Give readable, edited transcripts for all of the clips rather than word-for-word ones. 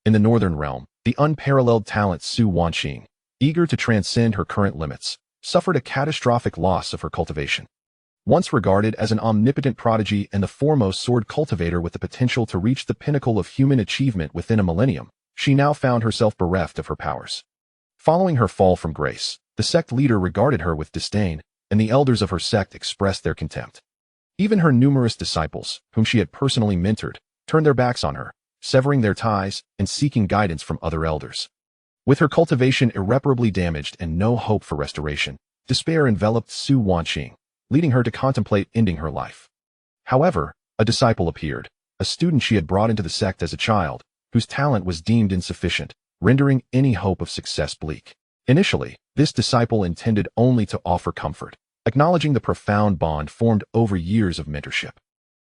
In the Northern Realm, the unparalleled talent Su Wanqing, eager to transcend her current limits, suffered a catastrophic loss of her cultivation. Once regarded as an omnipotent prodigy and the foremost sword cultivator with the potential to reach the pinnacle of human achievement within a millennium, she now found herself bereft of her powers. Following her fall from grace, the sect leader regarded her with disdain, and the elders of her sect expressed their contempt. Even her numerous disciples, whom she had personally mentored, turned their backs on her, severing their ties and seeking guidance from other elders. With her cultivation irreparably damaged and no hope for restoration, despair enveloped Su Wanqing, leading her to contemplate ending her life. However, a disciple appeared, a student she had brought into the sect as a child, whose talent was deemed insufficient, rendering any hope of success bleak. Initially, this disciple intended only to offer comfort, acknowledging the profound bond formed over years of mentorship.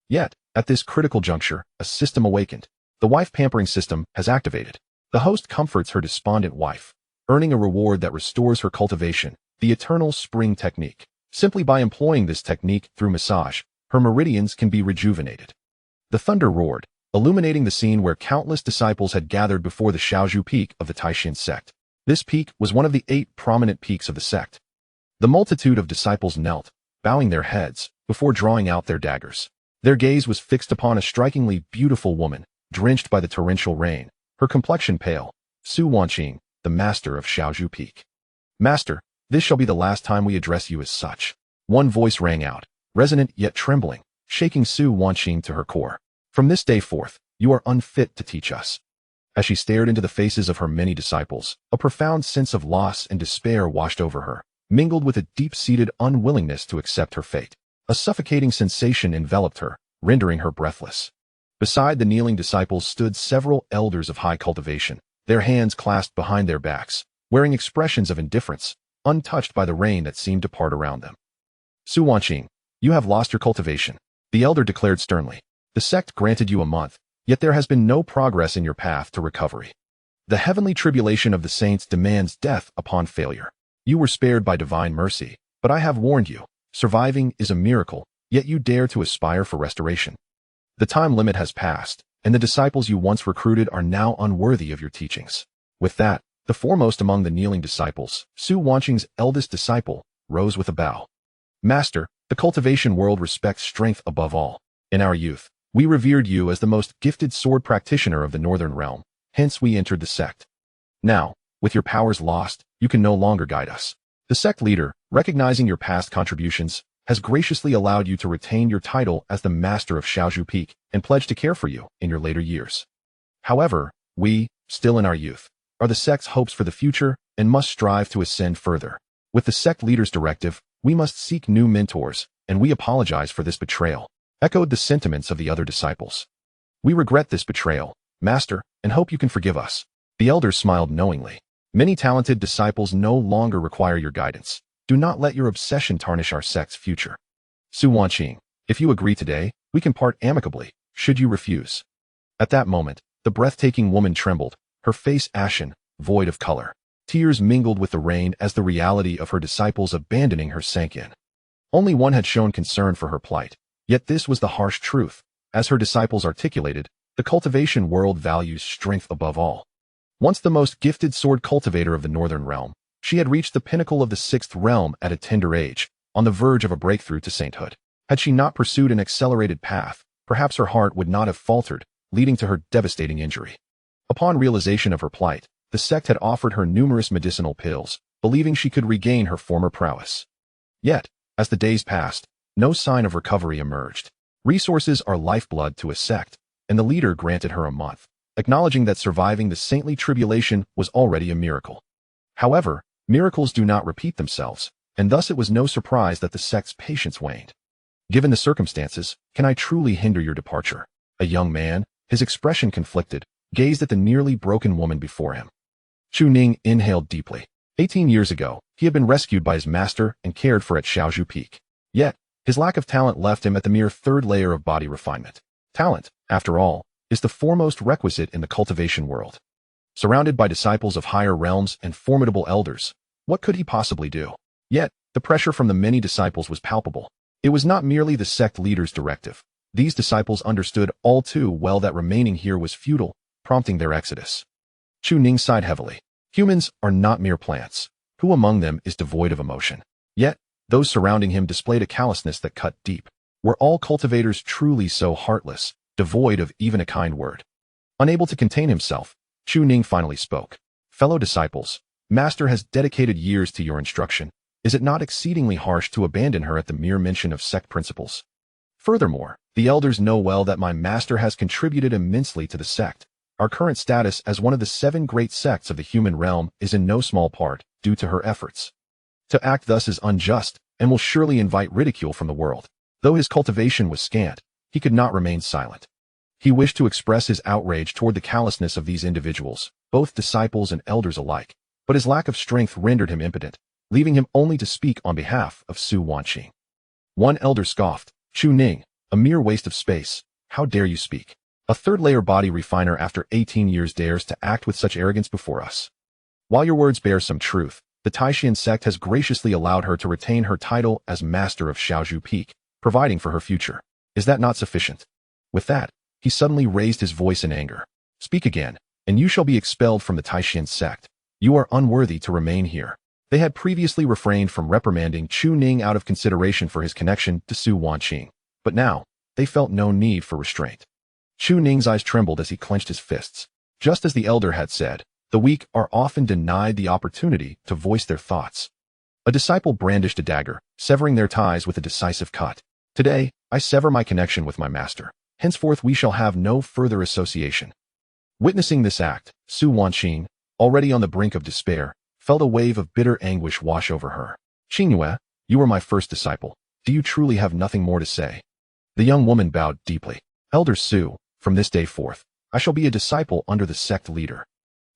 Yet, at this critical juncture, a system awakened. The wife pampering system has activated. The host comforts her despondent wife, earning a reward that restores her cultivation, the eternal spring technique. Simply by employing this technique through massage, her meridians can be rejuvenated. The thunder roared, illuminating the scene where countless disciples had gathered before the Shaozhu peak of the Taishan sect. This peak was one of the 8 prominent peaks of the sect. The multitude of disciples knelt, bowing their heads, before drawing out their daggers. Their gaze was fixed upon a strikingly beautiful woman, drenched by the torrential rain, her complexion pale, Su Wanqing, the master of Shaozhu Peak. Master, this shall be the last time we address you as such. One voice rang out, resonant yet trembling, shaking Su Wanqing to her core. From this day forth, you are unfit to teach us. As she stared into the faces of her many disciples, a profound sense of loss and despair washed over her, mingled with a deep-seated unwillingness to accept her fate. A suffocating sensation enveloped her, rendering her breathless. Beside the kneeling disciples stood several elders of high cultivation, their hands clasped behind their backs, wearing expressions of indifference, untouched by the rain that seemed to part around them. Su Wanqing, you have lost your cultivation, the elder declared sternly. The sect granted you a month, yet there has been no progress in your path to recovery. The heavenly tribulation of the saints demands death upon failure. You were spared by divine mercy, but I have warned you, surviving is a miracle, yet you dare to aspire for restoration. The time limit has passed, and the disciples you once recruited are now unworthy of your teachings. With that, the foremost among the kneeling disciples, Su Wanqing's eldest disciple, rose with a bow. Master, the cultivation world respects strength above all. In our youth, we revered you as the most gifted sword practitioner of the Northern Realm, hence we entered the sect. Now, with your powers lost, you can no longer guide us. The sect leader, recognizing your past contributions, has graciously allowed you to retain your title as the master of Shaozhu Peak and pledged to care for you in your later years. However, we, still in our youth, are the sect's hopes for the future and must strive to ascend further. With the sect leader's directive, we must seek new mentors, and we apologize for this betrayal, echoed the sentiments of the other disciples. We regret this betrayal, Master, and hope you can forgive us. The elders smiled knowingly. Many talented disciples no longer require your guidance. Do not let your obsession tarnish our sect's future. Su Wanqing, if you agree today, we can part amicably, should you refuse. At that moment, the breathtaking woman trembled, her face ashen, void of color. Tears mingled with the rain as the reality of her disciples abandoning her sank in. Only one had shown concern for her plight, yet this was the harsh truth. As her disciples articulated, the cultivation world values strength above all. Once the most gifted sword cultivator of the Northern Realm, she had reached the pinnacle of the 6th realm at a tender age, on the verge of a breakthrough to sainthood. Had she not pursued an accelerated path, perhaps her heart would not have faltered, leading to her devastating injury. Upon realization of her plight, the sect had offered her numerous medicinal pills, believing she could regain her former prowess. Yet, as the days passed, no sign of recovery emerged. Resources are lifeblood to a sect, and the leader granted her a month, acknowledging that surviving the saintly tribulation was already a miracle. However, miracles do not repeat themselves, and thus it was no surprise that the sect's patience waned. Given the circumstances, can I truly hinder your departure? A young man, his expression conflicted, gazed at the nearly broken woman before him. Chu Ning inhaled deeply. 18 years ago, he had been rescued by his master and cared for at Shaozhu Peak. Yet, his lack of talent left him at the mere 3rd layer of body refinement. Talent, after all, is the foremost requisite in the cultivation world. Surrounded by disciples of higher realms and formidable elders, what could he possibly do? Yet, the pressure from the many disciples was palpable. It was not merely the sect leader's directive. These disciples understood all too well that remaining here was futile, prompting their exodus. Chu Ning sighed heavily. Humans are not mere plants. Who among them is devoid of emotion? Yet, those surrounding him displayed a callousness that cut deep. Were all cultivators truly so heartless, devoid of even a kind word? Unable to contain himself, Chu Ning finally spoke. Fellow disciples, Master has dedicated years to your instruction. Is it not exceedingly harsh to abandon her at the mere mention of sect principles? Furthermore, the elders know well that my master has contributed immensely to the sect. Our current status as one of the 7 great sects of the human realm is in no small part due to her efforts. To act thus is unjust and will surely invite ridicule from the world. Though his cultivation was scant, he could not remain silent. He wished to express his outrage toward the callousness of these individuals, both disciples and elders alike, but his lack of strength rendered him impotent, leaving him only to speak on behalf of Su Wanqing. One elder scoffed, Chu Ning, a mere waste of space. How dare you speak? A third-layer body refiner after 18 years dares to act with such arrogance before us. While your words bear some truth, the Taishan sect has graciously allowed her to retain her title as Master of Shaozhu Peak, providing for her future. Is that not sufficient? With that, he suddenly raised his voice in anger. Speak again, and you shall be expelled from the Taishan sect. You are unworthy to remain here. They had previously refrained from reprimanding Chu Ning out of consideration for his connection to Su Wanqing, but now, they felt no need for restraint. Chu Ning's eyes trembled as he clenched his fists. Just as the elder had said, the weak are often denied the opportunity to voice their thoughts. A disciple brandished a dagger, severing their ties with a decisive cut. Today, I sever my connection with my master. Henceforth we shall have no further association. Witnessing this act, Su Wanqing, already on the brink of despair, felt a wave of bitter anguish wash over her. Xingyue, you were my first disciple. Do you truly have nothing more to say? The young woman bowed deeply. Elder Su, from this day forth, I shall be a disciple under the sect leader.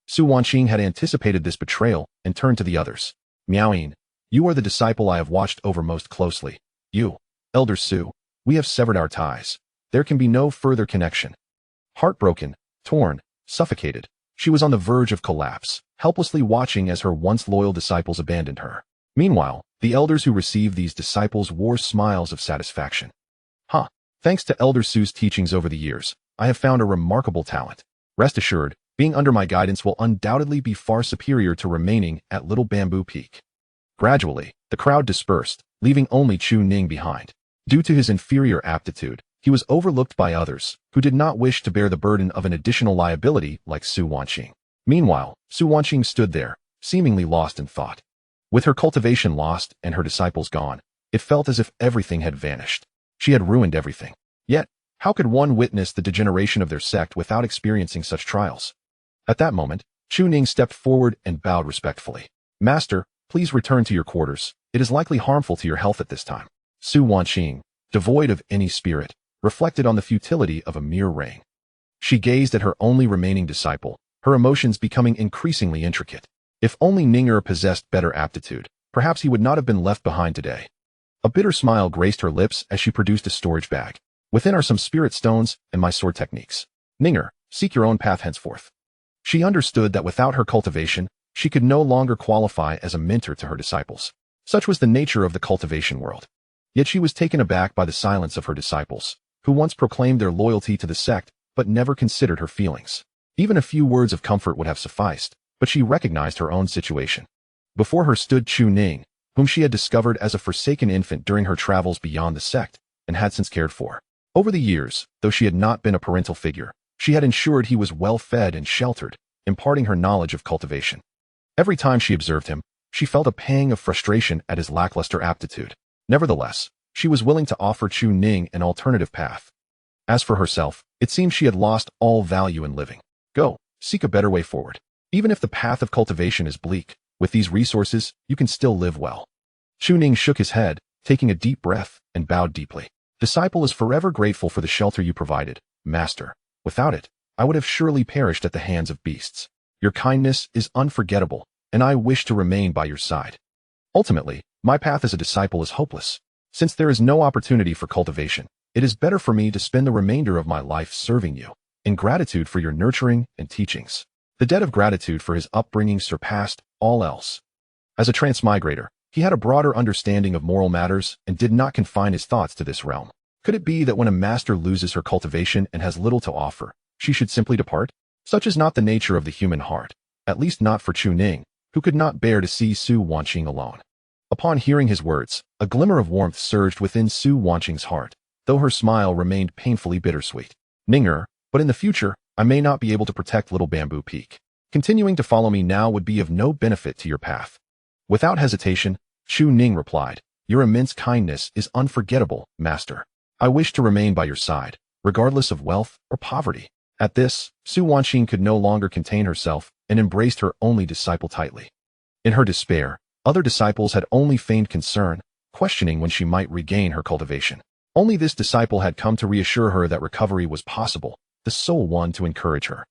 Su Wanqing had anticipated this betrayal and turned to the others. Miaoyin, you are the disciple I have watched over most closely. You, Elder Su, we have severed our ties. There can be no further connection. Heartbroken, torn, suffocated, she was on the verge of collapse, helplessly watching as her once loyal disciples abandoned her. Meanwhile, the elders who received these disciples wore smiles of satisfaction. Thanks to Elder Su's teachings over the years, I have found a remarkable talent. Rest assured, being under my guidance will undoubtedly be far superior to remaining at Little Bamboo Peak. Gradually, the crowd dispersed, leaving only Chu Ning behind. Due to his inferior aptitude, he was overlooked by others, who did not wish to bear the burden of an additional liability like Su Wanqing. Meanwhile, Su Wanqing stood there, seemingly lost in thought. With her cultivation lost and her disciples gone, it felt as if everything had vanished. She had ruined everything. Yet, how could one witness the degeneration of their sect without experiencing such trials? At that moment, Chu Ning stepped forward and bowed respectfully. Master, please return to your quarters. It is likely harmful to your health at this time. Su Wanqing, devoid of any spirit, reflected on the futility of a mere reign. She gazed at her only remaining disciple, her emotions becoming increasingly intricate. If only Ninger possessed better aptitude, perhaps he would not have been left behind today. A bitter smile graced her lips as she produced a storage bag. Within are some spirit stones and my sword techniques. Ninger, seek your own path henceforth. She understood that without her cultivation, she could no longer qualify as a mentor to her disciples. Such was the nature of the cultivation world. Yet she was taken aback by the silence of her disciples, who once proclaimed their loyalty to the sect but never considered her feelings. Even a few words of comfort would have sufficed, but she recognized her own situation. Before her stood Chu Ning, whom she had discovered as a forsaken infant during her travels beyond the sect, and had since cared for. Over the years, though she had not been a parental figure, she had ensured he was well fed and sheltered, imparting her knowledge of cultivation. Every time she observed him, she felt a pang of frustration at his lackluster aptitude. Nevertheless, she was willing to offer Chu Ning an alternative path. As for herself, it seemed she had lost all value in living. Go, seek a better way forward. Even if the path of cultivation is bleak, with these resources, you can still live well. Chu Ning shook his head, taking a deep breath, and bowed deeply. Disciple is forever grateful for the shelter you provided, Master. Without it, I would have surely perished at the hands of beasts. Your kindness is unforgettable, and I wish to remain by your side. Ultimately, my path as a disciple is hopeless. Since there is no opportunity for cultivation, it is better for me to spend the remainder of my life serving you, in gratitude for your nurturing and teachings. The debt of gratitude for his upbringing surpassed all else. As a transmigrator, he had a broader understanding of moral matters and did not confine his thoughts to this realm. Could it be that when a master loses her cultivation and has little to offer, she should simply depart? Such is not the nature of the human heart, at least not for Chu Ning, who could not bear to see Su Wanqing alone. Upon hearing his words, a glimmer of warmth surged within Su Wanqing's heart, though her smile remained painfully bittersweet. Ninger, but in the future, I may not be able to protect Little Bamboo Peak. Continuing to follow me now would be of no benefit to your path. Without hesitation, Chu Ning replied, your immense kindness is unforgettable, master. I wish to remain by your side, regardless of wealth or poverty. At this, Su Wanqing could no longer contain herself and embraced her only disciple tightly. In her despair, other disciples had only feigned concern, questioning when she might regain her cultivation. Only this disciple had come to reassure her that recovery was possible, the sole one to encourage her.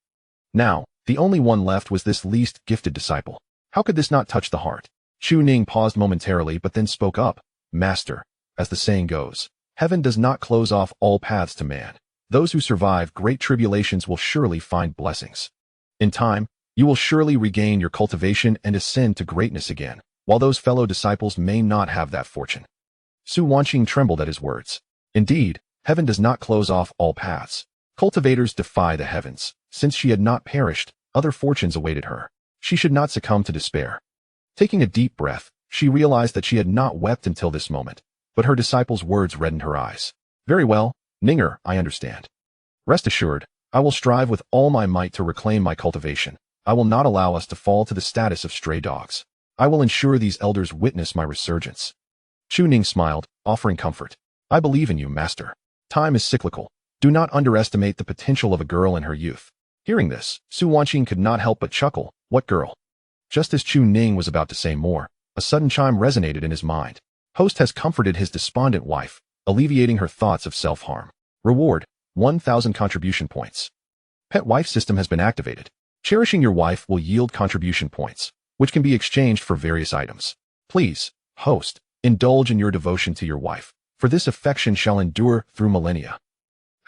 Now, the only one left was this least gifted disciple. How could this not touch the heart? Chu Ning paused momentarily but then spoke up. Master, as the saying goes, heaven does not close off all paths to man. Those who survive great tribulations will surely find blessings. In time, you will surely regain your cultivation and ascend to greatness again, while those fellow disciples may not have that fortune. Su Wanqing trembled at his words. Indeed, heaven does not close off all paths. Cultivators defy the heavens. Since she had not perished, other fortunes awaited her. She should not succumb to despair. Taking a deep breath, she realized that she had not wept until this moment, but her disciple's words reddened her eyes. Very well, Ninger, I understand. Rest assured, I will strive with all my might to reclaim my cultivation. I will not allow us to fall to the status of stray dogs. I will ensure these elders witness my resurgence. Chu Ning smiled, offering comfort. I believe in you, master. Time is cyclical. Do not underestimate the potential of a girl in her youth. Hearing this, Su Wanqing could not help but chuckle. What girl? Just as Chu Ning was about to say more, a sudden chime resonated in his mind. Host has comforted his despondent wife, alleviating her thoughts of self-harm. Reward, 1,000 contribution points. Pet wife system has been activated. Cherishing your wife will yield contribution points, which can be exchanged for various items. Please, host, indulge in your devotion to your wife, for this affection shall endure through millennia.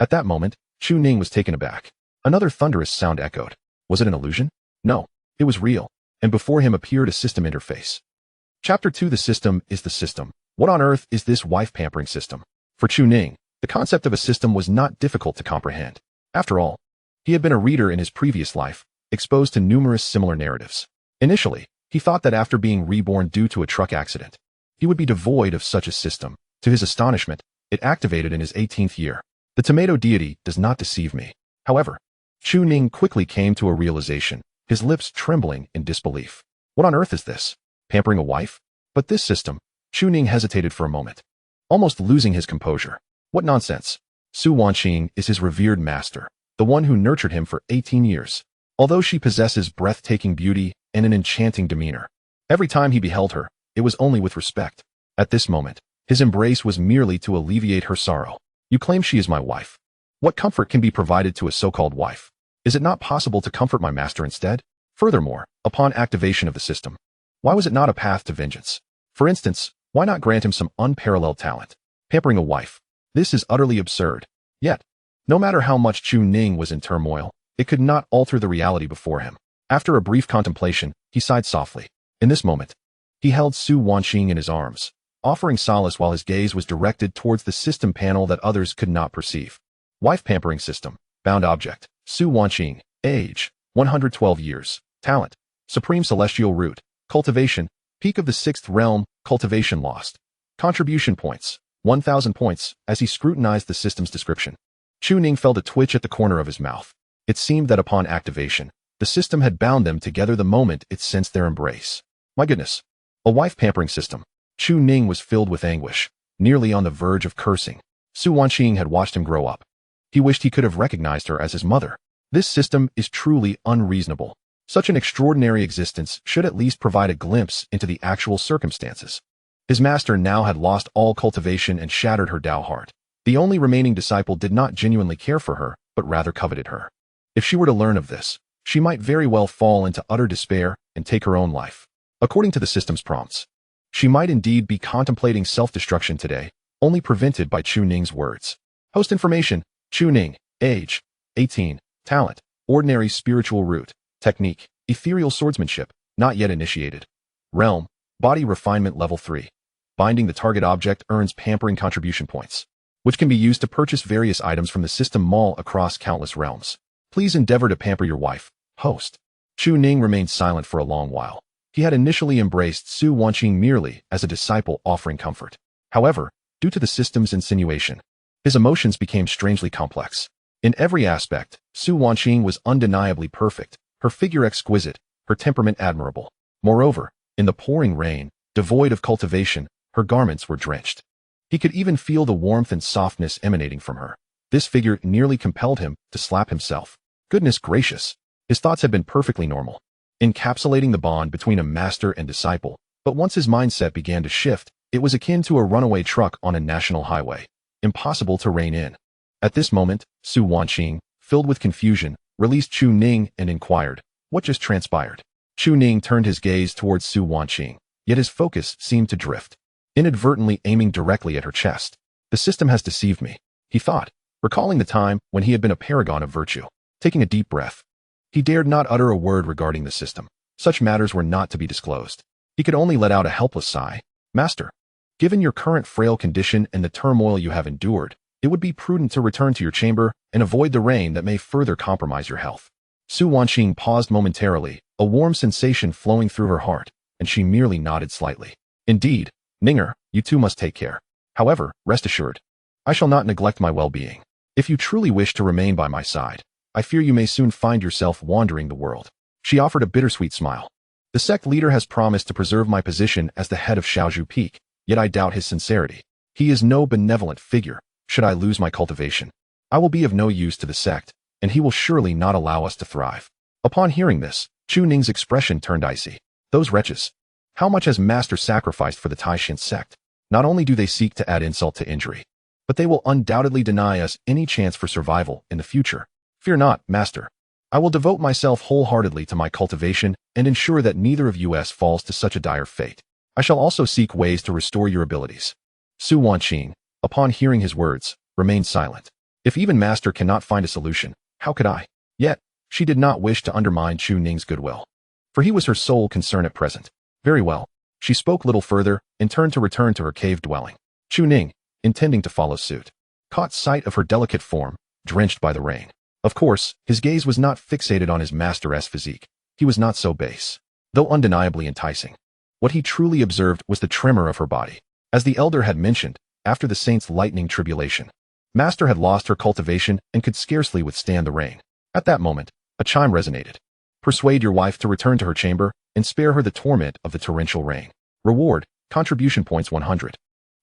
At that moment, Chu Ning was taken aback. Another thunderous sound echoed. Was it an illusion? No, it was real, and before him appeared a system interface. Chapter 2. The system is the system. What on earth is this wife pampering system? For Chu Ning, the concept of a system was not difficult to comprehend. After all, he had been a reader in his previous life, exposed to numerous similar narratives. Initially, he thought that after being reborn due to a truck accident, he would be devoid of such a system. To his astonishment, it activated in his 18th year. The tomato deity does not deceive me. However, Chu Ning quickly came to a realization, his lips trembling in disbelief. What on earth is this? Pampering a wife? But this system? Chu Ning hesitated for a moment, almost losing his composure. What nonsense. Su Wanqing is his revered master, the one who nurtured him for 18 years. Although she possesses breathtaking beauty and an enchanting demeanor, every time he beheld her, it was only with respect. At this moment, his embrace was merely to alleviate her sorrow. You claim she is my wife. What comfort can be provided to a so-called wife? Is it not possible to comfort my master instead? Furthermore, upon activation of the system, why was it not a path to vengeance? For instance, why not grant him some unparalleled talent? Pampering a wife. This is utterly absurd. Yet, no matter how much Chu Ning was in turmoil, it could not alter the reality before him. After a brief contemplation, he sighed softly. In this moment, he held Su Wanqing in his arms, offering solace while his gaze was directed towards the system panel that others could not perceive. Wife pampering system. Bound object. Su Wanqing. Age. 112 years. Talent. Supreme celestial root. Cultivation. Peak of the 6th realm. Cultivation lost. Contribution points. 1,000 points. As he scrutinized the system's description, Chu Ning felt a twitch at the corner of his mouth. It seemed that upon activation, the system had bound them together the moment it sensed their embrace. My goodness. A wife pampering system. Chu Ning was filled with anguish, nearly on the verge of cursing. Su Wanqing had watched him grow up. He wished he could have recognized her as his mother. This system is truly unreasonable. Such an extraordinary existence should at least provide a glimpse into the actual circumstances. His master now had lost all cultivation and shattered her Tao heart. The only remaining disciple did not genuinely care for her, but rather coveted her. If she were to learn of this, she might very well fall into utter despair and take her own life. According to the system's prompts, she might indeed be contemplating self-destruction today, only prevented by Chu Ning's words. Host information. Chu Ning. Age. 18. Talent. Ordinary spiritual root. Technique. Ethereal swordsmanship. Not yet initiated. Realm. Body refinement level 3. Binding the target object earns pampering contribution points, which can be used to purchase various items from the system mall across countless realms. Please endeavor to pamper your wife, host. Chu Ning remained silent for a long while. He had initially embraced Su Wanqing merely as a disciple offering comfort. However, due to the system's insinuation, his emotions became strangely complex. In every aspect, Su Wanqing was undeniably perfect, her figure exquisite, her temperament admirable. Moreover, in the pouring rain, devoid of cultivation, her garments were drenched. He could even feel the warmth and softness emanating from her. This figure nearly compelled him to slap himself. Goodness gracious! His thoughts had been perfectly normal, encapsulating the bond between a master and disciple, but once his mindset began to shift, it was akin to a runaway truck on a national highway. Impossible to rein in. At this moment, Su Wanqing, filled with confusion, released Chu Ning and inquired, "What just transpired?" Chu Ning turned his gaze towards Su Wanqing, yet his focus seemed to drift, inadvertently aiming directly at her chest. The system has deceived me, he thought, recalling the time when he had been a paragon of virtue. Taking a deep breath, he dared not utter a word regarding the system. Such matters were not to be disclosed. He could only let out a helpless sigh. "Master, given your current frail condition and the turmoil you have endured, it would be prudent to return to your chamber and avoid the rain that may further compromise your health." Su Wanqing paused momentarily, a warm sensation flowing through her heart, and she merely nodded slightly. "Indeed, Ninger, you too must take care. However, rest assured, I shall not neglect my well-being. If you truly wish to remain by my side, I fear you may soon find yourself wandering the world." She offered a bittersweet smile. "The sect leader has promised to preserve my position as the head of Shaozhu Peak, yet I doubt his sincerity. He is no benevolent figure. Should I lose my cultivation, I will be of no use to the sect, and he will surely not allow us to thrive." Upon hearing this, Chu Ning's expression turned icy. Those wretches! How much has Master sacrificed for the Taishan sect? Not only do they seek to add insult to injury, but they will undoubtedly deny us any chance for survival in the future. "Fear not, Master. I will devote myself wholeheartedly to my cultivation and ensure that neither of us falls to such a dire fate. I shall also seek ways to restore your abilities." Su Wanqing, upon hearing his words, remained silent. If even Master cannot find a solution, how could I? Yet, she did not wish to undermine Chu Ning's goodwill, for he was her sole concern at present. Very well. She spoke little further and turned to return to her cave dwelling. Chu Ning, intending to follow suit, caught sight of her delicate form, drenched by the rain. Of course, his gaze was not fixated on his master's physique. He was not so base, though undeniably enticing. What he truly observed was the tremor of her body. As the elder had mentioned, after the saint's lightning tribulation, Master had lost her cultivation and could scarcely withstand the rain. At that moment, a chime resonated. "Persuade your wife to return to her chamber and spare her the torment of the torrential rain. Reward, contribution points 100.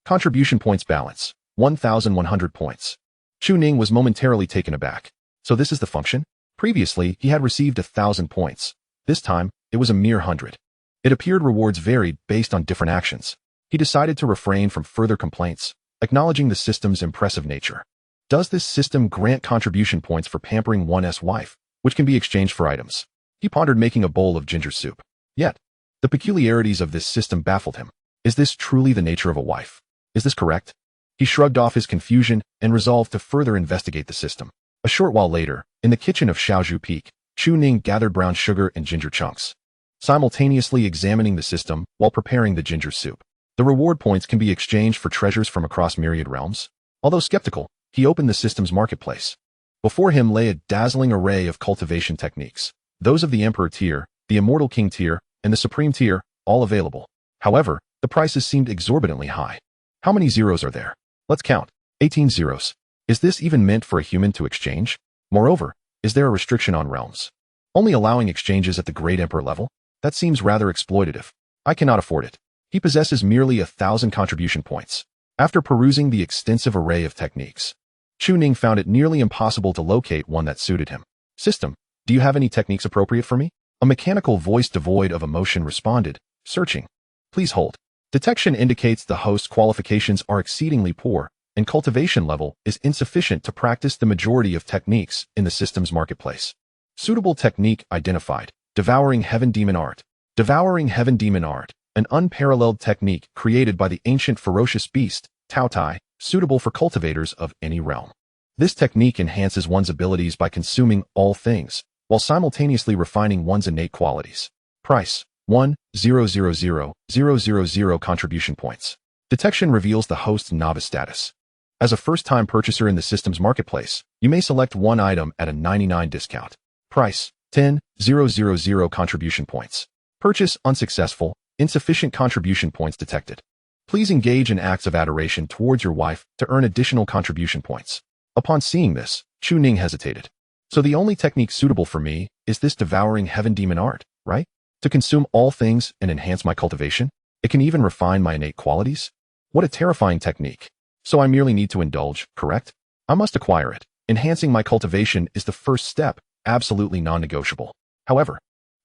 Contribution points balance, 1,100 points." Chu Ning was momentarily taken aback. So this is the function? Previously, he had received 1,000 points. This time, it was a mere 100. It appeared rewards varied based on different actions. He decided to refrain from further complaints, acknowledging the system's impressive nature. Does this system grant contribution points for pampering one's wife, which can be exchanged for items? He pondered making a bowl of ginger soup. Yet, the peculiarities of this system baffled him. Is this truly the nature of a wife? Is this correct? He shrugged off his confusion and resolved to further investigate the system. A short while later, in the kitchen of Shaozhu Peak, Chu Ning gathered brown sugar and ginger chunks, simultaneously examining the system while preparing the ginger soup. The reward points can be exchanged for treasures from across myriad realms. Although skeptical, he opened the system's marketplace. Before him lay a dazzling array of cultivation techniques, those of the Emperor tier, the Immortal King tier, and the Supreme tier, all available. However, the prices seemed exorbitantly high. How many zeros are there? Let's count. 18 zeros. Is this even meant for a human to exchange? Moreover, is there a restriction on realms? Only allowing exchanges at the Great Emperor level? That seems rather exploitative. I cannot afford it. He possesses merely 1,000 contribution points. After perusing the extensive array of techniques, Chu Ning found it nearly impossible to locate one that suited him. "System, do you have any techniques appropriate for me?" A mechanical voice devoid of emotion responded, searching. "Please hold. Detection indicates the host's qualifications are exceedingly poor, and cultivation level is insufficient to practice the majority of techniques in the system's marketplace. Suitable technique identified. Devouring Heaven Demon Art. Devouring Heaven Demon Art, an unparalleled technique created by the ancient ferocious beast, Tao Tai, suitable for cultivators of any realm. This technique enhances one's abilities by consuming all things, while simultaneously refining one's innate qualities. Price, 1,000,000 contribution points. Detection reveals the host's novice status. As a first-time purchaser in the system's marketplace, you may select one item at a 99 discount. Price, 10,000 contribution points. Purchase unsuccessful, insufficient contribution points detected. Please engage in acts of adoration towards your wife to earn additional contribution points. Upon seeing this, Chu Ning hesitated. So the only technique suitable for me is this devouring heaven demon art, right? To consume all things and enhance my cultivation? It can even refine my innate qualities? What a terrifying technique. So I merely need to indulge, correct? I must acquire it. Enhancing my cultivation is the first step, absolutely non-negotiable. However,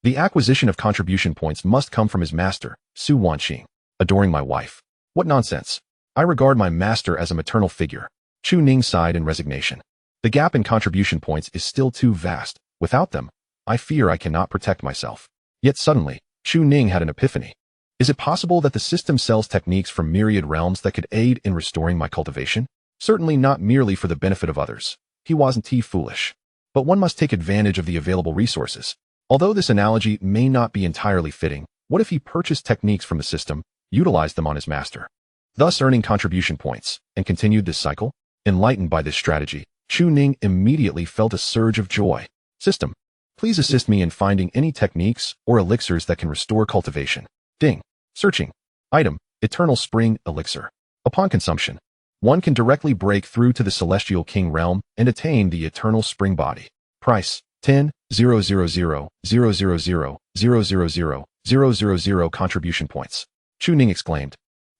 the acquisition of contribution points must come from his master, Su Wanqing. Adoring my wife. What nonsense. I regard my master as a maternal figure. Chu Ning sighed in resignation. The gap in contribution points is still too vast. Without them, I fear I cannot protect myself. Yet suddenly, Chu Ning had an epiphany. Is it possible that the system sells techniques from myriad realms that could aid in restoring my cultivation? Certainly not merely for the benefit of others. He wasn't foolish. But one must take advantage of the available resources. Although this analogy may not be entirely fitting, what if he purchased techniques from the system, utilized them on his master, thus earning contribution points, and continued this cycle? Enlightened by this strategy, Chu Ning immediately felt a surge of joy. System, please assist me in finding any techniques or elixirs that can restore cultivation. Ding. Searching. Item, Eternal Spring Elixir. Upon consumption, one can directly break through to the Celestial King realm and attain the Eternal Spring Body. Price, 10,000,000,000,000 contribution points. Chu Ning exclaimed.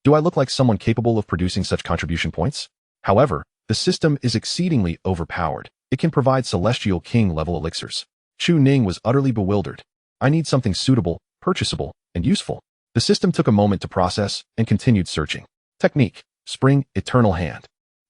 Do I look like someone capable of producing such contribution points? However, the system is exceedingly overpowered. It can provide Celestial King level elixirs. Chu Ning was utterly bewildered. I need something suitable, purchasable, and useful. The system took a moment to process and continued searching. Technique, Spring Eternal Hand.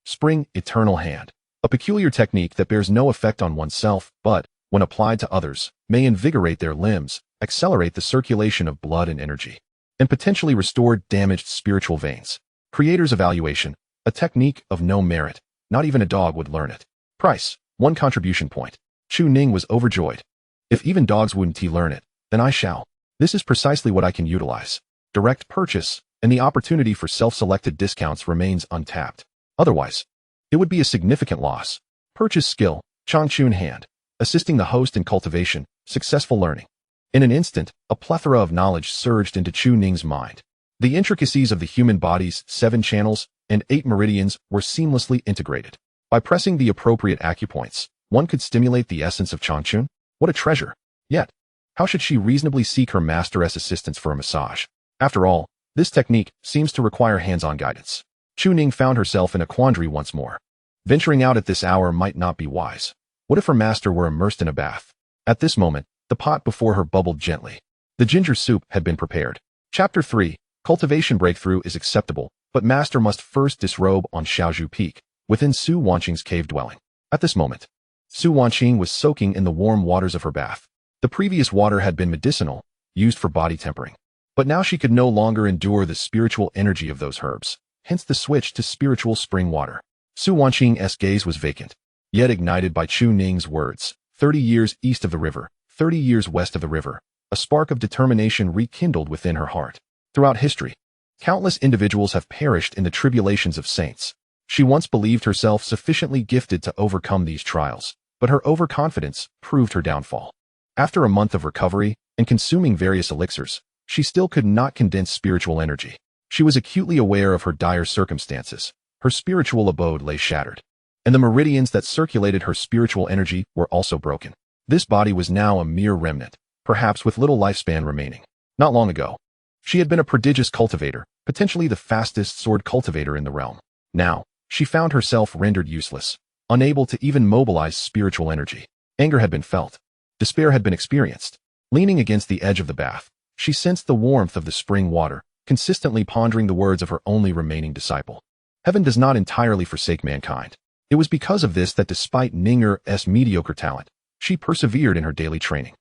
Spring Eternal Hand. A peculiar technique that bears no effect on oneself, but, when applied to others, may invigorate their limbs, accelerate the circulation of blood and energy, and potentially restore damaged spiritual veins. Creator's evaluation, a technique of no merit. Not even a dog would learn it. Price, 1 contribution point. Chu Ning was overjoyed. If even dogs wouldn't learn it, then I shall. This is precisely what I can utilize. Direct purchase, and the opportunity for self-selected discounts remains untapped. Otherwise, it would be a significant loss. Purchase skill, Changchun Hand. Assisting the host in cultivation, successful learning. In an instant, a plethora of knowledge surged into Chu Ning's mind. The intricacies of the human body's 7 channels and 8 meridians were seamlessly integrated. By pressing the appropriate acupoints, one could stimulate the essence of Changchun. What a treasure! Yet, how should she reasonably seek her master's assistance for a massage? After all, this technique seems to require hands-on guidance. Chu Ning found herself in a quandary once more. Venturing out at this hour might not be wise. What if her master were immersed in a bath? At this moment, the pot before her bubbled gently. The ginger soup had been prepared. Chapter 3. Cultivation breakthrough is acceptable, but master must first disrobe on Shaozhu Peak, within Su Wanqing's cave dwelling. At this moment, Su Wanqing was soaking in the warm waters of her bath. The previous water had been medicinal, used for body tempering. But now she could no longer endure the spiritual energy of those herbs, hence the switch to spiritual spring water. Su Wanqing's gaze was vacant, yet ignited by Chu Ning's words. 30 years east of the river, 30 years west of the river, a spark of determination rekindled within her heart. Throughout history, countless individuals have perished in the tribulations of saints. She once believed herself sufficiently gifted to overcome these trials, but her overconfidence proved her downfall. After a month of recovery and consuming various elixirs, she still could not condense spiritual energy. She was acutely aware of her dire circumstances. Her spiritual abode lay shattered, and the meridians that circulated her spiritual energy were also broken. This body was now a mere remnant, perhaps with little lifespan remaining. Not long ago, she had been a prodigious cultivator, potentially the fastest sword cultivator in the realm. Now, she found herself rendered useless, unable to even mobilize spiritual energy. Anger had been felt. Despair had been experienced. Leaning against the edge of the bath, she sensed the warmth of the spring water, consistently pondering the words of her only remaining disciple. Heaven does not entirely forsake mankind. It was because of this that despite Ninger's mediocre talent, she persevered in her daily training.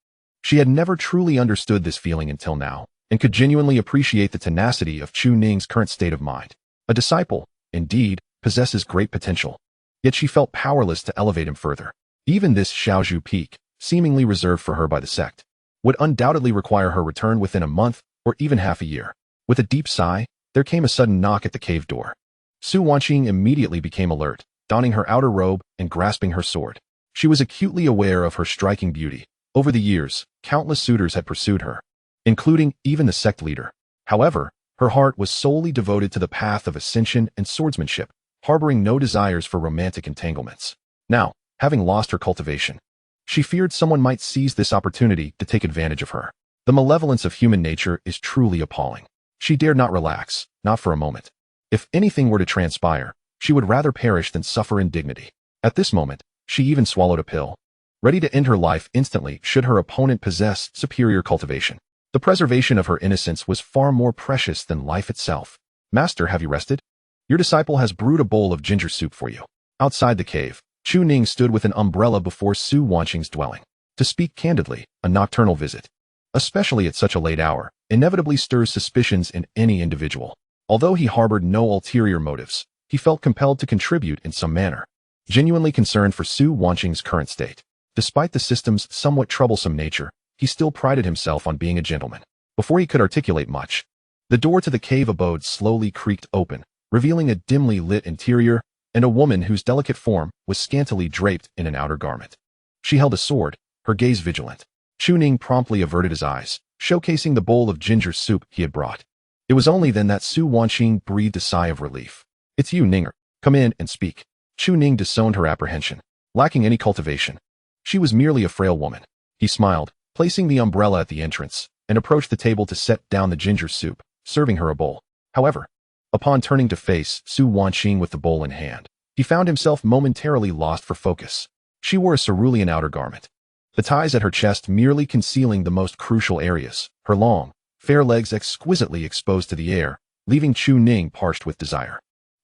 She had never truly understood this feeling until now, and could genuinely appreciate the tenacity of Chu Ning's current state of mind. A disciple, indeed, possesses great potential, yet she felt powerless to elevate him further. Even this Shaozhu Peak, seemingly reserved for her by the sect, would undoubtedly require her return within a month or even half a year. With a deep sigh, there came a sudden knock at the cave door. Su Wanqing immediately became alert, donning her outer robe and grasping her sword. She was acutely aware of her striking beauty, Over the years, countless suitors had pursued her, including even the sect leader. However, her heart was solely devoted to the path of ascension and swordsmanship, harboring no desires for romantic entanglements. Now, having lost her cultivation, she feared someone might seize this opportunity to take advantage of her. The malevolence of human nature is truly appalling. She dared not relax, not for a moment. If anything were to transpire, she would rather perish than suffer indignity. At this moment, she even swallowed a pill, ready to end her life instantly should her opponent possess superior cultivation. The preservation of her innocence was far more precious than life itself. Master, have you rested? Your disciple has brewed a bowl of ginger soup for you. Outside the cave, Chu Ning stood with an umbrella before Su Wanqing's dwelling. To speak candidly, a nocturnal visit, especially at such a late hour, inevitably stirs suspicions in any individual. Although he harbored no ulterior motives, he felt compelled to contribute in some manner. Genuinely concerned for Su Wanqing's current state. Despite the system's somewhat troublesome nature, he still prided himself on being a gentleman. Before he could articulate much, the door to the cave abode slowly creaked open, revealing a dimly lit interior and a woman whose delicate form was scantily draped in an outer garment. She held a sword, her gaze vigilant. Chu Ning promptly averted his eyes, showcasing the bowl of ginger soup he had brought. It was only then that Su Wanqing breathed a sigh of relief. It's you, Ninger. Come in and speak. Chu Ning disowned her apprehension. Lacking any cultivation, she was merely a frail woman. He smiled, placing the umbrella at the entrance, and approached the table to set down the ginger soup, serving her a bowl. However, upon turning to face Su Wanqing with the bowl in hand, he found himself momentarily lost for focus. She wore a cerulean outer garment, the ties at her chest merely concealing the most crucial areas, her long, fair legs exquisitely exposed to the air, leaving Chu Ning parched with desire.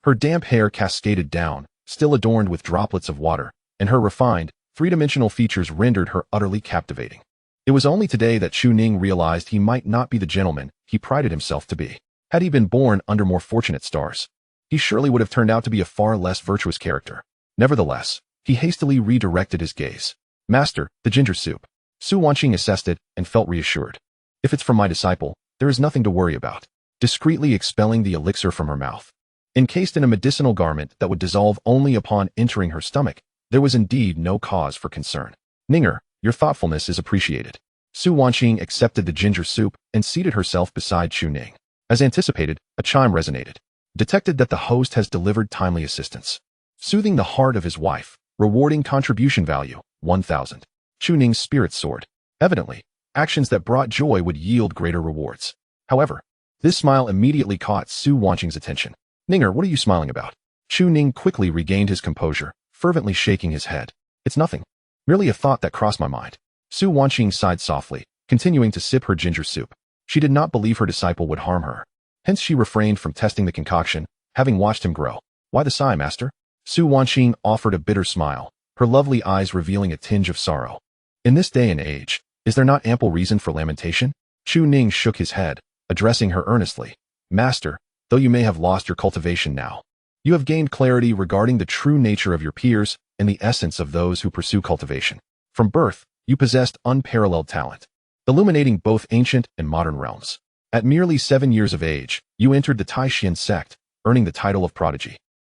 Her damp hair cascaded down, still adorned with droplets of water, and her refined, three-dimensional features rendered her utterly captivating. It was only today that Chu Ning realized he might not be the gentleman he prided himself to be. Had he been born under more fortunate stars, he surely would have turned out to be a far less virtuous character. Nevertheless, he hastily redirected his gaze. Master, the ginger soup. Su Wanqing assessed it and felt reassured. If it's from my disciple, there is nothing to worry about. Discreetly expelling the elixir from her mouth. Encased in a medicinal garment that would dissolve only upon entering her stomach, there was indeed no cause for concern. Ninger, your thoughtfulness is appreciated. Su Wanqing accepted the ginger soup and seated herself beside Chu Ning. As anticipated, a chime resonated. Detected that the host has delivered timely assistance, soothing the heart of his wife, rewarding contribution value, 1,000. Chu Ning's spirit soared. Evidently, actions that brought joy would yield greater rewards. However, this smile immediately caught Su Wanqing's attention. Ninger, what are you smiling about? Chu Ning quickly regained his composure, fervently shaking his head. It's nothing. Merely a thought that crossed my mind. Su Wanqing sighed softly, continuing to sip her ginger soup. She did not believe her disciple would harm her. Hence she refrained from testing the concoction, having watched him grow. Why the sigh, master? Su Wanqing offered a bitter smile, her lovely eyes revealing a tinge of sorrow. In this day and age, is there not ample reason for lamentation? Chu Ning shook his head, addressing her earnestly. Master, though you may have lost your cultivation now, you have gained clarity regarding the true nature of your peers and the essence of those who pursue cultivation. From birth, you possessed unparalleled talent, illuminating both ancient and modern realms. At merely 7 years of age, you entered the Taishan sect, earning the title of prodigy.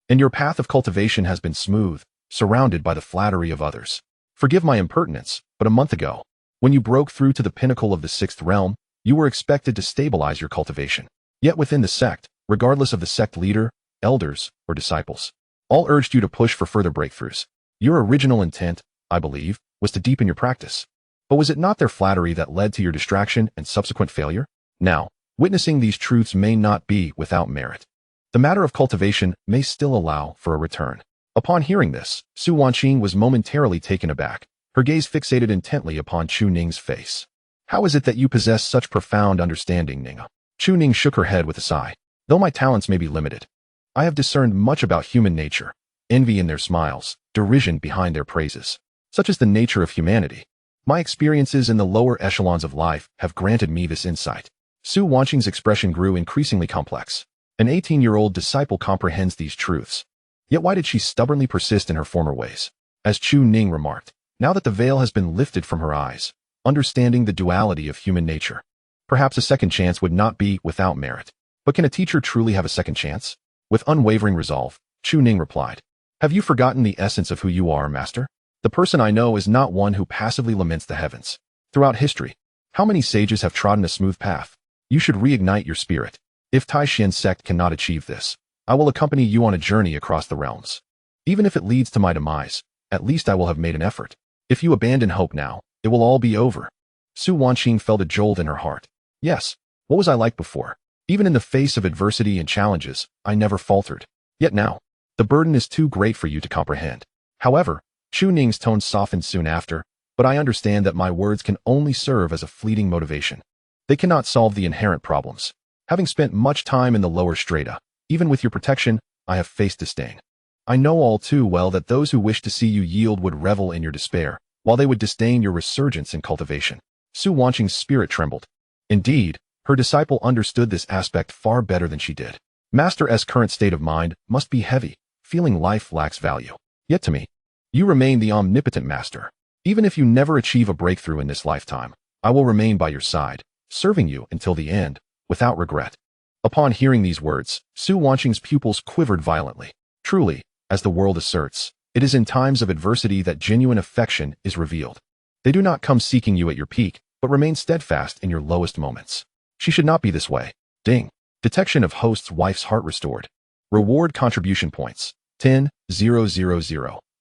And your path of cultivation has been smooth, surrounded by the flattery of others. Forgive my impertinence, but a month ago, when you broke through to the pinnacle of the 6th realm, you were expected to stabilize your cultivation. Yet within the sect, regardless of the sect leader, elders, or disciples, all urged you to push for further breakthroughs. Your original intent, I believe, was to deepen your practice. But was it not their flattery that led to your distraction and subsequent failure? Now, witnessing these truths may not be without merit. The matter of cultivation may still allow for a return. Upon hearing this, Su Wanqing was momentarily taken aback, her gaze fixated intently upon Chu Ning's face. How is it that you possess such profound understanding, Ning? Chu Ning shook her head with a sigh. Though my talents may be limited, I have discerned much about human nature, envy in their smiles, derision behind their praises. Such is the nature of humanity. My experiences in the lower echelons of life have granted me this insight. Su Wanqing's expression grew increasingly complex. An 18-year-old disciple comprehends these truths. Yet why did she stubbornly persist in her former ways? As Chu Ning remarked, now that the veil has been lifted from her eyes, understanding the duality of human nature, perhaps a second chance would not be without merit. But can a teacher truly have a second chance? With unwavering resolve, Chu Ning replied, have you forgotten the essence of who you are, master? The person I know is not one who passively laments the heavens. Throughout history, how many sages have trodden a smooth path? You should reignite your spirit. If Taishian's sect cannot achieve this, I will accompany you on a journey across the realms. Even if it leads to my demise, at least I will have made an effort. If you abandon hope now, it will all be over. Su Wanqing felt a jolt in her heart. Yes, what was I like before? Even in the face of adversity and challenges, I never faltered. Yet now, the burden is too great for you to comprehend. However, Chu Ning's tone softened soon after, but I understand that my words can only serve as a fleeting motivation. They cannot solve the inherent problems. Having spent much time in the lower strata, even with your protection, I have faced disdain. I know all too well that those who wish to see you yield would revel in your despair, while they would disdain your resurgence in cultivation. Su Wanqing's spirit trembled. Indeed, her disciple understood this aspect far better than she did. Master S' current state of mind must be heavy, feeling life lacks value. Yet to me, you remain the omnipotent master. Even if you never achieve a breakthrough in this lifetime, I will remain by your side, serving you until the end, without regret. Upon hearing these words, Su Wanqing's pupils quivered violently. Truly, as the world asserts, it is in times of adversity that genuine affection is revealed. They do not come seeking you at your peak, but remain steadfast in your lowest moments. She should not be this way. Ding. Detection of host's wife's heart restored. Reward contribution points. 10,000.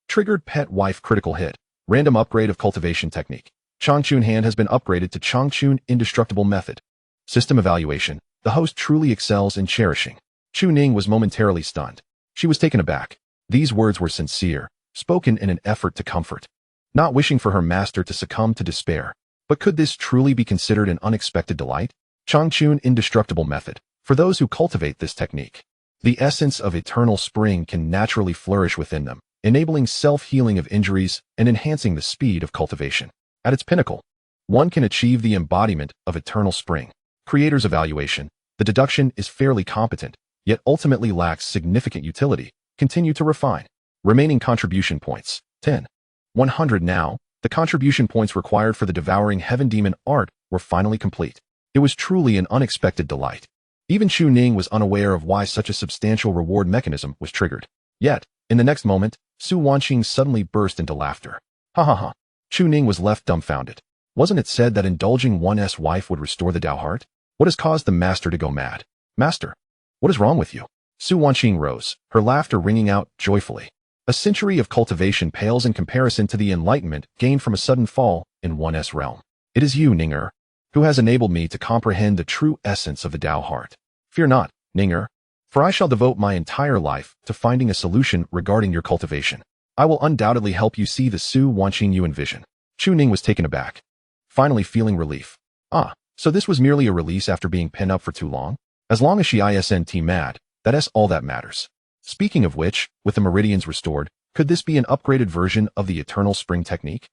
Triggered pet wife critical hit. Random upgrade of cultivation technique. Changchun hand has been upgraded to Changchun indestructible method. System evaluation. The host truly excels in cherishing. Chu Ning was momentarily stunned. She was taken aback. These words were sincere, spoken in an effort to comfort. Not wishing for her master to succumb to despair. But could this truly be considered an unexpected delight? Changchun indestructible method. For those who cultivate this technique, the essence of eternal spring can naturally flourish within them, enabling self-healing of injuries and enhancing the speed of cultivation. At its pinnacle, one can achieve the embodiment of eternal spring. Creator's evaluation. The deduction is fairly competent, yet ultimately lacks significant utility. Continue to refine. Remaining contribution points. 10. 100 now. The contribution points required for the devouring heaven demon art were finally complete. It was truly an unexpected delight. Even Chu Ning was unaware of why such a substantial reward mechanism was triggered. Yet, in the next moment, Su Wanqing suddenly burst into laughter. Ha ha ha. Chu Ning was left dumbfounded. Wasn't it said that indulging one's wife would restore the Tao heart? What has caused the master to go mad? Master, what is wrong with you? Su Wanqing rose, her laughter ringing out joyfully. A century of cultivation pales in comparison to the enlightenment gained from a sudden fall in one's realm. It is you, Ninger, who has enabled me to comprehend the true essence of the Tao heart. Fear not, Ninger, for I shall devote my entire life to finding a solution regarding your cultivation. I will undoubtedly help you see the Su Wanqing you envision. Chu Ning was taken aback, finally feeling relief. Ah, so this was merely a release after being penned up for too long? As long as she isn't mad, that's all that matters. Speaking of which, with the meridians restored, could this be an upgraded version of the eternal spring technique?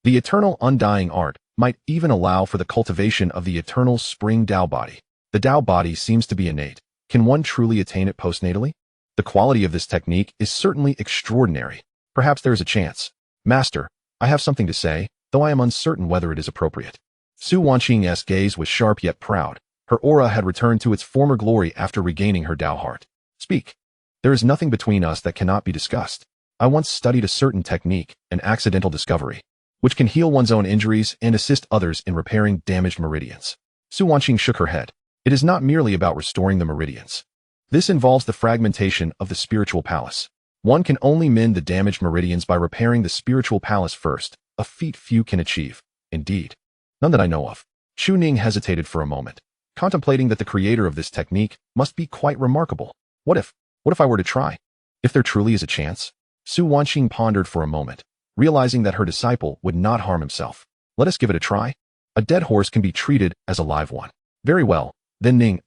The eternal undying art might even allow for the cultivation of the eternal spring Tao body. The Tao body seems to be innate. Can one truly attain it postnatally? The quality of this technique is certainly extraordinary. Perhaps there is a chance. Master, I have something to say, though I am uncertain whether it is appropriate. Su Wanqing's gaze was sharp yet proud. Her aura had returned to its former glory after regaining her Tao heart. Speak. There is nothing between us that cannot be discussed. I once studied a certain technique, an accidental discovery, which can heal one's own injuries and assist others in repairing damaged meridians. Su Wanqing shook her head. It is not merely about restoring the meridians. This involves the fragmentation of the spiritual palace. One can only mend the damaged meridians by repairing the spiritual palace first, a feat few can achieve. Indeed. None that I know of. Chu Ning hesitated for a moment, contemplating that the creator of this technique must be quite remarkable. What if I were to try? If there truly is a chance? Su Wanqing pondered for a moment, realizing that her disciple would not harm himself. Let us give it a try. A dead horse can be treated as a live one. Very well, then Ning,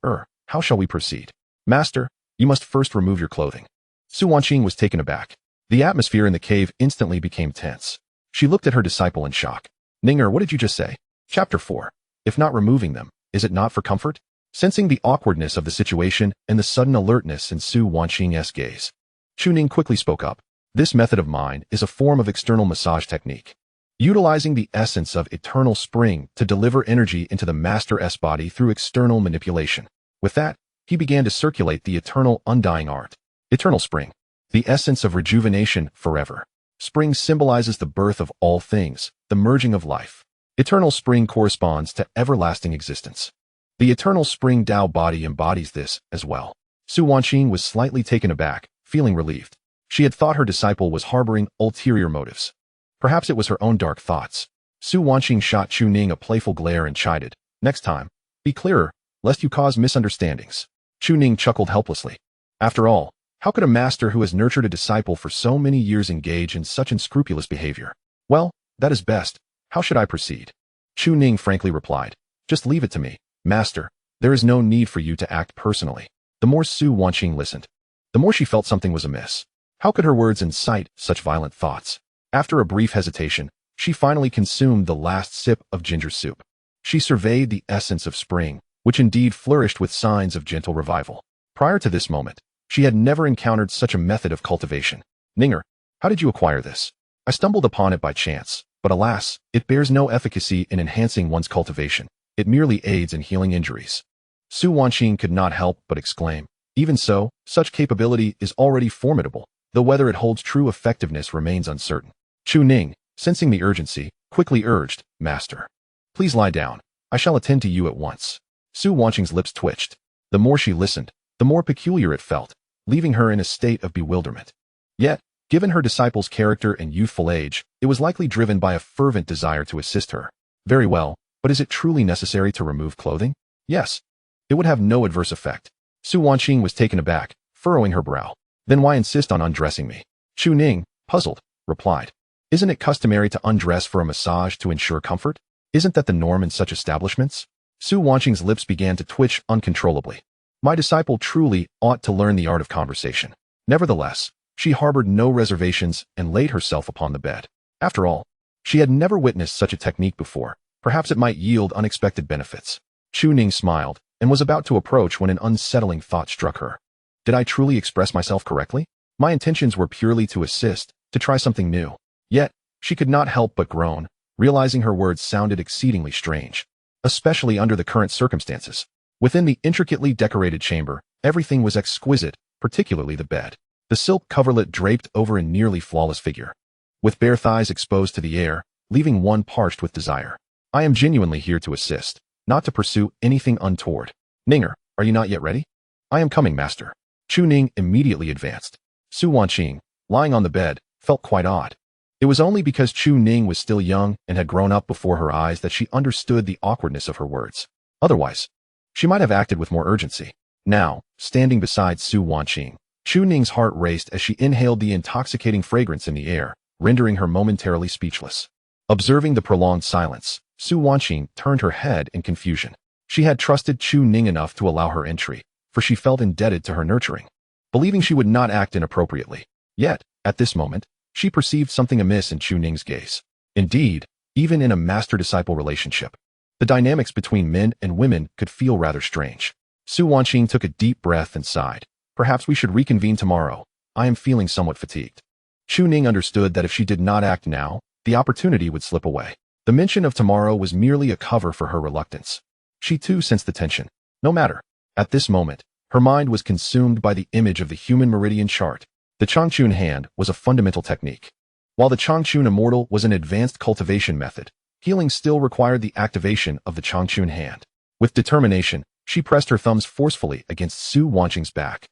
how shall we proceed? Master, you must first remove your clothing. Su Wanqing was taken aback. The atmosphere in the cave instantly became tense. She looked at her disciple in shock. Ninger, what did you just say? Chapter 4. If not removing them, is it not for comfort? Sensing the awkwardness of the situation and the sudden alertness in Su Wanqing's gaze, Chu Ning quickly spoke up. This method of mine is a form of external massage technique, utilizing the essence of eternal spring to deliver energy into the master's body through external manipulation. With that, he began to circulate the eternal undying art. Eternal spring, the essence of rejuvenation forever. Spring symbolizes the birth of all things, the merging of life. Eternal spring corresponds to everlasting existence. The eternal spring Tao body embodies this as well. Su Wanqing was slightly taken aback, feeling relieved. She had thought her disciple was harboring ulterior motives. Perhaps it was her own dark thoughts. Su Wanqing shot Chu Ning a playful glare and chided, "Next time, be clearer, lest you cause misunderstandings." Chu Ning chuckled helplessly. After all, how could a master who has nurtured a disciple for so many years engage in such unscrupulous behavior? "Well, that is best. How should I proceed?" Chu Ning frankly replied, "Just leave it to me, master. There is no need for you to act personally." The more Su Wanqing listened, the more she felt something was amiss. How could her words incite such violent thoughts? After a brief hesitation, she finally consumed the last sip of ginger soup. She surveyed the essence of spring, which indeed flourished with signs of gentle revival. Prior to this moment, she had never encountered such a method of cultivation. "Ninger, how did you acquire this?" "I stumbled upon it by chance, but alas, it bears no efficacy in enhancing one's cultivation. It merely aids in healing injuries." Su Wanqing could not help but exclaim, "Even so, such capability is already formidable, though whether it holds true effectiveness remains uncertain." Chu Ning, sensing the urgency, quickly urged, "Master, please lie down. I shall attend to you at once." Su Wanqing's lips twitched. The more she listened, the more peculiar it felt, leaving her in a state of bewilderment. Yet, given her disciple's character and youthful age, it was likely driven by a fervent desire to assist her. Very well, but is it truly necessary to remove clothing? Yes. It would have no adverse effect. Su Wanqing was taken aback, furrowing her brow. "Then why insist on undressing me?" Chu Ning, puzzled, replied, "Isn't it customary to undress for a massage to ensure comfort? Isn't that the norm in such establishments?" Su Wanqing's lips began to twitch uncontrollably. My disciple truly ought to learn the art of conversation. Nevertheless, she harbored no reservations and laid herself upon the bed. After all, she had never witnessed such a technique before. Perhaps it might yield unexpected benefits. Chu Ning smiled and was about to approach when an unsettling thought struck her. Did I truly express myself correctly? My intentions were purely to assist, to try something new. Yet, she could not help but groan, realizing her words sounded exceedingly strange, especially under the current circumstances. Within the intricately decorated chamber, everything was exquisite, particularly the bed. The silk coverlet draped over a nearly flawless figure, with bare thighs exposed to the air, leaving one parched with desire. "I am genuinely here to assist, not to pursue anything untoward. Ninger, are you not yet ready?" "I am coming, master." Chu Ning immediately advanced. Su Wanqing, lying on the bed, felt quite odd. It was only because Chu Ning was still young and had grown up before her eyes that she understood the awkwardness of her words. Otherwise, she might have acted with more urgency. Now, standing beside Su Wanqing, Chu Ning's heart raced as she inhaled the intoxicating fragrance in the air, rendering her momentarily speechless. Observing the prolonged silence, Su Wanqing turned her head in confusion. She had trusted Chu Ning enough to allow her entry, for she felt indebted to her nurturing, believing she would not act inappropriately. Yet, at this moment, she perceived something amiss in Chu Ning's gaze. Indeed, even in a master-disciple relationship, the dynamics between men and women could feel rather strange. Su Wanqing took a deep breath and sighed. "Perhaps we should reconvene tomorrow. I am feeling somewhat fatigued." Chu Ning understood that if she did not act now, the opportunity would slip away. The mention of tomorrow was merely a cover for her reluctance. She too sensed the tension. No matter. At this moment, her mind was consumed by the image of the human meridian chart. The Changchun hand was a fundamental technique. While the Changchun immortal was an advanced cultivation method, healing still required the activation of the Changchun hand. With determination, she pressed her thumbs forcefully against Su Wanqing's back.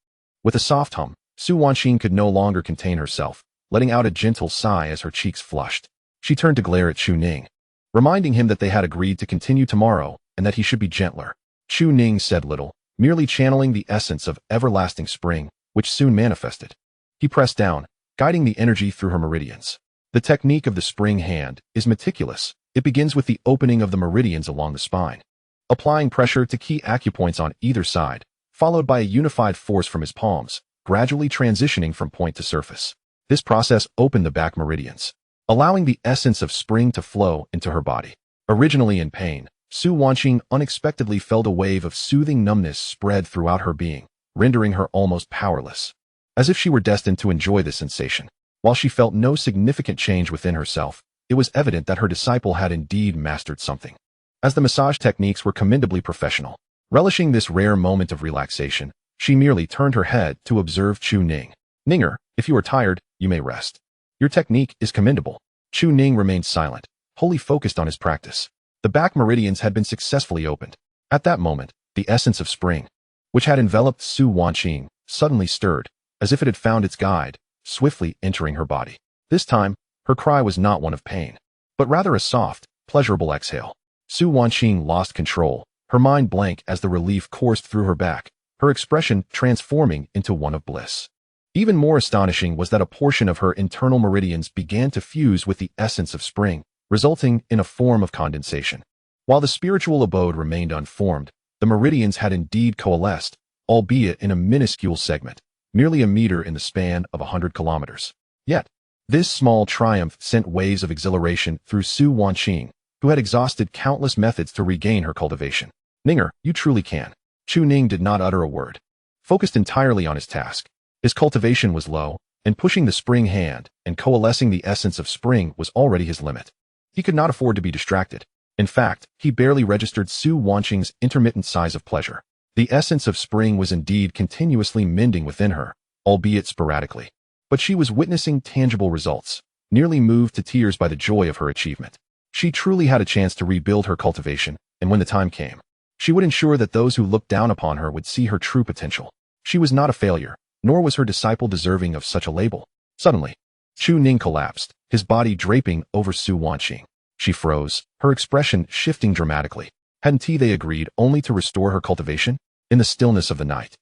With a soft hum, Su Wanqing could no longer contain herself, letting out a gentle sigh as her cheeks flushed. She turned to glare at Chu Ning, reminding him that they had agreed to continue tomorrow and that he should be gentler. Chu Ning said little, merely channeling the essence of everlasting spring, which soon manifested. He pressed down, guiding the energy through her meridians. The technique of the spring hand is meticulous. It begins with the opening of the meridians along the spine, applying pressure to key acupoints on either side, followed by a unified force from his palms, gradually transitioning from point to surface. This process opened the back meridians, allowing the essence of spring to flow into her body. Originally in pain, Su Wanqing unexpectedly felt a wave of soothing numbness spread throughout her being, rendering her almost powerless, as if she were destined to enjoy this sensation. While she felt no significant change within herself, it was evident that her disciple had indeed mastered something, as the massage techniques were commendably professional. Relishing this rare moment of relaxation, she merely turned her head to observe Chu Ning. "Ninger, if you are tired, you may rest." Your technique is commendable. Chu Ning remained silent, wholly focused on his practice. The back meridians had been successfully opened. At that moment, the essence of spring, which had enveloped Su Wanqing, suddenly stirred, as if it had found its guide, swiftly entering her body. This time, her cry was not one of pain, but rather a soft, pleasurable exhale. Su Wanqing lost control, her mind blank as the relief coursed through her back, her expression transforming into one of bliss. Even more astonishing was that a portion of her internal meridians began to fuse with the essence of spring, resulting in a form of condensation. While the spiritual abode remained unformed, the meridians had indeed coalesced, albeit in a minuscule segment, merely a meter in the span of 100 kilometers. Yet, this small triumph sent waves of exhilaration through Su Wanqing, who had exhausted countless methods to regain her cultivation. Ninger, you truly can. Chu Ning did not utter a word. Focused entirely on his task, his cultivation was low, and pushing the spring hand and coalescing the essence of spring was already his limit. He could not afford to be distracted. In fact, he barely registered Su Wanqing's intermittent sighs of pleasure. The essence of spring was indeed continuously mending within her, albeit sporadically. But she was witnessing tangible results, nearly moved to tears by the joy of her achievement. She truly had a chance to rebuild her cultivation, and when the time came, she would ensure that those who looked down upon her would see her true potential. She was not a failure, nor was her disciple deserving of such a label. Suddenly, Chu Ning collapsed, his body draping over Su Wanqing. She froze, her expression shifting dramatically. Hadn't they agreed only to restore her cultivation? In the stillness of the night,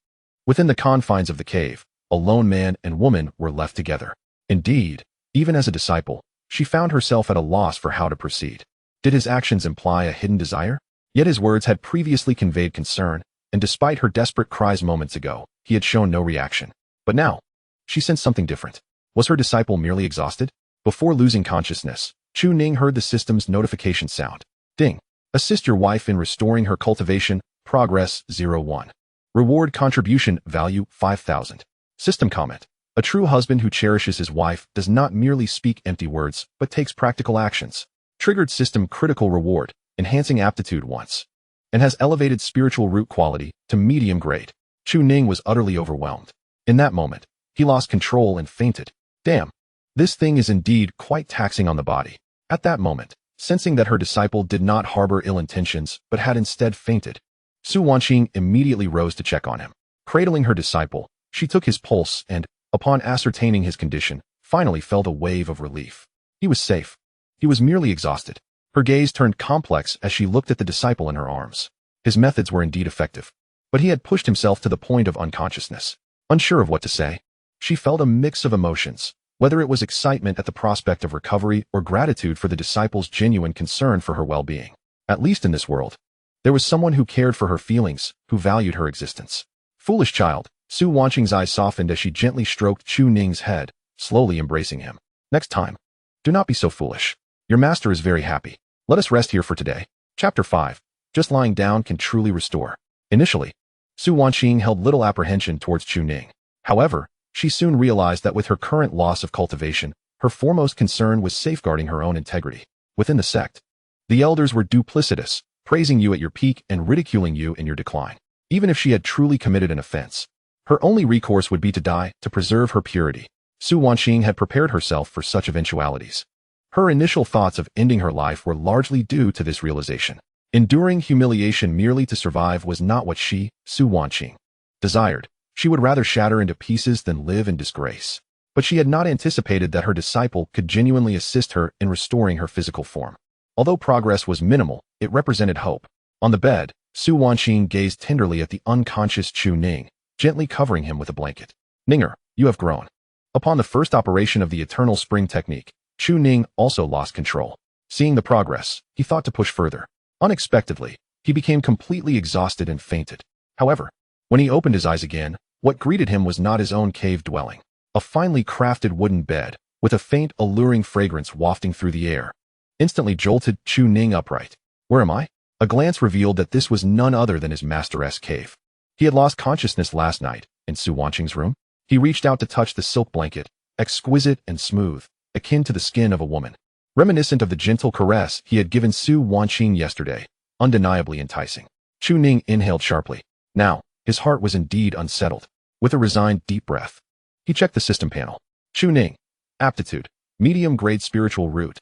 within the confines of the cave, a lone man and woman were left together. Indeed, even as a disciple, she found herself at a loss for how to proceed. Did his actions imply a hidden desire? Yet his words had previously conveyed concern, and despite her desperate cries moments ago, he had shown no reaction. But now, she sensed something different. Was her disciple merely exhausted? Before losing consciousness, Chu Ning heard the system's notification sound. Ding. Assist your wife in restoring her cultivation. Progress 01. Reward contribution value 5,000. System comment. A true husband who cherishes his wife does not merely speak empty words, but takes practical actions. Triggered system critical reward, enhancing aptitude once, and has elevated spiritual root quality to medium grade. Chu Ning was utterly overwhelmed. In that moment, he lost control and fainted. Damn. This thing is indeed quite taxing on the body. At that moment, sensing that her disciple did not harbor ill intentions, but had instead fainted, Su Wanqing immediately rose to check on him. Cradling her disciple, she took his pulse and, upon ascertaining his condition, finally felt a wave of relief. He was safe. He was merely exhausted. Her gaze turned complex as she looked at the disciple in her arms. His methods were indeed effective, but he had pushed himself to the point of unconsciousness. Unsure of what to say, she felt a mix of emotions, whether it was excitement at the prospect of recovery or gratitude for the disciple's genuine concern for her well-being. At least in this world, there was someone who cared for her feelings, who valued her existence. Foolish child, Su Wanqing's eyes softened as she gently stroked Chu Ning's head, slowly embracing him. Next time, do not be so foolish. Your master is very happy. Let us rest here for today. Chapter 5. Just lying down can truly restore. Initially, Su Wanqing held little apprehension towards Chu Ning. However, she soon realized that with her current loss of cultivation, her foremost concern was safeguarding her own integrity. Within the sect, the elders were duplicitous, praising you at your peak and ridiculing you in your decline. Even if she had truly committed an offense, her only recourse would be to die to preserve her purity. Su Wanqing had prepared herself for such eventualities. Her initial thoughts of ending her life were largely due to this realization. Enduring humiliation merely to survive was not what she, Su Wanqing, desired. She would rather shatter into pieces than live in disgrace. But she had not anticipated that her disciple could genuinely assist her in restoring her physical form. Although progress was minimal, it represented hope. On the bed, Su Wanqing gazed tenderly at the unconscious Chu Ning, gently covering him with a blanket. Ninger, you have grown. Upon the first operation of the eternal spring technique, Chu Ning also lost control. Seeing the progress, he thought to push further. Unexpectedly, he became completely exhausted and fainted. However, when he opened his eyes again, what greeted him was not his own cave dwelling. A finely crafted wooden bed, with a faint, alluring fragrance wafting through the air, instantly jolted Chu Ning upright. Where am I? A glance revealed that this was none other than his master's cave. He had lost consciousness last night, in Su Wanqing's room. He reached out to touch the silk blanket, exquisite and smooth, akin to the skin of a woman. Reminiscent of the gentle caress he had given Su Wanqing yesterday, undeniably enticing. Chu Ning inhaled sharply. Now, his heart was indeed unsettled. With a resigned deep breath, he checked the system panel. Chu Ning. Aptitude. Medium-grade spiritual root.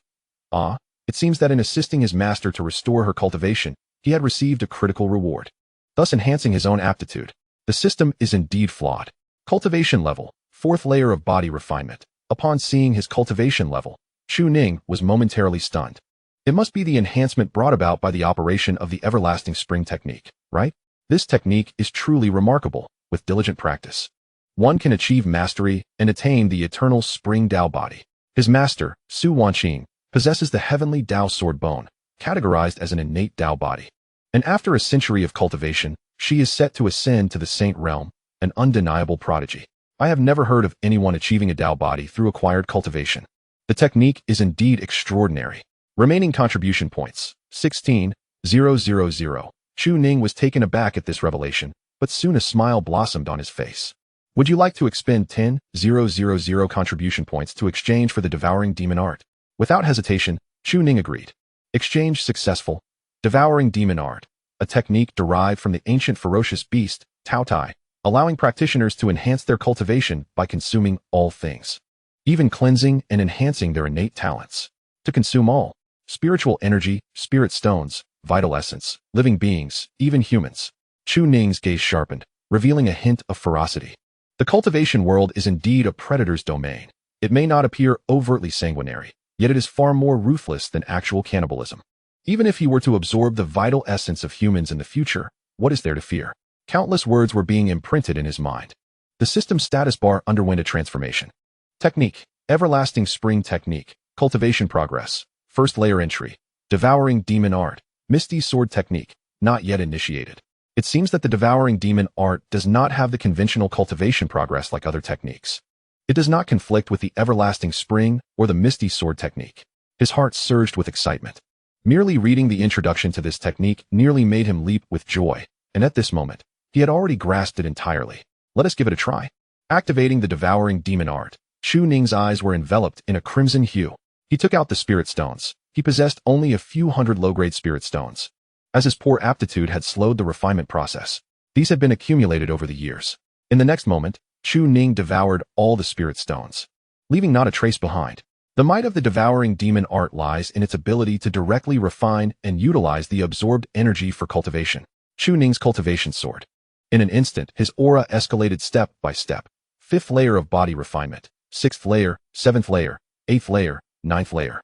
It seems that in assisting his master to restore her cultivation, he had received a critical reward, thus enhancing his own aptitude. The system is indeed flawed. Cultivation level, 4th layer of body refinement. Upon seeing his cultivation level, Chu Ning was momentarily stunned. It must be the enhancement brought about by the operation of the everlasting spring technique, right? This technique is truly remarkable. With diligent practice, one can achieve mastery and attain the eternal spring Tao body. His master, Su Wanqing, possesses the heavenly Tao sword bone, categorized as an innate Tao body. And after a century of cultivation, she is set to ascend to the saint realm, an undeniable prodigy. I have never heard of anyone achieving a Tao body through acquired cultivation. The technique is indeed extraordinary. Remaining contribution points, 16,000. Chu Ning was taken aback at this revelation, but soon a smile blossomed on his face. Would you like to expend 10,000 contribution points to exchange for the devouring demon art? Without hesitation, Chu Ning agreed. Exchange successful. Devouring demon art, a technique derived from the ancient ferocious beast, Tao Tai, allowing practitioners to enhance their cultivation by consuming all things, even cleansing and enhancing their innate talents. To consume all spiritual energy, spirit stones, vital essence, living beings, even humans. Chu Ning's gaze sharpened, revealing a hint of ferocity. The cultivation world is indeed a predator's domain. It may not appear overtly sanguinary, yet it is far more ruthless than actual cannibalism. Even if he were to absorb the vital essence of humans in the future, what is there to fear? Countless words were being imprinted in his mind. The system's status bar underwent a transformation. Technique, everlasting spring technique, cultivation progress, 1st layer entry, devouring demon art, misty sword technique, not yet initiated. It seems that the devouring demon art does not have the conventional cultivation progress like other techniques. It does not conflict with the everlasting spring or the misty sword technique. His heart surged with excitement. Merely reading the introduction to this technique nearly made him leap with joy, and at this moment, he had already grasped it entirely. Let us give it a try. Activating the devouring demon art, Chu Ning's eyes were enveloped in a crimson hue. He took out the spirit stones. He possessed only a few hundred low-grade spirit stones. As his poor aptitude had slowed the refinement process, these had been accumulated over the years. In the next moment, Chu Ning devoured all the spirit stones, leaving not a trace behind. The might of the devouring demon art lies in its ability to directly refine and utilize the absorbed energy for cultivation. Chu Ning's cultivation soared. In an instant, his aura escalated step by step. 5th layer of body refinement, 6th layer, 7th layer, 8th layer, 9th layer.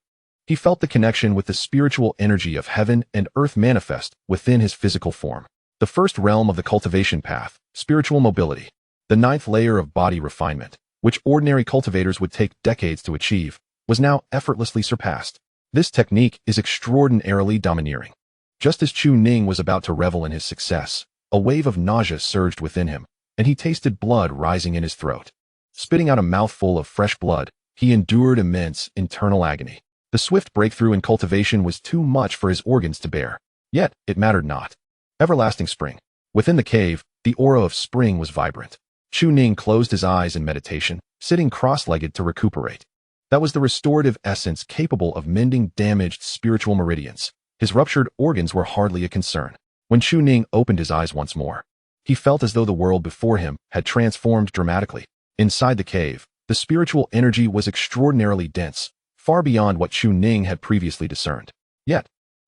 He felt the connection with the spiritual energy of heaven and earth manifest within his physical form. The 1st realm of the cultivation path, spiritual mobility. The 9th layer of body refinement, which ordinary cultivators would take decades to achieve, was now effortlessly surpassed. This technique is extraordinarily domineering. Just as Chu Ning was about to revel in his success, a wave of nausea surged within him, and he tasted blood rising in his throat. Spitting out a mouthful of fresh blood, he endured immense internal agony. The swift breakthrough in cultivation was too much for his organs to bear. Yet, it mattered not. Everlasting spring. Within the cave, the aura of spring was vibrant. Chu Ning closed his eyes in meditation, sitting cross-legged to recuperate. That was the restorative essence capable of mending damaged spiritual meridians. His ruptured organs were hardly a concern. When Chu Ning opened his eyes once more, he felt as though the world before him had transformed dramatically. Inside the cave, the spiritual energy was extraordinarily dense, far beyond what Chu Ning had previously discerned. Yet,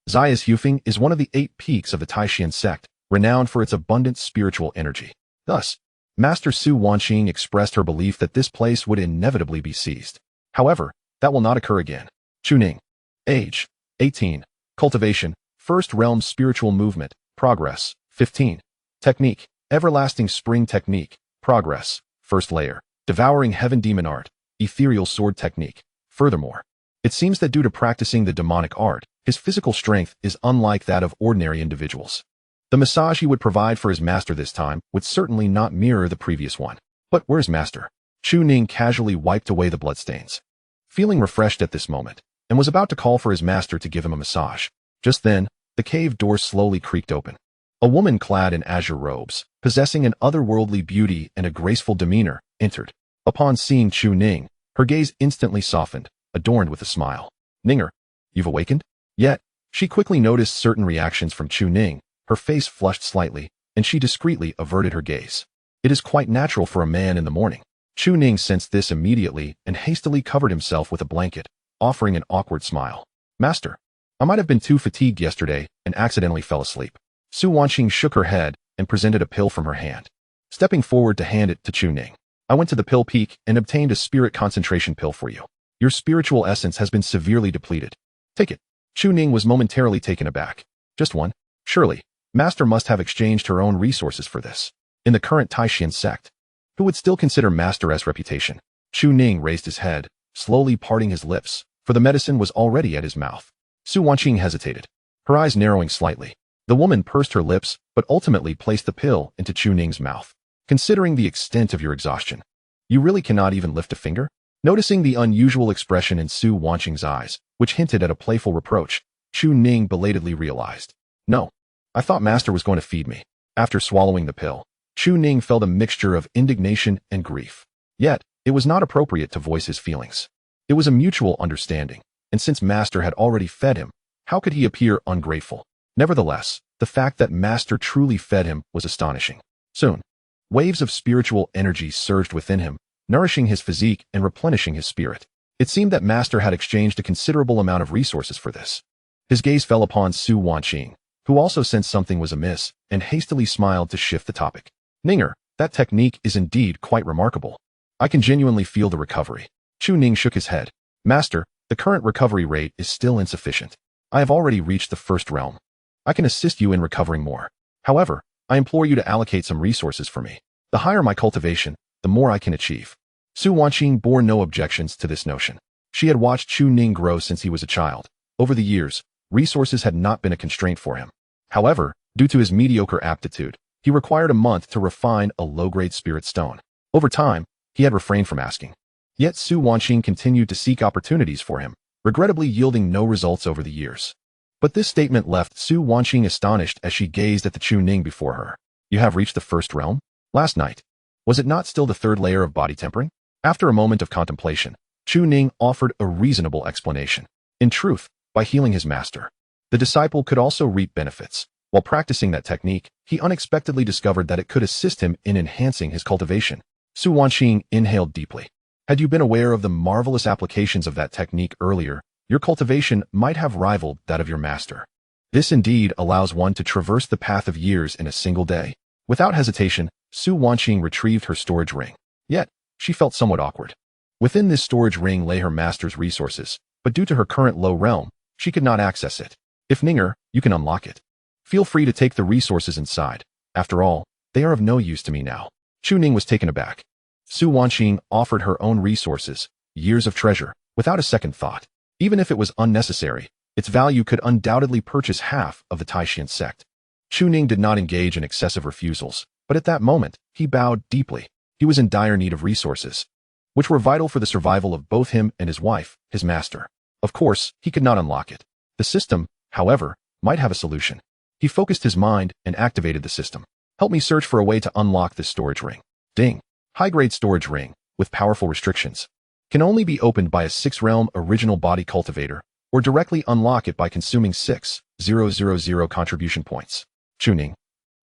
Zai's Hufeng is one of the 8 peaks of the Taishan sect, renowned for its abundant spiritual energy. Thus, Master Su Wanqing expressed her belief that this place would inevitably be seized. However, that will not occur again. Chu Ning. Age, 18. Cultivation, 1st realm spiritual movement, progress, 15. Technique, everlasting spring technique, progress, 1st layer. Devouring heaven demon art, ethereal sword technique. Furthermore, it seems that due to practicing the demonic art, his physical strength is unlike that of ordinary individuals. The massage he would provide for his master this time would certainly not mirror the previous one. But where's master? Chu Ning casually wiped away the bloodstains, feeling refreshed at this moment, and was about to call for his master to give him a massage. Just then, the cave door slowly creaked open. A woman clad in azure robes, possessing an otherworldly beauty and a graceful demeanor, entered. Upon seeing Chu Ning, her gaze instantly softened, adorned with a smile. Ninger, you've awakened? Yet, she quickly noticed certain reactions from Chu Ning. Her face flushed slightly, and she discreetly averted her gaze. It is quite natural for a man in the morning. Chu Ning sensed this immediately and hastily covered himself with a blanket, offering an awkward smile. Master, I might have been too fatigued yesterday and accidentally fell asleep. Su Wanqing shook her head and presented a pill from her hand. Stepping forward to hand it to Chu Ning, I went to the pill peak and obtained a spirit concentration pill for you. Your spiritual essence has been severely depleted. Take it. Chu Ning was momentarily taken aback. Just one? Surely, Master must have exchanged her own resources for this. In the current Taishan sect, who would still consider Master's reputation? Chu Ning raised his head, slowly parting his lips, for the medicine was already at his mouth. Su Wanqing hesitated, her eyes narrowing slightly. The woman pursed her lips, but ultimately placed the pill into Chu Ning's mouth. Considering the extent of your exhaustion, you really cannot even lift a finger? Noticing the unusual expression in Su Wanqing's eyes, which hinted at a playful reproach, Chu Ning belatedly realized. No, I thought Master was going to feed me. After swallowing the pill, Chu Ning felt a mixture of indignation and grief. Yet, it was not appropriate to voice his feelings. It was a mutual understanding, and since Master had already fed him, how could he appear ungrateful? Nevertheless, the fact that Master truly fed him was astonishing. Soon, waves of spiritual energy surged within him, nourishing his physique and replenishing his spirit. It seemed that Master had exchanged a considerable amount of resources for this. His gaze fell upon Su Wanqing, who also sensed something was amiss, and hastily smiled to shift the topic. Ninger, that technique is indeed quite remarkable. I can genuinely feel the recovery. Chu Ning shook his head. Master, the current recovery rate is still insufficient. I have already reached the first realm. I can assist you in recovering more. However, I implore you to allocate some resources for me. The higher my cultivation, the more I can achieve. Su Wanqing bore no objections to this notion. She had watched Chu Ning grow since he was a child. Over the years, resources had not been a constraint for him. However, due to his mediocre aptitude, he required a month to refine a low-grade spirit stone. Over time, he had refrained from asking. Yet Su Wanqing continued to seek opportunities for him, regrettably yielding no results over the years. But this statement left Su Wanqing astonished as she gazed at the Chu Ning before her. You have reached the first realm? Last night, was it not still the third layer of body tempering? After a moment of contemplation, Chu Ning offered a reasonable explanation. In truth, by healing his master, the disciple could also reap benefits. While practicing that technique, he unexpectedly discovered that it could assist him in enhancing his cultivation. Su Wanqing inhaled deeply. Had you been aware of the marvelous applications of that technique earlier, your cultivation might have rivaled that of your master. This indeed allows one to traverse the path of years in a single day. Without hesitation, Su Wanqing retrieved her storage ring. Yet, she felt somewhat awkward. Within this storage ring lay her master's resources, but due to her current low realm, she could not access it. If Ninger, you can unlock it. Feel free to take the resources inside. After all, they are of no use to me now. Chu Ning was taken aback. Su Wanqing offered her own resources, years of treasure, without a second thought. Even if it was unnecessary, its value could undoubtedly purchase half of the Taishan sect. Chu Ning did not engage in excessive refusals, but at that moment, he bowed deeply. He was in dire need of resources, which were vital for the survival of both him and his wife, his master. Of course, he could not unlock it. The system, however, might have a solution. He focused his mind and activated the system. Help me search for a way to unlock this storage ring. Ding. High-grade storage ring, with powerful restrictions. Can only be opened by a 6-realm original body cultivator, or directly unlock it by consuming 6,000 contribution points. Chu Ning,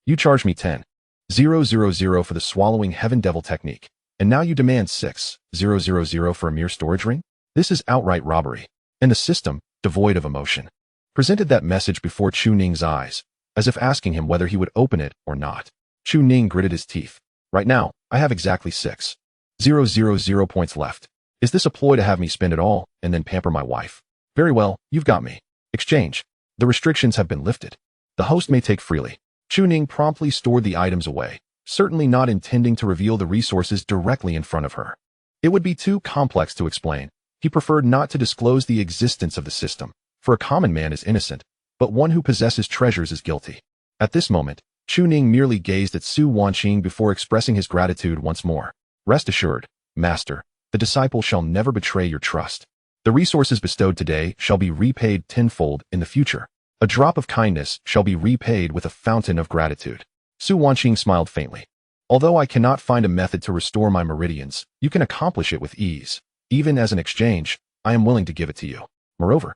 you charged me 10,000 for the swallowing heaven devil technique, and now you demand 6,000 for a mere storage ring? This is outright robbery. And the system, devoid of emotion, presented that message before Chu Ning's eyes, as if asking him whether he would open it or not. Chu Ning gritted his teeth. Right now, I have exactly 6,000 points left. Is this a ploy to have me spend it all and then pamper my wife? Very well, you've got me. Exchange. The restrictions have been lifted. The host may take freely. Chu Ning promptly stored the items away, certainly not intending to reveal the resources directly in front of her. It would be too complex to explain. He preferred not to disclose the existence of the system, for a common man is innocent, but one who possesses treasures is guilty. At this moment, Chu Ning merely gazed at Su Wanqing before expressing his gratitude once more. Rest assured, Master, the disciple shall never betray your trust. The resources bestowed today shall be repaid tenfold in the future. A drop of kindness shall be repaid with a fountain of gratitude. Su Wanqing smiled faintly. Although I cannot find a method to restore my meridians, you can accomplish it with ease. Even as an exchange, I am willing to give it to you. Moreover,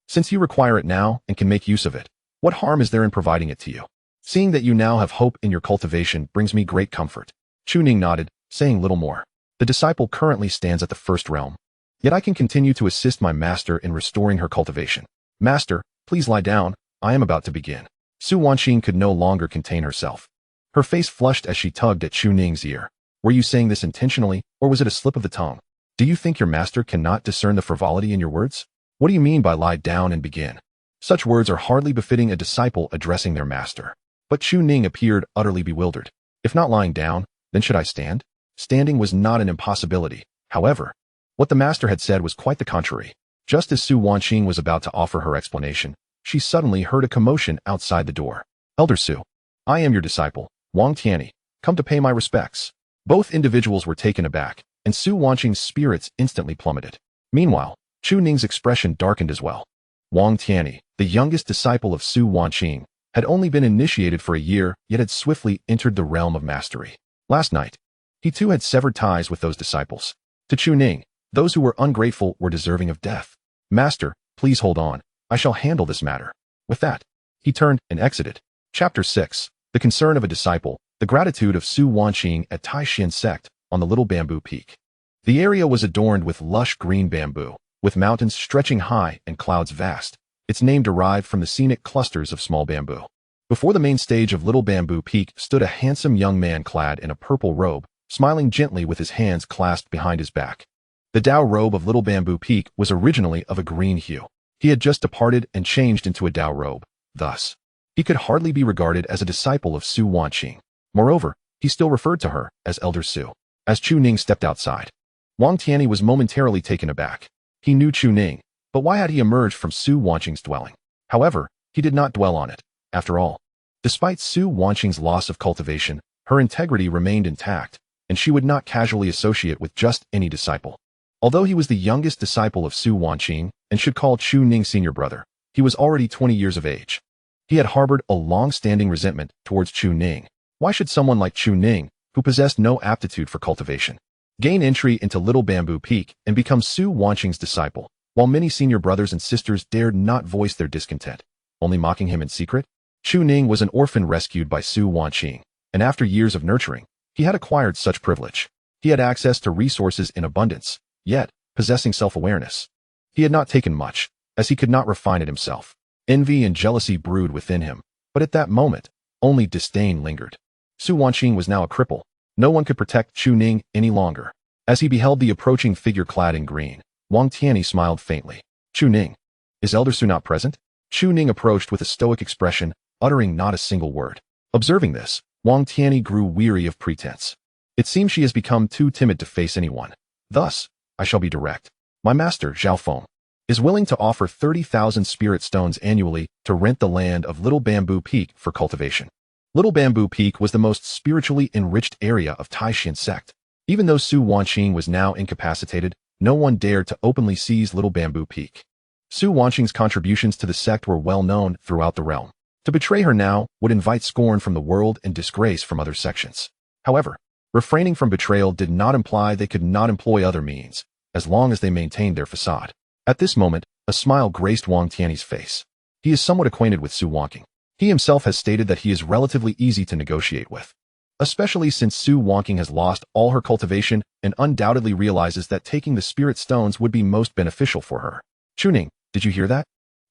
since you require it now and can make use of it, what harm is there in providing it to you? Seeing that you now have hope in your cultivation brings me great comfort. Chu Ning nodded, saying little more. The disciple currently stands at the first realm. Yet I can continue to assist my master in restoring her cultivation. Master, please lie down. I am about to begin. Su Wanqing could no longer contain herself. Her face flushed as she tugged at Chu Ning's ear. Were you saying this intentionally, or was it a slip of the tongue? Do you think your master cannot discern the frivolity in your words? What do you mean by lie down and begin? Such words are hardly befitting a disciple addressing their master. But Chu Ning appeared utterly bewildered. If not lying down, then should I stand? Standing was not an impossibility. However, what the master had said was quite the contrary. Just as Su Wanqing was about to offer her explanation, she suddenly heard a commotion outside the door. Elder Su, I am your disciple, Wang Tianyi, come to pay my respects. Both individuals were taken aback, and Su Wanqing's spirits instantly plummeted. Meanwhile, Chu Ning's expression darkened as well. Wang Tianyi, the youngest disciple of Su Wanqing, had only been initiated for a year, yet had swiftly entered the realm of mastery. Last night, he too had severed ties with those disciples. To Chu Ning, those who were ungrateful were deserving of death. Master, please hold on. I shall handle this matter. With that, he turned and exited. Chapter 6. The Concern of a Disciple, the Gratitude of Su Wanqing at Taishan Sect on the Little Bamboo Peak. The area was adorned with lush green bamboo, with mountains stretching high and clouds vast. Its name derived from the scenic clusters of small bamboo. Before the main stage of Little Bamboo Peak stood a handsome young man clad in a purple robe, smiling gently with his hands clasped behind his back. The Dao robe of Little Bamboo Peak was originally of a green hue. He had just departed and changed into a Dao robe. Thus, he could hardly be regarded as a disciple of Su Wanqing. Moreover, he still referred to her as Elder Su. As Chu Ning stepped outside, Wang Tianyi was momentarily taken aback. He knew Chu Ning, but why had he emerged from Su Wanqing's dwelling? However, he did not dwell on it. After all, despite Su Wanqing's loss of cultivation, her integrity remained intact, and she would not casually associate with just any disciple. Although he was the youngest disciple of Su Wanqing and should call Chu Ning senior brother, he was already 20 years of age. He had harbored a long-standing resentment towards Chu Ning. Why should someone like Chu Ning, who possessed no aptitude for cultivation, gain entry into Little Bamboo Peak and become Su Wanqing's disciple, while many senior brothers and sisters dared not voice their discontent, only mocking him in secret? Chu Ning was an orphan rescued by Su Wanqing, and after years of nurturing, he had acquired such privilege. He had access to resources in abundance, yet, possessing self-awareness. He had not taken much, as he could not refine it himself. Envy and jealousy brewed within him, but at that moment, only disdain lingered. Su Wanqing was now a cripple. No one could protect Chu Ning any longer. As he beheld the approaching figure clad in green, Wang Tianyi smiled faintly. Chu Ning, is Elder Su not present? Chu Ning approached with a stoic expression, uttering not a single word. Observing this, Wang Tianyi grew weary of pretense. It seems she has become too timid to face anyone. Thus, I shall be direct. My master, Zhao Feng, is willing to offer 30,000 spirit stones annually to rent the land of Little Bamboo Peak for cultivation. Little Bamboo Peak was the most spiritually enriched area of Taishan Sect. Even though Su Wanqing was now incapacitated, no one dared to openly seize Little Bamboo Peak. Su Wanqing's contributions to the sect were well known throughout the realm. To betray her now would invite scorn from the world and disgrace from other sections. However, refraining from betrayal did not imply they could not employ other means, as long as they maintained their facade. At this moment, a smile graced Wang Tianyi's face. He is somewhat acquainted with Su Wanqing. He himself has stated that he is relatively easy to negotiate with, especially since Su Wanqing has lost all her cultivation and undoubtedly realizes that taking the spirit stones would be most beneficial for her. Chu Ning, did you hear that?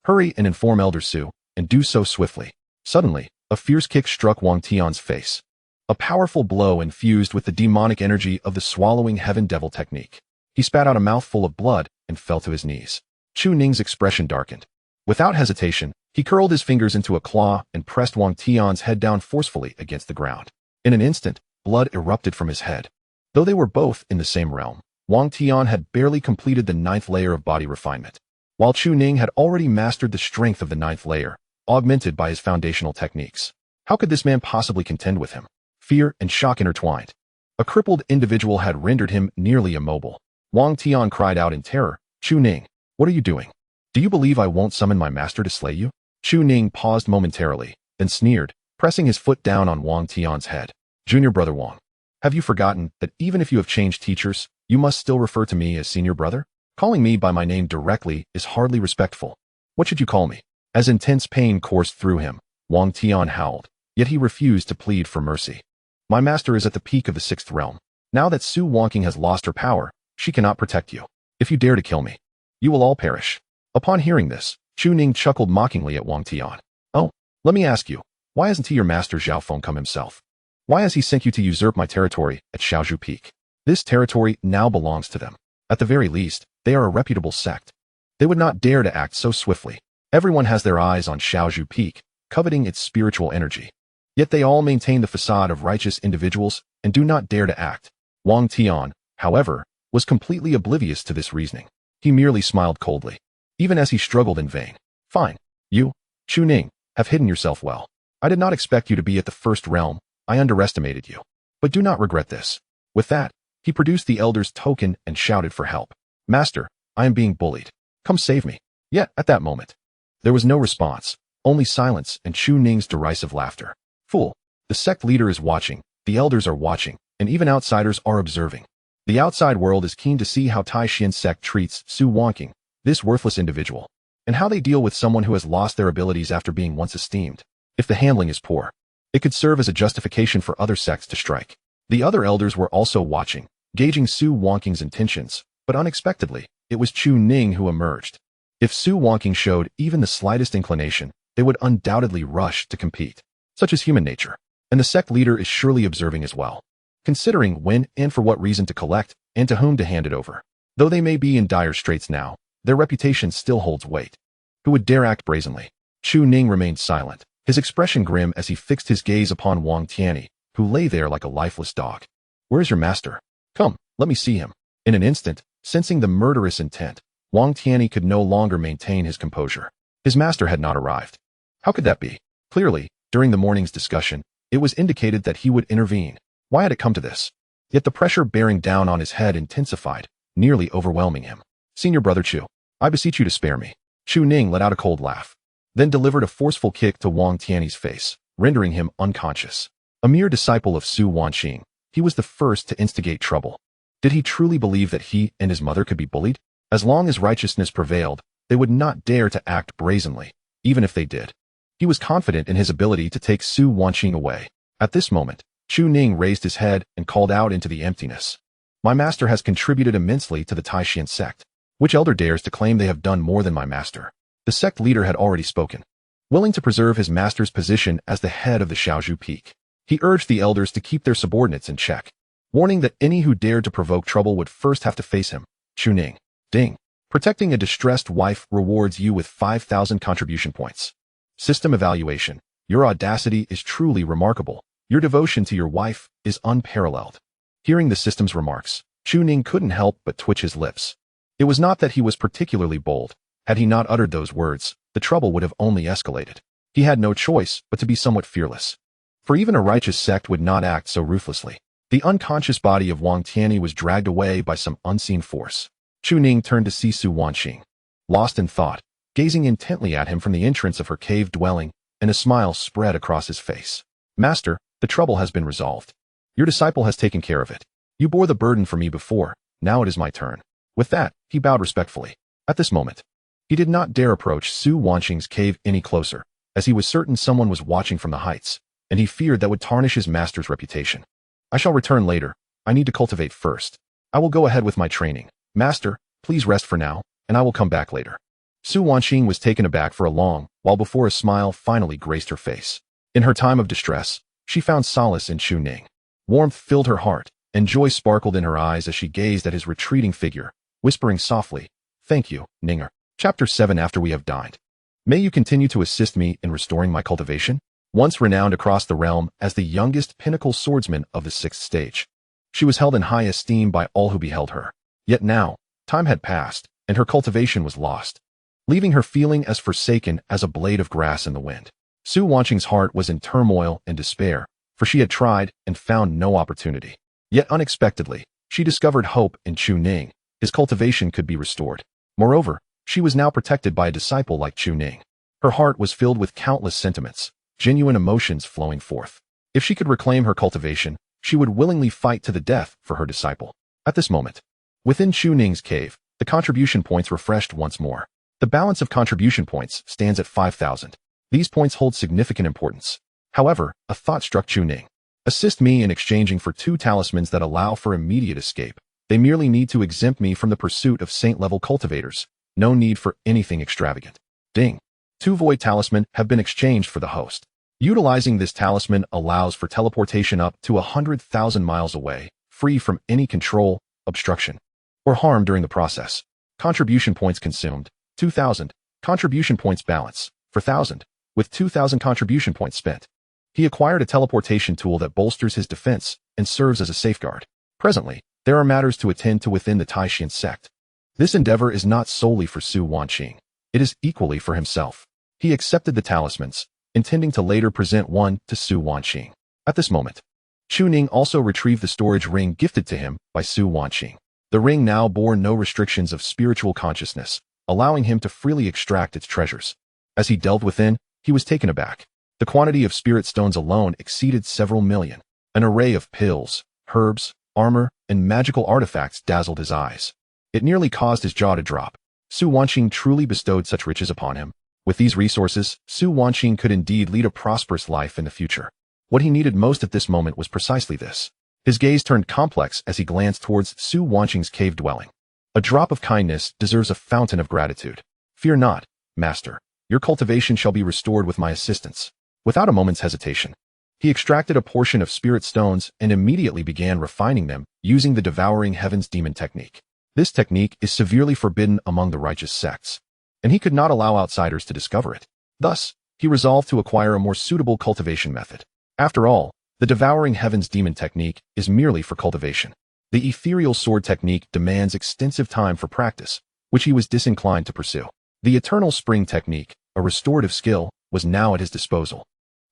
Hurry and inform Elder Su, and do so swiftly. Suddenly, a fierce kick struck Wang Tian's face. A powerful blow infused with the demonic energy of the swallowing heaven devil technique. He spat out a mouthful of blood and fell to his knees. Chu Ning's expression darkened. Without hesitation, he curled his fingers into a claw and pressed Wang Tian's head down forcefully against the ground. In an instant, blood erupted from his head. Though they were both in the same realm, Wang Tian had barely completed the 9th layer of body refinement, while Chu Ning had already mastered the strength of the 9th layer, augmented by his foundational techniques. How could this man possibly contend with him? Fear and shock intertwined. A crippled individual had rendered him nearly immobile. Wang Tian cried out in terror, Chu Ning, what are you doing? Do you believe I won't summon my master to slay you? Chu Ning paused momentarily, then sneered, pressing his foot down on Wang Tian's head. Junior brother Wang, have you forgotten that even if you have changed teachers, you must still refer to me as senior brother? Calling me by my name directly is hardly respectful. What should you call me? As intense pain coursed through him, Wang Tian howled, yet he refused to plead for mercy. My master is at the peak of the 6th realm. Now that Su Wanqing has lost her power, she cannot protect you. If you dare to kill me, you will all perish." Upon hearing this, Chu Ning chuckled mockingly at Wang Tian. "Oh, let me ask you, why hasn't your master Zhao Feng come himself? Why has he sent you to usurp my territory at Shaozhu Peak? This territory now belongs to them. At the very least, they are a reputable sect. They would not dare to act so swiftly. Everyone has their eyes on Shaozhu Peak, coveting its spiritual energy. Yet they all maintain the facade of righteous individuals and do not dare to act." Wang Tian, however, was completely oblivious to this reasoning. He merely smiled coldly, even as he struggled in vain. "Fine. You, Chu Ning, have hidden yourself well. I did not expect you to be at the first realm. I underestimated you. But do not regret this." With that, he produced the elder's token and shouted for help. "Master, I am being bullied. Come save me." Yet, at that moment, there was no response, only silence and Chu Ning's derisive laughter. "Fool, the sect leader is watching, the elders are watching, and even outsiders are observing. The outside world is keen to see how Taishian's sect treats Su Wanqing, this worthless individual, and how they deal with someone who has lost their abilities after being once esteemed. If the handling is poor, it could serve as a justification for other sects to strike." The other elders were also watching, gauging Su Wanqing's intentions, but unexpectedly, it was Chu Ning who emerged. If Su Wanqing showed even the slightest inclination, they would undoubtedly rush to compete. Such is human nature, and the sect leader is surely observing as well, considering when and for what reason to collect and to whom to hand it over. Though they may be in dire straits now, their reputation still holds weight. Who would dare act brazenly? Chu Ning remained silent, his expression grim as he fixed his gaze upon Wang Tian, who lay there like a lifeless dog. "Where is your master? Come, let me see him." In an instant, sensing the murderous intent, Wang Tian could no longer maintain his composure. His master had not arrived. How could that be? Clearly, during the morning's discussion, it was indicated that he would intervene. Why had it come to this? Yet the pressure bearing down on his head intensified, nearly overwhelming him. "Senior brother Chu, I beseech you to spare me." Chu Ning let out a cold laugh, then delivered a forceful kick to Wang Tian's face, rendering him unconscious. A mere disciple of Su Wanqing, he was the first to instigate trouble. Did he truly believe that he and his mother could be bullied? As long as righteousness prevailed, they would not dare to act brazenly, even if they did. He was confident in his ability to take Su Wanqing away. At this moment, Chu Ning raised his head and called out into the emptiness. "My master has contributed immensely to the Taishian sect. Which elder dares to claim they have done more than my master?" The sect leader had already spoken. Willing to preserve his master's position as the head of the Shaozhu Peak, he urged the elders to keep their subordinates in check, warning that any who dared to provoke trouble would first have to face him. Chu Ning. Ding. Protecting a distressed wife rewards you with 5,000 contribution points. System evaluation. Your audacity is truly remarkable. Your devotion to your wife is unparalleled. Hearing the system's remarks, Chu Ning couldn't help but twitch his lips. It was not that he was particularly bold. Had he not uttered those words, the trouble would have only escalated. He had no choice but to be somewhat fearless. For even a righteous sect would not act so ruthlessly. The unconscious body of Wang Tian was dragged away by some unseen force. Chu Ning turned to see Su Wanqing, lost in thought, gazing intently at him from the entrance of her cave dwelling, and a smile spread across his face. "Master, the trouble has been resolved. Your disciple has taken care of it. You bore the burden for me before, now it is my turn." With that, he bowed respectfully. At this moment, he did not dare approach Su Wanqing's cave any closer, as he was certain someone was watching from the heights, and he feared that would tarnish his master's reputation. "I shall return later. I need to cultivate first. I will go ahead with my training. Master, please rest for now, and I will come back later." Su Wanqing was taken aback for a long while before a smile finally graced her face. In her time of distress, she found solace in Chu Ning. Warmth filled her heart, and joy sparkled in her eyes as she gazed at his retreating figure, whispering softly, "Thank you, Ninger." Chapter 7. After we have dined. May you continue to assist me in restoring my cultivation? Once renowned across the realm as the youngest pinnacle swordsman of the 6th stage, she was held in high esteem by all who beheld her. Yet now, time had passed, and her cultivation was lost, leaving her feeling as forsaken as a blade of grass in the wind. Su Wanqing's heart was in turmoil and despair, for she had tried and found no opportunity. Yet unexpectedly, she discovered hope in Chu Ning. His cultivation could be restored. Moreover, she was now protected by a disciple like Chu Ning. Her heart was filled with countless sentiments, genuine emotions flowing forth. If she could reclaim her cultivation, she would willingly fight to the death for her disciple. At this moment, within Chu Ning's cave, the contribution points refreshed once more. The balance of contribution points stands at 5,000. These points hold significant importance. However, a thought struck Chu Ning. Assist me in exchanging for 2 talismans that allow for immediate escape. They merely need to exempt me from the pursuit of saint-level cultivators. No need for anything extravagant. Ding. 2 void talisman have been exchanged for the host. Utilizing this talisman allows for teleportation up to 100,000 miles away, free from any control, obstruction, or harm during the process. Contribution points consumed, 2,000. Contribution points balance, 4,000, with 2,000 contribution points spent. He acquired a teleportation tool that bolsters his defense and serves as a safeguard. Presently, there are matters to attend to within the Taishan sect. This endeavor is not solely for Su Wanqing. It is equally for himself. He accepted the talismans, intending to later present one to Su Wanqing. At this moment, Chu Ning also retrieved the storage ring gifted to him by Su Wanqing. The ring now bore no restrictions of spiritual consciousness, allowing him to freely extract its treasures. As he delved within, he was taken aback. The quantity of spirit stones alone exceeded several million. An array of pills, herbs, armor, and magical artifacts dazzled his eyes. It nearly caused his jaw to drop. Su Wanqing truly bestowed such riches upon him. With these resources, Su Wanqing could indeed lead a prosperous life in the future. What he needed most at this moment was precisely this. His gaze turned complex as he glanced towards Su Wanqing's cave dwelling. A drop of kindness deserves a fountain of gratitude. Fear not, master. Your cultivation shall be restored with my assistance. Without a moment's hesitation, he extracted a portion of spirit stones and immediately began refining them using the Devouring Heavens demon technique. This technique is severely forbidden among the righteous sects, and he could not allow outsiders to discover it. Thus, he resolved to acquire a more suitable cultivation method. After all, the Devouring Heavens demon technique is merely for cultivation. The ethereal sword technique demands extensive time for practice, which he was disinclined to pursue. The Eternal Spring technique, a restorative skill, was now at his disposal.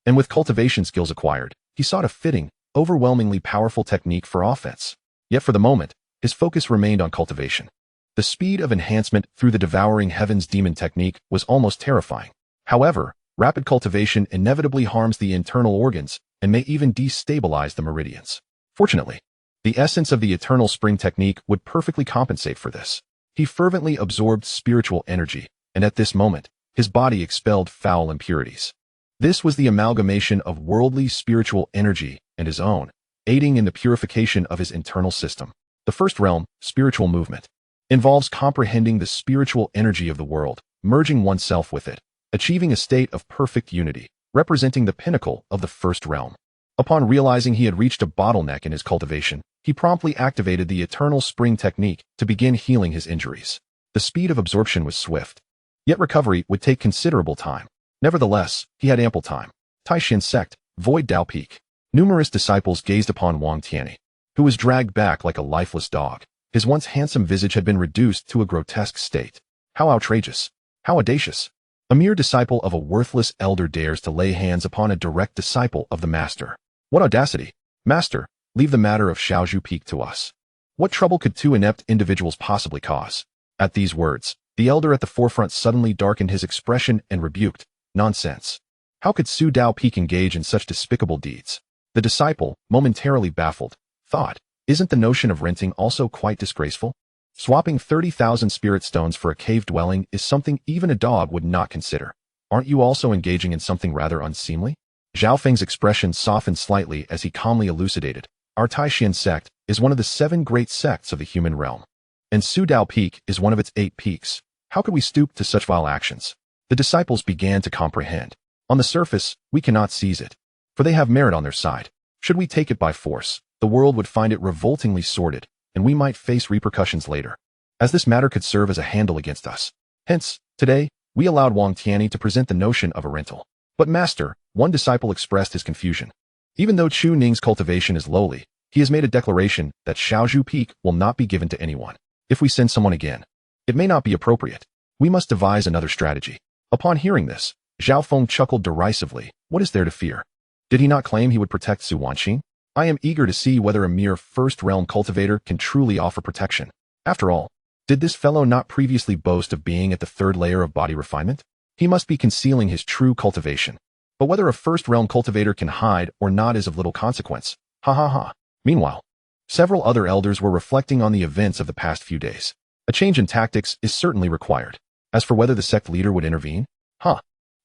And with cultivation skills acquired, he sought a fitting, overwhelmingly powerful technique for offense. Yet for the moment, his focus remained on cultivation. The speed of enhancement through the Devouring Heavens demon technique was almost terrifying. However, rapid cultivation inevitably harms the internal organs and may even destabilize the meridians. Fortunately, the essence of the Eternal Spring technique would perfectly compensate for this. He fervently absorbed spiritual energy, and at this moment, his body expelled foul impurities. This was the amalgamation of worldly spiritual energy and his own, aiding in the purification of his internal system. The first realm, spiritual movement, involves comprehending the spiritual energy of the world, merging oneself with it, achieving a state of perfect unity, representing the pinnacle of the first realm. Upon realizing he had reached a bottleneck in his cultivation, he promptly activated the Eternal Spring technique to begin healing his injuries. The speed of absorption was swift, yet recovery would take considerable time. Nevertheless, he had ample time. Taishan sect, Void Dao Peak. Numerous disciples gazed upon Wanqing, who was dragged back like a lifeless dog. His once handsome visage had been reduced to a grotesque state. How outrageous! How audacious! A mere disciple of a worthless elder dares to lay hands upon a direct disciple of the master. What audacity! Master, leave the matter of Shaozhu Peak to us. What trouble could 2 inept individuals possibly cause? At these words, the elder at the forefront suddenly darkened his expression and rebuked. Nonsense. How could Su Dao Peak engage in such despicable deeds? The disciple, momentarily baffled, thought, isn't the notion of renting also quite disgraceful? Swapping 30,000 spirit stones for a cave dwelling is something even a dog would not consider. Aren't you also engaging in something rather unseemly? Zhao Feng's expression softened slightly as he calmly elucidated. Our Taishan sect is one of the 7 great sects of the human realm, and Su Dao Peak is one of its 8 peaks. How could we stoop to such vile actions? The disciples began to comprehend. On the surface, we cannot seize it, for they have merit on their side. Should we take it by force, the world would find it revoltingly sordid, and we might face repercussions later, as this matter could serve as a handle against us. Hence, today, we allowed Wanqing to present the notion of a rental. But master, one disciple expressed his confusion. Even though Chu Ning's cultivation is lowly, he has made a declaration that Shaozhu Peak will not be given to anyone. If we send someone again, it may not be appropriate. We must devise another strategy. Upon hearing this, Zhao Feng chuckled derisively. What is there to fear? Did he not claim he would protect Su Wanqing? I am eager to see whether a mere first-realm cultivator can truly offer protection. After all, did this fellow not previously boast of being at the 3rd layer of body refinement? He must be concealing his true cultivation. But whether a first-realm cultivator can hide or not is of little consequence. Ha ha ha. Meanwhile, several other elders were reflecting on the events of the past few days. A change in tactics is certainly required. As for whether the sect leader would intervene,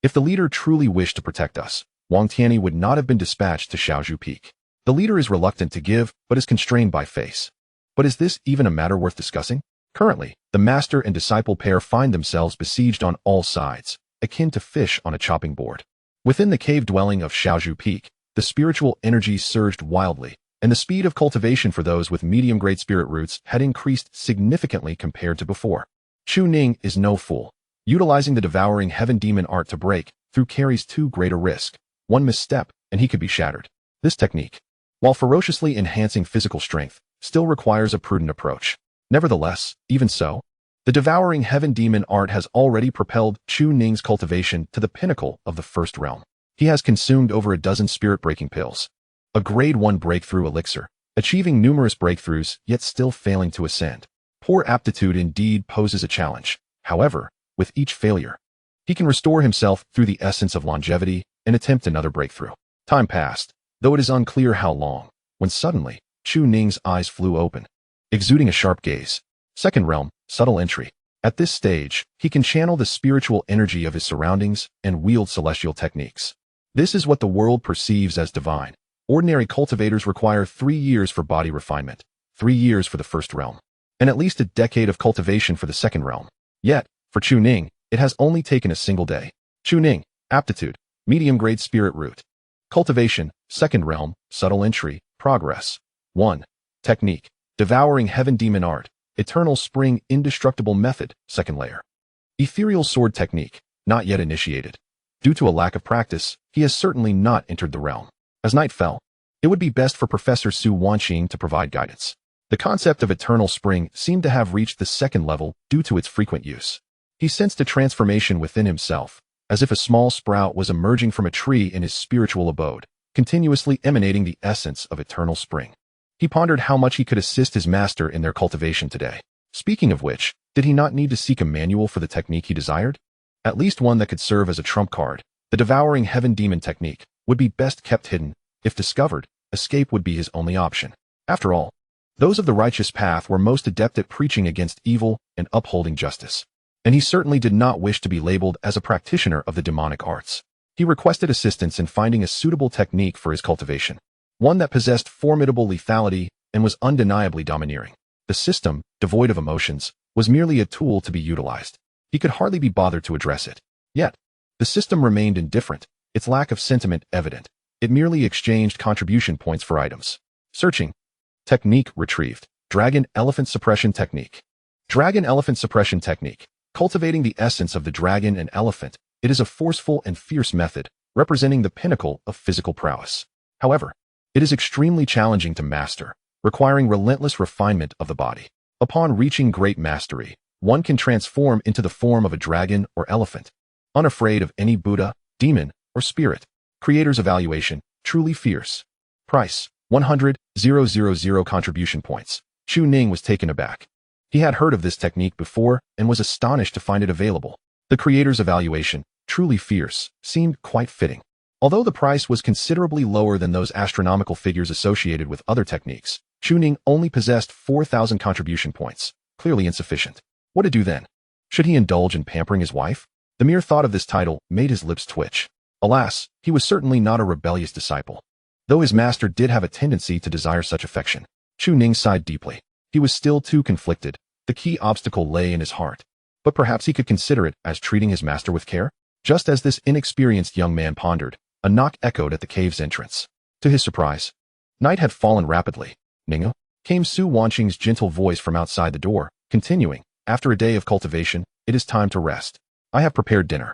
if the leader truly wished to protect us, Wanqing would not have been dispatched to Shaozhu Peak. The leader is reluctant to give, but is constrained by face. But is this even a matter worth discussing? Currently, the master and disciple pair find themselves besieged on all sides, akin to fish on a chopping board. Within the cave dwelling of Shaozhu Peak, the spiritual energy surged wildly, and the speed of cultivation for those with medium-grade spirit roots had increased significantly compared to before. Chu Ning is no fool. Utilizing the devouring heaven demon art to break through carries too great a risk. One misstep, and he could be shattered. This technique, while ferociously enhancing physical strength, still requires a prudent approach. Nevertheless, even so, the devouring heaven demon art has already propelled Chu Ning's cultivation to the pinnacle of the first realm. He has consumed over a dozen spirit-breaking pills, a grade 1 breakthrough elixir, achieving numerous breakthroughs yet still failing to ascend. Poor aptitude indeed poses a challenge. However, with each failure, he can restore himself through the essence of longevity and attempt another breakthrough. Time passed, though it is unclear how long, when suddenly, Chu Ning's eyes flew open, exuding a sharp gaze. Second realm, subtle entry. At this stage, he can channel the spiritual energy of his surroundings and wield celestial techniques. This is what the world perceives as divine. Ordinary cultivators require 3 years for body refinement, 3 years for the first realm, and at least a decade of cultivation for the second realm. Yet, for Chu Ning, it has only taken a single day. Chu Ning, aptitude, medium-grade spirit root. Cultivation, second realm, subtle entry, progress. 1. Technique, devouring heaven demon art, eternal spring indestructible method, second layer. Ethereal sword technique, not yet initiated. Due to a lack of practice, he has certainly not entered the realm. As night fell, it would be best for Professor Su Wanqing to provide guidance. The concept of eternal spring seemed to have reached the second level due to its frequent use. He sensed a transformation within himself, as if a small sprout was emerging from a tree in his spiritual abode, continuously emanating the essence of eternal spring. He pondered how much he could assist his master in their cultivation today. Speaking of which, did he not need to seek a manual for the technique he desired? At least one that could serve as a trump card. The devouring heaven demon technique would be best kept hidden. If discovered, escape would be his only option. After all, those of the righteous path were most adept at preaching against evil and upholding justice. And he certainly did not wish to be labeled as a practitioner of the demonic arts. He requested assistance in finding a suitable technique for his cultivation, one that possessed formidable lethality and was undeniably domineering. The system, devoid of emotions, was merely a tool to be utilized. He could hardly be bothered to address it. Yet, the system remained indifferent, its lack of sentiment evident. It merely exchanged contribution points for items. Searching. Technique retrieved. Dragon Elephant Suppression Technique. Dragon Elephant Suppression Technique. Cultivating the essence of the dragon and elephant, it is a forceful and fierce method, representing the pinnacle of physical prowess. However, it is extremely challenging to master, requiring relentless refinement of the body. Upon reaching great mastery, one can transform into the form of a dragon or elephant, unafraid of any Buddha, demon, or spirit. Creator's evaluation, truly fierce. Price, 100,000 contribution points. Chu Ning was taken aback. He had heard of this technique before and was astonished to find it available. The creator's evaluation, truly fierce, seemed quite fitting. Although the price was considerably lower than those astronomical figures associated with other techniques, Chu Ning only possessed 4,000 contribution points, clearly insufficient. What to do then? Should he indulge in pampering his wife? The mere thought of this title made his lips twitch. Alas, he was certainly not a rebellious disciple, though his master did have a tendency to desire such affection. Chu Ning sighed deeply. He was still too conflicted. The key obstacle lay in his heart. But perhaps he could consider it as treating his master with care? Just as this inexperienced young man pondered, a knock echoed at the cave's entrance. To his surprise, night had fallen rapidly. Ninga, came Su Wanqing's gentle voice from outside the door, continuing, after a day of cultivation, it is time to rest. I have prepared dinner.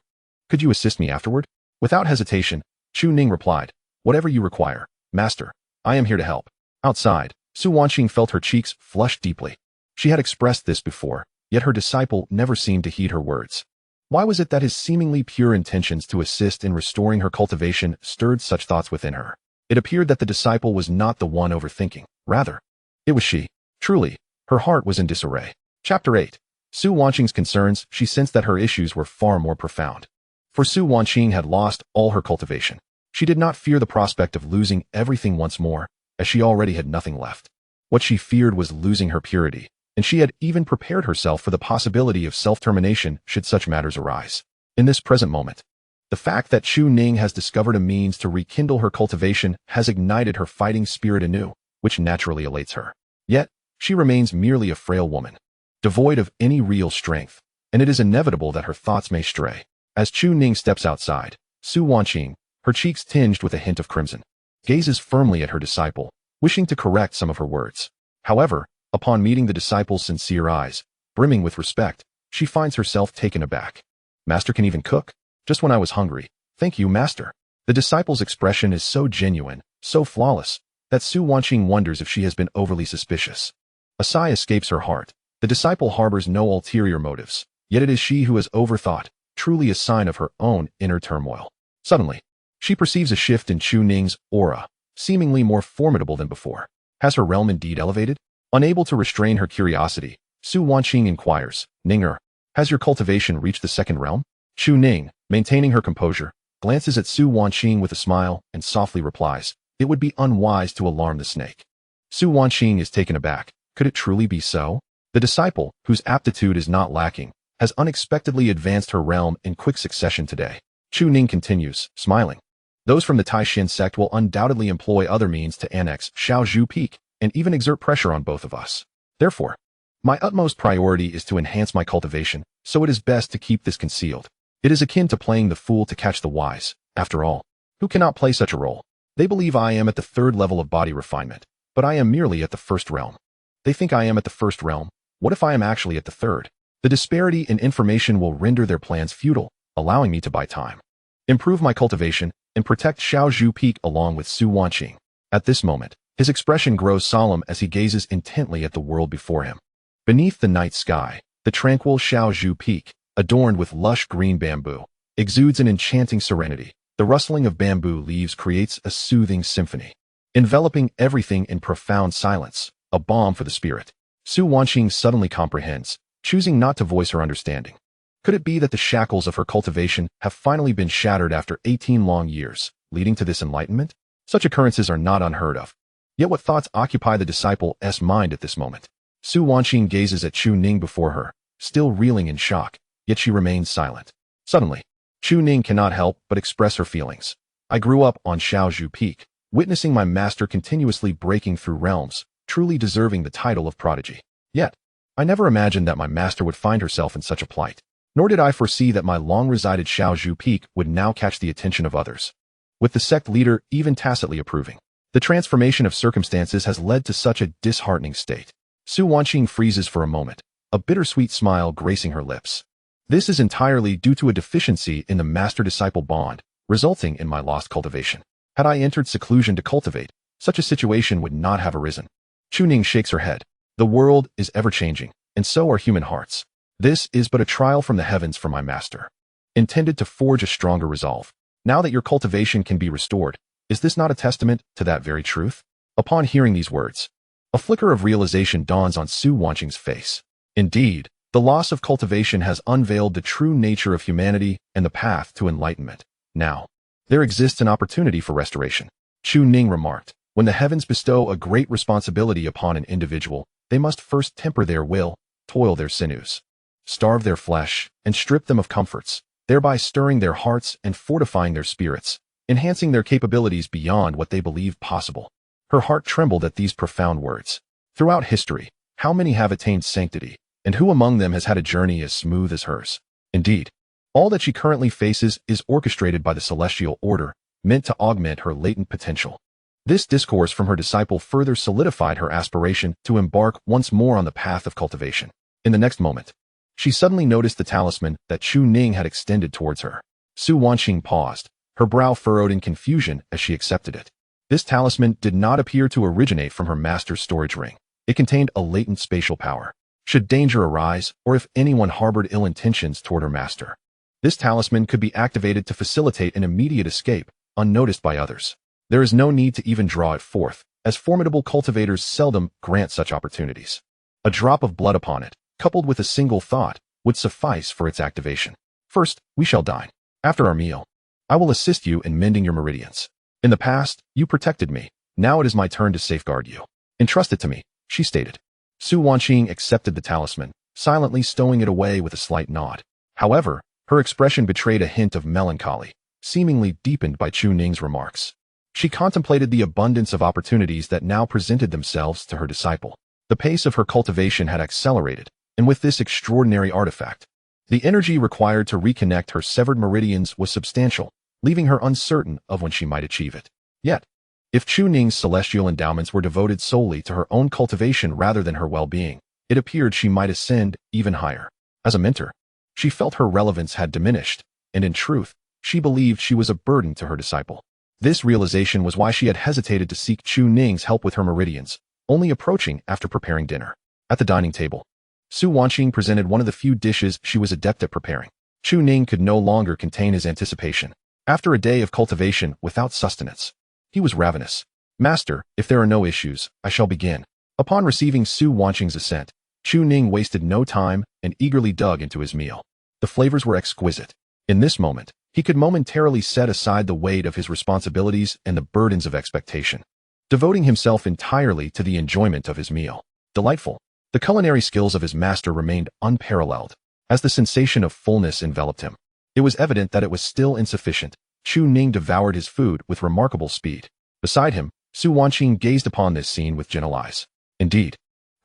Could you assist me afterward? Without hesitation, Chu Ning replied, whatever you require, master, I am here to help. Outside, Su Wanqing felt her cheeks flush deeply. She had expressed this before, yet her disciple never seemed to heed her words. Why was it that his seemingly pure intentions to assist in restoring her cultivation stirred such thoughts within her? It appeared that the disciple was not the one overthinking. Rather, it was she. Truly, her heart was in disarray. Chapter 8. Su Wanqing's concerns. She sensed that her issues were far more profound. For Su Wanqing had lost all her cultivation. She did not fear the prospect of losing everything once more, as she already had nothing left. What she feared was losing her purity, and she had even prepared herself for the possibility of self-termination should such matters arise. In this present moment, The fact that Chu Ning has discovered a means to rekindle her cultivation has ignited her fighting spirit anew, which naturally elates her. Yet, she remains merely a frail woman, devoid of any real strength, and it is inevitable that her thoughts may stray. As Chu Ning steps outside, Su Wanqing, her cheeks tinged with a hint of crimson, gazes firmly at her disciple, wishing to correct some of her words. However, upon meeting the disciple's sincere eyes, brimming with respect, she finds herself taken aback. Master can even cook? Just when I was hungry. Thank you, Master. The disciple's expression is so genuine, so flawless, that Su Wanqing wonders if she has been overly suspicious. A sigh escapes her heart. The disciple harbors no ulterior motives, yet it is she who has overthought, truly a sign of her own inner turmoil. Suddenly, she perceives a shift in Chu Ning's aura, seemingly more formidable than before. Has her realm indeed elevated? Unable to restrain her curiosity, Su Wanqing inquires, Ninger, has your cultivation reached the second realm? Chu Ning, maintaining her composure, glances at Su Wanqing with a smile and softly replies, it would be unwise to alarm the snake. Su Wanqing is taken aback. Could it truly be so? The disciple, whose aptitude is not lacking, has unexpectedly advanced her realm in quick succession today. Chu Ning continues, smiling. Those from the Taishin sect will undoubtedly employ other means to annex Shaozhou Peak and even exert pressure on both of us. Therefore, my utmost priority is to enhance my cultivation, so it is best to keep this concealed. It is akin to playing the fool to catch the wise. After all, who cannot play such a role? They believe I am at the third level of body refinement, but I am merely at the first realm. They think I am at the first realm. What if I am actually at the third? The disparity in information will render their plans futile, allowing me to buy time, improve my cultivation, and protect Shaozhou Peak along with Su Wanqing. At this moment, his expression grows solemn as he gazes intently at the world before him. Beneath the night sky, the tranquil Shaozhou Peak, adorned with lush green bamboo, exudes an enchanting serenity. The rustling of bamboo leaves creates a soothing symphony, enveloping everything in profound silence, a balm for the spirit. Su Wanqing suddenly comprehends, choosing not to voice her understanding. Could it be that the shackles of her cultivation have finally been shattered after 18 long years, leading to this enlightenment? Such occurrences are not unheard of. Yet what thoughts occupy the disciple's mind at this moment? Su Wanqing gazes at Chu Ning before her, still reeling in shock, yet she remains silent. Suddenly, Chu Ning cannot help but express her feelings. I grew up on Shaozhou Peak, witnessing my master continuously breaking through realms, truly deserving the title of prodigy. Yet, I never imagined that my master would find herself in such a plight. Nor did I foresee that my long-resided Shaozhou Peak would now catch the attention of others, with the sect leader even tacitly approving. The transformation of circumstances has led to such a disheartening state. Su Wanqing freezes for a moment, a bittersweet smile gracing her lips. This is entirely due to a deficiency in the master-disciple bond, resulting in my lost cultivation. Had I entered seclusion to cultivate, such a situation would not have arisen. Chu Ning shakes her head. The world is ever-changing, and so are human hearts. This is but a trial from the heavens for my master, intended to forge a stronger resolve. Now that your cultivation can be restored, is this not a testament to that very truth? Upon hearing these words, a flicker of realization dawns on Su Wanqing's face. Indeed, the loss of cultivation has unveiled the true nature of humanity and the path to enlightenment. Now, there exists an opportunity for restoration. Chu Ning remarked, when the heavens bestow a great responsibility upon an individual, they must first temper their will, toil their sinews, starve their flesh, and strip them of comforts, thereby stirring their hearts and fortifying their spirits, enhancing their capabilities beyond what they believe possible. Her heart trembled at these profound words. Throughout history, how many have attained sanctity, and who among them has had a journey as smooth as hers? Indeed, all that she currently faces is orchestrated by the celestial order, meant to augment her latent potential. This discourse from her disciple further solidified her aspiration to embark once more on the path of cultivation. In the next moment, she suddenly noticed the talisman that Chu Ning had extended towards her. Su Wanqing paused, her brow furrowed in confusion as she accepted it. This talisman did not appear to originate from her master's storage ring. It contained a latent spatial power. Should danger arise, or if anyone harbored ill intentions toward her master, this talisman could be activated to facilitate an immediate escape, unnoticed by others. There is no need to even draw it forth, as formidable cultivators seldom grant such opportunities. A drop of blood upon it, coupled with a single thought, would suffice for its activation. First, we shall dine. After our meal, I will assist you in mending your meridians. In the past, you protected me. Now it is my turn to safeguard you. Entrust it to me, she stated. Su Wanqing accepted the talisman, silently stowing it away with a slight nod. However, her expression betrayed a hint of melancholy. seemingly deepened by Chu Ning's remarks. She contemplated the abundance of opportunities that now presented themselves to her disciple. The pace of her cultivation had accelerated, and with this extraordinary artifact, the energy required to reconnect her severed meridians was substantial, leaving her uncertain of when she might achieve it. Yet, if Chu Ning's celestial endowments were devoted solely to her own cultivation rather than her well-being, it appeared she might ascend even higher. As a mentor, she felt her relevance had diminished, and in truth, she believed she was a burden to her disciple. This realization was why she had hesitated to seek Chu Ning's help with her meridians, only approaching after preparing dinner. At the dining table, Su Wanqing presented one of the few dishes she was adept at preparing. Chu Ning could no longer contain his anticipation. After a day of cultivation without sustenance, he was ravenous. "Master, if there are no issues, I shall begin." Upon receiving Su Wanqing's assent, Chu Ning wasted no time and eagerly dug into his meal. The flavors were exquisite. In this moment, he could momentarily set aside the weight of his responsibilities and the burdens of expectation, devoting himself entirely to the enjoyment of his meal. Delightful. The culinary skills of his master remained unparalleled. As the sensation of fullness enveloped him, it was evident that it was still insufficient. Chu Ning devoured his food with remarkable speed. Beside him, Su Wanqing gazed upon this scene with gentle eyes. Indeed,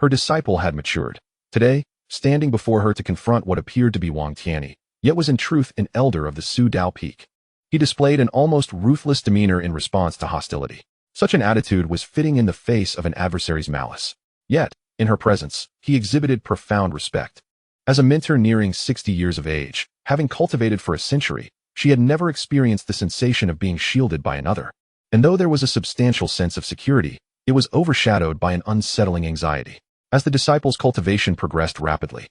her disciple had matured. Today, standing before her to confront what appeared to be Wanqing, yet was in truth an elder of the Su Dao Peak. He displayed an almost ruthless demeanor in response to hostility. Such an attitude was fitting in the face of an adversary's malice. Yet, in her presence, he exhibited profound respect. As a mentor nearing 60 years of age, having cultivated for a century, she had never experienced the sensation of being shielded by another. And though there was a substantial sense of security, it was overshadowed by an unsettling anxiety. As the disciple's cultivation progressed rapidly,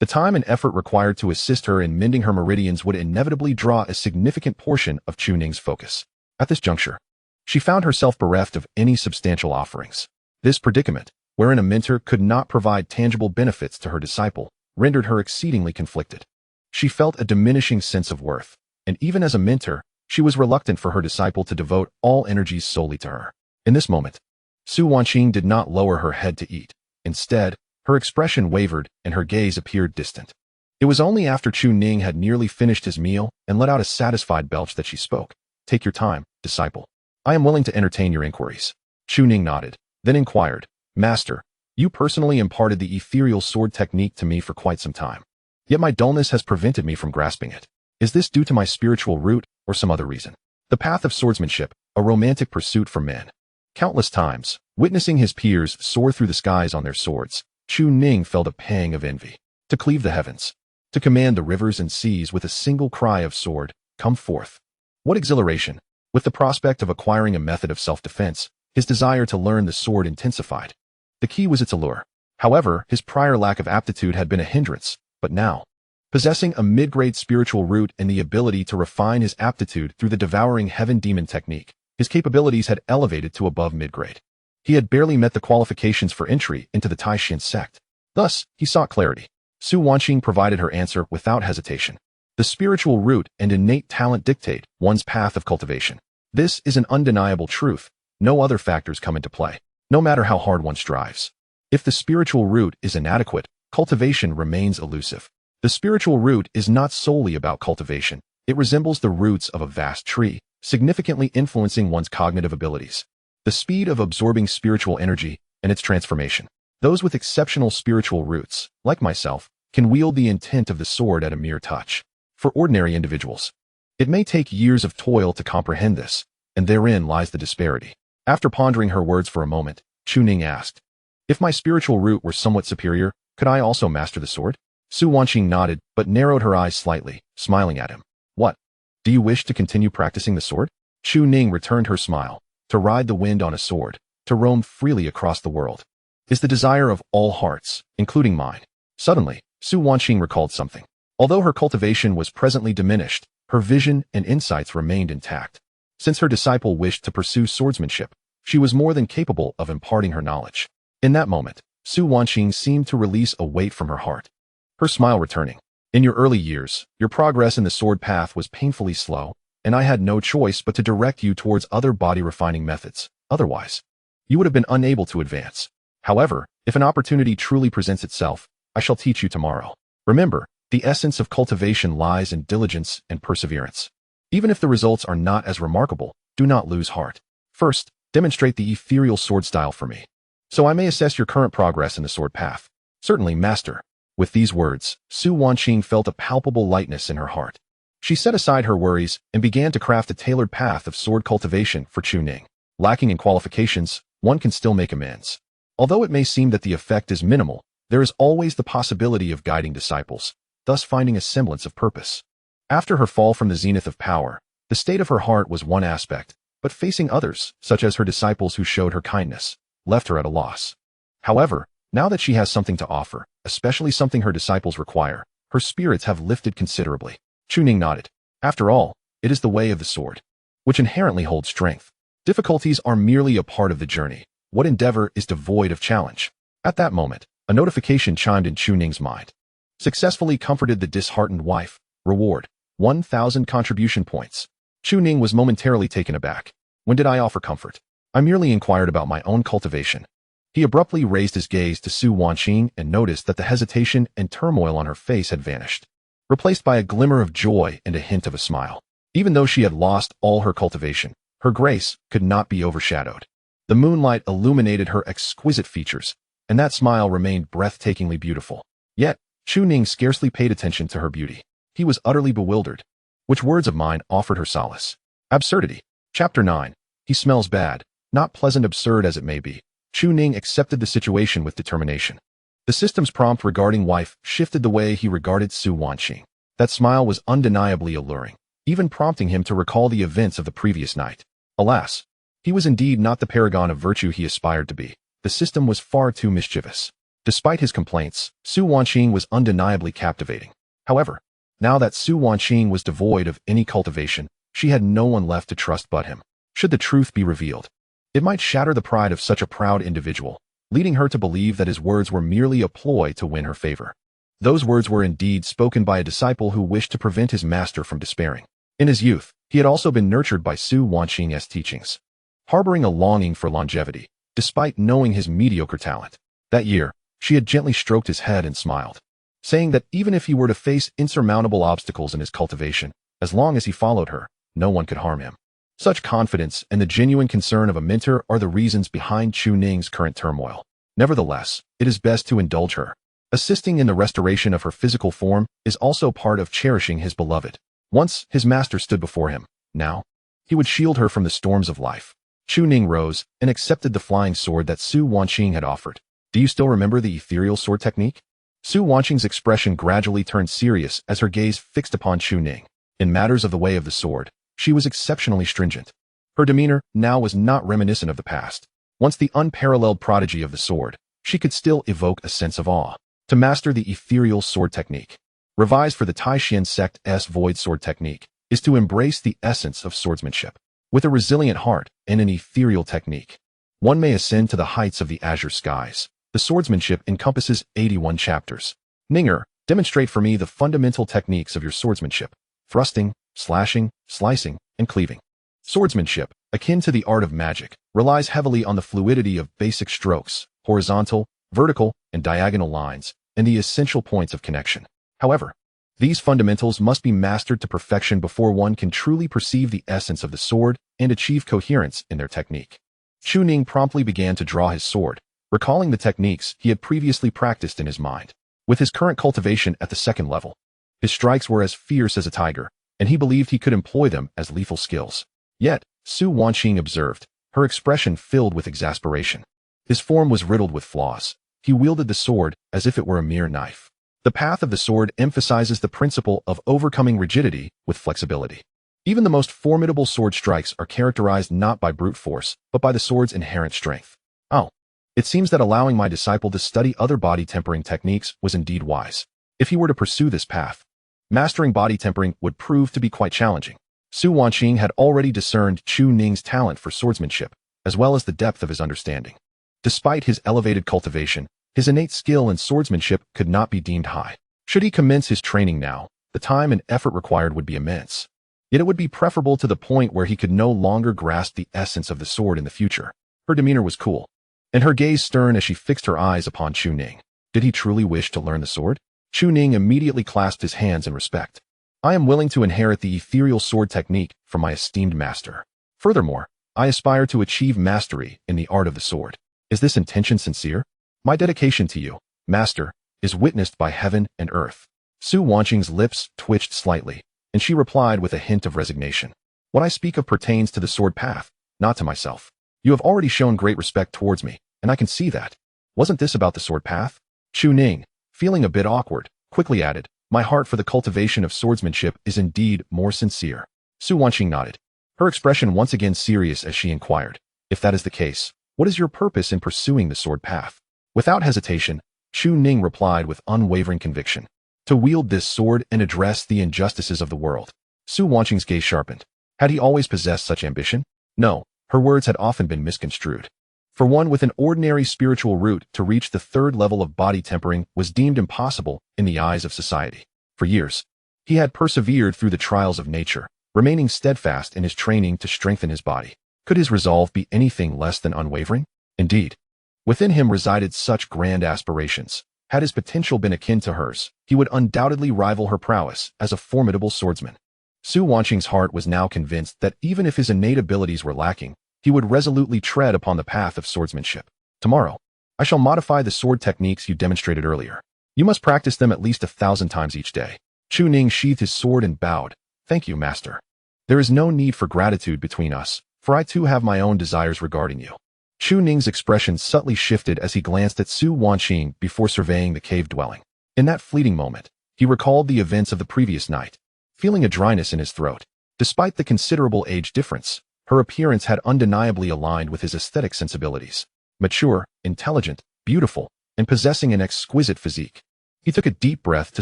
the time and effort required to assist her in mending her meridians would inevitably draw a significant portion of Chu Ning's focus. At this juncture, she found herself bereft of any substantial offerings. This predicament, wherein a mentor could not provide tangible benefits to her disciple, rendered her exceedingly conflicted. She felt a diminishing sense of worth, and even as a mentor, she was reluctant for her disciple to devote all energies solely to her. In this moment, Su Wanqing did not lower her head to eat. Instead, her expression wavered and her gaze appeared distant. It was only after Chu Ning had nearly finished his meal and let out a satisfied belch that she spoke. "Take your time, disciple. I am willing to entertain your inquiries." Chu Ning nodded, then inquired, "Master, you personally imparted the ethereal sword technique to me for quite some time. Yet my dullness has prevented me from grasping it. Is this due to my spiritual root or some other reason?" The path of swordsmanship, a romantic pursuit for men. Countless times, witnessing his peers soar through the skies on their swords, Chu Ning felt a pang of envy. To cleave the heavens, to command the rivers and seas with a single cry of sword, "Come forth." What exhilaration! With the prospect of acquiring a method of self-defense, his desire to learn the sword intensified. The key was its allure. However, his prior lack of aptitude had been a hindrance, but now, possessing a mid-grade spiritual root and the ability to refine his aptitude through the devouring heaven demon technique, his capabilities had elevated to above mid-grade. He had barely met the qualifications for entry into the Taishan sect. Thus, he sought clarity. Su Wanqing provided her answer without hesitation. The spiritual root and innate talent dictate one's path of cultivation. This is an undeniable truth. No other factors come into play, no matter how hard one strives. If the spiritual root is inadequate, cultivation remains elusive. The spiritual root is not solely about cultivation. It resembles the roots of a vast tree, significantly influencing one's cognitive abilities, the speed of absorbing spiritual energy, and its transformation. Those with exceptional spiritual roots, like myself, can wield the intent of the sword at a mere touch. For ordinary individuals, it may take years of toil to comprehend this, and therein lies the disparity. After pondering her words for a moment, Chu Ning asked, "If my spiritual root were somewhat superior, could I also master the sword?" Su Wanqing nodded, but narrowed her eyes slightly, smiling at him. "What? Do you wish to continue practicing the sword?" Chu Ning returned her smile. To ride the wind on a sword, to roam freely across the world, is the desire of all hearts, including mine. Suddenly, Su Wanqing recalled something. Although her cultivation was presently diminished, her vision and insights remained intact. Since her disciple wished to pursue swordsmanship, she was more than capable of imparting her knowledge. In that moment, Su Wanqing seemed to release a weight from her heart, her smile returning. "In your early years, your progress in the sword path was painfully slow, and I had no choice but to direct you towards other body-refining methods. Otherwise, you would have been unable to advance. However, if an opportunity truly presents itself, I shall teach you tomorrow. Remember, the essence of cultivation lies in diligence and perseverance. Even if the results are not as remarkable, do not lose heart. First, demonstrate the ethereal sword style for me, so I may assess your current progress in the sword path. Certainly, master. With these words, Su Wanqing felt a palpable lightness in her heart. She set aside her worries and began to craft a tailored path of sword cultivation for Chu Ning. Lacking in qualifications, one can still make amends. Although it may seem that the effect is minimal, there is always the possibility of guiding disciples, thus finding a semblance of purpose. After her fall from the zenith of power, the state of her heart was one aspect, but facing others, such as her disciples who showed her kindness, left her at a loss. However, now that she has something to offer, especially something her disciples require, her spirits have lifted considerably. Chu Ning nodded. After all, it is the way of the sword, which inherently holds strength. Difficulties are merely a part of the journey. What endeavor is devoid of challenge? At that moment, a notification chimed in Chu Ning's mind. Successfully comforted the disheartened wife. Reward, 1,000 contribution points. Chu Ning was momentarily taken aback. When did I offer comfort? I merely inquired about my own cultivation. He abruptly raised his gaze to Su Wanqing and noticed that the hesitation and turmoil on her face had vanished, replaced by a glimmer of joy and a hint of a smile. Even though she had lost all her cultivation, her grace could not be overshadowed. The moonlight illuminated her exquisite features, and that smile remained breathtakingly beautiful. Yet, Chu Ning scarcely paid attention to her beauty. He was utterly bewildered. Which words of mine offered her solace? Absurdity. Chapter 9. He smells bad, not pleasant absurd as it may be. Chu Ning accepted the situation with determination. The system's prompt regarding wife shifted the way he regarded Su Wanqing. That smile was undeniably alluring, even prompting him to recall the events of the previous night. Alas, he was indeed not the paragon of virtue he aspired to be. The system was far too mischievous. Despite his complaints, Su Wanqing was undeniably captivating. However, now that Su Wanqing was devoid of any cultivation, she had no one left to trust but him. Should the truth be revealed, it might shatter the pride of such a proud individual, leading her to believe that his words were merely a ploy to win her favor. Those words were indeed spoken by a disciple who wished to prevent his master from despairing. In his youth, he had also been nurtured by Su Wanqing's teachings, harboring a longing for longevity, despite knowing his mediocre talent. That year, she had gently stroked his head and smiled, saying that even if he were to face insurmountable obstacles in his cultivation, as long as he followed her, no one could harm him. Such confidence and the genuine concern of a mentor are the reasons behind Chu Ning's current turmoil. Nevertheless, it is best to indulge her. Assisting in the restoration of her physical form is also part of cherishing his beloved. Once, his master stood before him. Now, he would shield her from the storms of life. Chu Ning rose and accepted the flying sword that Su Wanqing had offered. Do you still remember the ethereal sword technique? Su Wanqing's expression gradually turned serious as her gaze fixed upon Chu Ning. In matters of the way of the sword, she was exceptionally stringent. Her demeanor now was not reminiscent of the past. Once the unparalleled prodigy of the sword, she could still evoke a sense of awe. To master the ethereal sword technique, revised for the Taishan sect's void sword technique, is to embrace the essence of swordsmanship. With a resilient heart and an ethereal technique, one may ascend to the heights of the azure skies. The swordsmanship encompasses 81 chapters. Ninger, demonstrate for me the fundamental techniques of your swordsmanship: thrusting, slashing, slicing, and cleaving. Swordsmanship, akin to the art of magic, relies heavily on the fluidity of basic strokes, horizontal, vertical, and diagonal lines, and the essential points of connection. However, these fundamentals must be mastered to perfection before one can truly perceive the essence of the sword and achieve coherence in their technique. Chu Ning promptly began to draw his sword, recalling the techniques he had previously practiced in his mind. With his current cultivation at the second level, his strikes were as fierce as a tiger, and he believed he could employ them as lethal skills. Yet, Su Wanqing observed, her expression filled with exasperation. His form was riddled with flaws. He wielded the sword as if it were a mere knife. The path of the sword emphasizes the principle of overcoming rigidity with flexibility. Even the most formidable sword strikes are characterized not by brute force, but by the sword's inherent strength. Oh, it seems that allowing my disciple to study other body tempering techniques was indeed wise. If he were to pursue this path, mastering body tempering would prove to be quite challenging. Su Wanqing had already discerned Chu Ning's talent for swordsmanship, as well as the depth of his understanding. Despite his elevated cultivation, his innate skill in swordsmanship could not be deemed high. Should he commence his training now, the time and effort required would be immense. Yet it would be preferable to the point where he could no longer grasp the essence of the sword in the future. Her demeanor was cool, and her gaze stern as she fixed her eyes upon Chu Ning. Did he truly wish to learn the sword? Chu Ning immediately clasped his hands in respect. I am willing to inherit the ethereal sword technique from my esteemed master. Furthermore, I aspire to achieve mastery in the art of the sword. Is this intention sincere? My dedication to you, master, is witnessed by heaven and earth. Su Wanqing's lips twitched slightly, and she replied with a hint of resignation. What I speak of pertains to the sword path, not to myself. You have already shown great respect towards me, and I can see that. Wasn't this about the sword path? Chu Ning, feeling a bit awkward, quickly added, my heart for the cultivation of swordsmanship is indeed more sincere. Su Wanqing nodded, her expression once again serious as she inquired, if that is the case, what is your purpose in pursuing the sword path? Without hesitation, Chu Ning replied with unwavering conviction, to wield this sword and address the injustices of the world. Su Wanqing's gaze sharpened. Had he always possessed such ambition? No, her words had often been misconstrued. For one with an ordinary spiritual root to reach the third level of body tempering was deemed impossible in the eyes of society. For years, he had persevered through the trials of nature, remaining steadfast in his training to strengthen his body. Could his resolve be anything less than unwavering? Indeed, within him resided such grand aspirations. Had his potential been akin to hers, he would undoubtedly rival her prowess as a formidable swordsman. Su Wanqing's heart was now convinced that even if his innate abilities were lacking, he would resolutely tread upon the path of swordsmanship. Tomorrow, I shall modify the sword techniques you demonstrated earlier. You must practice them at least 1,000 times each day. Chu Ning sheathed his sword and bowed. Thank you, master. There is no need for gratitude between us, for I too have my own desires regarding you. Chu Ning's expression subtly shifted as he glanced at Su Wanqing before surveying the cave dwelling. In that fleeting moment, he recalled the events of the previous night, feeling a dryness in his throat. Despite the considerable age difference, her appearance had undeniably aligned with his aesthetic sensibilities. Mature, intelligent, beautiful, and possessing an exquisite physique. He took a deep breath to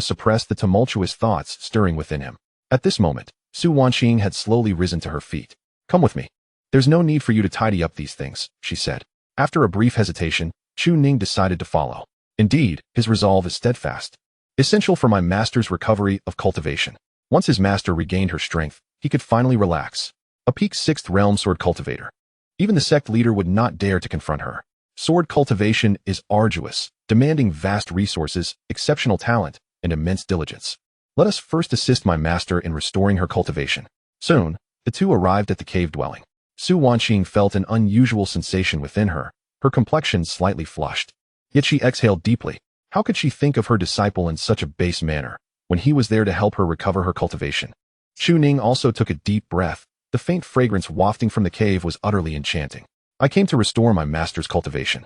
suppress the tumultuous thoughts stirring within him. At this moment, Su Wanqing had slowly risen to her feet. Come with me. There's no need for you to tidy up these things, she said. After a brief hesitation, Chu Ning decided to follow. Indeed, his resolve is steadfast. Essential for my master's recovery of cultivation. Once his master regained her strength, he could finally relax. A peak 6th realm sword cultivator. Even the sect leader would not dare to confront her. Sword cultivation is arduous, demanding vast resources, exceptional talent, and immense diligence. Let us first assist my master in restoring her cultivation. Soon, the two arrived at the cave dwelling. Su Wanqing felt an unusual sensation within her, her complexion slightly flushed. Yet she exhaled deeply. How could she think of her disciple in such a base manner, when he was there to help her recover her cultivation? Chu Ning also took a deep breath. The faint fragrance wafting from the cave was utterly enchanting. I came to restore my master's cultivation.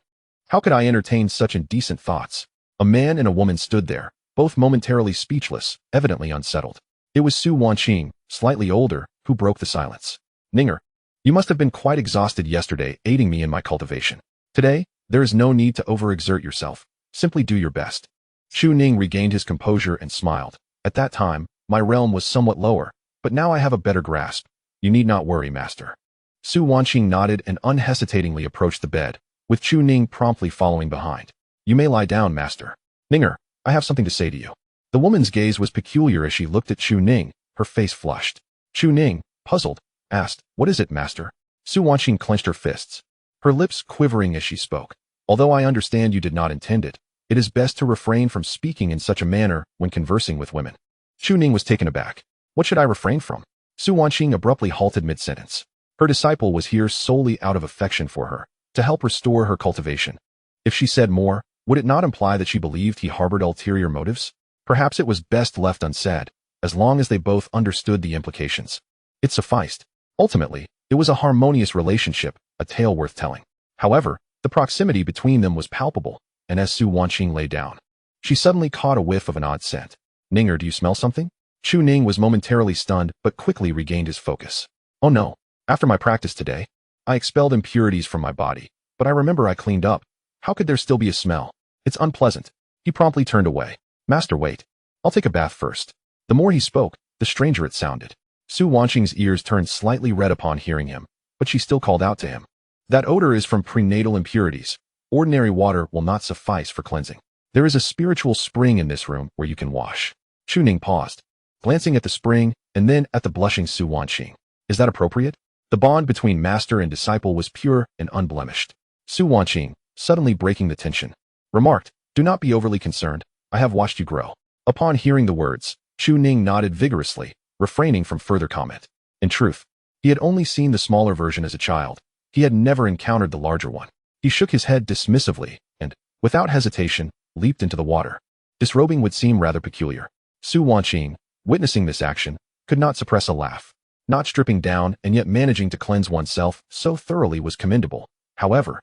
How could I entertain such indecent thoughts? A man and a woman stood there, both momentarily speechless, evidently unsettled. It was Su Wanqing, slightly older, who broke the silence. Ninger, you must have been quite exhausted yesterday aiding me in my cultivation. Today, there is no need to overexert yourself. Simply do your best. Chu Ning regained his composure and smiled. At that time, my realm was somewhat lower, but now I have a better grasp. You need not worry, master. Su Wanqing nodded and unhesitatingly approached the bed, with Chu Ning promptly following behind. You may lie down, master. Ninger, I have something to say to you. The woman's gaze was peculiar as she looked at Chu Ning, her face flushed. Chu Ning, puzzled, asked, what is it, master? Su Wanqing clenched her fists, her lips quivering as she spoke. Although I understand you did not intend it, it is best to refrain from speaking in such a manner when conversing with women. Chu Ning was taken aback. What should I refrain from? Su Wanqing abruptly halted mid-sentence. Her disciple was here solely out of affection for her, to help restore her cultivation. If she said more, would it not imply that she believed he harbored ulterior motives? Perhaps it was best left unsaid, as long as they both understood the implications. It sufficed. Ultimately, it was a harmonious relationship, a tale worth telling. However, the proximity between them was palpable, and as Su Wanqing lay down, she suddenly caught a whiff of an odd scent. Ninger, do you smell something? Chu Ning was momentarily stunned, but quickly regained his focus. Oh no. After my practice today, I expelled impurities from my body, but I remember I cleaned up. How could there still be a smell? It's unpleasant. He promptly turned away. Master, wait. I'll take a bath first. The more he spoke, the stranger it sounded. Su Wanqing's ears turned slightly red upon hearing him, but she still called out to him. That odor is from prenatal impurities. Ordinary water will not suffice for cleansing. There is a spiritual spring in this room where you can wash. Chu Ning paused, glancing at the spring and then at the blushing Su Wanqing. Is that appropriate? The bond between master and disciple was pure and unblemished. Su Wanqing, suddenly breaking the tension, remarked, do not be overly concerned. I have watched you grow. Upon hearing the words, Chu Ning nodded vigorously, refraining from further comment. In truth, he had only seen the smaller version as a child. He had never encountered the larger one. He shook his head dismissively and, without hesitation, leaped into the water. Disrobing would seem rather peculiar. Su Wanqing, witnessing this action, could not suppress a laugh. Not stripping down and yet managing to cleanse oneself so thoroughly was commendable. However,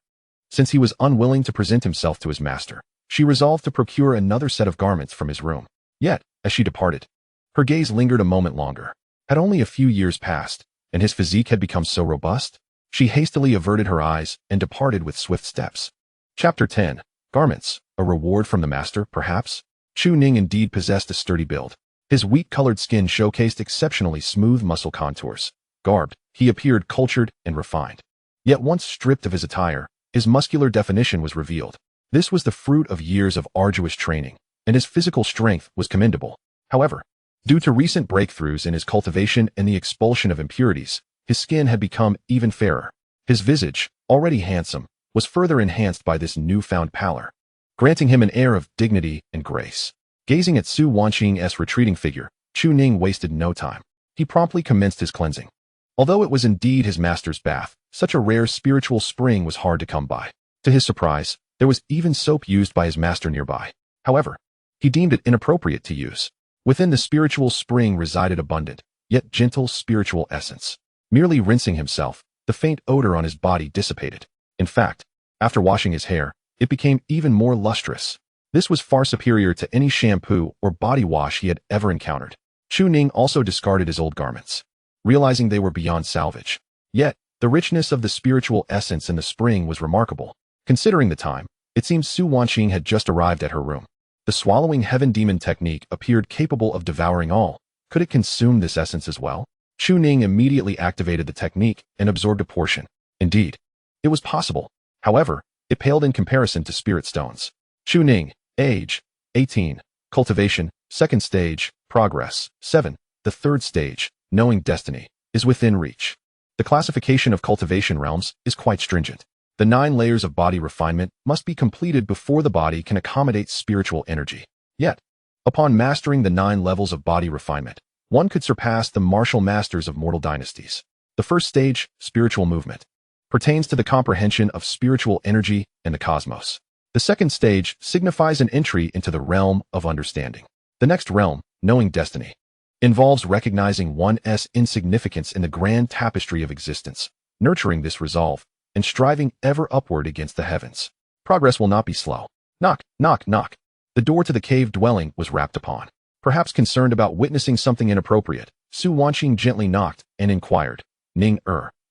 since he was unwilling to present himself to his master, she resolved to procure another set of garments from his room. Yet, as she departed, her gaze lingered a moment longer. Had only a few years passed, and his physique had become so robust? She hastily averted her eyes and departed with swift steps. Chapter 10. Garments, a reward from the master, perhaps? Chu Ning indeed possessed a sturdy build. His wheat-colored skin showcased exceptionally smooth muscle contours. Garbed, he appeared cultured and refined. Yet once stripped of his attire, his muscular definition was revealed. This was the fruit of years of arduous training, and his physical strength was commendable. However, due to recent breakthroughs in his cultivation and the expulsion of impurities, his skin had become even fairer. His visage, already handsome, was further enhanced by this newfound pallor, granting him an air of dignity and grace. Gazing at Su Wanqing's retreating figure, Chu Ning wasted no time. He promptly commenced his cleansing. Although it was indeed his master's bath, such a rare spiritual spring was hard to come by. To his surprise, there was even soap used by his master nearby. However, he deemed it inappropriate to use. Within the spiritual spring resided abundant, yet gentle spiritual essence. Merely rinsing himself, the faint odor on his body dissipated. In fact, after washing his hair, it became even more lustrous. This was far superior to any shampoo or body wash he had ever encountered. Chu Ning also discarded his old garments, realizing they were beyond salvage. Yet, the richness of the spiritual essence in the spring was remarkable. Considering the time, it seems Su Wanqing had just arrived at her room. The swallowing heaven demon technique appeared capable of devouring all. Could it consume this essence as well? Chu Ning immediately activated the technique and absorbed a portion. Indeed, it was possible. However, it paled in comparison to spirit stones. Chu Ning, age, 18, cultivation, second stage, progress, 7. The third stage, knowing destiny, is within reach. The classification of cultivation realms is quite stringent. The 9 layers of body refinement must be completed before the body can accommodate spiritual energy. Yet, upon mastering the 9 levels of body refinement, one could surpass the martial masters of mortal dynasties. The first stage, spiritual movement, pertains to the comprehension of spiritual energy and the cosmos. The second stage signifies an entry into the realm of understanding. The next realm, knowing destiny, involves recognizing one's insignificance in the grand tapestry of existence, nurturing this resolve, and striving ever upward against the heavens. Progress will not be slow. Knock, knock, knock. The door to the cave dwelling was rapped upon. Perhaps concerned about witnessing something inappropriate, Su Wanqing gently knocked and inquired, Ning,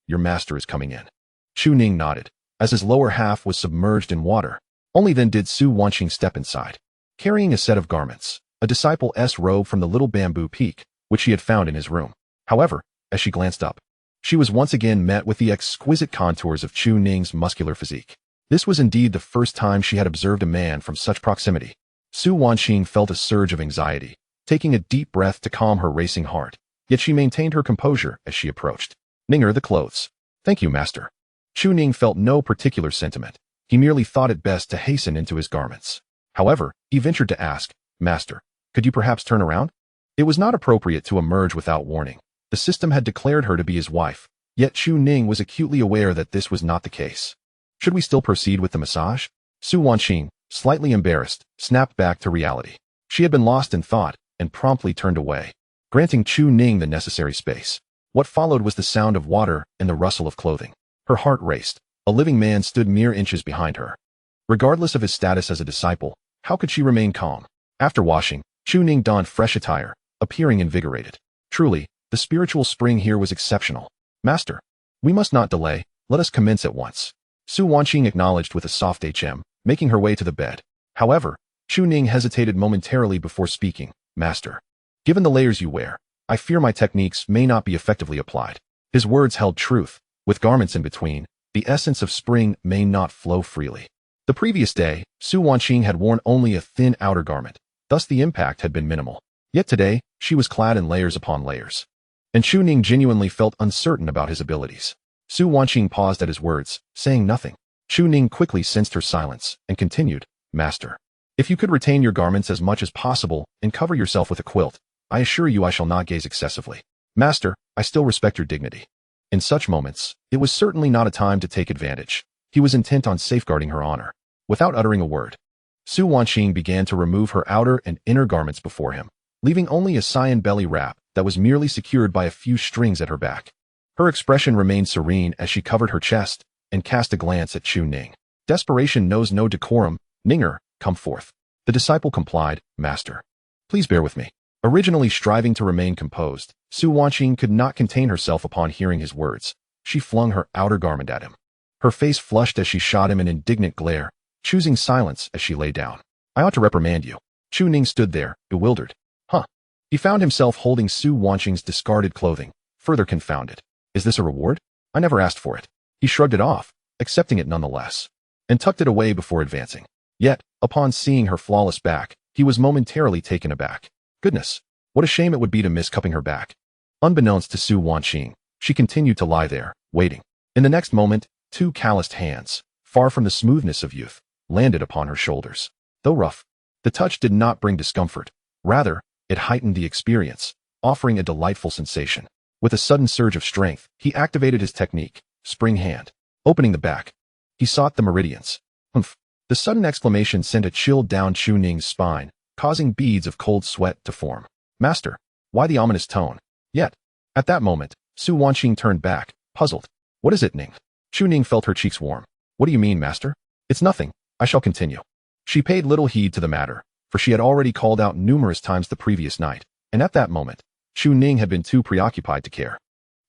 your master is coming in. Chu Ning nodded, as his lower half was submerged in water. Only then did Su Wanqing step inside, carrying a set of garments, a disciple's robe from the little bamboo peak, which she had found in his room. However, as she glanced up, she was once again met with the exquisite contours of Chu Ning's muscular physique. This was indeed the first time she had observed a man from such proximity. Su Wanqing felt a surge of anxiety, taking a deep breath to calm her racing heart, yet she maintained her composure as she approached. Ninger, the clothes. Thank you, master. Chu Ning felt no particular sentiment. He merely thought it best to hasten into his garments. However, he ventured to ask, Master, could you perhaps turn around? It was not appropriate to emerge without warning. The system had declared her to be his wife, yet Chu Ning was acutely aware that this was not the case. Should we still proceed with the massage? Su Wanqing, slightly embarrassed, snapped back to reality. She had been lost in thought and promptly turned away, granting Chu Ning the necessary space. What followed was the sound of water and the rustle of clothing. Her heart raced. A living man stood mere inches behind her. Regardless of his status as a disciple, how could she remain calm? After washing, Chu Ning donned fresh attire, appearing invigorated. Truly, the spiritual spring here was exceptional. Master, we must not delay, let us commence at once. Su Wanqing acknowledged with a soft making her way to the bed. However, Chu Ning hesitated momentarily before speaking. Master, given the layers you wear, I fear my techniques may not be effectively applied. His words held truth. With garments in between, the essence of spring may not flow freely. The previous day, Su Wanqing had worn only a thin outer garment, thus the impact had been minimal. Yet today, she was clad in layers upon layers. And Chu Ning genuinely felt uncertain about his abilities. Su Wanqing paused at his words, saying nothing. Chu Ning quickly sensed her silence and continued, Master, if you could retain your garments as much as possible and cover yourself with a quilt, I assure you I shall not gaze excessively. Master, I still respect your dignity. In such moments, it was certainly not a time to take advantage. He was intent on safeguarding her honor. Without uttering a word, Su Wanqing began to remove her outer and inner garments before him, leaving only a cyan belly wrap that was merely secured by a few strings at her back. Her expression remained serene as she covered her chest and cast a glance at Chu Ning. Desperation knows no decorum. Ninger, come forth. The disciple complied, Master. Please bear with me. Originally striving to remain composed, Su Wanqing could not contain herself upon hearing his words. She flung her outer garment at him. Her face flushed as she shot him an indignant glare, choosing silence as she lay down. I ought to reprimand you. Chu Ning stood there, bewildered. Huh. He found himself holding Su Wanqing's discarded clothing, further confounded. Is this a reward? I never asked for it. He shrugged it off, accepting it nonetheless, and tucked it away before advancing. Yet, upon seeing her flawless back, he was momentarily taken aback. Goodness, what a shame it would be to miss cupping her back. Unbeknownst to Su Wanqing, she continued to lie there, waiting. In the next moment, two calloused hands, far from the smoothness of youth, landed upon her shoulders. Though rough, the touch did not bring discomfort. Rather, it heightened the experience, offering a delightful sensation. With a sudden surge of strength, he activated his technique, spring hand. Opening the back, he sought the meridians. Humph. The sudden exclamation sent a chill down Chu Ning's spine, causing beads of cold sweat to form. Master, why the ominous tone? Yet, at that moment, Su Wanqing turned back, puzzled. What is it, Ning? Chu Ning felt her cheeks warm. What do you mean, Master? It's nothing. I shall continue. She paid little heed to the matter, for she had already called out numerous times the previous night, and at that moment, Chu Ning had been too preoccupied to care.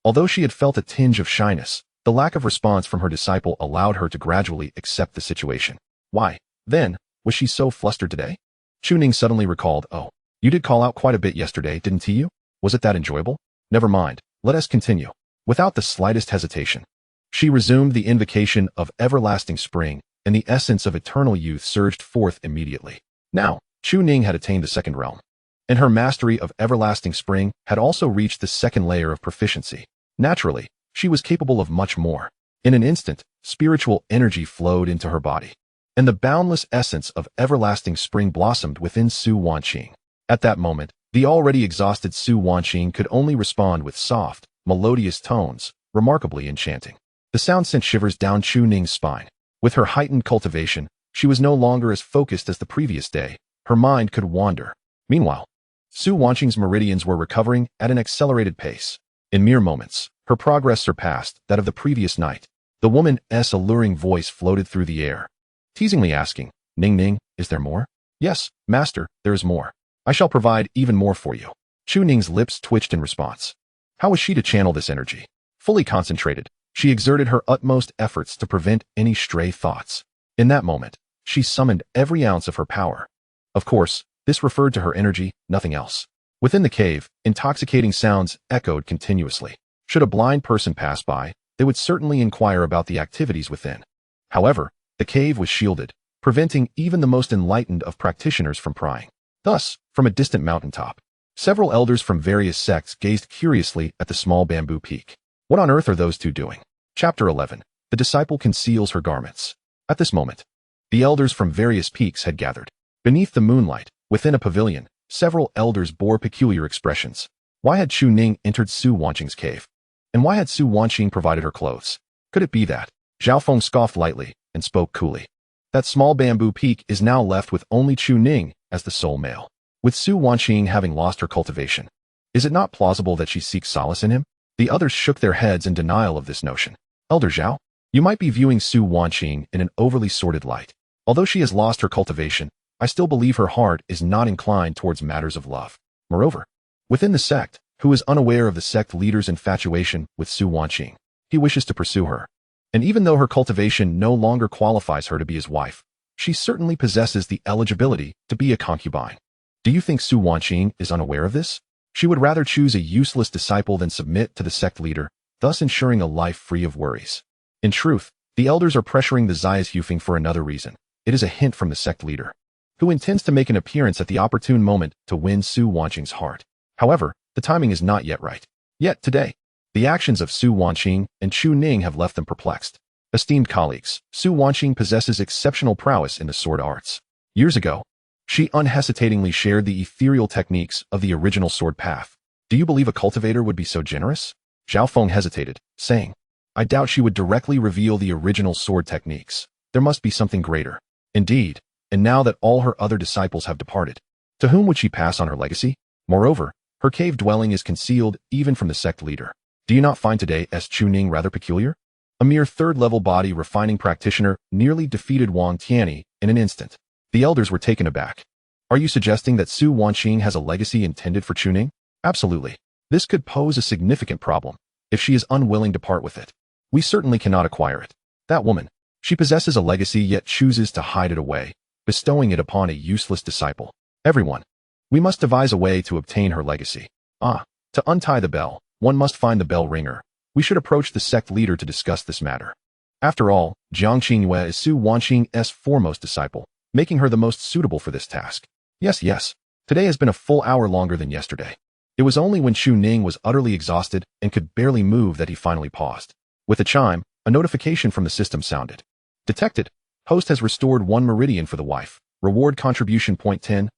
Although she had felt a tinge of shyness, the lack of response from her disciple allowed her to gradually accept the situation. Why, then, was she so flustered today? Chu Ning suddenly recalled, oh, you did call out quite a bit yesterday, didn't you? Was it that enjoyable? Never mind, let us continue. Without the slightest hesitation, she resumed the invocation of everlasting spring, and the essence of eternal youth surged forth immediately. Now, Chu Ning had attained the second realm, and her mastery of everlasting spring had also reached the second layer of proficiency. Naturally, she was capable of much more. In an instant, spiritual energy flowed into her body, and the boundless essence of everlasting spring blossomed within Su Wanqing. At that moment, the already exhausted Su Wanqing could only respond with soft, melodious tones, remarkably enchanting. The sound sent shivers down Chu Ning's spine. With her heightened cultivation, she was no longer as focused as the previous day. Her mind could wander. Meanwhile, Su Wanqing's meridians were recovering at an accelerated pace. In mere moments, her progress surpassed that of the previous night. The woman's alluring voice floated through the air, teasingly asking, Ning Ning, is there more? Yes, Master, there is more. I shall provide even more for you. Chu Ning's lips twitched in response. How was she to channel this energy? Fully concentrated, she exerted her utmost efforts to prevent any stray thoughts. In that moment, she summoned every ounce of her power. Of course, this referred to her energy, nothing else. Within the cave, intoxicating sounds echoed continuously. Should a blind person pass by, they would certainly inquire about the activities within. However, the cave was shielded, preventing even the most enlightened of practitioners from prying. Thus, from a distant mountaintop, several elders from various sects gazed curiously at the small bamboo peak. What on earth are those two doing? Chapter 11. The disciple conceals her garments. At this moment, the elders from various peaks had gathered. Beneath the moonlight, within a pavilion, several elders bore peculiar expressions. Why had Chu Ning entered Su Wanqing's cave? And why had Su Wanqing provided her clothes? Could it be that? Zhao Feng scoffed lightly and spoke coolly. That small bamboo peak is now left with only Chu Ning as the sole male. With Su Wanqing having lost her cultivation, is it not plausible that she seeks solace in him? The others shook their heads in denial of this notion. Elder Zhao, you might be viewing Su Wanqing in an overly sordid light. Although she has lost her cultivation, I still believe her heart is not inclined towards matters of love. Moreover, within the sect, who is unaware of the sect leader's infatuation with Su Wanqing, he wishes to pursue her. And even though her cultivation no longer qualifies her to be his wife, she certainly possesses the eligibility to be a concubine. Do you think Su Wanqing is unaware of this? She would rather choose a useless disciple than submit to the sect leader, thus ensuring a life free of worries. In truth, the elders are pressuring the Zayas for another reason. It is a hint from the sect leader, who intends to make an appearance at the opportune moment to win Su Wanqing's heart. However, the timing is not yet right. Yet today, the actions of Su Wanqing and Chu Ning have left them perplexed. Esteemed colleagues, Su Wanqing possesses exceptional prowess in the sword arts. Years ago, She unhesitatingly shared the ethereal techniques of the original sword path. Do you believe a cultivator would be so generous? Zhao Feng hesitated, saying, I doubt she would directly reveal the original sword techniques. There must be something greater. Indeed, and now that all her other disciples have departed, to whom would she pass on her legacy? Moreover, her cave dwelling is concealed even from the sect leader. Do you not find today's Chu Ning rather peculiar? A mere third-level body refining practitioner nearly defeated Wanqing in an instant. The elders were taken aback. Are you suggesting that Su Wanqing has a legacy intended for Chu Ning? Absolutely. This could pose a significant problem if she is unwilling to part with it. We certainly cannot acquire it. That woman, she possesses a legacy yet chooses to hide it away, bestowing it upon a useless disciple. Everyone, we must devise a way to obtain her legacy. To untie the bell, one must find the bell ringer. We should approach the sect leader to discuss this matter. After all, Jiang Qingyue is Su Wanqing's foremost disciple, making her the most suitable for this task. Yes. Today has been a full hour longer than yesterday. It was only when Chu Ning was utterly exhausted and could barely move that he finally paused. With a chime, a notification from the system sounded. Detected. Host has restored 1 meridian for the wife. Reward contribution point 10,000.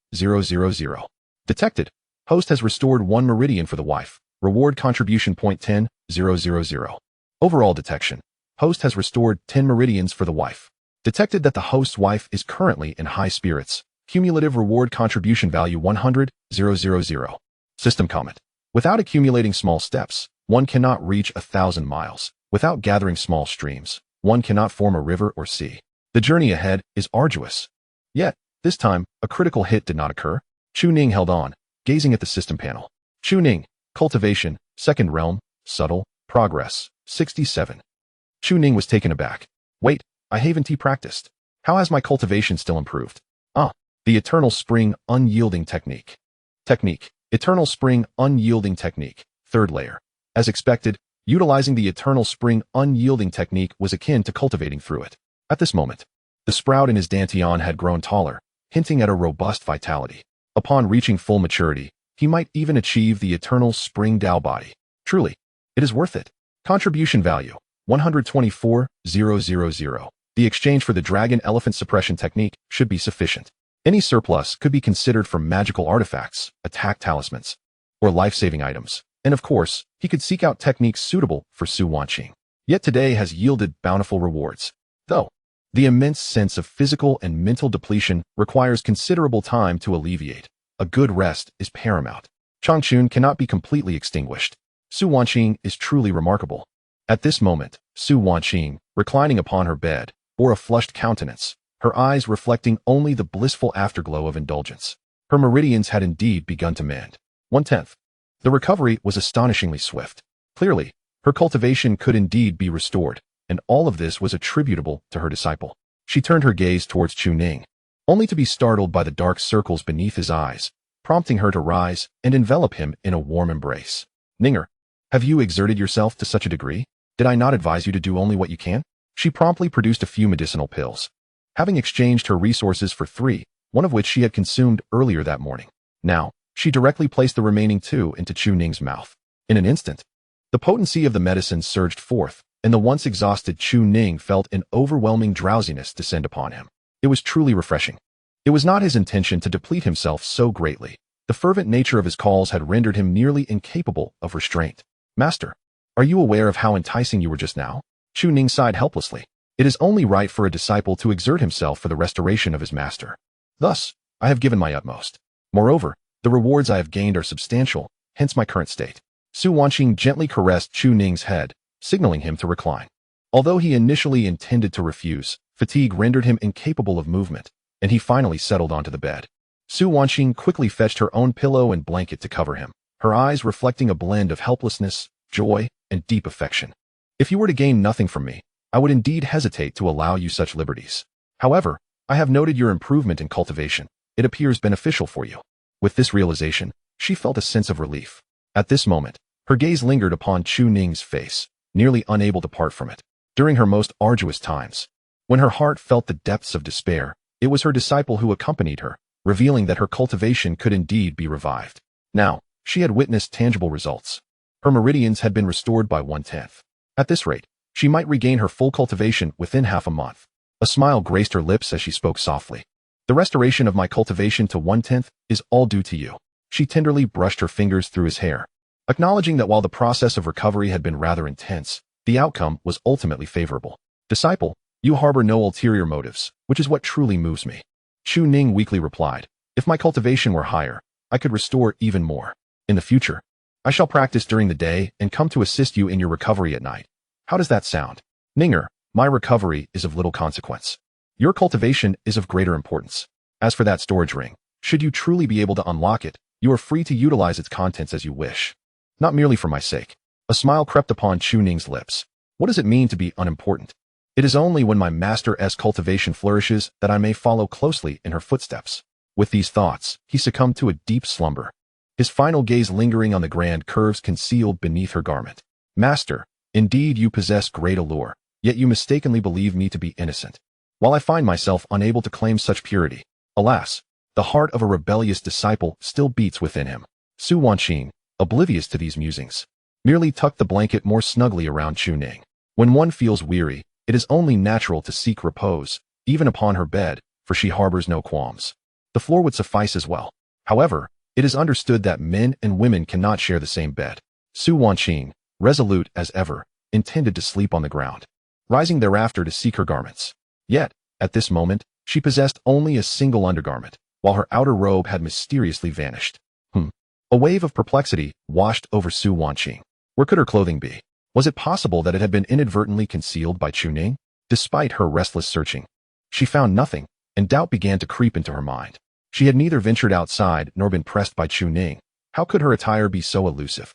Detected. Host has restored 1 meridian for the wife. Reward contribution point 10,000. Overall detection. Host has restored 10 meridians for the wife. Detected that the host's wife is currently in high spirits. Cumulative reward contribution value 100,000. System comment. Without accumulating small steps, one cannot reach 1,000 miles. Without gathering small streams, one cannot form a river or sea. The journey ahead is arduous. Yet, this time, a critical hit did not occur. Chu Ning held on, gazing at the system panel. Chu Ning, Cultivation, Second Realm, Subtle, Progress, 67. Chu Ning was taken aback. Wait, I haven't practiced. How has my cultivation still improved? The Eternal Spring Unyielding Technique. Eternal Spring Unyielding Technique, 3rd layer. As expected, utilizing the Eternal Spring Unyielding Technique was akin to cultivating through it. At this moment, the sprout in his dantian had grown taller, hinting at a robust vitality. Upon reaching full maturity, he might even achieve the Eternal Spring Dao body. Truly, it is worth it. Contribution value, 124,000. The exchange for the Dragon Elephant Suppression Technique should be sufficient. Any surplus could be considered for magical artifacts, attack talismans, or life-saving items. And of course, he could seek out techniques suitable for Su Wanqing. Yet today has yielded bountiful rewards. Though, the immense sense of physical and mental depletion requires considerable time to alleviate. A good rest is paramount. Changchun cannot be completely extinguished. Su Wanqing is truly remarkable. At this moment, Su Wanqing, reclining upon her bed, bore a flushed countenance, her eyes reflecting only the blissful afterglow of indulgence. Her meridians had indeed begun to mend. 1/10. The recovery was astonishingly swift. Clearly, her cultivation could indeed be restored, and all of this was attributable to her disciple. She turned her gaze towards Chu Ning, only to be startled by the dark circles beneath his eyes, prompting her to rise and envelop him in a warm embrace. Ninger, have you exerted yourself to such a degree? Did I not advise you to do only what you can? She promptly produced a few medicinal pills, having exchanged her resources for 3, one of which she had consumed earlier that morning. Now, she directly placed the remaining 2 into Chu Ning's mouth. In an instant, the potency of the medicine surged forth, and the once exhausted Chu Ning felt an overwhelming drowsiness descend upon him. It was truly refreshing. It was not his intention to deplete himself so greatly. The fervent nature of his calls had rendered him nearly incapable of restraint. Master, are you aware of how enticing you were just now? Chu Ning sighed helplessly. It is only right for a disciple to exert himself for the restoration of his master. Thus, I have given my utmost. Moreover, the rewards I have gained are substantial, hence my current state. Su Wanqing gently caressed Chu Ning's head, signaling him to recline. Although he initially intended to refuse, fatigue rendered him incapable of movement, and he finally settled onto the bed. Su Wanqing quickly fetched her own pillow and blanket to cover him, her eyes reflecting a blend of helplessness, joy, and deep affection. If you were to gain nothing from me, I would indeed hesitate to allow you such liberties. However, I have noted your improvement in cultivation. It appears beneficial for you. With this realization, she felt a sense of relief. At this moment, her gaze lingered upon Chu Ning's face, nearly unable to part from it. During her most arduous times, when her heart felt the depths of despair, it was her disciple who accompanied her, revealing that her cultivation could indeed be revived. Now, she had witnessed tangible results. Her meridians had been restored by 1/10. At this rate, she might regain her full cultivation within half a month. A smile graced her lips as she spoke softly. The restoration of my cultivation to 1/10 is all due to you. She tenderly brushed her fingers through his hair, acknowledging that while the process of recovery had been rather intense, the outcome was ultimately favorable. Disciple, you harbor no ulterior motives, which is what truly moves me. Chu Ning weakly replied, if my cultivation were higher, I could restore even more. In the future, I shall practice during the day and come to assist you in your recovery at night. How does that sound? Ninger, my recovery is of little consequence. Your cultivation is of greater importance. As for that storage ring, should you truly be able to unlock it, you are free to utilize its contents as you wish. Not merely for my sake. A smile crept upon Chu Ning's lips. What does it mean to be unimportant? It is only when my master's cultivation flourishes that I may follow closely in her footsteps. With these thoughts, he succumbed to a deep slumber, his final gaze lingering on the grand curves concealed beneath her garment. Master, indeed you possess great allure, yet you mistakenly believe me to be innocent. While I find myself unable to claim such purity, alas, the heart of a rebellious disciple still beats within him. Su Wanqing, oblivious to these musings, merely tucked the blanket more snugly around Chu Ning. When one feels weary, it is only natural to seek repose, even upon her bed, for she harbors no qualms. The floor would suffice as well. However, it is understood that men and women cannot share the same bed. Su Wanqing, resolute as ever, intended to sleep on the ground, rising thereafter to seek her garments. Yet, at this moment, she possessed only a single undergarment, while her outer robe had mysteriously vanished. A wave of perplexity washed over Su Wanqing. Where could her clothing be? Was it possible that it had been inadvertently concealed by Chu Ning? Despite her restless searching, she found nothing, and doubt began to creep into her mind. She had neither ventured outside nor been pressed by Chu Ning. How could her attire be so elusive?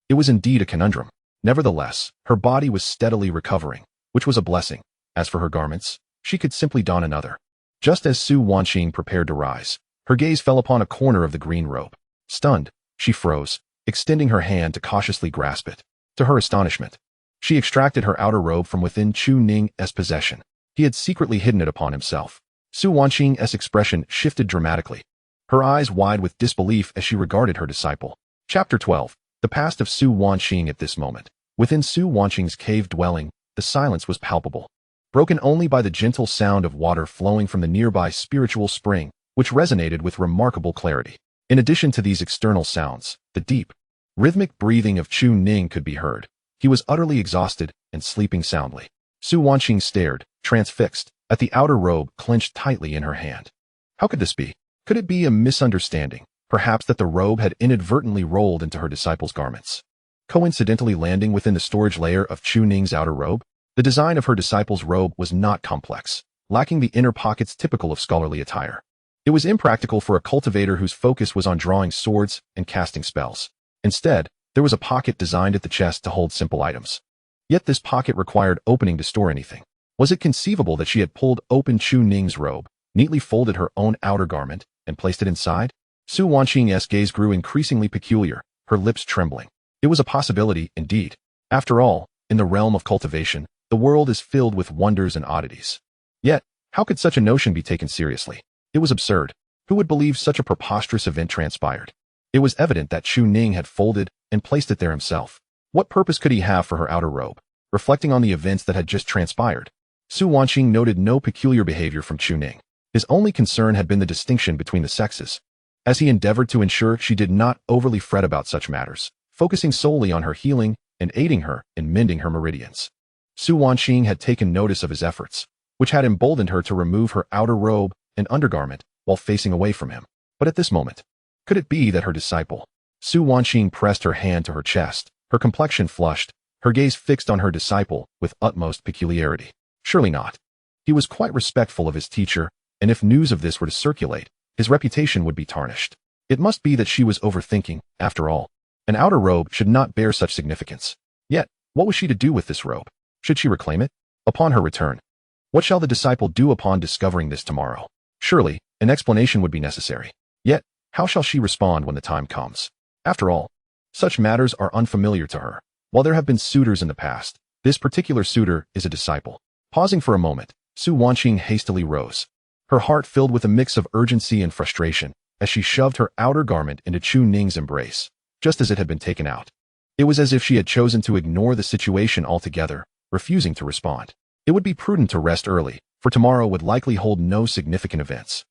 It was indeed a conundrum. Nevertheless, her body was steadily recovering, which was a blessing. As for her garments, she could simply don another. Just as Su Wanqing prepared to rise, her gaze fell upon a corner of the green robe. Stunned, she froze, extending her hand to cautiously grasp it. To her astonishment, she extracted her outer robe from within Chu Ning's possession. He had secretly hidden it upon himself. Su Wanqing's expression shifted dramatically, her eyes wide with disbelief as she regarded her disciple. Chapter 12. The past of Su Wanqing. At this moment, within Su Wanqing's cave dwelling, the silence was palpable, broken only by the gentle sound of water flowing from the nearby spiritual spring, which resonated with remarkable clarity. In addition to these external sounds, the deep, rhythmic breathing of Chu Ning could be heard. He was utterly exhausted and sleeping soundly. Su Wanqing stared, transfixed, at the outer robe clenched tightly in her hand. How could this be? Could it be a misunderstanding? Perhaps that the robe had inadvertently rolled into her disciple's garments, coincidentally landing within the storage layer of Chu Ning's outer robe? The design of her disciple's robe was not complex, lacking the inner pockets typical of scholarly attire. It was impractical for a cultivator whose focus was on drawing swords and casting spells. Instead, there was a pocket designed at the chest to hold simple items. Yet this pocket required opening to store anything. Was it conceivable that she had pulled open Chu Ning's robe, neatly folded her own outer garment, and placed it inside? Su Wanqing's gaze grew increasingly peculiar, her lips trembling. It was a possibility, indeed. After all, in the realm of cultivation, the world is filled with wonders and oddities. Yet, how could such a notion be taken seriously? It was absurd. Who would believe such a preposterous event transpired? It was evident that Chu Ning had folded and placed it there himself. What purpose could he have for her outer robe? Reflecting on the events that had just transpired, Su Wanqing noted no peculiar behavior from Chu Ning. His only concern had been the distinction between the sexes, as he endeavored to ensure she did not overly fret about such matters, focusing solely on her healing and aiding her in mending her meridians. Su Wanqing had taken notice of his efforts, which had emboldened her to remove her outer robe and undergarment while facing away from him. But at this moment, could it be that her disciple? Su Wanqing pressed her hand to her chest, her complexion flushed, her gaze fixed on her disciple with utmost peculiarity. Surely not. He was quite respectful of his teacher, and if news of this were to circulate, his reputation would be tarnished. It must be that she was overthinking, after all. An outer robe should not bear such significance. Yet, what was she to do with this robe? Should she reclaim it? Upon her return, what shall the disciple do upon discovering this tomorrow? Surely, an explanation would be necessary. Yet, how shall she respond when the time comes? After all, such matters are unfamiliar to her. While there have been suitors in the past, this particular suitor is a disciple. Pausing for a moment, Su Wanqing hastily rose, her heart filled with a mix of urgency and frustration, as she shoved her outer garment into Chu Ning's embrace, just as it had been taken out. It was as if she had chosen to ignore the situation altogether, refusing to respond. It would be prudent to rest early, for tomorrow would likely hold no significant events.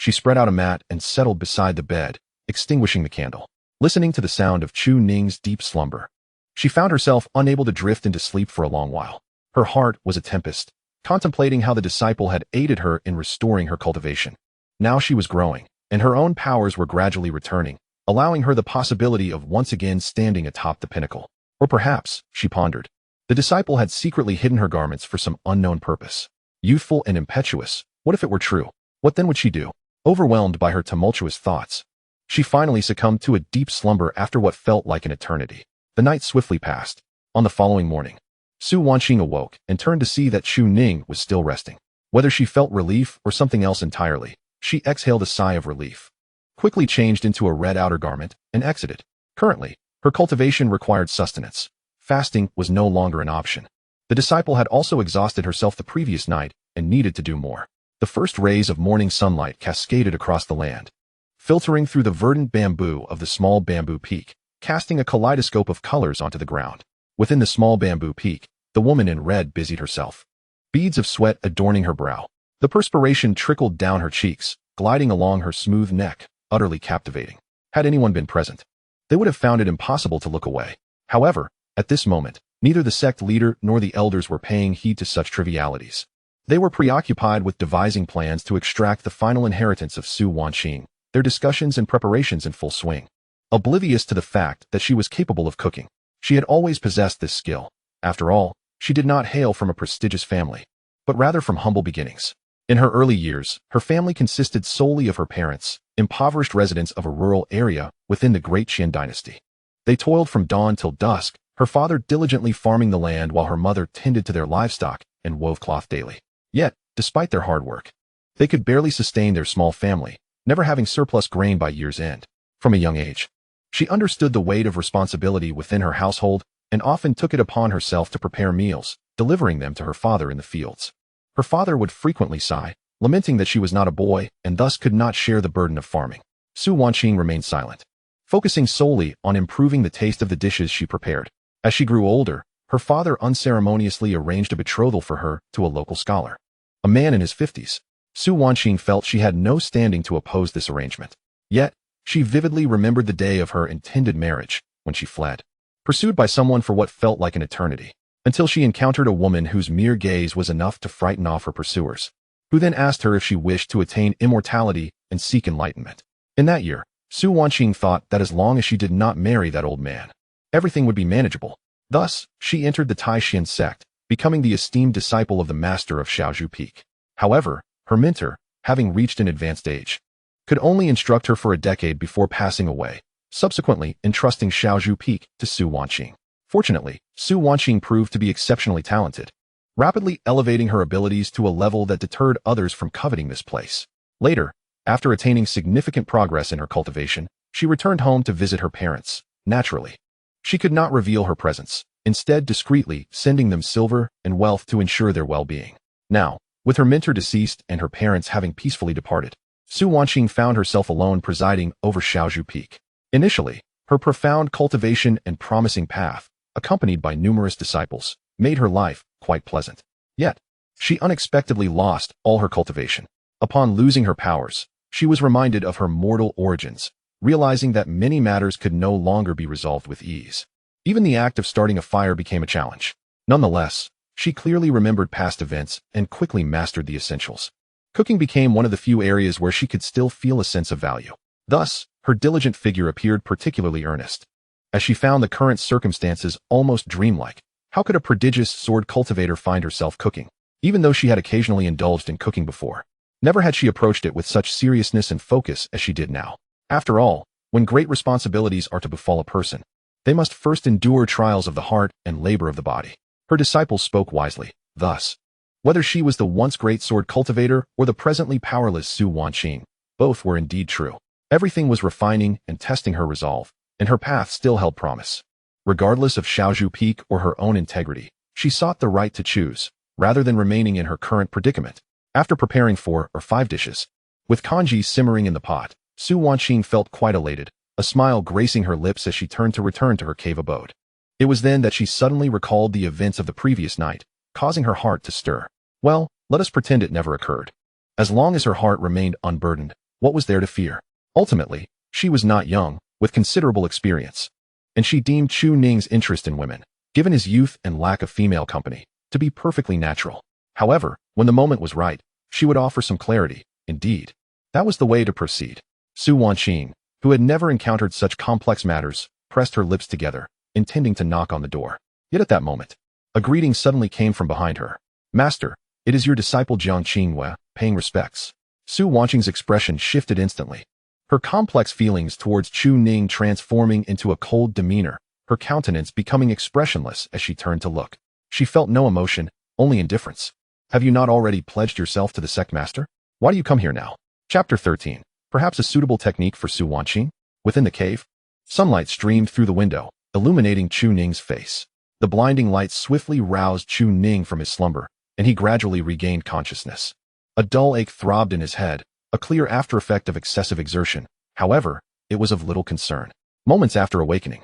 She spread out a mat and settled beside the bed, extinguishing the candle. Listening to the sound of Chu Ning's deep slumber, she found herself unable to drift into sleep for a long while. Her heart was a tempest, contemplating how the disciple had aided her in restoring her cultivation. Now she was growing, and her own powers were gradually returning, allowing her the possibility of once again standing atop the pinnacle. Or perhaps, she pondered, the disciple had secretly hidden her garments for some unknown purpose. Youthful and impetuous, what if it were true? What then would she do? Overwhelmed by her tumultuous thoughts, she finally succumbed to a deep slumber after what felt like an eternity. The night swiftly passed. On the following morning, Su Wanqing awoke and turned to see that Chu Ning was still resting. Whether she felt relief or something else entirely, she exhaled a sigh of relief, quickly changed into a red outer garment, and exited. Currently, her cultivation required sustenance. Fasting was no longer an option. The disciple had also exhausted herself the previous night and needed to do more. The first rays of morning sunlight cascaded across the land, filtering through the verdant bamboo of the small bamboo peak, casting a kaleidoscope of colors onto the ground. Within the small bamboo peak, the woman in red busied herself, beads of sweat adorning her brow. The perspiration trickled down her cheeks, gliding along her smooth neck, utterly captivating. Had anyone been present, they would have found it impossible to look away. However, at this moment, neither the sect leader nor the elders were paying heed to such trivialities. They were preoccupied with devising plans to extract the final inheritance of Su Wanqing, their discussions and preparations in full swing. Oblivious to the fact that she was capable of cooking, she had always possessed this skill. After all, she did not hail from a prestigious family, but rather from humble beginnings. In her early years, her family consisted solely of her parents, impoverished residents of a rural area within the Great Qian dynasty. They toiled from dawn till dusk, her father diligently farming the land while her mother tended to their livestock and wove cloth daily. Yet, despite their hard work, they could barely sustain their small family, never having surplus grain by year's end. From a young age, she understood the weight of responsibility within her household and often took it upon herself to prepare meals, delivering them to her father in the fields. Her father would frequently sigh, lamenting that she was not a boy and thus could not share the burden of farming. Su Wanqing remained silent, focusing solely on improving the taste of the dishes she prepared. As she grew older, her father unceremoniously arranged a betrothal for her to a local scholar, a man in his 50s. Su Wanqing felt she had no standing to oppose this arrangement. Yet, she vividly remembered the day of her intended marriage, when she fled, pursued by someone for what felt like an eternity, until she encountered a woman whose mere gaze was enough to frighten off her pursuers, who then asked her if she wished to attain immortality and seek enlightenment. In that year, Su Wanqing thought that as long as she did not marry that old man, everything would be manageable. Thus, she entered the Taishan sect, becoming the esteemed disciple of the master of Shaozhu Peak. However, her mentor, having reached an advanced age, could only instruct her for a decade before passing away, subsequently entrusting Shaozhu Peak to Su Wanqing. Fortunately, Su Wanqing proved to be exceptionally talented, rapidly elevating her abilities to a level that deterred others from coveting this place. Later, after attaining significant progress in her cultivation, she returned home to visit her parents. Naturally, she could not reveal her presence, instead discreetly sending them silver and wealth to ensure their well-being. Now, with her mentor deceased and her parents having peacefully departed, Su Wanqing found herself alone presiding over Shaozhu Peak. Initially, her profound cultivation and promising path, accompanied by numerous disciples, made her life quite pleasant. Yet, she unexpectedly lost all her cultivation. Upon losing her powers, she was reminded of her mortal origins, realizing that many matters could no longer be resolved with ease. Even the act of starting a fire became a challenge. Nonetheless, she clearly remembered past events and quickly mastered the essentials. Cooking became one of the few areas where she could still feel a sense of value. Thus, her diligent figure appeared particularly earnest. As she found the current circumstances almost dreamlike, how could a prodigious sword cultivator find herself cooking? Even though she had occasionally indulged in cooking before, never had she approached it with such seriousness and focus as she did now. After all, when great responsibilities are to befall a person, they must first endure trials of the heart and labor of the body. Her disciples spoke wisely. Thus, whether she was the once great sword cultivator or the presently powerless Su Wanqing, both were indeed true. Everything was refining and testing her resolve, and her path still held promise. Regardless of Shaozhu Peak or her own integrity, she sought the right to choose, rather than remaining in her current predicament. After preparing 4 or 5 dishes, with congee simmering in the pot, Su Wanqing felt quite elated, a smile gracing her lips as she turned to return to her cave abode. It was then that she suddenly recalled the events of the previous night, causing her heart to stir. Well, let us pretend it never occurred. As long as her heart remained unburdened, What was there to fear? Ultimately, she was not young, with considerable experience, and she deemed Chu Ning's interest in women, given his youth and lack of female company, to be perfectly natural. However, when the moment was right, she would offer some clarity. Indeed, that was the way to proceed. Su Wanqing, who had never encountered such complex matters, pressed her lips together, intending to knock on the door. Yet at that moment, a greeting suddenly came from behind her. "Master, it is your disciple Jiang Qinghua, paying respects." Su Wanqing's expression shifted instantly, her complex feelings towards Chu Ning transforming into a cold demeanor, her countenance becoming expressionless as she turned to look. She felt no emotion, only indifference. "Have you not already pledged yourself to the sect master? Why do you come here now?" Chapter 13. Perhaps a suitable technique for Su Wanqing? Within the cave, sunlight streamed through the window, illuminating Chu Ning's face. The blinding light swiftly roused Chu Ning from his slumber, and he gradually regained consciousness. A dull ache throbbed in his head, a clear after-effect of excessive exertion. However, it was of little concern. Moments after awakening,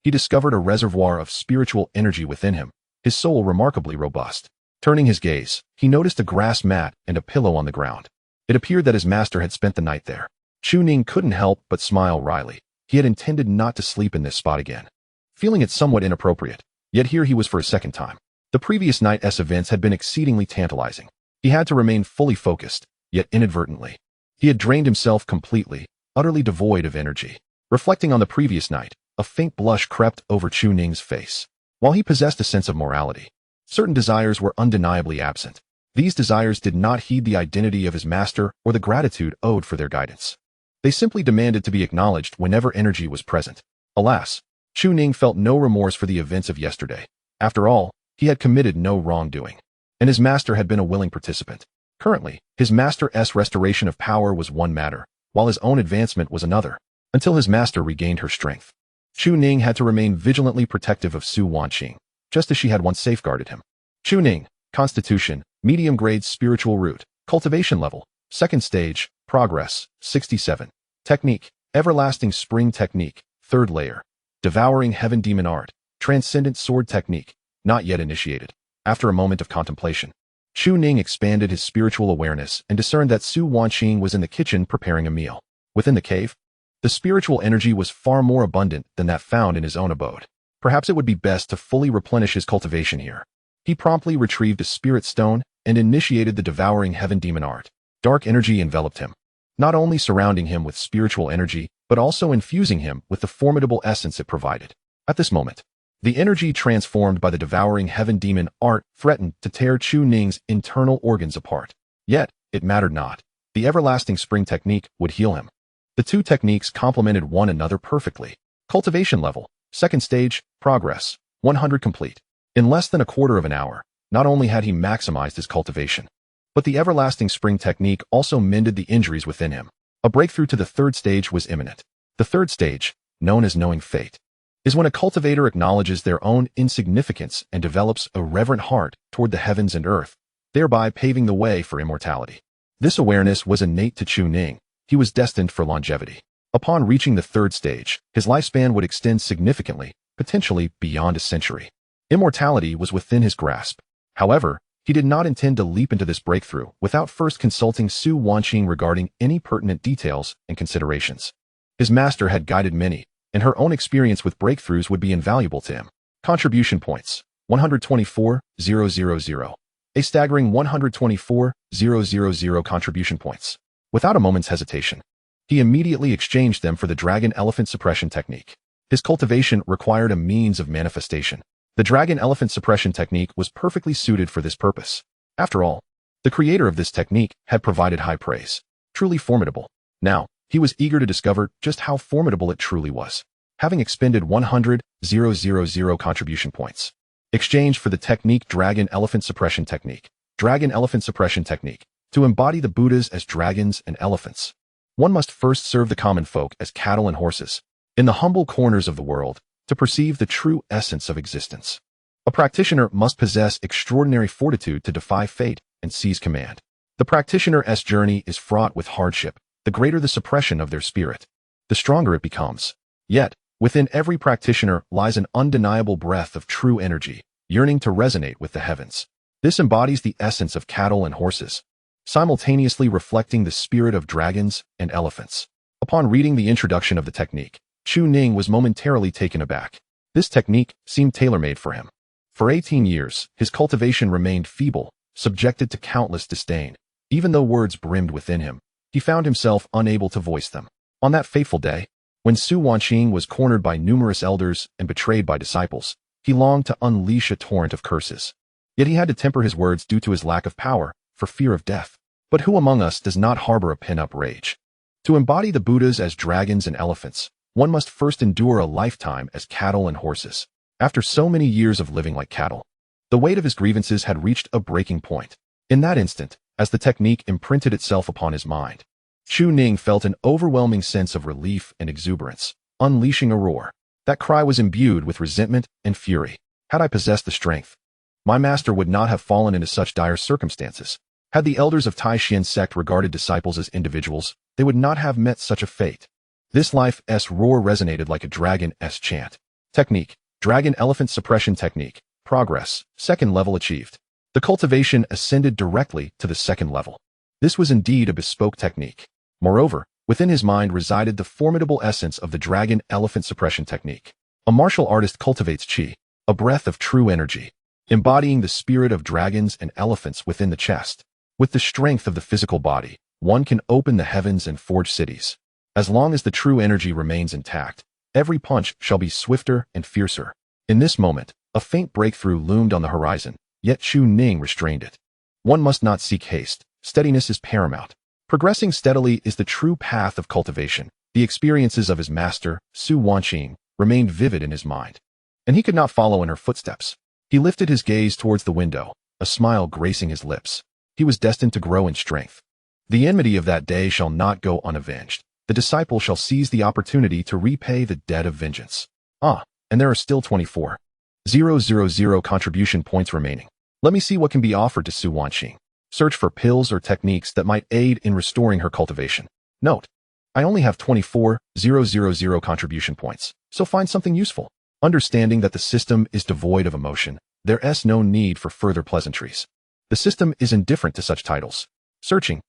he discovered a reservoir of spiritual energy within him, his soul remarkably robust. Turning his gaze, he noticed a grass mat and a pillow on the ground. It appeared that his master had spent the night there. Chu Ning couldn't help but smile wryly. He had intended not to sleep in this spot again, feeling it somewhat inappropriate, yet here he was for a second time. The previous night's events had been exceedingly tantalizing. He had to remain fully focused, yet inadvertently. He had drained himself completely, utterly devoid of energy. Reflecting on the previous night, a faint blush crept over Chu Ning's face. While he possessed a sense of morality, certain desires were undeniably absent. These desires did not heed the identity of his master or the gratitude owed for their guidance. They simply demanded to be acknowledged whenever energy was present. Alas, Chu Ning felt no remorse for the events of yesterday. After all, he had committed no wrongdoing, and his master had been a willing participant. Currently, his master's restoration of power was one matter, while his own advancement was another, until his master regained her strength. Chu Ning had to remain vigilantly protective of Su Wanqing, just as she had once safeguarded him. Chu Ning, Constitution, Medium Grade Spiritual Root, Cultivation Level, Second Stage, Progress, 67. Technique, Everlasting Spring Technique, Third Layer, Devouring Heaven Demon Art, Transcendent Sword Technique, not yet initiated. After a moment of contemplation, Chu Ning expanded his spiritual awareness and discerned that Su Wanqing was in the kitchen preparing a meal. Within the cave, the spiritual energy was far more abundant than that found in his own abode. Perhaps it would be best to fully replenish his cultivation here. He promptly retrieved a spirit stone and initiated the Devouring Heaven Demon Art. Dark energy enveloped him, not only surrounding him with spiritual energy, but also infusing him with the formidable essence it provided. At this moment, the energy transformed by the Devouring Heaven Demon Art threatened to tear Chu Ning's internal organs apart. Yet, it mattered not. The Everlasting Spring Technique would heal him. The two techniques complemented one another perfectly. Cultivation Level, Second Stage, Progress, 100 complete. In less than a quarter of an hour, not only had he maximized his cultivation, but the Everlasting Spring Technique also mended the injuries within him. A breakthrough to the third stage was imminent. The third stage, known as knowing fate, is when a cultivator acknowledges their own insignificance and develops a reverent heart toward the heavens and earth, thereby paving the way for immortality. This awareness was innate to Chu Ning. He was destined for longevity. Upon reaching the third stage, his lifespan would extend significantly, potentially beyond a century. Immortality was within his grasp. However, he did not intend to leap into this breakthrough without first consulting Su Wanqing regarding any pertinent details and considerations. His master had guided many, and her own experience with breakthroughs would be invaluable to him. Contribution points, 124,000. A staggering 124,000 contribution points. Without a moment's hesitation, he immediately exchanged them for the Dragon Elephant Suppression Technique. His cultivation required a means of manifestation. The Dragon Elephant Suppression Technique was perfectly suited for this purpose. After all, the creator of this technique had provided high praise. Truly formidable. Now, he was eager to discover just how formidable it truly was. Having expended 100,000 contribution points, exchanged for the technique Dragon Elephant Suppression Technique. Dragon Elephant Suppression Technique. To embody the Buddhas as dragons and elephants, one must first serve the common folk as cattle and horses, in the humble corners of the world, to perceive the true essence of existence. A practitioner must possess extraordinary fortitude to defy fate and seize command. The practitioner's journey is fraught with hardship. The greater the suppression of their spirit, the stronger it becomes. Yet, within every practitioner lies an undeniable breath of true energy, yearning to resonate with the heavens. This embodies the essence of cattle and horses. simultaneously reflecting the spirit of dragons and elephants. Upon reading the introduction of the technique, Chu Ning was momentarily taken aback. This technique seemed tailor-made for him. For 18 years, his cultivation remained feeble, subjected to countless disdain. Even though words brimmed within him, he found himself unable to voice them. On that fateful day, when Su Wanqing was cornered by numerous elders and betrayed by disciples, he longed to unleash a torrent of curses. Yet he had to temper his words due to his lack of power, for fear of death. But who among us does not harbor a pin-up rage? To embody the Buddhas as dragons and elephants, one must first endure a lifetime as cattle and horses. After so many years of living like cattle, the weight of his grievances had reached a breaking point. In that instant, as the technique imprinted itself upon his mind, Chu Ning felt an overwhelming sense of relief and exuberance, unleashing a roar. That cry was imbued with resentment and fury. Had I possessed the strength, my master would not have fallen into such dire circumstances. Had the elders of Taishian's sect regarded disciples as individuals, they would not have met such a fate. This life's roar resonated like a dragon's chant. Technique: Dragon Elephant Suppression Technique. Progress: second level achieved. The cultivation ascended directly to the second level. This was indeed a bespoke technique. Moreover, within his mind resided the formidable essence of the Dragon Elephant Suppression Technique. A martial artist cultivates qi, a breath of true energy, embodying the spirit of dragons and elephants within the chest. With the strength of the physical body, one can open the heavens and forge cities. As long as the true energy remains intact, every punch shall be swifter and fiercer. In this moment, a faint breakthrough loomed on the horizon, yet Chu Ning restrained it. One must not seek haste. Steadiness is paramount. Progressing steadily is the true path of cultivation. The experiences of his master, Su Wanqing, remained vivid in his mind, and he could not follow in her footsteps. He lifted his gaze towards the window, a smile gracing his lips. He was destined to grow in strength. The enmity of that day shall not go unavenged. The disciple shall seize the opportunity to repay the debt of vengeance. And there are still 24,000 contribution points remaining. Let me see what can be offered to Su Wanqing. Search for pills or techniques that might aid in restoring her cultivation. Note: I only have 24,000 contribution points, so find something useful. Understanding that the system is devoid of emotion, there is no need for further pleasantries. The system is indifferent to such titles. Searching.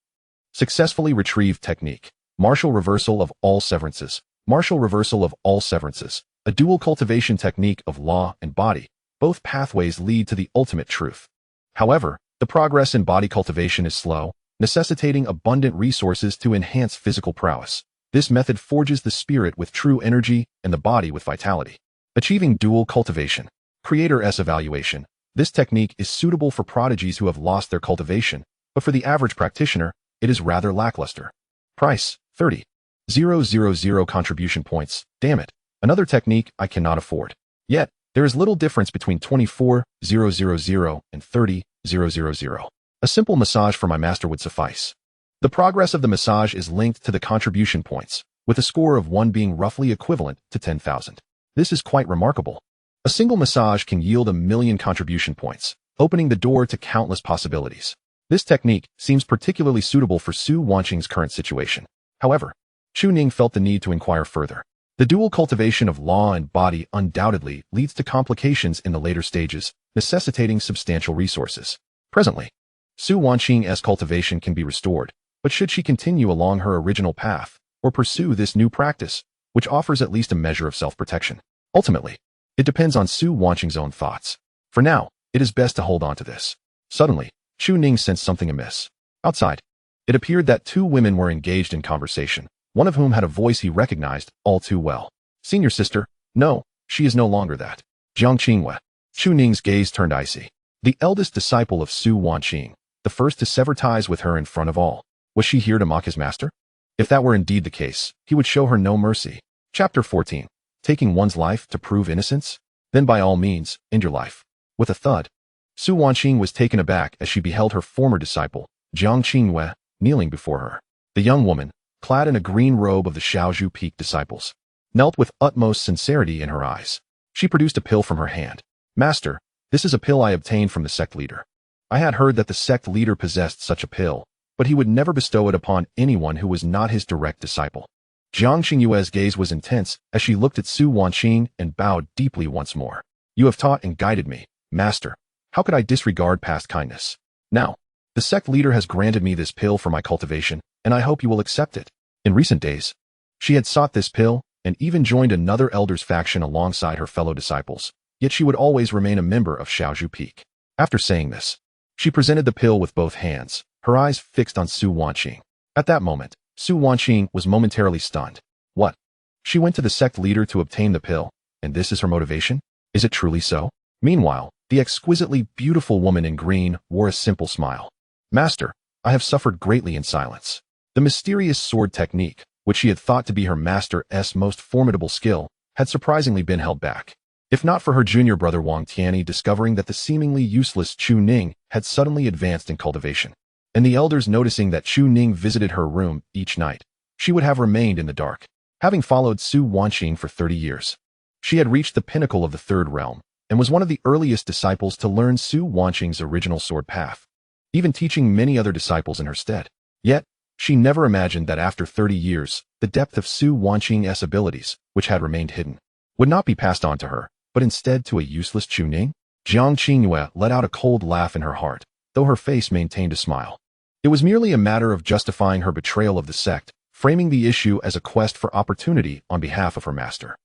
Successfully retrieved technique. Martial reversal of all severances. Martial reversal of all severances. A dual cultivation technique of law and body. Both pathways lead to the ultimate truth. However, the progress in body cultivation is slow, necessitating abundant resources to enhance physical prowess. This method forges the spirit with true energy and the body with vitality. Achieving dual cultivation. Creator's evaluation. This technique is suitable for prodigies who have lost their cultivation, but for the average practitioner, it is rather lackluster. Price: 30,000 contribution points. Damn it. Another technique I cannot afford. Yet, there is little difference between 24,000 and 30,000. A simple massage for my master would suffice. The progress of the massage is linked to the contribution points, with a score of 1 being roughly equivalent to 10,000. This is quite remarkable. A single massage can yield 1,000,000 contribution points, opening the door to countless possibilities. This technique seems particularly suitable for Su Wanqing's current situation. However, Chu Ning felt the need to inquire further. The dual cultivation of law and body undoubtedly leads to complications in the later stages, necessitating substantial resources. Presently, Su Wanqing's cultivation can be restored, but should she continue along her original path, or pursue this new practice, which offers at least a measure of self-protection? Ultimately, it depends on Su Wanqing's own thoughts. For now, it is best to hold on to this. Suddenly, Chu Ning sensed something amiss. Outside, it appeared that 2 women were engaged in conversation, one of whom had a voice he recognized all too well. Senior sister? No, she is no longer that. Jiang Qingwei. Chu Ning's gaze turned icy. The eldest disciple of Su Wanqing, the first to sever ties with her in front of all. Was she here to mock his master? If that were indeed the case, he would show her no mercy. Chapter 14. Taking one's life to prove innocence? Then by all means, end your life. With a thud, Su Wanqing was taken aback as she beheld her former disciple, Jiang Qingwei, kneeling before her. The young woman, clad in a green robe of the Shaozhu Peak disciples, knelt with utmost sincerity in her eyes. She produced a pill from her hand. Master, this is a pill I obtained from the sect leader. I had heard that the sect leader possessed such a pill, but he would never bestow it upon anyone who was not his direct disciple. Jiang Qingyue's gaze was intense as she looked at Su Wanqing and bowed deeply once more. You have taught and guided me, master. How could I disregard past kindness? Now, The sect leader has granted me this pill for my cultivation, and I hope you will accept it. In recent days, she had sought this pill and even joined another elder's faction alongside her fellow disciples, yet she would always remain a member of Shaozhu Peak. After saying this, she presented the pill with both hands, her eyes fixed on Su Wanqing. At that moment, Su Wanqing was momentarily stunned. What? She went to the sect leader to obtain the pill, and this is her motivation? Is it truly so? Meanwhile, the exquisitely beautiful woman in green wore a simple smile. Master, I have suffered greatly in silence. The mysterious sword technique, which she had thought to be her master's most formidable skill, had surprisingly been held back. If not for her junior brother Wang Tianyi discovering that the seemingly useless Chu Ning had suddenly advanced in cultivation, and the elders noticing that Chu Ning visited her room each night, she would have remained in the dark. Having followed Su Wanqing for 30 years, she had reached the pinnacle of the third realm, and was one of the earliest disciples to learn Su Wanqing's original sword path, even teaching many other disciples in her stead. Yet, she never imagined that after 30 years, the depth of Su Wanqing's abilities, which had remained hidden, would not be passed on to her, but instead to a useless Chu Ning. Jiang Qingyue let out a cold laugh in her heart, though her face maintained a smile. It was merely a matter of justifying her betrayal of the sect, framing the issue as a quest for opportunity on behalf of her master.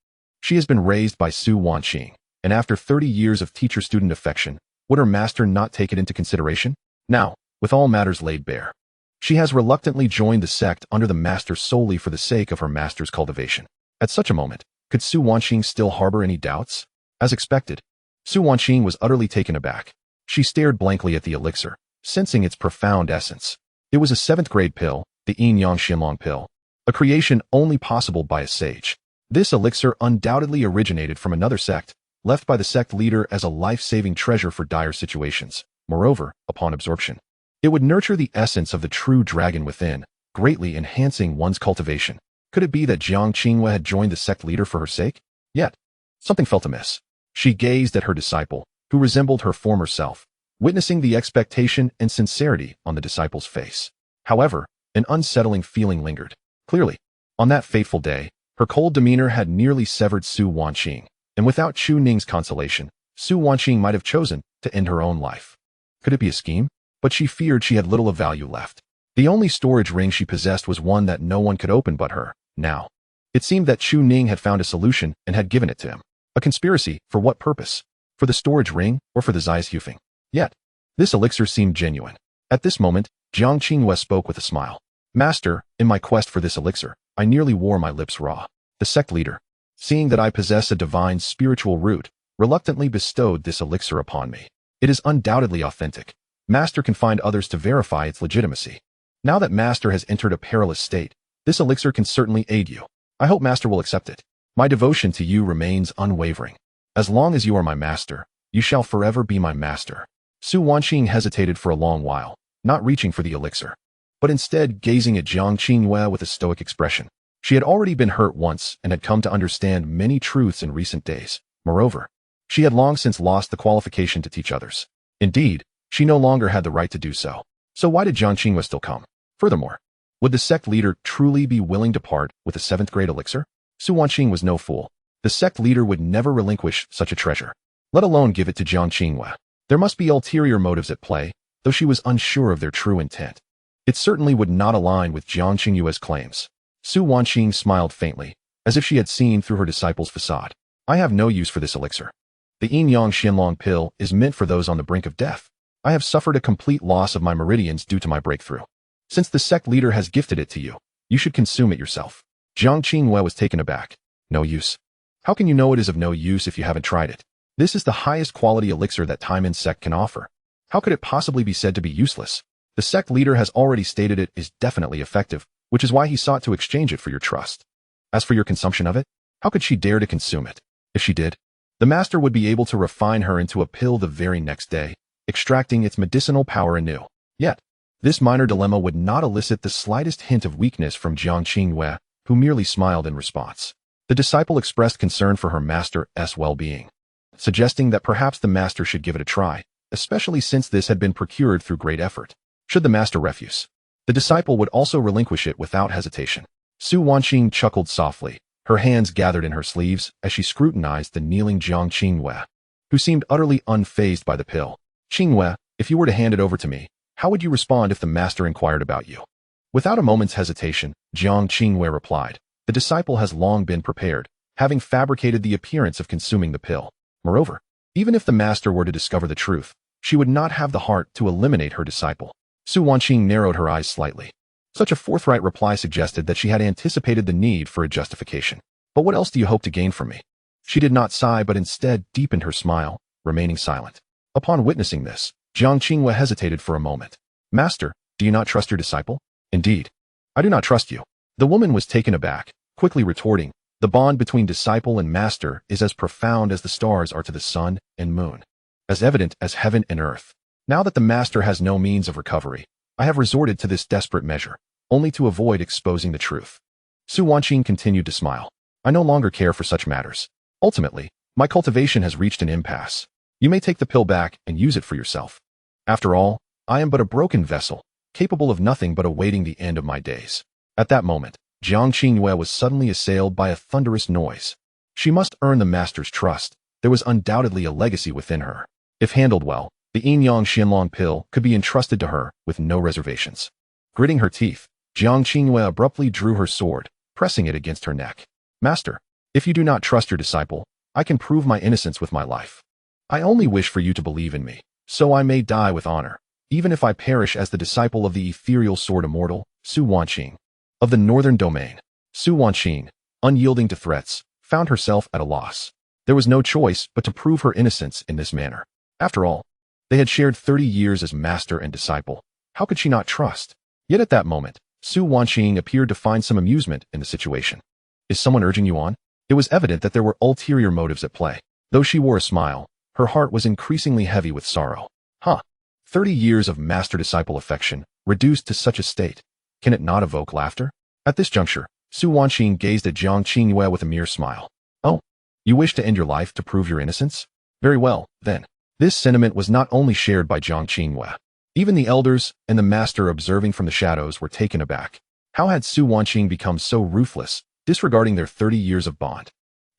She has been raised by Su Wanqing, and after 30 years of teacher-student affection, would her master not take it into consideration? Now, with all matters laid bare, she has reluctantly joined the sect under the master solely for the sake of her master's cultivation. At such a moment, could Su Wanqing still harbor any doubts? As expected, Su Wanqing was utterly taken aback. She stared blankly at the elixir, sensing its profound essence. It was a 7th-grade pill, the Yin Yang Xinlong pill, a creation only possible by a sage. This elixir undoubtedly originated from another sect, left by the sect leader as a life-saving treasure for dire situations. Moreover, upon absorption, it would nurture the essence of the true dragon within, greatly enhancing one's cultivation. Could it be that Jiang Qingyue had joined the sect leader for her sake? Yet, something felt amiss. She gazed at her disciple, who resembled her former self, witnessing the expectation and sincerity on the disciple's face. However, an unsettling feeling lingered. Clearly, on that fateful day, her cold demeanor had nearly severed Su Wanqing, and without Chu Ning's consolation, Su Wanqing might have chosen to end her own life. Could it be a scheme? But she feared she had little of value left. The only storage ring she possessed was one that no one could open but her. Now, it seemed that Chu Ning had found a solution and had given it to him. A conspiracy, for what purpose? For the storage ring, or for the Zeishufing? Yet, this elixir seemed genuine. At this moment, Jiang Qingyue spoke with a smile. Master, in my quest for this elixir, I nearly wore my lips raw. The sect leader, seeing that I possess a divine spiritual root, reluctantly bestowed this elixir upon me. It is undoubtedly authentic. Master can find others to verify its legitimacy. Now that Master has entered a perilous state, this elixir can certainly aid you. I hope Master will accept it. My devotion to you remains unwavering. As long as you are my master, you shall forever be my master. Su Wanqing hesitated for a long while, not reaching for the elixir, but instead gazing at Jiang Qingyue with a stoic expression. She had already been hurt once and had come to understand many truths in recent days. Moreover, she had long since lost the qualification to teach others. Indeed, she no longer had the right to do so. So why did Jiang Qingyue still come? Furthermore, would the sect leader truly be willing to part with a 7th-grade elixir? Su Wanqing was no fool. The sect leader would never relinquish such a treasure, let alone give it to Jiang Qingyue. There must be ulterior motives at play, though she was unsure of their true intent. It certainly would not align with Jiang Qingyue's claims. Su Wanqing smiled faintly, as if she had seen through her disciple's facade. I have no use for this elixir. The Yin Yang Xinlong pill is meant for those on the brink of death. I have suffered a complete loss of my meridians due to my breakthrough. Since the sect leader has gifted it to you, you should consume it yourself. Jiang Qingyue was taken aback. No use. How can you know it is of no use if you haven't tried it? This is the highest quality elixir that time and sect can offer. How could it possibly be said to be useless? The sect leader has already stated it is definitely effective, which is why he sought to exchange it for your trust. As for your consumption of it, how could she dare to consume it? If she did, the master would be able to refine her into a pill the very next day, extracting its medicinal power anew. Yet, this minor dilemma would not elicit the slightest hint of weakness from Jiang Qingyue, who merely smiled in response. The disciple expressed concern for her master's well-being, suggesting that perhaps the master should give it a try, especially since this had been procured through great effort. Should the master refuse, the disciple would also relinquish it without hesitation. Su Wanqing chuckled softly, her hands gathered in her sleeves as she scrutinized the kneeling Jiang Qingyue, who seemed utterly unfazed by the pill. Qingyue, if you were to hand it over to me, How would you respond if the master inquired about you? Without a moment's hesitation, Jiang Qingwei replied, the disciple has long been prepared, having fabricated the appearance of consuming the pill. Moreover, even if the master were to discover the truth, she would not have the heart to eliminate her disciple. Su Wanqing narrowed her eyes slightly. Such a forthright reply suggested that she had anticipated the need for a justification. But what else do you hope to gain from me? She did not sigh but instead deepened her smile, remaining silent. Upon witnessing this, Jiang Qingwei hesitated for a moment. Master, do you not trust your disciple? Indeed, I do not trust you. The woman was taken aback, quickly retorting, the bond between disciple and master is as profound as the stars are to the sun and moon, as evident as heaven and earth. Now that the master has no means of recovery, I have resorted to this desperate measure, only to avoid exposing the truth. Su Wanqing continued to smile. I no longer care for such matters. Ultimately, my cultivation has reached an impasse. You may take the pill back and use it for yourself. After all, I am but a broken vessel, capable of nothing but awaiting the end of my days. At that moment, Jiang Qingwei was suddenly assailed by a thunderous noise. She must earn the master's trust. There was undoubtedly a legacy within her. If handled well, the Yin-Yang Xianlong pill could be entrusted to her with no reservations. Gritting her teeth, Jiang Qingwei abruptly drew her sword, pressing it against her neck. Master, if you do not trust your disciple, I can prove my innocence with my life. I only wish for you to believe in me, so I may die with honor, even if I perish as the disciple of the ethereal sword immortal, Su Wanqing. Of the northern domain, Su Wanqing, unyielding to threats, found herself at a loss. There was no choice but to prove her innocence in this manner. After all, they had shared 30 years as master and disciple. How could she not trust? Yet at that moment, Su Wanqing appeared to find some amusement in the situation. Is someone urging you on? It was evident that there were ulterior motives at play. Though she wore a smile, her heart was increasingly heavy with sorrow. 30 years of master-disciple affection, reduced to such a state. Can it not evoke laughter? At this juncture, Su Wanqing gazed at Jiang Qingwei with a mere smile. Oh, you wish to end your life to prove your innocence? Very well, then. This sentiment was not only shared by Jiang Qingwei. Even the elders and the master observing from the shadows were taken aback. How had Su Wanqing become so ruthless, disregarding their 30 years of bond?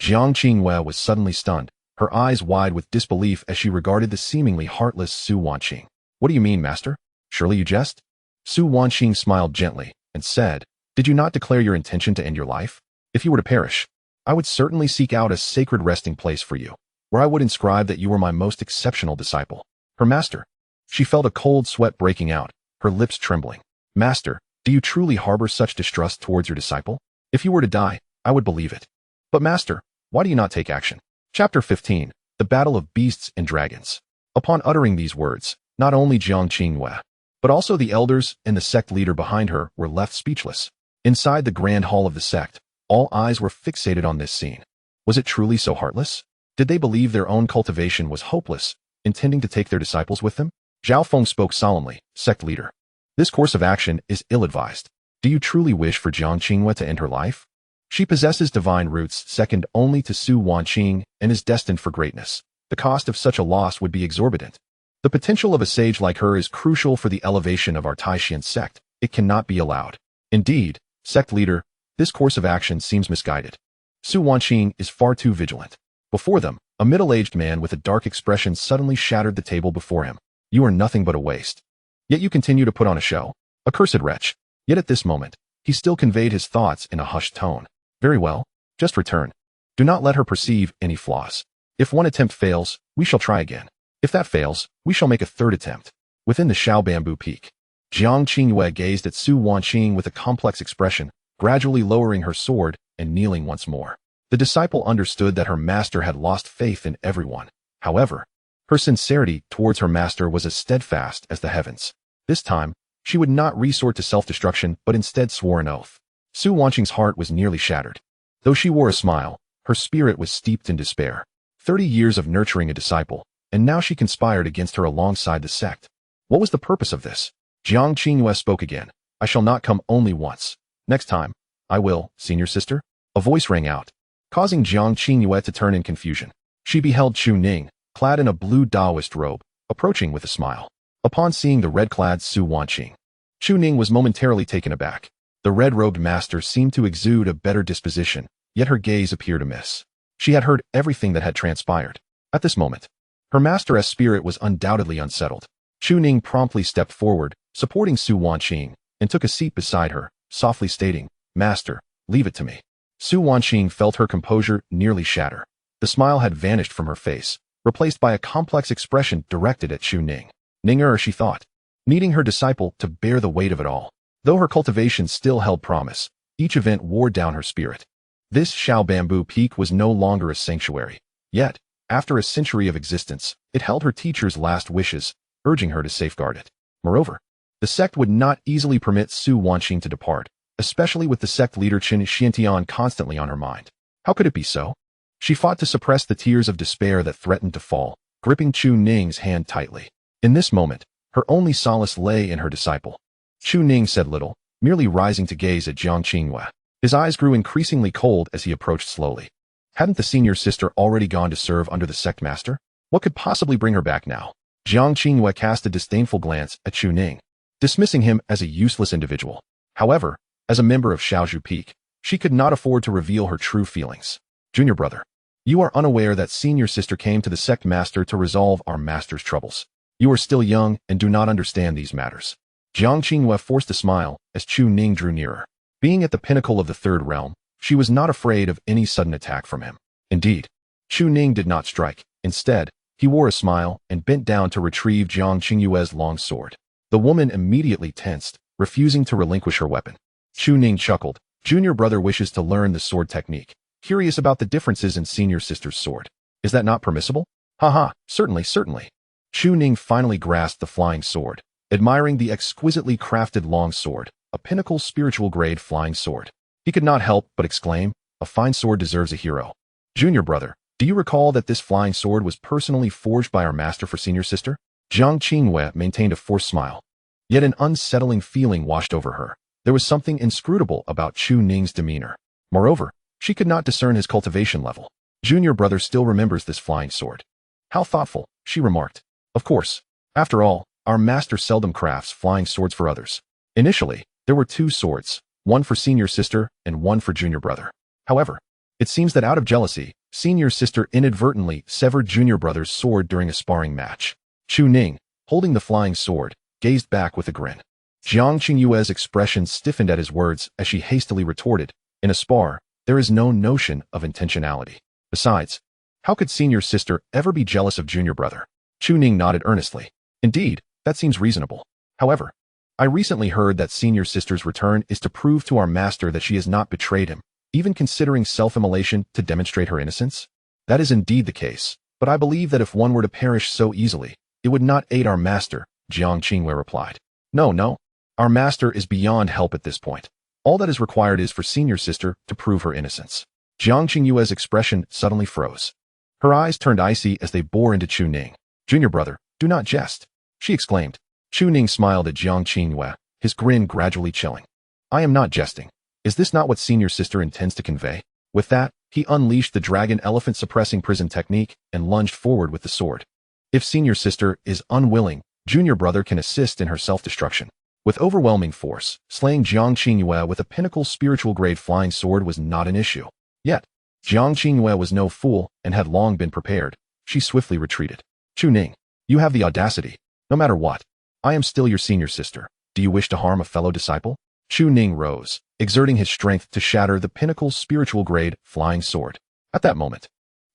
Jiang Qingwei was suddenly stunned, her eyes wide with disbelief as she regarded the seemingly heartless Su Wanqing. What do you mean, master? Surely you jest? Su Wanqing smiled gently and said, did you not declare your intention to end your life? If you were to perish, I would certainly seek out a sacred resting place for you, where I would inscribe that you were my most exceptional disciple. Her master. She felt a cold sweat breaking out, her lips trembling. Master, do you truly harbor such distrust towards your disciple? If you were to die, I would believe it. But master, why do you not take action? Chapter 15, The Battle of Beasts and Dragons. Upon uttering these words, not only Jiang Qingwei, but also the elders and the sect leader behind her were left speechless. Inside the grand hall of the sect, all eyes were fixated on this scene. Was it truly so heartless? Did they believe their own cultivation was hopeless, intending to take their disciples with them? Zhao Feng spoke solemnly, sect leader. This course of action is ill-advised. Do you truly wish for Jiang Qingwei to end her life? She possesses divine roots second only to Su Wanqing and is destined for greatness. The cost of such a loss would be exorbitant. The potential of a sage like her is crucial for the elevation of our Taishan sect. It cannot be allowed. Indeed, sect leader, this course of action seems misguided. Su Wanqing is far too vigilant. Before them, a middle-aged man with a dark expression suddenly shattered the table before him. You are nothing but a waste. Yet you continue to put on a show. Accursed wretch. Yet at this moment, he still conveyed his thoughts in a hushed tone. Very well, just return. Do not let her perceive any flaws. If one attempt fails, we shall try again. If that fails, we shall make a third attempt. Within the Shao Bamboo Peak, Jiang Qingwei gazed at Su Wanqing with a complex expression, gradually lowering her sword and kneeling once more. The disciple understood that her master had lost faith in everyone. However, her sincerity towards her master was as steadfast as the heavens. This time, she would not resort to self-destruction but instead swore an oath. Su Wanqing's heart was nearly shattered. Though she wore a smile, her spirit was steeped in despair. 30 years of nurturing a disciple, and now she conspired against her alongside the sect. What was the purpose of this? Jiang Qingwei spoke again. I shall not come only once. Next time, I will, senior sister. A voice rang out, causing Jiang Qingwei to turn in confusion. She beheld Chu Ning, clad in a blue Taoist robe, approaching with a smile. Upon seeing the red-clad Su Wanqing, Chu Ning was momentarily taken aback. The red-robed master seemed to exude a better disposition, yet her gaze appeared amiss. She had heard everything that had transpired. At this moment, her master's spirit was undoubtedly unsettled. Chu Ning promptly stepped forward, supporting Su Wanqing, and took a seat beside her, softly stating, "Master, leave it to me." Su Wanqing felt her composure nearly shatter. The smile had vanished from her face, replaced by a complex expression directed at Chu Ning. Ninger, she thought, needing her disciple to bear the weight of it all. Though her cultivation still held promise, each event wore down her spirit. This Shao Bamboo Peak was no longer a sanctuary. Yet, after a century of existence, it held her teacher's last wishes, urging her to safeguard it. Moreover, the sect would not easily permit Su Wanqing to depart, especially with the sect leader Qin Xiantian constantly on her mind. How could it be so? She fought to suppress the tears of despair that threatened to fall, gripping Chu Ning's hand tightly. In this moment, her only solace lay in her disciple. Chu Ning said little, merely rising to gaze at Jiang Qinghua. His eyes grew increasingly cold as he approached slowly. Hadn't the senior sister already gone to serve under the sect master? What could possibly bring her back now? Jiang Qinghua cast a disdainful glance at Chu Ning, dismissing him as a useless individual. However, as a member of Shaozhu Peak, she could not afford to reveal her true feelings. Junior brother, you are unaware that senior sister came to the sect master to resolve our master's troubles. You are still young and do not understand these matters. Jiang Qinghua forced a smile as Chu Ning drew nearer. Being at the pinnacle of the third realm, she was not afraid of any sudden attack from him. Indeed, Chu Ning did not strike. Instead, he wore a smile and bent down to retrieve Jiang Qinghua's long sword. The woman immediately tensed, refusing to relinquish her weapon. Chu Ning chuckled. Junior brother wishes to learn the sword technique, curious about the differences in senior sister's sword. Is that not permissible? Haha, certainly. Chu Ning finally grasped the flying sword, admiring the exquisitely crafted long sword, a pinnacle spiritual grade flying sword. He could not help but exclaim, a fine sword deserves a hero. Junior brother, do you recall that this flying sword was personally forged by our master for senior sister? Jiang Qinghua maintained a forced smile. Yet an unsettling feeling washed over her. There was something inscrutable about Chu Ning's demeanor. Moreover, she could not discern his cultivation level. Junior brother still remembers this flying sword. How thoughtful, she remarked. Of course. After all, our master seldom crafts flying swords for others. Initially, there were 2 swords, one for senior sister and one for junior brother. However, it seems that out of jealousy, senior sister inadvertently severed junior brother's sword during a sparring match. Chu Ning, holding the flying sword, gazed back with a grin. Jiang Qinghua's expression stiffened at his words as she hastily retorted, in a spar, there is no notion of intentionality. Besides, how could senior sister ever be jealous of junior brother? Chu Ning nodded earnestly. Indeed, that seems reasonable. However, I recently heard that senior sister's return is to prove to our master that she has not betrayed him, even considering self-immolation to demonstrate her innocence. That is indeed the case, but I believe that if one were to perish so easily, it would not aid our master, Jiang Qinghua replied. No, our master is beyond help at this point. All that is required is for senior sister to prove her innocence. Jiang Qinghua's expression suddenly froze. Her eyes turned icy as they bore into Chu Ning. Junior brother, do not jest, she exclaimed. Chu Ning smiled at Jiang Qinghua, his grin gradually chilling. I am not jesting. Is this not what senior sister intends to convey? With that, he unleashed the dragon elephant suppressing prison technique and lunged forward with the sword. If senior sister is unwilling, junior brother can assist in her self-destruction. With overwhelming force, slaying Jiang Qinghua with a pinnacle spiritual grade flying sword was not an issue. Yet, Jiang Qinghua was no fool and had long been prepared. She swiftly retreated. Chu Ning, you have the audacity. No matter what, I am still your senior sister. Do you wish to harm a fellow disciple? Chu Ning rose, exerting his strength to shatter the pinnacle spiritual grade flying sword. At that moment,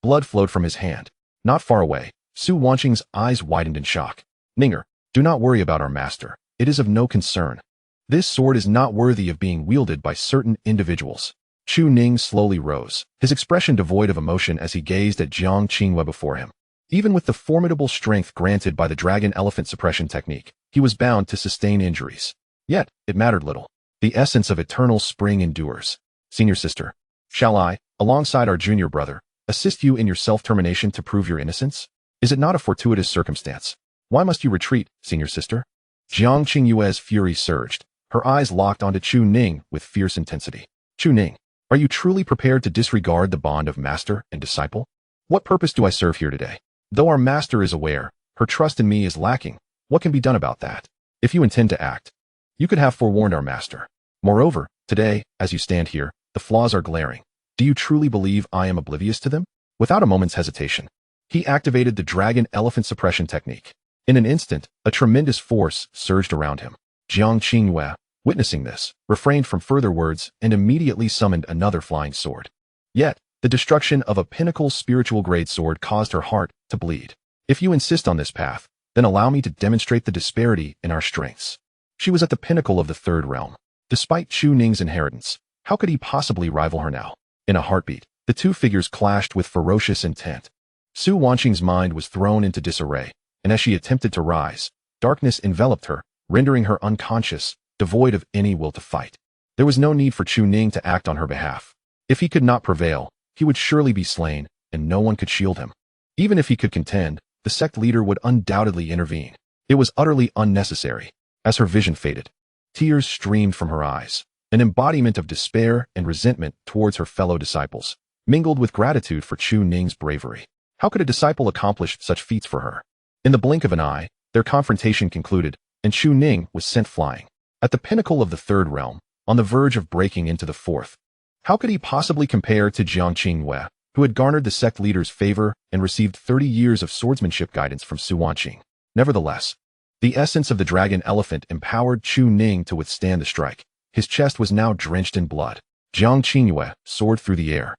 blood flowed from his hand. Not far away, Su Wanqing's eyes widened in shock. Ninger, do not worry about our master. It is of no concern. This sword is not worthy of being wielded by certain individuals. Chu Ning slowly rose, his expression devoid of emotion as he gazed at Jiang Qinghua before him. Even with the formidable strength granted by the dragon elephant suppression technique, he was bound to sustain injuries. Yet, it mattered little. The essence of eternal spring endures. Senior sister, shall I, alongside our junior brother, assist you in your self-termination to prove your innocence? Is it not a fortuitous circumstance? Why must you retreat, senior sister? Jiang Qinghua's fury surged. Her eyes locked onto Chu Ning with fierce intensity. Chu Ning, are you truly prepared to disregard the bond of master and disciple? What purpose do I serve here today? Though our master is aware, her trust in me is lacking. What can be done about that? If you intend to act, you could have forewarned our master. Moreover, today, as you stand here, the flaws are glaring. Do you truly believe I am oblivious to them? Without a moment's hesitation, he activated the dragon elephant suppression technique. In an instant, a tremendous force surged around him. Jiang Qingyue, witnessing this, refrained from further words and immediately summoned another flying sword. Yet, the destruction of a pinnacle spiritual-grade sword caused her heart to bleed. If you insist on this path, then allow me to demonstrate the disparity in our strengths. She was at the pinnacle of the third realm. Despite Chu Ning's inheritance, how could he possibly rival her now? In a heartbeat, the two figures clashed with ferocious intent. Su Wanqing's mind was thrown into disarray, and as she attempted to rise, darkness enveloped her, rendering her unconscious, devoid of any will to fight. There was no need for Chu Ning to act on her behalf. If he could not prevail, he would surely be slain, and no one could shield him. Even if he could contend, the sect leader would undoubtedly intervene. It was utterly unnecessary. As her vision faded, tears streamed from her eyes, an embodiment of despair and resentment towards her fellow disciples, mingled with gratitude for Chu Ning's bravery. How could a disciple accomplish such feats for her? In the blink of an eye, their confrontation concluded, and Chu Ning was sent flying. At the pinnacle of the third realm, on the verge of breaking into the fourth, how could he possibly compare to Jiang Qingyue, who had garnered the sect leader's favor and received 30 years of swordsmanship guidance from Su Wanqing? Nevertheless, the essence of the dragon elephant empowered Chu Ning to withstand the strike. His chest was now drenched in blood. Jiang Qingyue soared through the air,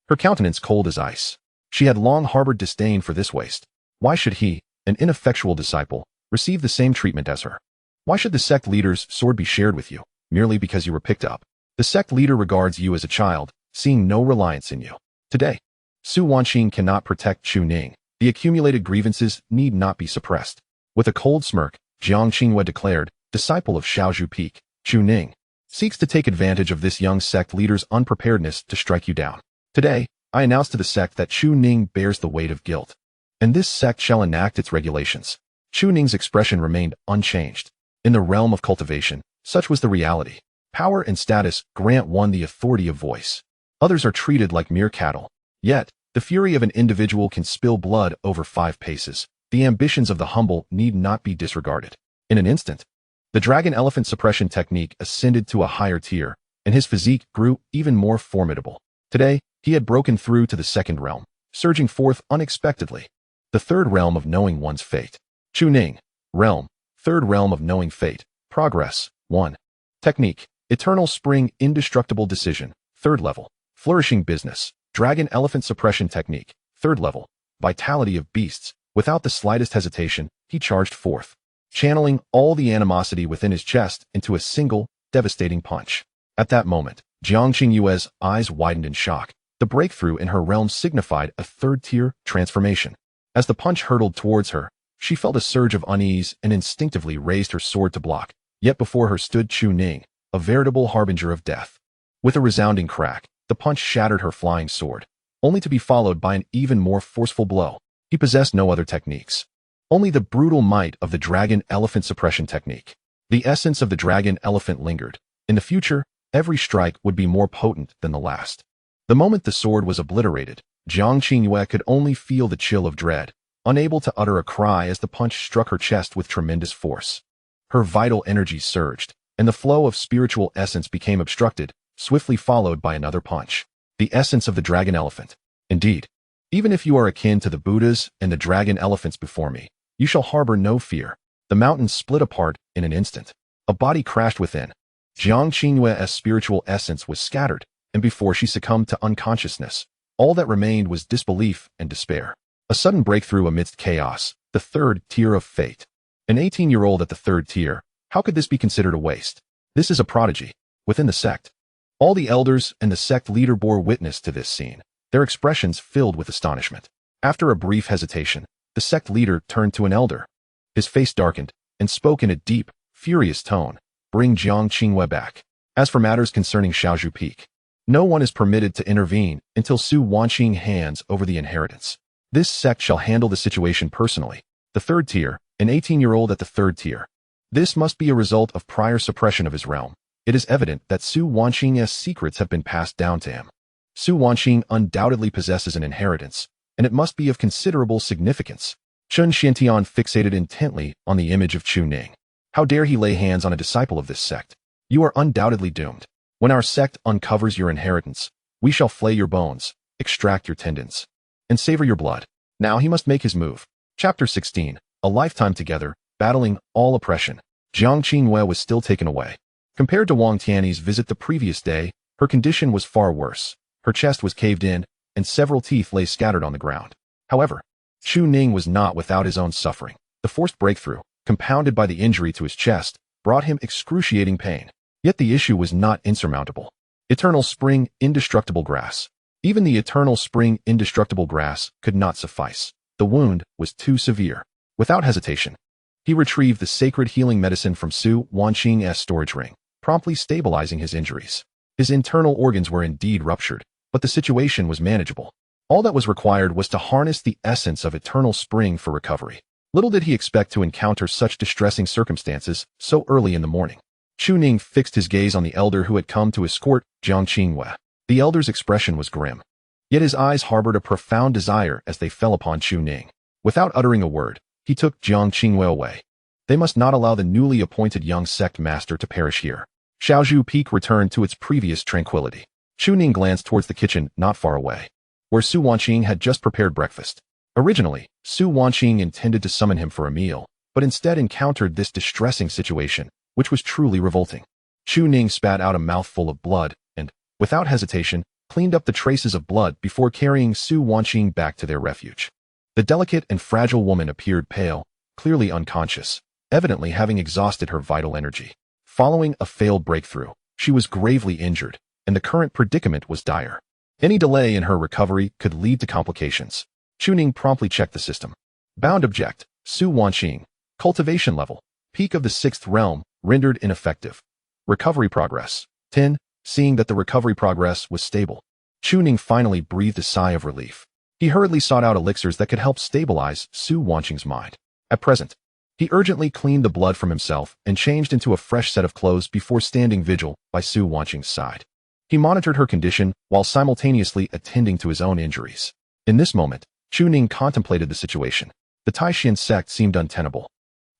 her countenance cold as ice. She had long harbored disdain for this waste. Why should he, an ineffectual disciple, receive the same treatment as her? Why should the sect leader's sword be shared with you, merely because you were picked up? The sect leader regards you as a child, seeing no reliance in you. Today, Su Wanqing cannot protect Chu Ning. The accumulated grievances need not be suppressed. With a cold smirk, Jiang Qingyue declared, disciple of Shaozhu Peak, Chu Ning seeks to take advantage of this young sect leader's unpreparedness to strike you down. Today, I announce to the sect that Chu Ning bears the weight of guilt, and this sect shall enact its regulations. Chu Ning's expression remained unchanged. In the realm of cultivation, such was the reality. Power and status grant one the authority of voice. Others are treated like mere cattle. Yet, the fury of an individual can spill blood over 5 paces. The ambitions of the humble need not be disregarded. In an instant, the dragon elephant suppression technique ascended to a higher tier, and his physique grew even more formidable. Today, he had broken through to the second realm, surging forth unexpectedly. The third realm of knowing one's fate. Chu Ning, realm, third realm of knowing fate. Progress, 1. Technique, eternal spring indestructible decision, third level. Flourishing business, dragon elephant suppression technique, third level. Vitality of beasts. Without the slightest hesitation, he charged forth, channeling all the animosity within his chest into a single, devastating punch. At that moment, Jiang Qingyue's eyes widened in shock. The breakthrough in her realm signified a third-tier transformation. As the punch hurtled towards her, she felt a surge of unease and instinctively raised her sword to block. Yet before her stood Chu Ning, a veritable harbinger of death. With a resounding crack, the punch shattered her flying sword, only to be followed by an even more forceful blow. He possessed no other techniques. Only the brutal might of the dragon elephant suppression technique. The essence of the dragon elephant lingered. In the future, every strike would be more potent than the last. The moment the sword was obliterated, Jiang Qingyue could only feel the chill of dread, unable to utter a cry as the punch struck her chest with tremendous force. Her vital energy surged, and the flow of spiritual essence became obstructed, swiftly followed by another punch. The essence of the dragon elephant. Indeed, even if you are akin to the Buddhas and the dragon elephants before me, you shall harbor no fear. The mountains split apart in an instant. A body crashed within. Jiang Qingyue's spiritual essence was scattered, and before she succumbed to unconsciousness, all that remained was disbelief and despair. A sudden breakthrough amidst chaos, the third tier of fate. An 18-year-old at the third tier, how could this be considered a waste? This is a prodigy. Within the sect, all the elders and the sect leader bore witness to this scene, their expressions filled with astonishment. After a brief hesitation, the sect leader turned to an elder. His face darkened, and spoke in a deep, furious tone, bring Jiang Qingyue back. As for matters concerning Shaozhu Peak, no one is permitted to intervene until Su Wanqing hands over the inheritance. This sect shall handle the situation personally. The third tier, an 18-year-old at the third tier. This must be a result of prior suppression of his realm. It is evident that Su Wanqing's secrets have been passed down to him. Su Wanqing undoubtedly possesses an inheritance, and it must be of considerable significance. Chun Xiantian fixated intently on the image of Chu Ning. How dare he lay hands on a disciple of this sect? You are undoubtedly doomed. When our sect uncovers your inheritance, we shall flay your bones, extract your tendons, and savor your blood. Now he must make his move. Chapter 16. a lifetime together, battling all oppression. Jiang Qingwei was still taken away. Compared to Wang Tianyi's visit the previous day, her condition was far worse. Her chest was caved in, and several teeth lay scattered on the ground. However, Chu Ning was not without his own suffering. The forced breakthrough, compounded by the injury to his chest, brought him excruciating pain. Yet the issue was not insurmountable. Eternal Spring, Indestructible Grass. Even the Eternal Spring, Indestructible Grass could not suffice. The wound was too severe. Without hesitation, he retrieved the sacred healing medicine from Su Wanqing's storage ring, promptly stabilizing his injuries. His internal organs were indeed ruptured, but the situation was manageable. All that was required was to harness the essence of Eternal Spring for recovery. Little did he expect to encounter such distressing circumstances so early in the morning. Chu Ning fixed his gaze on the elder who had come to escort Jiang Qingwei. The elder's expression was grim, yet his eyes harbored a profound desire as they fell upon Chu Ning. Without uttering a word, he took Jiang Qingwei away. They must not allow the newly appointed young sect master to perish here. Shaozhou Peak returned to its previous tranquility. Chu Ning glanced towards the kitchen not far away, where Su Wanqing had just prepared breakfast. Originally, Su Wanqing intended to summon him for a meal, but instead encountered this distressing situation, which was truly revolting. Chu Ning spat out a mouthful of blood and, without hesitation, cleaned up the traces of blood before carrying Su Wanqing back to their refuge. The delicate and fragile woman appeared pale, clearly unconscious, evidently having exhausted her vital energy. Following a failed breakthrough, she was gravely injured, and the current predicament was dire. Any delay in her recovery could lead to complications. Chu Ning promptly checked the system. Bound object, Su Wanqing. Cultivation level, peak of the 6th realm, rendered ineffective. Recovery progress, 10. Seeing that the recovery progress was stable, Chu Ning finally breathed a sigh of relief. He hurriedly sought out elixirs that could help stabilize Su Wanqing's mind. At present, he urgently cleaned the blood from himself and changed into a fresh set of clothes before standing vigil by Su Wanqing's side. He monitored her condition while simultaneously attending to his own injuries. In this moment, Chu Ning contemplated the situation. The Taishan sect seemed untenable.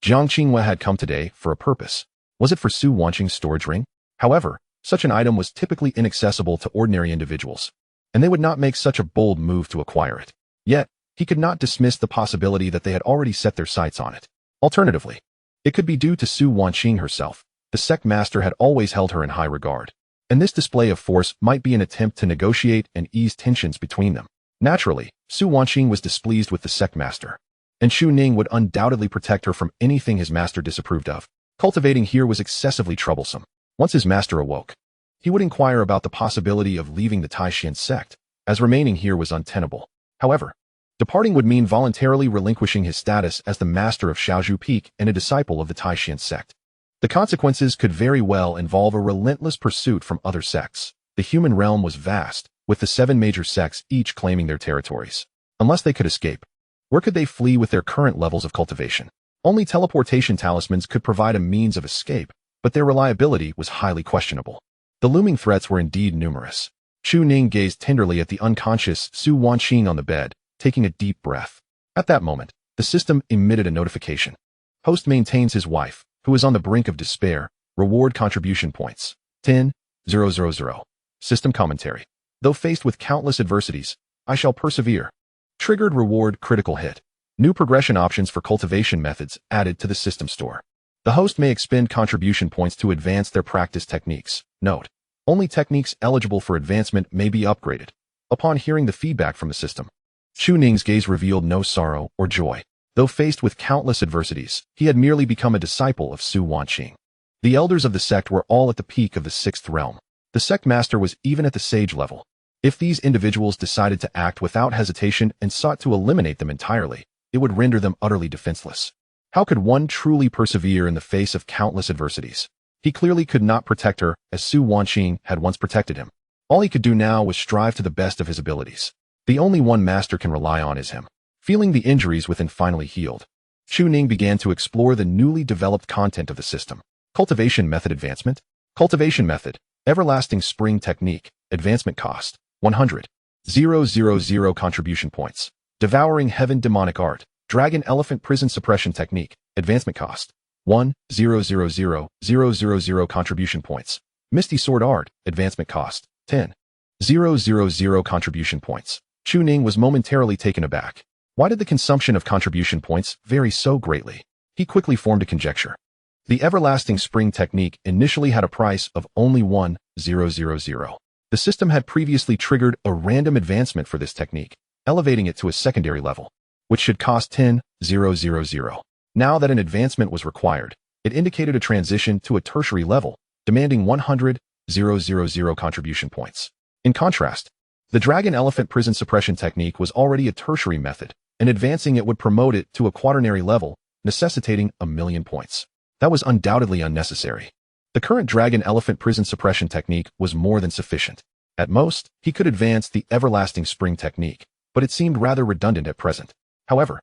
Jiang Qingwei had come today for a purpose. Was it for Su Wanqing's storage ring? However, such an item was typically inaccessible to ordinary individuals, and they would not make such a bold move to acquire it. Yet, he could not dismiss the possibility that they had already set their sights on it. Alternatively, it could be due to Su Wanqing herself. The sect master had always held her in high regard, and this display of force might be an attempt to negotiate and ease tensions between them. Naturally, Su Wanqing was displeased with the sect master, and Chu Ning would undoubtedly protect her from anything his master disapproved of. Cultivating here was excessively troublesome. Once his master awoke, he would inquire about the possibility of leaving the Taishan sect, as remaining here was untenable. However, departing would mean voluntarily relinquishing his status as the master of Shaozhou Peak and a disciple of the Taishan sect. The consequences could very well involve a relentless pursuit from other sects. The human realm was vast, with the 7 major sects each claiming their territories. Unless they could escape, where could they flee with their current levels of cultivation? Only teleportation talismans could provide a means of escape, but their reliability was highly questionable. The looming threats were indeed numerous. Chu Ning gazed tenderly at the unconscious Su Wanqing on the bed, taking a deep breath. At that moment, the system emitted a notification. Host maintains his wife, who is on the brink of despair. Reward contribution points. 10,000. System commentary. Though faced with countless adversities, I shall persevere. Triggered reward critical hit. New progression options for cultivation methods added to the system store. The host may expend contribution points to advance their practice techniques. Note: only techniques eligible for advancement may be upgraded. Upon hearing the feedback from the system, Chu Ning's gaze revealed no sorrow or joy. Though faced with countless adversities, he had merely become a disciple of Su Wanqing. The elders of the sect were all at the peak of the 6th realm. The sect master was even at the sage level. If these individuals decided to act without hesitation and sought to eliminate them entirely, it would render them utterly defenseless. How could one truly persevere in the face of countless adversities? He clearly could not protect her as Su Wanqing had once protected him. All he could do now was strive to the best of his abilities. The only one master can rely on is him. Feeling the injuries within finally healed, Chu Ning began to explore the newly developed content of the system. Cultivation method advancement. Cultivation method. Everlasting Spring technique. Advancement cost. 100,000 contribution points. Devouring Heaven demonic art. Dragon Elephant Prison Suppression Technique. Advancement cost. 1,000,000 contribution points. Misty Sword Art. Advancement cost. 10,000 contribution points. Chu Ning was momentarily taken aback. Why did the consumption of contribution points vary so greatly? He quickly formed a conjecture. The everlasting spring technique initially had a price of only 1,000. The system had previously triggered a random advancement for this technique, elevating it to a secondary level, which should cost 10,000. Now that an advancement was required, it indicated a transition to a tertiary level, demanding 100,000 contribution points. In contrast, the Dragon Elephant Prison Suppression technique was already a tertiary method, and advancing it would promote it to a quaternary level, necessitating 1,000,000 points. That was undoubtedly unnecessary. The current Dragon Elephant Prison Suppression technique was more than sufficient. At most, he could advance the Everlasting Spring technique, but it seemed rather redundant at present. However,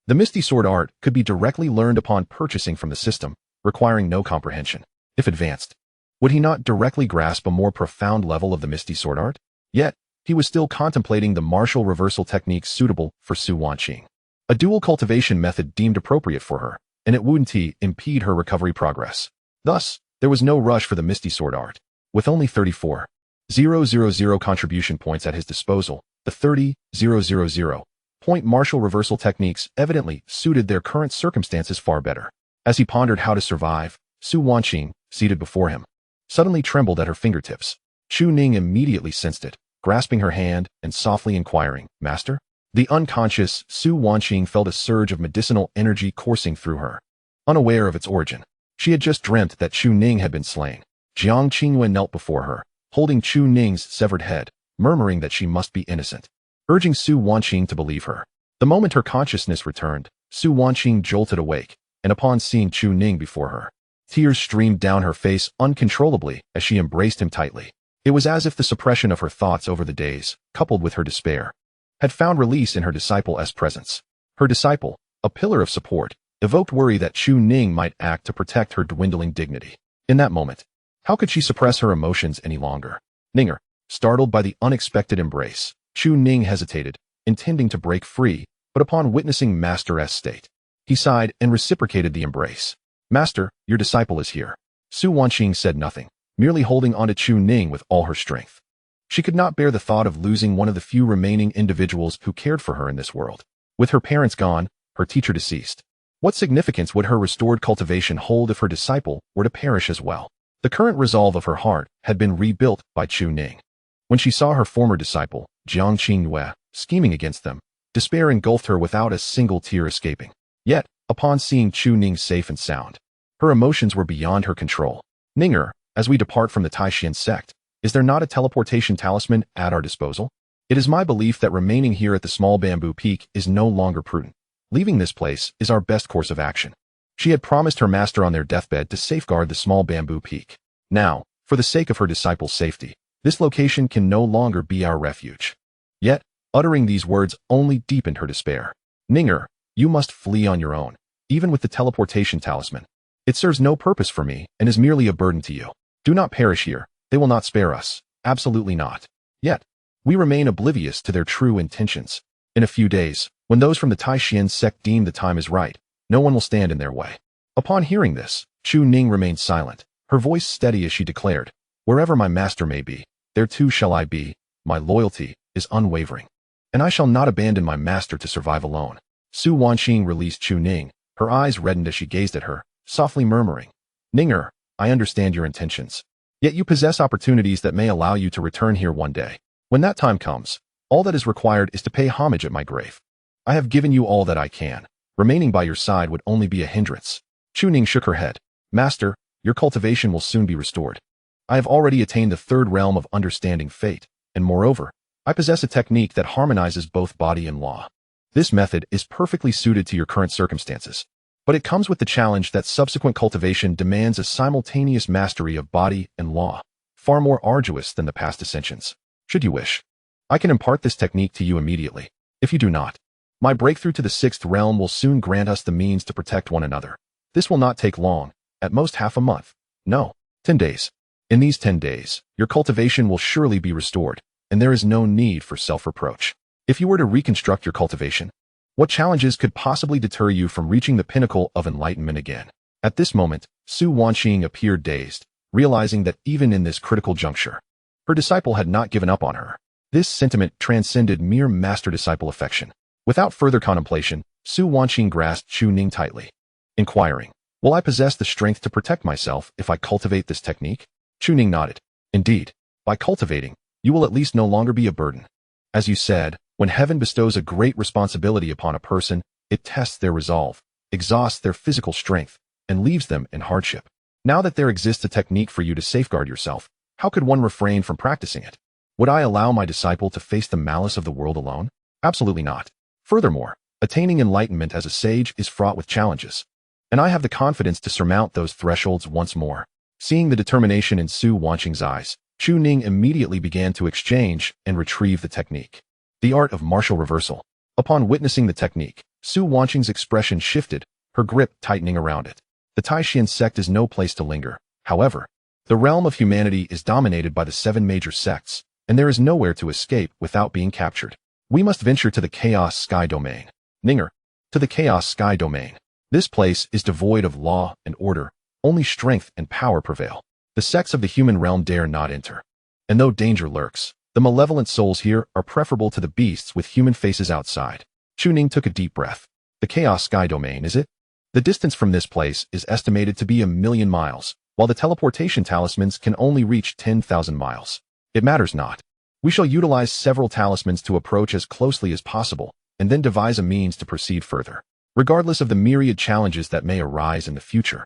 the Misty Sword art could be directly learned upon purchasing from the system, requiring no comprehension. If advanced, would he not directly grasp a more profound level of the Misty Sword art? Yet, he was still contemplating the martial reversal technique suitable for Su Wanqing. A dual cultivation method deemed appropriate for her, and it wouldn't impede her recovery progress. Thus, there was no rush for the Misty Sword art. With only 34,000 contribution points at his disposal, the 30,000 point martial reversal techniques evidently suited their current circumstances far better. As he pondered how to survive, Su Wanqing, seated before him, suddenly trembled at her fingertips. Chu Ning immediately sensed it, grasping her hand and softly inquiring, "Master?" The unconscious Su Wanqing felt a surge of medicinal energy coursing through her. Unaware of its origin, she had just dreamt that Chu Ning had been slain. Jiang Qingyuan knelt before her, holding Chu Ning's severed head, murmuring that she must be innocent, urging Su Wanqing to believe her. The moment her consciousness returned, Su Wanqing jolted awake, and upon seeing Chu Ning before her, tears streamed down her face uncontrollably as she embraced him tightly. It was as if the suppression of her thoughts over the days, coupled with her despair, had found release in her disciple's presence. Her disciple, a pillar of support, evoked worry that Chu Ning might act to protect her dwindling dignity. In that moment, how could she suppress her emotions any longer? Ninger, startled by the unexpected embrace, Chu Ning hesitated, intending to break free, but upon witnessing Master's state, he sighed and reciprocated the embrace. "Master, your disciple is here." Su Wanqing said nothing, merely holding onto Chu Ning with all her strength. She could not bear the thought of losing one of the few remaining individuals who cared for her in this world. With her parents gone, her teacher deceased, what significance would her restored cultivation hold if her disciple were to perish as well? The current resolve of her heart had been rebuilt by Chu Ning. When she saw her former disciple, Jiang Qingyuan, scheming against them, despair engulfed her without a single tear escaping. Yet, upon seeing Chu Ning safe and sound, her emotions were beyond her control. "Ninger, as we depart from the Taishan sect, is there not a teleportation talisman at our disposal? It is my belief that remaining here at the small bamboo peak is no longer prudent. Leaving this place is our best course of action." She had promised her master on their deathbed to safeguard the small bamboo peak. Now, for the sake of her disciple's safety, this location can no longer be our refuge. Yet, uttering these words only deepened her despair. "Ninger, you must flee on your own, even with the teleportation talisman. It serves no purpose for me and is merely a burden to you. Do not perish here. They will not spare us. Absolutely not. Yet, we remain oblivious to their true intentions. In a few days, when those from the Taishan sect deem the time is right, no one will stand in their way." Upon hearing this, Chu Ning remained silent, her voice steady as she declared, "Wherever my master may be, there too shall I be. My loyalty is unwavering, and I shall not abandon my master to survive alone." Su Wanqing released Chu Ning, her eyes reddened as she gazed at her, softly murmuring, "Ninger, I understand your intentions. Yet you possess opportunities that may allow you to return here one day. When that time comes, all that is required is to pay homage at my grave. I have given you all that I can. Remaining by your side would only be a hindrance." Chu Ning shook her head. "Master, your cultivation will soon be restored. I have already attained the third realm of understanding fate, and moreover, I possess a technique that harmonizes both body and law. This method is perfectly suited to your current circumstances, but it comes with the challenge that subsequent cultivation demands a simultaneous mastery of body and law, far more arduous than the past ascensions. Should you wish, I can impart this technique to you immediately. If you do not, my breakthrough to the sixth realm will soon grant us the means to protect one another. This will not take long, at most half a month. No, 10 days. In these 10 days, your cultivation will surely be restored, and there is no need for self-reproach. If you were to reconstruct your cultivation, what challenges could possibly deter you from reaching the pinnacle of enlightenment again?" At this moment, Su Wanqing appeared dazed, realizing that even in this critical juncture, her disciple had not given up on her. This sentiment transcended mere master-disciple affection. Without further contemplation, Su Wanqing grasped Chu Ning tightly, inquiring, "Will I possess the strength to protect myself if I cultivate this technique?" Chu Ning nodded. "Indeed, by cultivating, you will at least no longer be a burden. As you said, when heaven bestows a great responsibility upon a person, it tests their resolve, exhausts their physical strength, and leaves them in hardship. Now that there exists a technique for you to safeguard yourself, how could one refrain from practicing it? Would I allow my disciple to face the malice of the world alone? Absolutely not. Furthermore, attaining enlightenment as a sage is fraught with challenges, and I have the confidence to surmount those thresholds once more." Seeing the determination in Su Wanqing's eyes, Chu Ning immediately began to exchange and retrieve the technique. The art of martial reversal. Upon witnessing the technique, Su Wanqing's expression shifted, her grip tightening around it. The Taishan sect is no place to linger. However, the realm of humanity is dominated by the 7 major sects, and there is nowhere to escape without being captured. We must venture to the Chaos Sky Domain. Ninger, to the Chaos Sky Domain. This place is devoid of law and order, only strength and power prevail. The sects of the human realm dare not enter. And though danger lurks, the malevolent souls here are preferable to the beasts with human faces outside. Chu Ning took a deep breath. The Chaos Sky Domain, is it? The distance from this place is estimated to be 1,000,000 miles, while the teleportation talismans can only reach 10,000 miles. It matters not. We shall utilize several talismans to approach as closely as possible, and then devise a means to proceed further, regardless of the myriad challenges that may arise in the future.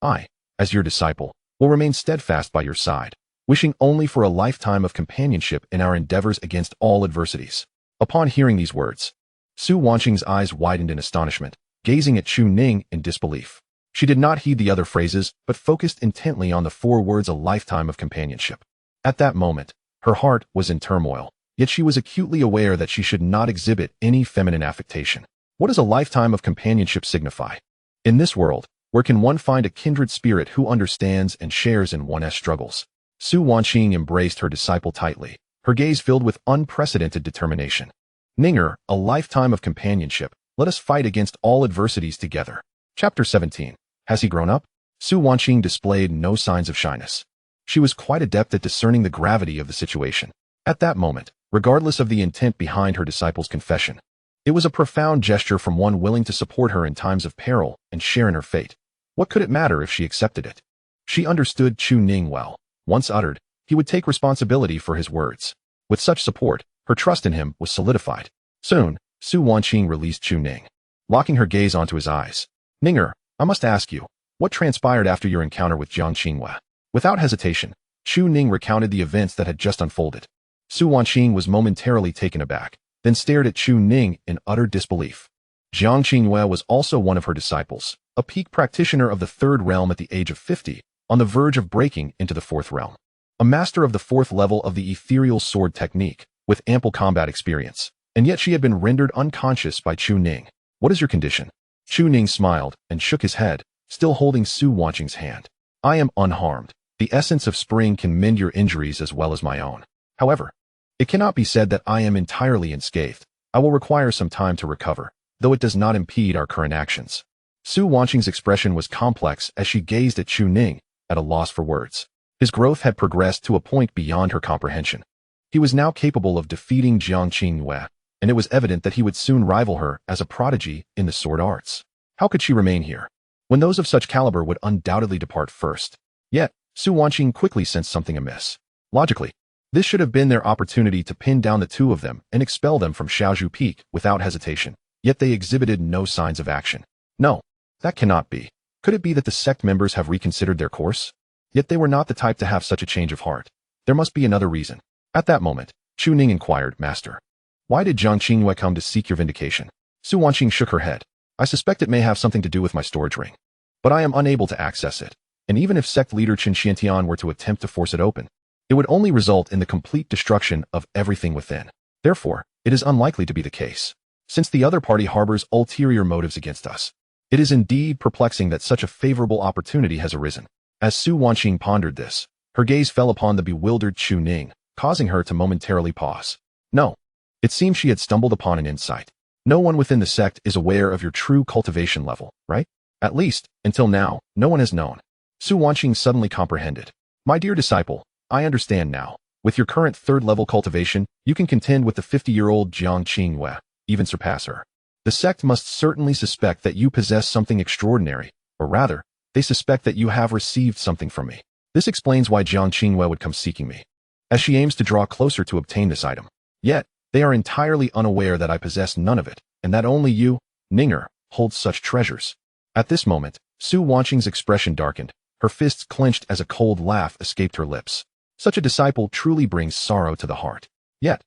I, as your disciple, will remain steadfast by your side, wishing only for a lifetime of companionship in our endeavors against all adversities." Upon hearing these words, Su Wanqing's eyes widened in astonishment, gazing at Chu Ning in disbelief. She did not heed the other phrases, but focused intently on the 4 words "a lifetime of companionship." At that moment, her heart was in turmoil, yet she was acutely aware that she should not exhibit any feminine affectation. What does a lifetime of companionship signify? In this world, where can one find a kindred spirit who understands and shares in one's struggles? Su Wanqing embraced her disciple tightly, her gaze filled with unprecedented determination. "Ninger, a lifetime of companionship. Let us fight against all adversities together." Chapter 17. Has he grown up? Su Wanqing displayed no signs of shyness. She was quite adept at discerning the gravity of the situation. At that moment, regardless of the intent behind her disciple's confession, it was a profound gesture from one willing to support her in times of peril and share in her fate. What could it matter if she accepted it? She understood Chu Ning well. Once uttered, he would take responsibility for his words. With such support, her trust in him was solidified. Soon, Su Wanqing released Chu Ning, locking her gaze onto his eyes. "Ninger, I must ask you, what transpired after your encounter with Jiang Qinghua?" Without hesitation, Chu Ning recounted the events that had just unfolded. Su Wanqing was momentarily taken aback, then stared at Chu Ning in utter disbelief. Jiang Qinghua was also one of her disciples, a peak practitioner of the 3rd realm at the age of 50, on the verge of breaking into the 4th realm. A master of the 4th level of the ethereal sword technique, with ample combat experience, and yet she had been rendered unconscious by Chu Ning. "What is your condition?" Chu Ning smiled and shook his head, still holding Su Wanqing's hand. "I am unharmed. The essence of spring can mend your injuries as well as my own. However, it cannot be said that I am entirely unscathed. I will require some time to recover, though it does not impede our current actions." Su Wanqing's expression was complex as she gazed at Chu Ning, at a loss for words. His growth had progressed to a point beyond her comprehension. He was now capable of defeating Jiang Qinghua, and it was evident that he would soon rival her as a prodigy in the sword arts. How could she remain here, when those of such caliber would undoubtedly depart first? Yet, Su Wanqing quickly sensed something amiss. Logically, this should have been their opportunity to pin down the 2 of them and expel them from Shaozhu Peak without hesitation, yet they exhibited no signs of action. No, that cannot be. Could it be that the sect members have reconsidered their course? Yet they were not the type to have such a change of heart. There must be another reason. At that moment, Chu Ning inquired, "Master, why did Jiang Qinghua come to seek your vindication?" Su Wanqing shook her head. "I suspect it may have something to do with my storage ring, but I am unable to access it, and even if sect leader Qin Xiantian were to attempt to force it open, it would only result in the complete destruction of everything within. Therefore, it is unlikely to be the case. Since the other party harbors ulterior motives against us, it is indeed perplexing that such a favorable opportunity has arisen." As Su Wanqing pondered this, her gaze fell upon the bewildered Chu Ning, causing her to momentarily pause. No, it seemed she had stumbled upon an insight. No one within the sect is aware of your true cultivation level, right? At least, until now, no one has known. Su Wanqing suddenly comprehended. "My dear disciple, I understand now. With your current 3rd level cultivation, you can contend with the 50-year-old Jiang Qinghua. even surpass her. The sect must certainly suspect that you possess something extraordinary, or rather, they suspect that you have received something from me. This explains why Jiang Qingwei would come seeking me, as she aims to draw closer to obtain this item. Yet, they are entirely unaware that I possess none of it, and that only you, Ninger, holds such treasures. At this moment, Su Wanqing's expression darkened, her fists clenched as a cold laugh escaped her lips. Such a disciple truly brings sorrow to the heart. Yet,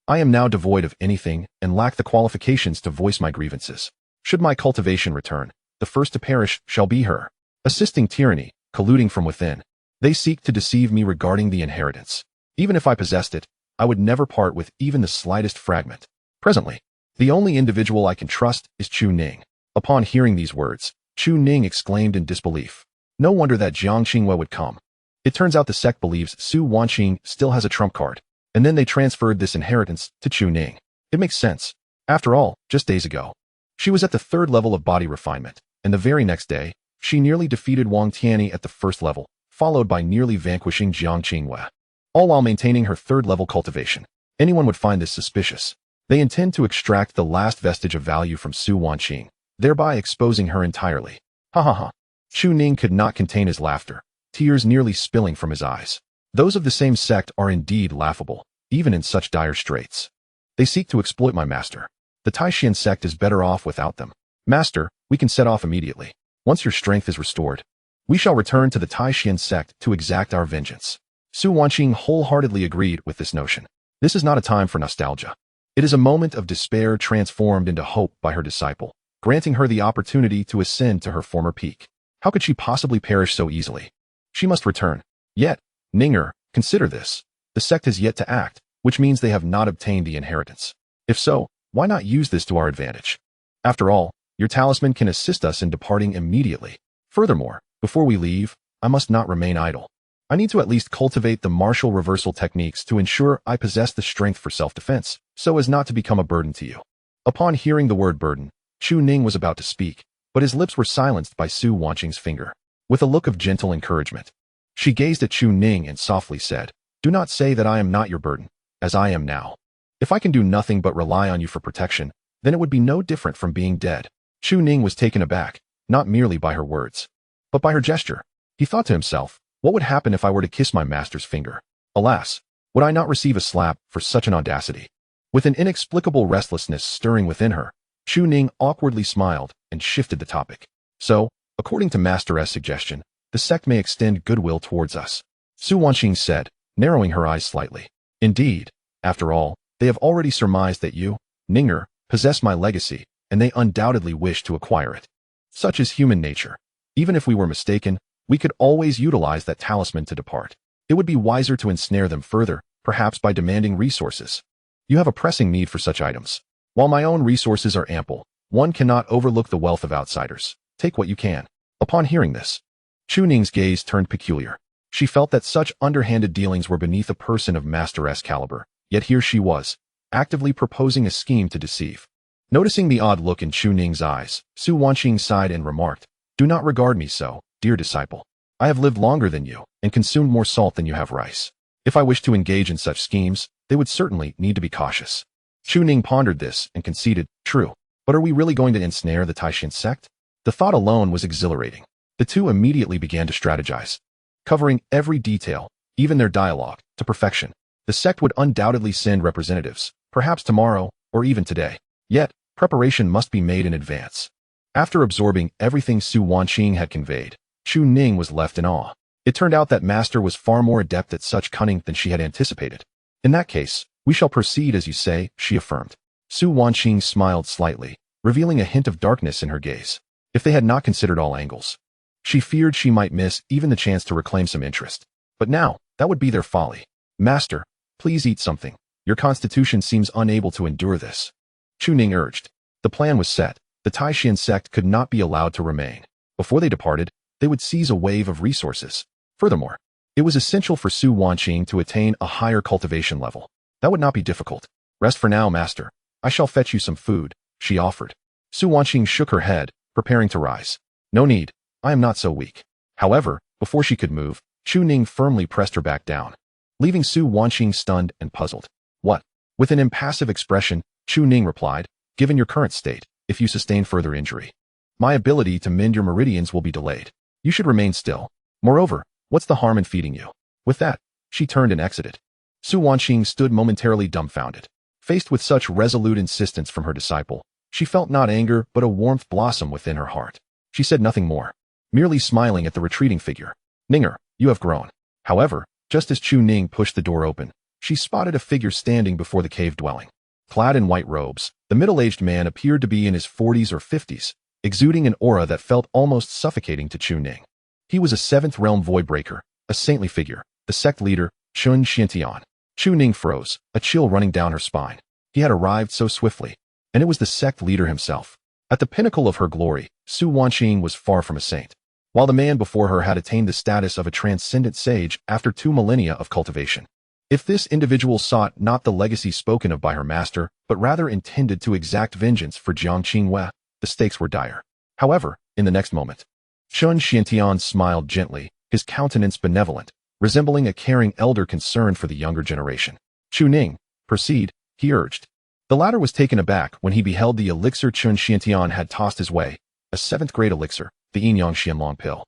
I am now devoid of anything and lack the qualifications to voice my grievances. Should my cultivation return, the first to perish shall be her. Assisting tyranny, colluding from within. They seek to deceive me regarding the inheritance. Even if I possessed it, I would never part with even the slightest fragment. Presently, the only individual I can trust is Chu Ning. Upon hearing these words, Chu Ning exclaimed in disbelief. No wonder that Jiang Qingwei would come. It turns out the sect believes Su Wanqing still has a trump card, and then they transferred this inheritance to Chu Ning. It makes sense. After all, just days ago, she was at the 3rd level of body refinement, and the very next day, she nearly defeated Wang Tianyi at the 1st level, followed by nearly vanquishing Jiang Qingwei, all while maintaining her 3rd level cultivation. Anyone would find this suspicious. They intend to extract the last vestige of value from Su Wanqing, thereby exposing her entirely. Ha ha ha. Chu Ning could not contain his laughter, tears nearly spilling from his eyes. Those of the same sect are indeed laughable, even in such dire straits. They seek to exploit my master. The Taishan sect is better off without them. Master, we can set off immediately. Once your strength is restored, we shall return to the Taishan sect to exact our vengeance. Su Wanqing wholeheartedly agreed with this notion. This is not a time for nostalgia. It is a moment of despair transformed into hope by her disciple, granting her the opportunity to ascend to her former peak. How could she possibly perish so easily? She must return. Yet, Ninger, consider this. The sect has yet to act, which means they have not obtained the inheritance. If so, why not use this to our advantage? After all, your talisman can assist us in departing immediately. Furthermore, before we leave, I must not remain idle. I need to at least cultivate the martial reversal techniques to ensure I possess the strength for self-defense, so as not to become a burden to you. Upon hearing the word burden, Chu Ning was about to speak, but his lips were silenced by Su Wanqing's finger. With a look of gentle encouragement, she gazed at Chu Ning and softly said, Do not say that I am not your burden, as I am now. If I can do nothing but rely on you for protection, then it would be no different from being dead. Chu Ning was taken aback, not merely by her words, but by her gesture. He thought to himself, what would happen if I were to kiss my master's finger? Alas, would I not receive a slap for such an audacity? With an inexplicable restlessness stirring within her, Chu Ning awkwardly smiled and shifted the topic. So, according to Master S' suggestion, the sect may extend goodwill towards us. Su Wanqing said, narrowing her eyes slightly. Indeed, after all, they have already surmised that you, Ninger, possess my legacy, and they undoubtedly wish to acquire it. Such is human nature. Even if we were mistaken, we could always utilize that talisman to depart. It would be wiser to ensnare them further, perhaps by demanding resources. You have a pressing need for such items. While my own resources are ample, one cannot overlook the wealth of outsiders. Take what you can. Upon hearing this, Chu Ning's gaze turned peculiar. She felt that such underhanded dealings were beneath a person of Master S caliber, yet here she was, actively proposing a scheme to deceive. Noticing the odd look in Chu Ning's eyes, Su Wanqing sighed and remarked, Do not regard me so, dear disciple. I have lived longer than you, and consumed more salt than you have rice. If I wish to engage in such schemes, they would certainly need to be cautious. Chu Ning pondered this and conceded, True, but are we really going to ensnare the Taishan sect? The thought alone was exhilarating. The two immediately began to strategize, covering every detail, even their dialogue, to perfection. The sect would undoubtedly send representatives, perhaps tomorrow, or even today. Yet, preparation must be made in advance. After absorbing everything Su Wanqing had conveyed, Chu Ning was left in awe. It turned out that Master was far more adept at such cunning than she had anticipated. In that case, we shall proceed as you say, she affirmed. Su Wanqing smiled slightly, revealing a hint of darkness in her gaze. If they had not considered all angles, she feared she might miss even the chance to reclaim some interest. But now, that would be their folly. Master, please eat something. Your constitution seems unable to endure this. Chu Ning urged. The plan was set. The Taishan sect could not be allowed to remain. Before they departed, they would seize a wave of resources. Furthermore, it was essential for Su Wanqing to attain a higher cultivation level. That would not be difficult. Rest for now, master. I shall fetch you some food, she offered. Su Wanqing shook her head, preparing to rise. No need. I am not so weak. However, before she could move, Chu Ning firmly pressed her back down, leaving Su Wanqing stunned and puzzled. What? With an impassive expression, Chu Ning replied, given your current state, if you sustain further injury. My ability to mend your meridians will be delayed. You should remain still. Moreover, what's the harm in feeding you? With that, she turned and exited. Su Wanqing stood momentarily dumbfounded. Faced with such resolute insistence from her disciple, she felt not anger but a warmth blossom within her heart. She said nothing more, merely smiling at the retreating figure. Ninger, you have grown. However, just as Chu Ning pushed the door open, she spotted a figure standing before the cave dwelling. Clad in white robes, the middle-aged man appeared to be in his 40s or 50s, exuding an aura that felt almost suffocating to Chu Ning. He was a 7th realm voidbreaker, a saintly figure, the sect leader, Chun Xiantian. Chu Ning froze, a chill running down her spine. He had arrived so swiftly, and it was the sect leader himself. At the pinnacle of her glory, Su Wanqing was far from a saint, while the man before her had attained the status of a transcendent sage after 2 millennia of cultivation. If this individual sought not the legacy spoken of by her master, but rather intended to exact vengeance for Jiang Qingwei, the stakes were dire. However, in the next moment, Chun Xiantian smiled gently, his countenance benevolent, resembling a caring elder concerned for the younger generation. Chu Ning, proceed, he urged. The latter was taken aback when he beheld the elixir Chun Xiantian had tossed his way, a 7th grade elixir, the Yinyang Xianlong pill.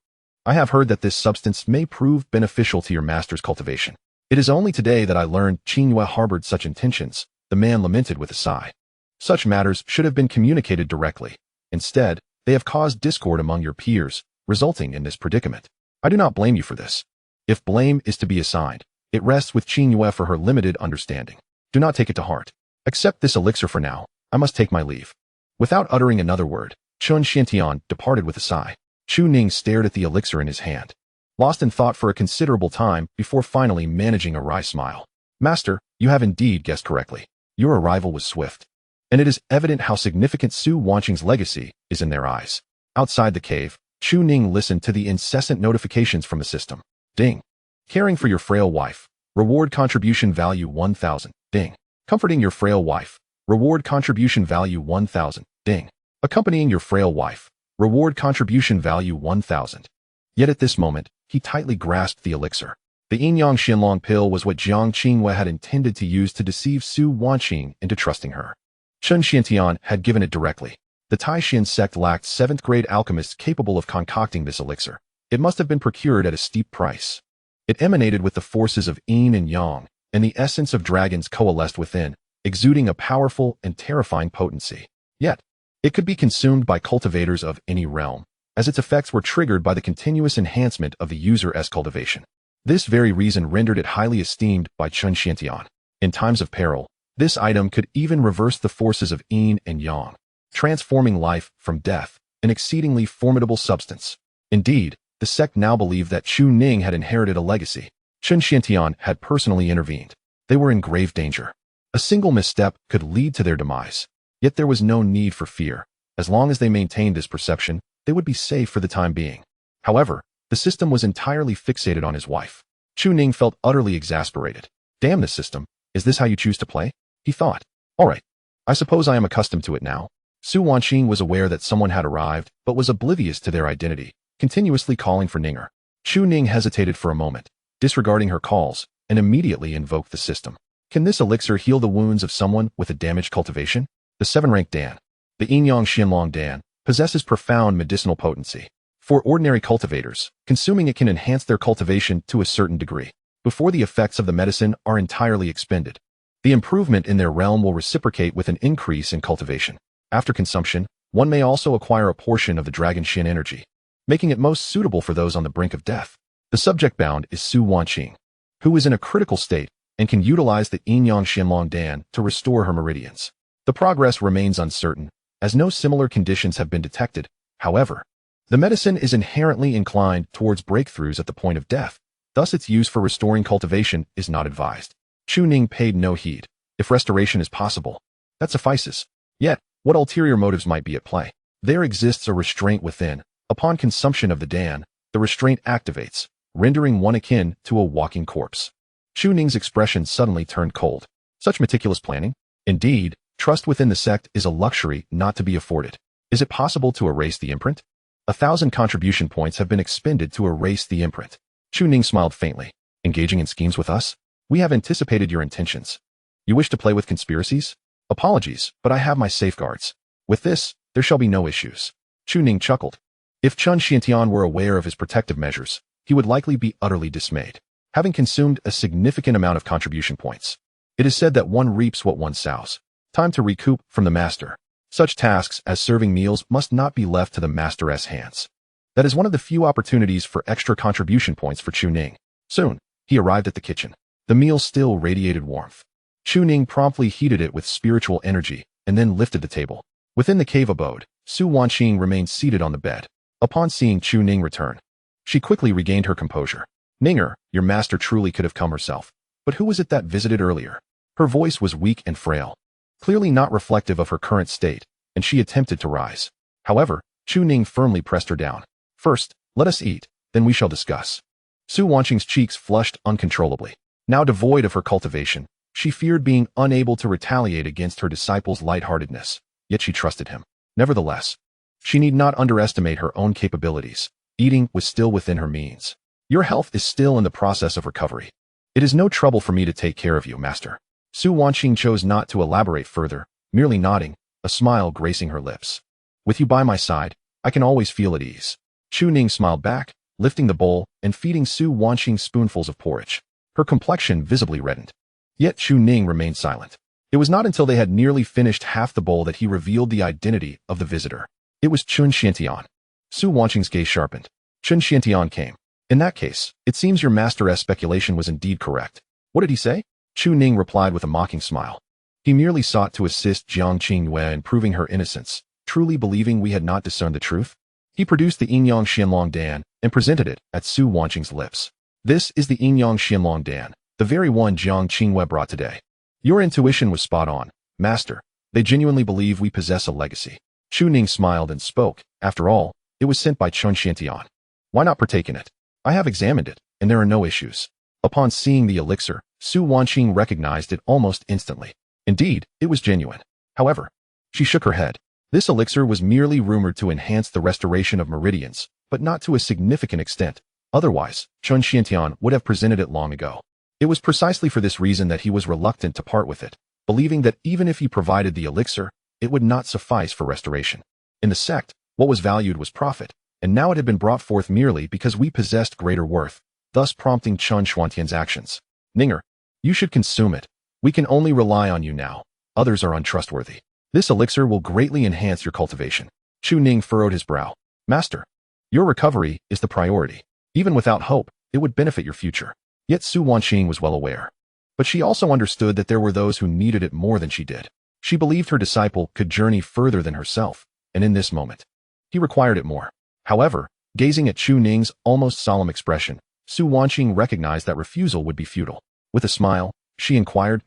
I have heard that this substance may prove beneficial to your master's cultivation. It is only today that I learned Qingyue harbored such intentions, the man lamented with a sigh. Such matters should have been communicated directly. Instead, they have caused discord among your peers, resulting in this predicament. I do not blame you for this. If blame is to be assigned, it rests with Qingyue for her limited understanding. Do not take it to heart. Accept this elixir for now. I must take my leave. Without uttering another word, Chun Xiantian departed with a sigh. Chu Ning stared at the elixir in his hand, lost in thought for a considerable time before finally managing a wry smile. Master, you have indeed guessed correctly. Your arrival was swift, and it is evident how significant Su Wanqing's legacy is in their eyes. Outside the cave, Chu Ning listened to the incessant notifications from the system. Ding. Caring for your frail wife. Reward contribution value 1,000. Ding. Comforting your frail wife. Reward contribution value 1,000. Ding. Accompanying your frail wife. Reward contribution value 1,000. Yet at this moment, he tightly grasped the elixir. The Yinyang Xianlong pill was what Jiang Qingwei had intended to use to deceive Su Wanqing into trusting her. Chun Xiantian had given it directly. The Taishan sect lacked 7th grade alchemists capable of concocting this elixir. It must have been procured at a steep price. It emanated with the forces of yin and yang, and the essence of dragons coalesced within, exuding a powerful and terrifying potency. Yet, it could be consumed by cultivators of any realm, as its effects were triggered by the continuous enhancement of the user's cultivation. This very reason rendered it highly esteemed by Chun Xiantian. In times of peril, this item could even reverse the forces of yin and yang, transforming life from death, an exceedingly formidable substance. Indeed, the sect now believed that Chu Ning had inherited a legacy. Chun Xiantian had personally intervened. They were in grave danger. A single misstep could lead to their demise. Yet there was no need for fear. As long as they maintained this perception, they would be safe for the time being. However, the system was entirely fixated on his wife. Chu Ning felt utterly exasperated. Damn this system, is this how you choose to play? He thought. All right, I suppose I am accustomed to it now. Su Wanqing was aware that someone had arrived, but was oblivious to their identity, continuously calling for Ninger. Chu Ning hesitated for a moment, disregarding her calls, and immediately invoked the system. Can this elixir heal the wounds of someone with a damaged cultivation? The 7th-rank Dan, the Yinyang Xianlong Dan, possesses profound medicinal potency. For ordinary cultivators, consuming it can enhance their cultivation to a certain degree, before the effects of the medicine are entirely expended. The improvement in their realm will reciprocate with an increase in cultivation. After consumption, one may also acquire a portion of the Dragon Shin energy, making it most suitable for those on the brink of death. The subject bound is Su Wanqing, who is in a critical state and can utilize the Yinyang Xianlong Dan to restore her meridians. The progress remains uncertain, as no similar conditions have been detected. However, the medicine is inherently inclined towards breakthroughs at the point of death, thus its use for restoring cultivation is not advised. Chu Ning paid no heed. If restoration is possible, that suffices. Yet, what ulterior motives might be at play? There exists a restraint within. Upon consumption of the Dan, the restraint activates, rendering one akin to a walking corpse. Chu Ning's expression suddenly turned cold. Such meticulous planning? Indeed, trust within the sect is a luxury not to be afforded. Is it possible to erase the imprint? 1,000 contribution points have been expended to erase the imprint. Chu Ning smiled faintly. Engaging in schemes with us? We have anticipated your intentions. You wish to play with conspiracies? Apologies, but I have my safeguards. With this, there shall be no issues. Chu Ning chuckled. If Chun Xiantian were aware of his protective measures, he would likely be utterly dismayed, having consumed a significant amount of contribution points. It is said that one reaps what one sows. Time to recoup from the master. Such tasks as serving meals must not be left to the master's hands. That is one of the few opportunities for extra contribution points for Chu Ning. Soon, he arrived at the kitchen. The meal still radiated warmth. Chu Ning promptly heated it with spiritual energy and then lifted the table. Within the cave abode, Su Wanqing remained seated on the bed. Upon seeing Chu Ning return, she quickly regained her composure. Ninger, your master truly could have come herself. But who was it that visited earlier? Her voice was weak and frail, clearly not reflective of her current state, and she attempted to rise. However, Chu Ning firmly pressed her down. First, let us eat, then we shall discuss. Su Wanqing's cheeks flushed uncontrollably. Now devoid of her cultivation, she feared being unable to retaliate against her disciple's lightheartedness, yet she trusted him. Nevertheless, she need not underestimate her own capabilities. Eating was still within her means. Your health is still in the process of recovery. It is no trouble for me to take care of you, master. Su Wanqing chose not to elaborate further, merely nodding, a smile gracing her lips. With you by my side, I can always feel at ease. Chu Ning smiled back, lifting the bowl and feeding Su Wanqing spoonfuls of porridge. Her complexion visibly reddened. Yet Chu Ning remained silent. It was not until they had nearly finished half the bowl that he revealed the identity of the visitor. It was Chun Xiantian. Su Wanqing's gaze sharpened. Chun Xiantian came. In that case, it seems your master's speculation was indeed correct. What did he say? Chu Ning replied with a mocking smile. He merely sought to assist Jiang Qingyue in proving her innocence, truly believing we had not discerned the truth. He produced the Yingyang Xianlong Dan and presented it at Su Wanqing's lips. This is the Yingyang Xianlong Dan, the very one Jiang Qingyue brought today. Your intuition was spot on, master. They genuinely believe we possess a legacy. Chu Ning smiled and spoke. After all, it was sent by Chun Xiantian. Why not partake in it? I have examined it, and there are no issues. Upon seeing the elixir, Su Wanqing recognized it almost instantly. Indeed, it was genuine. However, she shook her head. This elixir was merely rumored to enhance the restoration of meridians, but not to a significant extent. Otherwise, Chun Xiantian would have presented it long ago. It was precisely for this reason that he was reluctant to part with it, believing that even if he provided the elixir, it would not suffice for restoration. In the sect, what was valued was profit, and now it had been brought forth merely because we possessed greater worth, thus prompting Chun Xiantian's actions. Ninger, you should consume it. We can only rely on you now. Others are untrustworthy. This elixir will greatly enhance your cultivation. Chu Ning furrowed his brow. Master, your recovery is the priority. Even without hope, it would benefit your future. Yet Su Wanqing was well aware. But she also understood that there were those who needed it more than she did. She believed her disciple could journey further than herself, and in this moment, he required it more. However, gazing at Chu Ning's almost solemn expression, Su Wanqing recognized that refusal would be futile. With a smile, she inquired,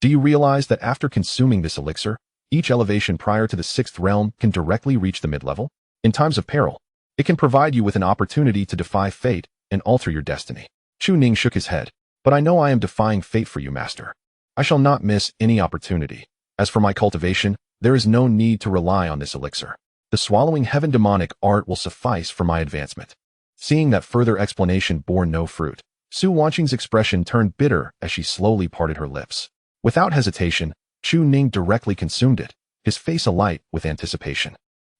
do you realize that after consuming this elixir, each elevation prior to the 6th realm can directly reach the mid-level? In times of peril, it can provide you with an opportunity to defy fate and alter your destiny. Chu Ning shook his head. But I know I am defying fate for you, master. I shall not miss any opportunity. As for my cultivation, there is no need to rely on this elixir. The swallowing heaven demonic art will suffice for my advancement. Seeing that further explanation bore no fruit, Su Wanqing's expression turned bitter as she slowly parted her lips. Without hesitation, Chu Ning directly consumed it, his face alight with anticipation.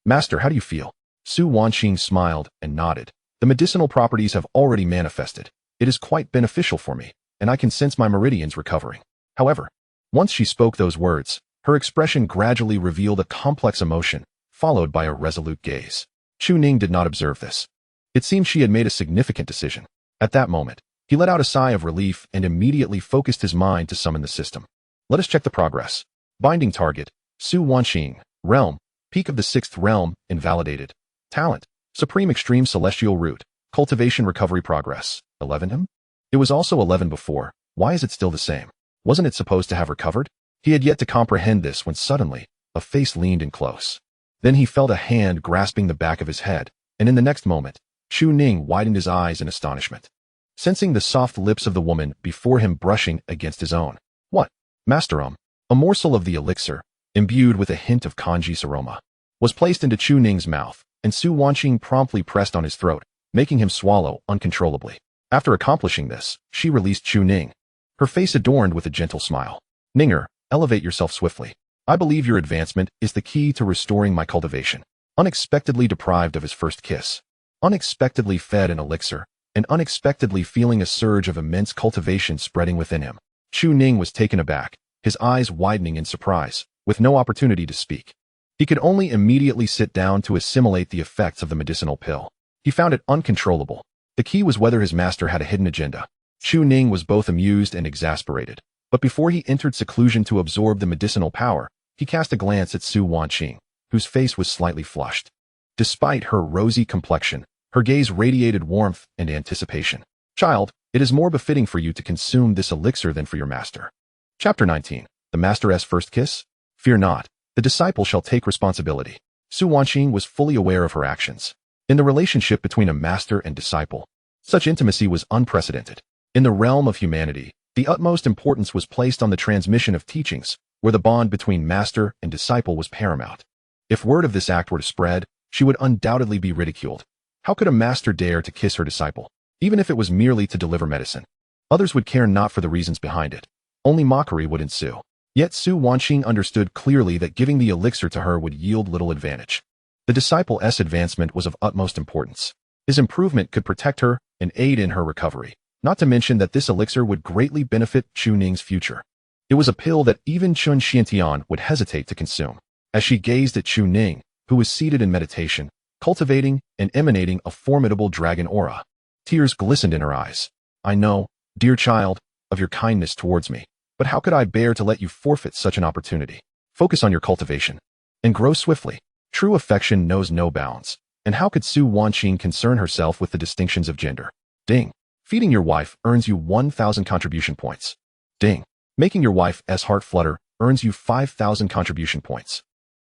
Master, how do you feel? Su Wanqing smiled and nodded. The medicinal properties have already manifested. It is quite beneficial for me, and I can sense my meridians recovering. However, once she spoke those words, her expression gradually revealed a complex emotion, followed by a resolute gaze. Chu Ning did not observe this. It seemed she had made a significant decision. At that moment, he let out a sigh of relief and immediately focused his mind to summon the system. Let us check the progress. Binding target, Su Wanqing. Realm, peak of the 6th realm, invalidated. Talent, supreme extreme celestial root. Cultivation recovery progress, 11. It was also 11 before. Why is it still the same? Wasn't it supposed to have recovered? He had yet to comprehend this when suddenly, a face leaned in close. Then he felt a hand grasping the back of his head, and in the next moment, Chu Ning widened his eyes in astonishment, sensing the soft lips of the woman before him brushing against his own. What? Master, a morsel of the elixir, imbued with a hint of kanji's aroma, was placed into Chu Ning's mouth, and Su Wanqing promptly pressed on his throat, making him swallow uncontrollably. After accomplishing this, she released Chu Ning, her face adorned with a gentle smile. Ninger, elevate yourself swiftly. I believe your advancement is the key to restoring my cultivation. Unexpectedly deprived of his first kiss, unexpectedly fed an elixir, and unexpectedly feeling a surge of immense cultivation spreading within him. Chu Ning was taken aback, his eyes widening in surprise, with no opportunity to speak. He could only immediately sit down to assimilate the effects of the medicinal pill. He found it uncontrollable. The key was whether his master had a hidden agenda. Chu Ning was both amused and exasperated, but before he entered seclusion to absorb the medicinal power, he cast a glance at Su Wanqing, whose face was slightly flushed. Despite her rosy complexion, her gaze radiated warmth and anticipation. Child, it is more befitting for you to consume this elixir than for your master. Chapter 19. The Master's First Kiss? Fear not, the disciple shall take responsibility. Su Wanqing was fully aware of her actions. In the relationship between a master and disciple, such intimacy was unprecedented. In the realm of humanity, the utmost importance was placed on the transmission of teachings, where the bond between master and disciple was paramount. If word of this act were to spread, she would undoubtedly be ridiculed. How could a master dare to kiss her disciple, even if it was merely to deliver medicine? Others would care not for the reasons behind it. Only mockery would ensue. Yet Su Wanqing understood clearly that giving the elixir to her would yield little advantage. The disciple's advancement was of utmost importance. His improvement could protect her and aid in her recovery, not to mention that this elixir would greatly benefit Chu Ning's future. It was a pill that even Chun Xiantian would hesitate to consume. As she gazed at Chu Ning, who was seated in meditation, cultivating and emanating a formidable dragon aura, tears glistened in her eyes. I know, dear child, of your kindness towards me, but how could I bear to let you forfeit such an opportunity? Focus on your cultivation and grow swiftly. True affection knows no bounds. And how could Su Wanqing concern herself with the distinctions of gender? Ding. Feeding your wife earns you 1,000 contribution points. Ding. Making your wife's heart flutter earns you 5,000 contribution points.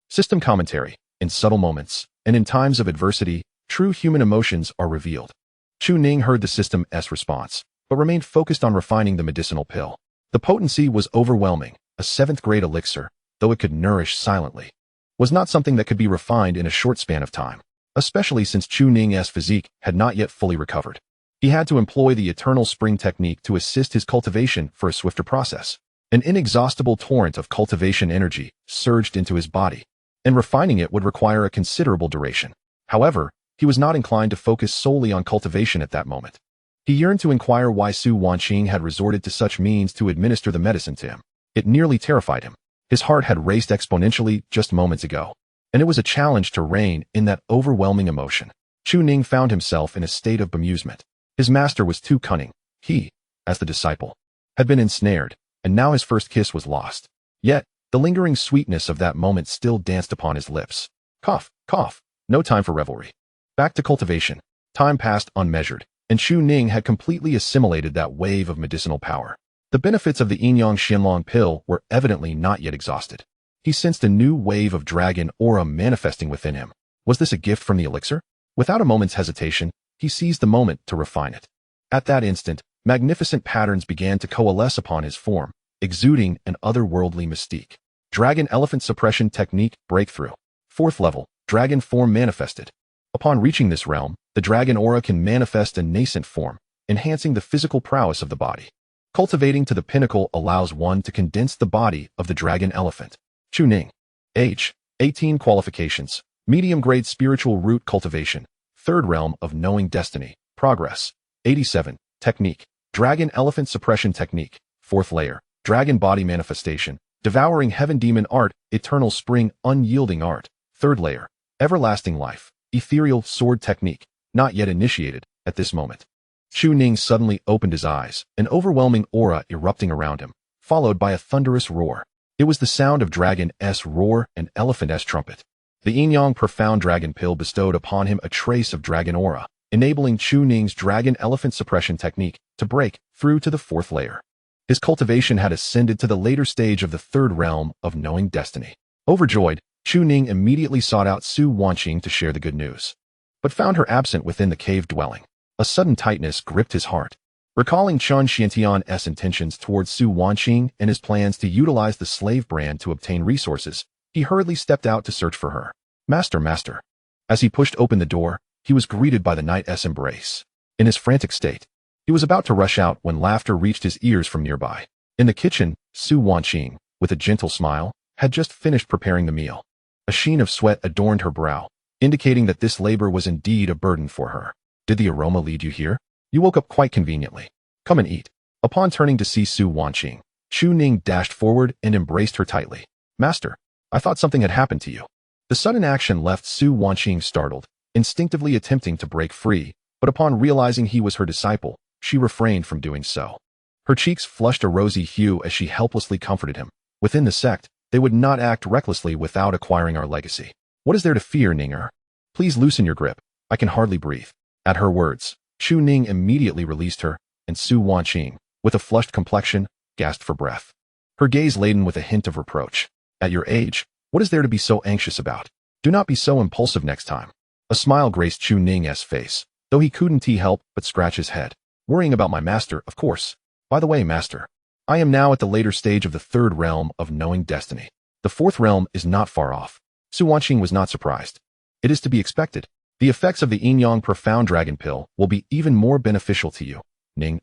System commentary. In subtle moments, and in times of adversity, true human emotions are revealed. Chu Ning heard the system's response, but remained focused on refining the medicinal pill. The potency was overwhelming. A 7th-grade elixir, though it could nourish silently, was not something that could be refined in a short span of time, especially since Chu Ning's physique had not yet fully recovered. He had to employ the eternal spring technique to assist his cultivation for a swifter process. An inexhaustible torrent of cultivation energy surged into his body, and refining it would require a considerable duration. However, he was not inclined to focus solely on cultivation at that moment. He yearned to inquire why Su Wanqing had resorted to such means to administer the medicine to him. It nearly terrified him. His heart had raced exponentially just moments ago, and it was a challenge to rein in that overwhelming emotion. Chu Ning found himself in a state of bemusement. His master was too cunning. He, as the disciple, had been ensnared, and now his first kiss was lost. Yet, the lingering sweetness of that moment still danced upon his lips. Cough, cough. No time for revelry. Back to cultivation. Time passed unmeasured, and Chu Ning had completely assimilated that wave of medicinal power. The benefits of the Yinyang Xianlong pill were evidently not yet exhausted. He sensed a new wave of dragon aura manifesting within him. Was this a gift from the elixir? Without a moment's hesitation, he seized the moment to refine it. At that instant, magnificent patterns began to coalesce upon his form, exuding an otherworldly mystique. Dragon Elephant Suppression Technique Breakthrough. 4th level, Dragon Form Manifested. Upon reaching this realm, the dragon aura can manifest a nascent form, enhancing the physical prowess of the body. Cultivating to the pinnacle allows one to condense the body of the dragon elephant. Chu Ning. Age. 18 qualifications. Medium-grade spiritual root cultivation. 3rd realm of knowing destiny. Progress. 87. Technique. Dragon elephant suppression technique. 4th layer. Dragon body manifestation. Devouring heaven demon art. Eternal spring unyielding art. 3rd layer. Everlasting life. Ethereal sword technique. Not yet initiated at this moment. Chu Ning suddenly opened his eyes, an overwhelming aura erupting around him, followed by a thunderous roar. It was the sound of dragon's roar and elephant's trumpet. The Yinyang Profound Dragon Pill bestowed upon him a trace of dragon aura, enabling Chu Ning's dragon elephant suppression technique to break through to the 4th layer. His cultivation had ascended to the later stage of the 3rd realm of knowing destiny. Overjoyed, Chu Ning immediately sought out Su Wanqing to share the good news, but found her absent within the cave dwelling. A sudden tightness gripped his heart. Recalling Chun Xiantian's intentions towards Su Wanqing and his plans to utilize the slave brand to obtain resources, he hurriedly stepped out to search for her. Master, master. As he pushed open the door, he was greeted by the knight's embrace. In his frantic state, he was about to rush out when laughter reached his ears from nearby. In the kitchen, Su Wanqing, with a gentle smile, had just finished preparing the meal. A sheen of sweat adorned her brow, indicating that this labor was indeed a burden for her. Did the aroma lead you here? You woke up quite conveniently. Come and eat. Upon turning to see Su Wanqing, Chu Ning dashed forward and embraced her tightly. Master, I thought something had happened to you. The sudden action left Su Wanqing startled, instinctively attempting to break free, but upon realizing he was her disciple, she refrained from doing so. Her cheeks flushed a rosy hue as she helplessly comforted him. Within the sect, they would not act recklessly without acquiring our legacy. What is there to fear, Ninger? Please loosen your grip. I can hardly breathe. At her words, Chu Ning immediately released her, and Su Wanqing, with a flushed complexion, gasped for breath. Her gaze laden with a hint of reproach. At your age, what is there to be so anxious about? Do not be so impulsive next time. A smile graced Chu Ning's face, though he couldn't help but scratch his head. Worrying about my master, of course. By the way, master, I am now at the later stage of the third realm of knowing destiny. The fourth realm is not far off. Su Wanqing was not surprised. It is to be expected. The effects of the Yin-Yang Profound Dragon Pill will be even more beneficial to you, Ning.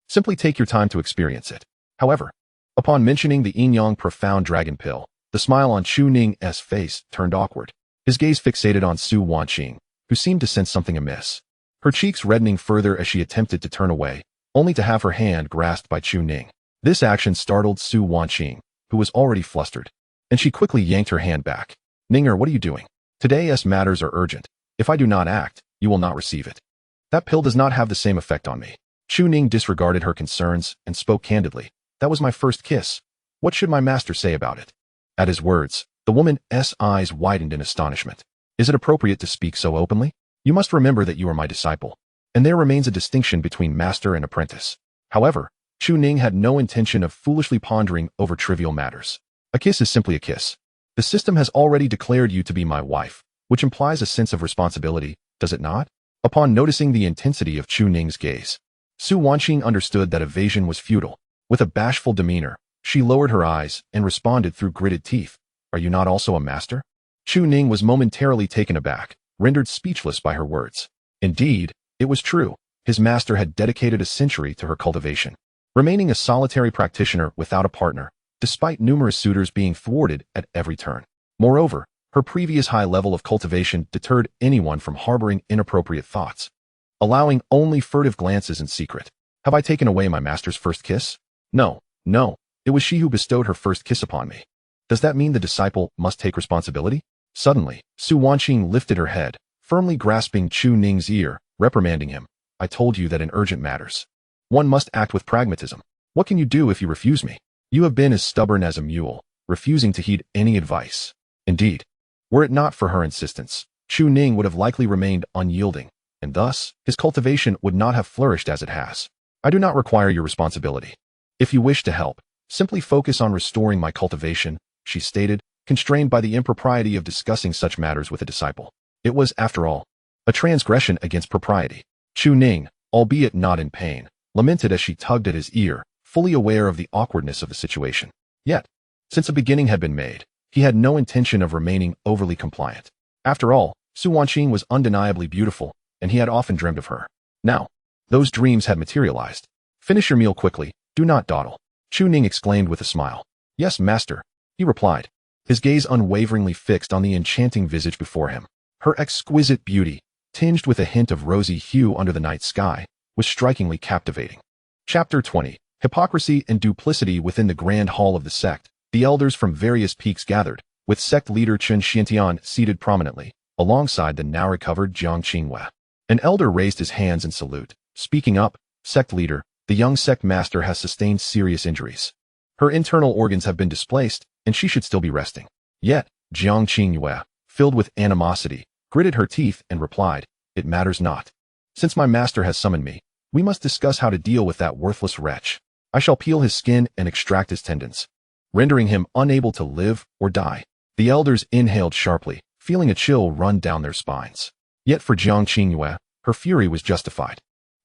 Simply take your time to experience it. However, upon mentioning the Yin-Yang Profound Dragon Pill, the smile on Chu Ning's face turned awkward. His gaze fixated on Su Wanqing, who seemed to sense something amiss. Her cheeks reddening further as she attempted to turn away, only to have her hand grasped by Chu Ning. This action startled Su Wanqing, who was already flustered, and she quickly yanked her hand back. Ninger, what are you doing? Today's matters are urgent. If I do not act, you will not receive it. That pill does not have the same effect on me. Chu Ning disregarded her concerns and spoke candidly. That was my first kiss. What should my master say about it? At his words, the woman's eyes widened in astonishment. Is it appropriate to speak so openly? You must remember that you are my disciple, and there remains a distinction between master and apprentice. However, Chu Ning had no intention of foolishly pondering over trivial matters. A kiss is simply a kiss. The system has already declared you to be my wife, which implies a sense of responsibility, does it not? Upon noticing the intensity of Chu Ning's gaze, Su Wanqing understood that evasion was futile. With a bashful demeanor, she lowered her eyes and responded through gritted teeth. Are you not also a master? Chu Ning was momentarily taken aback, rendered speechless by her words. Indeed, it was true. His master had dedicated a century to her cultivation, remaining a solitary practitioner without a partner, despite numerous suitors being thwarted at every turn. Moreover, her previous high level of cultivation deterred anyone from harboring inappropriate thoughts, allowing only furtive glances in secret. Have I taken away my master's first kiss? No, it was she who bestowed her first kiss upon me. Does that mean the disciple must take responsibility? Suddenly, Su Wanqing lifted her head, firmly grasping Chu Ning's ear, reprimanding him. I told you that in urgent matters, one must act with pragmatism. What can you do if you refuse me? You have been as stubborn as a mule, refusing to heed any advice. Indeed, were it not for her insistence, Chu Ning would have likely remained unyielding, and thus, his cultivation would not have flourished as it has. I do not require your responsibility. If you wish to help, simply focus on restoring my cultivation, she stated, constrained by the impropriety of discussing such matters with a disciple. It was, after all, a transgression against propriety. Chu Ning, albeit not in pain, lamented as she tugged at his ear, fully aware of the awkwardness of the situation. Yet, since a beginning had been made, he had no intention of remaining overly compliant. After all, Su Wanqing was undeniably beautiful, and he had often dreamed of her. Now, those dreams had materialized. Finish your meal quickly, do not dawdle. Chu Ning exclaimed with a smile. Yes, master, he replied, his gaze unwaveringly fixed on the enchanting visage before him. Her exquisite beauty, tinged with a hint of rosy hue under the night sky, was strikingly captivating. Chapter 20. Hypocrisy and duplicity within the grand hall of the sect. The elders from various peaks gathered, with sect leader Chen Xiantian seated prominently, alongside the now-recovered Jiang Qinghua. An elder raised his hands in salute, speaking up. Sect leader, the young sect master has sustained serious injuries. Her internal organs have been displaced, and she should still be resting. Yet, Jiang Qinghua, filled with animosity, gritted her teeth and replied, It matters not. Since my master has summoned me, we must discuss how to deal with that worthless wretch. I shall peel his skin and extract his tendons, rendering him unable to live or die. The elders inhaled sharply, feeling a chill run down their spines. Yet for Jiang Qinghua, her fury was justified.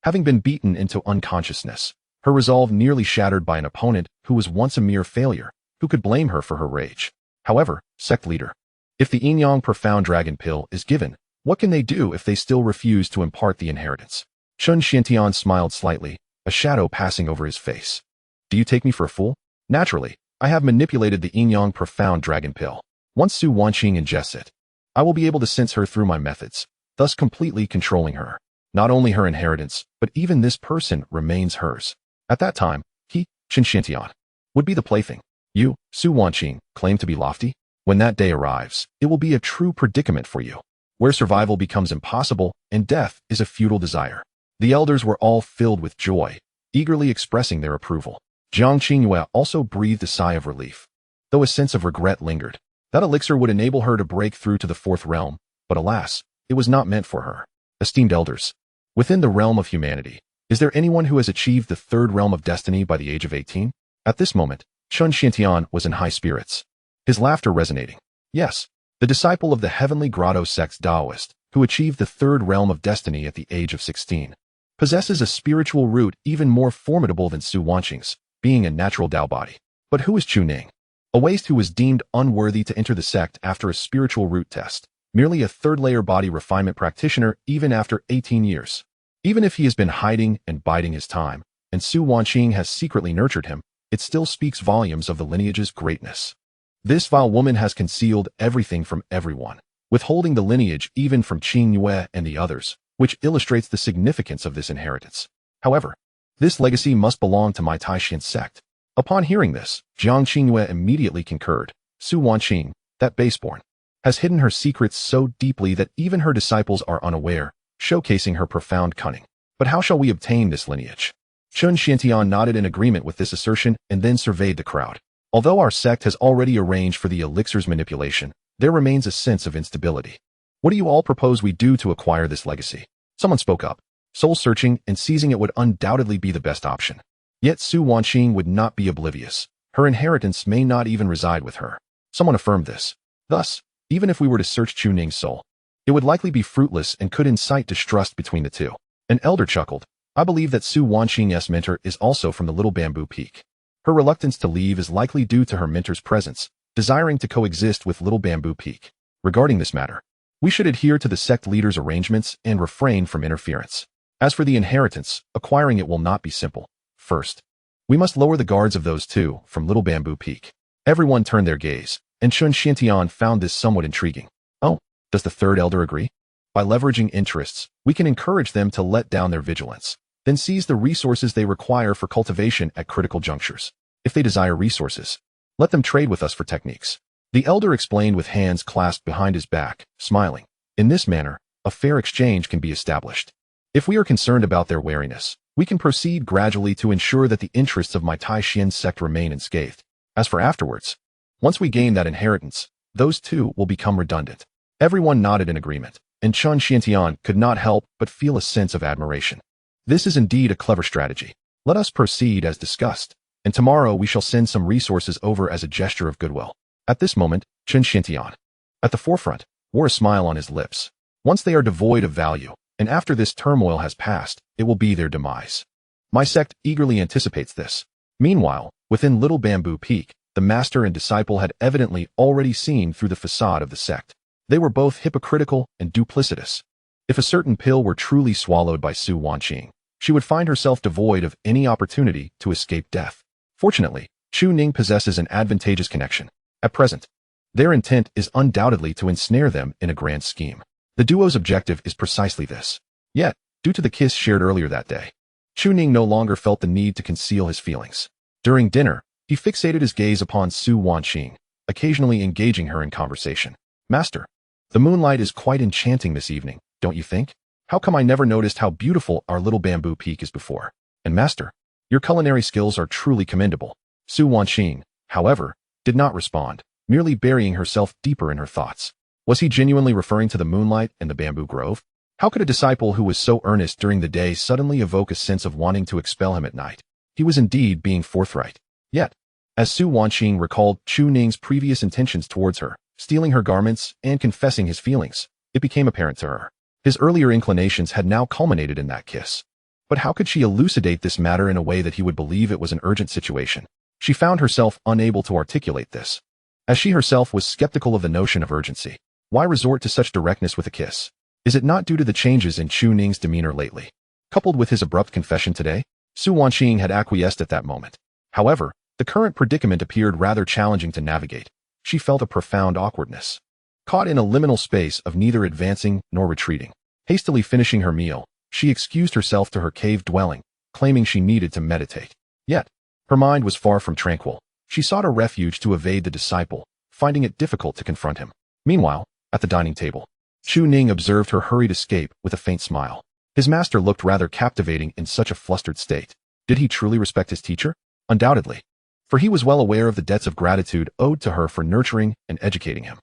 Having been beaten into unconsciousness, her resolve nearly shattered by an opponent who was once a mere failure, who could blame her for her rage? However, sect leader, if the Yin-Yang Profound Dragon Pill is given, what can they do if they still refuse to impart the inheritance? Chen Xiantian smiled slightly, a shadow passing over his face. Do you take me for a fool? Naturally, I have manipulated the yin-yang profound dragon pill. Once Su Wanqing ingests it, I will be able to sense her through my methods, thus completely controlling her. Not only her inheritance, but even this person remains hers. At that time, he, Chen Xiantian, would be the plaything. You, Su Wanqing, claim to be lofty? When that day arrives, it will be a true predicament for you, where survival becomes impossible and death is a futile desire. The elders were all filled with joy, eagerly expressing their approval. Jiang Qingyue also breathed a sigh of relief, though a sense of regret lingered. That elixir would enable her to break through to the fourth realm, but alas, it was not meant for her. Esteemed elders, within the realm of humanity, is there anyone who has achieved the third realm of destiny by the age of 18? At this moment, Chen Xiantian was in high spirits, his laughter resonating. Yes, the disciple of the heavenly grotto sect's Taoist, who achieved the third realm of destiny at the age of 16, possesses a spiritual root even more formidable than Su Wanqing's, being a natural Tao body. But who is Chu Ning? A waste who was deemed unworthy to enter the sect after a spiritual root test, merely a third-layer body refinement practitioner even after 18 years. Even if he has been hiding and biding his time, and Su Wanqing has secretly nurtured him, it still speaks volumes of the lineage's greatness. This vile woman has concealed everything from everyone, withholding the lineage even from Qing Yue and the others, which illustrates the significance of this inheritance. However, this legacy must belong to my Taishan sect. Upon hearing this, Jiang Qingyue immediately concurred. Su Wanqing, that baseborn, has hidden her secrets so deeply that even her disciples are unaware, showcasing her profound cunning. But how shall we obtain this lineage? Chen Xiantian nodded in agreement with this assertion and then surveyed the crowd. Although our sect has already arranged for the elixir's manipulation, there remains a sense of instability. What do you all propose we do to acquire this legacy? Someone spoke up. Soul-searching and seizing it would undoubtedly be the best option. Yet Su Wanqing would not be oblivious. Her inheritance may not even reside with her. Someone affirmed this. Thus, even if we were to search Chu Ning's soul, it would likely be fruitless and could incite distrust between the two. An elder chuckled. I believe that Su Wanqing's mentor is also from the Little Bamboo Peak. Her reluctance to leave is likely due to her mentor's presence, desiring to coexist with Little Bamboo Peak. Regarding this matter, we should adhere to the sect leader's arrangements and refrain from interference. As for the inheritance, acquiring it will not be simple. First, we must lower the guards of those two from Little Bamboo Peak. Everyone turned their gaze, and Chen Xiantian found this somewhat intriguing. Oh, does the third elder agree? By leveraging interests, we can encourage them to let down their vigilance, then seize the resources they require for cultivation at critical junctures. If they desire resources, let them trade with us for techniques. The elder explained with hands clasped behind his back, smiling. In this manner, a fair exchange can be established. If we are concerned about their wariness, we can proceed gradually to ensure that the interests of my Taishan sect remain unscathed. As for afterwards, once we gain that inheritance, those two will become redundant. Everyone nodded in agreement, and Chen Xiantian could not help but feel a sense of admiration. This is indeed a clever strategy. Let us proceed as discussed, and tomorrow we shall send some resources over as a gesture of goodwill. At this moment, Chen Xiantian, at the forefront, wore a smile on his lips. Once they are devoid of value, and after this turmoil has passed, it will be their demise. My sect eagerly anticipates this. Meanwhile, within Little Bamboo Peak, the master and disciple had evidently already seen through the facade of the sect. They were both hypocritical and duplicitous. If a certain pill were truly swallowed by Su Wanqing, she would find herself devoid of any opportunity to escape death. Fortunately, Chu Ning possesses an advantageous connection. At present, their intent is undoubtedly to ensnare them in a grand scheme. The duo's objective is precisely this. Yet, due to the kiss shared earlier that day, Chu Ning no longer felt the need to conceal his feelings. During dinner, he fixated his gaze upon Su Wanqing, occasionally engaging her in conversation. Master, the moonlight is quite enchanting this evening, don't you think? How come I never noticed how beautiful our Little Bamboo Peak is before? And Master, your culinary skills are truly commendable. Su Wanqing, however, did not respond, merely burying herself deeper in her thoughts. Was he genuinely referring to the moonlight and the bamboo grove? How could a disciple who was so earnest during the day suddenly evoke a sense of wanting to expel him at night? He was indeed being forthright. Yet, as Su Wanqing recalled Chu Ning's previous intentions towards her, stealing her garments and confessing his feelings, it became apparent to her. His earlier inclinations had now culminated in that kiss. But how could she elucidate this matter in a way that he would believe it was an urgent situation? She found herself unable to articulate this, as she herself was skeptical of the notion of urgency. Why resort to such directness with a kiss? Is it not due to the changes in Chu Ning's demeanor lately, coupled with his abrupt confession today? Su Wanqing had acquiesced at that moment. However, The current predicament appeared rather challenging to navigate. She felt a profound awkwardness. Caught in a liminal space of neither advancing nor retreating. Hastily finishing her meal, she excused herself to her cave dwelling, claiming she needed to meditate. Yet, her mind was far from tranquil. She sought a refuge to evade the disciple, finding it difficult to confront him. Meanwhile, at the dining table, Chu Ning observed her hurried escape with a faint smile. His master looked rather captivating in such a flustered state. Did he truly respect his teacher? Undoubtedly. For he was well aware of the debts of gratitude owed to her for nurturing and educating him.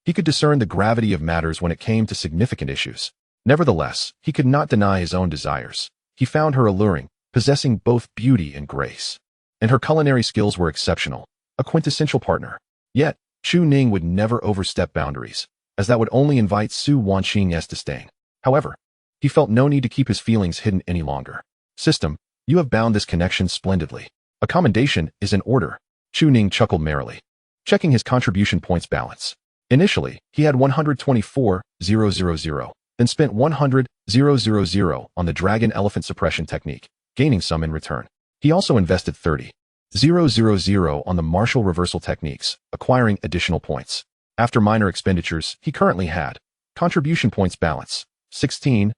He could discern the gravity of matters when it came to significant issues. Nevertheless, he could not deny his own desires. He found her alluring, possessing both beauty and grace. And her culinary skills were exceptional, a quintessential partner. Yet, Chu Ning would never overstep boundaries, as that would only invite Su Wanqing's disdain. However, he felt no need to keep his feelings hidden any longer. System, you have bound this connection splendidly. A commendation is in order. Chu Ning chuckled merrily, checking his contribution points balance. Initially, he had 124,000, then spent 100,000 on the dragon elephant suppression technique, gaining some in return. He also invested 30,000 on the martial reversal techniques, acquiring additional points. After minor expenditures, he currently had contribution points balance 16,000,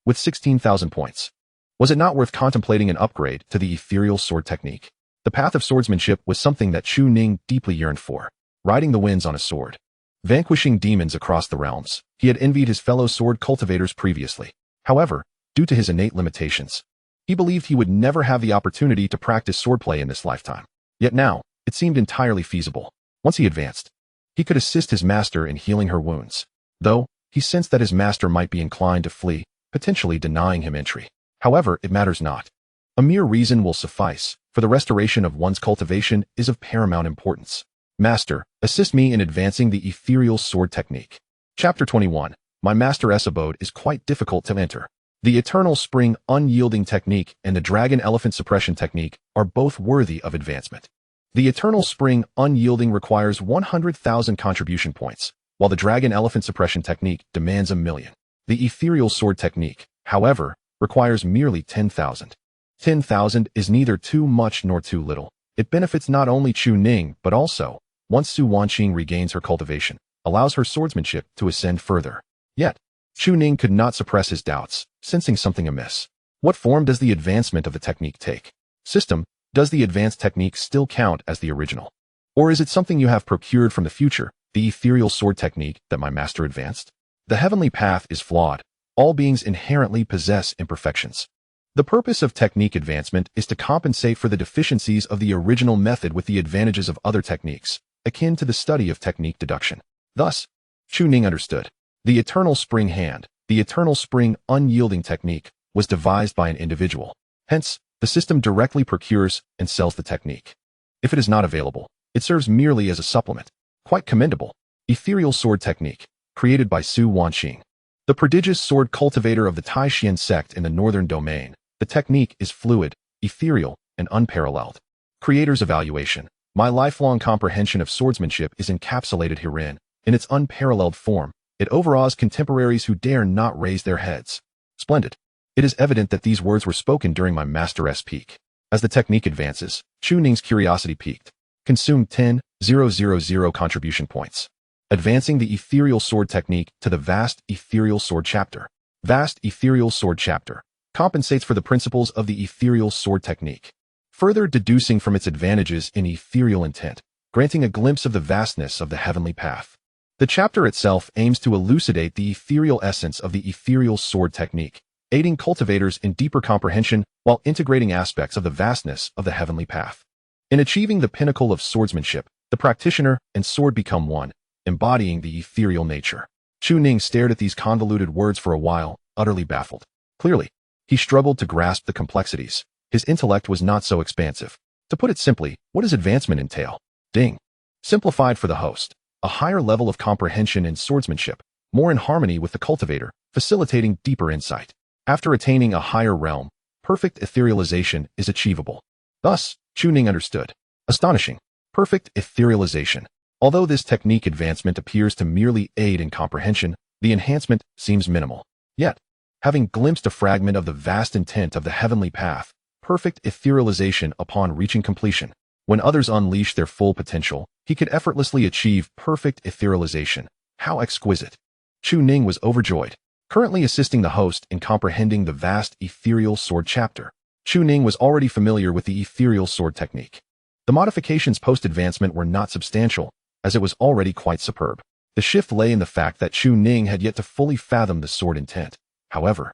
with 16,000 points. Was it not worth contemplating an upgrade to the ethereal sword technique? The path of swordsmanship was something that Chu Ning deeply yearned for. Riding the winds on a sword, vanquishing demons across the realms. He had envied his fellow sword cultivators previously. However, due to his innate limitations, he believed he would never have the opportunity to practice swordplay in this lifetime. Yet now, it seemed entirely feasible. Once he advanced, he could assist his master in healing her wounds. Though, he sensed that his master might be inclined to flee, potentially denying him entry. However, it matters not. A mere reason will suffice, for the restoration of one's cultivation is of paramount importance. Master, assist me in advancing the ethereal sword technique. Chapter 21. My master's abode is quite difficult to enter. The Eternal Spring Unyielding Technique and the Dragon Elephant Suppression Technique are both worthy of advancement. The Eternal Spring Unyielding requires 100,000 contribution points, while the Dragon Elephant Suppression Technique demands 1,000,000. The Ethereal Sword Technique, however, requires merely 10,000. 10,000 is neither too much nor too little. It benefits not only Chu Ning, but also, once Su Wanqing regains her cultivation, allows her swordsmanship to ascend further. Yet, Chu Ning could not suppress his doubts, sensing something amiss. What form does the advancement of the technique take? System, does the advanced technique still count as the original? Or is it something you have procured from the future, the ethereal sword technique that my master advanced? The heavenly path is flawed. All beings inherently possess imperfections. The purpose of technique advancement is to compensate for the deficiencies of the original method with the advantages of other techniques, akin to the study of technique deduction. Thus, Chu Ning understood. The Eternal Spring Hand, the Eternal Spring Unyielding Technique, was devised by an individual. Hence, the system directly procures and sells the technique. If it is not available, it serves merely as a supplement. Quite commendable. Ethereal Sword Technique, created by Su Wanqing. The prodigious sword cultivator of the Taishan sect in the northern domain, the technique is fluid, ethereal, and unparalleled. Creator's evaluation. My lifelong comprehension of swordsmanship is encapsulated herein. In its unparalleled form, it overawes contemporaries who dare not raise their heads. Splendid. It is evident that these words were spoken during my master's peak. As the technique advances, Chu Ning's curiosity peaked. Consume 10,000 contribution points. Advancing the ethereal sword technique to the vast ethereal sword chapter. Vast ethereal sword chapter compensates for the principles of the ethereal sword technique, further deducing from its advantages in ethereal intent, granting a glimpse of the vastness of the heavenly path. The chapter itself aims to elucidate the ethereal essence of the ethereal sword technique, aiding cultivators in deeper comprehension while integrating aspects of the vastness of the heavenly path. In achieving the pinnacle of swordsmanship, the practitioner and sword become one, embodying the ethereal nature. Chu Ning stared at these convoluted words for a while, utterly baffled. Clearly, he struggled to grasp the complexities. His intellect was not so expansive. To put it simply, what does advancement entail? Ding. Simplified for the host. A higher level of comprehension in swordsmanship, more in harmony with the cultivator, facilitating deeper insight. After attaining a higher realm, perfect etherealization is achievable. Thus, Chu Ning understood. Astonishing. Perfect etherealization. Although this technique advancement appears to merely aid in comprehension, the enhancement seems minimal. Yet, having glimpsed a fragment of the vast intent of the heavenly path, perfect etherealization upon reaching completion. When others unleash their full potential, he could effortlessly achieve perfect etherealization. How exquisite! Chu Ning was overjoyed. Currently assisting the host in comprehending the vast ethereal sword chapter, Chu Ning was already familiar with the ethereal sword technique. The modifications post-advancement were not substantial, as it was already quite superb. The shift lay in the fact that Chu Ning had yet to fully fathom the sword intent. However,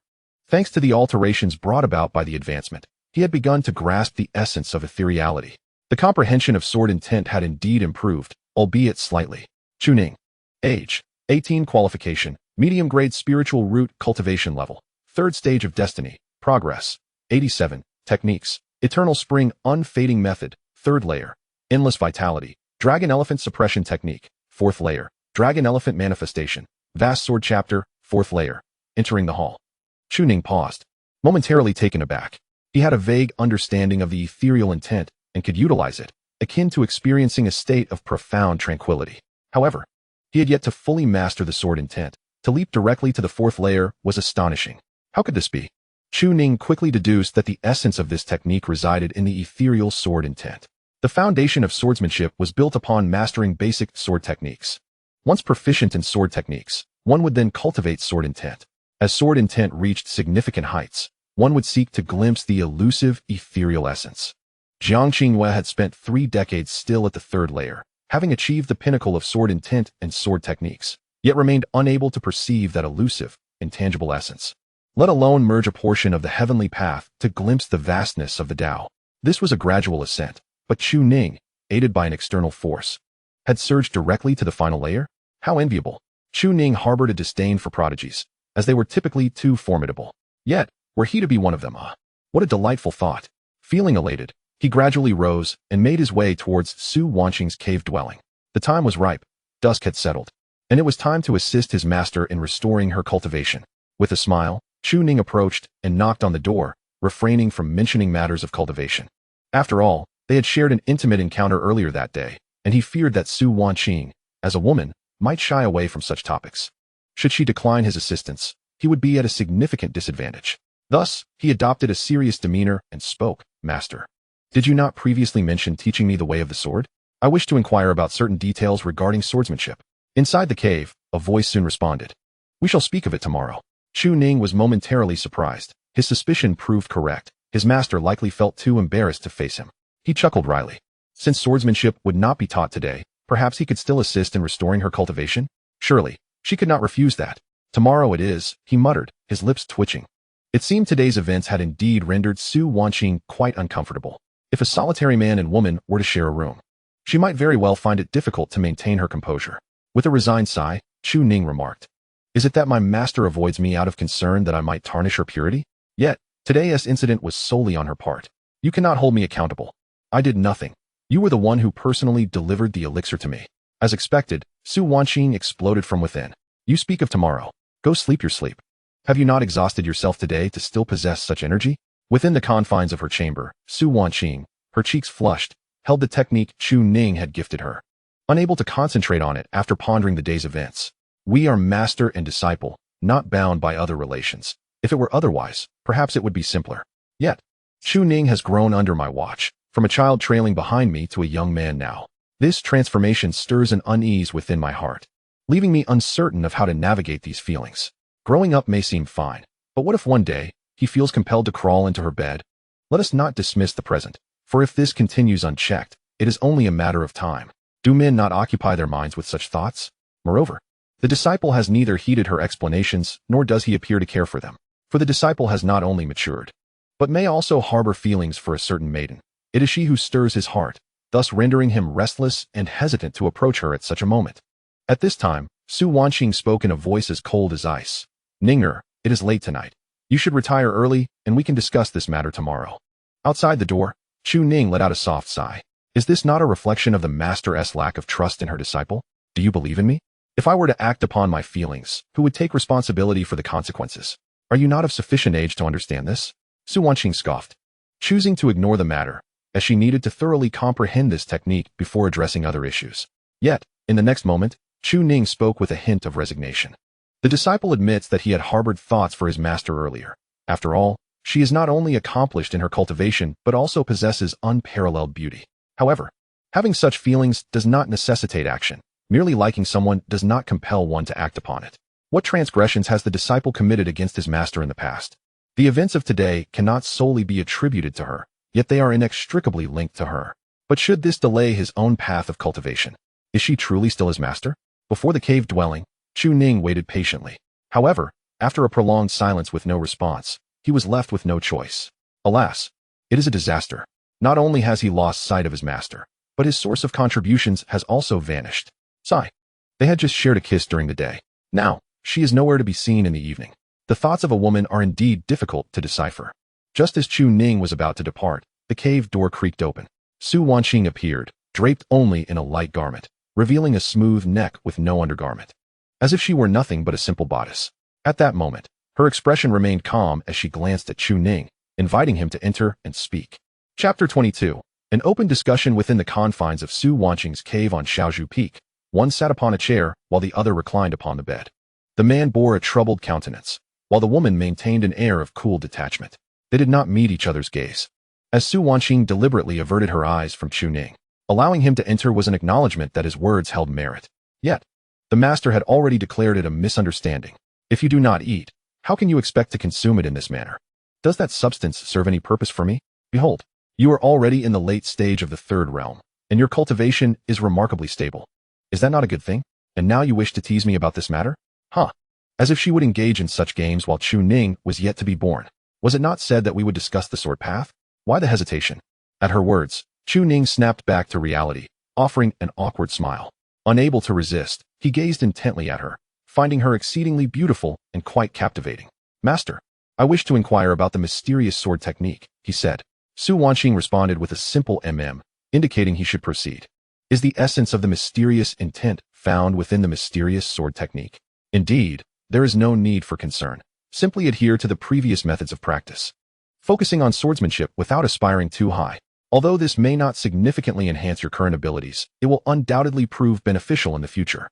thanks to the alterations brought about by the advancement, he had begun to grasp the essence of ethereality. The comprehension of sword intent had indeed improved, albeit slightly. Chu Ning. Age: 18. Qualification: medium-grade spiritual root cultivation level. 3rd stage of destiny. Progress: 87. Techniques: eternal spring unfading method. 3rd layer. Endless vitality. Dragon elephant suppression technique. 4th layer. Dragon elephant manifestation. Vast sword chapter. 4th layer. Entering the hall, Chu Ning paused, momentarily taken aback. He had a vague understanding of the ethereal intent and could utilize it, akin to experiencing a state of profound tranquility. However, he had yet to fully master the sword intent. To leap directly to the 4th layer was astonishing. How could this be? Chu Ning quickly deduced that the essence of this technique resided in the ethereal sword intent. The foundation of swordsmanship was built upon mastering basic sword techniques. Once proficient in sword techniques, one would then cultivate sword intent. As sword intent reached significant heights, one would seek to glimpse the elusive ethereal essence. Jiang Qinghua had spent 3 decades still at the 3rd layer, having achieved the pinnacle of sword intent and sword techniques, yet remained unable to perceive that elusive, intangible essence, let alone merge a portion of the heavenly path to glimpse the vastness of the Tao. This was a gradual ascent, but Chu Ning, aided by an external force, had surged directly to the final layer? How enviable! Chu Ning harbored a disdain for prodigies, as they were typically too formidable. Yet, were he to be one of them, what a delightful thought! Feeling elated, he gradually rose and made his way towards Su Wanqing's cave dwelling. The time was ripe, dusk had settled, and it was time to assist his master in restoring her cultivation. With a smile, Chu Ning approached and knocked on the door, refraining from mentioning matters of cultivation. After all, they had shared an intimate encounter earlier that day, and he feared that Su Wanqing, as a woman, might shy away from such topics. Should she decline his assistance, he would be at a significant disadvantage. Thus, he adopted a serious demeanor and spoke, "Master, did you not previously mention teaching me the way of the sword? I wish to inquire about certain details regarding swordsmanship." Inside the cave, a voice soon responded, "We shall speak of it tomorrow." Chu Ning was momentarily surprised. His suspicion proved correct. His master likely felt too embarrassed to face him. He chuckled wryly. Since swordsmanship would not be taught today, perhaps he could still assist in restoring her cultivation? Surely, she could not refuse that. "Tomorrow it is," he muttered, his lips twitching. It seemed today's events had indeed rendered Su Wanqing quite uncomfortable. If a solitary man and woman were to share a room, she might very well find it difficult to maintain her composure. With a resigned sigh, Chu Ning remarked, "Is it that my master avoids me out of concern that I might tarnish her purity? Yet, today's incident was solely on her part. You cannot hold me accountable. I did nothing. You were the one who personally delivered the elixir to me." As expected, Su Wanqing exploded from within. "You speak of tomorrow. Go sleep your sleep. Have you not exhausted yourself today to still possess such energy?" Within the confines of her chamber, Su Wanqing, her cheeks flushed, held the technique Chu Ning had gifted her, unable to concentrate on it after pondering the day's events. We are master and disciple, not bound by other relations. If it were otherwise, perhaps it would be simpler. Yet, Chu Ning has grown under my watch, from a child trailing behind me to a young man now. This transformation stirs an unease within my heart, leaving me uncertain of how to navigate these feelings. Growing up may seem fine, but what if one day, he feels compelled to crawl into her bed? Let us not dismiss the present, for if this continues unchecked, it is only a matter of time. Do men not occupy their minds with such thoughts? Moreover, the disciple has neither heeded her explanations, nor does he appear to care for them. For the disciple has not only matured, but may also harbor feelings for a certain maiden. It is she who stirs his heart, thus rendering him restless and hesitant to approach her at such a moment. At this time, Su Wanqing spoke in a voice as cold as ice. "Ninger, it is late tonight. You should retire early, and we can discuss this matter tomorrow." Outside the door, Chu Ning let out a soft sigh. Is this not a reflection of the master's lack of trust in her disciple? Do you believe in me? If I were to act upon my feelings, who would take responsibility for the consequences? Are you not of sufficient age to understand this? Su Wanqing scoffed, choosing to ignore the matter, as she needed to thoroughly comprehend this technique before addressing other issues. Yet, in the next moment, Chu Ning spoke with a hint of resignation. The disciple admits that he had harbored thoughts for his master earlier. After all, She is not only accomplished in her cultivation, but also possesses unparalleled beauty. However, having such feelings does not necessitate action. Merely liking someone does not compel one to act upon it. What transgressions has the disciple committed against his master in the past? The events of today cannot solely be attributed to her, yet they are inextricably linked to her. But should this delay his own path of cultivation? Is she truly still his master? Before the cave dwelling, Chu Ning waited patiently. However, after a prolonged silence with no response, he was left with no choice. Alas, it is a disaster. Not only has he lost sight of his master, but his source of contributions has also vanished. Sigh. They had just shared a kiss during the day. Now, she is nowhere to be seen in the evening. The thoughts of a woman are indeed difficult to decipher. Just as Chu Ning was about to depart, the cave door creaked open. Su Wanqing appeared, draped only in a light garment, revealing a smooth neck with no undergarment, as if she were nothing but a simple bodice. At that moment, her expression remained calm as she glanced at Chu Ning, inviting him to enter and speak. Chapter 22. An open discussion within the confines of Su Wanqing's cave on Shaozhu Peak. One sat upon a chair, while the other reclined upon the bed. The man bore a troubled countenance, while the woman maintained an air of cool detachment. They did not meet each other's gaze, as Su Wanqing deliberately averted her eyes from Chu Ning. Allowing him to enter was an acknowledgement that his words held merit. Yet, the master had already declared it a misunderstanding. If you do not eat, how can you expect to consume it in this manner? Does that substance serve any purpose for me? Behold, you are already in the late stage of the third realm, and your cultivation is remarkably stable. Is that not a good thing? And now you wish to tease me about this matter? Huh. As if she would engage in such games while Chu Ning was yet to be born. Was it not said that we would discuss the sword path? Why the hesitation? At her words, Chu Ning snapped back to reality, offering an awkward smile. Unable to resist, he gazed intently at her, finding her exceedingly beautiful and quite captivating. Master, I wish to inquire about the mysterious sword technique, he said. Su Wanqing responded with a simple indicating he should proceed. Is the essence of the mysterious intent found within the mysterious sword technique? Indeed, there is no need for concern. Simply adhere to the previous methods of practice, focusing on swordsmanship without aspiring too high. Although this may not significantly enhance your current abilities, it will undoubtedly prove beneficial in the future.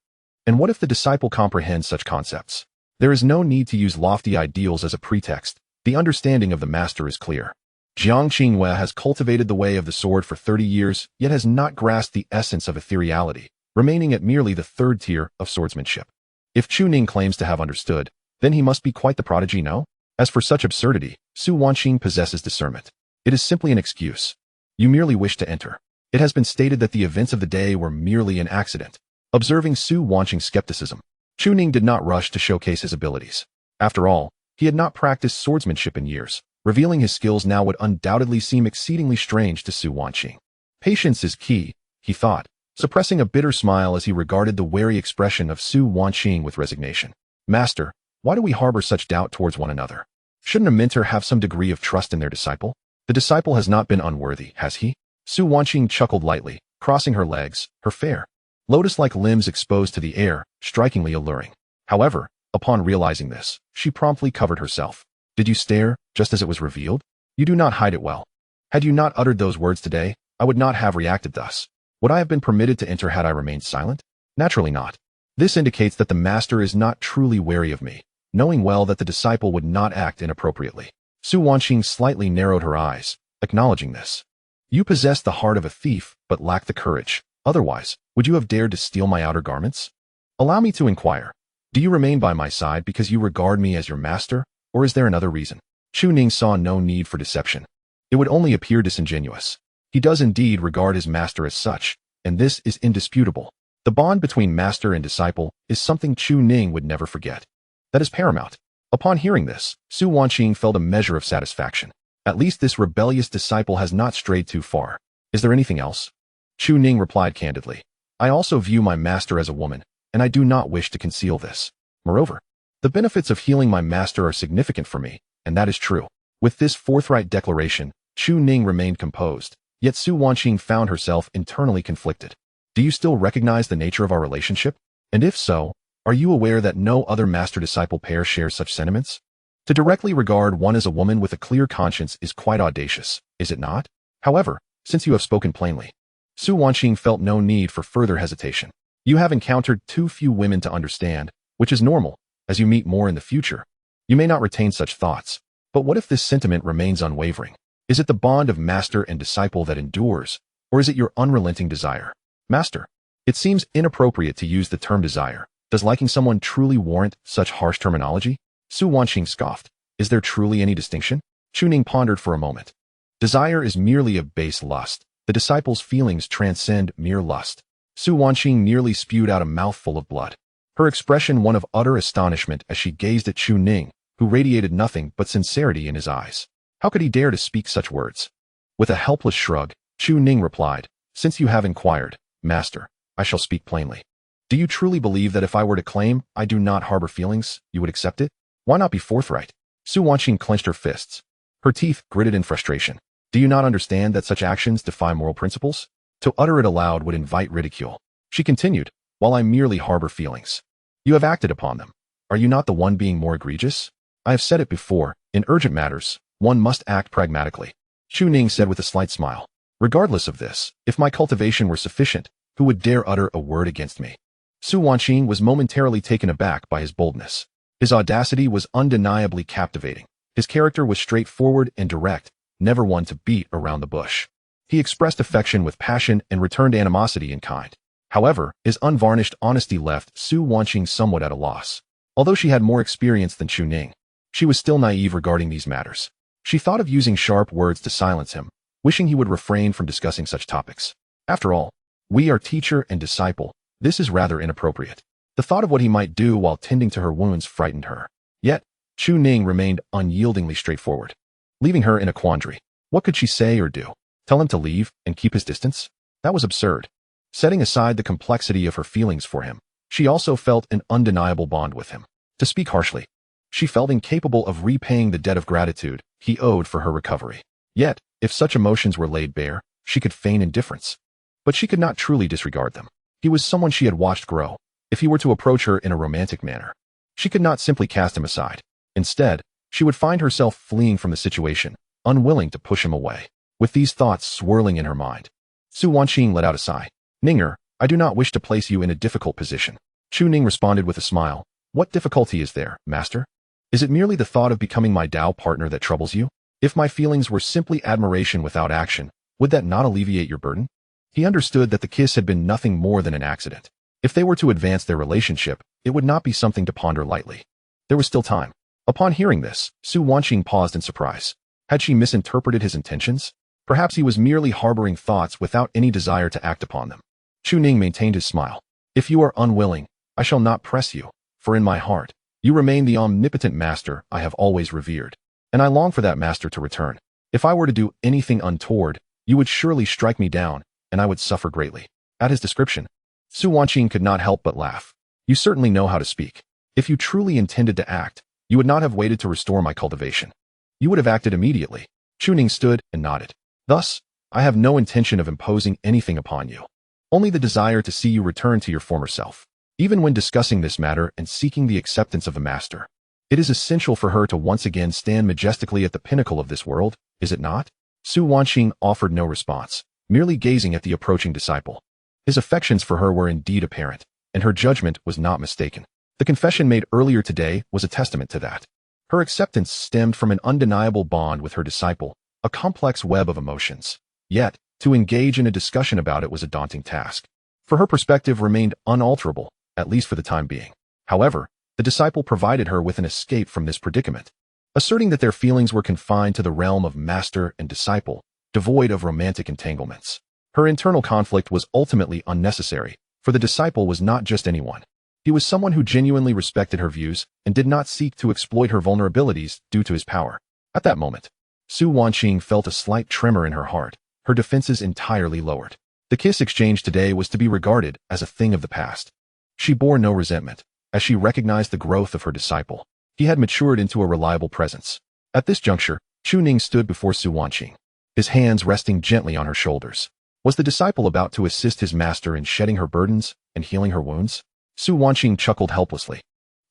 And what if the disciple comprehends such concepts? There is no need to use lofty ideals as a pretext. The understanding of the master is clear. Jiang Qinghua has cultivated the way of the sword for 30 years, yet has not grasped the essence of ethereality, remaining at merely the third tier of swordsmanship. If Chu Ning claims to have understood, then he must be quite the prodigy, no? As for such absurdity, Su Wanqing possesses discernment. It is simply an excuse. You merely wish to enter. It has been stated that the events of the day were merely an accident. Observing Su Wanqing's skepticism, Chu Ning did not rush to showcase his abilities. After all, he had not practiced swordsmanship in years. Revealing his skills now would undoubtedly seem exceedingly strange to Su Wanqing. Patience is key, he thought, suppressing a bitter smile as he regarded the wary expression of Su Wanqing with resignation. Master, why do we harbor such doubt towards one another? Shouldn't a mentor have some degree of trust in their disciple? The disciple has not been unworthy, has he? Su Wanqing chuckled lightly, crossing her legs, her fair, lotus-like limbs exposed to the air, strikingly alluring. However, upon realizing this, she promptly covered herself. Did you stare, just as it was revealed? You do not hide it well. Had you not uttered those words today, I would not have reacted thus. Would I have been permitted to enter had I remained silent? Naturally not. This indicates that the master is not truly wary of me, knowing well that the disciple would not act inappropriately. Su Wanqing slightly narrowed her eyes, acknowledging this. You possess the heart of a thief, but lack the courage. Otherwise, would you have dared to steal my outer garments? Allow me to inquire. Do you remain by my side because you regard me as your master? Or is there another reason? Chu Ning saw no need for deception. It would only appear disingenuous. He does indeed regard his master as such, and this is indisputable. The bond between master and disciple is something Chu Ning would never forget. That is paramount. Upon hearing this, Su Wanqing felt a measure of satisfaction. At least this rebellious disciple has not strayed too far. Is there anything else? Chu Ning replied candidly. I also view my master as a woman, and I do not wish to conceal this. Moreover, the benefits of healing my master are significant for me, and that is true. With this forthright declaration, Chu Ning remained composed, yet Su Wanqing found herself internally conflicted. Do you still recognize the nature of our relationship? And if so, are you aware that no other master-disciple pair shares such sentiments? To directly regard one as a woman with a clear conscience is quite audacious, is it not? However, since you have spoken plainly, Su Wanqing felt no need for further hesitation. You have encountered too few women to understand, which is normal. As you meet more in the future, you may not retain such thoughts. But what if this sentiment remains unwavering? Is it the bond of master and disciple that endures, or is it your unrelenting desire? Master. It seems inappropriate to use the term desire. Does liking someone truly warrant such harsh terminology? Su Wanqing scoffed. Is there truly any distinction? Chu Ning pondered for a moment. Desire is merely a base lust. The disciple's feelings transcend mere lust. Su Wanqing nearly spewed out a mouthful of blood. Her expression one of utter astonishment as she gazed at Chu Ning, who radiated nothing but sincerity in his eyes. How could he dare to speak such words? With a helpless shrug, Chu Ning replied, Since you have inquired, Master, I shall speak plainly. Do you truly believe that if I were to claim I do not harbor feelings, you would accept it? Why not be forthright? Su Wanqing clenched her fists. Her teeth gritted in frustration. Do you not understand that such actions defy moral principles? To utter it aloud would invite ridicule. She continued, While I merely harbor feelings. You have acted upon them. Are you not the one being more egregious? I have said it before, in urgent matters, one must act pragmatically. Chu Ning said with a slight smile. Regardless of this, if my cultivation were sufficient, who would dare utter a word against me? Su Wanqing was momentarily taken aback by his boldness. His audacity was undeniably captivating. His character was straightforward and direct, never one to beat around the bush. He expressed affection with passion and returned animosity in kind. However, his unvarnished honesty left Su Wanqing somewhat at a loss. Although she had more experience than Chu Ning, she was still naive regarding these matters. She thought of using sharp words to silence him, wishing he would refrain from discussing such topics. After all, we are teacher and disciple. This is rather inappropriate. The thought of what he might do while tending to her wounds frightened her. Yet, Chu Ning remained unyieldingly straightforward, leaving her in a quandary. What could she say or do? Tell him to leave and keep his distance? That was absurd. Setting aside the complexity of her feelings for him, she also felt an undeniable bond with him. To speak harshly, she felt incapable of repaying the debt of gratitude he owed for her recovery. Yet, if such emotions were laid bare, she could feign indifference. But she could not truly disregard them. He was someone she had watched grow. If he were to approach her in a romantic manner, she could not simply cast him aside. Instead, she would find herself fleeing from the situation, unwilling to push him away. With these thoughts swirling in her mind, Su Wanqing let out a sigh. Ninger, I do not wish to place you in a difficult position. Chu Ning responded with a smile. What difficulty is there, master? Is it merely the thought of becoming my Tao partner that troubles you? If my feelings were simply admiration without action, would that not alleviate your burden? He understood that the kiss had been nothing more than an accident. If they were to advance their relationship, it would not be something to ponder lightly. There was still time. Upon hearing this, Su Wanqing paused in surprise. Had she misinterpreted his intentions? Perhaps he was merely harboring thoughts without any desire to act upon them. Chu Ning maintained his smile. If you are unwilling, I shall not press you, for in my heart, you remain the omnipotent master I have always revered, and I long for that master to return. If I were to do anything untoward, you would surely strike me down, and I would suffer greatly. At his description, Su Wanqing could not help but laugh. You certainly know how to speak. If you truly intended to act, you would not have waited to restore my cultivation. You would have acted immediately. Chu Ning stood and nodded. Thus, I have no intention of imposing anything upon you. Only the desire to see you return to your former self. Even when discussing this matter and seeking the acceptance of the master, it is essential for her to once again stand majestically at the pinnacle of this world, is it not? Su Wanqing offered no response, merely gazing at the approaching disciple. His affections for her were indeed apparent, and her judgment was not mistaken. The confession made earlier today was a testament to that. Her acceptance stemmed from an undeniable bond with her disciple, a complex web of emotions. Yet, to engage in a discussion about it was a daunting task. For her perspective remained unalterable, at least for the time being. However, the disciple provided her with an escape from this predicament. Asserting that their feelings were confined to the realm of master and disciple, devoid of romantic entanglements. Her internal conflict was ultimately unnecessary, for the disciple was not just anyone. He was someone who genuinely respected her views and did not seek to exploit her vulnerabilities due to his power. At that moment, Su Wanqing felt a slight tremor in her heart, her defenses entirely lowered. The kiss exchange today was to be regarded as a thing of the past. She bore no resentment, as she recognized the growth of her disciple. He had matured into a reliable presence. At this juncture, Chu Ning stood before Su Wanqing, his hands resting gently on her shoulders. Was the disciple about to assist his master in shedding her burdens and healing her wounds? Su Wanqing chuckled helplessly,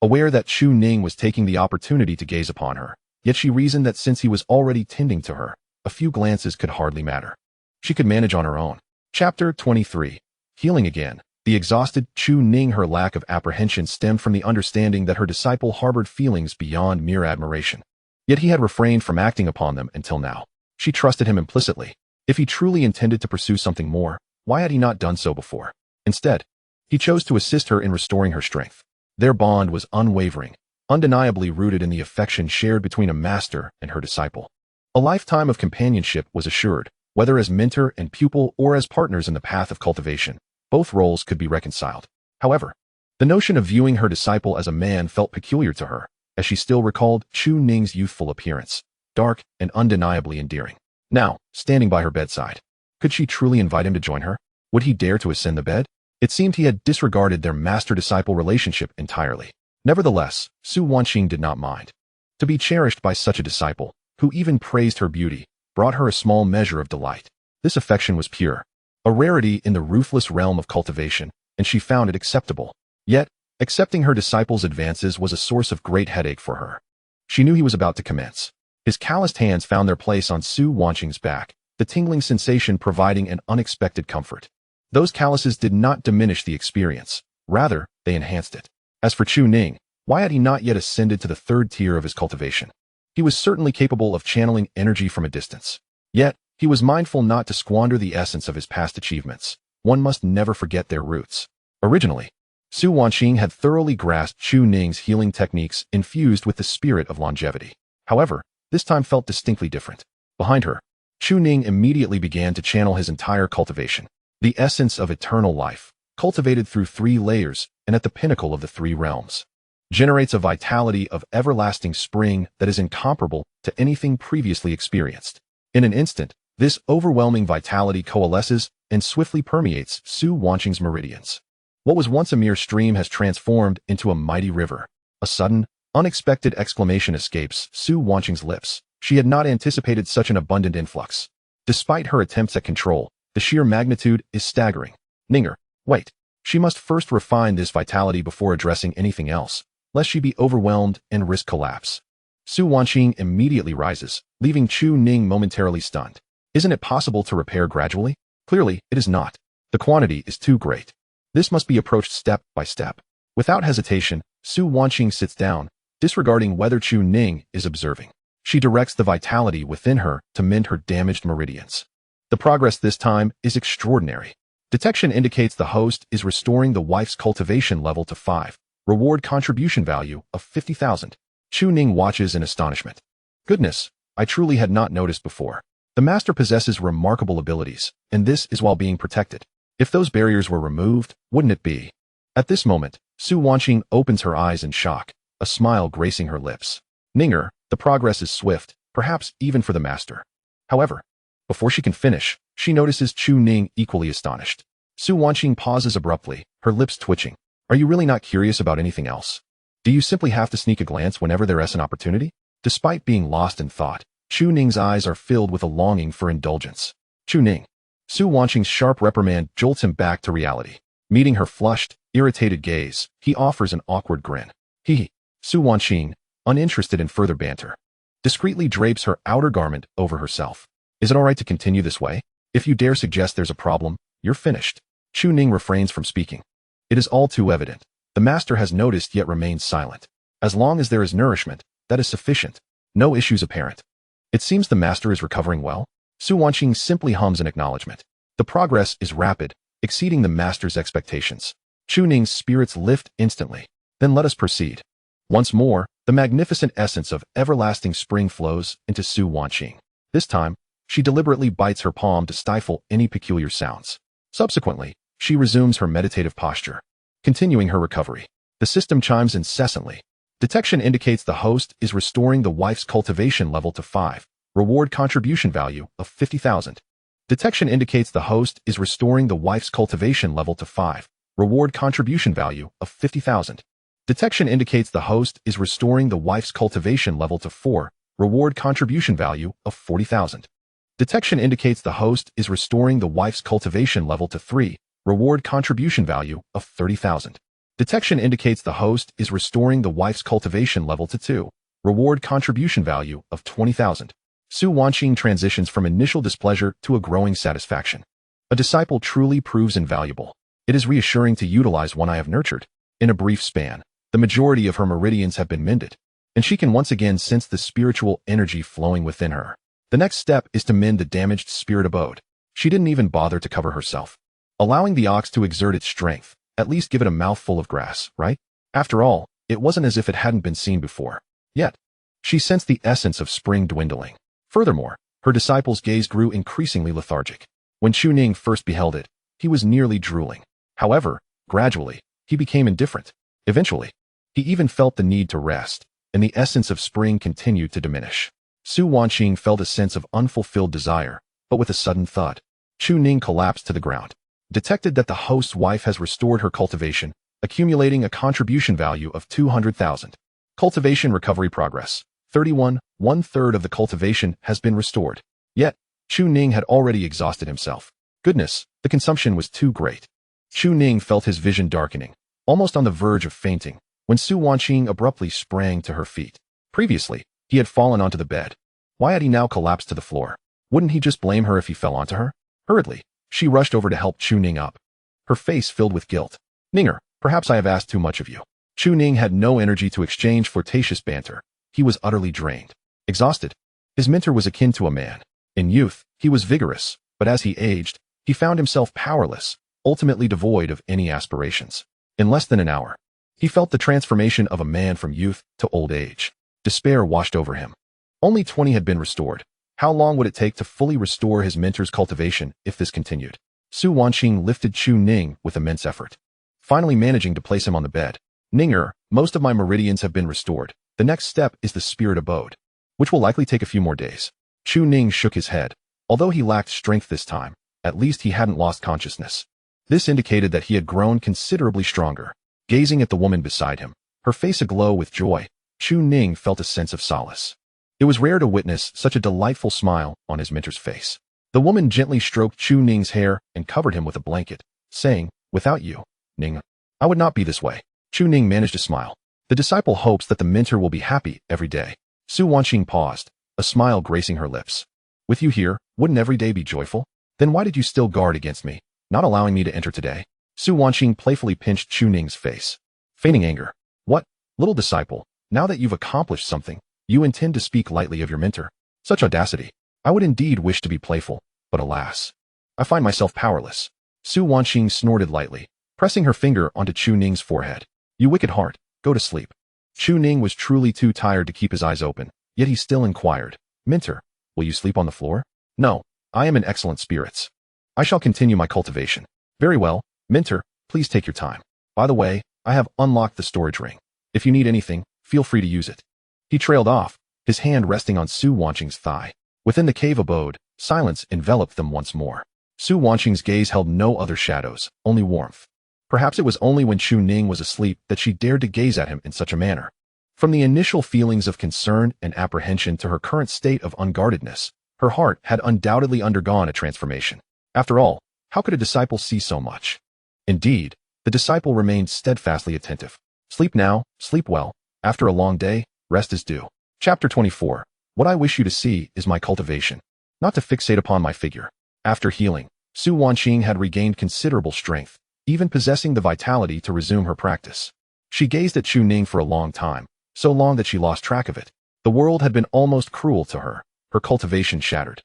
aware that Chu Ning was taking the opportunity to gaze upon her. Yet she reasoned that since he was already tending to her, a few glances could hardly matter. She could manage on her own. Chapter 23. Healing again. The exhausted Chu Ning, her lack of apprehension stemmed from the understanding that her disciple harbored feelings beyond mere admiration. Yet he had refrained from acting upon them until now. She trusted him implicitly. If he truly intended to pursue something more, why had he not done so before? Instead, he chose to assist her in restoring her strength. Their bond was unwavering, undeniably rooted in the affection shared between a master and her disciple. A lifetime of companionship was assured, whether as mentor and pupil or as partners in the path of cultivation. Both roles could be reconciled. However, the notion of viewing her disciple as a man felt peculiar to her, as she still recalled Chu Ning's youthful appearance, dark and undeniably endearing. Now, standing by her bedside, could she truly invite him to join her? Would he dare to ascend the bed? It seemed he had disregarded their master-disciple relationship entirely. Nevertheless, Su Wanqing did not mind. To be cherished by such a disciple, who even praised her beauty, brought her a small measure of delight. This affection was pure, a rarity in the ruthless realm of cultivation, and she found it acceptable. Yet, accepting her disciple's advances was a source of great headache for her. She knew he was about to commence. His calloused hands found their place on Su Wanqing's back, the tingling sensation providing an unexpected comfort. Those calluses did not diminish the experience. Rather, they enhanced it. As for Chu Ning, why had he not yet ascended to the third tier of his cultivation? He was certainly capable of channeling energy from a distance. Yet, he was mindful not to squander the essence of his past achievements. One must never forget their roots. Originally, Su Wanqing had thoroughly grasped Chu Ning's healing techniques infused with the spirit of longevity. However, this time felt distinctly different. Behind her, Chu Ning immediately began to channel his entire cultivation. The essence of eternal life, cultivated through 3 layers and at the pinnacle of the 3 realms, generates a vitality of everlasting spring that is incomparable to anything previously experienced. In an instant, this overwhelming vitality coalesces and swiftly permeates Su Wanqing's meridians. What was once a mere stream has transformed into a mighty river. A sudden, unexpected exclamation escapes Su Wanqing's lips. She had not anticipated such an abundant influx. Despite her attempts at control, the sheer magnitude is staggering. Ninger, wait. She must first refine this vitality before addressing anything else, lest she be overwhelmed and risk collapse. Su Wanqing immediately rises, leaving Chu Ning momentarily stunned. Isn't it possible to repair gradually? Clearly, it is not. The quantity is too great. This must be approached step by step. Without hesitation, Su Wanqing sits down, disregarding whether Chu Ning is observing. She directs the vitality within her to mend her damaged meridians. The progress this time is extraordinary. Detection indicates the host is restoring the wife's cultivation level to 5. Reward contribution value of 50,000. Chu Ning watches in astonishment. Goodness, I truly had not noticed before. The master possesses remarkable abilities, and this is while being protected. If those barriers were removed, wouldn't it be? At this moment, Su Wanqing opens her eyes in shock, a smile gracing her lips. Ninger, the progress is swift, perhaps even for the master. However, before she can finish, she notices Chu Ning equally astonished. Su Wanqing pauses abruptly, her lips twitching. Are you really not curious about anything else? Do you simply have to sneak a glance whenever there is an opportunity? Despite being lost in thought, Chu Ning's eyes are filled with a longing for indulgence. Chu Ning. Su Wanqing's sharp reprimand jolts him back to reality. Meeting her flushed, irritated gaze, he offers an awkward grin. Su Wanqing, uninterested in further banter, discreetly drapes her outer garment over herself. Is it all right to continue this way? If you dare suggest there's a problem, you're finished. Chu Ning refrains from speaking. It is all too evident. The master has noticed yet remains silent. As long as there is nourishment, that is sufficient. No issues apparent. It seems the master is recovering well. Su Wanqing simply hums an acknowledgement. The progress is rapid, exceeding the master's expectations. Chu Ning's spirits lift instantly. Then let us proceed. Once more, the magnificent essence of everlasting spring flows into Su Wanqing. This time, she deliberately bites her palm to stifle any peculiar sounds. Subsequently, she resumes her meditative posture. Continuing her recovery, the system chimes incessantly. Detection indicates the host is restoring the wife's cultivation level to 5. Reward contribution value of 50,000. Detection indicates the host is restoring the wife's cultivation level to 5. Reward contribution value of 50,000. Detection indicates the host is restoring the wife's cultivation level to 4. Reward contribution value of 40,000. Detection indicates the host is restoring the wife's cultivation level to 3. Reward contribution value of 30,000. Detection indicates the host is restoring the wife's cultivation level to 2. Reward contribution value of 20,000. Su Wanqing transitions from initial displeasure to a growing satisfaction. A disciple truly proves invaluable. It is reassuring to utilize one I have nurtured. In a brief span, the majority of her meridians have been mended. and she can once again sense the spiritual energy flowing within her. The next step is to mend the damaged spirit abode. She didn't even bother to cover herself, allowing the ox to exert its strength. At least give it a mouthful of grass, right? After all, it wasn't as if it hadn't been seen before. Yet, she sensed the essence of spring dwindling. Furthermore, her disciple's gaze grew increasingly lethargic. When Chu Ning first beheld it, he was nearly drooling. However, gradually, he became indifferent. Eventually, he even felt the need to rest, and the essence of spring continued to diminish. Su Wanqing felt a sense of unfulfilled desire, but with a sudden thud, Chu Ning collapsed to the ground. Detected that the host's wife has restored her cultivation, accumulating a contribution value of 200,000. Cultivation recovery progress. 31, 1/3 of the cultivation has been restored. Yet, Chu Ning had already exhausted himself. Goodness, the consumption was too great. Chu Ning felt his vision darkening, almost on the verge of fainting, when Su Wanqing abruptly sprang to her feet. Previously, he had fallen onto the bed. Why had he now collapsed to the floor? Wouldn't he just blame her if he fell onto her? Hurriedly, she rushed over to help Chu Ning up, her face filled with guilt. Ninger, perhaps I have asked too much of you. Chu Ning had no energy to exchange flirtatious banter. He was utterly drained. Exhausted. His mentor was akin to a man. In youth, he was vigorous, but as he aged, he found himself powerless, ultimately devoid of any aspirations. In less than an hour, he felt the transformation of a man from youth to old age. Despair washed over him. Only 20 had been restored. How long would it take to fully restore his mentor's cultivation if this continued? Su Wanqing lifted Chu Ning with immense effort, finally managing to place him on the bed. Ninger, most of my meridians have been restored. The next step is the spirit abode, which will likely take a few more days. Chu Ning shook his head. Although he lacked strength this time, at least he hadn't lost consciousness. This indicated that he had grown considerably stronger. Gazing at the woman beside him, her face aglow with joy, Chu Ning felt a sense of solace. It was rare to witness such a delightful smile on his mentor's face. The woman gently stroked Chu Ning's hair and covered him with a blanket, saying, "Without you, Ning, I would not be this way." Chu Ning managed to smile. The disciple hopes that the mentor will be happy every day. Su Wanqing paused, a smile gracing her lips. With you here, wouldn't every day be joyful? Then why did you still guard against me, not allowing me to enter today? Su Wanqing playfully pinched Chu Ning's face, feigning anger. What, little disciple, now that you've accomplished something, you intend to speak lightly of your mentor? Such audacity. I would indeed wish to be playful, but alas, I find myself powerless. Su Wanqing snorted lightly, pressing her finger onto Chu Ning's forehead. You wicked heart, go to sleep. Chu Ning was truly too tired to keep his eyes open, yet he still inquired, Mentor, will you sleep on the floor? No, I am in excellent spirits. I shall continue my cultivation. Very well, Mentor, please take your time. By the way, I have unlocked the storage ring. If you need anything, feel free to use it. He trailed off, his hand resting on Su Wanqing's thigh. Within the cave abode, silence enveloped them once more. Su Wanqing's gaze held no other shadows, only warmth. Perhaps it was only when Chu Ning was asleep that she dared to gaze at him in such a manner. From the initial feelings of concern and apprehension to her current state of unguardedness, her heart had undoubtedly undergone a transformation. After all, how could a disciple see so much? Indeed, the disciple remained steadfastly attentive. Sleep now, sleep well. After a long day, rest is due. Chapter 24. What I wish you to see is my cultivation, not to fixate upon my figure. After healing, Su Wanqing had regained considerable strength, even possessing the vitality to resume her practice. She gazed at Chu Ning for a long time, so long that she lost track of it. The world had been almost cruel to her, her cultivation shattered.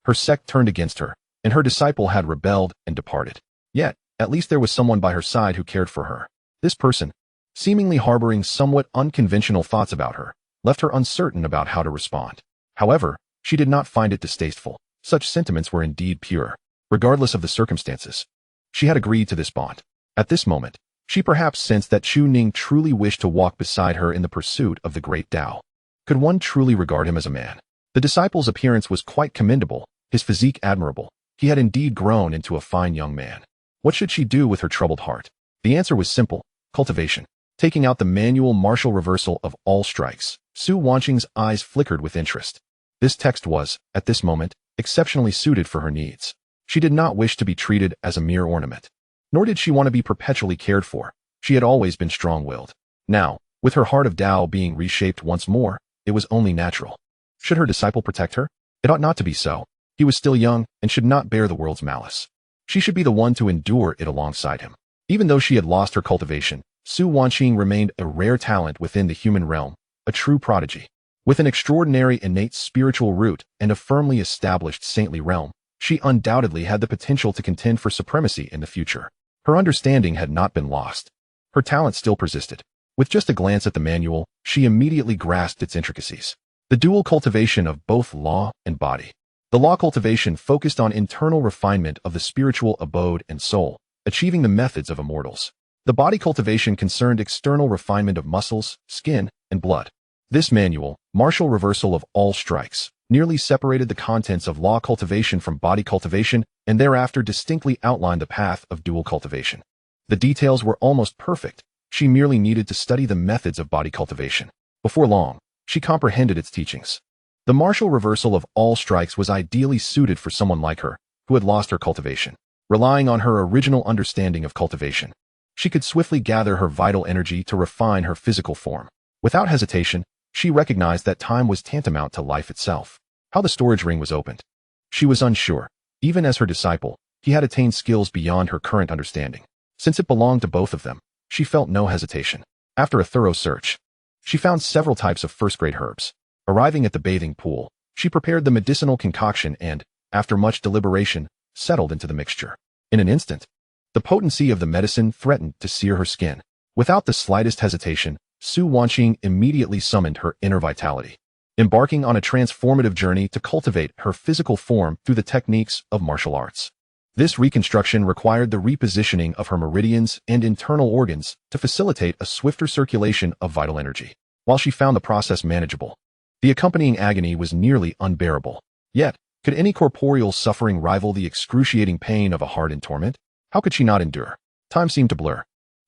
Her sect turned against her, and her disciple had rebelled and departed. Yet, at least there was someone by her side who cared for her. This person, seemingly harboring somewhat unconventional thoughts about her, left her uncertain about how to respond. However, she did not find it distasteful. Such sentiments were indeed pure, regardless of the circumstances. She had agreed to this bond. At this moment, she perhaps sensed that Chu Ning truly wished to walk beside her in the pursuit of the great Tao. Could one truly regard him as a man? The disciple's appearance was quite commendable, his physique admirable. He had indeed grown into a fine young man. What should she do with her troubled heart? The answer was simple: cultivation. Taking out the manual martial reversal of all strikes, Su Wanqing's eyes flickered with interest. This text was, at this moment, exceptionally suited for her needs. She did not wish to be treated as a mere ornament, nor did she want to be perpetually cared for. She had always been strong-willed. Now, with her heart of Tao being reshaped once more, it was only natural. Should her disciple protect her? It ought not to be so. He was still young and should not bear the world's malice. She should be the one to endure it alongside him. Even though she had lost her cultivation, Su Wanqing remained a rare talent within the human realm, a true prodigy. With an extraordinary innate spiritual root and a firmly established saintly realm, she undoubtedly had the potential to contend for supremacy in the future. Her understanding had not been lost. Her talent still persisted. With just a glance at the manual, she immediately grasped its intricacies. The dual cultivation of both law and body. The law cultivation focused on internal refinement of the spiritual abode and soul, achieving the methods of immortals. The body cultivation concerned external refinement of muscles, skin, and blood. This manual, martial reversal of all strikes, nearly separated the contents of law cultivation from body cultivation and thereafter distinctly outlined the path of dual cultivation. The details were almost perfect. She merely needed to study the methods of body cultivation. Before long, she comprehended its teachings. The martial reversal of all strikes was ideally suited for someone like her, who had lost her cultivation. Relying on her original understanding of cultivation, she could swiftly gather her vital energy to refine her physical form. Without hesitation, she recognized that time was tantamount to life itself. How the storage ring was opened. She was unsure. Even as her disciple, he had attained skills beyond her current understanding. Since it belonged to both of them, she felt no hesitation. After a thorough search, she found several types of first-grade herbs. Arriving at the bathing pool, she prepared the medicinal concoction and, after much deliberation, settled into the mixture. In an instant, the potency of the medicine threatened to sear her skin. Without the slightest hesitation, Su Wanqing immediately summoned her inner vitality, embarking on a transformative journey to cultivate her physical form through the techniques of martial arts. This reconstruction required the repositioning of her meridians and internal organs to facilitate a swifter circulation of vital energy. While she found the process manageable, the accompanying agony was nearly unbearable. Yet, could any corporeal suffering rival the excruciating pain of a hardened torment? How could she not endure? Time seemed to blur.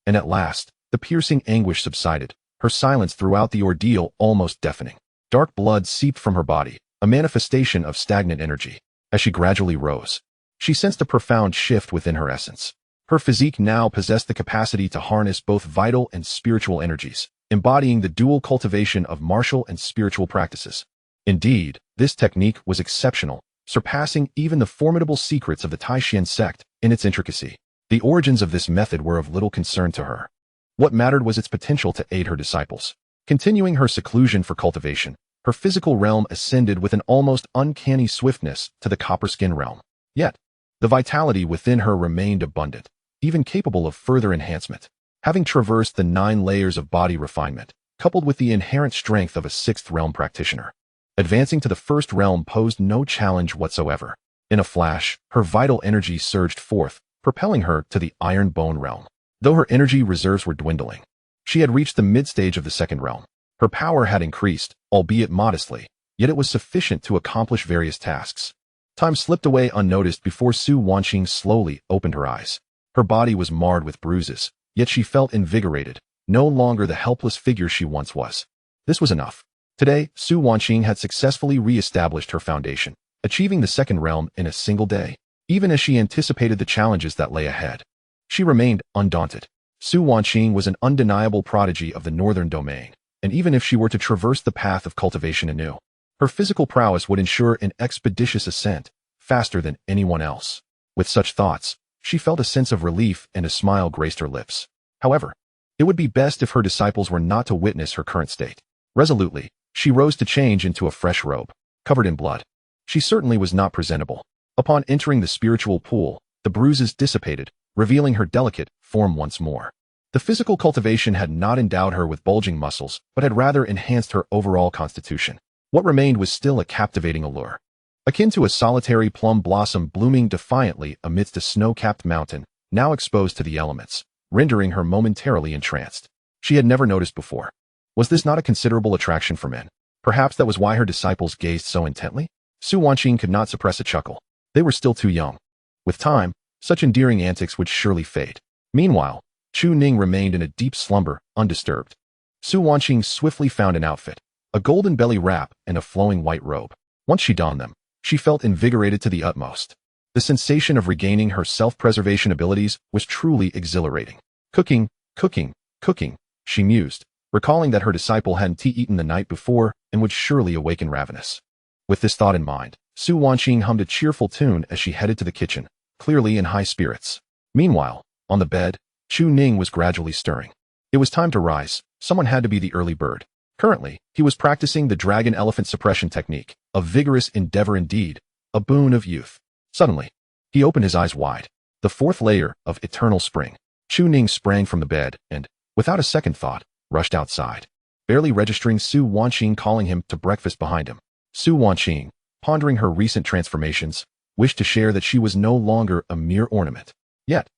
And at last, the piercing anguish subsided, her silence throughout the ordeal almost deafening. Dark blood seeped from her body, a manifestation of stagnant energy. As she gradually rose, she sensed a profound shift within her essence. Her physique now possessed the capacity to harness both vital and spiritual energies, embodying the dual cultivation of martial and spiritual practices. Indeed, this technique was exceptional, surpassing even the formidable secrets of the Taishan sect in its intricacy. The origins of this method were of little concern to her. What mattered was its potential to aid her disciples. Continuing her seclusion for cultivation, her physical realm ascended with an almost uncanny swiftness to the copper skin realm. Yet, the vitality within her remained abundant, even capable of further enhancement. Having traversed the 9 layers of body refinement, coupled with the inherent strength of a 6th realm practitioner, advancing to the 1st realm posed no challenge whatsoever. In a flash, her vital energy surged forth, propelling her to the iron bone realm. Though her energy reserves were dwindling, she had reached the mid-stage of the 2nd realm. Her power had increased, albeit modestly, yet it was sufficient to accomplish various tasks. Time slipped away unnoticed before Su Wanqing slowly opened her eyes. Her body was marred with bruises, yet she felt invigorated, no longer the helpless figure she once was. This was enough. Today, Su Wanqing had successfully re-established her foundation, achieving the 2nd realm in a single day. Even as she anticipated the challenges that lay ahead, she remained undaunted. Su Wanqing was an undeniable prodigy of the northern domain, and even if she were to traverse the path of cultivation anew, her physical prowess would ensure an expeditious ascent, faster than anyone else. With such thoughts, she felt a sense of relief and a smile graced her lips. However, it would be best if her disciples were not to witness her current state. Resolutely, she rose to change into a fresh robe, covered in blood. She certainly was not presentable. Upon entering the spiritual pool, the bruises dissipated, revealing her delicate form once more. The physical cultivation had not endowed her with bulging muscles, but had rather enhanced her overall constitution. What remained was still a captivating allure. Akin to a solitary plum blossom blooming defiantly amidst a snow-capped mountain, now exposed to the elements, rendering her momentarily entranced. She had never noticed before. Was this not a considerable attraction for men? Perhaps that was why her disciples gazed so intently? Su Wanqing could not suppress a chuckle. They were still too young. With time, such endearing antics would surely fade. Meanwhile, Chu Ning remained in a deep slumber, undisturbed. Su Wanqing swiftly found an outfit, a golden belly wrap and a flowing white robe. Once she donned them, she felt invigorated to the utmost. The sensation of regaining her self-preservation abilities was truly exhilarating. Cooking, cooking, cooking, she mused, recalling that her disciple hadn't eaten the night before and would surely awaken ravenous. With this thought in mind, Su Wanqing hummed a cheerful tune as she headed to the kitchen, clearly in high spirits. Meanwhile, on the bed, Chu Ning was gradually stirring. It was time to rise. Someone had to be the early bird. Currently, he was practicing the dragon elephant suppression technique, a vigorous endeavor indeed, a boon of youth. Suddenly, he opened his eyes wide. The fourth layer of eternal spring. Chu Ning sprang from the bed and, without a second thought, rushed outside, barely registering Su Wanqing calling him to breakfast behind him. Su Wanqing, pondering her recent transformations, wished to share that she was no longer a mere ornament. Yet,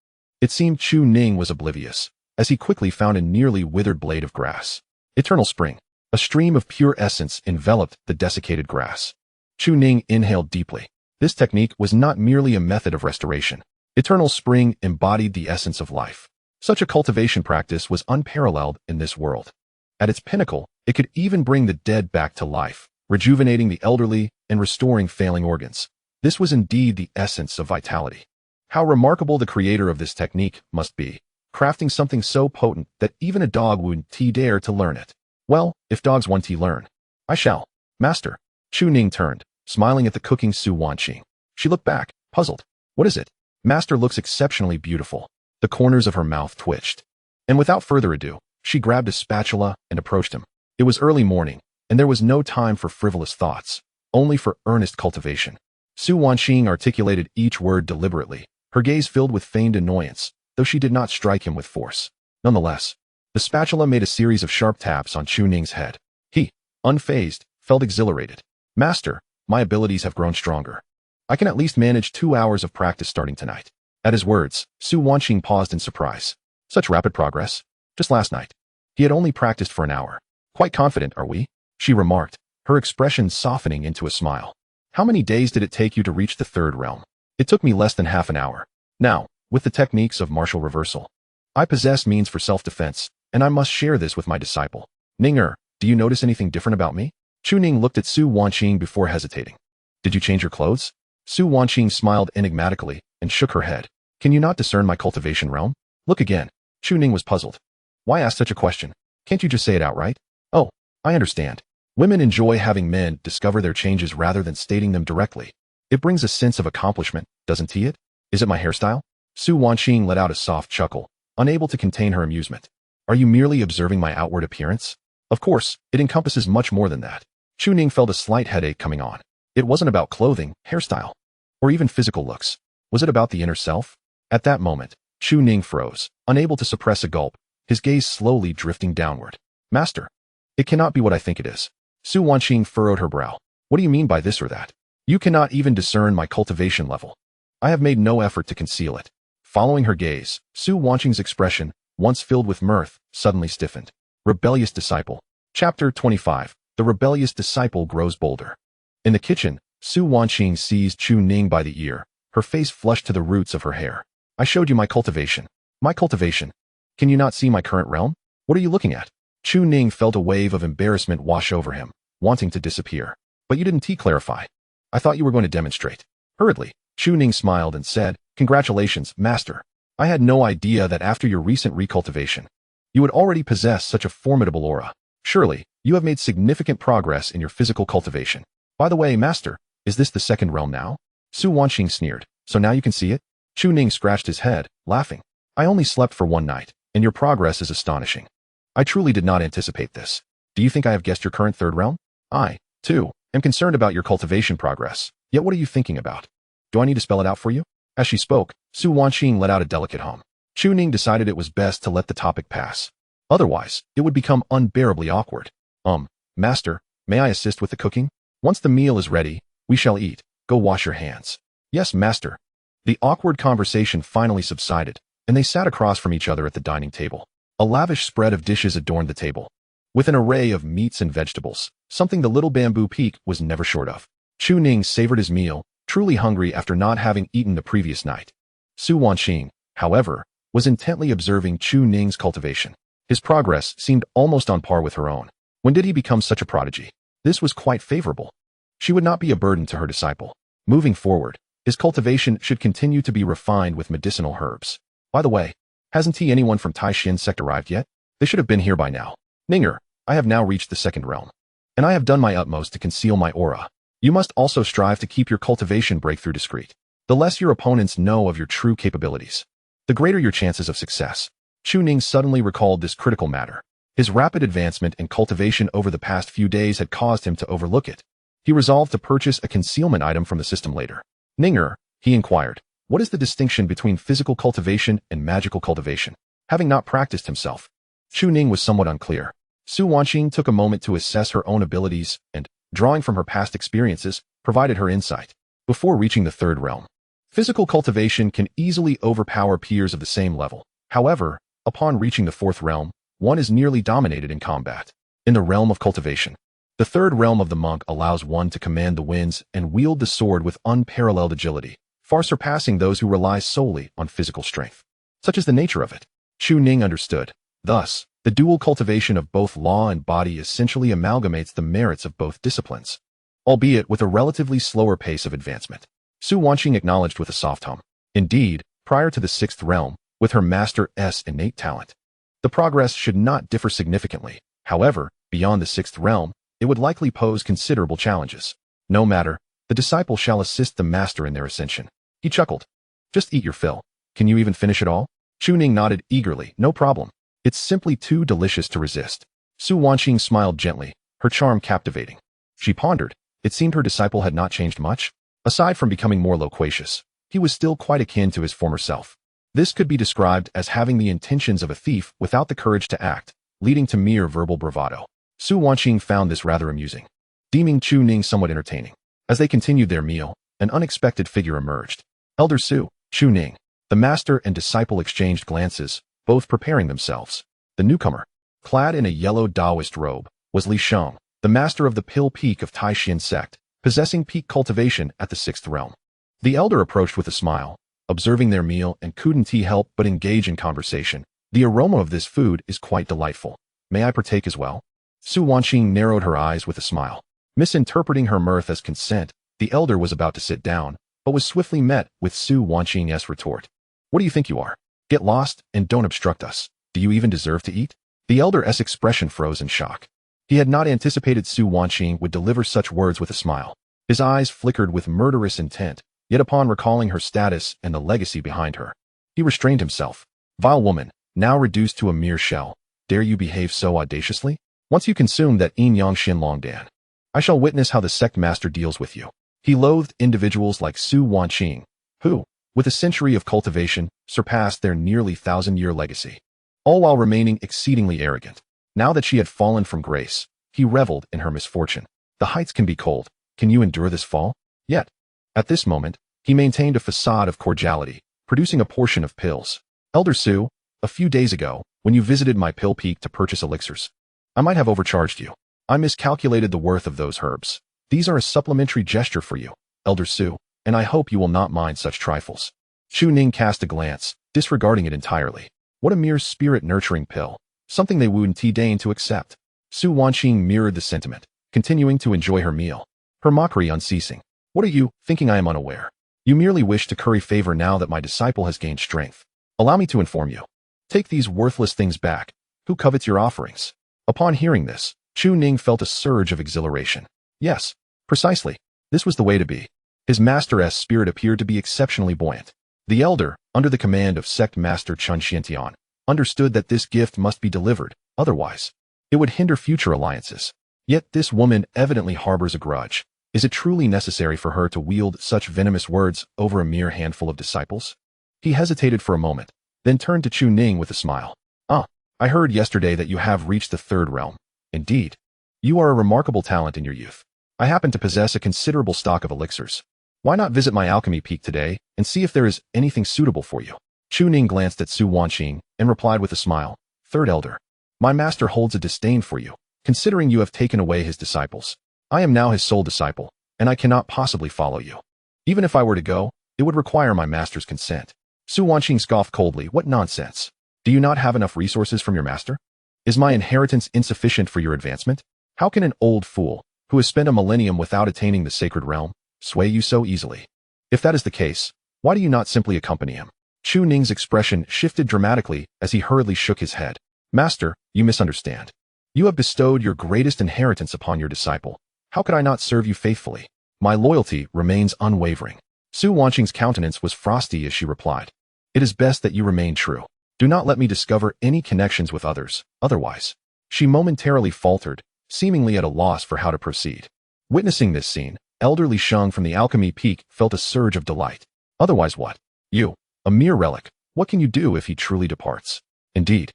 it seemed Chu Ning was oblivious, as he quickly found a nearly withered blade of grass. Eternal spring. A stream of pure essence enveloped the desiccated grass. Chu Ning inhaled deeply. This technique was not merely a method of restoration. Eternal spring embodied the essence of life. Such a cultivation practice was unparalleled in this world. At its pinnacle, it could even bring the dead back to life, rejuvenating the elderly and restoring failing organs. This was indeed the essence of vitality. How remarkable the creator of this technique must be, crafting something so potent that even a dog wouldn't dare to learn it. Well, if dogs want to learn, I shall. Master. Chu Ning turned, smiling at the cooking Su Wanqing. She looked back, puzzled. What is it? Master looks exceptionally beautiful. The corners of her mouth twitched. And without further ado, she grabbed a spatula and approached him. It was early morning, and there was no time for frivolous thoughts, only for earnest cultivation. Su Wanqing articulated each word deliberately, her gaze filled with feigned annoyance, though she did not strike him with force. Nonetheless, the spatula made a series of sharp taps on Chu Ning's head. He, unfazed, felt exhilarated. Master, my abilities have grown stronger. I can at least manage 2 hours of practice starting tonight. At his words, Su Wanqing paused in surprise. Such rapid progress? Just last night. He had only practiced for an hour. Quite confident, are we? She remarked, her expression softening into a smile. How many days did it take you to reach the third realm? It took me less than half an hour. Now, with the techniques of martial reversal, I possess means for self-defense, and I must share this with my disciple. Ninger, do you notice anything different about me? Chu Ning looked at Su Wanqing before hesitating. Did you change your clothes? Su Wanqing smiled enigmatically and shook her head. Can you not discern my cultivation realm? Look again. Chu Ning was puzzled. Why ask such a question? Can't you just say it outright? Oh, I understand. Women enjoy having men discover their changes rather than stating them directly. It brings a sense of accomplishment, doesn't it? Is it my hairstyle? Su Wanqing let out a soft chuckle, unable to contain her amusement. Are you merely observing my outward appearance? Of course, it encompasses much more than that. Chu Ning felt a slight headache coming on. It wasn't about clothing, hairstyle, or even physical looks. Was it about the inner self? At that moment, Chu Ning froze, unable to suppress a gulp, his gaze slowly drifting downward. Master, it cannot be what I think it is. Su Wanqing furrowed her brow. What do you mean by this or that? You cannot even discern my cultivation level. I have made no effort to conceal it. Following her gaze, Su Wanqing's expression, once filled with mirth, suddenly stiffened. Rebellious Disciple. Chapter 25. The rebellious disciple grows bolder. In the kitchen, Su Wanqing seized Chu Ning by the ear, her face flushed to the roots of her hair. I showed you my cultivation. My cultivation. Can you not see my current realm? What are you looking at? Chu Ning felt a wave of embarrassment wash over him, wanting to disappear. But you didn't clarify. I thought you were going to demonstrate. Hurriedly, Chu Ning smiled and said, Congratulations, Master. I had no idea that after your recent recultivation, you would already possess such a formidable aura. Surely, you have made significant progress in your physical cultivation. By the way, Master, is this the second realm now? Su Wanqing sneered. So now you can see it? Chu Ning scratched his head, laughing. I only slept for one night, and your progress is astonishing. I truly did not anticipate this. Do you think I have guessed your current third realm? I, too, am concerned about your cultivation progress. Yet what are you thinking about? Do I need to spell it out for you? As she spoke, Su Wanqing let out a delicate hum. Chu Ning decided it was best to let the topic pass. Otherwise, it would become unbearably awkward. Master, may I assist with the cooking? Once the meal is ready, we shall eat. Go wash your hands. Yes, Master. The awkward conversation finally subsided, and they sat across from each other at the dining table. A lavish spread of dishes adorned the table, with an array of meats and vegetables, something the little bamboo peak was never short of. Chu Ning savored his meal, truly hungry after not having eaten the previous night. Su Wanqing, however, was intently observing Chu Ning's cultivation. His progress seemed almost on par with her own. When did he become such a prodigy? This was quite favorable. She would not be a burden to her disciple. Moving forward, his cultivation should continue to be refined with medicinal herbs. By the way, hasn't anyone from Taishin sect arrived yet? They should have been here by now. Ninger, I have now reached the second realm, and I have done my utmost to conceal my aura. You must also strive to keep your cultivation breakthrough discreet. The less your opponents know of your true capabilities, the greater your chances of success. Chu Ning suddenly recalled this critical matter. His rapid advancement in cultivation over the past few days had caused him to overlook it. He resolved to purchase a concealment item from the system later. Ninger, he inquired, what is the distinction between physical cultivation and magical cultivation? Having not practiced himself, Chu Ning was somewhat unclear. Su Wanqing took a moment to assess her own abilities and, drawing from her past experiences, provided her insight. Before reaching the third realm, physical cultivation can easily overpower peers of the same level. However, upon reaching the fourth realm, one is nearly dominated in combat. In the realm of cultivation, the third realm of the monk allows one to command the winds and wield the sword with unparalleled agility, far surpassing those who rely solely on physical strength. Such is the nature of it. Chu Ning understood. Thus, the dual cultivation of both law and body essentially amalgamates the merits of both disciplines, albeit with a relatively slower pace of advancement. Su Wanqing acknowledged with a soft hum. Indeed, prior to the sixth realm, with her master's innate talent, the progress should not differ significantly. However, beyond the sixth realm, it would likely pose considerable challenges. No matter, the disciple shall assist the master in their ascension. He chuckled. Just eat your fill. Can you even finish it all? Chu Ning nodded eagerly. No problem. It's simply too delicious to resist. Su Wanqing smiled gently, her charm captivating. She pondered. It seemed her disciple had not changed much. Aside from becoming more loquacious, he was still quite akin to his former self. This could be described as having the intentions of a thief without the courage to act, leading to mere verbal bravado. Su Wanqing found this rather amusing, deeming Chu Ning somewhat entertaining. As they continued their meal, an unexpected figure emerged. Elder Su, Chu Ning. The master and disciple exchanged glances, both preparing themselves. The newcomer, clad in a yellow Taoist robe, was Li Sheng, the master of the Pill Peak of Taishan sect, possessing peak cultivation at the sixth realm. The elder approached with a smile, observing their meal and couldn't he help but engage in conversation. The aroma of this food is quite delightful. May I partake as well? Su Wanqing narrowed her eyes with a smile. Misinterpreting her mirth as consent, the elder was about to sit down, but was swiftly met with Su Wanqing's retort. What do you think you are? Get lost and don't obstruct us. Do you even deserve to eat? The elder's expression froze in shock. He had not anticipated Su Wanqing would deliver such words with a smile. His eyes flickered with murderous intent, yet upon recalling her status and the legacy behind her, he restrained himself. Vile woman, now reduced to a mere shell, dare you behave so audaciously? Once you consume that yin yang xin long dan, I shall witness how the sect master deals with you. He loathed individuals like Su Wanqing, who, with a century of cultivation, surpassed their nearly 1,000-year legacy, all while remaining exceedingly arrogant. Now that she had fallen from grace, he reveled in her misfortune. The heights can be cold. Can you endure this fall? Yet, at this moment, he maintained a facade of cordiality, producing a portion of pills. Elder Su, a few days ago, when you visited my pill peak to purchase elixirs, I might have overcharged you. I miscalculated the worth of those herbs. These are a supplementary gesture for you, Elder Su, and I hope you will not mind such trifles. Chu Ning cast a glance, disregarding it entirely. What a mere spirit-nurturing pill. Something they wouldn't deign to accept. Su Wanqing mirrored the sentiment, continuing to enjoy her meal, her mockery unceasing. What are you, thinking I am unaware? You merely wish to curry favor now that my disciple has gained strength. Allow me to inform you. Take these worthless things back. Who covets your offerings? Upon hearing this, Chu Ning felt a surge of exhilaration. Yes, precisely. This was the way to be. His master's spirit appeared to be exceptionally buoyant. The elder, under the command of sect master Chun Xiantian, understood that this gift must be delivered, otherwise, it would hinder future alliances. Yet this woman evidently harbors a grudge. Is it truly necessary for her to wield such venomous words over a mere handful of disciples? He hesitated for a moment, then turned to Chu Ning with a smile. I heard yesterday that you have reached the third realm. Indeed. You are a remarkable talent in your youth. I happen to possess a considerable stock of elixirs. Why not visit my alchemy peak today and see if there is anything suitable for you? Chu Ning glanced at Su Wanqing and replied with a smile. Third elder, my master holds a disdain for you, considering you have taken away his disciples. I am now his sole disciple, and I cannot possibly follow you. Even if I were to go, it would require my master's consent. Su Wanqing scoffed coldly. What nonsense. Do you not have enough resources from your master? Is my inheritance insufficient for your advancement? How can an old fool, who has spent a millennium without attaining the sacred realm, sway you so easily? If that is the case, why do you not simply accompany him? Chu Ning's expression shifted dramatically as he hurriedly shook his head. Master, you misunderstand. You have bestowed your greatest inheritance upon your disciple. How could I not serve you faithfully? My loyalty remains unwavering. Su Wanqing's countenance was frosty as she replied. It is best that you remain true. Do not let me discover any connections with others, otherwise, She momentarily faltered, seemingly at a loss for how to proceed. Witnessing this scene, Elder Li Sheng from the Alchemy Peak felt a surge of delight. Otherwise what? You, a mere relic, what can you do if he truly departs? Indeed,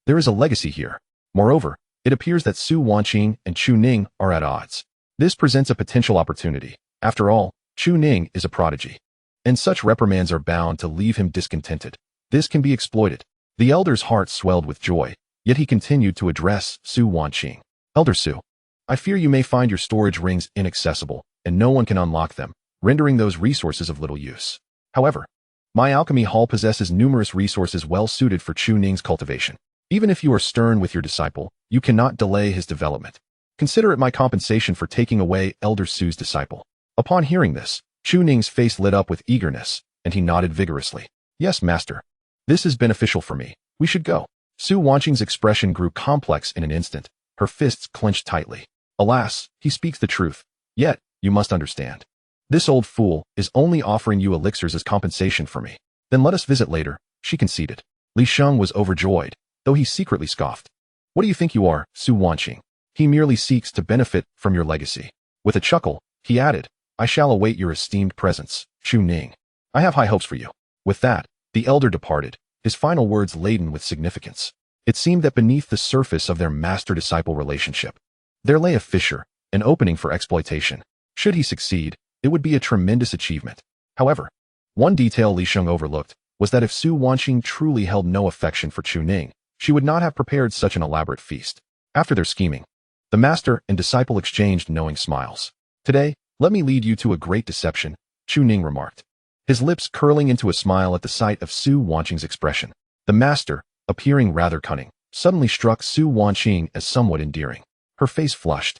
there is a legacy here. Moreover, it appears that Su Wanqing and Chu Ning are at odds. This presents a potential opportunity. After all, Chu Ning is a prodigy, and such reprimands are bound to leave him discontented. This can be exploited. The elder's heart swelled with joy, yet he continued to address Su Wanqing. Elder Su, I fear you may find your storage rings inaccessible, and no one can unlock them, rendering those resources of little use. However, my alchemy hall possesses numerous resources well suited for Chu Ning's cultivation. Even if you are stern with your disciple, you cannot delay his development. Consider it my compensation for taking away Elder Su's disciple. Upon hearing this, Chu Ning's face lit up with eagerness, and he nodded vigorously. Yes, master. This is beneficial for me. We should go. Su Wanqing's expression grew complex in an instant, her fists clenched tightly. Alas, he speaks the truth. Yet, you must understand. This old fool is only offering you elixirs as compensation for me. Then let us visit later, she conceded. Li Sheng was overjoyed, though he secretly scoffed. What do you think you are, Su Wanqing? He merely seeks to benefit from your legacy. With a chuckle, he added, I shall await your esteemed presence, Chu Ning. I have high hopes for you. With that, the elder departed, his final words laden with significance. It seemed that beneath the surface of their master-disciple relationship, there lay a fissure, an opening for exploitation. Should he succeed, it would be a tremendous achievement. However, one detail Li Sheng overlooked was that if Su Wanqing truly held no affection for Chu Ning, she would not have prepared such an elaborate feast. After their scheming, the master and disciple exchanged knowing smiles. Today, let me lead you to a great deception, Chu Ning remarked, his lips curling into a smile at the sight of Su Wanqing's expression. The master, appearing rather cunning, suddenly struck Su Wanqing as somewhat endearing. Her face flushed,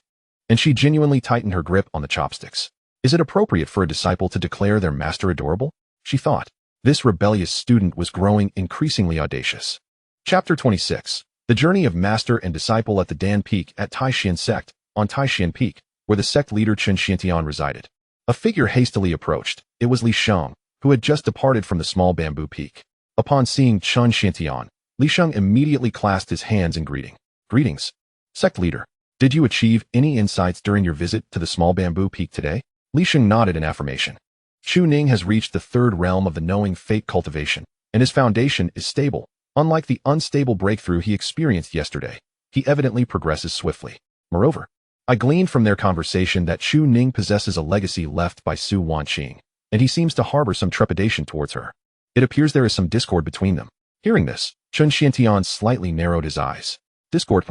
and she genuinely tightened her grip on the chopsticks. Is it appropriate for a disciple to declare their master adorable? She thought. This rebellious student was growing increasingly audacious. Chapter 26. The journey of master and disciple at the Dan Peak at Taishan sect, on Taishan Peak, where the sect leader Chen Xiantian resided. A figure hastily approached. It was Li Sheng, who had just departed from the small bamboo peak. Upon seeing Chen Xiantian, Li Sheng immediately clasped his hands in greeting. Greetings, sect leader. Did you achieve any insights during your visit to the small bamboo peak today? Li Sheng nodded in affirmation. Chu Ning has reached the third realm of the knowing fate cultivation, and his foundation is stable. Unlike the unstable breakthrough he experienced yesterday, he evidently progresses swiftly. Moreover, I gleaned from their conversation that Chu Ning possesses a legacy left by Su Wanqing, and he seems to harbor some trepidation towards her. It appears there is some discord between them. Hearing this, Chen Xiantian slightly narrowed his eyes. Discord?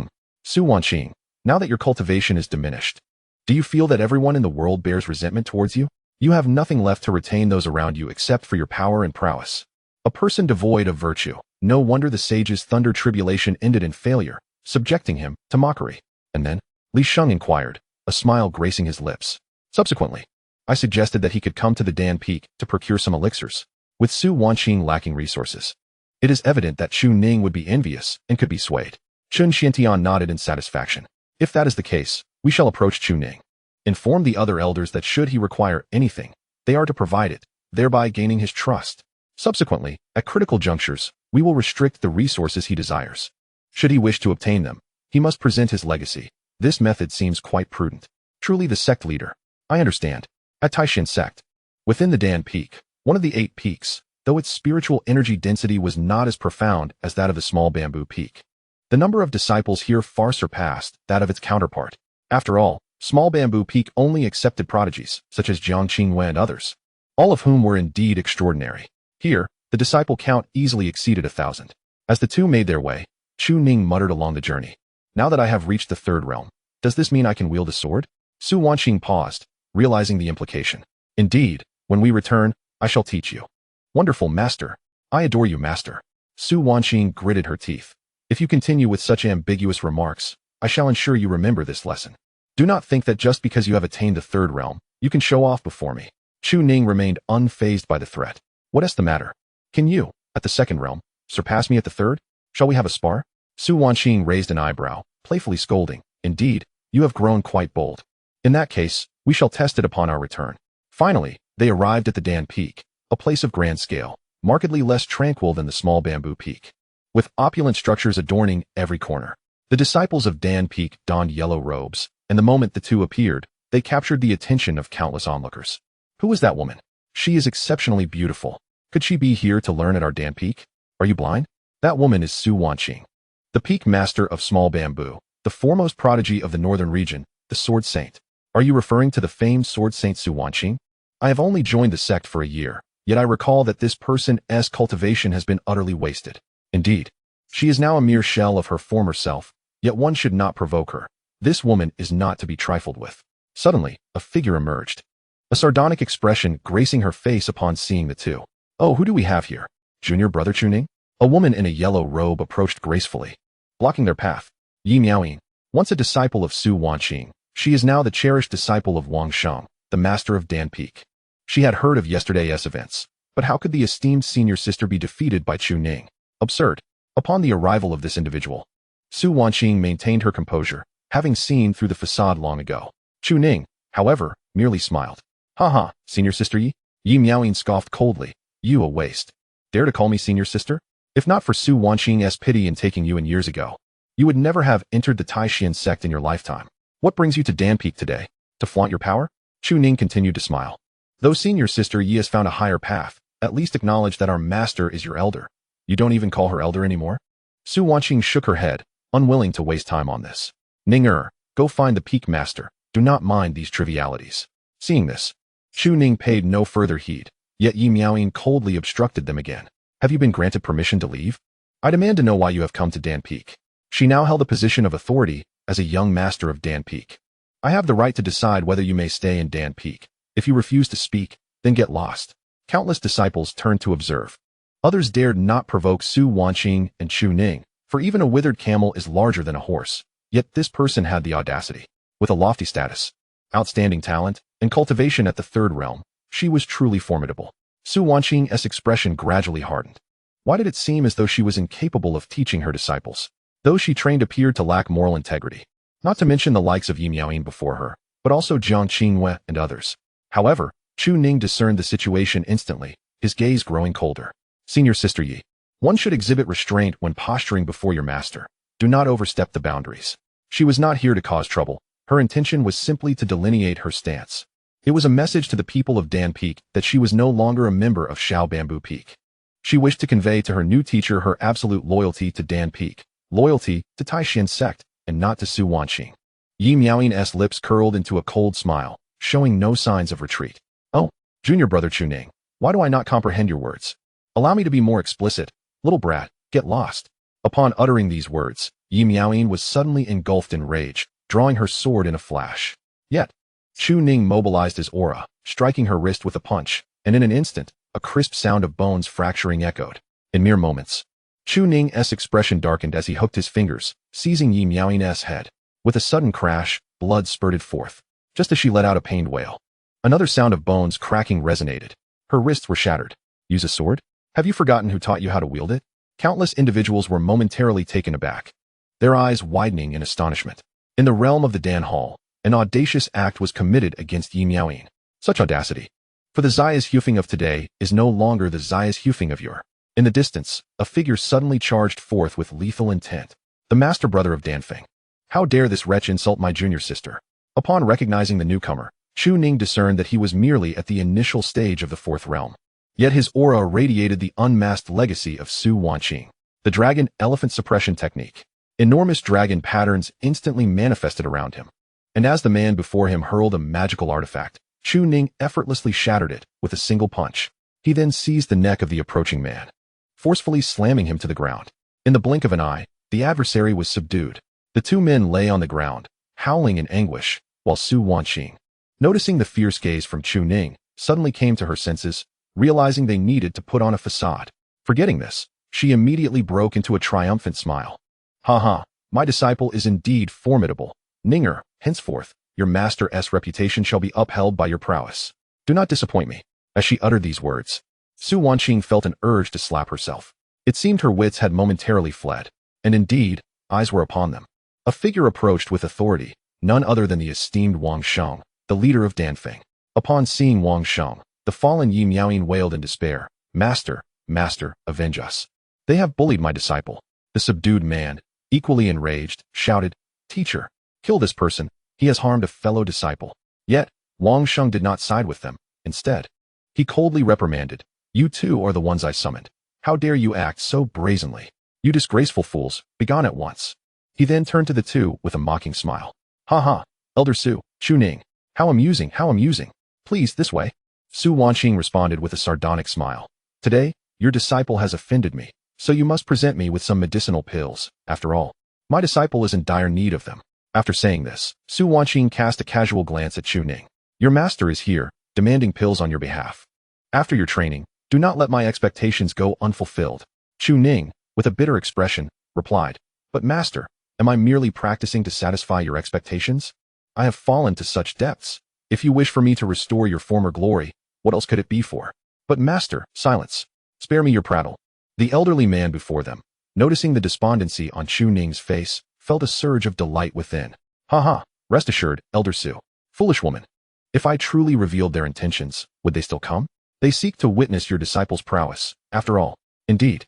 Su Wanqing, now that your cultivation is diminished, do you feel that everyone in the world bears resentment towards you? You have nothing left to retain those around you except for your power and prowess. A person devoid of virtue. No wonder the sage's thunder tribulation ended in failure, subjecting him to mockery. And then, Li Sheng inquired, a smile gracing his lips. Subsequently, I suggested that he could come to the Dan Peak to procure some elixirs. With Su Wanqing lacking resources, it is evident that Chu Ning would be envious and could be swayed. Chen Xiantian nodded in satisfaction. If that is the case, we shall approach Chu Ning. Inform the other elders that should he require anything, they are to provide it, thereby gaining his trust. Subsequently, at critical junctures, we will restrict the resources he desires. Should he wish to obtain them, he must present his legacy. This method seems quite prudent. Truly the sect leader. I understand. At Taishan sect, within the Dan Peak, one of the 8 peaks, though its spiritual energy density was not as profound as that of the small bamboo peak, the number of disciples here far surpassed that of its counterpart. After all, small bamboo peak only accepted prodigies, such as Jiang Qingwen and others, all of whom were indeed extraordinary. Here, the disciple count easily exceeded 1,000. As the two made their way, Chu Ning muttered along the journey. Now that I have reached the third realm, does this mean I can wield a sword? Su Wanqing paused, realizing the implication. Indeed, when we return, I shall teach you. Wonderful, master. I adore you, master. Su Wanqing gritted her teeth. If you continue with such ambiguous remarks, I shall ensure you remember this lesson. Do not think that just because you have attained the third realm, you can show off before me. Chu Ning remained unfazed by the threat. What is the matter? Can you, at the second realm, surpass me at the third? Shall we have a spar? Su Wanqing raised an eyebrow, playfully scolding. Indeed, you have grown quite bold. In that case, we shall test it upon our return. Finally, they arrived at the Dan Peak, a place of grand scale, markedly less tranquil than the small bamboo peak, with opulent structures adorning every corner. The disciples of Dan Peak donned yellow robes, and the moment the two appeared, they captured the attention of countless onlookers. Who is that woman? She is exceptionally beautiful. Could she be here to learn at our Dan Peak? Are you blind? That woman is Su Wanqing, the Peak Master of Small Bamboo, the foremost prodigy of the northern region, the Sword Saint. Are you referring to the famed Sword Saint Su Wanqing? I have only joined the sect for a year, yet I recall that this person's cultivation has been utterly wasted. Indeed, she is now a mere shell of her former self, yet one should not provoke her. This woman is not to be trifled with. Suddenly, a figure emerged, a sardonic expression gracing her face upon seeing the two. Oh, who do we have here? Junior brother Chu Ning? A woman in a yellow robe approached gracefully, blocking their path. Yi Miaoyin, once a disciple of Su Wanqing, she is now the cherished disciple of Wanqing, the master of Dan Peak. She had heard of yesterday's events, but how could the esteemed senior sister be defeated by Chu Ning? Absurd. Upon the arrival of this individual, Su Wanqing maintained her composure, having seen through the facade long ago. Chu Ning, however, merely smiled. Haha, senior sister Yi? Yi Miaoyin scoffed coldly. You a waste. Dare to call me senior sister? If not for Su Wanqing's pity in taking you in years ago, you would never have entered the Taishan sect in your lifetime. What brings you to Dan Peak today? To flaunt your power? Chu Ning continued to smile. Though senior sister Yi has found a higher path, at least acknowledge that our master is your elder. You don't even call her elder anymore? Su Wanqing shook her head, unwilling to waste time on this. Ning, go find the Peak Master. Do not mind these trivialities. Seeing this, Chu Ning paid no further heed, yet Yi Miaoyin coldly obstructed them again. Have you been granted permission to leave? I demand to know why you have come to Dan Peak. She now held a position of authority as a young master of Dan Peak. I have the right to decide whether you may stay in Dan Peak. If you refuse to speak, then get lost. Countless disciples turned to observe. Others dared not provoke Su Wanqing and Chu Ning, for even a withered camel is larger than a horse. Yet this person had the audacity. With a lofty status, outstanding talent, and cultivation at the third realm, she was truly formidable. Su Wanqing's expression gradually hardened. Why did it seem as though she was incapable of teaching her disciples? Those she trained appeared to lack moral integrity, not to mention the likes of Yi Miaoyin before her, but also Jiang Qingwei and others. However, Chu Ning discerned the situation instantly, his gaze growing colder. Senior sister Yi, one should exhibit restraint when posturing before your master. Do not overstep the boundaries. She was not here to cause trouble. Her intention was simply to delineate her stance. It was a message to the people of Dan Peak that she was no longer a member of Shao Bamboo Peak. She wished to convey to her new teacher her absolute loyalty to Dan Peak, loyalty to Taishan sect, and not to Su Wanqing. Yi Miaoyin's lips curled into a cold smile, showing no signs of retreat. Oh, junior brother Chu Ning, why do I not comprehend your words? Allow me to be more explicit. Little brat, get lost. Upon uttering these words, Yi Miaoyin was suddenly engulfed in rage, drawing her sword in a flash. Yet, Chu Ning mobilized his aura, striking her wrist with a punch, and in an instant, a crisp sound of bones fracturing echoed. In mere moments, Chu Ning's expression darkened as he hooked his fingers, seizing Yi Miaoyin's head. With a sudden crash, blood spurted forth, just as she let out a pained wail. Another sound of bones cracking resonated. Her wrists were shattered. Use a sword? Have you forgotten who taught you how to wield it? Countless individuals were momentarily taken aback, their eyes widening in astonishment. In the realm of the Dan Hall, an audacious act was committed against Yi Miaoyin. Such audacity. For the Zayas Hufeng of today is no longer the Zayas Hufeng of yore. In the distance, a figure suddenly charged forth with lethal intent. The master brother of Danfeng. How dare this wretch insult my junior sister? Upon recognizing the newcomer, Chu Ning discerned that he was merely at the initial stage of the fourth realm. Yet his aura radiated the unmasked legacy of Su Wanqing. The dragon elephant suppression technique. Enormous dragon patterns instantly manifested around him. And as the man before him hurled a magical artifact, Chu Ning effortlessly shattered it with a single punch. He then seized the neck of the approaching man, forcefully slamming him to the ground. In the blink of an eye, the adversary was subdued. The two men lay on the ground, howling in anguish, while Su Wanqing, noticing the fierce gaze from Chu Ning, suddenly came to her senses, realizing they needed to put on a facade. Forgetting this, she immediately broke into a triumphant smile. Haha, my disciple is indeed formidable. Ninger, henceforth, your master's reputation shall be upheld by your prowess. Do not disappoint me. As she uttered these words, Su Wanqing felt an urge to slap herself. It seemed her wits had momentarily fled, and indeed, eyes were upon them. A figure approached with authority, none other than the esteemed Wanqing, the leader of Danfeng. Upon seeing Wanqing, the fallen Yi Miaoyin wailed in despair. Master, master, avenge us. They have bullied my disciple. The subdued man, equally enraged, shouted, "Teacher, kill this person. He has harmed a fellow disciple." Yet, Wanqing did not side with them. Instead, he coldly reprimanded, "You two are the ones I summoned. How dare you act so brazenly? You disgraceful fools, begone at once." He then turned to the two with a mocking smile. "Ha ha, Elder Su, Chu Ning. How amusing, how amusing. Please, this way." Su Wanqing responded with a sardonic smile. "Today, your disciple has offended me, so you must present me with some medicinal pills. After all, my disciple is in dire need of them." After saying this, Su Wanqing cast a casual glance at Chu Ning. "Your master is here, demanding pills on your behalf. After your training, do not let my expectations go unfulfilled." Chu Ning, with a bitter expression, replied, "But master, am I merely practicing to satisfy your expectations? I have fallen to such depths. If you wish for me to restore your former glory, what else could it be for? But master, silence. Spare me your prattle." The elderly man before them, noticing the despondency on Chu Ning's face, felt a surge of delight within. "Ha ha, rest assured, Elder Su. Foolish woman. If I truly revealed their intentions, would they still come? They seek to witness your disciple's prowess, after all. Indeed,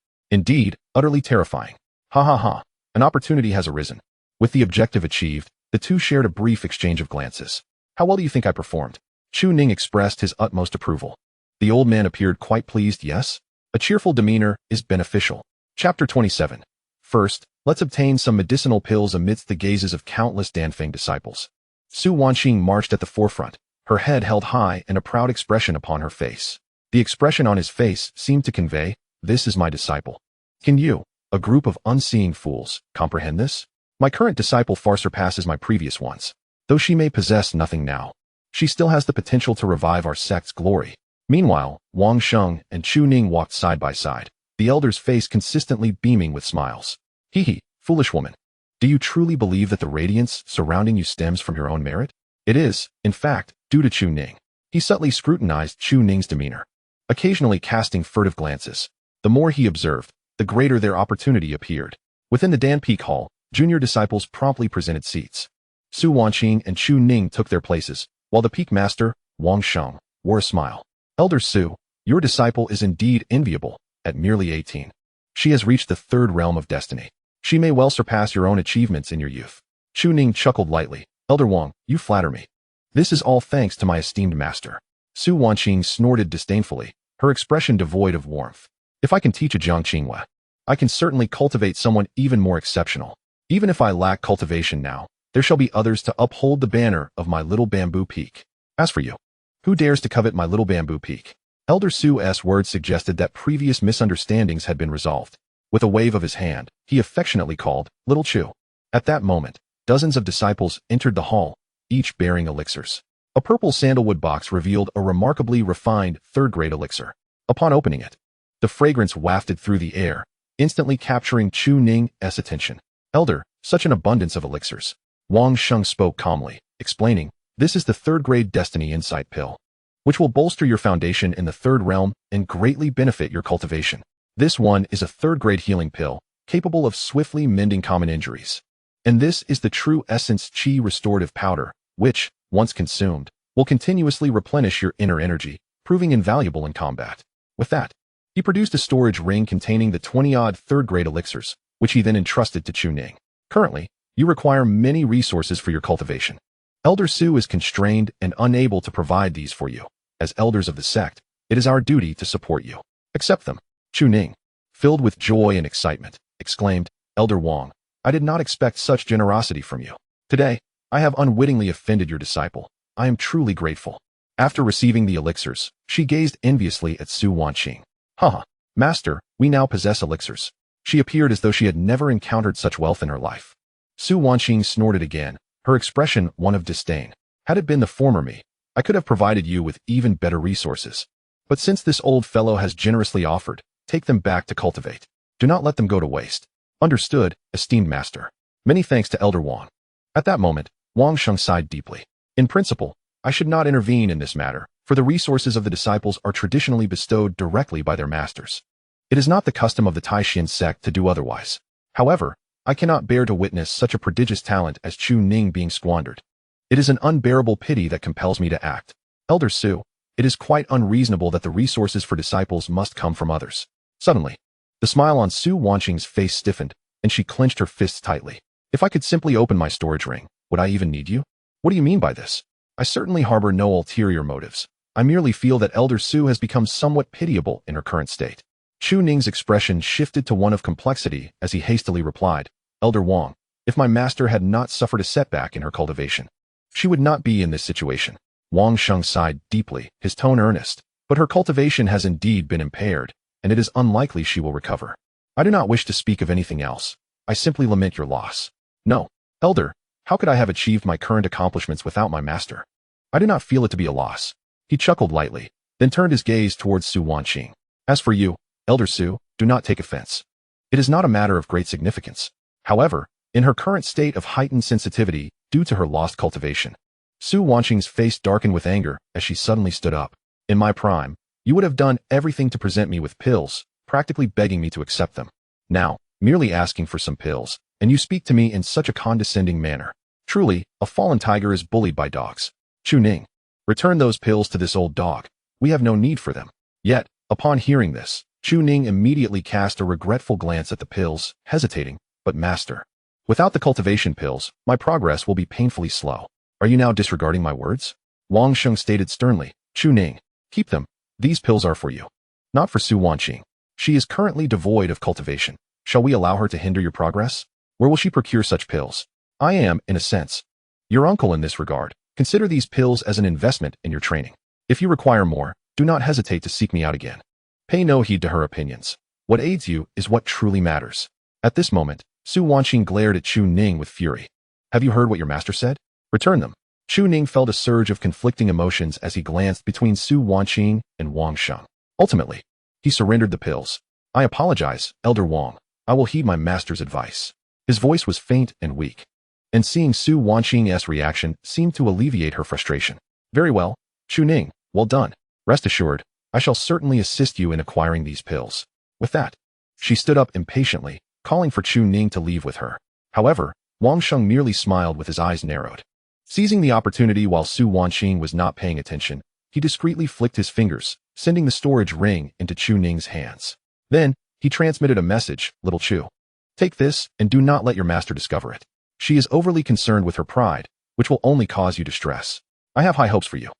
utterly terrifying. Ha ha ha, an opportunity has arisen." With the objective achieved, the two shared a brief exchange of glances. "How well do you think I performed?" Chu Ning expressed his utmost approval. The old man appeared quite pleased. "Yes, a cheerful demeanor is beneficial." Chapter 27. First, let's obtain some medicinal pills amidst the gazes of countless Danfeng disciples. Su Wanqing marched at the forefront, her head held high and a proud expression upon her face. The expression on his face seemed to convey, "This is my disciple. Can you, a group of unseeing fools, comprehend this? My current disciple far surpasses my previous ones. Though she may possess nothing now, she still has the potential to revive our sect's glory." Meanwhile, Wanqing and Chu Ning walked side by side, the elder's face consistently beaming with smiles. "Hee, foolish woman. Do you truly believe that the radiance surrounding you stems from your own merit?" It is, in fact, due to Chu Ning. He subtly scrutinized Chu Ning's demeanor, occasionally casting furtive glances. The more he observed, the greater their opportunity appeared. Within the Dan Peak Hall, junior disciples promptly presented seats. Su Wanqing and Chu Ning took their places, while the Peak Master, Wanqing, wore a smile. "Elder Su, your disciple is indeed enviable. At merely 18, she has reached the third realm of destiny. She may well surpass your own achievements in your youth." Chu Ning chuckled lightly. "Elder Wang, you flatter me. This is all thanks to my esteemed master." Su Wanqing snorted disdainfully, her expression devoid of warmth. "If I can teach a Jiangqinghua, I can certainly cultivate someone even more exceptional. Even if I lack cultivation now, there shall be others to uphold the banner of my little bamboo peak. As for you, who dares to covet my little bamboo peak?" Elder Su's words suggested that previous misunderstandings had been resolved. With a wave of his hand, he affectionately called, "Little Chu." At that moment, dozens of disciples entered the hall, each bearing elixirs. A purple sandalwood box revealed a remarkably refined third-grade elixir. Upon opening it, the fragrance wafted through the air, instantly capturing Chu Ning's attention. "Elder, such an abundance of elixirs." Wanqing spoke calmly, explaining, "This is the third-grade Destiny Insight Pill, which will bolster your foundation in the third realm and greatly benefit your cultivation. This one is a third-grade healing pill, capable of swiftly mending common injuries. And this is the true essence Qi restorative powder, which, once consumed, will continuously replenish your inner energy, proving invaluable in combat." With that, he produced a storage ring containing the 20-odd third-grade elixirs, which he then entrusted to Chu Ning. "Currently, you require many resources for your cultivation. Elder Su is constrained and unable to provide these for you. As elders of the sect, it is our duty to support you. Accept them." Chu Ning, filled with joy and excitement, exclaimed, "Elder Wang, I did not expect such generosity from you. Today, I have unwittingly offended your disciple. I am truly grateful." After receiving the elixirs, she gazed enviously at Su Wanqing. "Ha, master, we now possess elixirs." She appeared as though she had never encountered such wealth in her life. Su Wanqing snorted again, her expression one of disdain. "Had it been the former me, I could have provided you with even better resources. But since this old fellow has generously offered, take them back to cultivate. Do not let them go to waste." "Understood, esteemed master. Many thanks to Elder Wang." At that moment, Wanqing sighed deeply. "In principle, I should not intervene in this matter, for the resources of the disciples are traditionally bestowed directly by their masters. It is not the custom of the Taishan sect to do otherwise. However, I cannot bear to witness such a prodigious talent as Chu Ning being squandered. It is an unbearable pity that compels me to act. Elder Su, it is quite unreasonable that the resources for disciples must come from others." Suddenly, the smile on Su Wanqing's face stiffened, and she clenched her fists tightly. If I could simply open my storage ring, would I even need you? What do you mean by this? I certainly harbor no ulterior motives. I merely feel that Elder Su has become somewhat pitiable in her current state. Chu Ning's expression shifted to one of complexity as he hastily replied, Elder Wang, if my master had not suffered a setback in her cultivation, she would not be in this situation. Wanqing sighed deeply, his tone earnest, but her cultivation has indeed been impaired, and it is unlikely she will recover. I do not wish to speak of anything else. I simply lament your loss. No, Elder, how could I have achieved my current accomplishments without my master? I do not feel it to be a loss. He chuckled lightly, then turned his gaze towards Su Wanqing. As for you, Elder Su, do not take offense. It is not a matter of great significance. However, in her current state of heightened sensitivity due to her lost cultivation, Su Wanqing's face darkened with anger as she suddenly stood up. In my prime, you would have done everything to present me with pills, practically begging me to accept them. Now, merely asking for some pills, and you speak to me in such a condescending manner. Truly, a fallen tiger is bullied by dogs. Chu Ning, return those pills to this old dog. We have no need for them. Yet, upon hearing this, Chu Ning immediately cast a regretful glance at the pills, hesitating, but master, without the cultivation pills, my progress will be painfully slow. Are you now disregarding my words? Wanqing stated sternly, Chu Ning, keep them. These pills are for you. Not for Su Wanqing. She is currently devoid of cultivation. Shall we allow her to hinder your progress? Where will she procure such pills? I am, in a sense, your uncle in this regard. Consider these pills as an investment in your training. If you require more, do not hesitate to seek me out again. Pay no heed to her opinions. What aids you is what truly matters. At this moment, Su Wanqing glared at Chu Ning with fury. Have you heard what your master said? Return them. Chu Ning felt a surge of conflicting emotions as he glanced between Su Wanqing and Wanqing. Ultimately, he surrendered the pills. I apologize, Elder Wang. I will heed my master's advice. His voice was faint and weak, and seeing Su Wanqing's reaction seemed to alleviate her frustration. Very well, Chu Ning, well done. Rest assured, I shall certainly assist you in acquiring these pills. With that, she stood up impatiently, calling for Chu Ning to leave with her. However, Wanqing merely smiled with his eyes narrowed. Seizing the opportunity while Su Wanqing was not paying attention, he discreetly flicked his fingers, sending the storage ring into Chu Ning's hands. Then, he transmitted a message, Little Chu. Take this, and do not let your master discover it. She is overly concerned with her pride, which will only cause you distress. I have high hopes for you.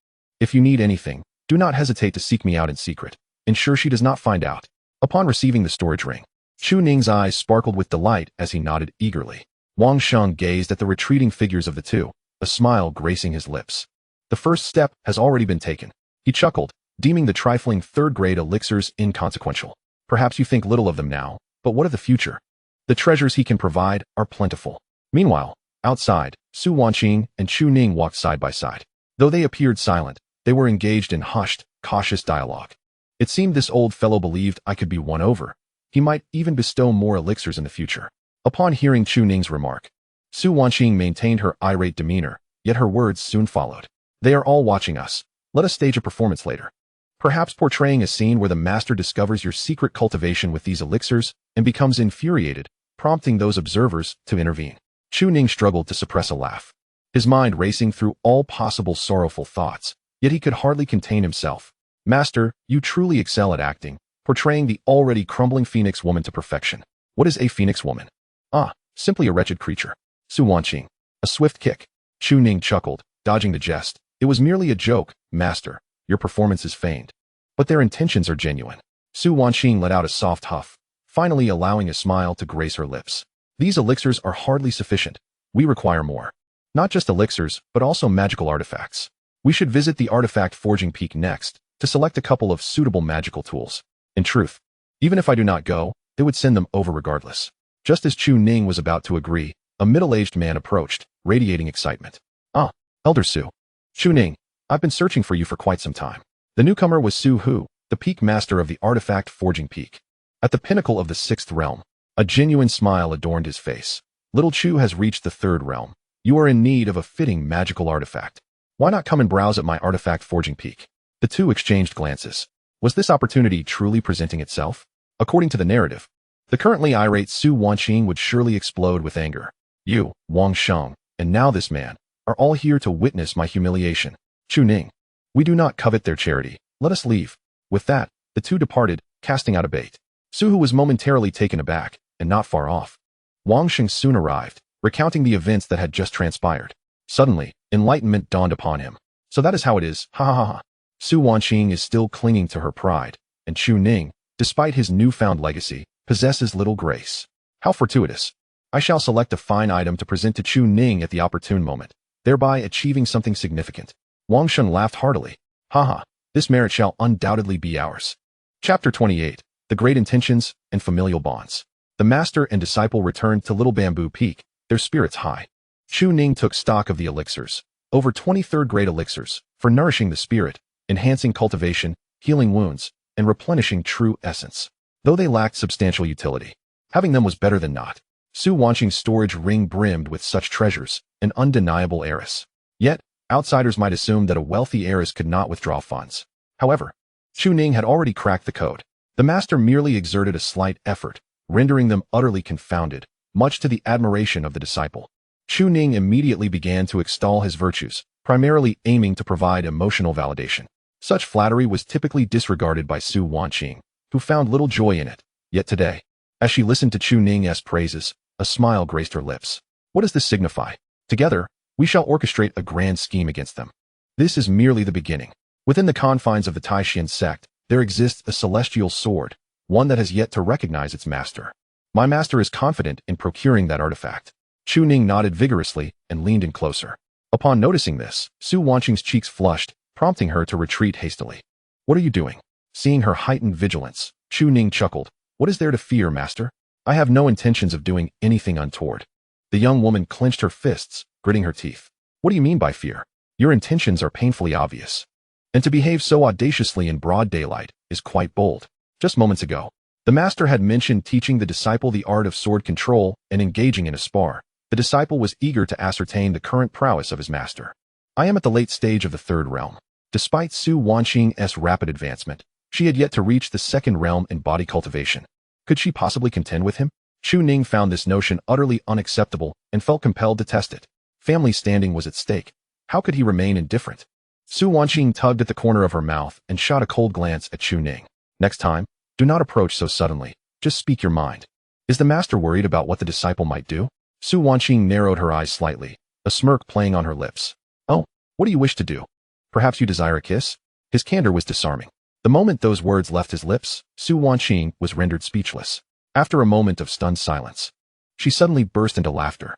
If you need anything, do not hesitate to seek me out in secret. Ensure she does not find out. Upon receiving the storage ring, Chu Ning's eyes sparkled with delight as he nodded eagerly. Wanqing gazed at the retreating figures of the two, a smile gracing his lips. The first step has already been taken. He chuckled, deeming the trifling third-grade elixirs inconsequential. Perhaps you think little of them now, but what of the future? The treasures he can provide are plentiful. Meanwhile, outside, Su Wanqing and Chu Ning walked side by side. Though they appeared silent, they were engaged in hushed, cautious dialogue. It seemed this old fellow believed I could be won over. He might even bestow more elixirs in the future. Upon hearing Chu Ning's remark, Su Wanqing maintained her irate demeanor, yet her words soon followed. They are all watching us. Let us stage a performance later. Perhaps portraying a scene where the master discovers your secret cultivation with these elixirs and becomes infuriated, prompting those observers to intervene. Chu Ning struggled to suppress a laugh, his mind racing through all possible sorrowful thoughts, yet he could hardly contain himself. Master, you truly excel at acting, portraying the already crumbling phoenix woman to perfection. What is a phoenix woman? Ah, simply a wretched creature. Su Wanqing. A swift kick. Chu Ning chuckled, dodging the jest. It was merely a joke, master. Your performance is feigned. But their intentions are genuine. Su Wanqing let out a soft huff, finally allowing a smile to grace her lips. These elixirs are hardly sufficient. We require more. Not just elixirs, but also magical artifacts. We should visit the artifact forging peak next, to select a couple of suitable magical tools. In truth, even if I do not go, they would send them over regardless. Just as Chu Ning was about to agree, a middle-aged man approached, radiating excitement. Ah, Elder Su. Chu Ning, I've been searching for you for quite some time. The newcomer was Su Hu, the peak master of the artifact forging peak. At the pinnacle of the 6th realm, a genuine smile adorned his face. Little Chu has reached the 3rd realm. You are in need of a fitting magical artifact. Why not come and browse at my artifact forging peak? The two exchanged glances. Was this opportunity truly presenting itself? According to the narrative, the currently irate Su Wanqing would surely explode with anger. You, Wanqing, and now this man, are all here to witness my humiliation. Chu Ning, we do not covet their charity. Let us leave. With that, the two departed, casting out a bait. Su Hu was momentarily taken aback, and not far off. Wanqing soon arrived, recounting the events that had just transpired. Suddenly, enlightenment dawned upon him. So that is how it is, ha ha ha ha. Su Wanqing is still clinging to her pride, and Chu Ning, despite his newfound legacy, possesses little grace. How fortuitous. I shall select a fine item to present to Chu Ning at the opportune moment, thereby achieving something significant. Wanqing laughed heartily. Haha, this merit shall undoubtedly be ours. Chapter 28. The Great Intentions and Familial Bonds. The master and disciple returned to Little Bamboo Peak, their spirits high. Chu Ning took stock of the elixirs, over 23rd grade elixirs, for nourishing the spirit, enhancing cultivation, healing wounds, and replenishing true essence. Though they lacked substantial utility, having them was better than not. Su Wanqing's storage ring brimmed with such treasures, an undeniable heiress. Yet, outsiders might assume that a wealthy heiress could not withdraw funds. However, Chu Ning had already cracked the code. The master merely exerted a slight effort, rendering them utterly confounded, much to the admiration of the disciple. Chu Ning immediately began to extol his virtues, primarily aiming to provide emotional validation. Such flattery was typically disregarded by Su Wanqing, who found little joy in it. Yet today, as she listened to Chu Ning's praises, a smile graced her lips. What does this signify? Together, we shall orchestrate a grand scheme against them. This is merely the beginning. Within the confines of the Taishan sect, there exists a celestial sword, one that has yet to recognize its master. My master is confident in procuring that artifact. Chu Ning nodded vigorously and leaned in closer. Upon noticing this, Su Wanqing's cheeks flushed, prompting her to retreat hastily. What are you doing? Seeing her heightened vigilance, Chu Ning chuckled. What is there to fear, master? I have no intentions of doing anything untoward. The young woman clenched her fists, gritting her teeth. What do you mean by fear? Your intentions are painfully obvious. And to behave so audaciously in broad daylight is quite bold. Just moments ago, the master had mentioned teaching the disciple the art of sword control and engaging in a spar. The disciple was eager to ascertain the current prowess of his master. I am at the late stage of the third realm. Despite Su Wanqing's rapid advancement, she had yet to reach the second realm in body cultivation. Could she possibly contend with him? Chu Ning found this notion utterly unacceptable and felt compelled to test it. Family standing was at stake. How could he remain indifferent? Su Wanqing tugged at the corner of her mouth and shot a cold glance at Chu Ning. Next time, do not approach so suddenly. Just speak your mind. Is the master worried about what the disciple might do? Su Wanqing narrowed her eyes slightly, a smirk playing on her lips. Oh, what do you wish to do? Perhaps you desire a kiss? His candor was disarming. The moment those words left his lips, Su Wanqing was rendered speechless. After a moment of stunned silence, she suddenly burst into laughter.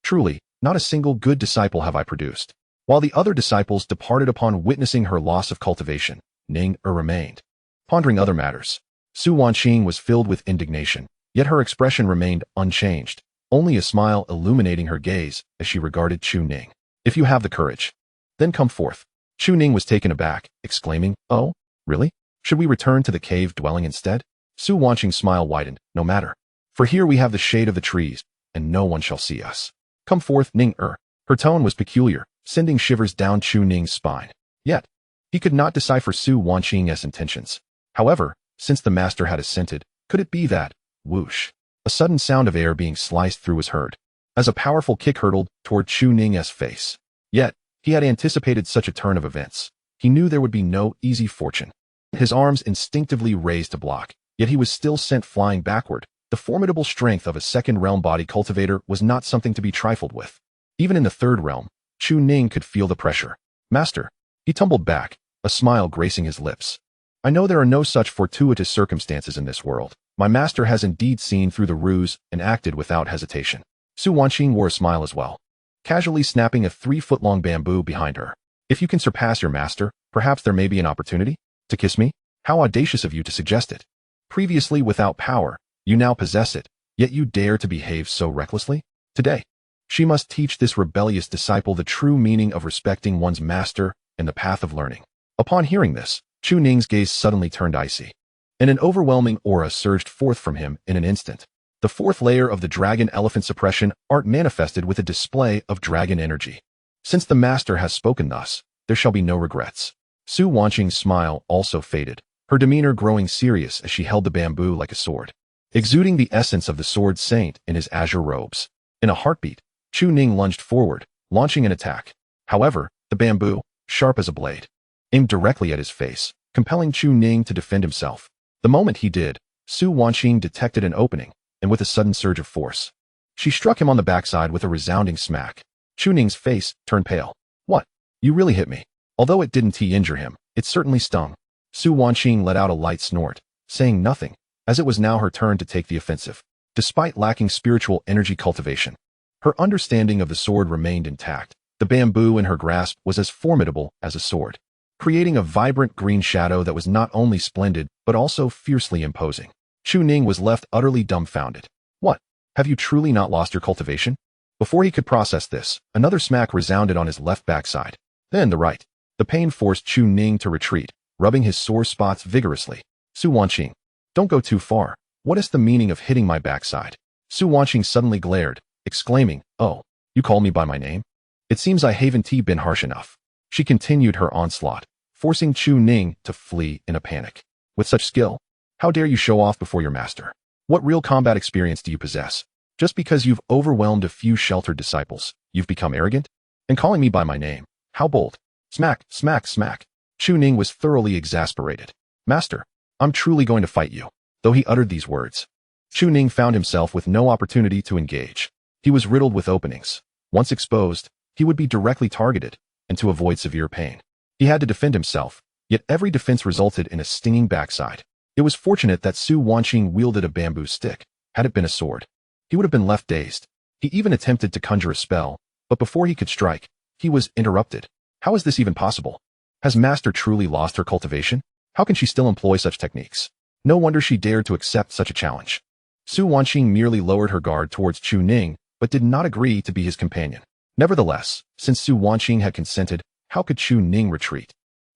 Truly, not a single good disciple have I produced. While the other disciples departed upon witnessing her loss of cultivation, Ning remained. Pondering other matters, Su Wanqing was filled with indignation, yet her expression remained unchanged, only a smile illuminating her gaze as she regarded Chu Ning. If you have the courage, then come forth. Chu Ning was taken aback, exclaiming, Oh, really? Should we return to the cave dwelling instead? Su Wanqing's smile widened. No matter. For here we have the shade of the trees, and no one shall see us. Come forth, Ning. Her tone was peculiar, sending shivers down Chu Ning's spine. Yet, he could not decipher Su Wanqing's intentions. However, since the master had assented, could it be that, whoosh, a sudden sound of air being sliced through was heard, as a powerful kick hurtled toward Chu Ning's face. Yet, he had anticipated such a turn of events. He knew there would be no easy fortune. His arms instinctively raised to block, yet he was still sent flying backward. The formidable strength of a second-realm body cultivator was not something to be trifled with. Even in the third realm, Chu Ning could feel the pressure. Master. He tumbled back, a smile gracing his lips. I know there are no such fortuitous circumstances in this world. My master has indeed seen through the ruse and acted without hesitation. Su Wanqing wore a smile as well, casually snapping a 3-foot-long bamboo behind her. If you can surpass your master, perhaps there may be an opportunity? To kiss me? How audacious of you to suggest it. Previously without power, you now possess it, yet you dare to behave so recklessly? Today, she must teach this rebellious disciple the true meaning of respecting one's master and the path of learning. Upon hearing this, Chu Ning's gaze suddenly turned icy, and an overwhelming aura surged forth from him in an instant. The fourth layer of the dragon elephant suppression art manifested with a display of dragon energy. Since the master has spoken thus, there shall be no regrets. Su Wanqing's smile also faded, her demeanor growing serious as she held the bamboo like a sword, exuding the essence of the sword saint in his azure robes. In a heartbeat, Chu Ning lunged forward, launching an attack. However, the bamboo, sharp as a blade, aimed directly at his face, compelling Chu Ning to defend himself. The moment he did, Su Wanqing detected an opening, and with a sudden surge of force, she struck him on the backside with a resounding smack. Chu Ning's face turned pale. What? You really hit me. Although it didn't injure him, it certainly stung. Su Wanqing let out a light snort, saying nothing, as it was now her turn to take the offensive. Despite lacking spiritual energy cultivation, her understanding of the sword remained intact. The bamboo in her grasp was as formidable as a sword, creating a vibrant green shadow that was not only splendid, but also fiercely imposing. Chu Ning was left utterly dumbfounded. What? Have you truly not lost your cultivation? Before he could process this, another smack resounded on his left backside, then the right. The pain forced Chu Ning to retreat, rubbing his sore spots vigorously. Su Wanqing, don't go too far. What is the meaning of hitting my backside? Su Wanqing suddenly glared, exclaiming, Oh, you call me by my name? It seems I haven't been harsh enough. She continued her onslaught, forcing Chu Ning to flee in a panic. With such skill, how dare you show off before your master? What real combat experience do you possess? Just because you've overwhelmed a few sheltered disciples, you've become arrogant? And calling me by my name, how bold! Smack, smack, smack. Chu Ning was thoroughly exasperated. Master, I'm truly going to fight you. Though he uttered these words, Chu Ning found himself with no opportunity to engage. He was riddled with openings. Once exposed, he would be directly targeted, and to avoid severe pain, he had to defend himself, yet every defense resulted in a stinging backside. It was fortunate that Su Wanqing wielded a bamboo stick. Had it been a sword, he would have been left dazed. He even attempted to conjure a spell, but before he could strike, he was interrupted. How is this even possible? Has Master truly lost her cultivation? How can she still employ such techniques? No wonder she dared to accept such a challenge. Su Wanqing merely lowered her guard towards Chu Ning, but did not agree to be his companion. Nevertheless, since Su Wanqing had consented, how could Chu Ning retreat?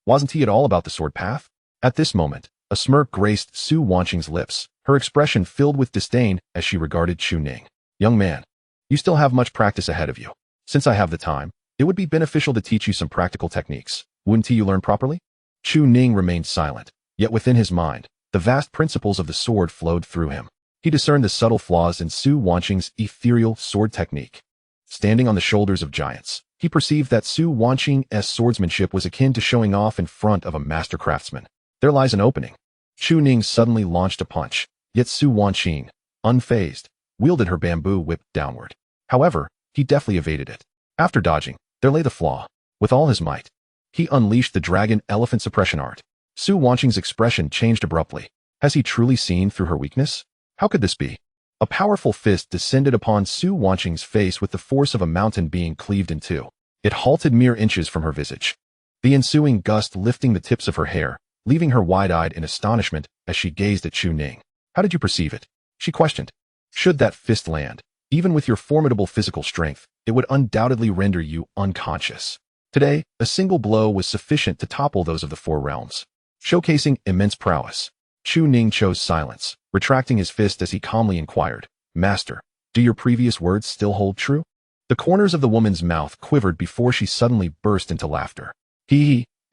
Wasn't he at all about the sword path? At this moment, a smirk graced Su Wanqing's lips, her expression filled with disdain as she regarded Chu Ning. Young man, you still have much practice ahead of you. Since I have the time, it would be beneficial to teach you some practical techniques. Wouldn't you learn properly? Chu Ning remained silent, yet within his mind, the vast principles of the sword flowed through him. He discerned the subtle flaws in Su Wanqing's ethereal sword technique. Standing on the shoulders of giants, he perceived that Su Wanqing's swordsmanship was akin to showing off in front of a master craftsman. There lies an opening. Chu Ning suddenly launched a punch, yet Su Wanqing, unfazed, wielded her bamboo whip downward. However, he deftly evaded it. After dodging, there lay the flaw. With all his might, he unleashed the dragon elephant suppression art. Su Wanqing's expression changed abruptly. Has he truly seen through her weakness? How could this be? A powerful fist descended upon Su Wanqing's face with the force of a mountain being cleaved in two. It halted mere inches from her visage, the ensuing gust lifting the tips of her hair, leaving her wide-eyed in astonishment as she gazed at Chu Ning. How did you perceive it? She questioned. Should that fist land, even with your formidable physical strength, it would undoubtedly render you unconscious. Today, a single blow was sufficient to topple those of the four realms. Showcasing immense prowess, Chu Ning chose silence, retracting his fist as he calmly inquired, Master, do your previous words still hold true? The corners of the woman's mouth quivered before she suddenly burst into laughter.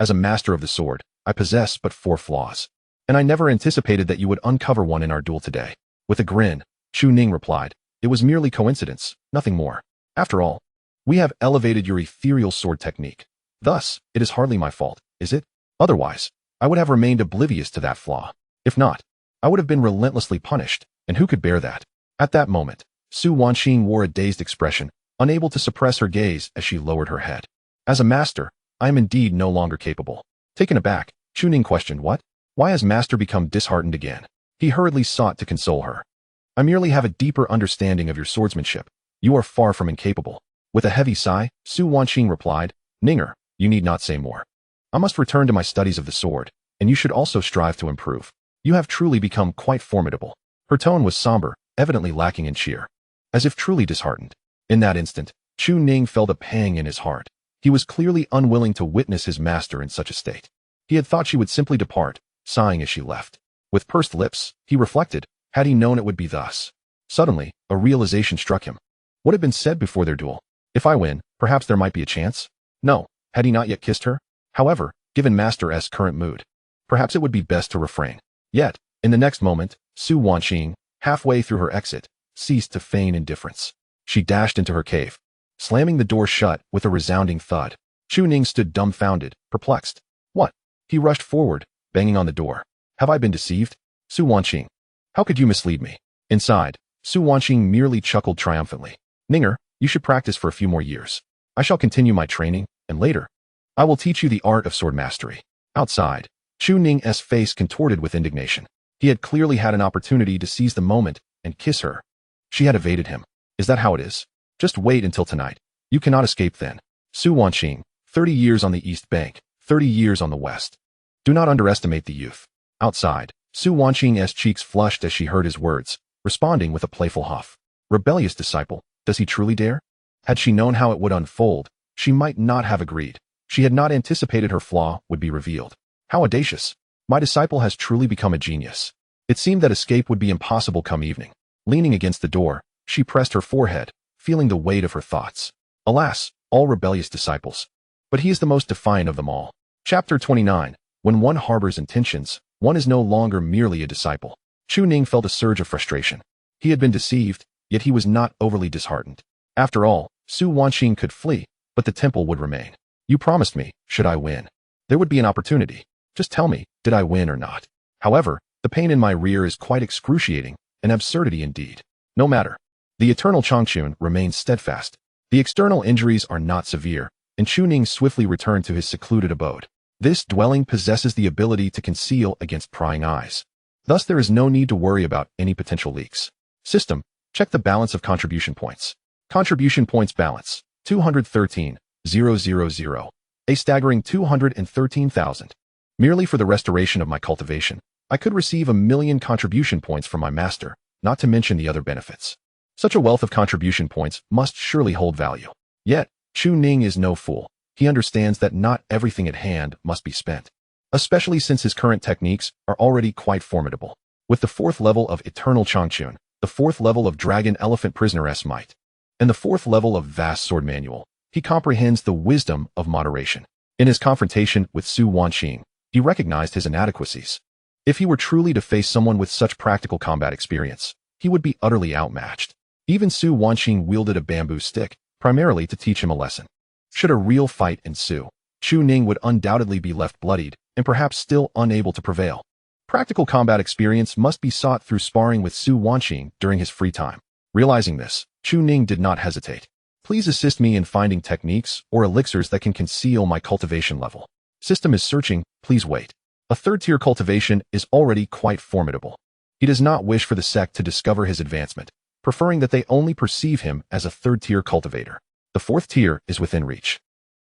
As a master of the sword, I possess but 4 flaws, and I never anticipated that you would uncover one in our duel today. With a grin, Chu Ning replied, It was merely coincidence, nothing more. After all, we have elevated your ethereal sword technique. Thus, it is hardly my fault, is it? Otherwise, I would have remained oblivious to that flaw. If not, I would have been relentlessly punished, and who could bear that? At that moment, Su Wanqing wore a dazed expression, unable to suppress her gaze as she lowered her head. As a master, I am indeed no longer capable. Taken aback, Chu Ning questioned, What? Why has Master become disheartened again? He hurriedly sought to console her. I merely have a deeper understanding of your swordsmanship. You are far from incapable. With a heavy sigh, Su Wanqing replied, Ninger, you need not say more. I must return to my studies of the sword, and you should also strive to improve. You have truly become quite formidable. Her tone was somber, evidently lacking in cheer. As if truly disheartened. In that instant, Chu Ning felt a pang in his heart. He was clearly unwilling to witness his master in such a state. He had thought she would simply depart, sighing as she left. With pursed lips, he reflected, had he known it would be thus. Suddenly, a realization struck him. What had been said before their duel? If I win, perhaps there might be a chance? No, had he not yet kissed her? However, given Master S' current mood, perhaps it would be best to refrain. Yet, in the next moment, Su Wanqing, halfway through her exit, ceased to feign indifference. She dashed into her cave, slamming the door shut with a resounding thud. Chu Ning stood dumbfounded, perplexed. What? He rushed forward, banging on the door. Have I been deceived? Su Wanqing, how could you mislead me? Inside, Su Wanqing merely chuckled triumphantly. Ninger, you should practice for a few more years. I shall continue my training, and later, I will teach you the art of sword mastery. Outside, Chu Ning's face contorted with indignation. He had clearly had an opportunity to seize the moment and kiss her. She had evaded him. Is that how it is? Just wait until tonight. You cannot escape then. Su Wanqing, 30 years on the East Bank, 30 years on the West. Do not underestimate the youth. Outside, Su Wanqing's cheeks flushed as she heard his words, responding with a playful huff. Rebellious disciple, does he truly dare? Had she known how it would unfold, she might not have agreed. She had not anticipated her flaw would be revealed. How audacious. My disciple has truly become a genius. It seemed that escape would be impossible come evening. Leaning against the door, she pressed her forehead, feeling the weight of her thoughts. Alas, all rebellious disciples. But he is the most defiant of them all. Chapter 29. When one harbors intentions, one is no longer merely a disciple. Chu Ning felt a surge of frustration. He had been deceived, yet he was not overly disheartened. After all, Su Wanqing could flee, but the temple would remain. You promised me, should I win, there would be an opportunity. Just tell me, did I win or not? However, the pain in my rear is quite excruciating, an absurdity indeed. No matter. The eternal Changchun remains steadfast. The external injuries are not severe, and Chu Ning swiftly returned to his secluded abode. This dwelling possesses the ability to conceal against prying eyes. Thus there is no need to worry about any potential leaks. System, check the balance of contribution points. Contribution points balance, 213,000, a staggering 213,000. Merely for the restoration of my cultivation, I could receive 1,000,000 contribution points from my master, not to mention the other benefits. Such a wealth of contribution points must surely hold value. Yet, Chu Ning is no fool. He understands that not everything at hand must be spent, especially since his current techniques are already quite formidable. With the 4th level of Eternal Changchun, the 4th level of Dragon Elephant Prisoner's Might, and the 4th level of Vast Sword Manual, he comprehends the wisdom of moderation. In his confrontation with Su Wanqing, he recognized his inadequacies. If he were truly to face someone with such practical combat experience, he would be utterly outmatched. Even Su Wanqing wielded a bamboo stick, primarily to teach him a lesson. Should a real fight ensue, Chu Ning would undoubtedly be left bloodied and perhaps still unable to prevail. Practical combat experience must be sought through sparring with Su Wanqing during his free time. Realizing this, Chu Ning did not hesitate. Please assist me in finding techniques or elixirs that can conceal my cultivation level. System is searching, please wait. A 3rd-tier cultivation is already quite formidable. He does not wish for the sect to discover his advancement, preferring that they only perceive him as a 3rd-tier cultivator. The 4th tier is within reach.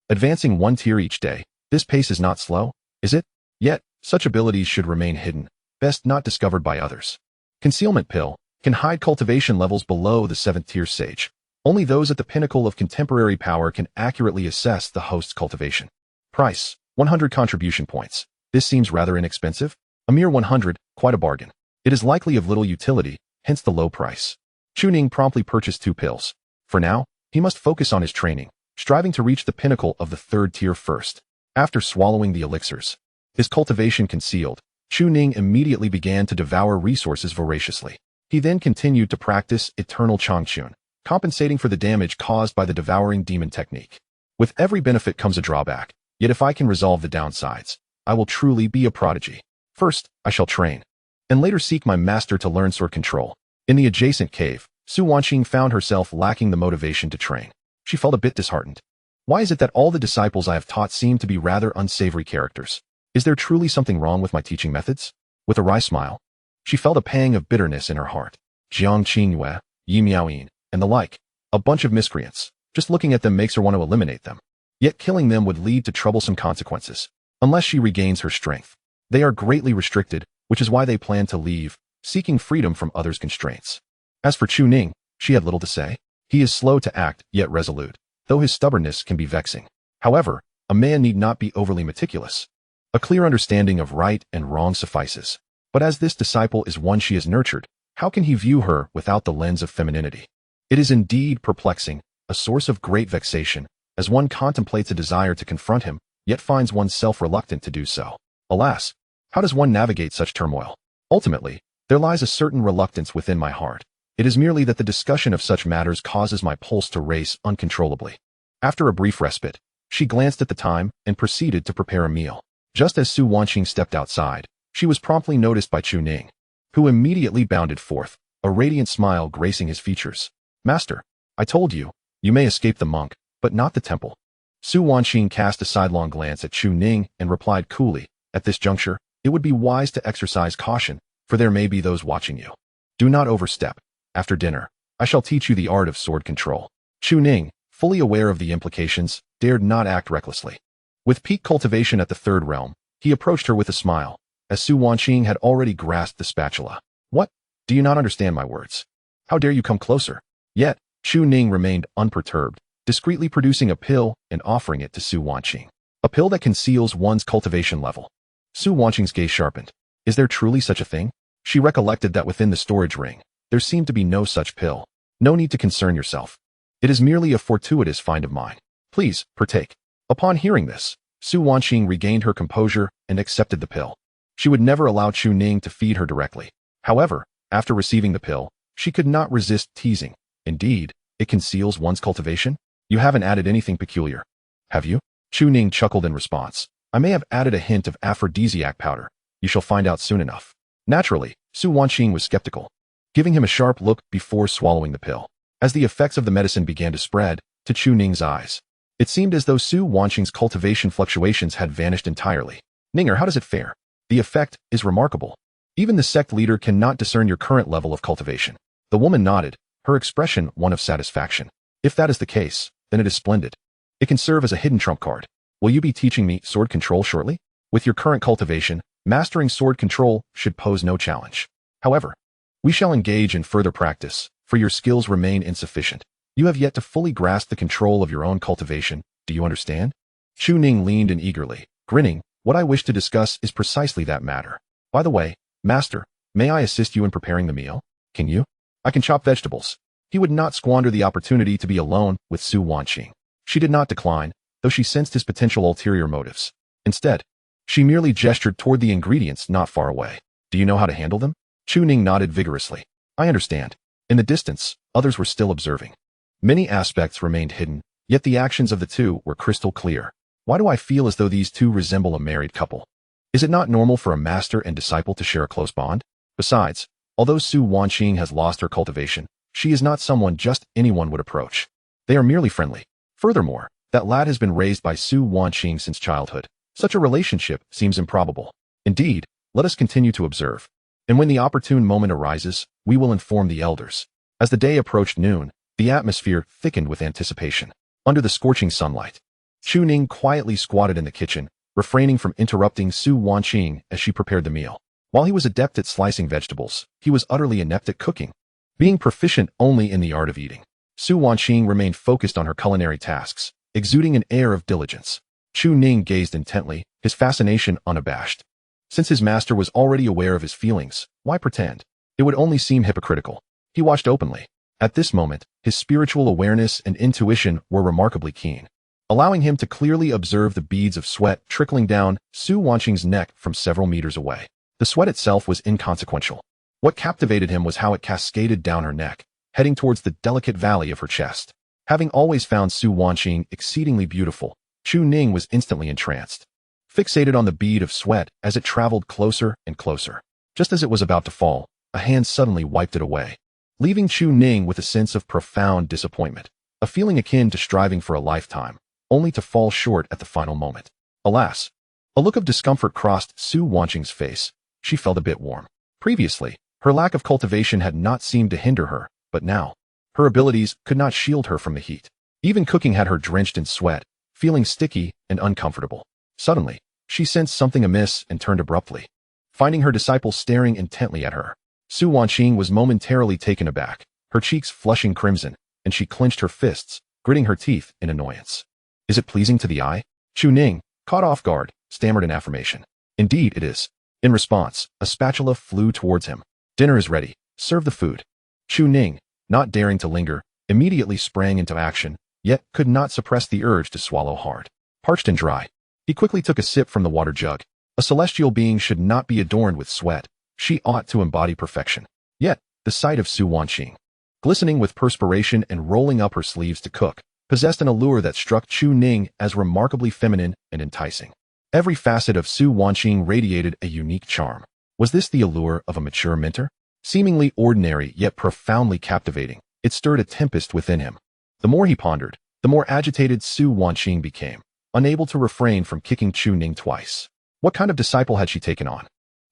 Advancing 1 tier each day, this pace is not slow, is it? Yet, such abilities should remain hidden, best not discovered by others. Concealment Pill can hide cultivation levels below the 7th-tier sage. Only those at the pinnacle of contemporary power can accurately assess the host's cultivation. Price, 100 contribution points. This seems rather inexpensive. A mere 100, quite a bargain. It is likely of little utility, hence the low price. Chu Ning promptly purchased 2 pills. For now, he must focus on his training, striving to reach the pinnacle of the 3rd tier first. After swallowing the elixirs, his cultivation concealed, Chu Ning immediately began to devour resources voraciously. He then continued to practice Eternal Changchun, compensating for the damage caused by the devouring demon technique. With every benefit comes a drawback, yet if I can resolve the downsides, I will truly be a prodigy. First, I shall train, and later seek my master to learn sword control. In the adjacent cave, Su Wanqing found herself lacking the motivation to train. She felt a bit disheartened. Why is it that all the disciples I have taught seem to be rather unsavory characters? Is there truly something wrong with my teaching methods? With a wry smile, she felt a pang of bitterness in her heart. Jiang Qingyue, Yi Miaoyin, and the like, a bunch of miscreants. Just looking at them makes her want to eliminate them. Yet killing them would lead to troublesome consequences, unless she regains her strength. They are greatly restricted, which is why they plan to leave, seeking freedom from others' constraints. As for Chu Ning, she had little to say. He is slow to act, yet resolute, though his stubbornness can be vexing. However, a man need not be overly meticulous. A clear understanding of right and wrong suffices. But as this disciple is one she has nurtured, how can he view her without the lens of femininity? It is indeed perplexing, a source of great vexation, as one contemplates a desire to confront him, yet finds oneself reluctant to do so. Alas, how does one navigate such turmoil? Ultimately, there lies a certain reluctance within my heart. It is merely that the discussion of such matters causes my pulse to race uncontrollably. After a brief respite, she glanced at the time and proceeded to prepare a meal. Just as Su Wanqing stepped outside, she was promptly noticed by Chu Ning, who immediately bounded forth, a radiant smile gracing his features. Master, I told you, you may escape the monk, but not the temple. Su Wanqing cast a sidelong glance at Chu Ning and replied coolly, at this juncture, it would be wise to exercise caution, for there may be those watching you. Do not overstep. After dinner, I shall teach you the art of sword control. Chu Ning, fully aware of the implications, dared not act recklessly. With peak cultivation at the third realm, he approached her with a smile, as Su Wanqing had already grasped the spatula. What? Do you not understand my words? How dare you come closer? Yet, Chu Ning remained unperturbed, discreetly producing a pill and offering it to Su Wanqing. A pill that conceals one's cultivation level. Su Wanqing's gaze sharpened. Is there truly such a thing? She recollected that within the storage ring, there seemed to be no such pill. No need to concern yourself. It is merely a fortuitous find of mine. Please, partake. Upon hearing this, Su Wanqing regained her composure and accepted the pill. She would never allow Chu Ning to feed her directly. However, after receiving the pill, she could not resist teasing. Indeed, it conceals one's cultivation? You haven't added anything peculiar, have you? Chu Ning chuckled in response. I may have added a hint of aphrodisiac powder. You shall find out soon enough. Naturally, Su Wanqing was skeptical, giving him a sharp look before swallowing the pill. As the effects of the medicine began to spread to Chu Ning's eyes, it seemed as though Su Wanqing's cultivation fluctuations had vanished entirely. Ninger, how does it fare? The effect is remarkable. Even the sect leader cannot discern your current level of cultivation. The woman nodded, her expression one of satisfaction. If that is the case, then it is splendid. It can serve as a hidden trump card. Will you be teaching me sword control shortly? With your current cultivation, mastering sword control should pose no challenge. However, we shall engage in further practice, for your skills remain insufficient. You have yet to fully grasp the control of your own cultivation, do you understand? Chu Ning leaned in eagerly, grinning. What I wish to discuss is precisely that matter. By the way, Master, may I assist you in preparing the meal? Can you? I can chop vegetables. He would not squander the opportunity to be alone with Su Wanqing. She did not decline, though she sensed his potential ulterior motives. Instead, she merely gestured toward the ingredients not far away. Do you know how to handle them? Chu Ning nodded vigorously. I understand. In the distance, others were still observing. Many aspects remained hidden, yet the actions of the two were crystal clear. Why do I feel as though these two resemble a married couple? Is it not normal for a master and disciple to share a close bond? Besides, although Su Wanqing has lost her cultivation, she is not someone just anyone would approach. They are merely friendly. Furthermore, that lad has been raised by Su Wanqing since childhood. Such a relationship seems improbable. Indeed, let us continue to observe. And when the opportune moment arises, we will inform the elders. As the day approached noon, the atmosphere thickened with anticipation. Under the scorching sunlight, Chu Ning quietly squatted in the kitchen, refraining from interrupting Su Wanqing as she prepared the meal. While he was adept at slicing vegetables, he was utterly inept at cooking, being proficient only in the art of eating. Su Wanqing remained focused on her culinary tasks, exuding an air of diligence. Chu Ning gazed intently, his fascination unabashed. Since his master was already aware of his feelings, why pretend? It would only seem hypocritical. He watched openly. At this moment, his spiritual awareness and intuition were remarkably keen, allowing him to clearly observe the beads of sweat trickling down Su Wanqing's neck from several meters away. The sweat itself was inconsequential. What captivated him was how it cascaded down her neck, heading towards the delicate valley of her chest. Having always found Su Wanqing exceedingly beautiful, Chu Ning was instantly entranced, fixated on the bead of sweat as it traveled closer and closer. Just as it was about to fall, a hand suddenly wiped it away, leaving Chu Ning with a sense of profound disappointment, a feeling akin to striving for a lifetime, only to fall short at the final moment. Alas, a look of discomfort crossed Su Wanqing's face. She felt a bit warm. Previously, her lack of cultivation had not seemed to hinder her, but now, her abilities could not shield her from the heat. Even cooking had her drenched in sweat, feeling sticky and uncomfortable. Suddenly, she sensed something amiss and turned abruptly, finding her disciple staring intently at her. Su Wanqing was momentarily taken aback, her cheeks flushing crimson, and she clenched her fists, gritting her teeth in annoyance. Is it pleasing to the eye? Chu Ning, caught off guard, stammered an affirmation. Indeed it is. In response, a spatula flew towards him. Dinner is ready. Serve the food. Chu Ning, not daring to linger, immediately sprang into action, yet could not suppress the urge to swallow hard. Parched and dry, he quickly took a sip from the water jug. A celestial being should not be adorned with sweat. She ought to embody perfection. Yet, the sight of Su Wanqing, glistening with perspiration and rolling up her sleeves to cook, possessed an allure that struck Chu Ning as remarkably feminine and enticing. Every facet of Su Wanqing radiated a unique charm. Was this the allure of a mature mentor? Seemingly ordinary yet profoundly captivating, it stirred a tempest within him. The more he pondered, the more agitated Su Wanqing became, unable to refrain from kicking Chu Ning twice. What kind of disciple had she taken on?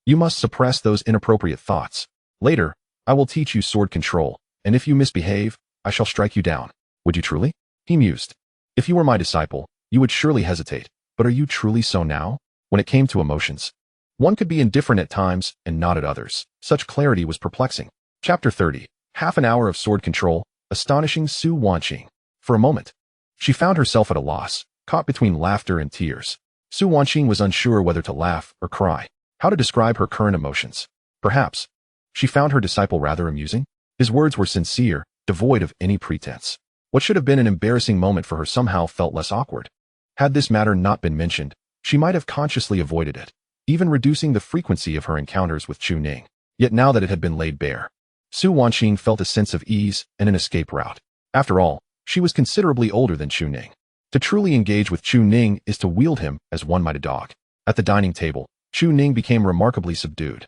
You must suppress those inappropriate thoughts. Later, I will teach you sword control, and if you misbehave, I shall strike you down. Would you truly? He mused. If you were my disciple, you would surely hesitate, but are you truly so now? When it came to emotions, one could be indifferent at times and not at others. Such clarity was perplexing. Chapter 30. Half an hour of sword control, astonishing Su Wanqing. For a moment, she found herself at a loss, caught between laughter and tears. Su Wanqing was unsure whether to laugh or cry, how to describe her current emotions. Perhaps, she found her disciple rather amusing. His words were sincere, devoid of any pretense. What should have been an embarrassing moment for her somehow felt less awkward. Had this matter not been mentioned, she might have consciously avoided it, even reducing the frequency of her encounters with Chu Ning. Yet now that it had been laid bare, Su Wanqing felt a sense of ease and an escape route. After all, she was considerably older than Chu Ning. To truly engage with Chu Ning is to wield him as one might a dog. At the dining table, Chu Ning became remarkably subdued.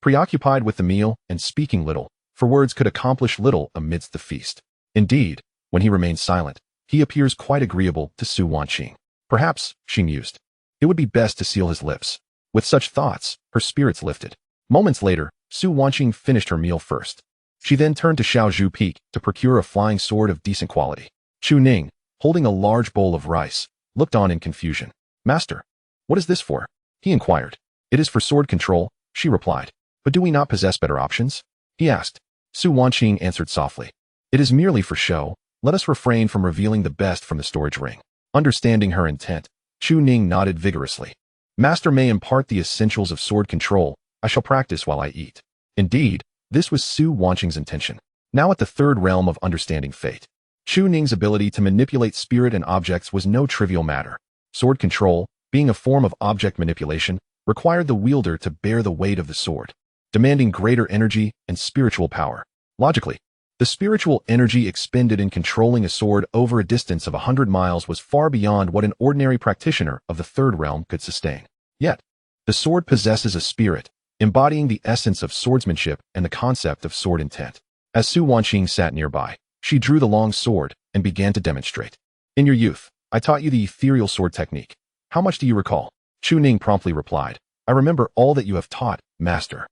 Preoccupied with the meal and speaking little, for words could accomplish little amidst the feast. Indeed, when he remains silent, he appears quite agreeable to Su Wanqing. Perhaps, she mused, it would be best to seal his lips. With such thoughts, her spirits lifted. Moments later, Su Wanqing finished her meal first. She then turned to Xiao Zhu Peak to procure a flying sword of decent quality. Chu Ning, holding a large bowl of rice, looked on in confusion. Master, what is this for? He inquired. It is for sword control, she replied. But do we not possess better options? He asked. Su Wanqing answered softly. It is merely for show. Let us refrain from revealing the best from the storage ring. Understanding her intent, Chu Ning nodded vigorously. Master may impart the essentials of sword control. I shall practice while I eat. Indeed, this was Su Wanqing's intention. Now at the third realm of understanding fate, Chu Ning's ability to manipulate spirit and objects was no trivial matter. Sword control, being a form of object manipulation, required the wielder to bear the weight of the sword, demanding greater energy and spiritual power. Logically, the spiritual energy expended in controlling a sword over a distance of 100 miles was far beyond what an ordinary practitioner of the third realm could sustain. Yet, the sword possesses a spirit, embodying the essence of swordsmanship and the concept of sword intent. As Su Wanqing sat nearby, she drew the long sword and began to demonstrate. In your youth, I taught you the ethereal sword technique. How much do you recall? Chu Ning promptly replied. I remember all that you have taught, master.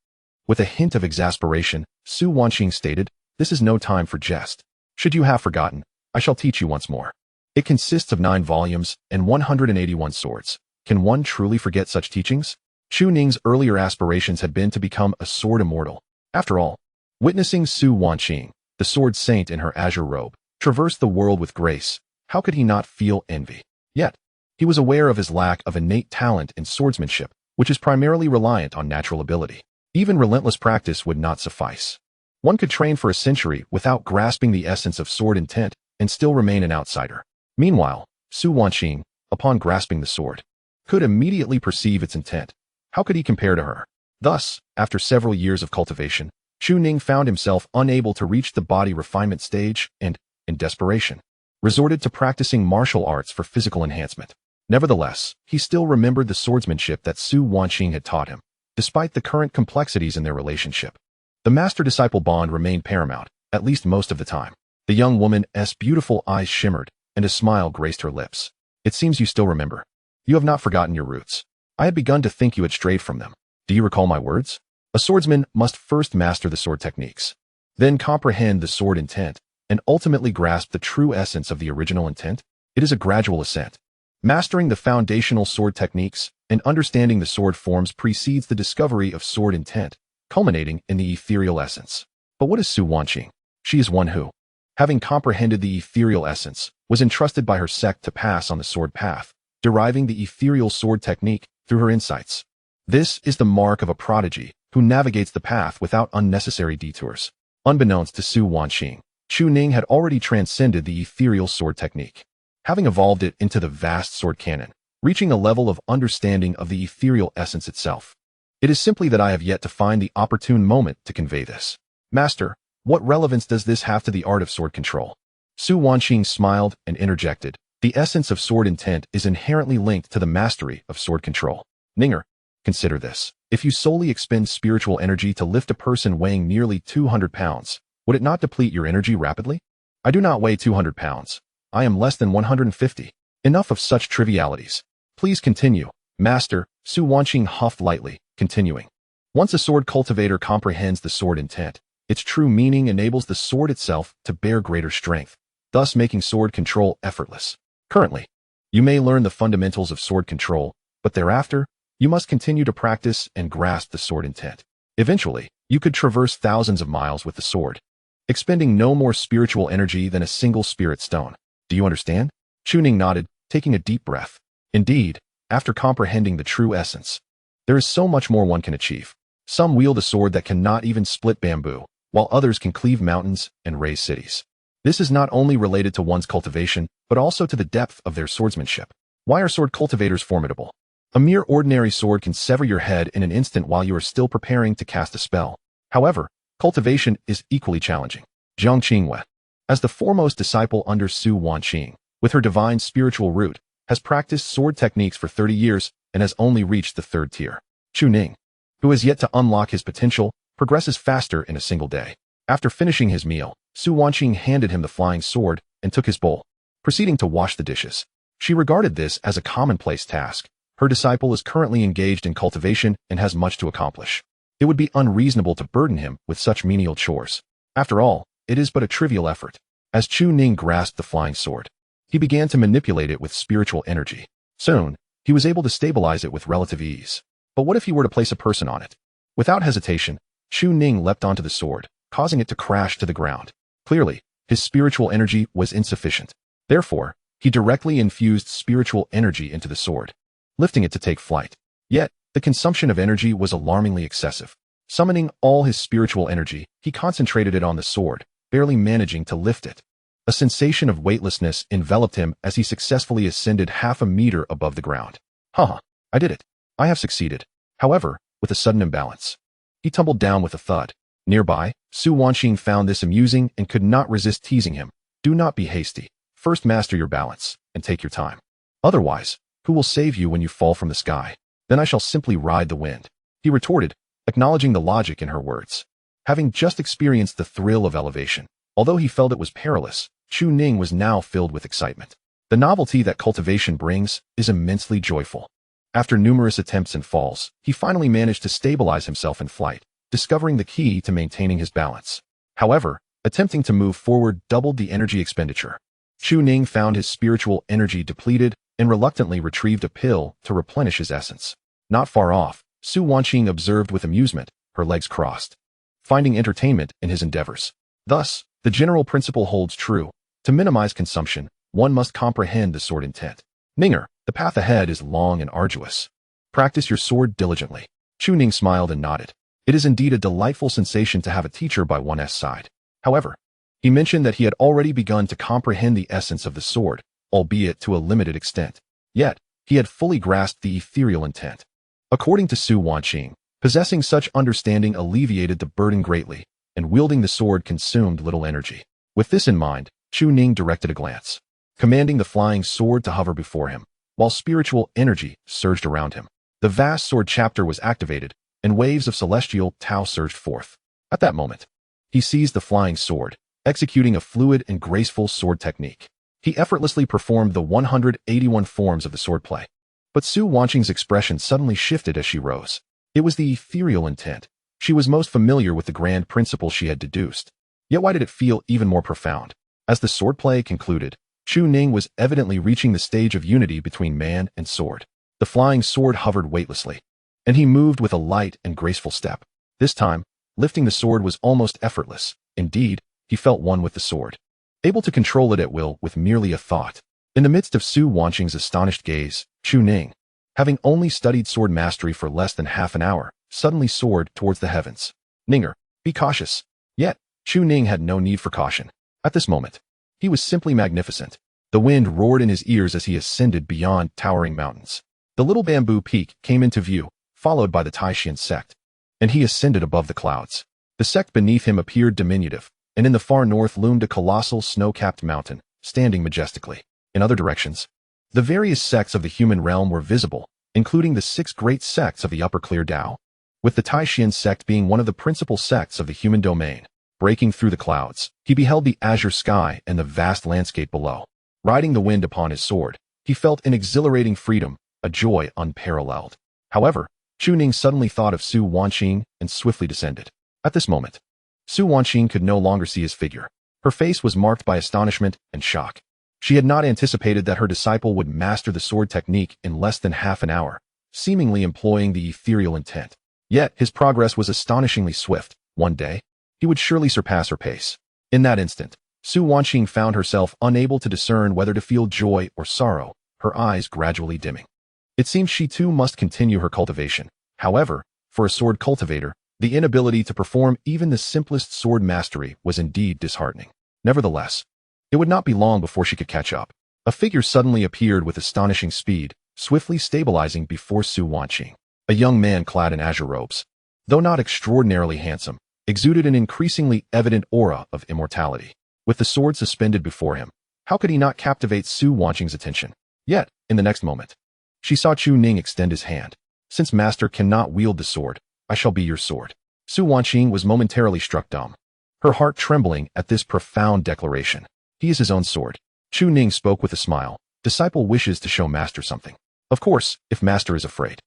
With a hint of exasperation, Su Wanqing stated, this is no time for jest. Should you have forgotten, I shall teach you once more. It consists of 9 volumes and 181 swords. Can one truly forget such teachings? Chu Ning's earlier aspirations had been to become a sword immortal. After all, witnessing Su Wanqing, the sword saint in her azure robe, traverse the world with grace, how could he not feel envy? Yet, he was aware of his lack of innate talent in swordsmanship, which is primarily reliant on natural ability. Even relentless practice would not suffice. One could train for a century without grasping the essence of sword intent and still remain an outsider. Meanwhile, Su Wanqing, upon grasping the sword, could immediately perceive its intent. How could he compare to her? Thus, after several years of cultivation, Chu Ning found himself unable to reach the body refinement stage and, in desperation, resorted to practicing martial arts for physical enhancement. Nevertheless, he still remembered the swordsmanship that Su Wanqing had taught him, despite the current complexities in their relationship. The master-disciple bond remained paramount, at least most of the time. The young woman's beautiful eyes shimmered, and a smile graced her lips. It seems you still remember. You have not forgotten your roots. I had begun to think you had strayed from them. Do you recall my words? A swordsman must first master the sword techniques, then comprehend the sword intent, and ultimately grasp the true essence of the original intent. It is a gradual ascent. Mastering the foundational sword techniques and understanding the sword forms precedes the discovery of sword intent, culminating in the ethereal essence. But what is Su Wanqing? She is one who, having comprehended the ethereal essence, was entrusted by her sect to pass on the sword path, deriving the ethereal sword technique through her insights. This is the mark of a prodigy who navigates the path without unnecessary detours. Unbeknownst to Su Wanqing, Chu Ning had already transcended the ethereal sword technique, having evolved it into the vast sword canon, reaching a level of understanding of the ethereal essence itself. It is simply that I have yet to find the opportune moment to convey this. Master, what relevance does this have to the art of sword control? Su Wanqing smiled and interjected. The essence of sword intent is inherently linked to the mastery of sword control. Ninger, consider this. If you solely expend spiritual energy to lift a person weighing nearly 200 pounds, would it not deplete your energy rapidly? I do not weigh 200 pounds. I am less than 150. Enough of such trivialities. Please continue, Master, Su Wanqing huffed lightly, continuing. Once a sword cultivator comprehends the sword intent, its true meaning enables the sword itself to bear greater strength, thus making sword control effortless. Currently, you may learn the fundamentals of sword control, but thereafter, you must continue to practice and grasp the sword intent. Eventually, you could traverse thousands of miles with the sword, expending no more spiritual energy than a single spirit stone. Do you understand? Chu Ning nodded, taking a deep breath. Indeed, after comprehending the true essence, there is so much more one can achieve. Some wield a sword that cannot even split bamboo, while others can cleave mountains and raise cities. This is not only related to one's cultivation, but also to the depth of their swordsmanship. Why are sword cultivators formidable? A mere ordinary sword can sever your head in an instant while you are still preparing to cast a spell. However, cultivation is equally challenging. Jiang Qingwei, as the foremost disciple under Su Wanqing, with her divine spiritual root, has practiced sword techniques for 30 years and has only reached the 3rd tier. Chu Ning, who has yet to unlock his potential, progresses faster in a single day. After finishing his meal, Su Wanqing handed him the flying sword and took his bowl, proceeding to wash the dishes. She regarded this as a commonplace task. Her disciple is currently engaged in cultivation and has much to accomplish. It would be unreasonable to burden him with such menial chores. After all, it is but a trivial effort. As Chu Ning grasped the flying sword, he began to manipulate it with spiritual energy. Soon, he was able to stabilize it with relative ease. But what if he were to place a person on it? Without hesitation, Chu Ning leapt onto the sword, causing it to crash to the ground. Clearly, his spiritual energy was insufficient. Therefore, he directly infused spiritual energy into the sword, lifting it to take flight. Yet, the consumption of energy was alarmingly excessive. Summoning all his spiritual energy, he concentrated it on the sword, barely managing to lift it. A sensation of weightlessness enveloped him as he successfully ascended half a meter above the ground. Haha, I did it. I have succeeded. However, with a sudden imbalance, he tumbled down with a thud. Nearby, Su Wanqing found this amusing and could not resist teasing him. Do not be hasty. First master your balance, and take your time. Otherwise, who will save you when you fall from the sky? Then I shall simply ride the wind. He retorted, acknowledging the logic in her words. Having just experienced the thrill of elevation, although he felt it was perilous, Chu Ning was now filled with excitement. The novelty that cultivation brings is immensely joyful. After numerous attempts and falls, he finally managed to stabilize himself in flight, discovering the key to maintaining his balance. However, attempting to move forward doubled the energy expenditure. Chu Ning found his spiritual energy depleted and reluctantly retrieved a pill to replenish his essence. Not far off, Su Wanqing observed with amusement, her legs crossed, finding entertainment in his endeavors. Thus, the general principle holds true. To minimize consumption, one must comprehend the sword intent. Ninger, the path ahead is long and arduous. Practice your sword diligently. Chu Ning smiled and nodded. It is indeed a delightful sensation to have a teacher by one's side. However, he mentioned that he had already begun to comprehend the essence of the sword, albeit to a limited extent. Yet, he had fully grasped the ethereal intent. According to Su Wanqing, possessing such understanding alleviated the burden greatly, and wielding the sword consumed little energy. With this in mind, Chu Ning directed a glance, commanding the flying sword to hover before him, while spiritual energy surged around him. The vast sword chapter was activated, and waves of celestial Tao surged forth. At that moment, he seized the flying sword, executing a fluid and graceful sword technique. He effortlessly performed the 181 forms of the swordplay. But Su Wanqing's expression suddenly shifted as she rose. It was the ethereal intent. She was most familiar with the grand principle she had deduced. Yet why did it feel even more profound? As the swordplay concluded, Chu Ning was evidently reaching the stage of unity between man and sword. The flying sword hovered weightlessly, and he moved with a light and graceful step. This time, lifting the sword was almost effortless. Indeed, he felt one with the sword, able to control it at will with merely a thought. In the midst of Su Wanqing's astonished gaze, Chu Ning, having only studied sword mastery for less than half an hour, suddenly soared towards the heavens. Ninger, be cautious. Yet, Chu Ning had no need for caution. At this moment, he was simply magnificent. The wind roared in his ears as he ascended beyond towering mountains. The little bamboo peak came into view, followed by the Taishan sect, and he ascended above the clouds. The sect beneath him appeared diminutive, and in the far north loomed a colossal snow-capped mountain, standing majestically. In other directions, the various sects of the human realm were visible, including the 6 great sects of the Upper Clear Tao. with the Taishan sect being one of the principal sects of the human domain. Breaking through the clouds, he beheld the azure sky and the vast landscape below. Riding the wind upon his sword, he felt an exhilarating freedom, a joy unparalleled. However, Chu Ning suddenly thought of Su Wanqing and swiftly descended. At this moment, Su Wanqing could no longer see his figure. Her face was marked by astonishment and shock. She had not anticipated that her disciple would master the sword technique in less than half an hour, seemingly employing the ethereal intent. Yet his progress was astonishingly swift. One day, he would surely surpass her pace. In that instant, Su Wanqing found herself unable to discern whether to feel joy or sorrow, her eyes gradually dimming. It seemed she too must continue her cultivation. However, for a sword cultivator, the inability to perform even the simplest sword mastery was indeed disheartening. Nevertheless, it would not be long before she could catch up. A figure suddenly appeared with astonishing speed, swiftly stabilizing before Su Wanqing. A young man clad in azure robes, though not extraordinarily handsome, exuded an increasingly evident aura of immortality. With the sword suspended before him, how could he not captivate Su Wanqing's attention? Yet, in the next moment, she saw Chu Ning extend his hand. Since master cannot wield the sword, I shall be your sword. Su Wanqing was momentarily struck dumb, her heart trembling at this profound declaration. He is his own sword. Chu Ning spoke with a smile. Disciple wishes to show master something. Of course, if master is afraid.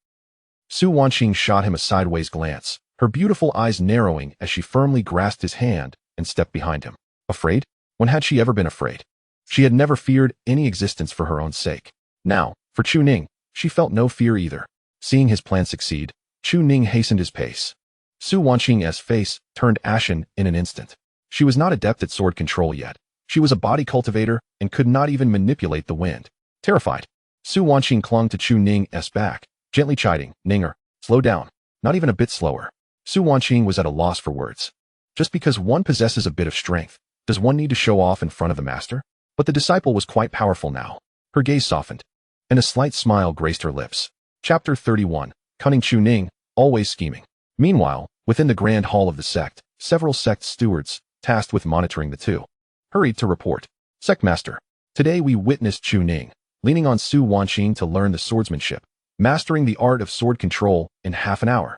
Su Wanqing shot him a sideways glance, her beautiful eyes narrowing as she firmly grasped his hand and stepped behind him. Afraid? When had she ever been afraid? She had never feared any existence for her own sake. Now, for Chu Ning, she felt no fear either. Seeing his plan succeed, Chu Ning hastened his pace. Su Wanqing's face turned ashen in an instant. She was not adept at sword control yet. She was a body cultivator and could not even manipulate the wind. Terrified, Su Wanqing clung to Chu Ning's back, gently chiding, Ninger, slow down, not even a bit slower. Su Wanqing was at a loss for words. Just because one possesses a bit of strength, does one need to show off in front of the master? But the disciple was quite powerful now. Her gaze softened, and a slight smile graced her lips. Chapter 31. Cunning Chu Ning, always scheming. Meanwhile, within the grand hall of the sect, several sect stewards, tasked with monitoring the two, hurried to report. Sect Master, today we witnessed Chu Ning, leaning on Su Wanqing to learn the swordsmanship, mastering the art of sword control in half an hour.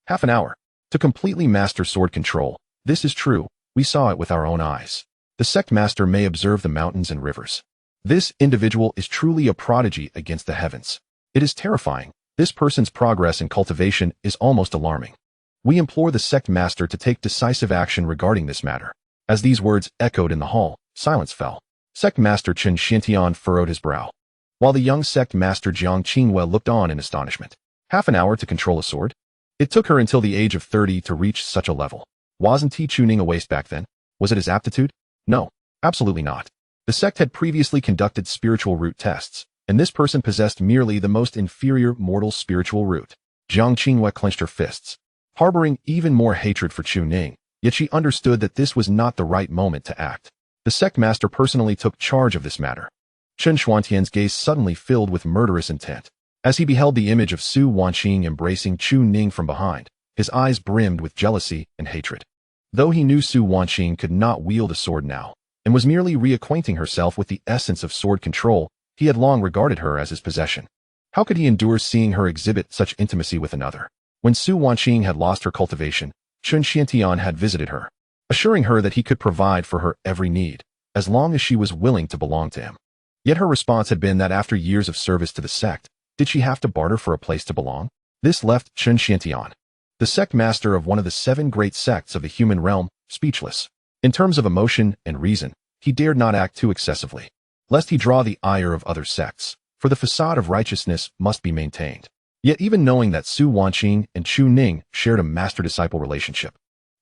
Half an hour. To completely master sword control, this is true, we saw it with our own eyes. The sect master may observe the mountains and rivers. This individual is truly a prodigy against the heavens. It is terrifying. This person's progress in cultivation is almost alarming. We implore the sect master to take decisive action regarding this matter. As these words echoed in the hall, silence fell. Sect master Chen Xiantian furrowed his brow, while the young sect master Jiang Qingwei looked on in astonishment. Half an hour to control a sword? It took her until the age of 30 to reach such a level. Wasn't he Chu Ning a waste back then? Was it his aptitude? No, absolutely not. The sect had previously conducted spiritual root tests, and this person possessed merely the most inferior mortal spiritual root. Jiang Qingwei clenched her fists, harboring even more hatred for Chu Ning, yet she understood that this was not the right moment to act. The sect master personally took charge of this matter. Chen Xuantian's gaze suddenly filled with murderous intent. As he beheld the image of Su Wanqing embracing Chu Ning from behind, his eyes brimmed with jealousy and hatred. Though he knew Su Wanqing could not wield a sword now, and was merely reacquainting herself with the essence of sword control, he had long regarded her as his possession. How could he endure seeing her exhibit such intimacy with another? When Su Wanqing had lost her cultivation, Chen Xiantian had visited her, assuring her that he could provide for her every need, as long as she was willing to belong to him. Yet her response had been that after years of service to the sect, did she have to barter for a place to belong? This left Chen Xiantian, the sect master of one of the 7 great sects of the human realm, speechless. In terms of emotion and reason, he dared not act too excessively, lest he draw the ire of other sects, for the facade of righteousness must be maintained. Yet even knowing that Su Wanqing and Chu Ning shared a master-disciple relationship,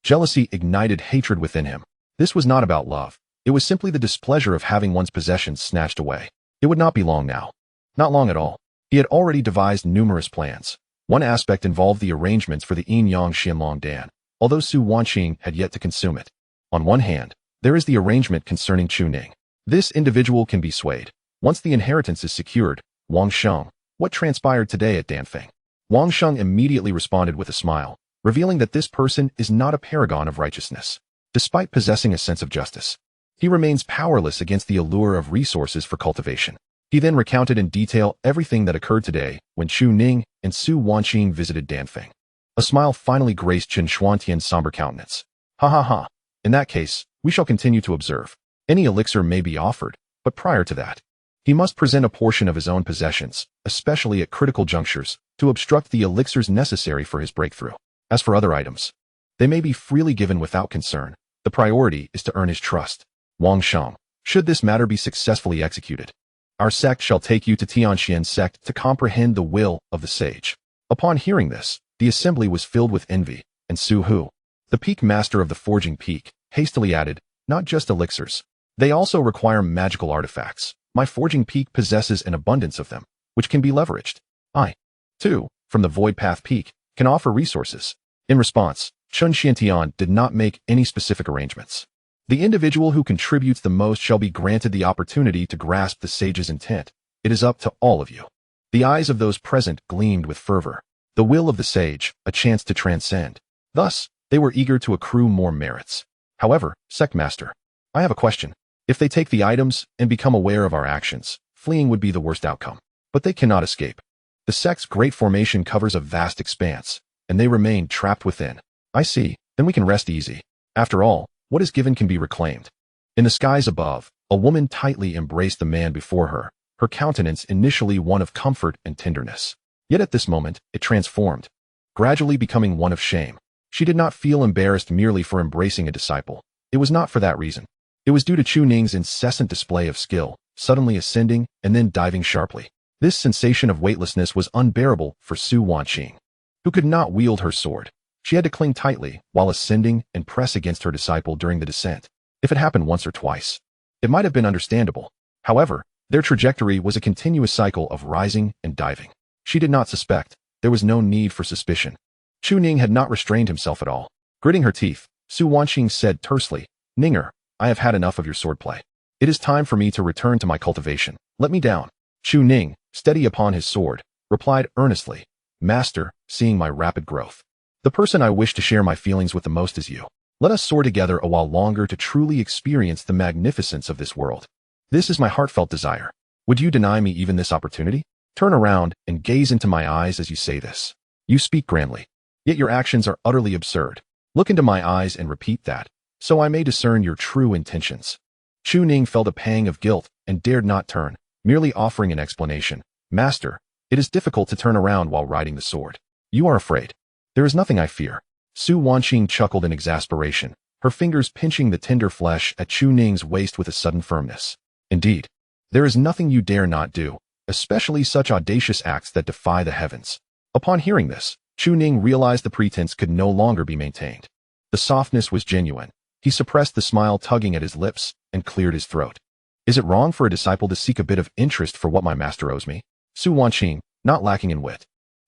jealousy ignited hatred within him. This was not about love. It was simply the displeasure of having one's possessions snatched away. It would not be long now. Not long at all. He had already devised numerous plans. One aspect involved the arrangements for the Yin-Yang Xianlong Dan, although Su Wanqing had yet to consume it. On one hand, there is the arrangement concerning Chu Ning. This individual can be swayed. Once the inheritance is secured, Wang Sheng, what transpired today at Danfeng? Wang Sheng immediately responded with a smile, revealing that this person is not a paragon of righteousness. Despite possessing a sense of justice, he remains powerless against the allure of resources for cultivation. He then recounted in detail everything that occurred today when Chu Ning and Su Wanqing visited Danfeng. A smile finally graced Chen Xuantian's somber countenance. Ha ha ha. In that case, we shall continue to observe. Any elixir may be offered, but prior to that, he must present a portion of his own possessions, especially at critical junctures, to obstruct the elixirs necessary for his breakthrough. As for other items, they may be freely given without concern. The priority is to earn his trust. Wanqing, should this matter be successfully executed, our sect shall take you to Tianxian's sect to comprehend the will of the sage. Upon hearing this, the assembly was filled with envy, and Su Hu, the peak master of the forging peak, hastily added, not just elixirs. They also require magical artifacts. My forging peak possesses an abundance of them, which can be leveraged. I, too, from the Void Path Peak, can offer resources. In response, Chen Xiantian did not make any specific arrangements. The individual who contributes the most shall be granted the opportunity to grasp the sage's intent. It is up to all of you. The eyes of those present gleamed with fervor. The will of the sage, a chance to transcend. Thus, they were eager to accrue more merits. However, Sect Master, I have a question. If they take the items and become aware of our actions, fleeing would be the worst outcome. But they cannot escape. The sect's great formation covers a vast expanse, and they remain trapped within. I see, then we can rest easy. After all, what is given can be reclaimed. In the skies above, a woman tightly embraced the man before her, her countenance initially one of comfort and tenderness. Yet at this moment, it transformed, gradually becoming one of shame. She did not feel embarrassed merely for embracing a disciple. It was not for that reason. It was due to Chu Ning's incessant display of skill, suddenly ascending and then diving sharply. This sensation of weightlessness was unbearable for Su Wanqing, who could not wield her sword. She had to cling tightly while ascending and press against her disciple during the descent. If it happened once or twice, it might have been understandable. However, their trajectory was a continuous cycle of rising and diving. She did not suspect. There was no need for suspicion. Chu Ning had not restrained himself at all. Gritting her teeth, Su Wanqing said tersely, Ninger, I have had enough of your swordplay. It is time for me to return to my cultivation. Let me down. Chu Ning, steady upon his sword, replied earnestly, Master, seeing my rapid growth, the person I wish to share my feelings with the most is you. Let us soar together a while longer to truly experience the magnificence of this world. This is my heartfelt desire. Would you deny me even this opportunity? Turn around and gaze into my eyes as you say this. You speak grandly, yet your actions are utterly absurd. Look into my eyes and repeat that, so I may discern your true intentions. Chu Ning felt a pang of guilt and dared not turn, merely offering an explanation. Master, it is difficult to turn around while riding the sword. You are afraid. There is nothing I fear. Su Wanqing chuckled in exasperation, her fingers pinching the tender flesh at Chu Ning's waist with a sudden firmness. Indeed, there is nothing you dare not do, especially such audacious acts that defy the heavens. Upon hearing this, Chu Ning realized the pretense could no longer be maintained. The softness was genuine. He suppressed the smile tugging at his lips and cleared his throat. Is it wrong for a disciple to seek a bit of interest for what my master owes me? Su Wanqing, not lacking in wit,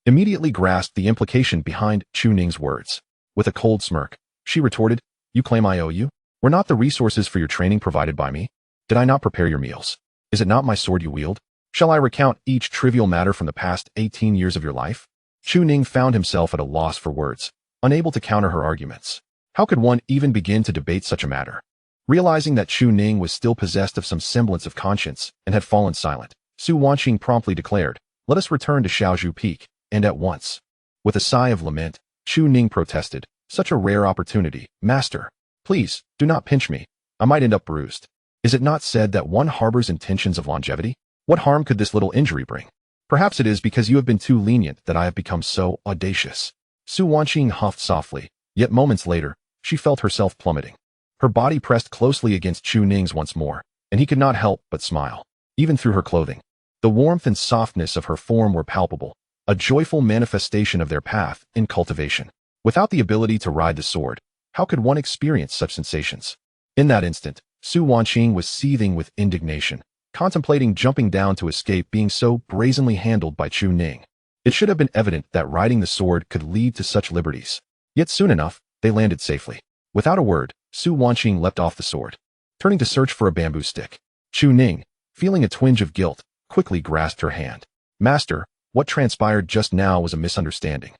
immediately grasped the implication behind Chu Ning's words. With a cold smirk, she retorted, You claim I owe you? Were not the resources for your training provided by me? Did I not prepare your meals? Is it not my sword you wield? Shall I recount each trivial matter from the past 18 years of your life? Chu Ning found himself at a loss for words, unable to counter her arguments. How could one even begin to debate such a matter? Realizing that Chu Ning was still possessed of some semblance of conscience and had fallen silent, Su Wanqing promptly declared, Let us return to Shaozhu Peak, and at once. With a sigh of lament, Chu Ning protested, Such a rare opportunity, Master. Please, do not pinch me. I might end up bruised. Is it not said that one harbors intentions of longevity? What harm could this little injury bring? Perhaps it is because you have been too lenient that I have become so audacious. Su Wanqing huffed softly, yet moments later, she felt herself plummeting. Her body pressed closely against Chu Ning's once more, and he could not help but smile, even through her clothing. The warmth and softness of her form were palpable, a joyful manifestation of their path in cultivation. Without the ability to ride the sword, how could one experience such sensations? In that instant, Su Wanqing was seething with indignation, contemplating jumping down to escape being so brazenly handled by Chu Ning. It should have been evident that riding the sword could lead to such liberties. Yet soon enough, they landed safely. Without a word, Su Wanqing leapt off the sword, turning to search for a bamboo stick. Chu Ning, feeling a twinge of guilt, quickly grasped her hand. Master, what transpired just now was a misunderstanding.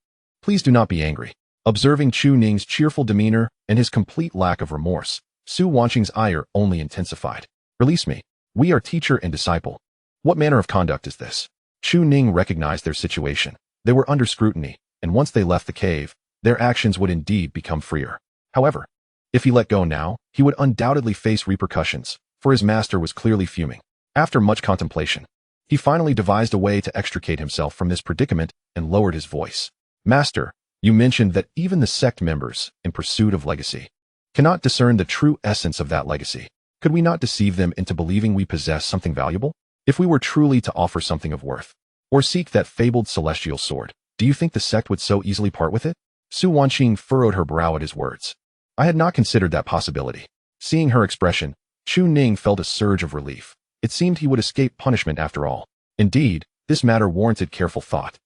Please do not be angry. Observing Chu Ning's cheerful demeanor and his complete lack of remorse, Su Wanqing's ire only intensified. Release me. We are teacher and disciple. What manner of conduct is this? Chu Ning recognized their situation. They were under scrutiny, and once they left the cave, their actions would indeed become freer. However, if he let go now, he would undoubtedly face repercussions, for his master was clearly fuming. After much contemplation, he finally devised a way to extricate himself from this predicament and lowered his voice. Master, you mentioned that even the sect members, in pursuit of legacy, cannot discern the true essence of that legacy. Could we not deceive them into believing we possess something valuable? If we were truly to offer something of worth, or seek that fabled celestial sword, do you think the sect would so easily part with it? Su Wanqing furrowed her brow at his words. I had not considered that possibility. Seeing her expression, Chu Ning felt a surge of relief. It seemed he would escape punishment after all. Indeed, this matter warranted careful thought.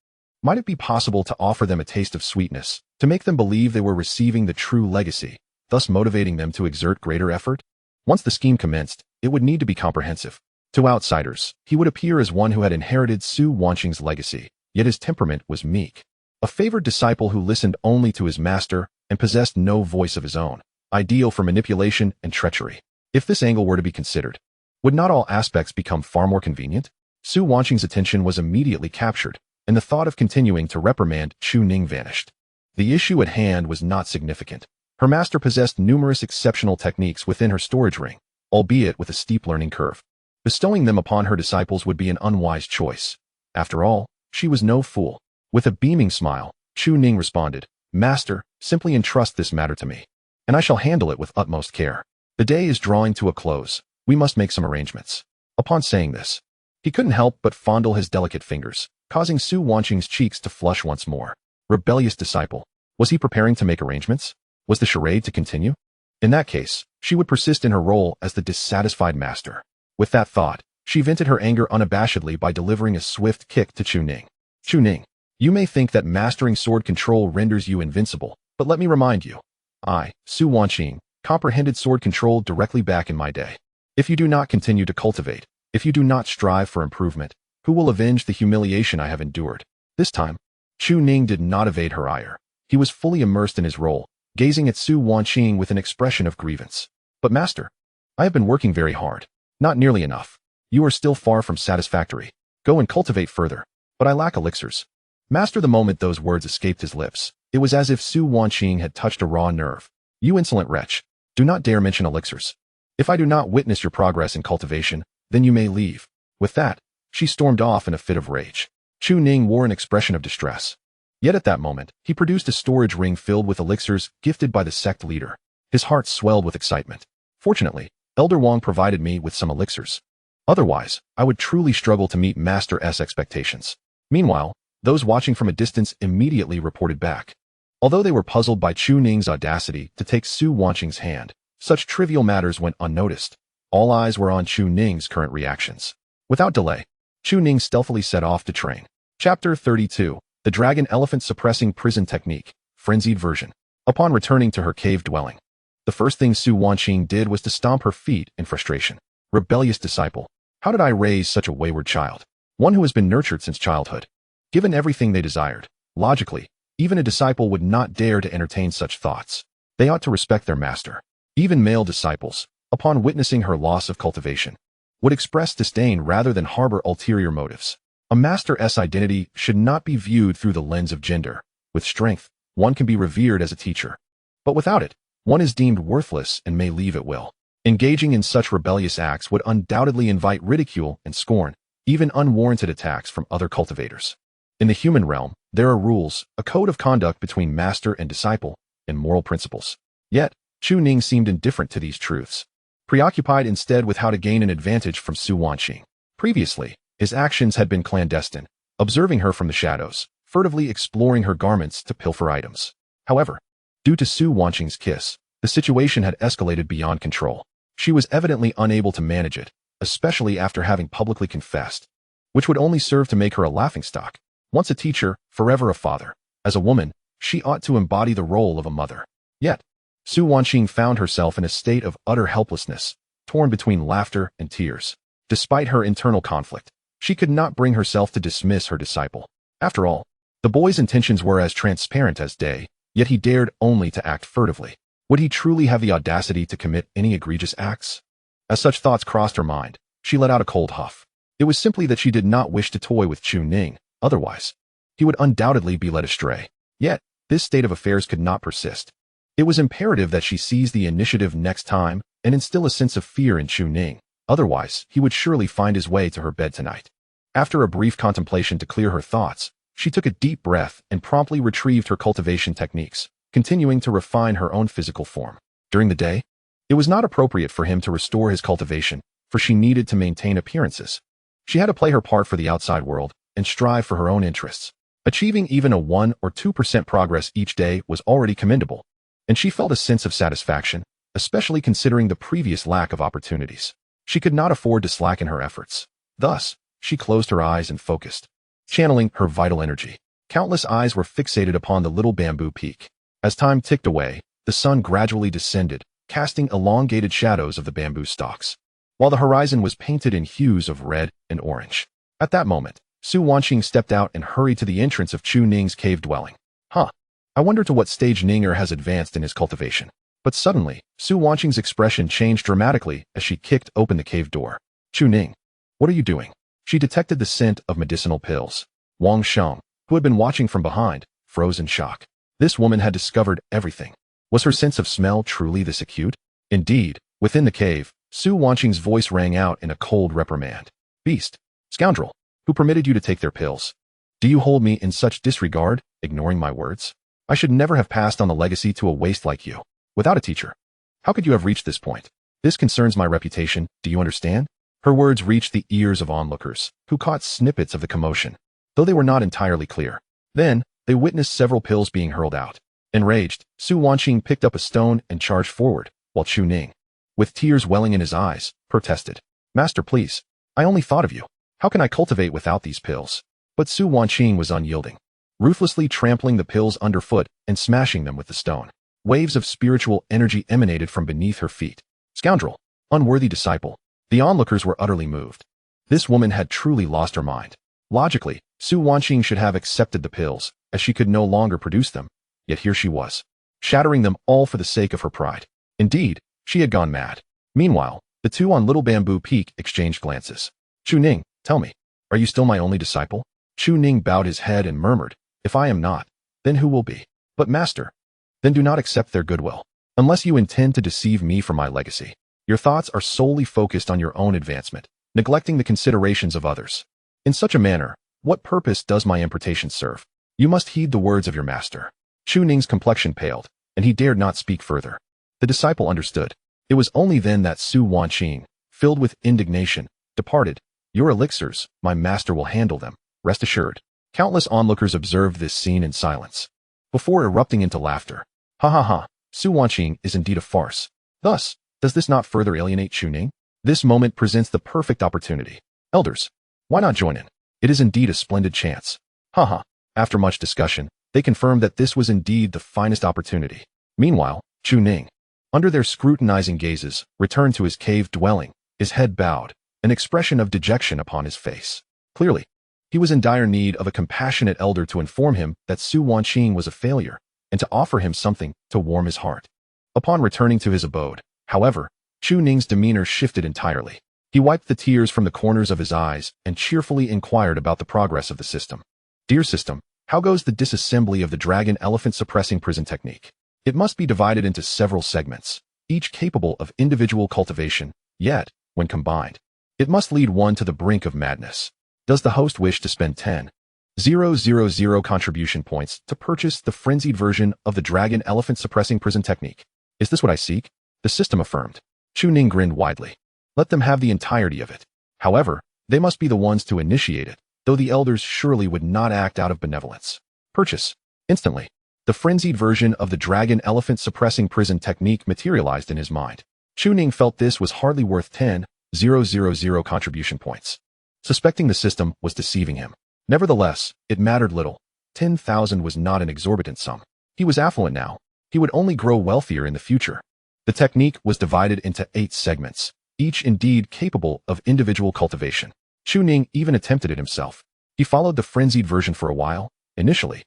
Might it be possible to offer them a taste of sweetness, to make them believe they were receiving the true legacy, thus motivating them to exert greater effort? Once the scheme commenced, it would need to be comprehensive. To outsiders, he would appear as one who had inherited Su Wanqing's legacy, yet his temperament was meek. A favored disciple who listened only to his master and possessed no voice of his own, ideal for manipulation and treachery. If this angle were to be considered, would not all aspects become far more convenient? Su Wanqing's attention was immediately captured, and the thought of continuing to reprimand Chu Ning vanished. The issue at hand was not significant. Her master possessed numerous exceptional techniques within her storage ring, albeit with a steep learning curve. Bestowing them upon her disciples would be an unwise choice. After all, she was no fool. With a beaming smile, Chu Ning responded, Master, simply entrust this matter to me, and I shall handle it with utmost care. The day is drawing to a close. We must make some arrangements. Upon saying this, he couldn't help but fondle his delicate fingers, causing Su Wanqing's cheeks to flush once more. Rebellious disciple. Was he preparing to make arrangements? Was the charade to continue? In that case, she would persist in her role as the dissatisfied master. With that thought, she vented her anger unabashedly by delivering a swift kick to Chu Ning. Chu Ning, you may think that mastering sword control renders you invincible, but let me remind you. I, Su Wanqing, comprehended sword control directly back in my day. If you do not continue to cultivate, if you do not strive for improvement, who will avenge the humiliation I have endured? This time, Chu Ning did not evade her ire. He was fully immersed in his role, gazing at Su Wanqing with an expression of grievance. But master, I have been working very hard. Not nearly enough. You are still far from satisfactory. Go and cultivate further. But I lack elixirs. Master, the moment those words escaped his lips, it was as if Su Wanqing had touched a raw nerve. You insolent wretch, do not dare mention elixirs. If I do not witness your progress in cultivation, then you may leave. With that, she stormed off in a fit of rage. Chu Ning wore an expression of distress. Yet at that moment, he produced a storage ring filled with elixirs gifted by the sect leader. His heart swelled with excitement. Fortunately, Elder Wang provided me with some elixirs. Otherwise, I would truly struggle to meet Master S' expectations. Meanwhile, those watching from a distance immediately reported back. Although they were puzzled by Chu Ning's audacity to take Su Wanqing's hand, such trivial matters went unnoticed. All eyes were on Chu Ning's current reactions. Without delay, Chu Ning stealthily set off to train. Chapter 32. The Dragon Elephant Suppressing Prison Technique, Frenzied Version. Upon returning to her cave dwelling, the first thing Su Wanqing did was to stomp her feet in frustration. Rebellious disciple. How did I raise such a wayward child? One who has been nurtured since childhood. Given everything they desired, logically, even a disciple would not dare to entertain such thoughts. They ought to respect their master. Even male disciples, upon witnessing her loss of cultivation, would express disdain rather than harbor ulterior motives. A master's identity should not be viewed through the lens of gender. With strength, one can be revered as a teacher. But without it, one is deemed worthless and may leave at will. Engaging in such rebellious acts would undoubtedly invite ridicule and scorn, even unwarranted attacks from other cultivators. In the human realm, there are rules, a code of conduct between master and disciple, and moral principles. Yet, Chu Ning seemed indifferent to these truths, preoccupied instead with how to gain an advantage from Su Wanqing. Previously, his actions had been clandestine, observing her from the shadows, furtively exploring her garments to pilfer items. However, due to Su Wanqing's kiss, the situation had escalated beyond control. She was evidently unable to manage it, especially after having publicly confessed, which would only serve to make her a laughingstock. Once a teacher, forever a father. As a woman, she ought to embody the role of a mother. Yet, Su Wanqing found herself in a state of utter helplessness, torn between laughter and tears. Despite her internal conflict, she could not bring herself to dismiss her disciple. After all, the boy's intentions were as transparent as day, yet he dared only to act furtively. Would he truly have the audacity to commit any egregious acts? As such thoughts crossed her mind, she let out a cold huff. It was simply that she did not wish to toy with Chu Ning, otherwise, he would undoubtedly be led astray. Yet, this state of affairs could not persist. It was imperative that she seize the initiative next time and instill a sense of fear in Chu Ning. Otherwise, he would surely find his way to her bed tonight. After a brief contemplation to clear her thoughts, she took a deep breath and promptly retrieved her cultivation techniques, continuing to refine her own physical form. During the day, it was not appropriate for him to restore his cultivation, for she needed to maintain appearances. She had to play her part for the outside world and strive for her own interests. Achieving even a 1 or 2% progress each day was already commendable, and she felt a sense of satisfaction, especially considering the previous lack of opportunities. She could not afford to slacken her efforts. Thus, she closed her eyes and focused, channeling her vital energy. Countless eyes were fixated upon the little bamboo peak. As time ticked away, the sun gradually descended, casting elongated shadows of the bamboo stalks, while the horizon was painted in hues of red and orange. At that moment, Su Wanqing stepped out and hurried to the entrance of Chu Ning's cave dwelling. I wonder to what stage Ninger has advanced in his cultivation. But suddenly, Su Wanqing's expression changed dramatically as she kicked open the cave door. Chu Ning, what are you doing? She detected the scent of medicinal pills. Wanqing, who had been watching from behind, froze in shock. This woman had discovered everything. Was her sense of smell truly this acute? Indeed, within the cave, Su Wanqing's voice rang out in a cold reprimand. Beast! Scoundrel! Who permitted you to take their pills? Do you hold me in such disregard, ignoring my words? I should never have passed on the legacy to a waste like you. Without a teacher. How could you have reached this point? This concerns my reputation, do you understand? Her words reached the ears of onlookers, who caught snippets of the commotion, though they were not entirely clear. Then, they witnessed several pills being hurled out. Enraged, Su Wanqing picked up a stone and charged forward, while Chu Ning, with tears welling in his eyes, protested. Master, please. I only thought of you. How can I cultivate without these pills? But Su Wanqing was unyielding, ruthlessly trampling the pills underfoot and smashing them with the stone. Waves of spiritual energy emanated from beneath her feet. Scoundrel! Unworthy disciple! The onlookers were utterly moved. This woman had truly lost her mind. Logically, Su Wanqing should have accepted the pills, as she could no longer produce them. Yet here she was, shattering them all for the sake of her pride. Indeed, she had gone mad. Meanwhile, the two on Little Bamboo Peak exchanged glances. Chu Ning, tell me, are you still my only disciple? Chu Ning bowed his head and murmured, if I am not, then who will be? But master, then do not accept their goodwill, unless you intend to deceive me for my legacy. Your thoughts are solely focused on your own advancement, neglecting the considerations of others. In such a manner, what purpose does my importation serve? You must heed the words of your master. Chu Ning's complexion paled, and he dared not speak further. The disciple understood. It was only then that Su Wanqing, filled with indignation, departed. Your elixirs, my master will handle them, rest assured. Countless onlookers observed this scene in silence, before erupting into laughter. Ha ha ha, Su Wanqing is indeed a farce. Thus, does this not further alienate Chu Ning? This moment presents the perfect opportunity. Elders, why not join in? It is indeed a splendid chance. Ha ha. After much discussion, they confirmed that this was indeed the finest opportunity. Meanwhile, Chu Ning, under their scrutinizing gazes, returned to his cave dwelling, his head bowed, an expression of dejection upon his face. Clearly, he was in dire need of a compassionate elder to inform him that Su Wanqing was a failure, and to offer him something to warm his heart. Upon returning to his abode, however, Chu Ning's demeanor shifted entirely. He wiped the tears from the corners of his eyes and cheerfully inquired about the progress of the system. Dear system, how goes the disassembly of the dragon elephant suppressing prison technique? It must be divided into several segments, each capable of individual cultivation, yet, when combined, it must lead one to the brink of madness. Does the host wish to spend 10,000 contribution points to purchase the frenzied version of the dragon elephant suppressing prison technique? Is this what I seek? The system affirmed. Chu Ning grinned widely. Let them have the entirety of it. However, they must be the ones to initiate it, though the elders surely would not act out of benevolence. Purchase. Instantly, the frenzied version of the dragon elephant suppressing prison technique materialized in his mind. Chu Ning felt this was hardly worth 10,000 contribution points. Suspecting the system was deceiving him. Nevertheless, it mattered little. 10,000 was not an exorbitant sum. He was affluent now. He would only grow wealthier in the future. The technique was divided into 8 segments, each indeed capable of individual cultivation. Chu Ning even attempted it himself. He followed the frenzied version for a while. Initially,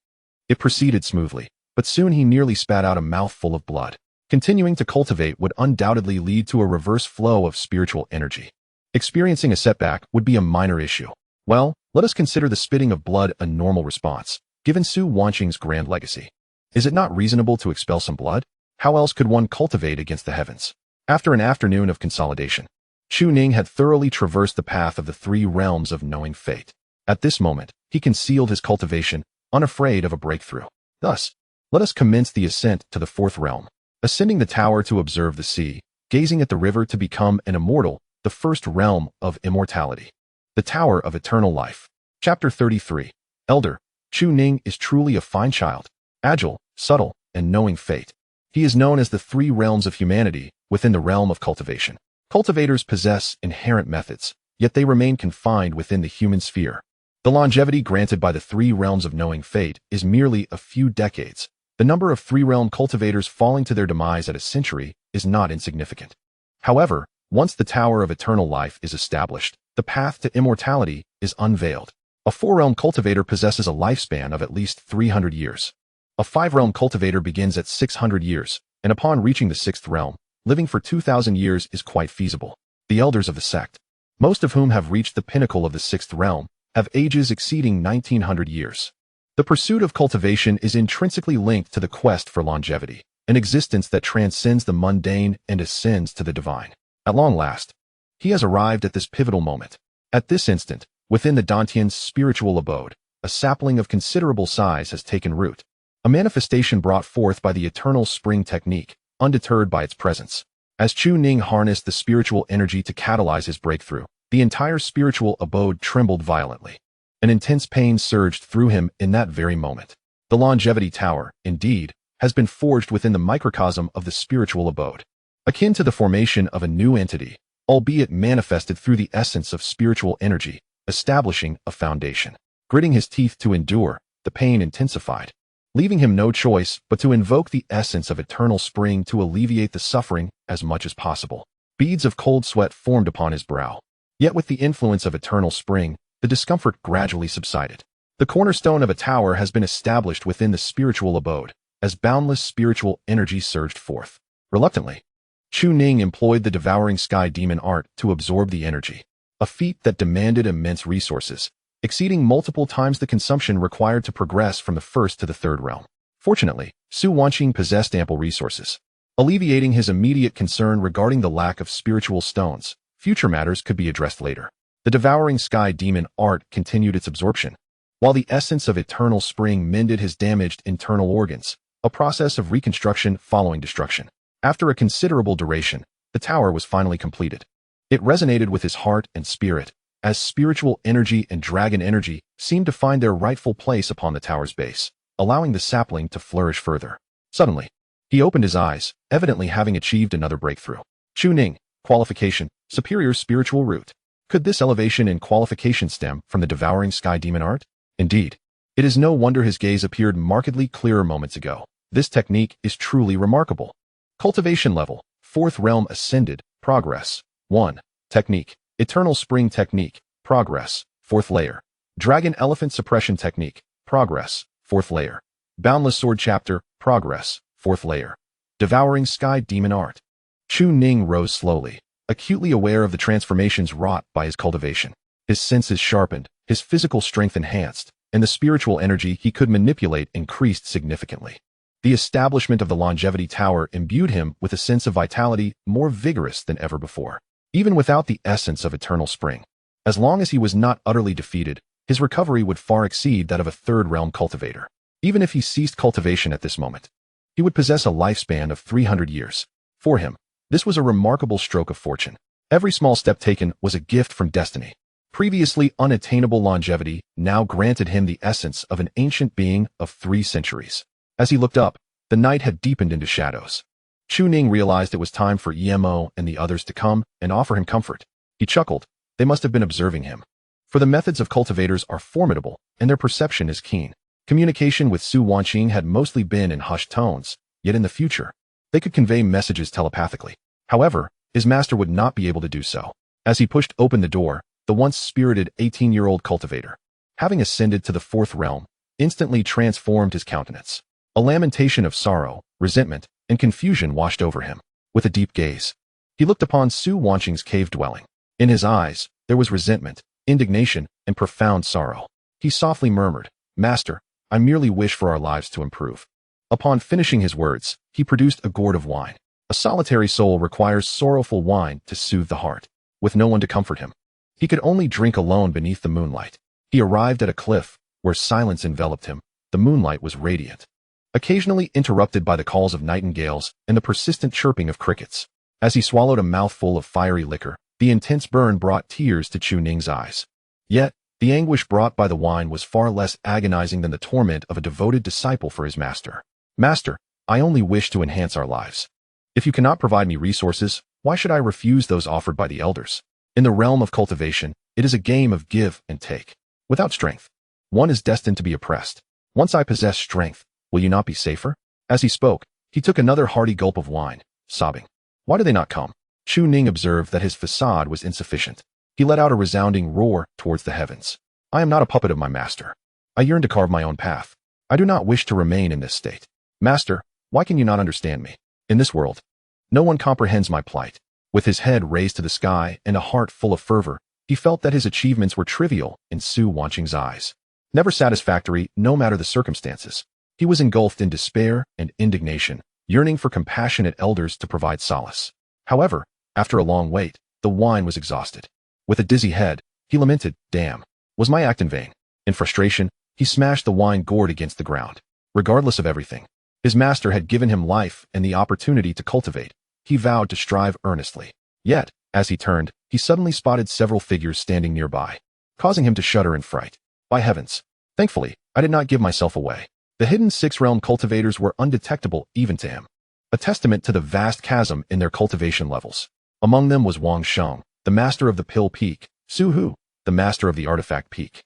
it proceeded smoothly, but soon he nearly spat out a mouthful of blood. Continuing to cultivate would undoubtedly lead to a reverse flow of spiritual energy. Experiencing a setback would be a minor issue. Well, let us consider the spitting of blood a normal response. given Su Wanqing's grand legacy. Is it not reasonable to expel some blood? How else could one cultivate against the heavens? After an afternoon of consolidation, Chu Ning had thoroughly traversed the path of the three realms of knowing fate. At this moment, he concealed his cultivation, unafraid of a breakthrough. Thus, let us commence the ascent to the fourth realm. Ascending the tower to observe the sea, gazing at the river to become an immortal, the first realm of immortality. The Tower of Eternal Life. Chapter 33. Elder, Chu Ning is truly a fine child, agile, subtle, and knowing fate. He is known as the three realms of humanity within the realm of cultivation. Cultivators possess inherent methods, yet they remain confined within the human sphere. The longevity granted by the three realms of knowing fate is merely a few decades. The number of three-realm cultivators falling to their demise at a century is not insignificant. However, once the Tower of Eternal Life is established, the path to immortality is unveiled. A four-realm cultivator possesses a lifespan of at least 300 years. A five-realm cultivator begins at 600 years, and upon reaching the sixth realm, living for 2,000 years is quite feasible. The elders of the sect, most of whom have reached the pinnacle of the sixth realm, have ages exceeding 1900 years. The pursuit of cultivation is intrinsically linked to the quest for longevity, an existence that transcends the mundane and ascends to the divine. At long last, he has arrived at this pivotal moment. At this instant, within the Dantian's spiritual abode, a sapling of considerable size has taken root, a manifestation brought forth by the eternal spring technique, undeterred by its presence. As Chu Ning harnessed the spiritual energy to catalyze his breakthrough, the entire spiritual abode trembled violently. An intense pain surged through him in that very moment. The longevity tower, indeed, has been forged within the microcosm of the spiritual abode, akin to the formation of a new entity, albeit manifested through the essence of spiritual energy, establishing a foundation. Gritting his teeth to endure, the pain intensified, leaving him no choice but to invoke the essence of eternal spring to alleviate the suffering as much as possible. Beads of cold sweat formed upon his brow. Yet with the influence of eternal spring, the discomfort gradually subsided. The cornerstone of a tower has been established within the spiritual abode, as boundless spiritual energy surged forth. Reluctantly, Chu Ning employed the devouring sky demon art to absorb the energy, a feat that demanded immense resources, exceeding multiple times the consumption required to progress from the first to the third realm. Fortunately, Su Wanqing possessed ample resources. Alleviating his immediate concern regarding the lack of spiritual stones, future matters could be addressed later. The devouring sky demon art continued its absorption, while the essence of eternal spring mended his damaged internal organs, a process of reconstruction following destruction. After a considerable duration, the tower was finally completed. It resonated with his heart and spirit, as spiritual energy and dragon energy seemed to find their rightful place upon the tower's base, allowing the sapling to flourish further. Suddenly, he opened his eyes, evidently having achieved another breakthrough. Chu Ning, qualification, superior spiritual root. Could this elevation in qualification stem from the devouring sky demon art? Indeed, it is no wonder his gaze appeared markedly clearer moments ago. This technique is truly remarkable. Cultivation level, fourth realm ascended, progress. 1. Technique, eternal spring technique, progress, fourth layer. Dragon elephant suppression technique, progress, fourth layer. Boundless sword chapter, progress, fourth layer. Devouring sky demon art. Chu Ning rose slowly, acutely aware of the transformations wrought by his cultivation. His senses sharpened, his physical strength enhanced, and the spiritual energy he could manipulate increased significantly. The establishment of the longevity tower imbued him with a sense of vitality more vigorous than ever before. Even without the essence of eternal spring, as long as he was not utterly defeated, his recovery would far exceed that of a third-realm cultivator. Even if he ceased cultivation at this moment, he would possess a lifespan of 300 years. For him, this was a remarkable stroke of fortune. Every small step taken was a gift from destiny. Previously unattainable longevity now granted him the essence of an ancient being of 3 centuries. As he looked up, the night had deepened into shadows. Chu Ning realized it was time for EMO and the others to come and offer him comfort. He chuckled. They must have been observing him. For the methods of cultivators are formidable, and their perception is keen. Communication with Su Wanqing had mostly been in hushed tones, yet in the future, they could convey messages telepathically. However, his master would not be able to do so. As he pushed open the door, the once spirited 18-year-old cultivator, having ascended to the fourth realm, instantly transformed his countenance. A lamentation of sorrow, resentment, and confusion washed over him. With a deep gaze, he looked upon Su Wanqing's cave dwelling. In his eyes, there was resentment, indignation, and profound sorrow. He softly murmured, "Master, I merely wish for our lives to improve." Upon finishing his words, he produced a gourd of wine. A solitary soul requires sorrowful wine to soothe the heart, with no one to comfort him. He could only drink alone beneath the moonlight. He arrived at a cliff, where silence enveloped him. The moonlight was radiant, occasionally interrupted by the calls of nightingales and the persistent chirping of crickets. As he swallowed a mouthful of fiery liquor, the intense burn brought tears to Chu Ning's eyes. Yet, the anguish brought by the wine was far less agonizing than the torment of a devoted disciple for his master. "Master, I only wish to enhance our lives. If you cannot provide me resources, why should I refuse those offered by the elders? In the realm of cultivation, it is a game of give and take. Without strength, one is destined to be oppressed. Once I possess strength, will you not be safer?" As he spoke, he took another hearty gulp of wine, sobbing. "Why do they not come?" Chu Ning observed that his facade was insufficient. He let out a resounding roar towards the heavens. "I am not a puppet of my master. I yearn to carve my own path. I do not wish to remain in this state. Master, why can you not understand me? In this world, no one comprehends my plight." With his head raised to the sky and a heart full of fervor, he felt that his achievements were trivial in Su Wanqing's eyes. Never satisfactory, no matter the circumstances. He was engulfed in despair and indignation, yearning for compassionate elders to provide solace. However, after a long wait, the wine was exhausted. With a dizzy head, he lamented, "Damn, was my act in vain?" In frustration, he smashed the wine gourd against the ground. Regardless of everything, his master had given him life and the opportunity to cultivate. He vowed to strive earnestly. Yet, as he turned, he suddenly spotted several figures standing nearby, causing him to shudder in fright. By heavens! Thankfully, I did not give myself away. The hidden six-realm cultivators were undetectable even to him, a testament to the vast chasm in their cultivation levels. Among them was Wanqing, the master of the Pill Peak, Su Hu, the master of the Artifact Peak,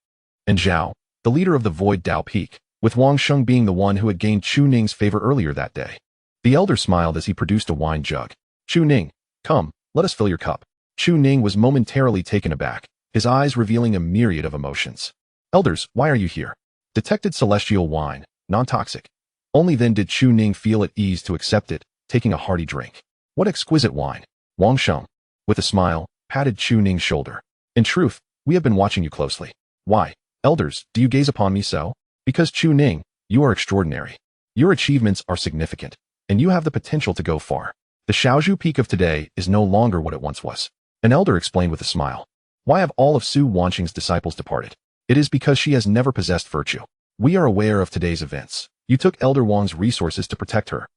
and Zhao, the leader of the Void Dao Peak, with Wanqing being the one who had gained Chu Ning's favor earlier that day. The elder smiled as he produced a wine jug. "Chu Ning, come, let us fill your cup." Chu Ning was momentarily taken aback, his eyes revealing a myriad of emotions. "Elders, why are you here?" Detected celestial wine, non-toxic. Only then did Chu Ning feel at ease to accept it, taking a hearty drink. "What exquisite wine." Wanqing, with a smile, patted Chu Ning's shoulder. "In truth, we have been watching you closely." "Why, elders, do you gaze upon me so?" "Because Chu Ning, you are extraordinary. Your achievements are significant, and you have the potential to go far. The Shaozhu Peak of today is no longer what it once was." An elder explained with a smile. "Why have all of Su Wanqing's disciples departed? It is because she has never possessed virtue. We are aware of today's events. You took Elder Wang's resources to protect her.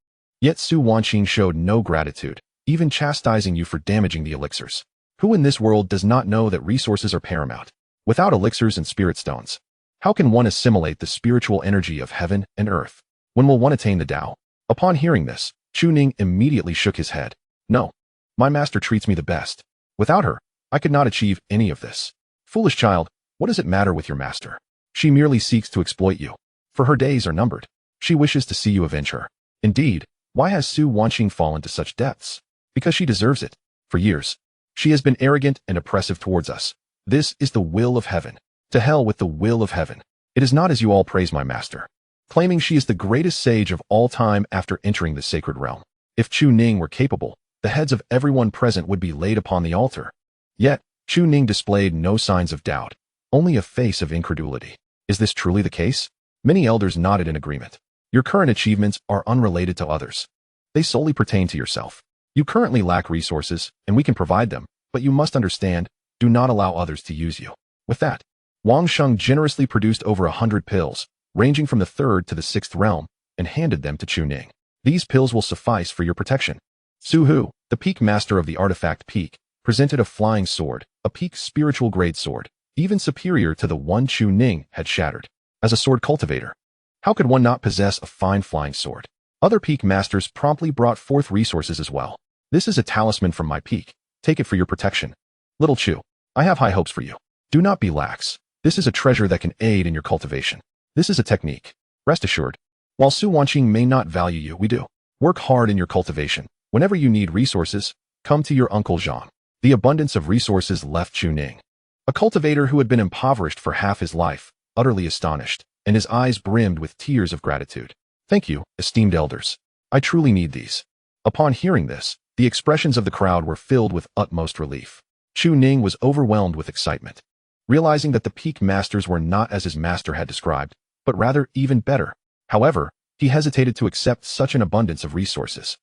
Yet Su Wanqing showed no gratitude, even chastising you for damaging the elixirs. Who in this world does not know that resources are paramount? Without elixirs and spirit stones, how can one assimilate the spiritual energy of heaven and earth? When will one attain the Tao?" Upon hearing this, Chu Ning immediately shook his head. "No, my master treats me the best. Without her, I could not achieve any of this." "Foolish child, what does it matter with your master? She merely seeks to exploit you. For her days are numbered. She wishes to see you avenge her. Indeed, why has Su Wanqing fallen to such depths? Because she deserves it. For years, she has been arrogant and oppressive towards us. This is the will of heaven. To hell with the will of heaven. It is not as you all praise my master, claiming she is the greatest sage of all time after entering the sacred realm. If Chu Ning were capable, the heads of everyone present would be laid upon the altar. Yet, Chu Ning displayed no signs of doubt, only a face of incredulity. Is this truly the case? Many elders nodded in agreement. Your current achievements are unrelated to others. They solely pertain to yourself. You currently lack resources, and we can provide them, but you must understand, do not allow others to use you. With that, Wanqing generously produced over 100 pills, ranging from the 3rd to the 6th realm, and handed them to Chu Ning. "These pills will suffice for your protection." Su Hu, the peak master of the Artifact Peak, presented a flying sword, a peak spiritual grade sword, even superior to the one Chu Ning had shattered. As a sword cultivator, how could one not possess a fine flying sword? Other peak masters promptly brought forth resources as well. "This is a talisman from my peak. Take it for your protection." "Little Chu, I have high hopes for you. Do not be lax. This is a treasure that can aid in your cultivation. This is a technique. Rest assured, while Su Wanqing may not value you, we do. Work hard in your cultivation. Whenever you need resources, come to your Uncle Zhang." The abundance of resources left Chu Ning, a cultivator who had been impoverished for half his life, utterly astonished, and his eyes brimmed with tears of gratitude. "Thank you, esteemed elders. I truly need these." Upon hearing this, the expressions of the crowd were filled with utmost relief. Chu Ning was overwhelmed with excitement. Realizing that the peak masters were not as his master had described, but rather even better. However, he hesitated to accept such an abundance of resources.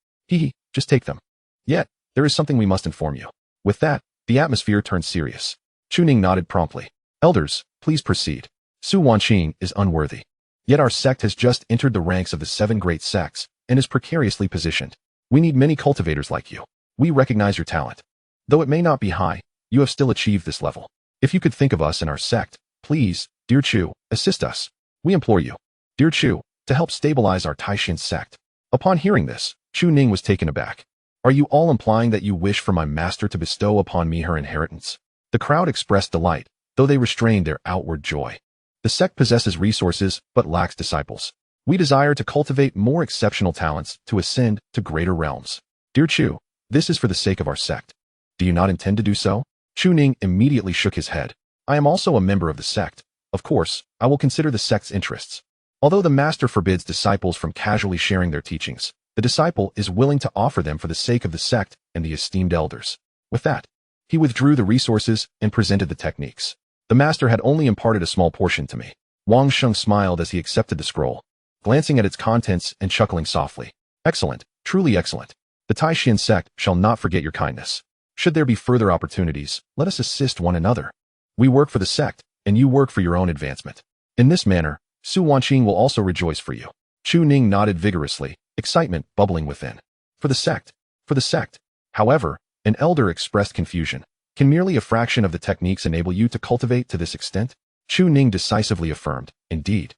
Just take them. Yet, there is something we must inform you. With that, the atmosphere turned serious. Chu Ning nodded promptly. Elders, please proceed. Su Wanqing is unworthy. Yet our sect has just entered the ranks of the 7 great sects and is precariously positioned. We need many cultivators like you. We recognize your talent. Though it may not be high, you have still achieved this level. If you could think of us and our sect, please, dear Chu, assist us. We implore you, dear Chu, to help stabilize our Taishan sect. Upon hearing this, Chu Ning was taken aback. Are you all implying that you wish for my master to bestow upon me her inheritance? The crowd expressed delight, though they restrained their outward joy. The sect possesses resources, but lacks disciples. We desire to cultivate more exceptional talents to ascend to greater realms. Dear Chu, this is for the sake of our sect. Do you not intend to do so? Chu Ning immediately shook his head. I am also a member of the sect. Of course, I will consider the sect's interests. Although the master forbids disciples from casually sharing their teachings, the disciple is willing to offer them for the sake of the sect and the esteemed elders. With that, he withdrew the resources and presented the techniques. The master had only imparted a small portion to me. Wanqing smiled as he accepted the scroll, glancing at its contents and chuckling softly. Excellent, truly excellent. The Taishan sect shall not forget your kindness. Should there be further opportunities, let us assist one another. We work for the sect, and you work for your own advancement. In this manner, Su Wanqing will also rejoice for you. Chu Ning nodded vigorously, excitement bubbling within. For the sect. For the sect. However, an elder expressed confusion. Can merely a fraction of the techniques enable you to cultivate to this extent? Chu Ning decisively affirmed, indeed.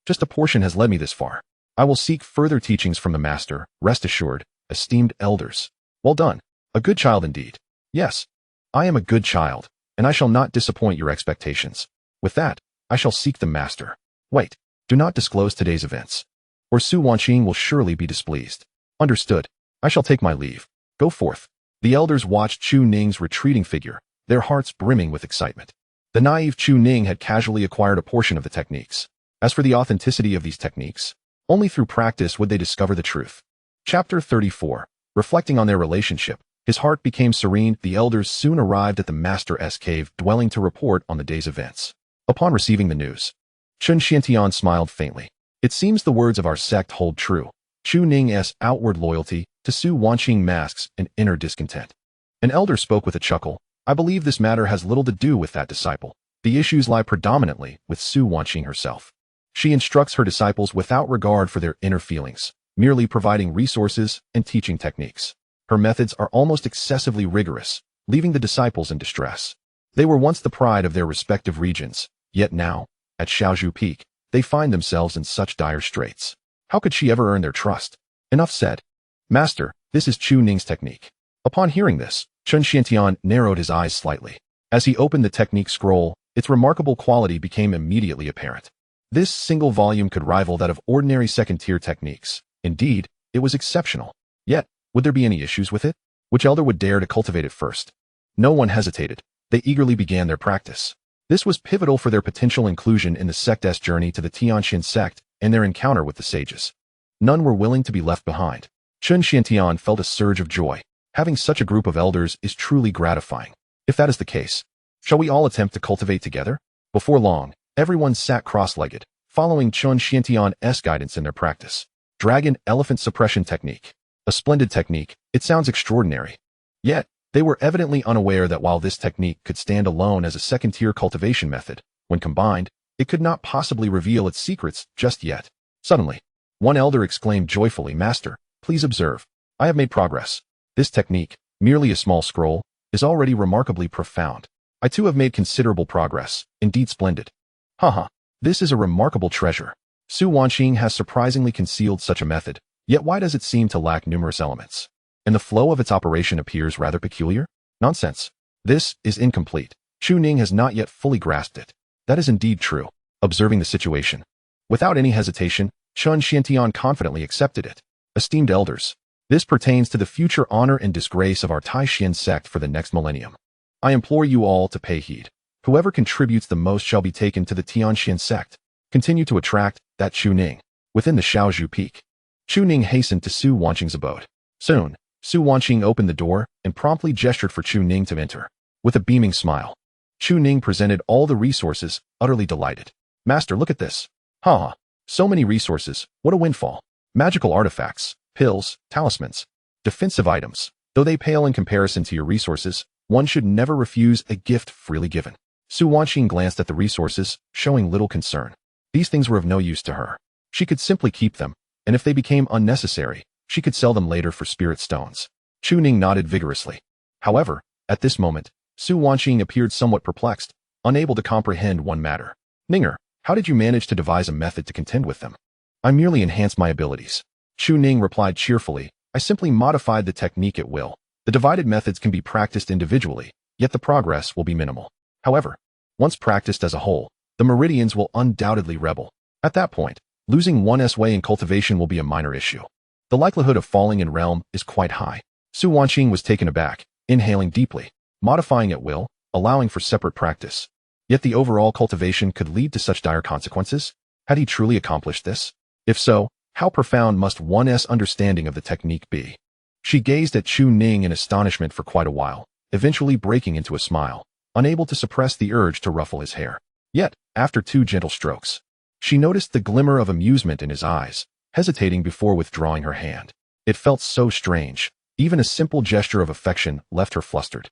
Just a portion has led me this far. I will seek further teachings from the master, rest assured, esteemed elders. Well done. A good child indeed. Yes, I am a good child, and I shall not disappoint your expectations. With that, I shall seek the master. Wait, do not disclose today's events, or Su Wanqing will surely be displeased. Understood. I shall take my leave. Go forth. The elders watched Chu Ning's retreating figure, their hearts brimming with excitement. The naive Chu Ning had casually acquired a portion of the techniques. As for the authenticity of these techniques, only through practice would they discover the truth. Chapter 34. Reflecting on their relationship, his heart became serene. The elders soon arrived at the Master's cave dwelling to report on the day's events. Upon receiving the news, Chun Xiantian smiled faintly. It seems the words of our sect hold true. Chu Ning's outward loyalty to Su Wanqing masks an inner discontent. An elder spoke with a chuckle. I believe this matter has little to do with that disciple. The issues lie predominantly with Su Wanqing herself. She instructs her disciples without regard for their inner feelings, merely providing resources and teaching techniques. Her methods are almost excessively rigorous, leaving the disciples in distress. They were once the pride of their respective regions, yet now, at Shaozhu Peak, they find themselves in such dire straits. How could she ever earn their trust? Enough said. Master, this is Chu Ning's technique. Upon hearing this, Chun Xiantian narrowed his eyes slightly. As he opened the technique scroll, its remarkable quality became immediately apparent. This single volume could rival that of ordinary second-tier techniques. Indeed, it was exceptional. Yet, would there be any issues with it? Which elder would dare to cultivate it first? No one hesitated. They eagerly began their practice. This was pivotal for their potential inclusion in the sect's journey to the Tianxian sect and their encounter with the sages. None were willing to be left behind. Chun Xiantian felt a surge of joy. Having such a group of elders is truly gratifying. If that is the case, shall we all attempt to cultivate together? Before long, everyone sat cross-legged, following Chun Xiantian's guidance in their practice. Dragon Elephant Suppression Technique. A splendid technique, it sounds extraordinary. Yet, they were evidently unaware that while this technique could stand alone as a second-tier cultivation method, when combined, it could not possibly reveal its secrets just yet. Suddenly, one elder exclaimed joyfully, Master, please observe. I have made progress. This technique, merely a small scroll, is already remarkably profound. I too have made considerable progress, indeed splendid. Haha, this is a remarkable treasure. Su Wanqing has surprisingly concealed such a method, yet why does it seem to lack numerous elements? And the flow of its operation appears rather peculiar? Nonsense. This is incomplete. Chu Ning has not yet fully grasped it. That is indeed true. Observing the situation, without any hesitation, Chun Xiantian confidently accepted it. Esteemed elders, this pertains to the future honor and disgrace of our Taishan sect for the next millennium. I implore you all to pay heed. Whoever contributes the most shall be taken to the Tianxian sect. Continue to attract that Chu Ning within the Shaozhu Peak. Chu Ning hastened to Su Wanqing's abode. Soon, Su Wanqing opened the door and promptly gestured for Chu Ning to enter. With a beaming smile, Chu Ning presented all the resources, utterly delighted. Master, look at this. Ha! So many resources, what a windfall. Magical artifacts, pills, talismans, defensive items. Though they pale in comparison to your resources, one should never refuse a gift freely given. Su Wanqing glanced at the resources, showing little concern. These things were of no use to her. She could simply keep them, and if they became unnecessary, she could sell them later for spirit stones. Chu Ning nodded vigorously. However, at this moment, Su Wanqing appeared somewhat perplexed, unable to comprehend one matter. Ninger, how did you manage to devise a method to contend with them? I merely enhanced my abilities. Chu Ning replied cheerfully, I simply modified the technique at will. The divided methods can be practiced individually, yet the progress will be minimal. However, once practiced as a whole, the meridians will undoubtedly rebel. At that point, losing one's way in cultivation will be a minor issue. The likelihood of falling in realm is quite high. Su Wanqing was taken aback, inhaling deeply, modifying at will, allowing for separate practice. Yet the overall cultivation could lead to such dire consequences? Had he truly accomplished this? If so, how profound must one's understanding of the technique be? She gazed at Chu Ning in astonishment for quite a while, eventually breaking into a smile, unable to suppress the urge to ruffle his hair. Yet, after 2 gentle strokes, she noticed the glimmer of amusement in his eyes, hesitating before withdrawing her hand. It felt so strange. Even a simple gesture of affection left her flustered.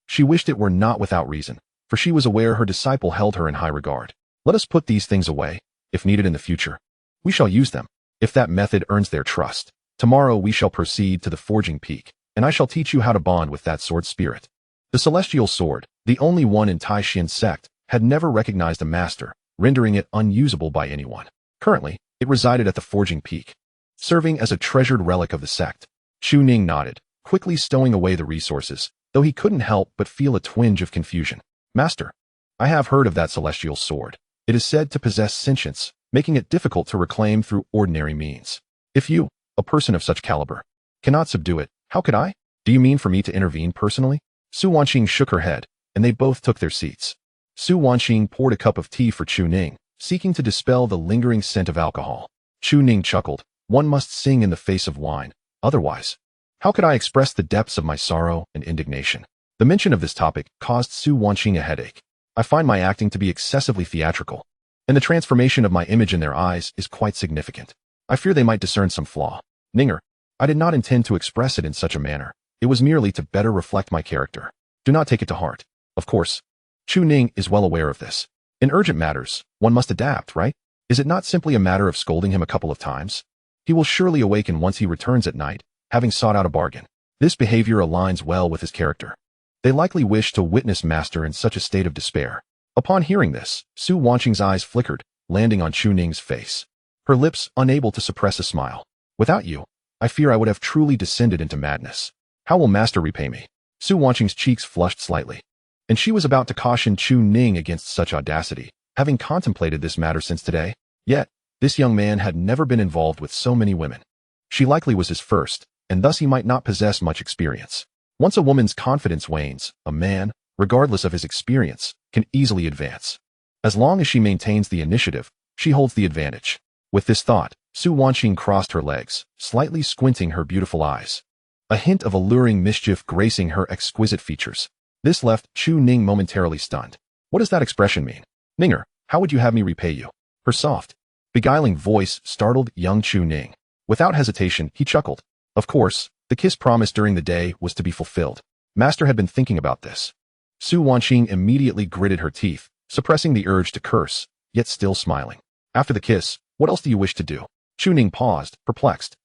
She wished it were not without reason, for she was aware her disciple held her in high regard. Let us put these things away. If needed in the future, we shall use them. If that method earns their trust, tomorrow we shall proceed to the forging peak, and I shall teach you how to bond with that sword spirit. The celestial sword, the only one in Taishin's sect, had never recognized a master, rendering it unusable by anyone. Currently, it resided at the forging peak, serving as a treasured relic of the sect. Chu Ning nodded, quickly stowing away the resources, though he couldn't help but feel a twinge of confusion. Master, I have heard of that celestial sword. It is said to possess sentience, making it difficult to reclaim through ordinary means. If you, a person of such caliber, cannot subdue it, how could I? Do you mean for me to intervene personally? Su Wanqing shook her head, and they both took their seats. Su Wanqing poured a cup of tea for Chu Ning, seeking to dispel the lingering scent of alcohol. Chu Ning chuckled, one must sing in the face of wine, otherwise, how could I express the depths of my sorrow and indignation? The mention of this topic caused Su Wanqing a headache. I find my acting to be excessively theatrical, and the transformation of my image in their eyes is quite significant. I fear they might discern some flaw. Ninger, I did not intend to express it in such a manner. It was merely to better reflect my character. Do not take it to heart. Of course, Chu Ning is well aware of this. In urgent matters, one must adapt, right? Is it not simply a matter of scolding him a couple of times? He will surely awaken once he returns at night, having sought out a bargain. This behavior aligns well with his character. They likely wish to witness Master in such a state of despair. Upon hearing this, Su Wanqing's eyes flickered, landing on Chu Ning's face. Her lips unable to suppress a smile. Without you, I fear I would have truly descended into madness. How will Master repay me? Su Wanqing's cheeks flushed slightly, and she was about to caution Chu Ning against such audacity, having contemplated this matter since today. Yet, this young man had never been involved with so many women. She likely was his first, and thus he might not possess much experience. Once a woman's confidence wanes, a man, regardless of his experience, can easily advance. As long as she maintains the initiative, she holds the advantage. With this thought, Su Wanqing crossed her legs, slightly squinting her beautiful eyes. A hint of alluring mischief gracing her exquisite features. This left Chu Ning momentarily stunned. What does that expression mean? Ninger, how would you have me repay you? Her soft, beguiling voice startled young Chu Ning. Without hesitation, he chuckled. Of course, the kiss promised during the day was to be fulfilled. Master had been thinking about this. Su Wanqing immediately gritted her teeth, suppressing the urge to curse, yet still smiling. After the kiss, what else do you wish to do? Chu Ning paused, perplexed.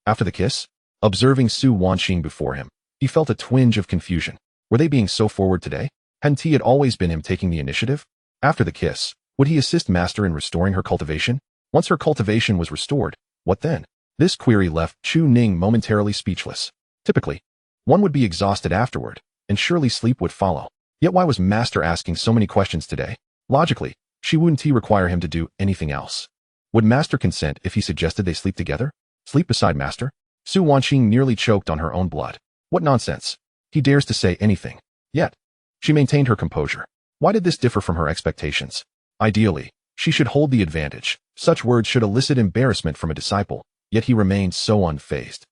After the kiss? Observing Su Wanqing before him, he felt a twinge of confusion. Were they being so forward today? Hadn't it always been him taking the initiative? After the kiss, would he assist Master in restoring her cultivation? Once her cultivation was restored, what then? This query left Chu Ning momentarily speechless. Typically, one would be exhausted afterward, and surely sleep would follow. Yet why was Master asking so many questions today? Logically, she wouldn't require him to do anything else. Would Master consent if he suggested they sleep together? Sleep beside Master? Su Wanqing nearly choked on her own blood. What nonsense. He dares to say anything. Yet, she maintained her composure. Why did this differ from her expectations? Ideally, she should hold the advantage. Such words should elicit embarrassment from a disciple, yet he remained so unfazed.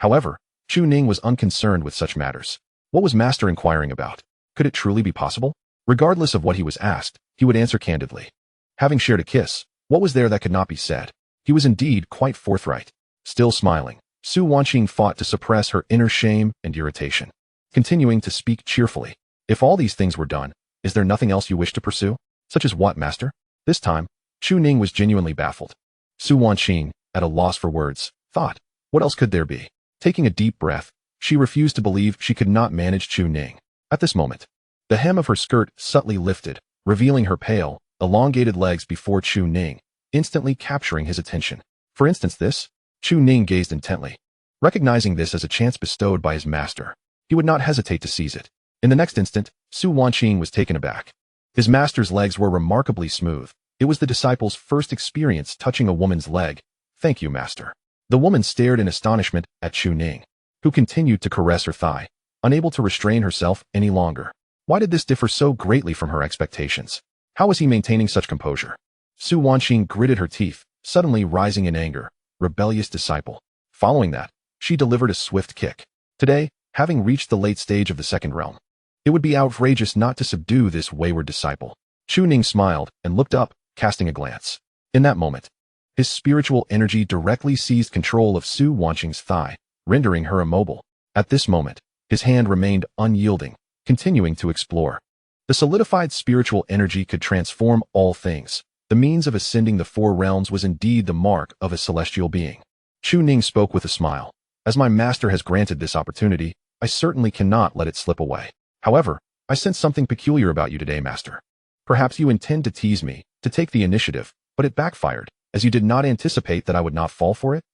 However, Chu Ning was unconcerned with such matters. What was Master inquiring about? Could it truly be possible? Regardless of what he was asked, he would answer candidly. Having shared a kiss, What was there that could not be said? He was indeed quite forthright. Still smiling, Su Wanqing fought to suppress her inner shame and irritation, continuing to speak cheerfully. If all these things were done, is there nothing else you wish to pursue? Such as what, master? This time, Chu Ning was genuinely baffled. Su Wanqing, at a loss for words, thought, what else could there be? Taking a deep breath, she refused to believe she could not manage Chu Ning. At this moment, the hem of her skirt subtly lifted, revealing her pale, elongated legs before Chu Ning, instantly capturing his attention. For instance this, Chu Ning gazed intently. Recognizing this as a chance bestowed by his master, he would not hesitate to seize it. In the next instant, Su Wanqing was taken aback. His master's legs were remarkably smooth. It was the disciple's first experience touching a woman's leg. Thank you, master. The woman stared in astonishment at Chu Ning, who continued to caress her thigh, unable to restrain herself any longer. Why did this differ so greatly from her expectations? How was he maintaining such composure? Su Wanqing gritted her teeth, suddenly rising in anger. Rebellious disciple. Following that, she delivered a swift kick. Today, having reached the late stage of the second realm, it would be outrageous not to subdue this wayward disciple. Chu Ning smiled and looked up, casting a glance. In that moment, his spiritual energy directly seized control of Su Wanqing's thigh, rendering her immobile. At this moment, his hand remained unyielding, continuing to explore. The solidified spiritual energy could transform all things. The means of ascending the four realms was indeed the mark of a celestial being. Chu Ning spoke with a smile. As my master has granted this opportunity, I certainly cannot let it slip away. However, I sense something peculiar about you today, master. Perhaps you intend to tease me, to take the initiative, but it backfired, as you did not anticipate that I would not fall for it?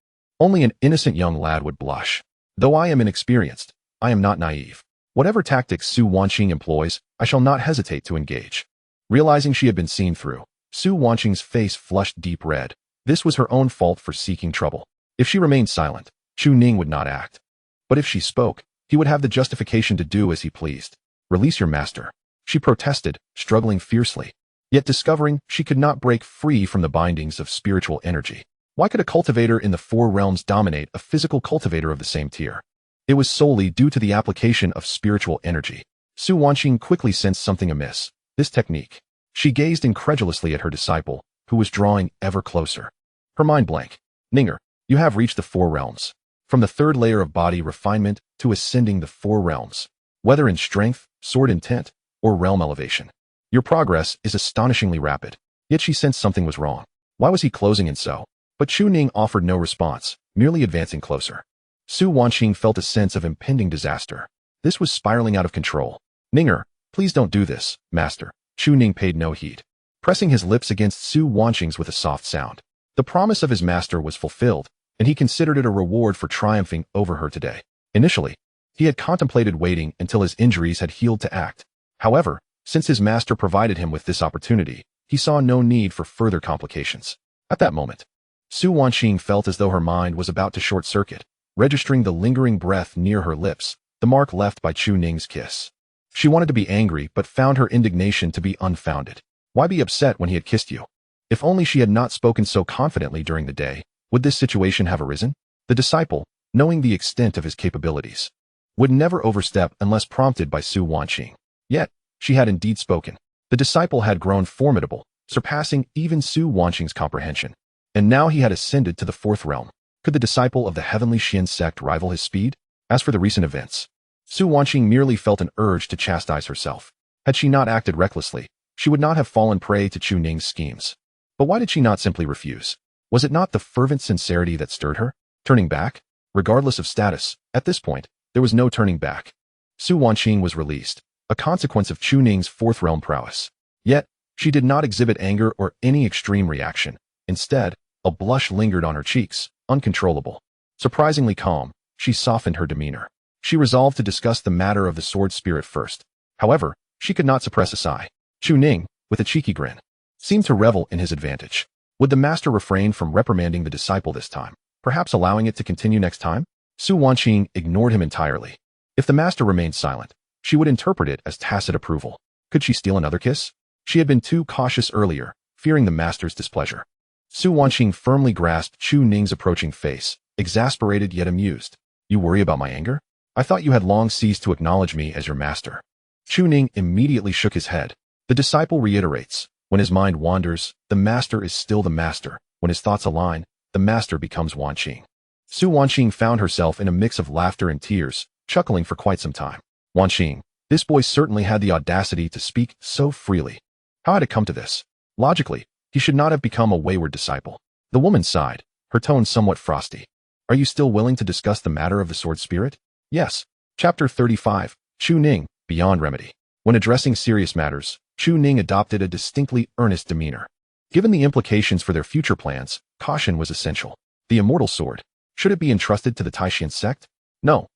Only an innocent young lad would blush. Though I am inexperienced, I am not naive. Whatever tactics Su Wanqing employs, I shall not hesitate to engage. Realizing she had been seen through, Su Wanqing's face flushed deep red. This was her own fault for seeking trouble. If she remained silent, Chu Ning would not act. But if she spoke, he would have the justification to do as he pleased. Release your master, she protested, struggling fiercely, yet discovering she could not break free from the bindings of spiritual energy. Why could a cultivator in the four realms dominate a physical cultivator of the same tier? It was solely due to the application of spiritual energy. Su Wanqing quickly sensed something amiss. This technique. She gazed incredulously at her disciple, who was drawing ever closer. Her mind blank. Ninger, you have reached the four realms. From the third layer of body refinement to ascending the four realms, whether in strength, sword intent, or realm elevation. Your progress is astonishingly rapid. Yet she sensed something was wrong. Why was he closing in so? But Chu Ning offered no response, merely advancing closer. Su Wanqing felt a sense of impending disaster. This was spiraling out of control. Ninger, please don't do this, master. Chu Ning paid no heed, pressing his lips against Su Wanqing's with a soft sound. The promise of his master was fulfilled, and he considered it a reward for triumphing over her today. Initially, he had contemplated waiting until his injuries had healed to act. However, since his master provided him with this opportunity, he saw no need for further complications. At that moment, Su Wanqing felt as though her mind was about to short-circuit, registering the lingering breath near her lips, the mark left by Chu Ning's kiss. She wanted to be angry but found her indignation to be unfounded. Why be upset when he had kissed you? If only she had not spoken so confidently during the day, would this situation have arisen? The disciple, knowing the extent of his capabilities, would never overstep unless prompted by Su Wanqing. Yet, she had indeed spoken. The disciple had grown formidable, surpassing even Su Wanqing's comprehension. And now he had ascended to the fourth realm. Could the disciple of the heavenly Xin sect rival his speed? As for the recent events, Su Wanqing merely felt an urge to chastise herself. Had she not acted recklessly, she would not have fallen prey to Chu Ning's schemes. But why did she not simply refuse? Was it not the fervent sincerity that stirred her? Turning back? Regardless of status, at this point, there was no turning back. Su Wanqing was released, a consequence of Chu Ning's fourth realm prowess. Yet, she did not exhibit anger or any extreme reaction. Instead, a blush lingered on her cheeks, uncontrollable. Surprisingly calm, she softened her demeanor. She resolved to discuss the matter of the sword spirit first. However, she could not suppress a sigh. Chu Ning, with a cheeky grin, seemed to revel in his advantage. Would the master refrain from reprimanding the disciple this time, perhaps allowing it to continue next time? Su Wanqing ignored him entirely. If the master remained silent, she would interpret it as tacit approval. Could she steal another kiss? She had been too cautious earlier, fearing the master's displeasure. Su Wanqing firmly grasped Chu Ning's approaching face, exasperated yet amused. You worry about my anger? I thought you had long ceased to acknowledge me as your master. Chu Ning immediately shook his head. The disciple reiterates, When his mind wanders, the master is still the master. When his thoughts align, the master becomes Wanqing. Su Wanqing found herself in a mix of laughter and tears, chuckling for quite some time. Wanqing, this boy certainly had the audacity to speak so freely. How had it come to this? Logically, he should not have become a wayward disciple. The woman sighed, her tone somewhat frosty. Are you still willing to discuss the matter of the sword spirit? Yes. Chapter 35, Chu Ning, Beyond Remedy. When addressing serious matters, Chu Ning adopted a distinctly earnest demeanor. Given the implications for their future plans, caution was essential. The immortal sword, should it be entrusted to the Taishan sect? No,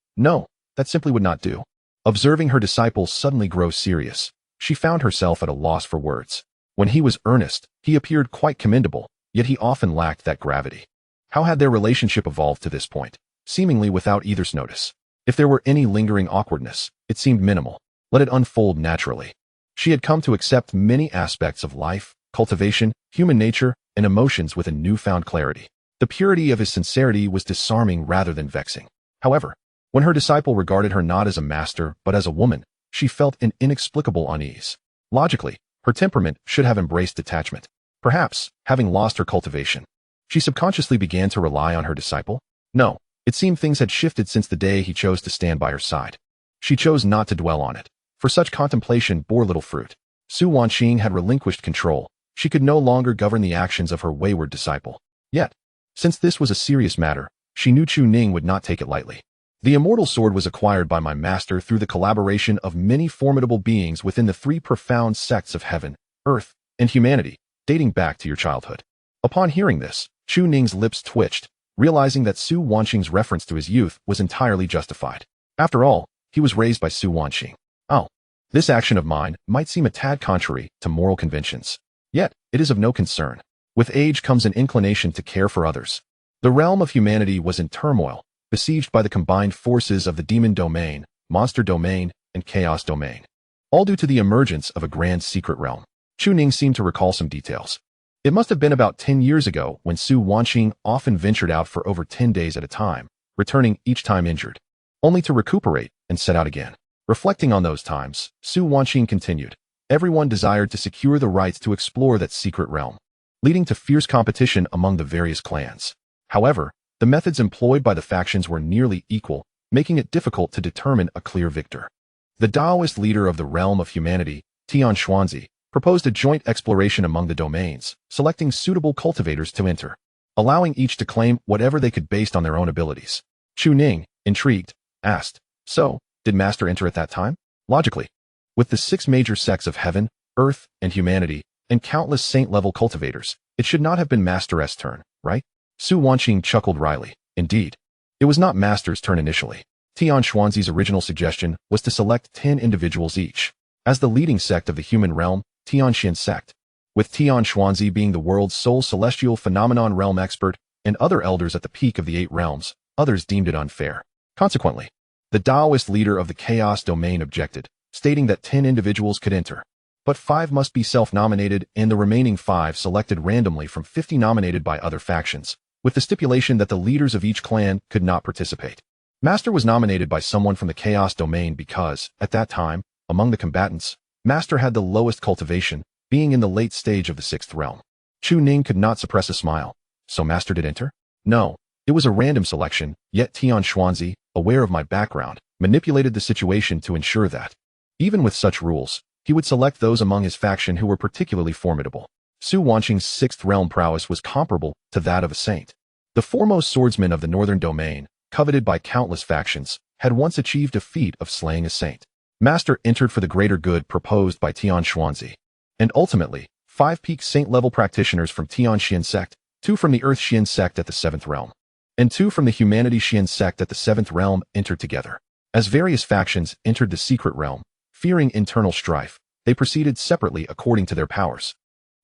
that simply would not do. Observing her disciple suddenly grow serious, she found herself at a loss for words. When he was earnest, he appeared quite commendable, yet he often lacked that gravity. How had their relationship evolved to this point, seemingly without either's notice? If there were any lingering awkwardness, it seemed minimal. Let it unfold naturally. She had come to accept many aspects of life, cultivation, human nature, and emotions with a newfound clarity. The purity of his sincerity was disarming rather than vexing. However, when her disciple regarded her not as a master but as a woman, she felt an inexplicable unease. Logically, her temperament should have embraced detachment. Perhaps, having lost her cultivation, she subconsciously began to rely on her disciple? No, it seemed things had shifted since the day he chose to stand by her side. She chose not to dwell on it, for such contemplation bore little fruit. Su Wanqing had relinquished control. She could no longer govern the actions of her wayward disciple. Yet, since this was a serious matter, she knew Chu Ning would not take it lightly. The immortal sword was acquired by my master through the collaboration of many formidable beings within the three profound sects of heaven, earth, and humanity, dating back to your childhood. Upon hearing this, Chu Ning's lips twitched, realizing that Su Wanqing's reference to his youth was entirely justified. After all, he was raised by Su Wanqing. Oh, this action of mine might seem a tad contrary to moral conventions. Yet, it is of no concern. With age comes an inclination to care for others. The realm of humanity was in turmoil, besieged by the combined forces of the demon domain, monster domain, and chaos domain. All due to the emergence of a grand secret realm. Chu Ning seemed to recall some details. It must have been about 10 years ago when Su Wanqing often ventured out for over 10 days at a time, returning each time injured, only to recuperate and set out again. Reflecting on those times, Su Wanqing continued. Everyone desired to secure the rights to explore that secret realm, leading to fierce competition among the various clans. However, the methods employed by the factions were nearly equal, making it difficult to determine a clear victor. The Taoist leader of the realm of humanity, Tian Xuanzi, proposed a joint exploration among the domains, selecting suitable cultivators to enter, allowing each to claim whatever they could based on their own abilities. Chu Ning, intrigued, asked, "So, did Master enter at that time?" Logically, with the 6 major sects of heaven, earth, and humanity, and countless saint-level cultivators, it should not have been Master's turn, right? Su Wanqing chuckled wryly. Indeed, it was not Master's turn initially. Tian Xuanzi's original suggestion was to select 10 individuals each, as the leading sect of the human realm, Tianxian sect, with Tian Xuanzi being the world's sole celestial phenomenon realm expert and other elders at the peak of the 8 realms. Others deemed it unfair. Consequently, the Taoist leader of the chaos domain objected, stating that 10 individuals could enter, but 5 must be self-nominated and the remaining 5 selected randomly from 50 nominated by other factions, with the stipulation that the leaders of each clan could not participate. Master was nominated by someone from the chaos domain because, at that time, among the combatants, Master had the lowest cultivation, being in the late stage of the 6th realm. Chu Ning could not suppress a smile. So Master did enter? No, it was a random selection, yet Tian Xuanzi, aware of my background, manipulated the situation to ensure that, even with such rules, he would select those among his faction who were particularly formidable. Su Wanqing's 6th realm prowess was comparable to that of a saint. The foremost swordsman of the northern domain, coveted by countless factions, had once achieved a feat of slaying a saint. Master entered for the greater good proposed by Tian Xuanzi. And ultimately, 5 peak saint-level practitioners from Tianxian sect, 2 from the Earth Xian sect at the 7th realm, and 2 from the Humanity Xian sect at the 7th realm entered together. As various factions entered the secret realm, fearing internal strife, they proceeded separately according to their powers,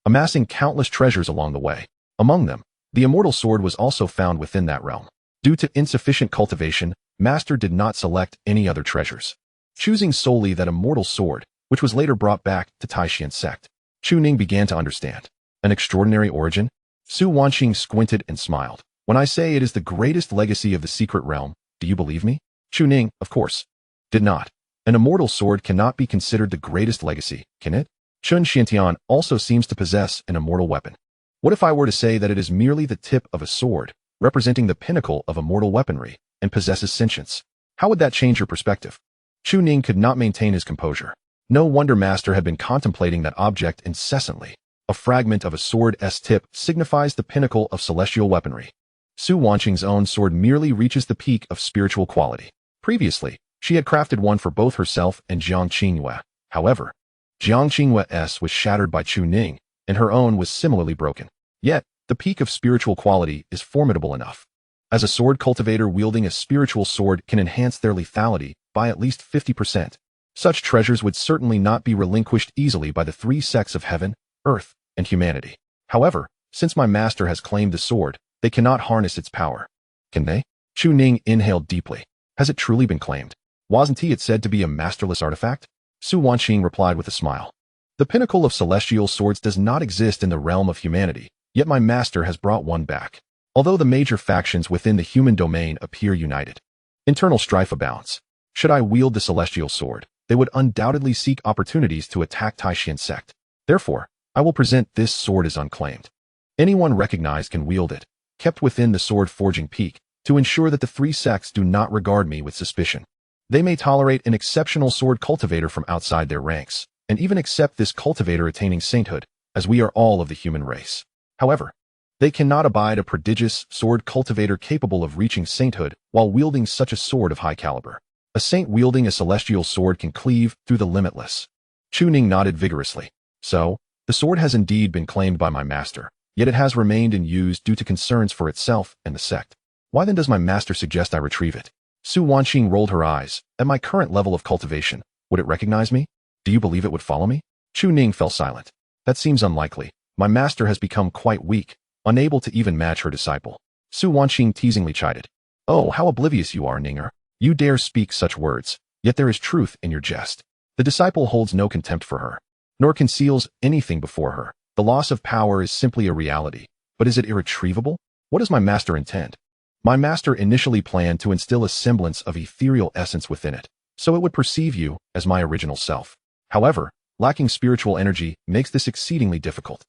amassing countless treasures along the way. Among them, the immortal sword was also found within that realm. Due to insufficient cultivation, Master did not select any other treasures, choosing solely that immortal sword, which was later brought back to Taishan sect. Chu Ning began to understand. An extraordinary origin? Su Wanqing squinted and smiled. When I say it is the greatest legacy of the secret realm, do you believe me? Chu Ning, of course, did not. An immortal sword cannot be considered the greatest legacy, can it? Chun Xiantian also seems to possess an immortal weapon. What if I were to say that it is merely the tip of a sword, representing the pinnacle of immortal weaponry, and possesses sentience? How would that change your perspective? Chu Ning could not maintain his composure. No wonder Master had been contemplating that object incessantly. A fragment of a sword's tip signifies the pinnacle of celestial weaponry. Su Wanqing's own sword merely reaches the peak of spiritual quality. Previously, she had crafted one for both herself and Jiang Qingyue. However, Jiang Qingyue's was shattered by Chu Ning, and her own was similarly broken. Yet, the peak of spiritual quality is formidable enough. As a sword cultivator wielding a spiritual sword can enhance their lethality by at least 50%. Such treasures would certainly not be relinquished easily by the three sects of heaven, earth, and humanity. However, since my master has claimed the sword, they cannot harness its power. Can they? Chu Ning inhaled deeply. Has it truly been claimed? Wasn't it said to be a masterless artifact? Su Wanqing replied with a smile. The pinnacle of celestial swords does not exist in the realm of humanity, yet my master has brought one back. Although the major factions within the human domain appear united, internal strife abounds. Should I wield the celestial sword, they would undoubtedly seek opportunities to attack Taishan sect. Therefore, I will present this sword as unclaimed. Anyone recognized can wield it, kept within the sword forging peak, to ensure that the three sects do not regard me with suspicion. They may tolerate an exceptional sword cultivator from outside their ranks, and even accept this cultivator attaining sainthood, as we are all of the human race. However, they cannot abide a prodigious sword cultivator capable of reaching sainthood while wielding such a sword of high caliber. A saint wielding a celestial sword can cleave through the limitless. Chu Ning nodded vigorously. So, the sword has indeed been claimed by my master, yet it has remained in use due to concerns for itself and the sect. Why then does my master suggest I retrieve it? Su Wanqing rolled her eyes. At my current level of cultivation, would it recognize me? Do you believe it would follow me? Chu Ning fell silent. That seems unlikely. My master has become quite weak, unable to even match her disciple. Su Wanqing teasingly chided. Oh, how oblivious you are, Ninger. You dare speak such words, yet there is truth in your jest. The disciple holds no contempt for her, nor conceals anything before her. The loss of power is simply a reality, but is it irretrievable? What does my master intend? My master initially planned to instill a semblance of ethereal essence within it, so it would perceive you as my original self. However, lacking spiritual energy makes this exceedingly difficult.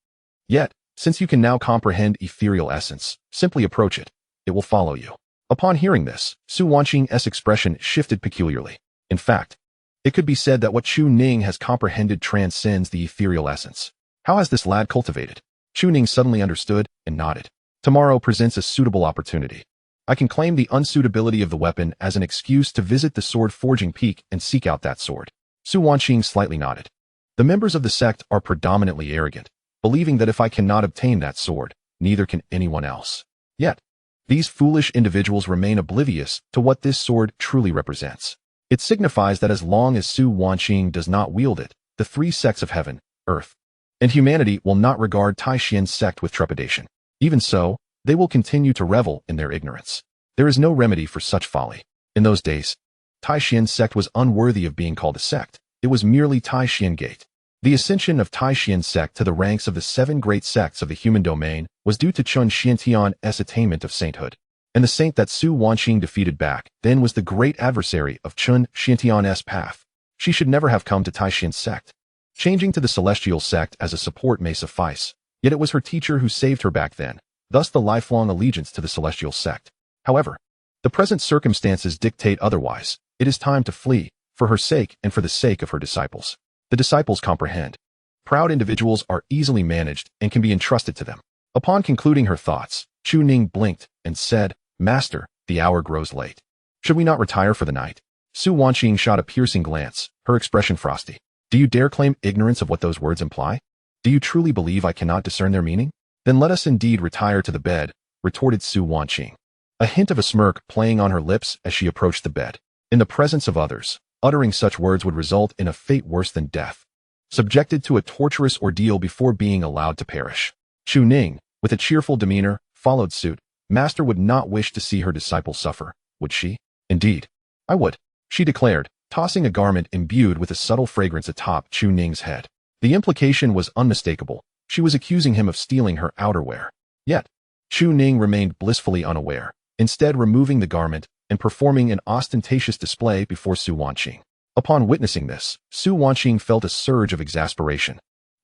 Yet, since you can now comprehend ethereal essence, simply approach it. It will follow you. Upon hearing this, Su Wanqing's expression shifted peculiarly. In fact, it could be said that what Chu Ning has comprehended transcends the ethereal essence. How has this lad cultivated? Chu Ning suddenly understood and nodded. Tomorrow presents a suitable opportunity. I can claim the unsuitability of the weapon as an excuse to visit the sword forging peak and seek out that sword. Su Wanqing slightly nodded. The members of the sect are predominantly arrogant, believing that if I cannot obtain that sword, neither can anyone else. Yet, these foolish individuals remain oblivious to what this sword truly represents. It signifies that as long as Su Wanqing does not wield it, the three sects of heaven, earth, and humanity will not regard Taishan's sect with trepidation. Even so, they will continue to revel in their ignorance. There is no remedy for such folly. In those days, Taishan's sect was unworthy of being called a sect. It was merely Taishan Gate. The ascension of Taishan's sect to the ranks of the 7 great sects of the human domain was due to Chun Xiantian's attainment of sainthood. And the saint that Su Wanqing defeated back then was the great adversary of Chun Xiantian's path. She should never have come to Taishan's sect. Changing to the celestial sect as a support may suffice, yet it was her teacher who saved her back then, thus the lifelong allegiance to the celestial sect. However, the present circumstances dictate otherwise. It is time to flee, for her sake and for the sake of her disciples. The disciples comprehend. Proud individuals are easily managed and can be entrusted to them. Upon concluding her thoughts, Chu Ning blinked and said, Master, the hour grows late. Should we not retire for the night? Su Wanqing shot a piercing glance, her expression frosty. Do you dare claim ignorance of what those words imply? Do you truly believe I cannot discern their meaning? Then let us indeed retire to the bed, retorted Su Wanqing, a hint of a smirk playing on her lips as she approached the bed. In the presence of others, uttering such words would result in a fate worse than death. Subjected to a torturous ordeal before being allowed to perish. Chu Ning, with a cheerful demeanor, followed suit. Master would not wish to see her disciple suffer, would she? Indeed, I would, she declared, tossing a garment imbued with a subtle fragrance atop Chu Ning's head. The implication was unmistakable. She was accusing him of stealing her outerwear. Yet, Chu Ning remained blissfully unaware, instead removing the garment and performing an ostentatious display before Su Wanqing. Upon witnessing this, Su Wanqing felt a surge of exasperation.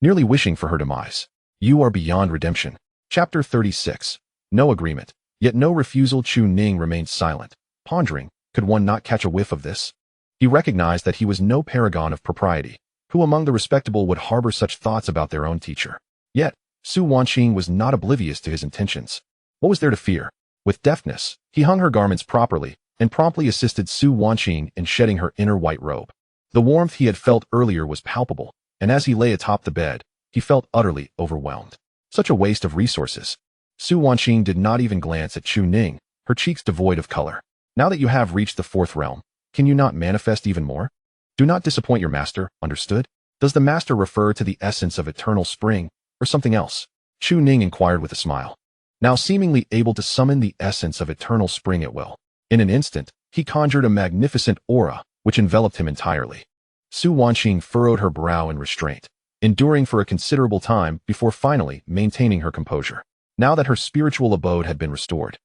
nearly wishing for her demise. You are beyond redemption. Chapter 36. No agreement, yet no refusal. Chu Ning remained silent, pondering, could one not catch a whiff of this? He recognized that he was no paragon of propriety. Who among the respectable would harbor such thoughts about their own teacher? Yet, Su Wanqing was not oblivious to his intentions. What was there to fear? With deftness, he hung her garments properly and promptly assisted Su Wanqing in shedding her inner white robe. The warmth he had felt earlier was palpable, and as he lay atop the bed, he felt utterly overwhelmed. Such a waste of resources. Su Wanqing did not even glance at Chu Ning, her cheeks devoid of color. Now that you have reached the fourth realm, can you not manifest even more? Do not disappoint your master, understood? Does the master refer to the essence of eternal spring, or something else? Chu Ning inquired with a smile. Now seemingly able to summon the essence of eternal spring at will. In an instant, he conjured a magnificent aura, which enveloped him entirely. Su Wanqing furrowed her brow in restraint, enduring for a considerable time before finally maintaining her composure. Now that her spiritual abode had been restored,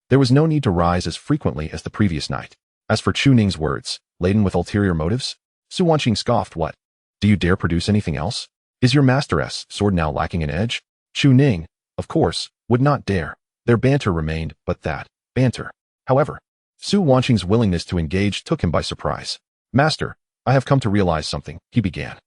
there was no need to rise as frequently as the previous night. As for Chu Ning's words, laden with ulterior motives, Su Wanqing scoffed. What? Do you dare produce anything else? Is your master's sword now lacking an edge? Chu Ning, of course, would not dare. Their banter remained but that, banter. However, Su Wanqing's willingness to engage took him by surprise. Master, I have come to realize something, he began.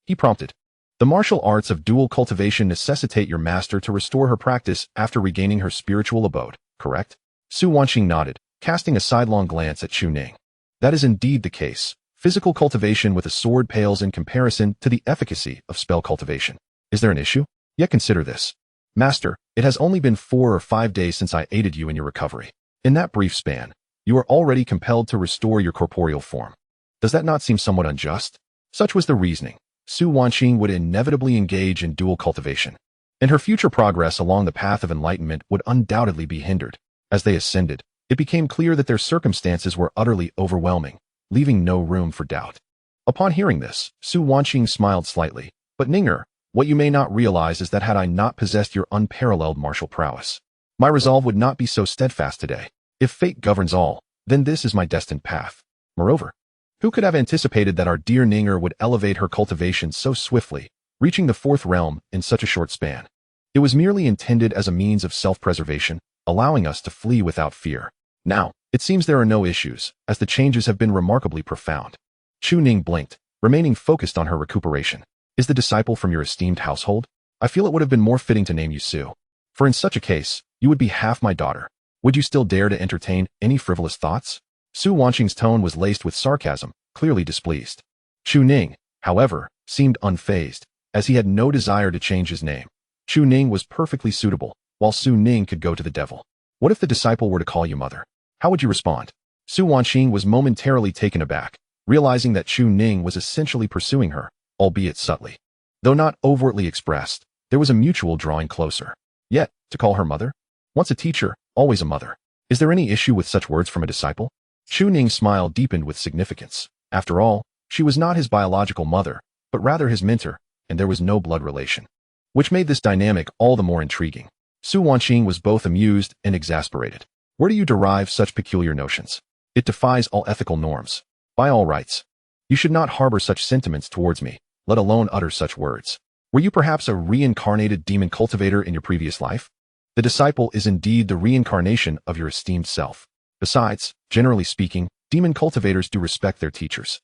He prompted. The martial arts of dual cultivation necessitate your master to restore her practice after regaining her spiritual abode, correct? Su Wanqing nodded, casting a sidelong glance at Chu Ning. That is indeed the case. Physical cultivation with a sword pales in comparison to the efficacy of spell cultivation. Is there an issue? Yet consider this. Master, it has only been 4 or 5 days since I aided you in your recovery. In that brief span, you are already compelled to restore your corporeal form. Does that not seem somewhat unjust? Such was the reasoning. Su Wanqing would inevitably engage in dual cultivation, and her future progress along the path of enlightenment would undoubtedly be hindered. As they ascended, it became clear that their circumstances were utterly overwhelming, leaving no room for doubt. Upon hearing this, Su Wanqing smiled slightly. But Ninger, what you may not realize is that had I not possessed your unparalleled martial prowess, my resolve would not be so steadfast today. If fate governs all, then this is my destined path. Moreover, who could have anticipated that our dear Ninger would elevate her cultivation so swiftly, reaching the fourth realm in such a short span? It was merely intended as a means of self-preservation, allowing us to flee without fear. Now, it seems there are no issues, as the changes have been remarkably profound. Chu Ning blinked, remaining focused on her recuperation. Is the disciple from your esteemed household? I feel it would have been more fitting to name you Su. For in such a case, you would be half my daughter. Would you still dare to entertain any frivolous thoughts? Su Wanqing's tone was laced with sarcasm, clearly displeased. Chu Ning, however, seemed unfazed, as he had no desire to change his name. Chu Ning was perfectly suitable, while Su Ning could go to the devil. What if the disciple were to call you mother? How would you respond? Su Wanqing was momentarily taken aback, realizing that Chu Ning was essentially pursuing her, albeit subtly. Though not overtly expressed, there was a mutual drawing closer. Yet, to call her mother? Once a teacher, always a mother. Is there any issue with such words from a disciple? Chu Ning's smile deepened with significance. After all, she was not his biological mother, but rather his mentor, and there was no blood relation, which made this dynamic all the more intriguing. Su Wanqing was both amused and exasperated. Where do you derive such peculiar notions? It defies all ethical norms. By all rights, you should not harbor such sentiments towards me, let alone utter such words. Were you perhaps a reincarnated demon cultivator in your previous life? The disciple is indeed the reincarnation of your esteemed self. Besides, generally speaking, demon cultivators do respect their teachers.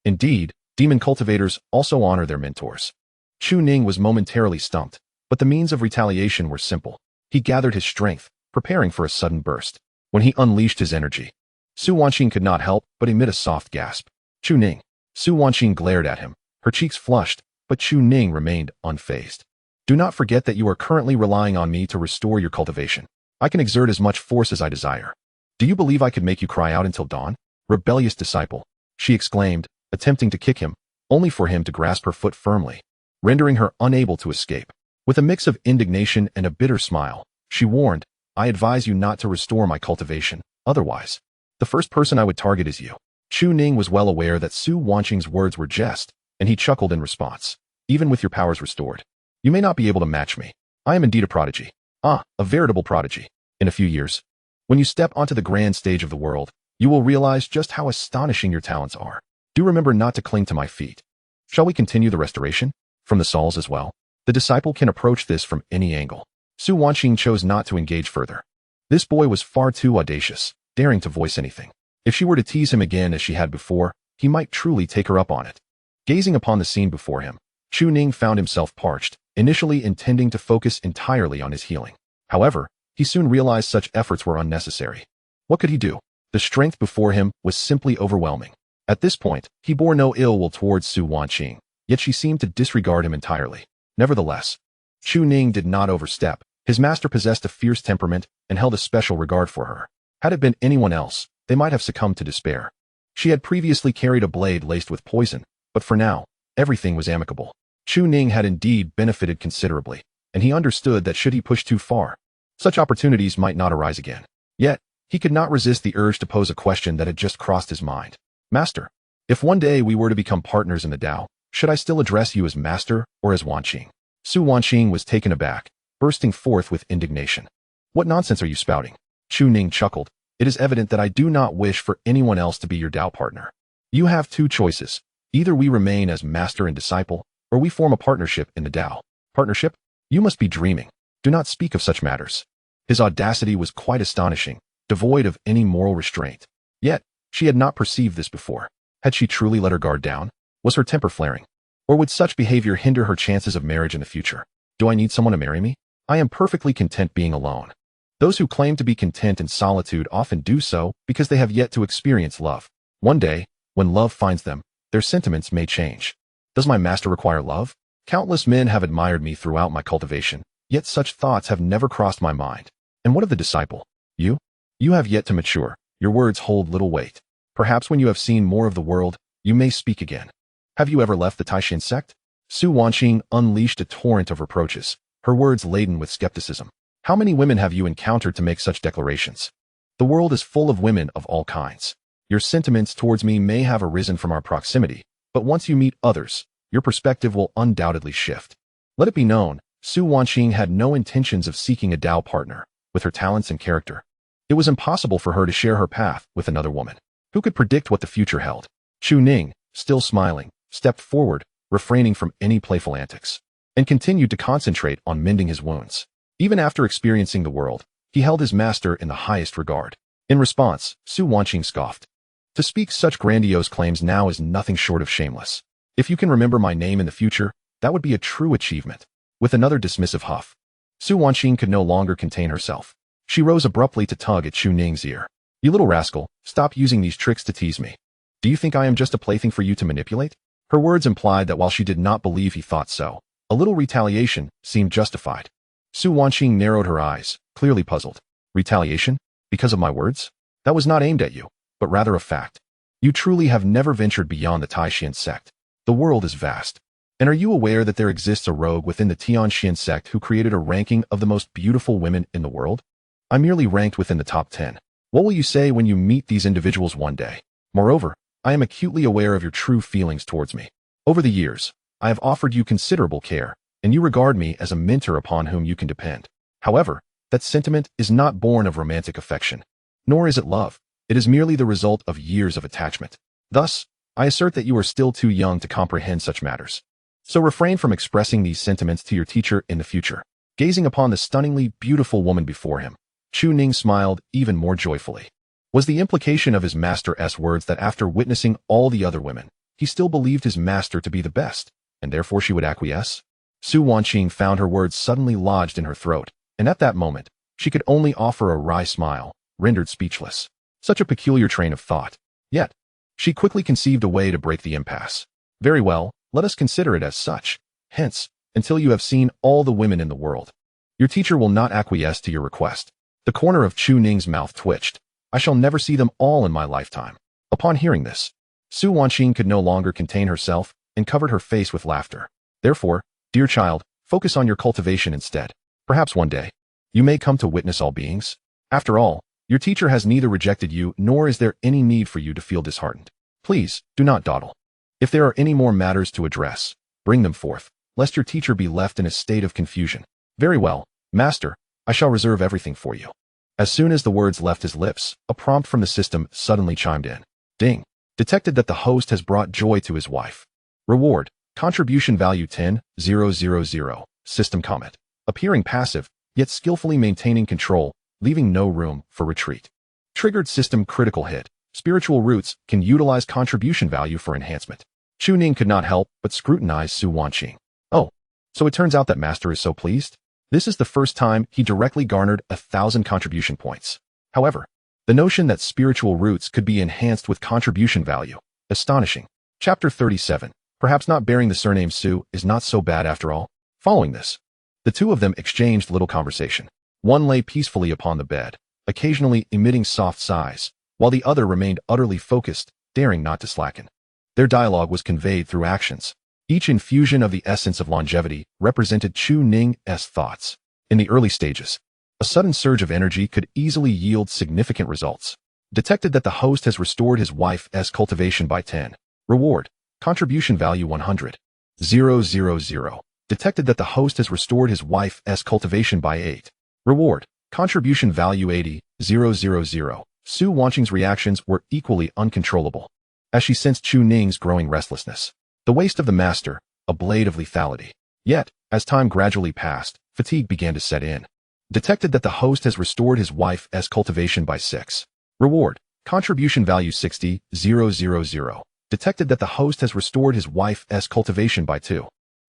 Indeed, demon cultivators also honor their mentors. Chu Ning was momentarily stumped, but the means of retaliation were simple. He gathered his strength, preparing for a sudden burst. When he unleashed his energy, Su Wanqing could not help but emit a soft gasp. Chu Ning. Su Wanqing glared at him, her cheeks flushed, but Chu Ning remained unfazed. Do not forget that you are currently relying on me to restore your cultivation. I can exert as much force as I desire. Do you believe I could make you cry out until dawn? Rebellious disciple, she exclaimed, attempting to kick him, only for him to grasp her foot firmly, rendering her unable to escape. With a mix of indignation and a bitter smile, she warned, I advise you not to restore my cultivation, otherwise, the first person I would target is you. Chu Ning was well aware that Su Wanqing's words were jest, and he chuckled in response. Even with your powers restored, you may not be able to match me. I am indeed a prodigy. A veritable prodigy. In a few years, when you step onto the grand stage of the world, you will realize just how astonishing your talents are. Do remember not to cling to my feet. Shall we continue the restoration? From the Sauls as well. The disciple can approach this from any angle. Su Wanqing chose not to engage further. This boy was far too audacious, daring to voice anything. If she were to tease him again as she had before, he might truly take her up on it. Gazing upon the scene before him, Chu Ning found himself parched, initially intending to focus entirely on his healing. However, he soon realized such efforts were unnecessary. What could he do? The strength before him was simply overwhelming. At this point, he bore no ill will towards Su Wanqing, yet she seemed to disregard him entirely. Nevertheless, Chu Ning did not overstep. His master possessed a fierce temperament and held a special regard for her. Had it been anyone else, they might have succumbed to despair. She had previously carried a blade laced with poison, but for now, everything was amicable. Chu Ning had indeed benefited considerably, and he understood that should he push too far, such opportunities might not arise again. Yet, he could not resist the urge to pose a question that had just crossed his mind. Master, if one day we were to become partners in the Tao, should I still address you as master or as Wanqing? Su Wanqing was taken aback, bursting forth with indignation. What nonsense are you spouting? Chu Ning chuckled. It is evident that I do not wish for anyone else to be your Tao partner. You have two choices. Either we remain as master and disciple, or we form a partnership in the Tao. Partnership? You must be dreaming. Do not speak of such matters. His audacity was quite astonishing, devoid of any moral restraint. Yet, she had not perceived this before. Had she truly let her guard down? Was her temper flaring? Or would such behavior hinder her chances of marriage in the future? Do I need someone to marry me? I am perfectly content being alone. Those who claim to be content in solitude often do so because they have yet to experience love. One day, when love finds them, their sentiments may change. Does my master require love? Countless men have admired me throughout my cultivation, yet such thoughts have never crossed my mind. And what of the disciple? You? You have yet to mature. Your words hold little weight. Perhaps when you have seen more of the world, you may speak again. Have you ever left the Taishan sect? Su Wanqing unleashed a torrent of reproaches, her words laden with skepticism. How many women have you encountered to make such declarations? The world is full of women of all kinds. Your sentiments towards me may have arisen from our proximity, but once you meet others, your perspective will undoubtedly shift. Let it be known, Su Wanqing had no intentions of seeking a Tao partner. With her talents and character, it was impossible for her to share her path with another woman. Who could predict what the future held? Chu Ning, still smiling, stepped forward, refraining from any playful antics, and continued to concentrate on mending his wounds. Even after experiencing the world, he held his master in the highest regard. In response, Su Wanqing scoffed. To speak such grandiose claims now is nothing short of shameless. If you can remember my name in the future, that would be a true achievement. With another dismissive huff, Su Wanqing could no longer contain herself. She rose abruptly to tug at Chu Ning's ear. You little rascal, stop using these tricks to tease me. Do you think I am just a plaything for you to manipulate? Her words implied that while she did not believe he thought so, a little retaliation seemed justified. Su Wanqing narrowed her eyes, clearly puzzled. Retaliation? Because of my words? That was not aimed at you, but rather a fact. You truly have never ventured beyond the Taishan sect. The world is vast. And are you aware that there exists a rogue within the Tianxian sect who created a ranking of the most beautiful women in the world? I merely ranked within the top 10. What will you say when you meet these individuals one day? Moreover, I am acutely aware of your true feelings towards me. Over the years, I have offered you considerable care, and you regard me as a mentor upon whom you can depend. However, that sentiment is not born of romantic affection, nor is it love. It is merely the result of years of attachment. Thus, I assert that you are still too young to comprehend such matters. So refrain from expressing these sentiments to your teacher in the future. Gazing upon the stunningly beautiful woman before him, Chu Ning smiled even more joyfully. Was the implication of his master's words that after witnessing all the other women, he still believed his master to be the best, and therefore she would acquiesce? Su Wanqing found her words suddenly lodged in her throat, and at that moment, she could only offer a wry smile, rendered speechless. Such a peculiar train of thought. Yet, she quickly conceived a way to break the impasse. Very well, let us consider it as such. Hence, until you have seen all the women in the world, your teacher will not acquiesce to your request. The corner of Chu Ning's mouth twitched. I shall never see them all in my lifetime. Upon hearing this, Su Wanqing could no longer contain herself and covered her face with laughter. Therefore, dear child, focus on your cultivation instead. Perhaps one day, you may come to witness all beings. After all, your teacher has neither rejected you nor is there any need for you to feel disheartened. Please, do not dawdle. If there are any more matters to address, bring them forth, lest your teacher be left in a state of confusion. Very well, master, I shall reserve everything for you. As soon as the words left his lips, a prompt from the system suddenly chimed in. Ding. Detected that the host has brought joy to his wife. Reward, Contribution value 10,000. System comment. Appearing passive, yet skillfully maintaining control, leaving no room for retreat. Triggered system critical hit. Spiritual roots can utilize contribution value for enhancement. Chu Ning could not help but scrutinize Su Wanqing. Oh, so it turns out that Master is so pleased? This is the first time he directly garnered 1,000 contribution points. However, the notion that spiritual roots could be enhanced with contribution value. Astonishing. Chapter 37. Perhaps not bearing the surname Su is not so bad after all. Following this, the two of them exchanged little conversation. One lay peacefully upon the bed, occasionally emitting soft sighs, while the other remained utterly focused, daring not to slacken. Their dialogue was conveyed through actions. Each infusion of the essence of longevity represented Chu Ning's thoughts. In the early stages, a sudden surge of energy could easily yield significant results. Detected that the host has restored his wife's cultivation by 10. Reward. Contribution value 100. 000. Detected that the host has restored his wife's cultivation by 8. Reward. Contribution value 80. 000. Su Wanqing's reactions were equally uncontrollable, as she sensed Chu Ning's growing restlessness. The waste of the master, a blade of lethality. Yet, as time gradually passed, fatigue began to set in. Detected that the host has restored his wife's cultivation by 6. Reward. Contribution value 60. 000. Detected that the host has restored his wife's cultivation by 2.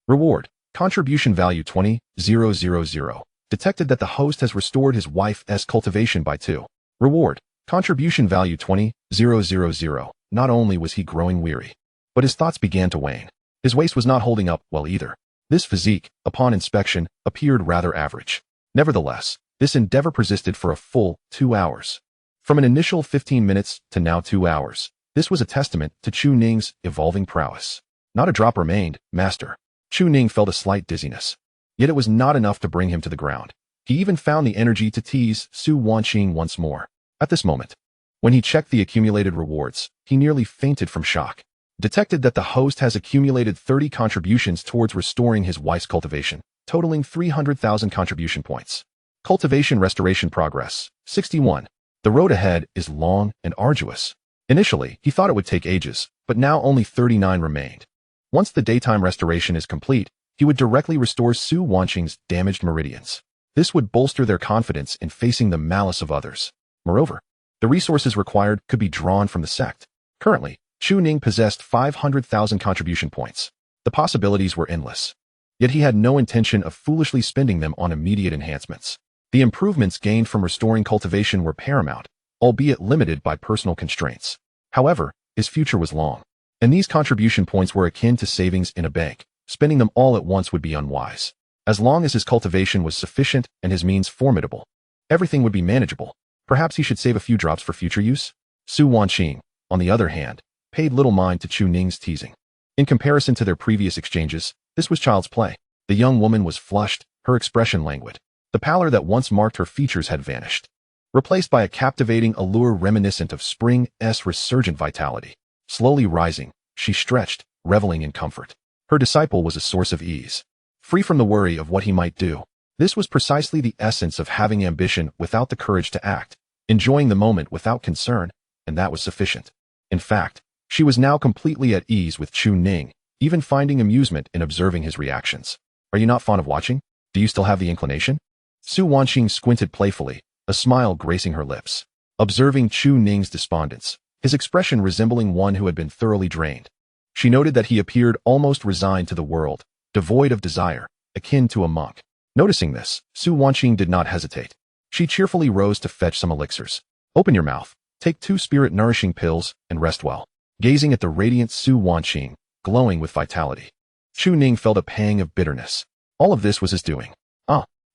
Reward. Contribution value 20. 000. Detected that the host has restored his wife's cultivation by 2. Reward. Contribution value 20. 000. Not only was he growing weary, but his thoughts began to wane. His waist was not holding up well either. This physique, upon inspection, appeared rather average. Nevertheless, this endeavor persisted for a full 2 hours. From an initial 15 minutes to now 2 hours, this was a testament to Chu Ning's evolving prowess. Not a drop remained, Master. Chu Ning felt a slight dizziness. Yet it was not enough to bring him to the ground. He even found the energy to tease Su Wanqing once more. At this moment, when he checked the accumulated rewards, he nearly fainted from shock. Detected that the host has accumulated 30 contributions towards restoring his wife's cultivation, totaling 300,000 contribution points. Cultivation restoration progress, 61. The road ahead is long and arduous. Initially, he thought it would take ages, but now only 39 remained. Once the daytime restoration is complete, he would directly restore Su Wanqing's damaged meridians. This would bolster their confidence in facing the malice of others. Moreover, the resources required could be drawn from the sect. Currently, Chu Ning possessed 500,000 contribution points. The possibilities were endless. Yet he had no intention of foolishly spending them on immediate enhancements. The improvements gained from restoring cultivation were paramount, albeit limited by personal constraints. However, his future was long, and these contribution points were akin to savings in a bank. Spending them all at once would be unwise. As long as his cultivation was sufficient and his means formidable, everything would be manageable. Perhaps he should save a few drops for future use? Su Wanqing, on the other hand, paid little mind to Chu Ning's teasing. In comparison to their previous exchanges, this was child's play. The young woman was flushed, her expression languid. The pallor that once marked her features had vanished, replaced by a captivating allure reminiscent of spring's resurgent vitality. Slowly rising, she stretched, reveling in comfort. Her disciple was a source of ease, free from the worry of what he might do. This was precisely the essence of having ambition without the courage to act, enjoying the moment without concern, and that was sufficient. In fact, she was now completely at ease with Chu Ning, even finding amusement in observing his reactions. Are you not fond of watching? Do you still have the inclination? Su Wanqing squinted playfully, a smile gracing her lips, observing Chu Ning's despondence, his expression resembling one who had been thoroughly drained. She noted that he appeared almost resigned to the world, devoid of desire, akin to a monk. Noticing this, Su Wanqing did not hesitate. She cheerfully rose to fetch some elixirs. Open your mouth, take 2 spirit-nourishing pills, and rest well. Gazing at the radiant Su Wanqing, glowing with vitality, Chu Ning felt a pang of bitterness. All of this was his doing.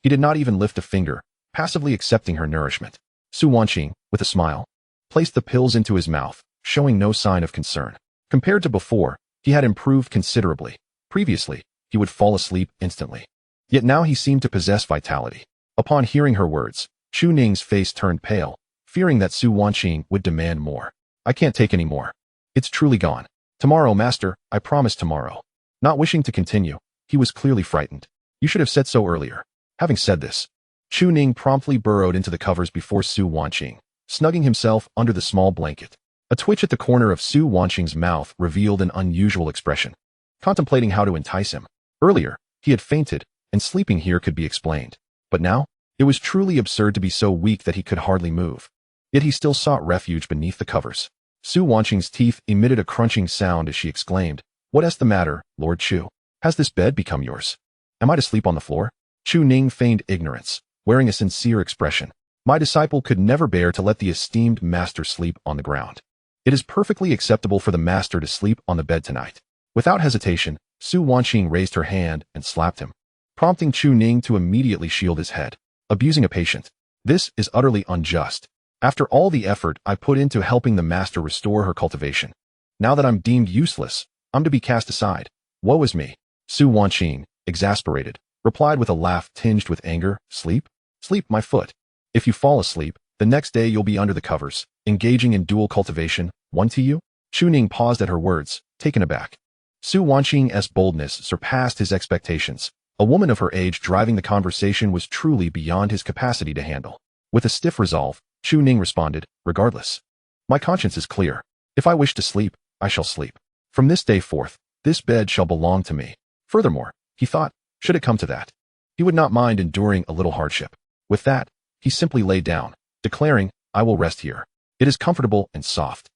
He did not even lift a finger, passively accepting her nourishment. Su Wanqing, with a smile, placed the pills into his mouth, showing no sign of concern. Compared to before, he had improved considerably. Previously, he would fall asleep instantly. Yet now he seemed to possess vitality. Upon hearing her words, Chu Ning's face turned pale, fearing that Su Wanqing would demand more. I can't take any more. It's truly gone. Tomorrow, Master, I promise tomorrow. Not wishing to continue, he was clearly frightened. You should have said so earlier. Having said this, Chu Ning promptly burrowed into the covers before Su Wanqing, snugging himself under the small blanket. A twitch at the corner of Su Wanqing's mouth revealed an unusual expression. contemplating how to entice him. Earlier, he had fainted, and sleeping here could be explained. But now, it was truly absurd to be so weak that he could hardly move. Yet he still sought refuge beneath the covers. Su Wanqing's teeth emitted a crunching sound as she exclaimed, "What is the matter, Lord Chu? Has this bed become yours? Am I to sleep on the floor?" Chu Ning feigned ignorance, wearing a sincere expression. "My disciple could never bear to let the esteemed master sleep on the ground. It is perfectly acceptable for the master to sleep on the bed tonight." Without hesitation, Su Wanqing raised her hand and slapped him, prompting Chu Ning to immediately shield his head. "Abusing a patient. This is utterly unjust. After all the effort I put into helping the master restore her cultivation, now that I'm deemed useless, I'm to be cast aside. Woe is me." Su Wanqing, exasperated, replied with a laugh tinged with anger, "Sleep? Sleep, my foot. If you fall asleep, the next day you'll be under the covers, engaging in dual cultivation. One to you?" Chu Ning paused at her words, taken aback. Su Wanqing's boldness surpassed his expectations. A woman of her age driving the conversation was truly beyond his capacity to handle. With a stiff resolve, Chu Ning responded, "Regardless, my conscience is clear. If I wish to sleep, I shall sleep. From this day forth, this bed shall belong to me." Furthermore, he thought, should it come to that, he would not mind enduring a little hardship. With that, he simply lay down, declaring, "I will rest here. It is comfortable and soft.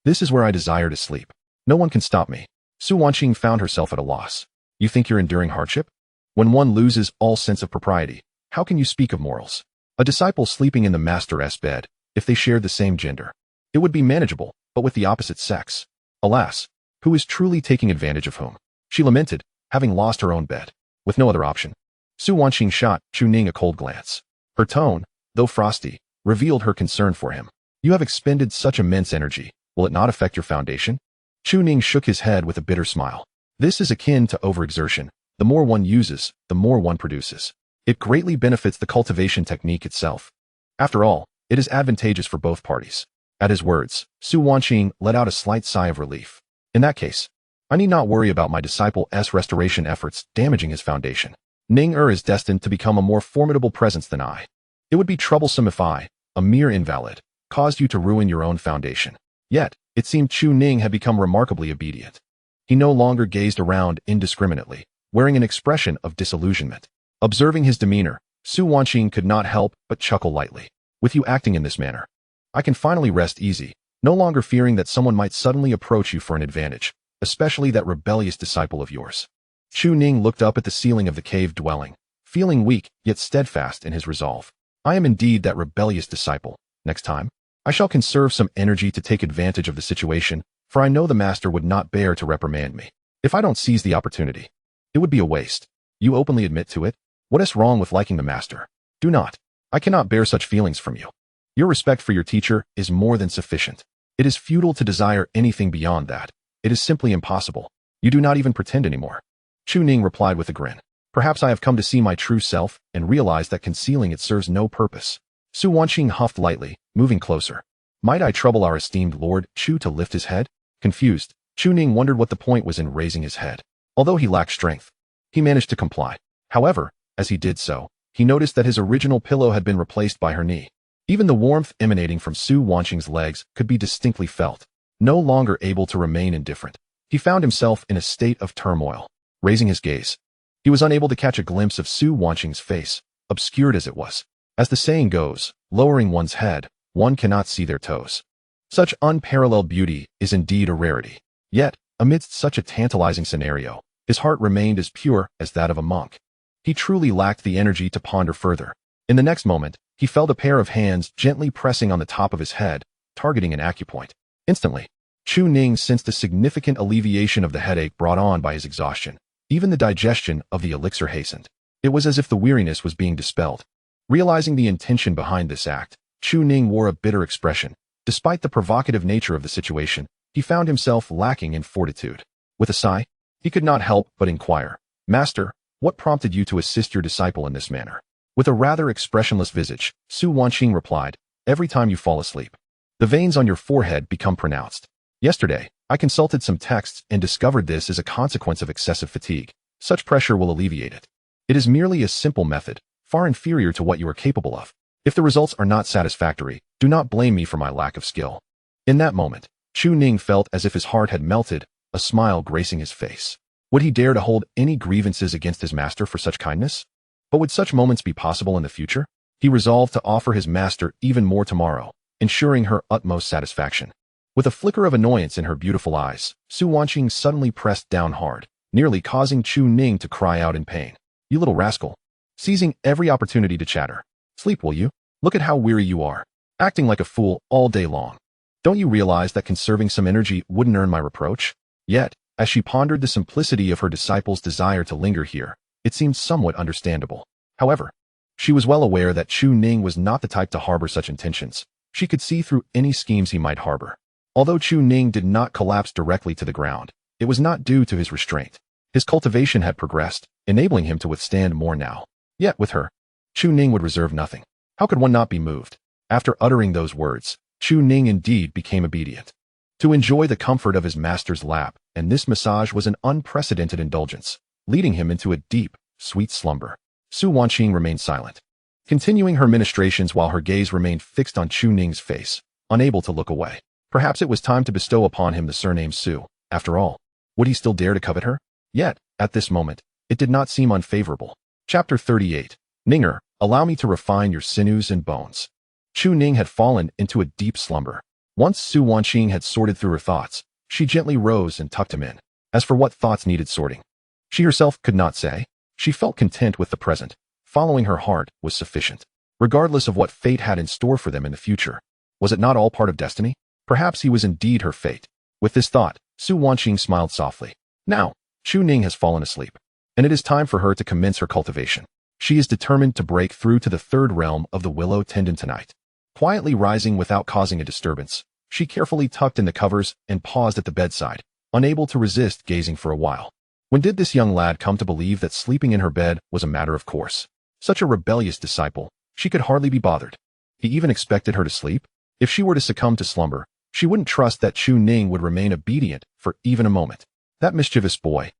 This is where I desire to sleep. No one can stop me." Su Wanqing found herself at a loss. "You think you're enduring hardship? When one loses all sense of propriety, how can you speak of morals? A disciple sleeping in the master's bed, if they shared the same gender, it would be manageable, but with the opposite sex. Alas, who is truly taking advantage of whom?" She lamented, having lost her own bed. With no other option, Su Wanqing shot Chu Ning a cold glance. Her tone, though frosty, revealed her concern for him. "You have expended such immense energy. Will it not affect your foundation?" Chu Ning shook his head with a bitter smile. "This is akin to overexertion. The more one uses, the more one produces. It greatly benefits the cultivation technique itself. After all, it is advantageous for both parties." At his words, Su Wanqing let out a slight sigh of relief. "In that case, I need not worry about my disciple's restoration efforts damaging his foundation. Ning is destined to become a more formidable presence than I. It would be troublesome if I, a mere invalid, caused you to ruin your own foundation." Yet, it seemed Chu Ning had become remarkably obedient. He no longer gazed around indiscriminately, wearing an expression of disillusionment. Observing his demeanor, Su Wanqing could not help but chuckle lightly. "With you acting in this manner, I can finally rest easy, no longer fearing that someone might suddenly approach you for an advantage, especially that rebellious disciple of yours." Chu Ning looked up at the ceiling of the cave dwelling, feeling weak yet steadfast in his resolve. "I am indeed that rebellious disciple. Next time, I shall conserve some energy to take advantage of the situation, for I know the master would not bear to reprimand me. If I don't seize the opportunity, it would be a waste." "You openly admit to it? What is wrong with liking the master?" "Do not. I cannot bear such feelings from you. Your respect for your teacher is more than sufficient. It is futile to desire anything beyond that. It is simply impossible. You do not even pretend anymore." Chu Ning replied with a grin. "Perhaps I have come to see my true self and realize that concealing it serves no purpose." Su Wanqing huffed lightly, moving closer. "Might I trouble our esteemed Lord Chu to lift his head?" Confused, Chu Ning wondered what the point was in raising his head. Although he lacked strength, he managed to comply. However, as he did so, he noticed that his original pillow had been replaced by her knee. Even the warmth emanating from Su Wanqing's legs could be distinctly felt. No longer able to remain indifferent, he found himself in a state of turmoil. Raising his gaze, he was unable to catch a glimpse of Su Wanqing's face, obscured as it was. As the saying goes, lowering one's head, one cannot see their toes. Such unparalleled beauty is indeed a rarity. Yet, amidst such a tantalizing scenario, his heart remained as pure as that of a monk. He truly lacked the energy to ponder further. In the next moment, he felt a pair of hands gently pressing on the top of his head, targeting an acupoint. Instantly, Chu Ning sensed a significant alleviation of the headache brought on by his exhaustion. Even the digestion of the elixir hastened. It was as if the weariness was being dispelled. Realizing the intention behind this act, Chu Ning wore a bitter expression. Despite the provocative nature of the situation, he found himself lacking in fortitude. With a sigh, he could not help but inquire, "Master, what prompted you to assist your disciple in this manner?" With a rather expressionless visage, Su Wanqing replied, "Every time you fall asleep, the veins on your forehead become pronounced. Yesterday, I consulted some texts and discovered this is a consequence of excessive fatigue. Such pressure will alleviate it. It is merely a simple method, far inferior to what you are capable of. If the results are not satisfactory, do not blame me for my lack of skill." In that moment, Chu Ning felt as if his heart had melted, a smile gracing his face. Would he dare to hold any grievances against his master for such kindness? But would such moments be possible in the future? He resolved to offer his master even more tomorrow, ensuring her utmost satisfaction. With a flicker of annoyance in her beautiful eyes, Su Wanqing suddenly pressed down hard, nearly causing Chu Ning to cry out in pain. You little rascal. Seizing every opportunity to chatter. Sleep, will you? Look at how weary you are. Acting like a fool all day long. Don't you realize that conserving some energy wouldn't earn my reproach? Yet, as she pondered the simplicity of her disciple's desire to linger here, it seemed somewhat understandable. However, she was well aware that Chu Ning was not the type to harbor such intentions. She could see through any schemes he might harbor. Although Chu Ning did not collapse directly to the ground, it was not due to his restraint. His cultivation had progressed, enabling him to withstand more now. Yet with her, Chu Ning would reserve nothing. How could one not be moved? After uttering those words, Chu Ning indeed became obedient. To enjoy the comfort of his master's lap, and this massage was an unprecedented indulgence, leading him into a deep, sweet slumber. Su Wanqing remained silent, continuing her ministrations while her gaze remained fixed on Chu Ning's face, unable to look away. Perhaps it was time to bestow upon him the surname Su. After all, would he still dare to covet her? Yet, at this moment, it did not seem unfavorable. Chapter 38. Ninger, allow me to refine your sinews and bones. Chu Ning had fallen into a deep slumber. Once Su Wanqing had sorted through her thoughts, she gently rose and tucked him in. As for what thoughts needed sorting, she herself could not say. She felt content with the present. Following her heart was sufficient, regardless of what fate had in store for them in the future. Was it not all part of destiny? Perhaps he was indeed her fate. With this thought, Su Wanqing smiled softly. Now, Chu Ning has fallen asleep, and it is time for her to commence her cultivation. She is determined to break through to the third realm of the willow tendon tonight. Quietly rising without causing a disturbance, she carefully tucked in the covers and paused at the bedside, unable to resist gazing for a while. When did this young lad come to believe that sleeping in her bed was a matter of course? Such a rebellious disciple, she could hardly be bothered. He even expected her to sleep? If she were to succumb to slumber, she wouldn't trust that Chu Ning would remain obedient for even a moment. That mischievous boy.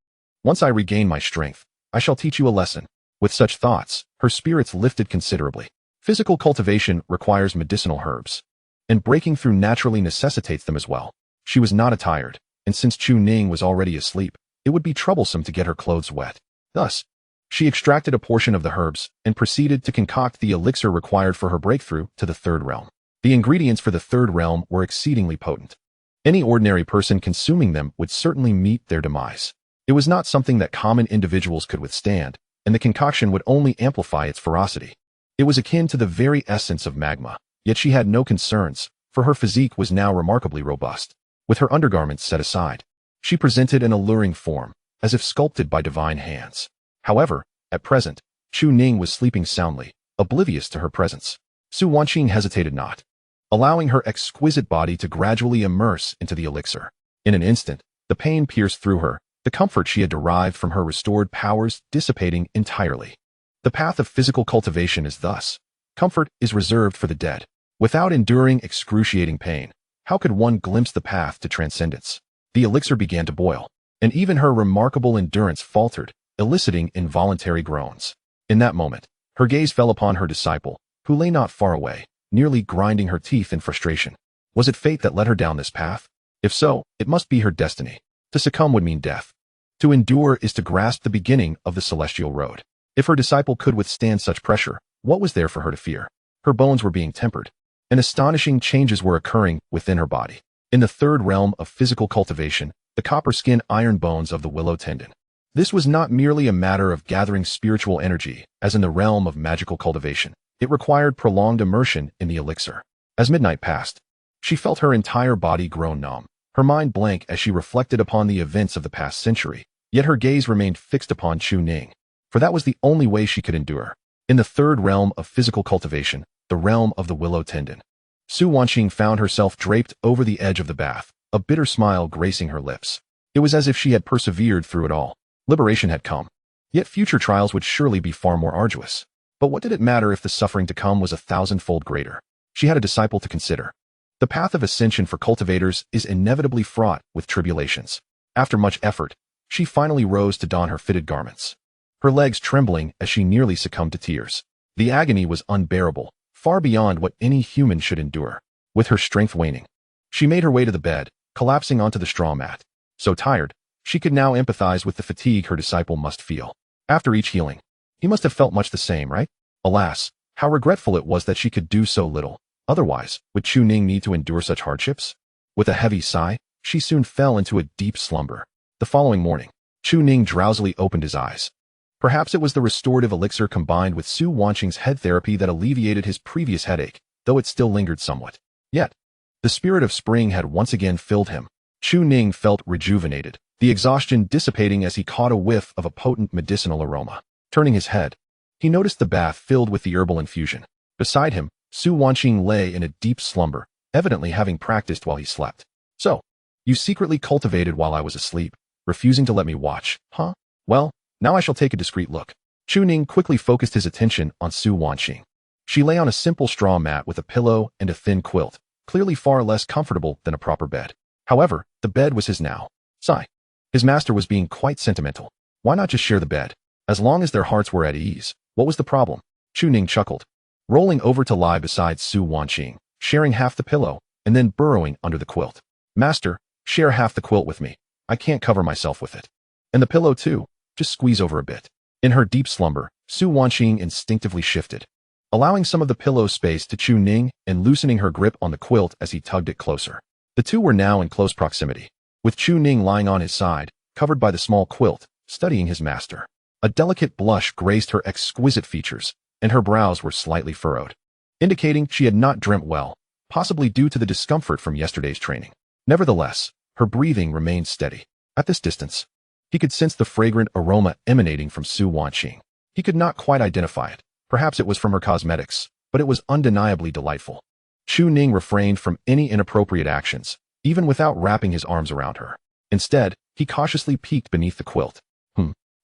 Once I regain my strength, I shall teach you a lesson. With such thoughts, her spirits lifted considerably. Physical cultivation requires medicinal herbs, and breaking through naturally necessitates them as well. She was not attired, and since Chu Ning was already asleep, it would be troublesome to get her clothes wet. Thus, she extracted a portion of the herbs and proceeded to concoct the elixir required for her breakthrough to the third realm. The ingredients for the third realm were exceedingly potent. Any ordinary person consuming them would certainly meet their demise. It was not something that common individuals could withstand, and the concoction would only amplify its ferocity. It was akin to the very essence of magma, yet she had no concerns, for her physique was now remarkably robust. With her undergarments set aside, she presented an alluring form, as if sculpted by divine hands. However, at present, Chu Ning was sleeping soundly, oblivious to her presence. Su Wanqing hesitated not, allowing her exquisite body to gradually immerse into the elixir. In an instant, the pain pierced through her, the comfort she had derived from her restored powers dissipating entirely. The path of physical cultivation is thus. Comfort is reserved for the dead. Without enduring excruciating pain, how could one glimpse the path to transcendence? The elixir began to boil, and even her remarkable endurance faltered, eliciting involuntary groans. In that moment, her gaze fell upon her disciple, who lay not far away, nearly grinding her teeth in frustration. Was it fate that led her down this path? If so, it must be her destiny. To succumb would mean death. To endure is to grasp the beginning of the celestial road. If her disciple could withstand such pressure, what was there for her to fear? Her bones were being tempered, and astonishing changes were occurring within her body. In the third realm of physical cultivation, the copper skin iron bones of the willow tendon. This was not merely a matter of gathering spiritual energy, as in the realm of magical cultivation. It required prolonged immersion in the elixir. As midnight passed, she felt her entire body grow numb, her mind blank as she reflected upon the events of the past century, yet her gaze remained fixed upon Chu Ning, for that was the only way she could endure. In the third realm of physical cultivation, the realm of the willow tendon, Su Wanqing found herself draped over the edge of the bath, a bitter smile gracing her lips. It was as if she had persevered through it all. Liberation had come. Yet future trials would surely be far more arduous. But what did it matter if the suffering to come was 1,000-fold greater? She had a disciple to consider. The path of ascension for cultivators is inevitably fraught with tribulations. After much effort, she finally rose to don her fitted garments, her legs trembling as she nearly succumbed to tears. The agony was unbearable, far beyond what any human should endure. With her strength waning, she made her way to the bed, collapsing onto the straw mat. So tired, She could now empathize with the fatigue her disciple must feel. After each healing, he must have felt much the same, right? Alas, how regretful it was that she could do so little. Otherwise, would Chu Ning need to endure such hardships? With a heavy sigh, she soon fell into a deep slumber. The following morning, Chu Ning drowsily opened his eyes. Perhaps it was the restorative elixir combined with Su Wanqing's head therapy that alleviated his previous headache, though it still lingered somewhat. Yet, the spirit of spring had once again filled him. Chu Ning felt rejuvenated, the exhaustion dissipating as he caught a whiff of a potent medicinal aroma. Turning his head, he noticed the bath filled with the herbal infusion. Beside him, Su Wanqing lay in a deep slumber, evidently having practiced while he slept. So, you secretly cultivated while I was asleep, refusing to let me watch, huh? Well, now I shall take a discreet look. Chu Ning quickly focused his attention on Su Wanqing. She lay on a simple straw mat with a pillow and a thin quilt, clearly far less comfortable than a proper bed. However, the bed was his now. Sigh. His master was being quite sentimental. Why not just share the bed? As long as their hearts were at ease, what was the problem? Chu Ning chuckled, rolling over to lie beside Su Wanqing, sharing half the pillow, and then burrowing under the quilt. Master, share half the quilt with me. I can't cover myself with it. And the pillow too, just squeeze over a bit. In her deep slumber, Su Wanqing instinctively shifted, allowing some of the pillow space to Chu Ning and loosening her grip on the quilt as he tugged it closer. The two were now in close proximity, with Chu Ning lying on his side, covered by the small quilt, studying his master. A delicate blush graced her exquisite features, and her brows were slightly furrowed, indicating she had not dreamt well, possibly due to the discomfort from yesterday's training. Nevertheless, her breathing remained steady. At this distance, he could sense the fragrant aroma emanating from Su Wanqing. He could not quite identify it. Perhaps it was from her cosmetics, but it was undeniably delightful. Chu Ning refrained from any inappropriate actions, even without wrapping his arms around her. Instead, he cautiously peeked beneath the quilt.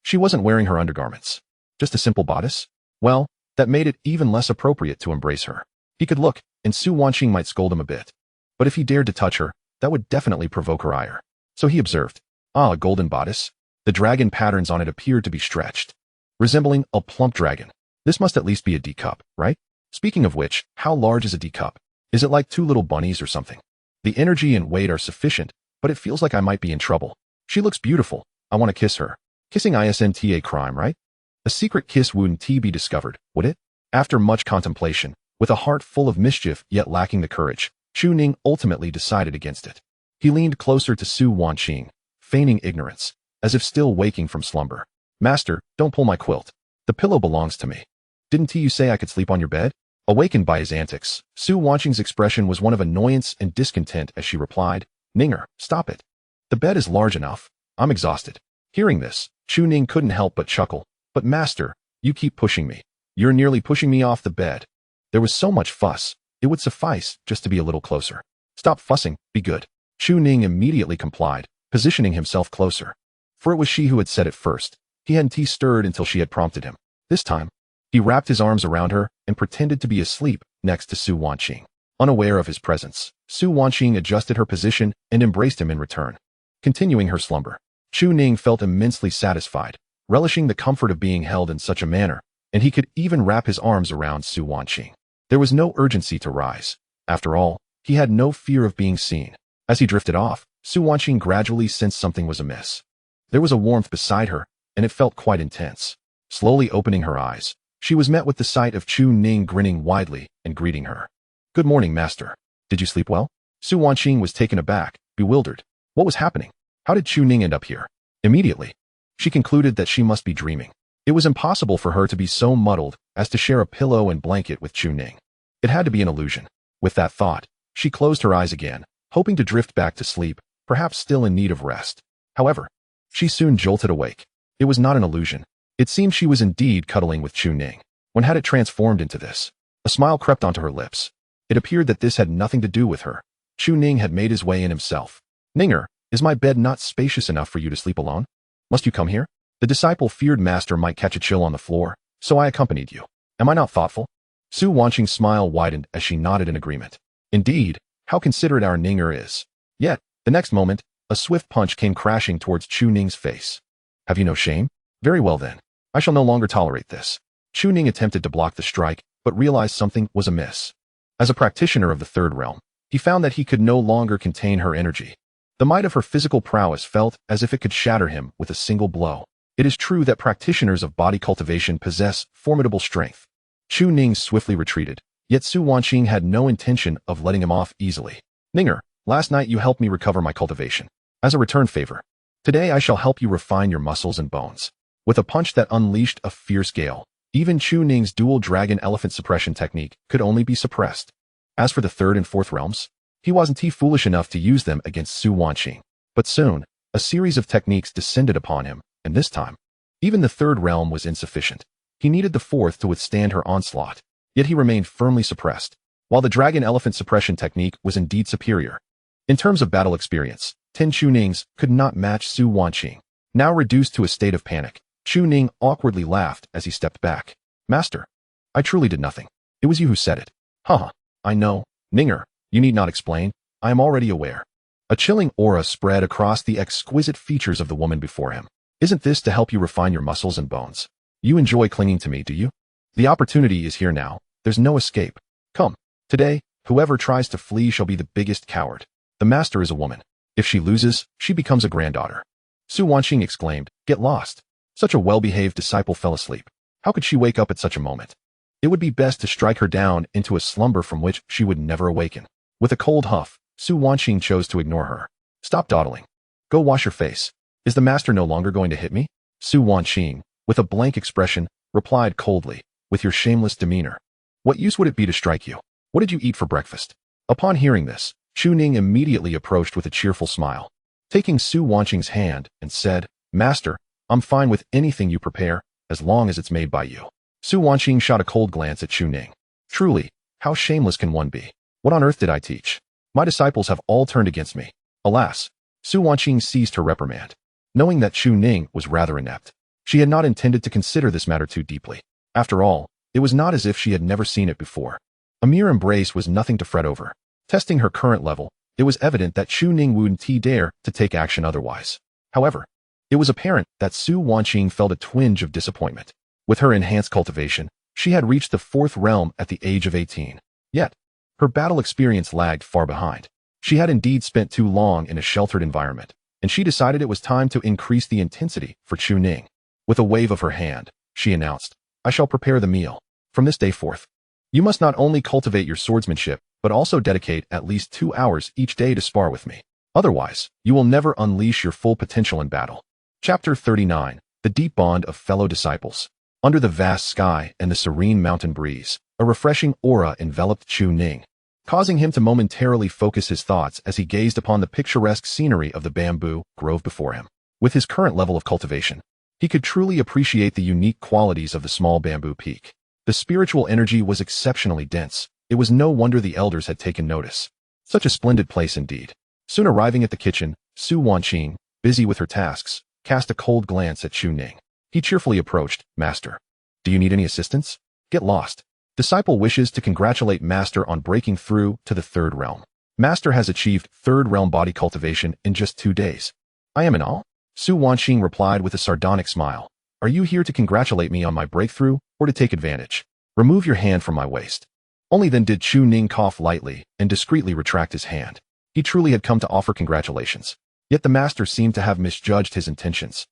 She wasn't wearing her undergarments. Just a simple bodice? Well, that made it even less appropriate to embrace her. He could look, and Su Wanqing might scold him a bit. But if he dared to touch her, that would definitely provoke her ire. So he observed, a golden bodice. The dragon patterns on it appeared to be stretched, resembling a plump dragon. This must at least be a D cup, right? Speaking of which, how large is a D cup? Is it like two little bunnies or something? The energy and weight are sufficient, but it feels like I might be in trouble. She looks beautiful. I want to kiss her. Kissing isn't a crime, right? A secret kiss wouldn't be discovered, would it? After much contemplation, with a heart full of mischief yet lacking the courage, Chu Ning ultimately decided against it. He leaned closer to Su Wanqing, feigning ignorance, as if still waking from slumber. Master, don't pull my quilt. The pillow belongs to me. Didn't you say I could sleep on your bed? Awakened by his antics, Su Wanqing's expression was one of annoyance and discontent as she replied, Ninger, stop it. The bed is large enough. I'm exhausted. Hearing this, Chu Ning couldn't help but chuckle. But master, you keep pushing me. You're nearly pushing me off the bed. There was so much fuss. It would suffice just to be a little closer. Stop fussing, be good. Chu Ning immediately complied, positioning himself closer. For it was she who had said it first. He hadn't stirred until she had prompted him. This time, he wrapped his arms around her and pretended to be asleep next to Su Wanqing. Unaware of his presence, Su Wanqing adjusted her position and embraced him in return. Continuing her slumber, Chu Ning felt immensely satisfied, relishing the comfort of being held in such a manner, and he could even wrap his arms around Su Wanqing. There was no urgency to rise. After all, he had no fear of being seen. As he drifted off, Su Wanqing gradually sensed something was amiss. There was a warmth beside her, and it felt quite intense. Slowly opening her eyes, she was met with the sight of Chu Ning grinning widely and greeting her. Good morning, master. Did you sleep well? Su Wanqing was taken aback, bewildered. What was happening? How did Chu Ning end up here? Immediately, she concluded that she must be dreaming. It was impossible for her to be so muddled as to share a pillow and blanket with Chu Ning. It had to be an illusion. With that thought, she closed her eyes again, hoping to drift back to sleep, perhaps still in need of rest. However, she soon jolted awake. It was not an illusion. It seemed she was indeed cuddling with Chu Ning. When had it transformed into this? A smile crept onto her lips. It appeared that this had nothing to do with her. Chu Ning had made his way in himself. Ninger, is my bed not spacious enough for you to sleep alone? Must you come here? The disciple feared master might catch a chill on the floor, so I accompanied you. Am I not thoughtful? Su Wanqing's smile widened as she nodded in agreement. Indeed, how considerate our Ninger is. Yet, the next moment, a swift punch came crashing towards Chu Ning's face. Have you no shame? Very well then. I shall no longer tolerate this. Chu Ning attempted to block the strike, but realized something was amiss. As a practitioner of the third realm, he found that he could no longer contain her energy. The might of her physical prowess felt as if it could shatter him with a single blow. It is true that practitioners of body cultivation possess formidable strength. Chu Ning swiftly retreated, yet Su Wanqing had no intention of letting him off easily. Ninger, last night you helped me recover my cultivation. As a return favor, today I shall help you refine your muscles and bones. With a punch that unleashed a fierce gale, even Chu Ning's dual dragon elephant suppression technique could only be suppressed. As for the third and fourth realms, he wasn't foolish enough to use them against Su Wanqing. But soon, a series of techniques descended upon him, and this time, even the third realm was insufficient. He needed the fourth to withstand her onslaught, yet he remained firmly suppressed, while the dragon elephant suppression technique was indeed superior. In terms of battle experience, 10 Chu Nings could not match Su Wanqing. Now reduced to a state of panic, Chu Ning awkwardly laughed as he stepped back. Master, I truly did nothing. It was you who said it. Haha, I know. Ninger, you need not explain. I am already aware. A chilling aura spread across the exquisite features of the woman before him. Isn't this to help you refine your muscles and bones? You enjoy clinging to me, do you? The opportunity is here now. There's no escape. Come. Today, whoever tries to flee shall be the biggest coward. The master is a woman. If she loses, she becomes a granddaughter. Su Wanqing exclaimed, Get lost. Such a well-behaved disciple fell asleep. How could she wake up at such a moment? It would be best to strike her down into a slumber from which she would never awaken. With a cold huff, Su Wanqing chose to ignore her. Stop dawdling. Go wash your face. Is the master no longer going to hit me? Su Wanqing, with a blank expression, replied coldly, with your shameless demeanor. What use would it be to strike you? What did you eat for breakfast? Upon hearing this, Chu Ning immediately approached with a cheerful smile, taking Su Wanqing's hand and said, Master, I'm fine with anything you prepare, as long as it's made by you. Su Wanqing shot a cold glance at Chu Ning. Truly, how shameless can one be? What on earth did I teach? My disciples have all turned against me. Alas, Su Wanqing seized her reprimand. Knowing that Chu Ning was rather inept, she had not intended to consider this matter too deeply. After all, it was not as if she had never seen it before. A mere embrace was nothing to fret over. Testing her current level, it was evident that Chu Ning wouldn't dare to take action otherwise. However, it was apparent that Su Wanqing felt a twinge of disappointment. With her enhanced cultivation, she had reached the fourth realm at the age of 18. Yet, her battle experience lagged far behind. She had indeed spent too long in a sheltered environment, and she decided it was time to increase the intensity for Chu Ning. With a wave of her hand, she announced, I shall prepare the meal. From this day forth, you must not only cultivate your swordsmanship, but also dedicate at least 2 hours each day to spar with me. Otherwise, you will never unleash your full potential in battle. Chapter 39. The Deep Bond of Fellow Disciples. Under the vast sky and the serene mountain breeze, a refreshing aura enveloped Chu Ning, causing him to momentarily focus his thoughts as he gazed upon the picturesque scenery of the bamboo grove before him. With his current level of cultivation, he could truly appreciate the unique qualities of the small bamboo peak. The spiritual energy was exceptionally dense. It was no wonder the elders had taken notice. Such a splendid place indeed. Soon arriving at the kitchen, Su Wanqing, busy with her tasks, cast a cold glance at Chu Ning. He cheerfully approached, Master. Do you need any assistance? Get lost. Disciple wishes to congratulate Master on breaking through to the third realm. Master has achieved third realm body cultivation in just 2 days. I am in awe. Su Wanqing replied with a sardonic smile. Are you here to congratulate me on my breakthrough, or to take advantage? Remove your hand from my waist. Only then did Chu Ning cough lightly and discreetly retract his hand. He truly had come to offer congratulations. Yet the master seemed to have misjudged his intentions.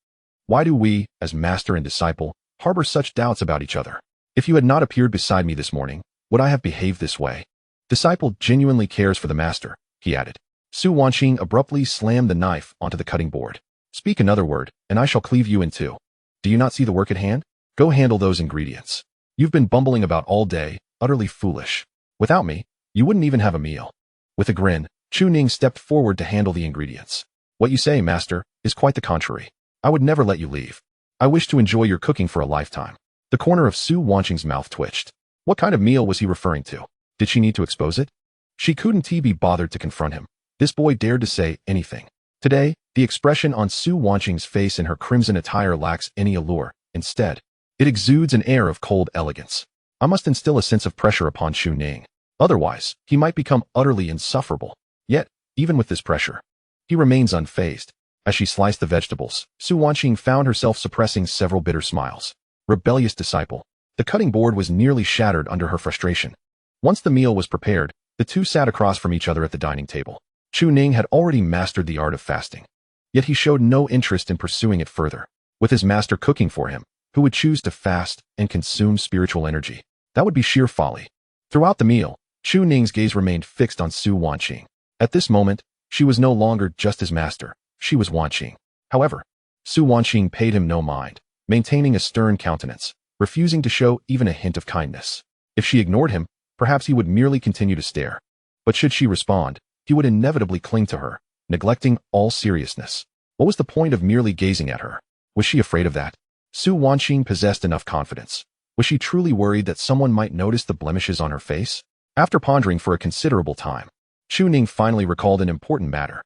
Why do we, as master and disciple, harbor such doubts about each other? If you had not appeared beside me this morning, would I have behaved this way? Disciple genuinely cares for the master, he added. Su Wanqing abruptly slammed the knife onto the cutting board. Speak another word, and I shall cleave you in two. Do you not see the work at hand? Go handle those ingredients. You've been bumbling about all day, utterly foolish. Without me, you wouldn't even have a meal. With a grin, Chu Ning stepped forward to handle the ingredients. What you say, master, is quite the contrary. I would never let you leave. I wish to enjoy your cooking for a lifetime. The corner of Su Wanqing's mouth twitched. What kind of meal was he referring to? Did she need to expose it? She couldn't be bothered to confront him. This boy dared to say anything. Today, the expression on Su Wanqing's face in her crimson attire lacks any allure. Instead, it exudes an air of cold elegance. I must instill a sense of pressure upon Chu Ning. Otherwise, he might become utterly insufferable. Yet, even with this pressure, he remains unfazed. As she sliced the vegetables, Su Wanqing found herself suppressing several bitter smiles. Rebellious disciple. The cutting board was nearly shattered under her frustration. Once the meal was prepared, the two sat across from each other at the dining table. Chu Ning had already mastered the art of fasting. Yet he showed no interest in pursuing it further. With his master cooking for him, who would choose to fast and consume spiritual energy? That would be sheer folly. Throughout the meal, Chu Ning's gaze remained fixed on Su Wanqing. At this moment, she was no longer just his master, she was Wanqing. However, Su Wanqing paid him no mind, maintaining a stern countenance, refusing to show even a hint of kindness. If she ignored him, perhaps he would merely continue to stare. But should she respond, he would inevitably cling to her, neglecting all seriousness. What was the point of merely gazing at her? Was she afraid of that? Su Wanqing possessed enough confidence. Was she truly worried that someone might notice the blemishes on her face? After pondering for a considerable time, Chu Ning finally recalled an important matter.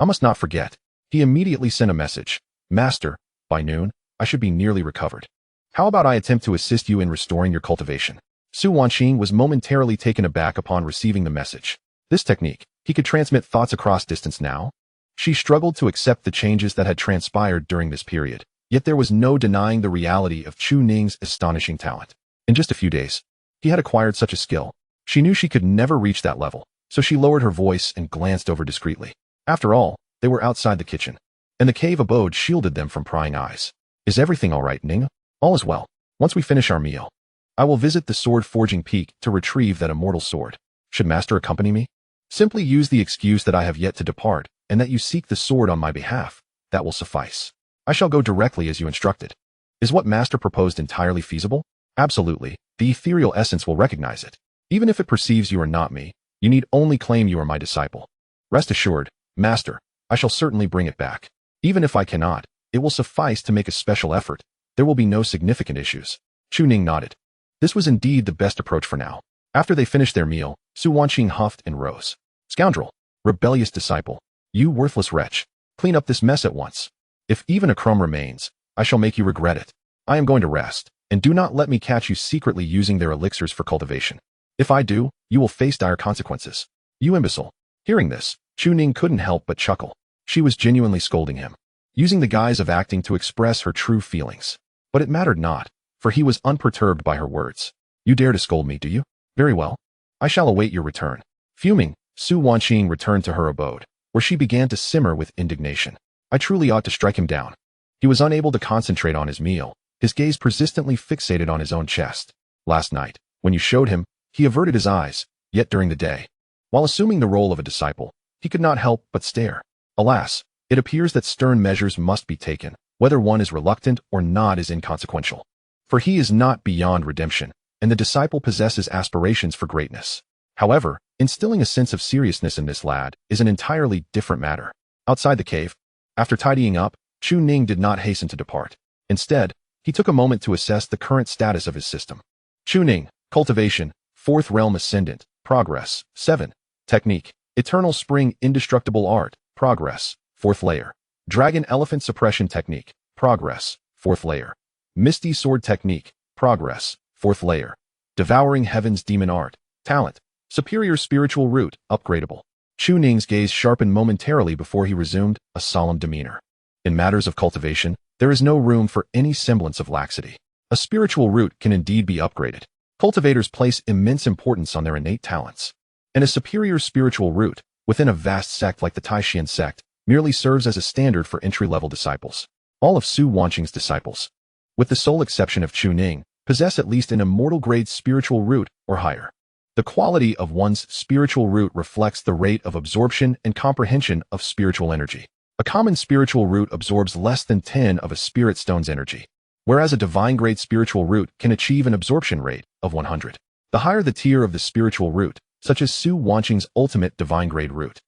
I must not forget. He immediately sent a message. Master, by noon, I should be nearly recovered. How about I attempt to assist you in restoring your cultivation? Su Wanqing was momentarily taken aback upon receiving the message. This technique, he could transmit thoughts across distance now? She struggled to accept the changes that had transpired during this period, yet there was no denying the reality of Chu Ning's astonishing talent. In just a few days, he had acquired such a skill. She knew she could never reach that level, so she lowered her voice and glanced over discreetly. After all, they were outside the kitchen, and the cave abode shielded them from prying eyes. Is everything all right, Ning? All is well. Once we finish our meal, I will visit the sword forging peak to retrieve that immortal sword. Should master accompany me? Simply use the excuse that I have yet to depart, and that you seek the sword on my behalf. That will suffice. I shall go directly as you instructed. Is what master proposed entirely feasible? Absolutely. The ethereal essence will recognize it. Even if it perceives you are not me, you need only claim you are my disciple. Rest assured, master, I shall certainly bring it back. Even if I cannot, it will suffice to make a special effort. There will be no significant issues. Chu Ning nodded. This was indeed the best approach for now. After they finished their meal, Su Wanqing huffed and rose. Scoundrel, rebellious disciple, you worthless wretch, clean up this mess at once. If even a crumb remains, I shall make you regret it. I am going to rest, and do not let me catch you secretly using their elixirs for cultivation. If I do, you will face dire consequences. You imbecile. Hearing this, Chu Ning couldn't help but chuckle. She was genuinely scolding him, using the guise of acting to express her true feelings. But it mattered not, for he was unperturbed by her words. You dare to scold me, do you? Very well. I shall await your return. Fuming, Su Wanqing returned to her abode, where she began to simmer with indignation. I truly ought to strike him down. He was unable to concentrate on his meal, his gaze persistently fixated on his own chest. Last night, when you showed him, he averted his eyes, yet during the day, while assuming the role of a disciple, he could not help but stare. Alas, it appears that stern measures must be taken. Whether one is reluctant or not is inconsequential. For he is not beyond redemption, and the disciple possesses aspirations for greatness. However, instilling a sense of seriousness in this lad is an entirely different matter. Outside the cave, after tidying up, Chu Ning did not hasten to depart. Instead, he took a moment to assess the current status of his system. Chu Ning, Cultivation, 4th Realm Ascendant, Progress, 7. Technique, Eternal Spring Indestructible Art, Progress, 4th Layer. Dragon Elephant Suppression Technique, Progress, 4th Layer. Misty Sword Technique, Progress, 4th Layer. Devouring Heaven's Demon Art, Talent, Superior Spiritual Root, Upgradable. Chu Ning's gaze sharpened momentarily before he resumed a solemn demeanor. In matters of cultivation, there is no room for any semblance of laxity. A spiritual root can indeed be upgraded. Cultivators place immense importance on their innate talents. And a superior spiritual root, within a vast sect like the Taishan sect, merely serves as a standard for entry-level disciples. All of Su Wanqing's disciples, with the sole exception of Chu Ning, possess at least an immortal grade spiritual root or higher. The quality of one's spiritual root reflects the rate of absorption and comprehension of spiritual energy. A common spiritual root absorbs less than 10 of a spirit stone's energy, whereas a divine-grade spiritual root can achieve an absorption rate of 100. The higher the tier of the spiritual root, such as Su Wanqing's ultimate divine-grade root,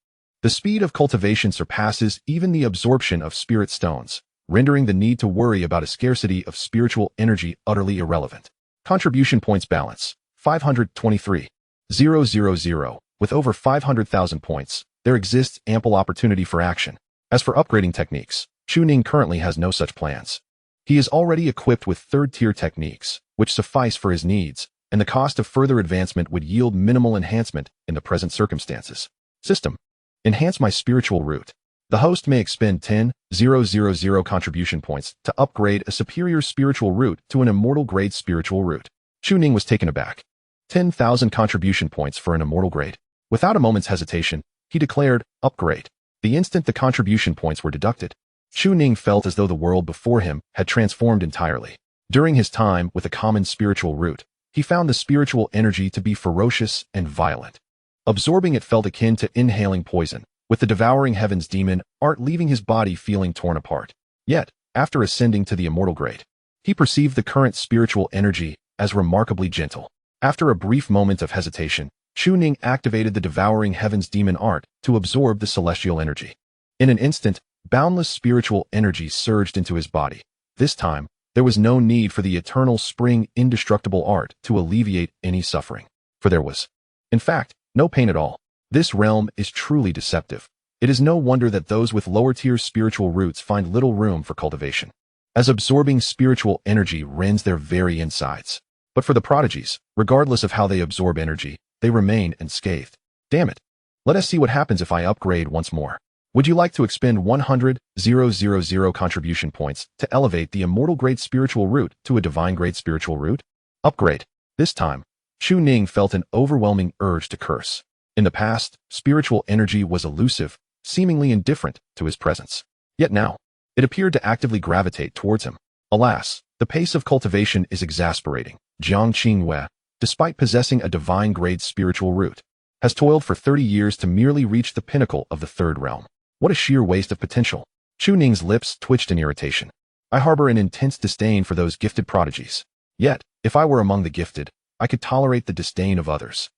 the speed of cultivation surpasses even the absorption of spirit stones, rendering the need to worry about a scarcity of spiritual energy utterly irrelevant. Contribution points balance, 523,000. With over 500,000 points, there exists ample opportunity for action. As for upgrading techniques, Chu Ning currently has no such plans. He is already equipped with third-tier techniques, which suffice for his needs, and the cost of further advancement would yield minimal enhancement in the present circumstances. System. Enhance my spiritual root. The host may expend 10,000 contribution points to upgrade a superior spiritual root to an immortal grade spiritual root. Chu Ning was taken aback. 10,000 contribution points for an immortal grade. Without a moment's hesitation, He declared, "Upgrade." The instant the contribution points were deducted, Chu Ning felt as though the world before him had transformed entirely. During his time with a common spiritual root, he found the spiritual energy to be ferocious and violent. Absorbing it felt akin to inhaling poison, with the devouring heavens demon art leaving his body feeling torn apart. Yet, after ascending to the immortal grade, he perceived the current spiritual energy as remarkably gentle. After a brief moment of hesitation, Chu Ning activated the devouring heavens demon art to absorb the celestial energy. In an instant, boundless spiritual energy surged into his body. This time, there was no need for the eternal spring indestructible art to alleviate any suffering. For there was, in fact, no pain at all. This realm is truly deceptive. It is no wonder that those with lower-tier spiritual roots find little room for cultivation, as absorbing spiritual energy rends their very insides. But for the prodigies, regardless of how they absorb energy, they remain unscathed. Damn it. Let us see what happens if I upgrade once more. Would you like to expend 100,000 contribution points to elevate the immortal grade spiritual root to a divine grade spiritual root? Upgrade. This time, Chu Ning felt an overwhelming urge to curse. In the past, spiritual energy was elusive, seemingly indifferent to his presence. Yet now, it appeared to actively gravitate towards him. Alas, the pace of cultivation is exasperating. Jiang Qingwei, despite possessing a divine grade spiritual root, has toiled for 30 years to merely reach the pinnacle of the third realm. What a sheer waste of potential. Chu Ning's lips twitched in irritation. I harbor an intense disdain for those gifted prodigies. Yet, if I were among the gifted, I could tolerate the disdain of others.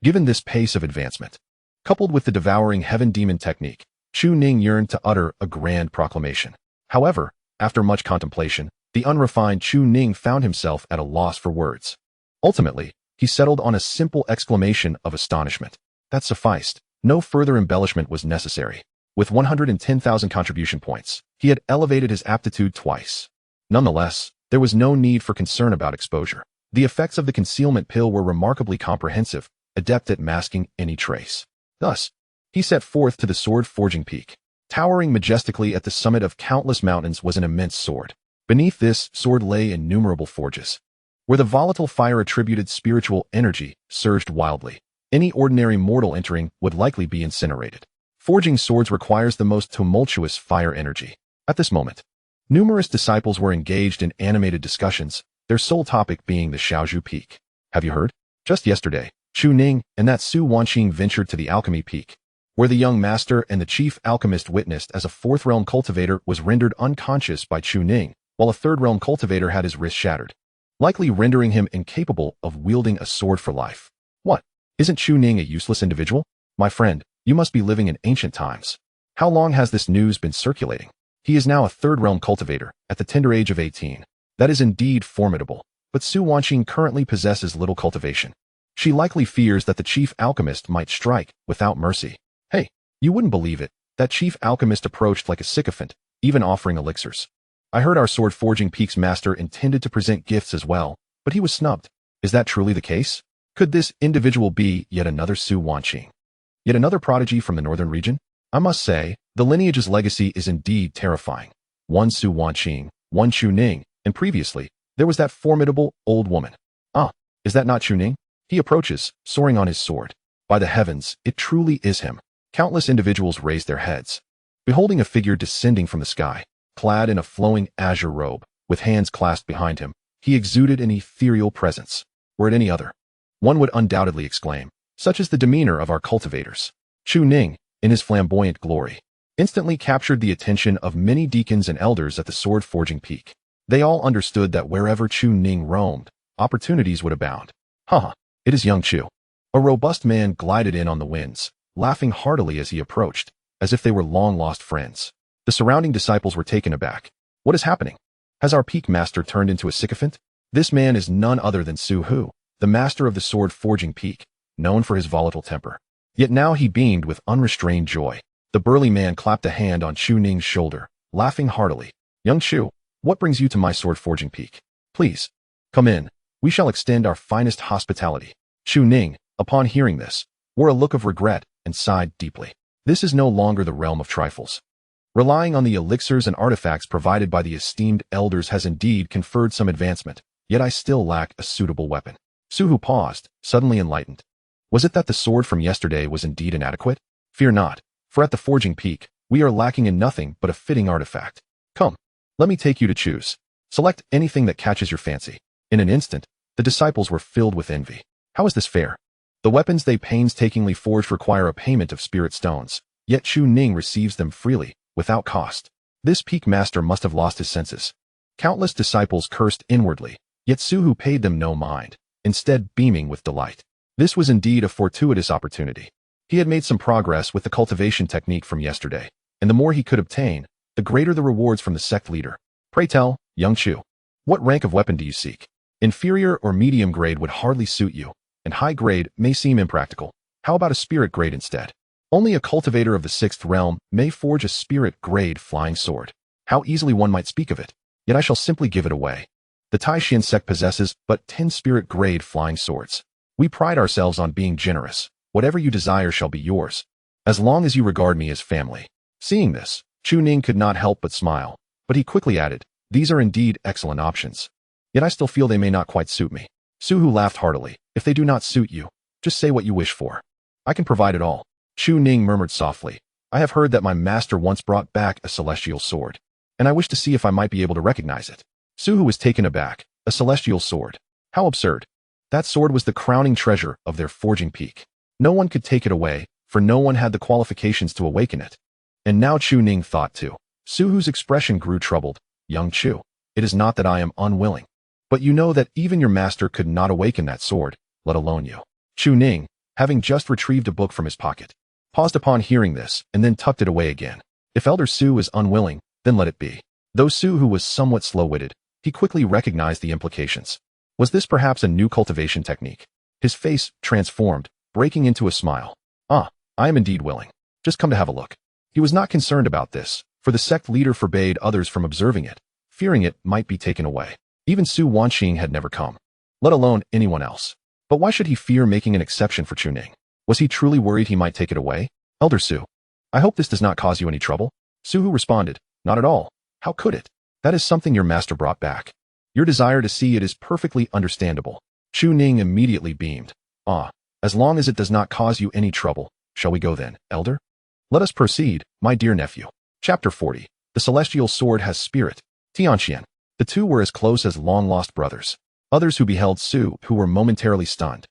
Given this pace of advancement, coupled with the devouring heaven demon technique, Chu Ning yearned to utter a grand proclamation. However, after much contemplation, the unrefined Chu Ning found himself at a loss for words. Ultimately, he settled on a simple exclamation of astonishment. That sufficed. No further embellishment was necessary. With 110,000 contribution points, he had elevated his aptitude twice. Nonetheless, there was no need for concern about exposure. The effects of the concealment pill were remarkably comprehensive, adept at masking any trace. Thus, he set forth to the sword-forging peak. Towering majestically at the summit of countless mountains was an immense sword. Beneath this sword lay innumerable forges, where the volatile fire-attributed spiritual energy surged wildly. Any ordinary mortal entering would likely be incinerated. Forging swords requires the most tumultuous fire energy. At this moment, numerous disciples were engaged in animated discussions, their sole topic being the Shaozhu Peak. Have you heard? Just yesterday, Chu Ning and that Su Wanqing ventured to the Alchemy Peak, where the young master and the chief alchemist witnessed as a fourth realm cultivator was rendered unconscious by Chu Ning, while a third realm cultivator had his wrist shattered, likely rendering him incapable of wielding a sword for life. What? Isn't Chu Ning a useless individual? My friend, you must be living in ancient times. How long has this news been circulating? He is now a third realm cultivator, at the tender age of 18. That is indeed formidable, but Su Wanqing currently possesses little cultivation. She likely fears that the chief alchemist might strike without mercy. Hey, you wouldn't believe it. That chief alchemist approached like a sycophant, even offering elixirs. I heard our sword forging peak's master intended to present gifts as well, but he was snubbed. Is that truly the case? Could this individual be yet another Su Wanqing? Yet another prodigy from the northern region? I must say, the lineage's legacy is indeed terrifying. One Su Wanqing, one Chu Ning, and previously, there was that formidable old woman. Is that not Chu Ning? He approaches, soaring on his sword. By the heavens, it truly is him. Countless individuals raised their heads, beholding a figure descending from the sky. Clad in a flowing azure robe, with hands clasped behind him, he exuded an ethereal presence. Were it any other, one would undoubtedly exclaim, such is the demeanor of our cultivators. Chu Ning, in his flamboyant glory, instantly captured the attention of many deacons and elders at the sword-forging peak. They all understood that wherever Chu Ning roamed, opportunities would abound. It is young Chu. A robust man glided in on the winds, laughing heartily as he approached, as if they were long-lost friends. The surrounding disciples were taken aback. What is happening? Has our peak master turned into a sycophant? This man is none other than Su Hu, the master of the sword-forging peak, known for his volatile temper. Yet now he beamed with unrestrained joy. The burly man clapped a hand on Chu Ning's shoulder, laughing heartily. Young Chu, what brings you to my sword-forging peak? Please, come in. We shall extend our finest hospitality. Chu Ning, upon hearing this, wore a look of regret and sighed deeply. This is no longer the realm of trifles. Relying on the elixirs and artifacts provided by the esteemed elders has indeed conferred some advancement, yet I still lack a suitable weapon. Su Hu paused, suddenly enlightened. Was it that the sword from yesterday was indeed inadequate? Fear not, for at the forging peak, we are lacking in nothing but a fitting artifact. Come, let me take you to choose. Select anything that catches your fancy. In an instant, the disciples were filled with envy. How is this fair? The weapons they painstakingly forged require a payment of spirit stones, yet Chu Ning receives them freely, without cost. This peak master must have lost his senses. Countless disciples cursed inwardly, yet Suhu paid them no mind, instead beaming with delight. This was indeed a fortuitous opportunity. He had made some progress with the cultivation technique from yesterday, and the more he could obtain, the greater the rewards from the sect leader. Pray tell, young Chu, what rank of weapon do you seek? Inferior or medium grade would hardly suit you, and high grade may seem impractical. How about a spirit grade instead? Only a cultivator of the 6th realm may forge a spirit grade flying sword. How easily one might speak of it, yet I shall simply give it away. The Taishan sect possesses but 10 spirit grade flying swords. We pride ourselves on being generous. Whatever you desire shall be yours, as long as you regard me as family. Seeing this, Chu Ning could not help but smile, but he quickly added, these are indeed excellent options. Yet I still feel they may not quite suit me. Suhu laughed heartily. If they do not suit you, just say what you wish for. I can provide it all. Chu Ning murmured softly, I have heard that my master once brought back a celestial sword, and I wish to see if I might be able to recognize it. Suhu was taken aback. A celestial sword. How absurd. That sword was the crowning treasure of their forging peak. No one could take it away, for no one had the qualifications to awaken it. And now Chu Ning thought too. Suhu's expression grew troubled. Young Chu, it is not that I am unwilling, but you know that even your master could not awaken that sword, let alone you. Chu Ning, having just retrieved a book from his pocket, paused upon hearing this and then tucked it away again. If Elder Su is unwilling, then let it be. Though Suhu was somewhat slow-witted, he quickly recognized the implications. Was this perhaps a new cultivation technique? His face transformed, breaking into a smile. I am indeed willing. Just come to have a look. He was not concerned about this, for the sect leader forbade others from observing it, fearing it might be taken away. Even Su Wanqing had never come, let alone anyone else. But why should he fear making an exception for Chu Ning? Was he truly worried he might take it away? Elder Su, I hope this does not cause you any trouble. Suhu responded, not at all. How could it? That is something your master brought back. Your desire to see it is perfectly understandable. Chu Ning immediately beamed. As long as it does not cause you any trouble, shall we go then, elder? Let us proceed, my dear nephew. Chapter 40. The Celestial Sword Has Spirit. Tianxian. The two were as close as long-lost brothers. Others who beheld Su, who were momentarily stunned.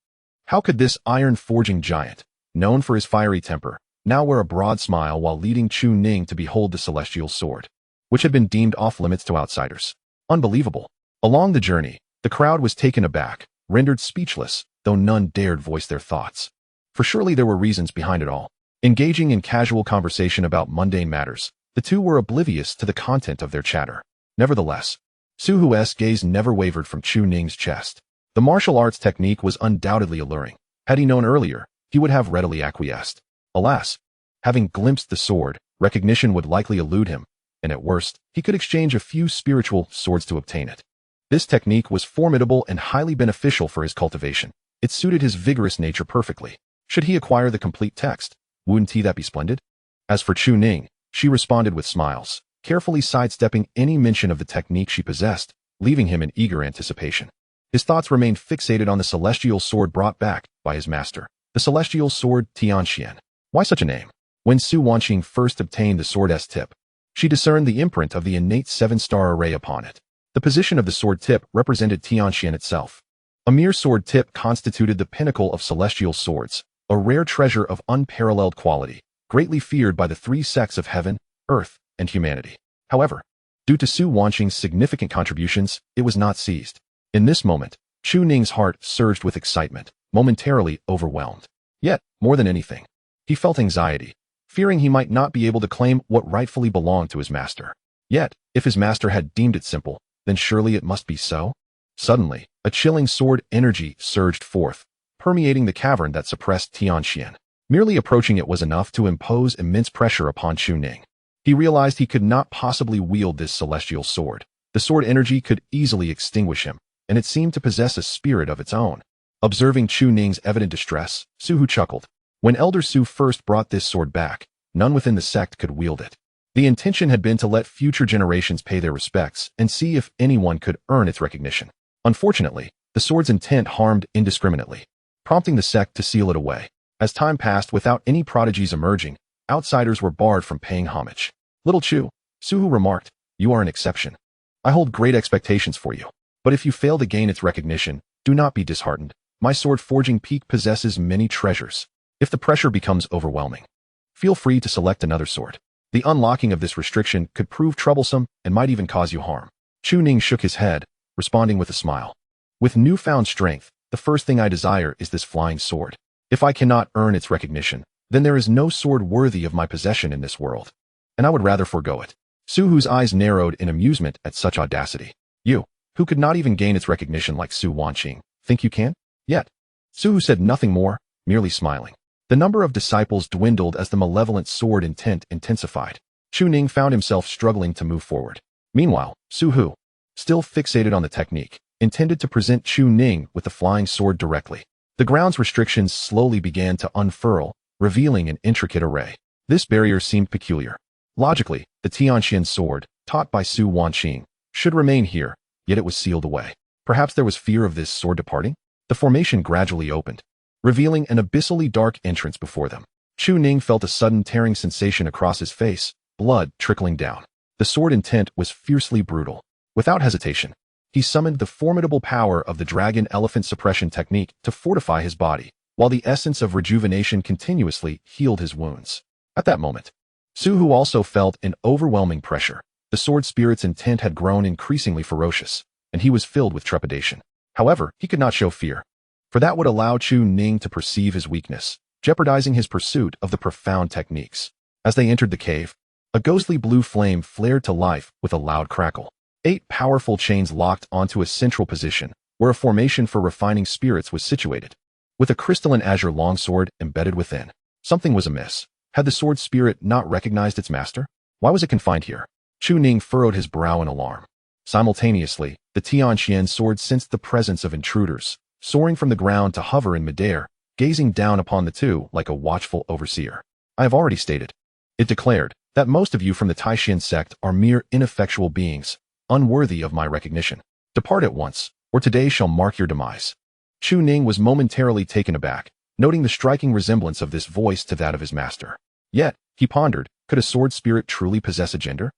How could this iron-forging giant, known for his fiery temper, now wear a broad smile while leading Chu Ning to behold the Celestial Sword, which had been deemed off-limits to outsiders? Unbelievable. Along the journey, the crowd was taken aback, rendered speechless, though none dared voice their thoughts. For surely there were reasons behind it all. Engaging in casual conversation about mundane matters, the two were oblivious to the content of their chatter. Nevertheless, Suhu's gaze never wavered from Chu Ning's chest. The martial arts technique was undoubtedly alluring. Had he known earlier, he would have readily acquiesced. Alas, having glimpsed the sword, recognition would likely elude him, and at worst, he could exchange a few spiritual swords to obtain it. This technique was formidable and highly beneficial for his cultivation. It suited his vigorous nature perfectly. Should he acquire the complete text, wouldn't that be splendid? As for Chu Ning, she responded with smiles, carefully sidestepping any mention of the technique she possessed, leaving him in eager anticipation. His thoughts remained fixated on the celestial sword brought back by his master. The celestial sword Tianxian. Why such a name? When Su Wanqing first obtained the sword's tip, she discerned the imprint of the innate 7-star array upon it. The position of the sword tip represented Tianxian itself. A mere sword tip constituted the pinnacle of celestial swords, a rare treasure of unparalleled quality, greatly feared by the 3 sects of heaven, earth, and humanity. However, due to Su Wanqing's significant contributions, it was not seized. In this moment, Chu Ning's heart surged with excitement, momentarily overwhelmed. Yet, more than anything, he felt anxiety, fearing he might not be able to claim what rightfully belonged to his master. Yet, if his master had deemed it simple, then surely it must be so? Suddenly, a chilling sword energy surged forth, permeating the cavern that suppressed Tianxian. Merely approaching it was enough to impose immense pressure upon Chu Ning. He realized he could not possibly wield this celestial sword. The sword energy could easily extinguish him, and it seemed to possess a spirit of its own. Observing Chu Ning's evident distress, Suhu chuckled. When Elder Su first brought this sword back, none within the sect could wield it. The intention had been to let future generations pay their respects and see if anyone could earn its recognition. Unfortunately, the sword's intent harmed indiscriminately, prompting the sect to seal it away. As time passed without any prodigies emerging, outsiders were barred from paying homage. Little Chu, Suhu remarked, you are an exception. I hold great expectations for you. But if you fail to gain its recognition, do not be disheartened. My sword forging peak possesses many treasures. If the pressure becomes overwhelming, feel free to select another sword. The unlocking of this restriction could prove troublesome and might even cause you harm. Chu Ning shook his head, responding with a smile. With newfound strength, the first thing I desire is this flying sword. If I cannot earn its recognition, then there is no sword worthy of my possession in this world, and I would rather forego it. Suhu's eyes narrowed in amusement at such audacity. You, who could not even gain its recognition like Su Wanqing, think you can? Yet. Suhu said nothing more, merely smiling. The number of disciples dwindled as the malevolent sword intent intensified. Chu Ning found himself struggling to move forward. Meanwhile, Suhu, still fixated on the technique, intended to present Chu Ning with the flying sword directly. The ground's restrictions slowly began to unfurl, revealing an intricate array. This barrier seemed peculiar. Logically, the Tianxian sword, taught by Su Wanqing, should remain here, yet it was sealed away. Perhaps there was fear of this sword departing? The formation gradually opened, revealing an abyssally dark entrance before them. Chu Ning felt a sudden tearing sensation across his face, blood trickling down. The sword intent was fiercely brutal. Without hesitation, he summoned the formidable power of the dragon elephant suppression technique to fortify his body, while the essence of rejuvenation continuously healed his wounds. At that moment, Suhu also felt an overwhelming pressure. The sword spirit's intent had grown increasingly ferocious, and he was filled with trepidation. However, he could not show fear, for that would allow Chu Ning to perceive his weakness, jeopardizing his pursuit of the profound techniques. As they entered the cave, a ghostly blue flame flared to life with a loud crackle. 8 powerful chains locked onto a central position, where a formation for refining spirits was situated, with a crystalline azure longsword embedded within. Something was amiss. Had the sword spirit not recognized its master? Why was it confined here? Chu Ning furrowed his brow in alarm. Simultaneously, the Tianxian sword sensed the presence of intruders, soaring from the ground to hover in midair, gazing down upon the two like a watchful overseer. I have already stated, it declared, that most of you from the Taishan sect are mere ineffectual beings, unworthy of my recognition. Depart at once, or today shall mark your demise. Chu Ning was momentarily taken aback, noting the striking resemblance of this voice to that of his master. Yet, he pondered, could a sword spirit truly possess a gender?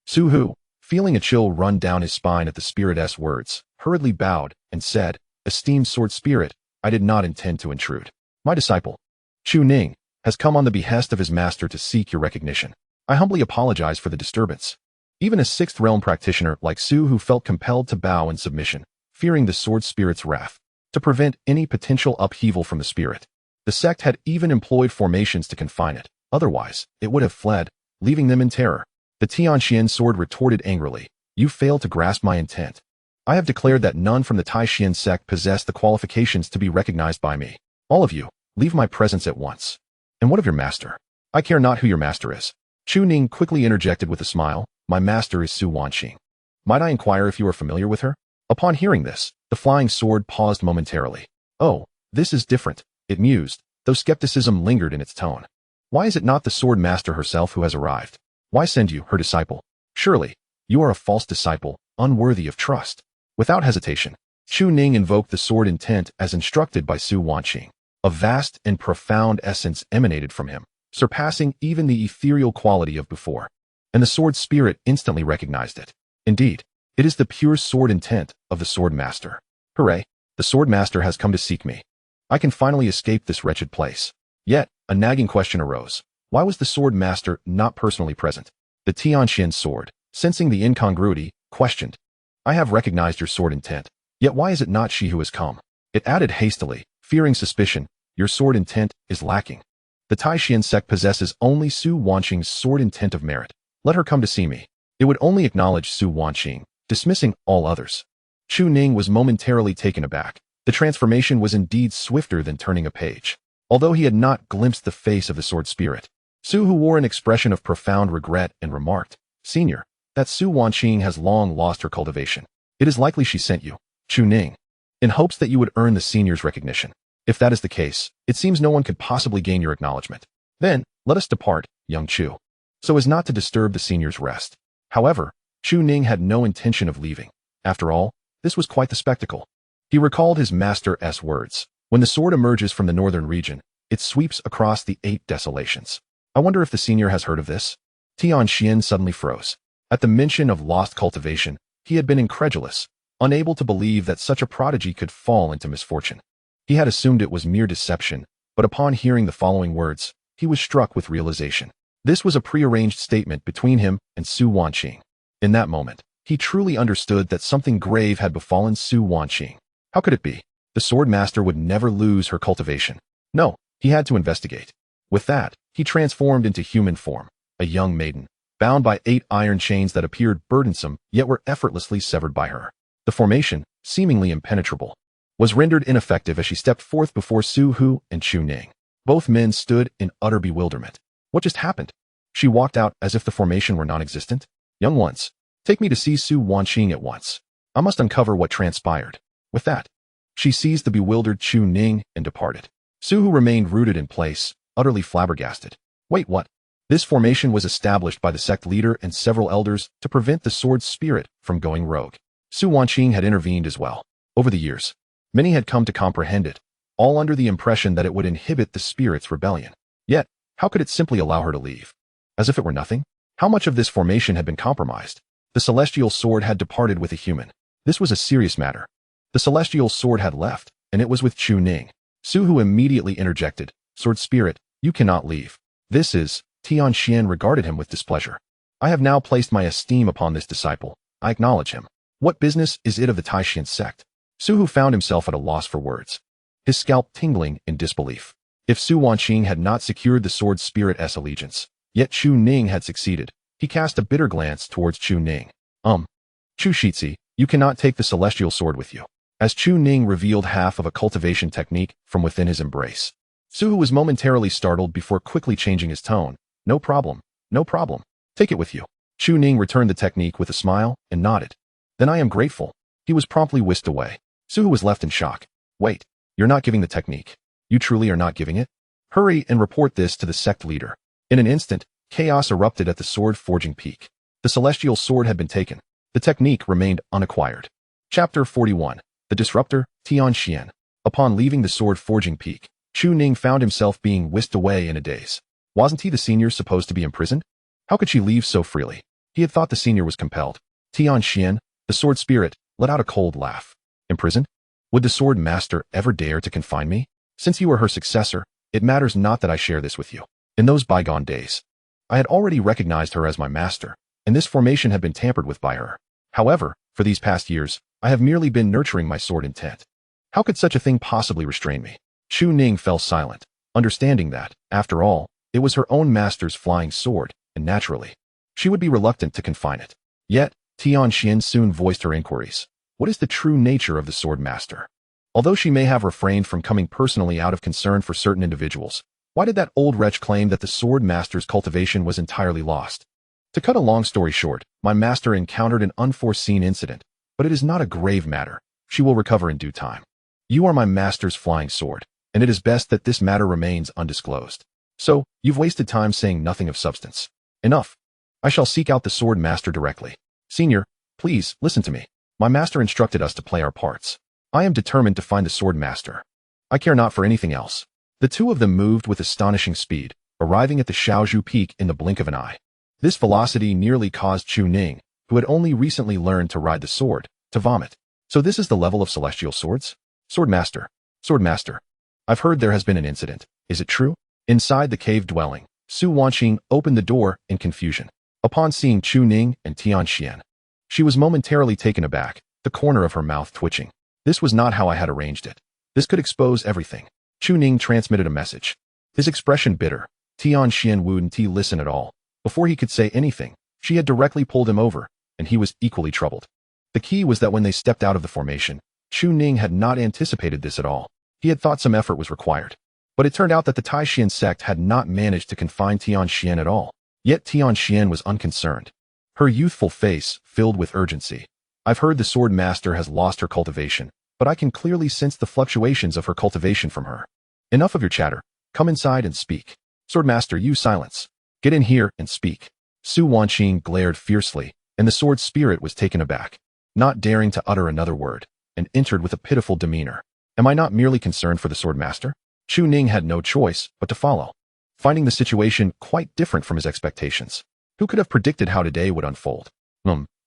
Suhu, feeling a chill run down his spine at the spirit's words, hurriedly bowed and said, esteemed sword spirit, I did not intend to intrude. My disciple, Chu Ning, has come on the behest of his master to seek your recognition. I humbly apologize for the disturbance. Even a 6th realm practitioner like Suhu felt compelled to bow in submission, fearing the sword spirit's wrath. To prevent any potential upheaval from the spirit, the sect had even employed formations to confine it. Otherwise, it would have fled, leaving them in terror. The Tianxian sword retorted angrily, you fail to grasp my intent. I have declared that none from the Taishan sect possess the qualifications to be recognized by me. All of you, leave my presence at once. And what of your master? I care not who your master is. Chu Ning quickly interjected with a smile, my master is Su Wanqing. Might I inquire if you are familiar with her? Upon hearing this, the flying sword paused momentarily. Oh, this is different, it mused, though skepticism lingered in its tone. Why is it not the sword master herself who has arrived? Why send you, her disciple? Surely, you are a false disciple, unworthy of trust. Without hesitation, Chu Ning invoked the sword intent as instructed by Su Wanqing. A vast and profound essence emanated from him, surpassing even the ethereal quality of before. And the sword spirit instantly recognized it. Indeed, it is the pure sword intent of the sword master. Hooray, the sword master has come to seek me. I can finally escape this wretched place. Yet, a nagging question arose. Why was the sword master not personally present? The Tianxian sword, sensing the incongruity, questioned. I have recognized your sword intent. Yet why is it not she who has come? It added hastily, fearing suspicion, your sword intent is lacking. The Taishan sect possesses only Su Wanqing's sword intent of merit. Let her come to see me. It would only acknowledge Su Wanqing, dismissing all others. Chu Ning was momentarily taken aback. The transformation was indeed swifter than turning a page. Although he had not glimpsed the face of the sword spirit, Suhu wore an expression of profound regret and remarked, Senior, that Su Wanqing has long lost her cultivation. It is likely she sent you, Chu Ning, in hopes that you would earn the senior's recognition. If that is the case, it seems no one could possibly gain your acknowledgement. Then, let us depart, young Chu, so as not to disturb the senior's rest. However, Chu Ning had no intention of leaving. After all, this was quite the spectacle. He recalled his master's words. When the sword emerges from the northern region, It sweeps across the 8 desolations. I wonder if the senior has heard of this? Tianxian suddenly froze. At the mention of lost cultivation, he had been incredulous, unable to believe that such a prodigy could fall into misfortune. He had assumed it was mere deception, but upon hearing the following words, he was struck with realization. This was a prearranged statement between him and Su Wanqing. In that moment, he truly understood that something grave had befallen Su Wanqing. How could it be? The sword master would never lose her cultivation. No, he had to investigate. With that, he transformed into human form, a young maiden, bound by 8 iron chains that appeared burdensome yet were effortlessly severed by her. The formation, seemingly impenetrable, was rendered ineffective as she stepped forth before Su Hu and Chu Ning. Both men stood in utter bewilderment. What just happened? She walked out as if the formation were non-existent. Young ones, take me to see Su Wanqing at once. I must uncover what transpired. With that, she seized the bewildered Chu Ning and departed. Su Hu remained rooted in place, utterly flabbergasted. Wait, what? This formation was established by the sect leader and several elders to prevent the sword spirit from going rogue. Su Wanqing had intervened as well. Over the years, many had come to comprehend it, all under the impression that it would inhibit the spirit's rebellion. Yet, how could it simply allow her to leave? As if it were nothing? How much of this formation had been compromised? The celestial sword had departed with a human. This was a serious matter. The celestial sword had left, and it was with Chu Ning. Su Hu immediately interjected, Sword spirit, you cannot leave. This is, Tianxian regarded him with displeasure. I have now placed my esteem upon this disciple. I acknowledge him. What business is it of the Taishan sect? Su Hu found himself at a loss for words, his scalp tingling in disbelief. If Su Wanqing had not secured the sword spirit's allegiance, yet Chu Ning had succeeded, he cast a bitter glance towards Chu Ning. Chu Shitzi, you cannot take the celestial sword with you. As Chu Ning revealed half of a cultivation technique from within his embrace, Su Hu was momentarily startled before quickly changing his tone. No problem, no problem. Take it with you. Chu Ning returned the technique with a smile and nodded. Then I am grateful. He was promptly whisked away. Su Hu was left in shock. Wait, you're not giving the technique. You truly are not giving it? Hurry and report this to the sect leader. In an instant, chaos erupted at the sword forging peak. The celestial sword had been taken. The technique remained unacquired. Chapter 41. The Disruptor, Tianxian. Upon leaving the sword forging peak, Chu Ning found himself being whisked away in a daze. Wasn't he the senior supposed to be imprisoned? How could she leave so freely? He had thought the senior was compelled. Tianxian, the sword spirit, let out a cold laugh. Imprisoned? Would the sword master ever dare to confine me? Since you are her successor, it matters not that I share this with you. In those bygone days, I had already recognized her as my master, and this formation had been tampered with by her. However, for these past years, I have merely been nurturing my sword intent. How could such a thing possibly restrain me? Chu Ning fell silent, understanding that, after all, it was her own master's flying sword, and naturally, she would be reluctant to confine it. Yet, Tianxian soon voiced her inquiries. What is the true nature of the sword master? Although she may have refrained from coming personally out of concern for certain individuals, why did that old wretch claim that the sword master's cultivation was entirely lost? To cut a long story short, my master encountered an unforeseen incident, but it is not a grave matter. She will recover in due time. You are my master's flying sword, and it is best that this matter remains undisclosed. So, you've wasted time saying nothing of substance. Enough. I shall seek out the sword master directly. Senior, please, listen to me. My master instructed us to play our parts. I am determined to find the sword master. I care not for anything else. The two of them moved with astonishing speed, arriving at the Shaozhu Peak in the blink of an eye. This velocity nearly caused Chu Ning, who had only recently learned to ride the sword, to vomit. So this is the level of celestial swords? Sword master. Sword master. I've heard there has been an incident. Is it true? Inside the cave dwelling, Su Wanqing opened the door in confusion. Upon seeing Chu Ning and Tianxian, she was momentarily taken aback, the corner of her mouth twitching. This was not how I had arranged it. This could expose everything. Chu Ning transmitted a message. His expression bitter. Tianxian wouldn't listen at all. Before he could say anything, she had directly pulled him over, and he was equally troubled. The key was that when they stepped out of the formation, Chu Ning had not anticipated this at all. He had thought some effort was required. But it turned out that the Taishan sect had not managed to confine Tianxian at all. Yet Tianxian was unconcerned. Her youthful face filled with urgency. I've heard the sword master has lost her cultivation, but I can clearly sense the fluctuations of her cultivation from her. Enough of your chatter. Come inside and speak. Sword master, you silence. Get in here and speak. Su Wanqing glared fiercely, and the sword spirit was taken aback, not daring to utter another word, and entered with a pitiful demeanor. Am I not merely concerned for the sword master? Chu Ning had no choice but to follow, finding the situation quite different from his expectations. Who could have predicted how today would unfold?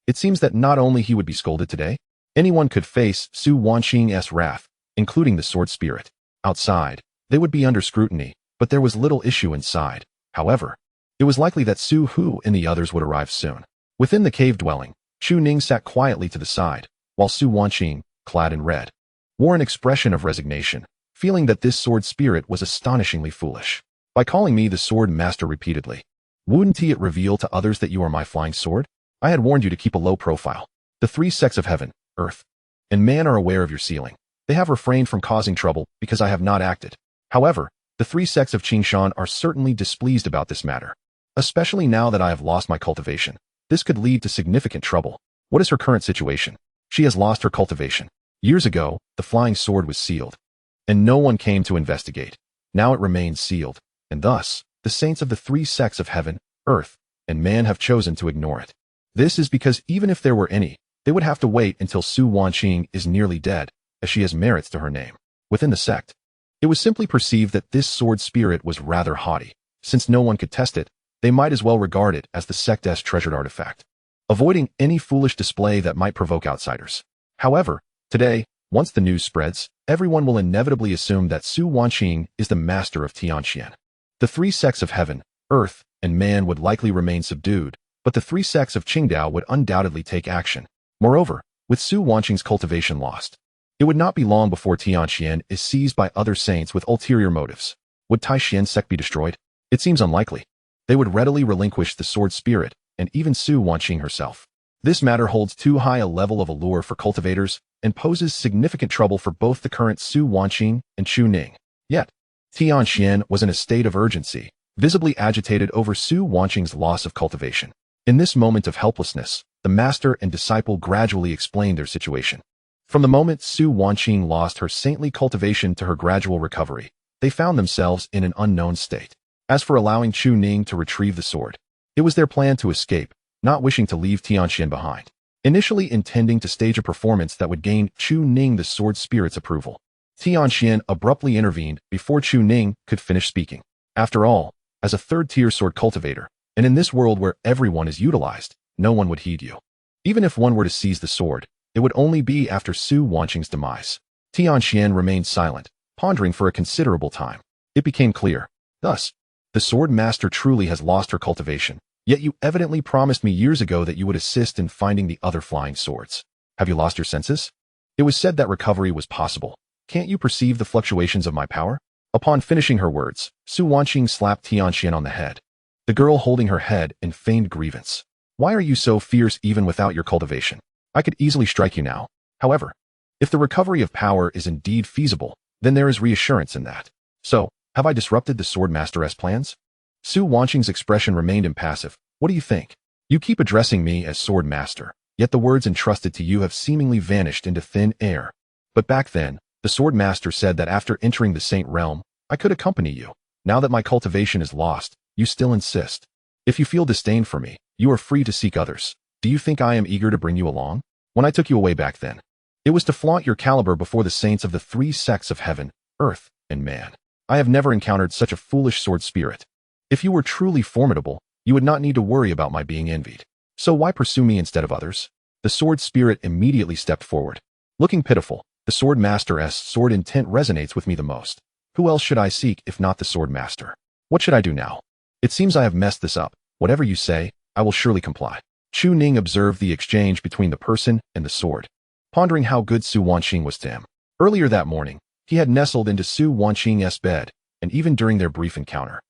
It seems that not only he would be scolded today, anyone could face Su Wanqing's wrath, including the sword spirit. Outside, they would be under scrutiny, but there was little issue inside. However, it was likely that Su Hu and the others would arrive soon. Within the cave dwelling, Chu Ning sat quietly to the side, while Su Wanqing, clad in red, wore an expression of resignation, feeling that this sword spirit was astonishingly foolish. By calling me the sword master repeatedly, wouldn't it reveal to others that you are my flying sword? I had warned you to keep a low profile. The three sects of heaven, earth, and man are aware of your sealing. They have refrained from causing trouble because I have not acted. However, the three sects of Qingshan are certainly displeased about this matter, especially now that I have lost my cultivation. This could lead to significant trouble. What is her current situation? She has lost her cultivation. Years ago, the flying sword was sealed, and no one came to investigate. Now it remains sealed, and thus, the saints of the three sects of heaven, earth, and man have chosen to ignore it. This is because even if there were any, they would have to wait until Su Wanqing is nearly dead, as she has merits to her name. Within the sect, it was simply perceived that this sword spirit was rather haughty. Since no one could test it, they might as well regard it as the sect's treasured artifact, avoiding any foolish display that might provoke outsiders. However, today, once the news spreads, everyone will inevitably assume that Su Wanqing is the master of Tianqian. The three sects of heaven, earth, and man would likely remain subdued, but the three sects of Qingdao would undoubtedly take action. Moreover, with Su Wanqing's cultivation lost, it would not be long before Tianqian is seized by other saints with ulterior motives. Would Taishien's sect be destroyed? It seems unlikely. They would readily relinquish the sword spirit, and even Su Wanqing herself. This matter holds too high a level of allure for cultivators and poses significant trouble for both the current Su Wanqing and Chu Ning. Yet, Tianqian was in a state of urgency, visibly agitated over Su Wanqing's loss of cultivation. In this moment of helplessness, the master and disciple gradually explained their situation. From the moment Su Wanqing lost her saintly cultivation to her gradual recovery, they found themselves in an unknown state. As for allowing Chu Ning to retrieve the sword, it was their plan to escape, not wishing to leave Tianqian behind. Initially intending to stage a performance that would gain Chu Ning the sword spirit's approval, Tianqian abruptly intervened before Chu Ning could finish speaking. After all, as a third-tier sword cultivator, and in this world where everyone is utilized, no one would heed you. Even if one were to seize the sword, it would only be after Su Wanqing's demise. Tianqian remained silent, pondering for a considerable time. It became clear. Thus, the sword master truly has lost her cultivation, yet you evidently promised me years ago that you would assist in finding the other flying swords. Have you lost your senses? It was said that recovery was possible. Can't you perceive the fluctuations of my power? Upon finishing her words, Su Wanqing slapped Tianqian on the head, the girl holding her head in feigned grievance. Why are you so fierce even without your cultivation? I could easily strike you now. However, if the recovery of power is indeed feasible, then there is reassurance in that. So, have I disrupted the sword master's plans? Su Wanqing's expression remained impassive. What do you think? You keep addressing me as sword master, yet the words entrusted to you have seemingly vanished into thin air. But back then, the sword master said that after entering the saint realm, I could accompany you. Now that my cultivation is lost, you still insist. If you feel disdain for me, you are free to seek others. Do you think I am eager to bring you along? When I took you away back then, it was to flaunt your caliber before the saints of the three sects of heaven, earth, and man. I have never encountered such a foolish sword spirit. If you were truly formidable, you would not need to worry about my being envied. So why pursue me instead of others? The sword spirit immediately stepped forward. Looking pitiful, the sword master's sword intent resonates with me the most. Who else should I seek if not the sword master? What should I do now? It seems I have messed this up. Whatever you say, I will surely comply. Chu Ning observed the exchange between the person and the sword, pondering how good Su Wanqing was to him. Earlier that morning, he had nestled into Su Wanqing's bed, and even during their brief encounter,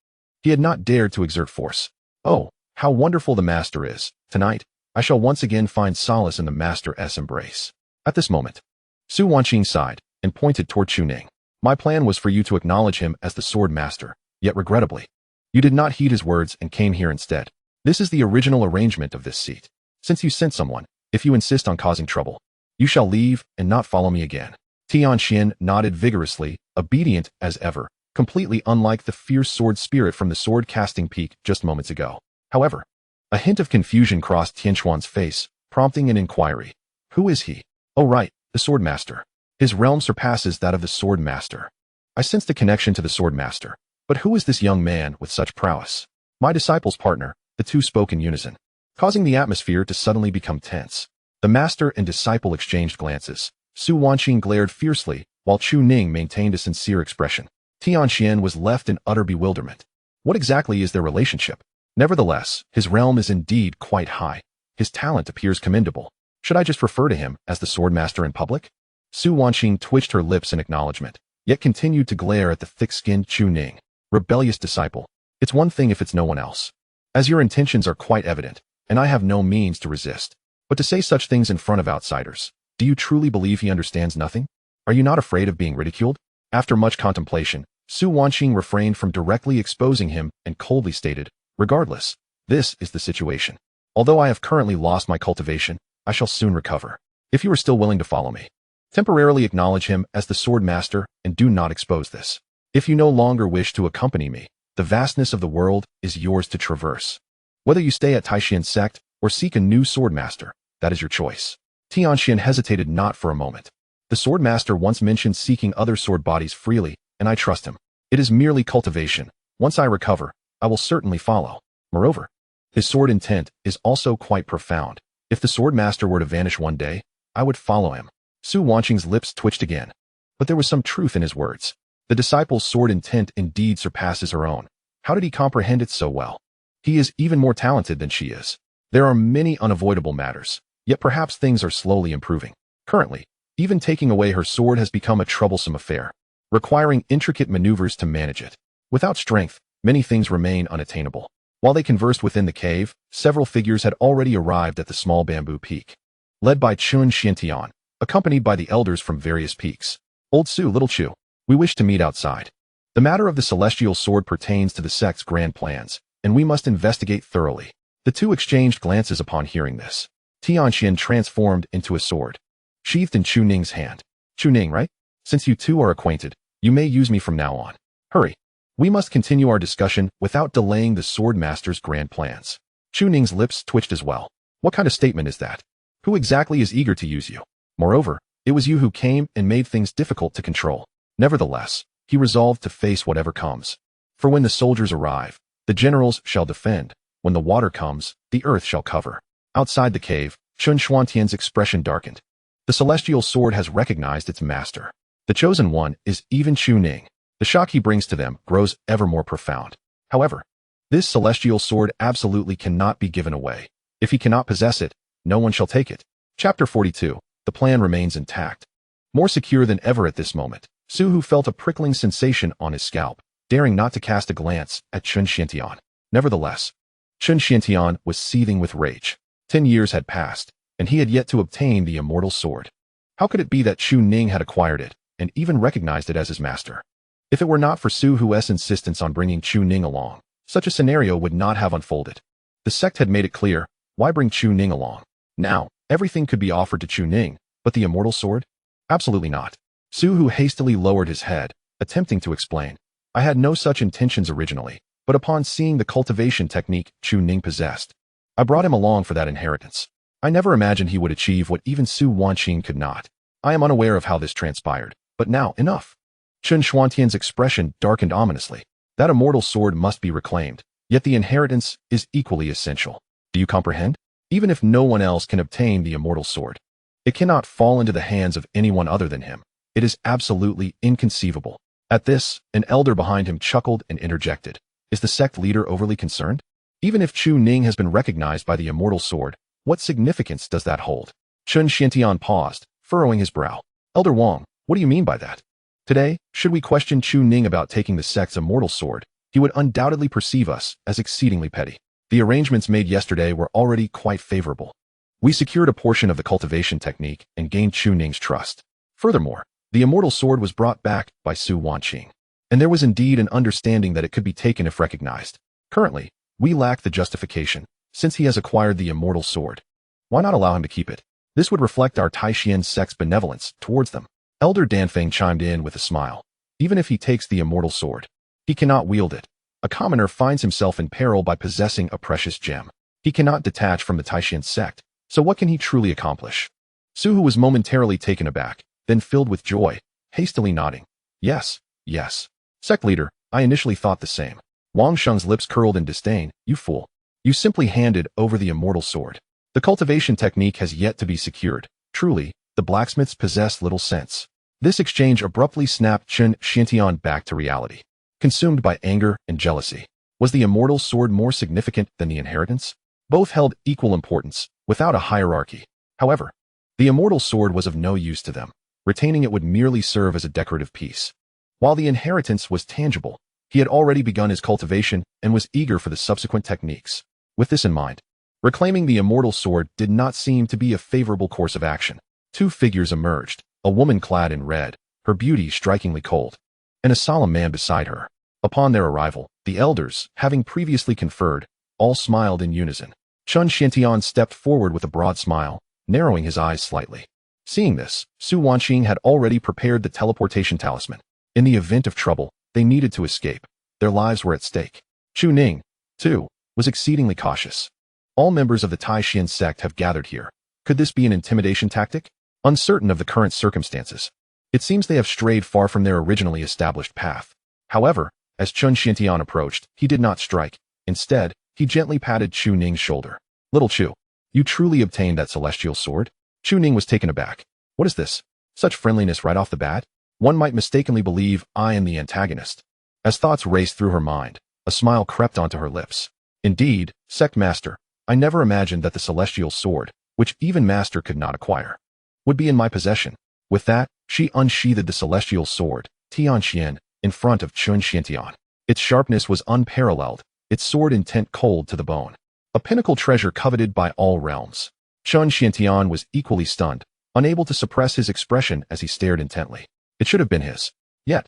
he had not dared to exert force. Oh, how wonderful the master is. Tonight, I shall once again find solace in the master's embrace. At this moment, Su Wanqing sighed and pointed toward Chu Ning. My plan was for you to acknowledge him as the sword master, yet regrettably, you did not heed his words and came here instead. This is the original arrangement of this seat. Since you sent someone, if you insist on causing trouble, you shall leave and not follow me again. Tianqian nodded vigorously, obedient as ever, completely unlike the fierce sword spirit from the sword-casting peak just moments ago. However, a hint of confusion crossed Tianquan's face, prompting an inquiry. Who is he? Oh right, the sword master. His realm surpasses that of the sword master. I sensed a connection to the sword master. But who is this young man with such prowess? My disciple's partner, the two spoke in unison, causing the atmosphere to suddenly become tense. The master and disciple exchanged glances. Su Wanqing glared fiercely, while Chu Ning maintained a sincere expression. Tianxian was left in utter bewilderment. What exactly is their relationship? Nevertheless, his realm is indeed quite high. His talent appears commendable. Should I just refer to him as the swordmaster in public? Su Wanqing twitched her lips in acknowledgement, yet continued to glare at the thick-skinned Chu Ning. Rebellious disciple. It's one thing if it's no one else. As your intentions are quite evident, and I have no means to resist. But to say such things in front of outsiders, do you truly believe he understands nothing? Are you not afraid of being ridiculed? After much contemplation, Su Wanqing refrained from directly exposing him and coldly stated, regardless, this is the situation. Although I have currently lost my cultivation, I shall soon recover. If you are still willing to follow me, temporarily acknowledge him as the sword master and do not expose this. If you no longer wish to accompany me, the vastness of the world is yours to traverse. Whether you stay at Taishian's sect or seek a new sword master, that is your choice. Tianxian hesitated not for a moment. The sword master once mentioned seeking other sword bodies freely, and I trust him. It is merely cultivation. Once I recover, I will certainly follow. Moreover, his sword intent is also quite profound. If the sword master were to vanish one day, I would follow him. Su Wanqing's lips twitched again. But there was some truth in his words. The disciple's sword intent indeed surpasses her own. How did he comprehend it so well? He is even more talented than she is. There are many unavoidable matters, yet perhaps things are slowly improving. Currently, even taking away her sword has become a troublesome affair, requiring intricate maneuvers to manage it. Without strength, many things remain unattainable. While they conversed within the cave, several figures had already arrived at the small bamboo peak. Led by Chun Xiantian, accompanied by the elders from various peaks. Old Su, Little Chu, we wish to meet outside. The matter of the celestial sword pertains to the sect's grand plans, and we must investigate thoroughly. The two exchanged glances upon hearing this. Tianxian transformed into a sword, sheathed in Chu Ning's hand. Chu Ning, right? Since you two are acquainted, you may use me from now on. Hurry. We must continue our discussion without delaying the sword master's grand plans. Chu Ning's lips twitched as well. What kind of statement is that? Who exactly is eager to use you? Moreover, it was you who came and made things difficult to control. Nevertheless, he resolved to face whatever comes. For when the soldiers arrive, the generals shall defend. When the water comes, the earth shall cover. Outside the cave, Chun Xuantian's expression darkened. The celestial sword has recognized its master. The chosen one is even Chu Ning. The shock he brings to them grows ever more profound. However, this celestial sword absolutely cannot be given away. If he cannot possess it, no one shall take it. Chapter 42. The plan remains intact. More secure than ever at this moment, Su Hu felt a prickling sensation on his scalp, daring not to cast a glance at Chun Xiantian. Nevertheless, Chun Xiantian was seething with rage. 10 years had passed, and he had yet to obtain the immortal sword. How could it be that Chu Ning had acquired it, and even recognized it as his master? If it were not for Su Hu's insistence on bringing Chu Ning along, such a scenario would not have unfolded. The sect had made it clear, why bring Chu Ning along? Now, everything could be offered to Chu Ning, but the immortal sword? Absolutely not. Su Hu hastily lowered his head, attempting to explain. I had no such intentions originally, but upon seeing the cultivation technique Chu Ning possessed, I brought him along for that inheritance. I never imagined he would achieve what even Su Wanqing could not. I am unaware of how this transpired, but now, enough. Chun Xuantian's expression darkened ominously. That immortal sword must be reclaimed, yet the inheritance is equally essential. Do you comprehend? Even if no one else can obtain the immortal sword, it cannot fall into the hands of anyone other than him. It is absolutely inconceivable. At this, an elder behind him chuckled and interjected. Is the sect leader overly concerned? Even if Chu Ning has been recognized by the immortal sword, what significance does that hold? Chun Xiantian paused, furrowing his brow. Elder Wang, what do you mean by that? Today, should we question Chu Ning about taking the sect's immortal sword, he would undoubtedly perceive us as exceedingly petty. The arrangements made yesterday were already quite favorable. We secured a portion of the cultivation technique and gained Chu Ning's trust. Furthermore, the immortal sword was brought back by Su Wanqing, and there was indeed an understanding that it could be taken if recognized. Currently, we lack the justification, since he has acquired the immortal sword. Why not allow him to keep it? This would reflect our Taishian sect's benevolence towards them. Elder Danfeng chimed in with a smile. Even if he takes the immortal sword, he cannot wield it. A commoner finds himself in peril by possessing a precious gem. He cannot detach from the Taishian sect, so what can he truly accomplish? Su Hu was momentarily taken aback, then filled with joy, hastily nodding. Yes, Yes. Sect leader, I initially thought the same. Wang Sheng's lips curled in disdain. You fool. You simply handed over the immortal sword. The cultivation technique has yet to be secured. Truly, the blacksmiths possess little sense. This exchange abruptly snapped Chen Xiantian back to reality. Consumed by anger and jealousy. Was the immortal sword more significant than the inheritance? Both held equal importance, without a hierarchy. However, the immortal sword was of no use to them. Retaining it would merely serve as a decorative piece. While the inheritance was tangible, he had already begun his cultivation and was eager for the subsequent techniques. With this in mind, reclaiming the immortal sword did not seem to be a favorable course of action. Two figures emerged, a woman clad in red, her beauty strikingly cold, and a solemn man beside her. Upon their arrival, the elders, having previously conferred, all smiled in unison. Chen Xiantian stepped forward with a broad smile, narrowing his eyes slightly. Seeing this, Su Wanqing had already prepared the teleportation talisman. In the event of trouble, they needed to escape. Their lives were at stake. Chu Ning, too, was exceedingly cautious. All members of the Taishan sect have gathered here. Could this be an intimidation tactic? Uncertain of the current circumstances, it seems they have strayed far from their originally established path. However, as Chen Xiantian approached, he did not strike. Instead, he gently patted Chu Ning's shoulder. Little Chu, you truly obtained that celestial sword? Chu Ning was taken aback. What is this? Such friendliness right off the bat? One might mistakenly believe I am the antagonist. As thoughts raced through her mind, a smile crept onto her lips. Indeed, sect master, I never imagined that the celestial sword, which even master could not acquire, would be in my possession. With that, she unsheathed the celestial sword, Tianxian, in front of Chen Xiantian. Its sharpness was unparalleled, its sword intent cold to the bone. A pinnacle treasure coveted by all realms. Chen Xiantian was equally stunned, unable to suppress his expression as he stared intently. It should have been his. Yet,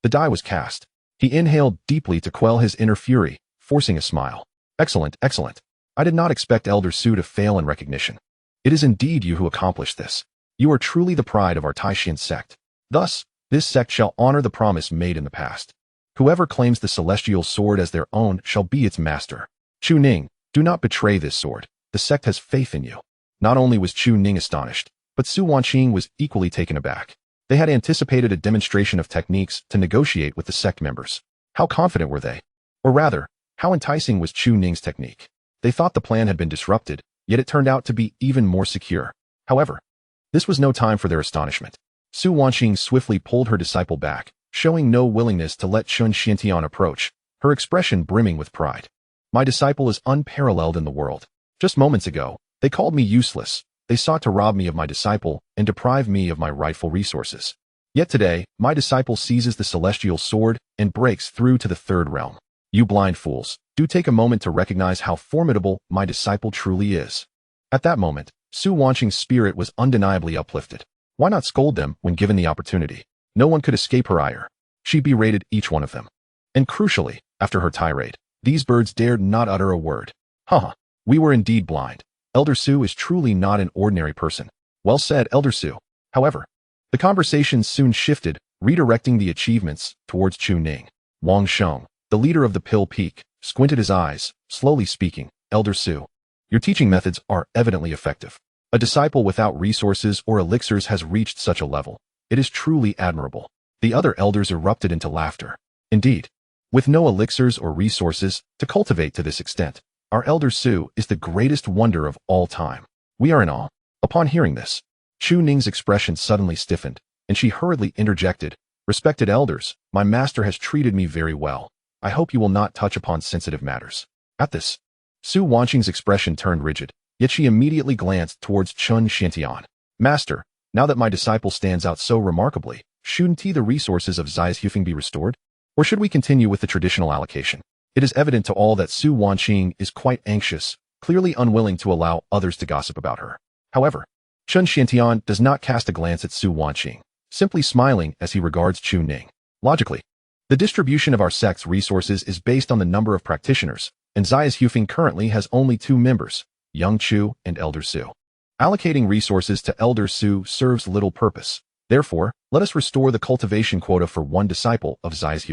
the die was cast. He inhaled deeply to quell his inner fury, forcing a smile. Excellent, excellent. I did not expect Elder Su to fail in recognition. It is indeed you who accomplished this. You are truly the pride of our Taishan sect. Thus, this sect shall honor the promise made in the past. Whoever claims the celestial sword as their own shall be its master. Chu Ning, do not betray this sword. The sect has faith in you. Not only was Chu Ning astonished, but Su Wanqing was equally taken aback. They had anticipated a demonstration of techniques to negotiate with the sect members. How confident were they? Or rather, how enticing was Chu Ning's technique? They thought the plan had been disrupted, yet it turned out to be even more secure. However, this was no time for their astonishment. Su Wanqing swiftly pulled her disciple back, showing no willingness to let Chen Xiantian approach, her expression brimming with pride. My disciple is unparalleled in the world. Just moments ago, they called me useless. They sought to rob me of my disciple and deprive me of my rightful resources. Yet today, my disciple seizes the celestial sword and breaks through to the third realm. You blind fools, do take a moment to recognize how formidable my disciple truly is. At that moment, Su Wanqing's spirit was undeniably uplifted. Why not scold them when given the opportunity? No one could escape her ire. She berated each one of them. And crucially, after her tirade, these birds dared not utter a word. Haha, we were indeed blind. Elder Su is truly not an ordinary person. Well said, Elder Su. However, the conversation soon shifted, redirecting the achievements towards Chu Ning. Wang Sheng, the leader of the Pill Peak, squinted his eyes, slowly speaking. Elder Su, your teaching methods are evidently effective. A disciple without resources or elixirs has reached such a level. It is truly admirable. The other elders erupted into laughter. Indeed, with no elixirs or resources to cultivate to this extent, our Elder Su is the greatest wonder of all time. We are in awe. Upon hearing this, Chu Ning's expression suddenly stiffened, and she hurriedly interjected, Respected elders, my master has treated me very well. I hope you will not touch upon sensitive matters. At this, Su Wanqing's expression turned rigid, yet she immediately glanced towards Chen Xiantian. Master, now that my disciple stands out so remarkably, shouldn't the resources of Zai's be restored? Or should we continue with the traditional allocation? It is evident to all that Su Wanqing is quite anxious, clearly unwilling to allow others to gossip about her. However, Chen Xiantian does not cast a glance at Su Wanqing, simply smiling as he regards Chu Ning. Logically, the distribution of our sect's resources is based on the number of practitioners, and Zai's currently has only 2 members, Young Chu and Elder Su. Allocating resources to Elder Su serves little purpose. Therefore, let us restore the cultivation quota for one disciple of Zai's.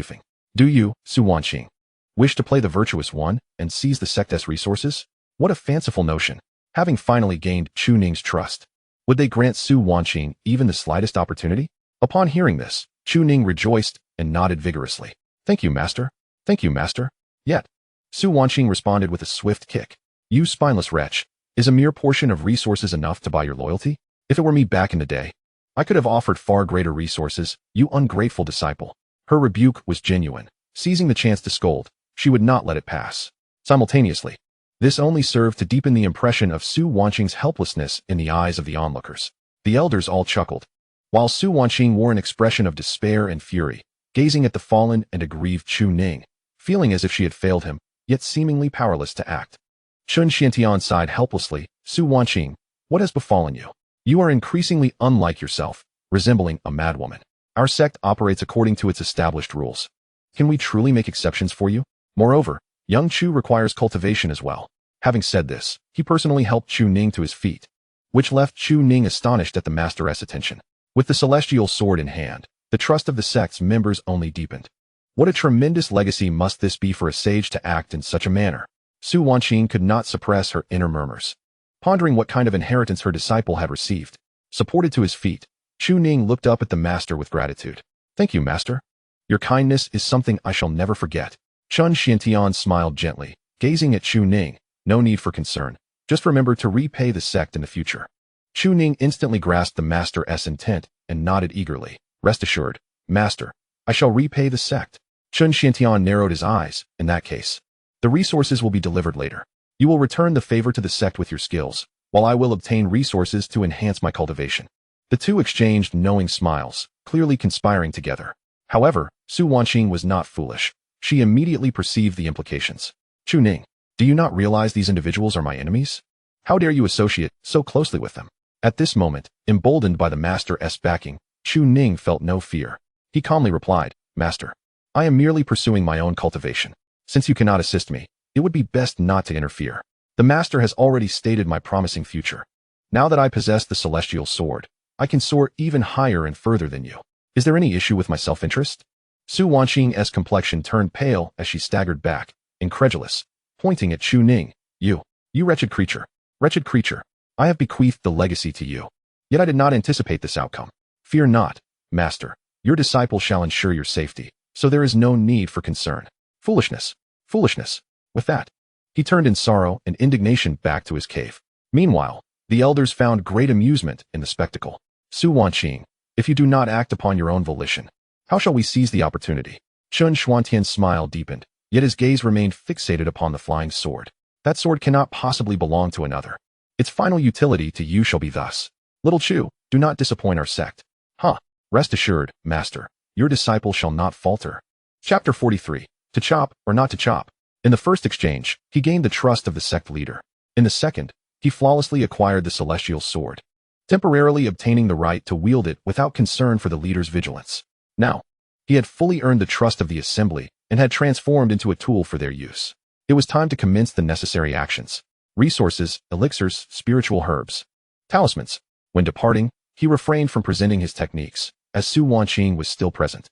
Do you, Su Wanqing, wish to play the virtuous one and seize the sect's resources? What a fanciful notion. Having finally gained Chu Ning's trust, would they grant Su Wanqing even the slightest opportunity? Upon hearing this, Chu Ning rejoiced and nodded vigorously. Thank you, master. Thank you, master. Yet, Su Wanqing responded with a swift kick. You spineless wretch. Is a mere portion of resources enough to buy your loyalty? If it were me back in the day, I could have offered far greater resources, you ungrateful disciple. Her rebuke was genuine. Seizing the chance to scold, she would not let it pass. Simultaneously, this only served to deepen the impression of Su Wanqing's helplessness in the eyes of the onlookers. The elders all chuckled, while Su Wanqing wore an expression of despair and fury, gazing at the fallen and aggrieved Chu Ning, feeling as if she had failed him, yet seemingly powerless to act. Chun Xiantian sighed helplessly. Su Wanqing, what has befallen you? You are increasingly unlike yourself, resembling a madwoman. Our sect operates according to its established rules. Can we truly make exceptions for you? Moreover, young Chu requires cultivation as well. Having said this, he personally helped Chu Ning to his feet, which left Chu Ning astonished at the master's attention. With the celestial sword in hand, the trust of the sect's members only deepened. What a tremendous legacy must this be for a sage to act in such a manner? Su Wanqing could not suppress her inner murmurs, pondering what kind of inheritance her disciple had received. Supported to his feet, Chu Ning looked up at the master with gratitude. Thank you, master. Your kindness is something I shall never forget. Chun Xiantian smiled gently, gazing at Chu Ning. No need for concern. Just remember to repay the sect in the future. Chu Ning instantly grasped the master's intent and nodded eagerly. Rest assured, master, I shall repay the sect. Chun Xiantian narrowed his eyes. In that case, the resources will be delivered later. You will return the favor to the sect with your skills, while I will obtain resources to enhance my cultivation. The two exchanged knowing smiles, clearly conspiring together. However, Su Wanqing was not foolish. She immediately perceived the implications. Chu Ning, do you not realize these individuals are my enemies? How dare you associate so closely with them? At this moment, emboldened by the master's backing, Chu Ning felt no fear. He calmly replied, Master, I am merely pursuing my own cultivation. Since you cannot assist me, it would be best not to interfere. The master has already stated my promising future. Now that I possess the celestial sword, I can soar even higher and further than you. Is there any issue with my self-interest? Su Wanqing's complexion turned pale as she staggered back, incredulous, pointing at Chu Ning. You wretched creature, I have bequeathed the legacy to you. Yet I did not anticipate this outcome. Fear not, master. Your disciple shall ensure your safety, so there is no need for concern. Foolishness. With that, he turned in sorrow and indignation back to his cave. Meanwhile, the elders found great amusement in the spectacle. Su Wanqing, if you do not act upon your own volition, how shall we seize the opportunity? Chun Xuantian's smile deepened, yet his gaze remained fixated upon the flying sword. That sword cannot possibly belong to another. Its final utility to you shall be thus. Little Chu, do not disappoint our sect. Rest assured, master, your disciple shall not falter. Chapter 43. To chop or not to chop. In the first exchange, he gained the trust of the sect leader. In the second, he flawlessly acquired the celestial sword, temporarily obtaining the right to wield it without concern for the leader's vigilance. Now, he had fully earned the trust of the assembly and had transformed into a tool for their use. It was time to commence the necessary actions. Resources, elixirs, spiritual herbs, talismans. When departing, he refrained from presenting his techniques, as Su Wanqing was still present.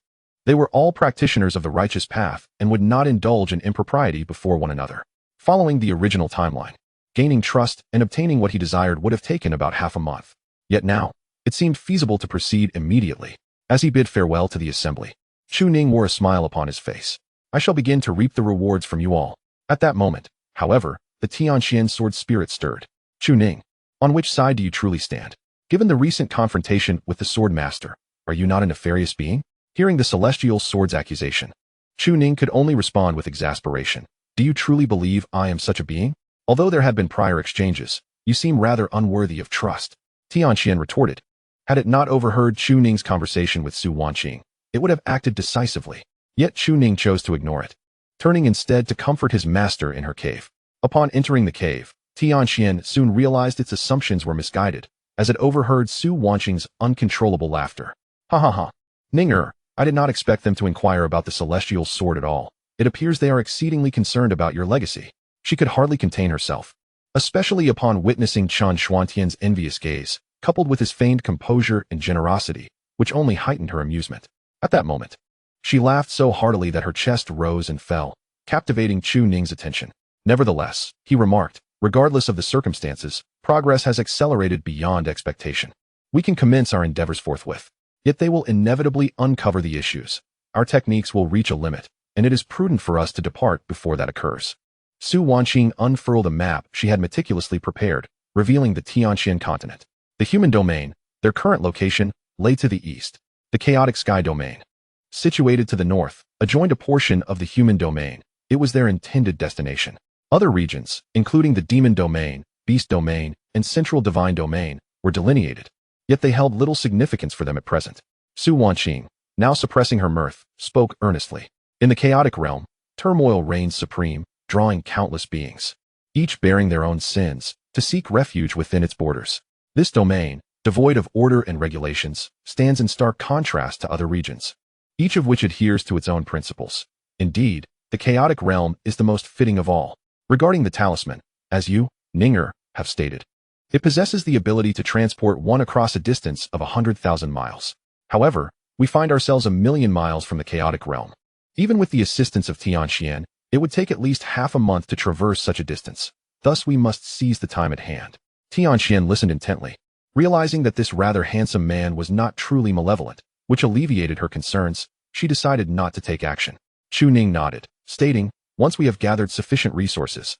They were all practitioners of the righteous path and would not indulge in impropriety before one another. Following the original timeline, gaining trust and obtaining what he desired would have taken about half a month. Yet now, it seemed feasible to proceed immediately. As he bid farewell to the assembly, Chu Ning wore a smile upon his face. I shall begin to reap the rewards from you all. At that moment, however, the Tianxian sword spirit stirred. Chu Ning, on which side do you truly stand? Given the recent confrontation with the sword master, are you not a nefarious being? Hearing the celestial sword's accusation, Chu Ning could only respond with exasperation. Do you truly believe I am such a being? Although there had been prior exchanges, you seem rather unworthy of trust. Tianxian retorted. Had it not overheard Chu Ning's conversation with Su Wanqing, it would have acted decisively. Yet Chu Ning chose to ignore it, turning instead to comfort his master in her cave. Upon entering the cave, Tianxian soon realized its assumptions were misguided, as it overheard Su Wanqing's uncontrollable laughter. Ha. Ninger, I did not expect them to inquire about the celestial sword at all. It appears they are exceedingly concerned about your legacy. She could hardly contain herself, especially upon witnessing Chun Xuantian's envious gaze, coupled with his feigned composure and generosity, which only heightened her amusement. At that moment, she laughed so heartily that her chest rose and fell, captivating Chu Ning's attention. Nevertheless, he remarked, regardless of the circumstances, progress has accelerated beyond expectation. We can commence our endeavors forthwith. Yet they will inevitably uncover the issues. Our techniques will reach a limit, and it is prudent for us to depart before that occurs. Su Wanqing unfurled a map she had meticulously prepared, revealing the Tianxian continent. The human domain, their current location, lay to the east. The chaotic sky domain, situated to the north, adjoined a portion of the human domain. It was their intended destination. Other regions, including the demon domain, beast domain, and central divine domain, were delineated. Yet they held little significance for them at present. Su Wanqing, now suppressing her mirth, spoke earnestly. In the chaotic realm, turmoil reigns supreme, drawing countless beings, each bearing their own sins, to seek refuge within its borders. This domain, devoid of order and regulations, stands in stark contrast to other regions, each of which adheres to its own principles. Indeed, the chaotic realm is the most fitting of all. Regarding the talisman, as you, Ninger, have stated, it possesses the ability to transport one across a distance of 100,000 miles. However, we find ourselves 1,000,000 miles from the chaotic realm. Even with the assistance of Tianxian, it would take at least half a month to traverse such a distance. Thus we must seize the time at hand. Tianxian listened intently, realizing that this rather handsome man was not truly malevolent, which alleviated her concerns. She decided not to take action. Chu Ning nodded, stating, "Once we have gathered sufficient resources,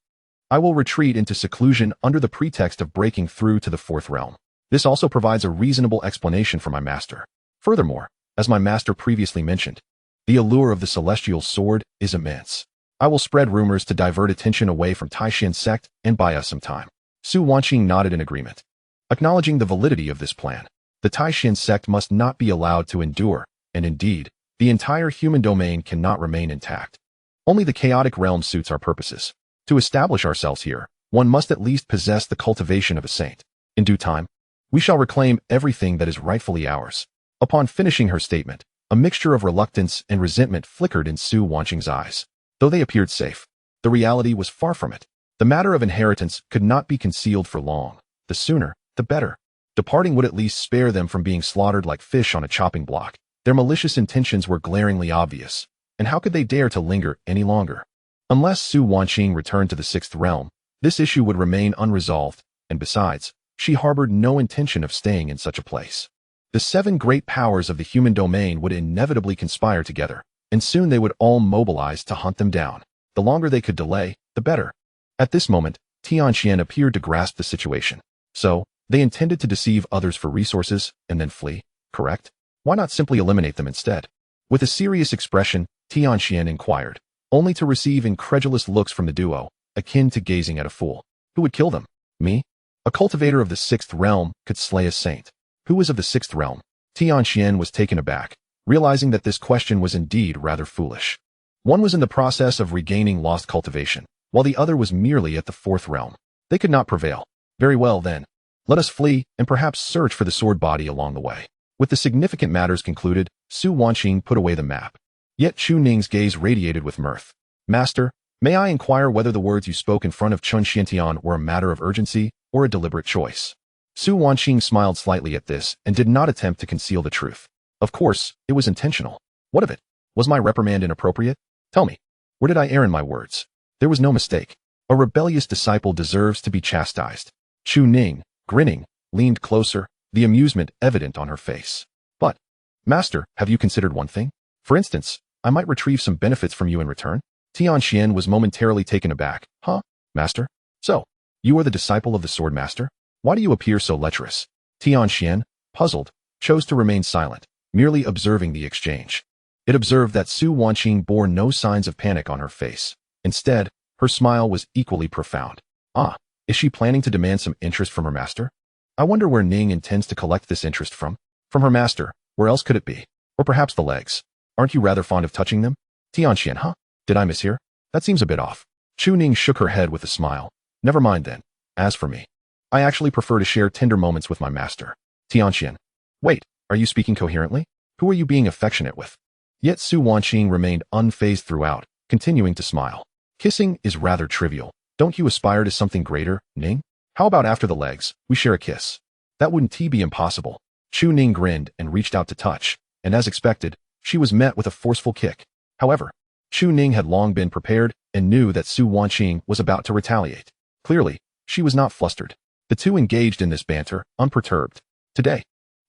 I will retreat into seclusion under the pretext of breaking through to the fourth realm. This also provides a reasonable explanation for my master. Furthermore, as my master previously mentioned, the allure of the celestial sword is immense. I will spread rumors to divert attention away from Taishan sect and buy us some time." Su Wanqing nodded in agreement, acknowledging the validity of this plan. The Taishan sect must not be allowed to endure, and indeed, the entire human domain cannot remain intact. Only the chaotic realm suits our purposes. To establish ourselves here, one must at least possess the cultivation of a saint. In due time, we shall reclaim everything that is rightfully ours. Upon finishing her statement, a mixture of reluctance and resentment flickered in Su Wanqing's eyes. Though they appeared safe, the reality was far from it. The matter of inheritance could not be concealed for long. The sooner, the better. Departing would at least spare them from being slaughtered like fish on a chopping block. Their malicious intentions were glaringly obvious, and how could they dare to linger any longer? Unless Su Wanqing returned to the sixth realm, this issue would remain unresolved, and besides, she harbored no intention of staying in such a place. The 7 great powers of the human domain would inevitably conspire together, and soon they would all mobilize to hunt them down. The longer they could delay, the better. At this moment, Tianxian appeared to grasp the situation. So, they intended to deceive others for resources and then flee, correct? Why not simply eliminate them instead? With a serious expression, Tianxian inquired, only to receive incredulous looks from the duo, akin to gazing at a fool. Who would kill them? Me? A cultivator of the 6th realm could slay a saint. Who is of the 6th realm? Tianxian was taken aback, realizing that this question was indeed rather foolish. One was in the process of regaining lost cultivation, while the other was merely at the 4th realm. They could not prevail. Very well then. Let us flee and perhaps search for the sword body along the way. With the significant matters concluded, Su Wanqing put away the map. Yet Chu Ning's gaze radiated with mirth. "Master, may I inquire whether the words you spoke in front of Chun Xiantian were a matter of urgency or a deliberate choice?" Su Wanqing smiled slightly at this and did not attempt to conceal the truth. "Of course, it was intentional. What of it? Was my reprimand inappropriate? Tell me, where did I err in my words? There was no mistake. A rebellious disciple deserves to be chastised." Chu Ning, grinning, leaned closer, the amusement evident on her face. "But, Master, have you considered one thing? For instance, I might retrieve some benefits from you in return." Tianxian was momentarily taken aback. "Huh, Master? So, you are the disciple of the Sword Master? Why do you appear so lecherous?" Tianxian, puzzled, chose to remain silent, merely observing the exchange. It observed that Su Wanqing bore no signs of panic on her face. Instead, her smile was equally profound. "Ah, is she planning to demand some interest from her master? I wonder where Ning intends to collect this interest from. From her master, where else could it be? Or perhaps the legs. Aren't you rather fond of touching them?" Tianxian, huh? Did I mishear? That seems a bit off. Chu Ning shook her head with a smile. "Never mind then. As for me, I actually prefer to share tender moments with my master." Tianxian, wait, are you speaking coherently? Who are you being affectionate with? Yet Su Wanqing remained unfazed throughout, continuing to smile. "Kissing is rather trivial. Don't you aspire to something greater, Ning? How about after the legs, we share a kiss? That wouldn't be impossible." Chu Ning grinned and reached out to touch, and as expected, she was met with a forceful kick. However, Chu Ning had long been prepared and knew that Su Wanqing was about to retaliate. Clearly, she was not flustered. The two engaged in this banter, unperturbed. Today,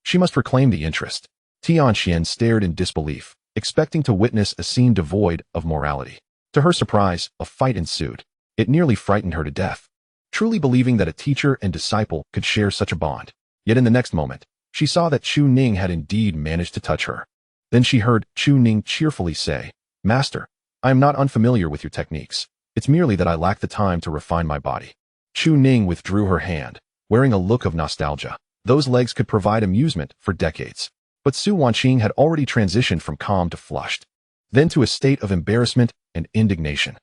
she must reclaim the interest. Tianxian stared in disbelief, expecting to witness a scene devoid of morality. To her surprise, a fight ensued. It nearly frightened her to death, truly believing that a teacher and disciple could share such a bond. Yet in the next moment, she saw that Chu Ning had indeed managed to touch her. Then she heard Chu Ning cheerfully say, "Master, I am not unfamiliar with your techniques. It's merely that I lack the time to refine my body." Chu Ning withdrew her hand, wearing a look of nostalgia. Those legs could provide amusement for decades. But Su Wanqing had already transitioned from calm to flushed, then to a state of embarrassment and indignation.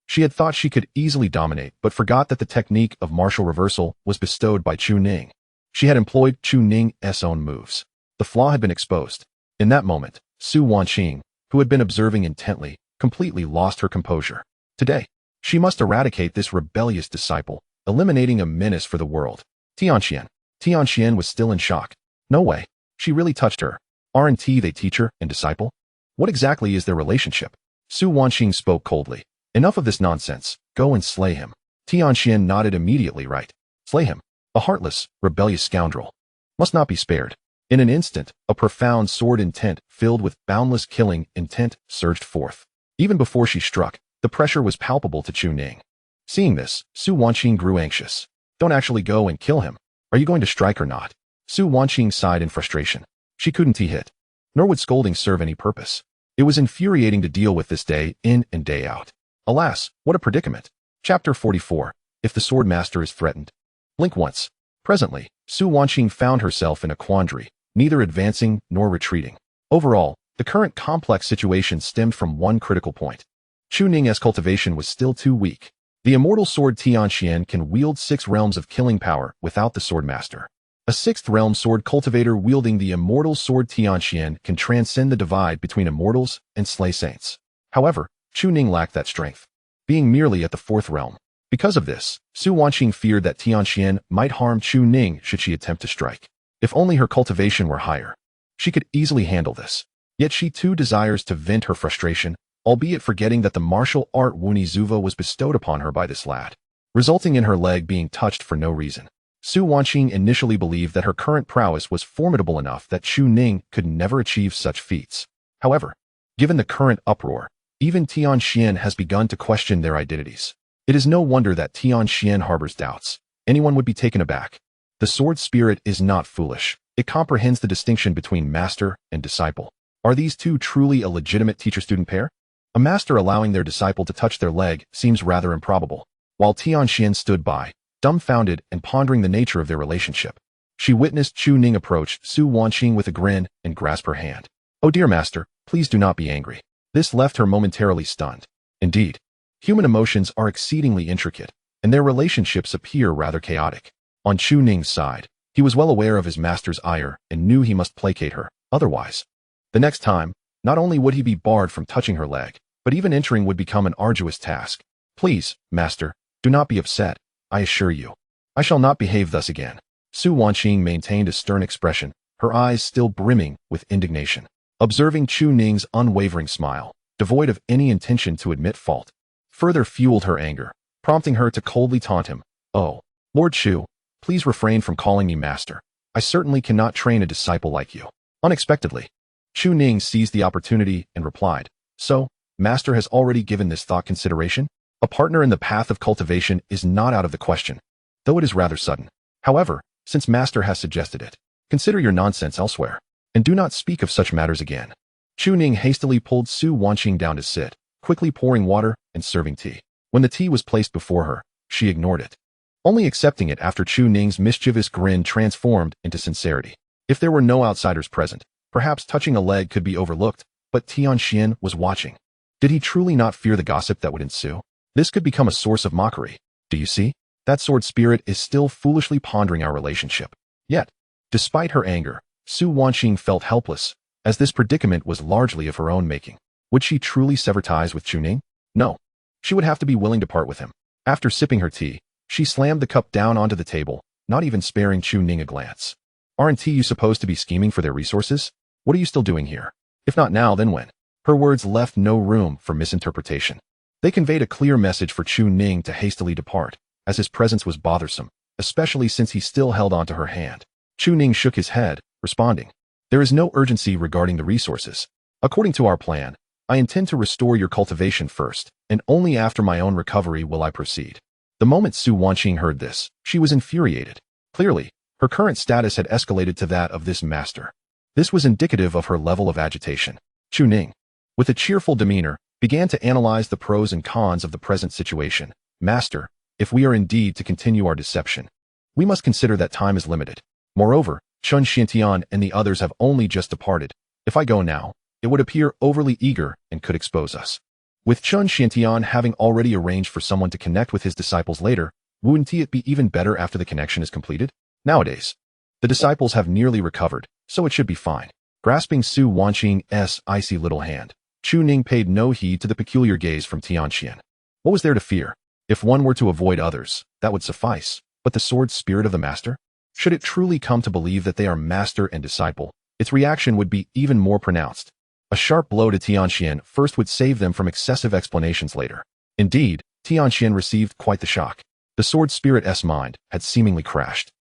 She had thought she could easily dominate, but forgot that the technique of martial reversal was bestowed by Chu Ning. She had employed Chu Ning's own moves. The flaw had been exposed. In that moment, Su Wanqing, who had been observing intently, completely lost her composure. Today, she must eradicate this rebellious disciple, eliminating a menace for the world. Tianxian was still in shock. No way. She really touched her. Aren't they teacher and disciple? What exactly is their relationship? Su Wanqing spoke coldly. Enough of this nonsense. Go and slay him. Tianxian nodded immediately. Right. Slay him. A heartless, rebellious scoundrel. Must not be spared. In an instant, a profound sword intent filled with boundless killing intent surged forth. Even before she struck, the pressure was palpable to Chu Ning. Seeing this, Su Wanqing grew anxious. Don't actually go and kill him. Are you going to strike or not? Su Wanqing sighed in frustration. She couldn't hit. Nor would scolding serve any purpose. It was infuriating to deal with this day in and day out. Alas, what a predicament. Chapter 44. If the sword master is threatened. Blink once. Presently, Su Wanqing found herself in a quandary, neither advancing nor retreating. Overall, the current complex situation stemmed from one critical point. Chu Ning's cultivation was still too weak. The immortal sword Tianxian can wield 6 realms of killing power without the sword master. A 6th realm sword cultivator wielding the immortal sword Tianxian can transcend the divide between immortals and slay saints. However, Chu Ning lacked that strength, being merely at the 4th realm. Because of this, Su Wanqing feared that Tianxian might harm Chu Ning should she attempt to strike. If only her cultivation were higher. She could easily handle this. Yet she too desires to vent her frustration, albeit forgetting that the martial art Wunizuva was bestowed upon her by this lad, resulting in her leg being touched for no reason. Su Wanqing initially believed that her current prowess was formidable enough that Chu Ning could never achieve such feats. However, given the current uproar, even Tianxian has begun to question their identities. It is no wonder that Tianxian harbors doubts. Anyone would be taken aback. The sword spirit is not foolish. It comprehends the distinction between master and disciple. Are these two truly a legitimate teacher-student pair? A master allowing their disciple to touch their leg seems rather improbable. While Tianxian stood by, dumbfounded and pondering the nature of their relationship, she witnessed Chu Ning approach Su Wanqing with a grin and grasp her hand. "Oh dear master, please do not be angry." This left her momentarily stunned. Indeed, human emotions are exceedingly intricate, and their relationships appear rather chaotic. On Chu Ning's side, he was well aware of his master's ire and knew he must placate her, otherwise. The next time, not only would he be barred from touching her leg, but even entering would become an arduous task. "Please, master, do not be upset, I assure you. I shall not behave thus again." Su Wanqing maintained a stern expression, her eyes still brimming with indignation. Observing Chu Ning's unwavering smile, devoid of any intention to admit fault, further fueled her anger, prompting her to coldly taunt him. "Oh, Lord Chu, please refrain from calling me master. I certainly cannot train a disciple like you." Unexpectedly, Chu Ning seized the opportunity and replied, "So, master has already given this thought consideration? A partner in the path of cultivation is not out of the question, though it is rather sudden. However, since master has suggested it, consider your nonsense elsewhere, and do not speak of such matters again." Chu Ning hastily pulled Su Wanqing down to sit, quickly pouring water and serving tea. When the tea was placed before her, she ignored it, only accepting it after Chu Ning's mischievous grin transformed into sincerity. If there were no outsiders present, perhaps touching a leg could be overlooked, but Tianxian was watching. Did he truly not fear the gossip that would ensue? This could become a source of mockery. Do you see? That sword spirit is still foolishly pondering our relationship. Yet, despite her anger, Su Wanqing felt helpless, as this predicament was largely of her own making. Would she truly sever ties with Chu Ning? No. She would have to be willing to part with him. After sipping her tea, she slammed the cup down onto the table, not even sparing Chu Ning a glance. "Aren't you supposed to be scheming for their resources? What are you still doing here? If not now, then when?" Her words left no room for misinterpretation. They conveyed a clear message for Chu Ning to hastily depart, as his presence was bothersome, especially since he still held onto her hand. Chu Ning shook his head, responding, There is no urgency regarding the resources. According to our plan, I intend to restore your cultivation first, and only after my own recovery will I proceed. The moment Su Wanqing heard this, she was infuriated. Clearly, her current status had escalated to that of this master. This was indicative of her level of agitation. Chu Ning, with a cheerful demeanor, began to analyze the pros and cons of the present situation. Master, if we are indeed to continue our deception, we must consider that time is limited. Moreover, Chun Xiantian and the others have only just departed. If I go now, it would appear overly eager and could expose us. With Chun Xiantian having already arranged for someone to connect with his disciples later, wouldn't it be even better after the connection is completed? Nowadays, the disciples have nearly recovered, so it should be fine. Grasping Su Wanqing's icy little hand, Chu Ning paid no heed to the peculiar gaze from Tianqian. What was there to fear? If one were to avoid others, that would suffice. But the sword spirit of the master? Should it truly come to believe that they are master and disciple, its reaction would be even more pronounced. A sharp blow to Tianqian first would save them from excessive explanations later. Indeed, Tianqian received quite the shock. The sword spirit's mind had seemingly crashed.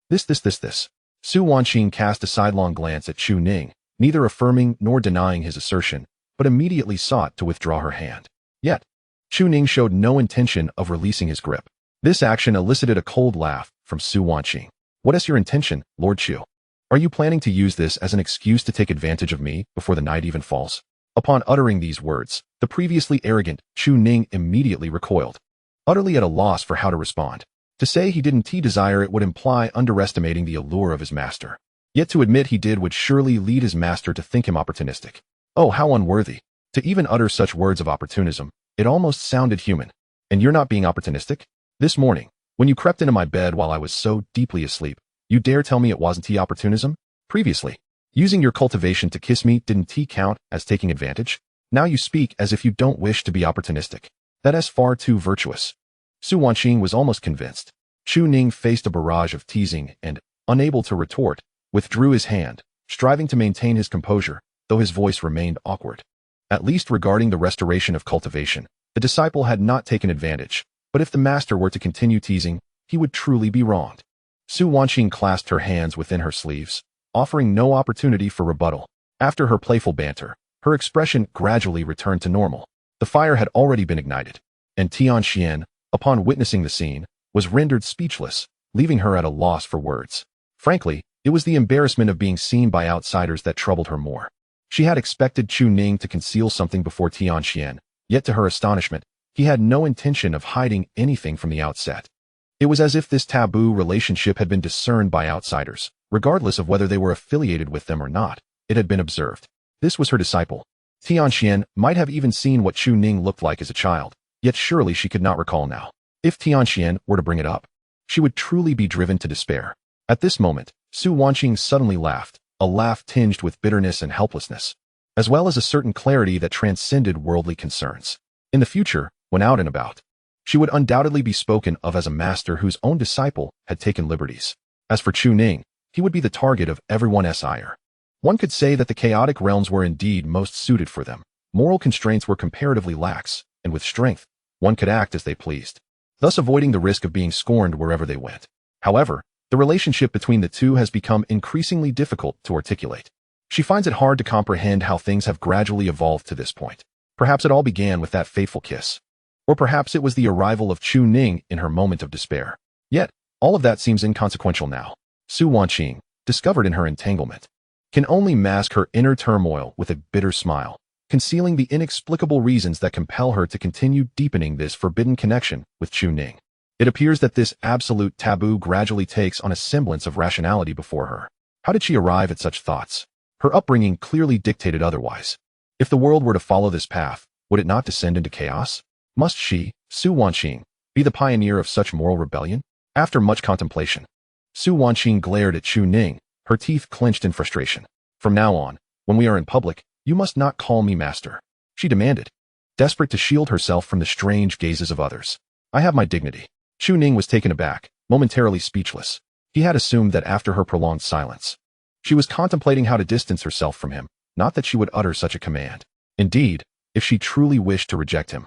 This. Su Wanqing cast a sidelong glance at Chu Ning, neither affirming nor denying his assertion, but immediately sought to withdraw her hand. Yet, Chu Ning showed no intention of releasing his grip. This action elicited a cold laugh from Su Wanqing. What is your intention, Lord Chu? Are you planning to use this as an excuse to take advantage of me before the night even falls? Upon uttering these words, the previously arrogant Chu Ning immediately recoiled, utterly at a loss for how to respond. To say he didn't desire it would imply underestimating the allure of his master. Yet to admit he did would surely lead his master to think him opportunistic. Oh, how unworthy. To even utter such words of opportunism, it almost sounded human. And you're not being opportunistic? This morning, when you crept into my bed while I was so deeply asleep, you dare tell me it wasn't opportunism? Previously, using your cultivation to kiss me didn't count as taking advantage? Now you speak as if you don't wish to be opportunistic. That is far too virtuous. Su Wanqing was almost convinced. Chu Ning faced a barrage of teasing and, unable to retort, withdrew his hand, striving to maintain his composure, though his voice remained awkward. At least regarding the restoration of cultivation, the disciple had not taken advantage, but if the master were to continue teasing, he would truly be wronged. Su Wanqing clasped her hands within her sleeves, offering no opportunity for rebuttal. After her playful banter, her expression gradually returned to normal. The fire had already been ignited, and Tianqian, upon witnessing the scene, was rendered speechless, leaving her at a loss for words. Frankly, it was the embarrassment of being seen by outsiders that troubled her more. She had expected Chu Ning to conceal something before Tianqian, yet to her astonishment, he had no intention of hiding anything from the outset. It was as if this taboo relationship had been discerned by outsiders, regardless of whether they were affiliated with them or not. It had been observed. This was her disciple. Tianqian might have even seen what Chu Ning looked like as a child, yet surely she could not recall now. If Tianqian were to bring it up, she would truly be driven to despair. At this moment, Su Wanqing suddenly laughed, a laugh tinged with bitterness and helplessness, as well as a certain clarity that transcended worldly concerns. In the future, when out and about, she would undoubtedly be spoken of as a master whose own disciple had taken liberties. As for Chu Ning, he would be the target of everyone's ire. One could say that the chaotic realms were indeed most suited for them. Moral constraints were comparatively lax, and with strength, one could act as they pleased, thus avoiding the risk of being scorned wherever they went. However, the relationship between the two has become increasingly difficult to articulate. She finds it hard to comprehend how things have gradually evolved to this point. Perhaps it all began with that fateful kiss. Or perhaps it was the arrival of Chu Ning in her moment of despair. Yet, all of that seems inconsequential now. Su Wanqing, discovered in her entanglement, can only mask her inner turmoil with a bitter smile, concealing the inexplicable reasons that compel her to continue deepening this forbidden connection with Chu Ning. It appears that this absolute taboo gradually takes on a semblance of rationality before her. How did she arrive at such thoughts? Her upbringing clearly dictated otherwise. If the world were to follow this path, would it not descend into chaos? Must she, Su Wanqing, be the pioneer of such moral rebellion? After much contemplation, Su Wanqing glared at Chu Ning, her teeth clenched in frustration. From now on, when we are in public, you must not call me master, she demanded, desperate to shield herself from the strange gazes of others. I have my dignity. Chu Ning was taken aback, momentarily speechless. He had assumed that after her prolonged silence, she was contemplating how to distance herself from him, not that she would utter such a command. Indeed, if she truly wished to reject him,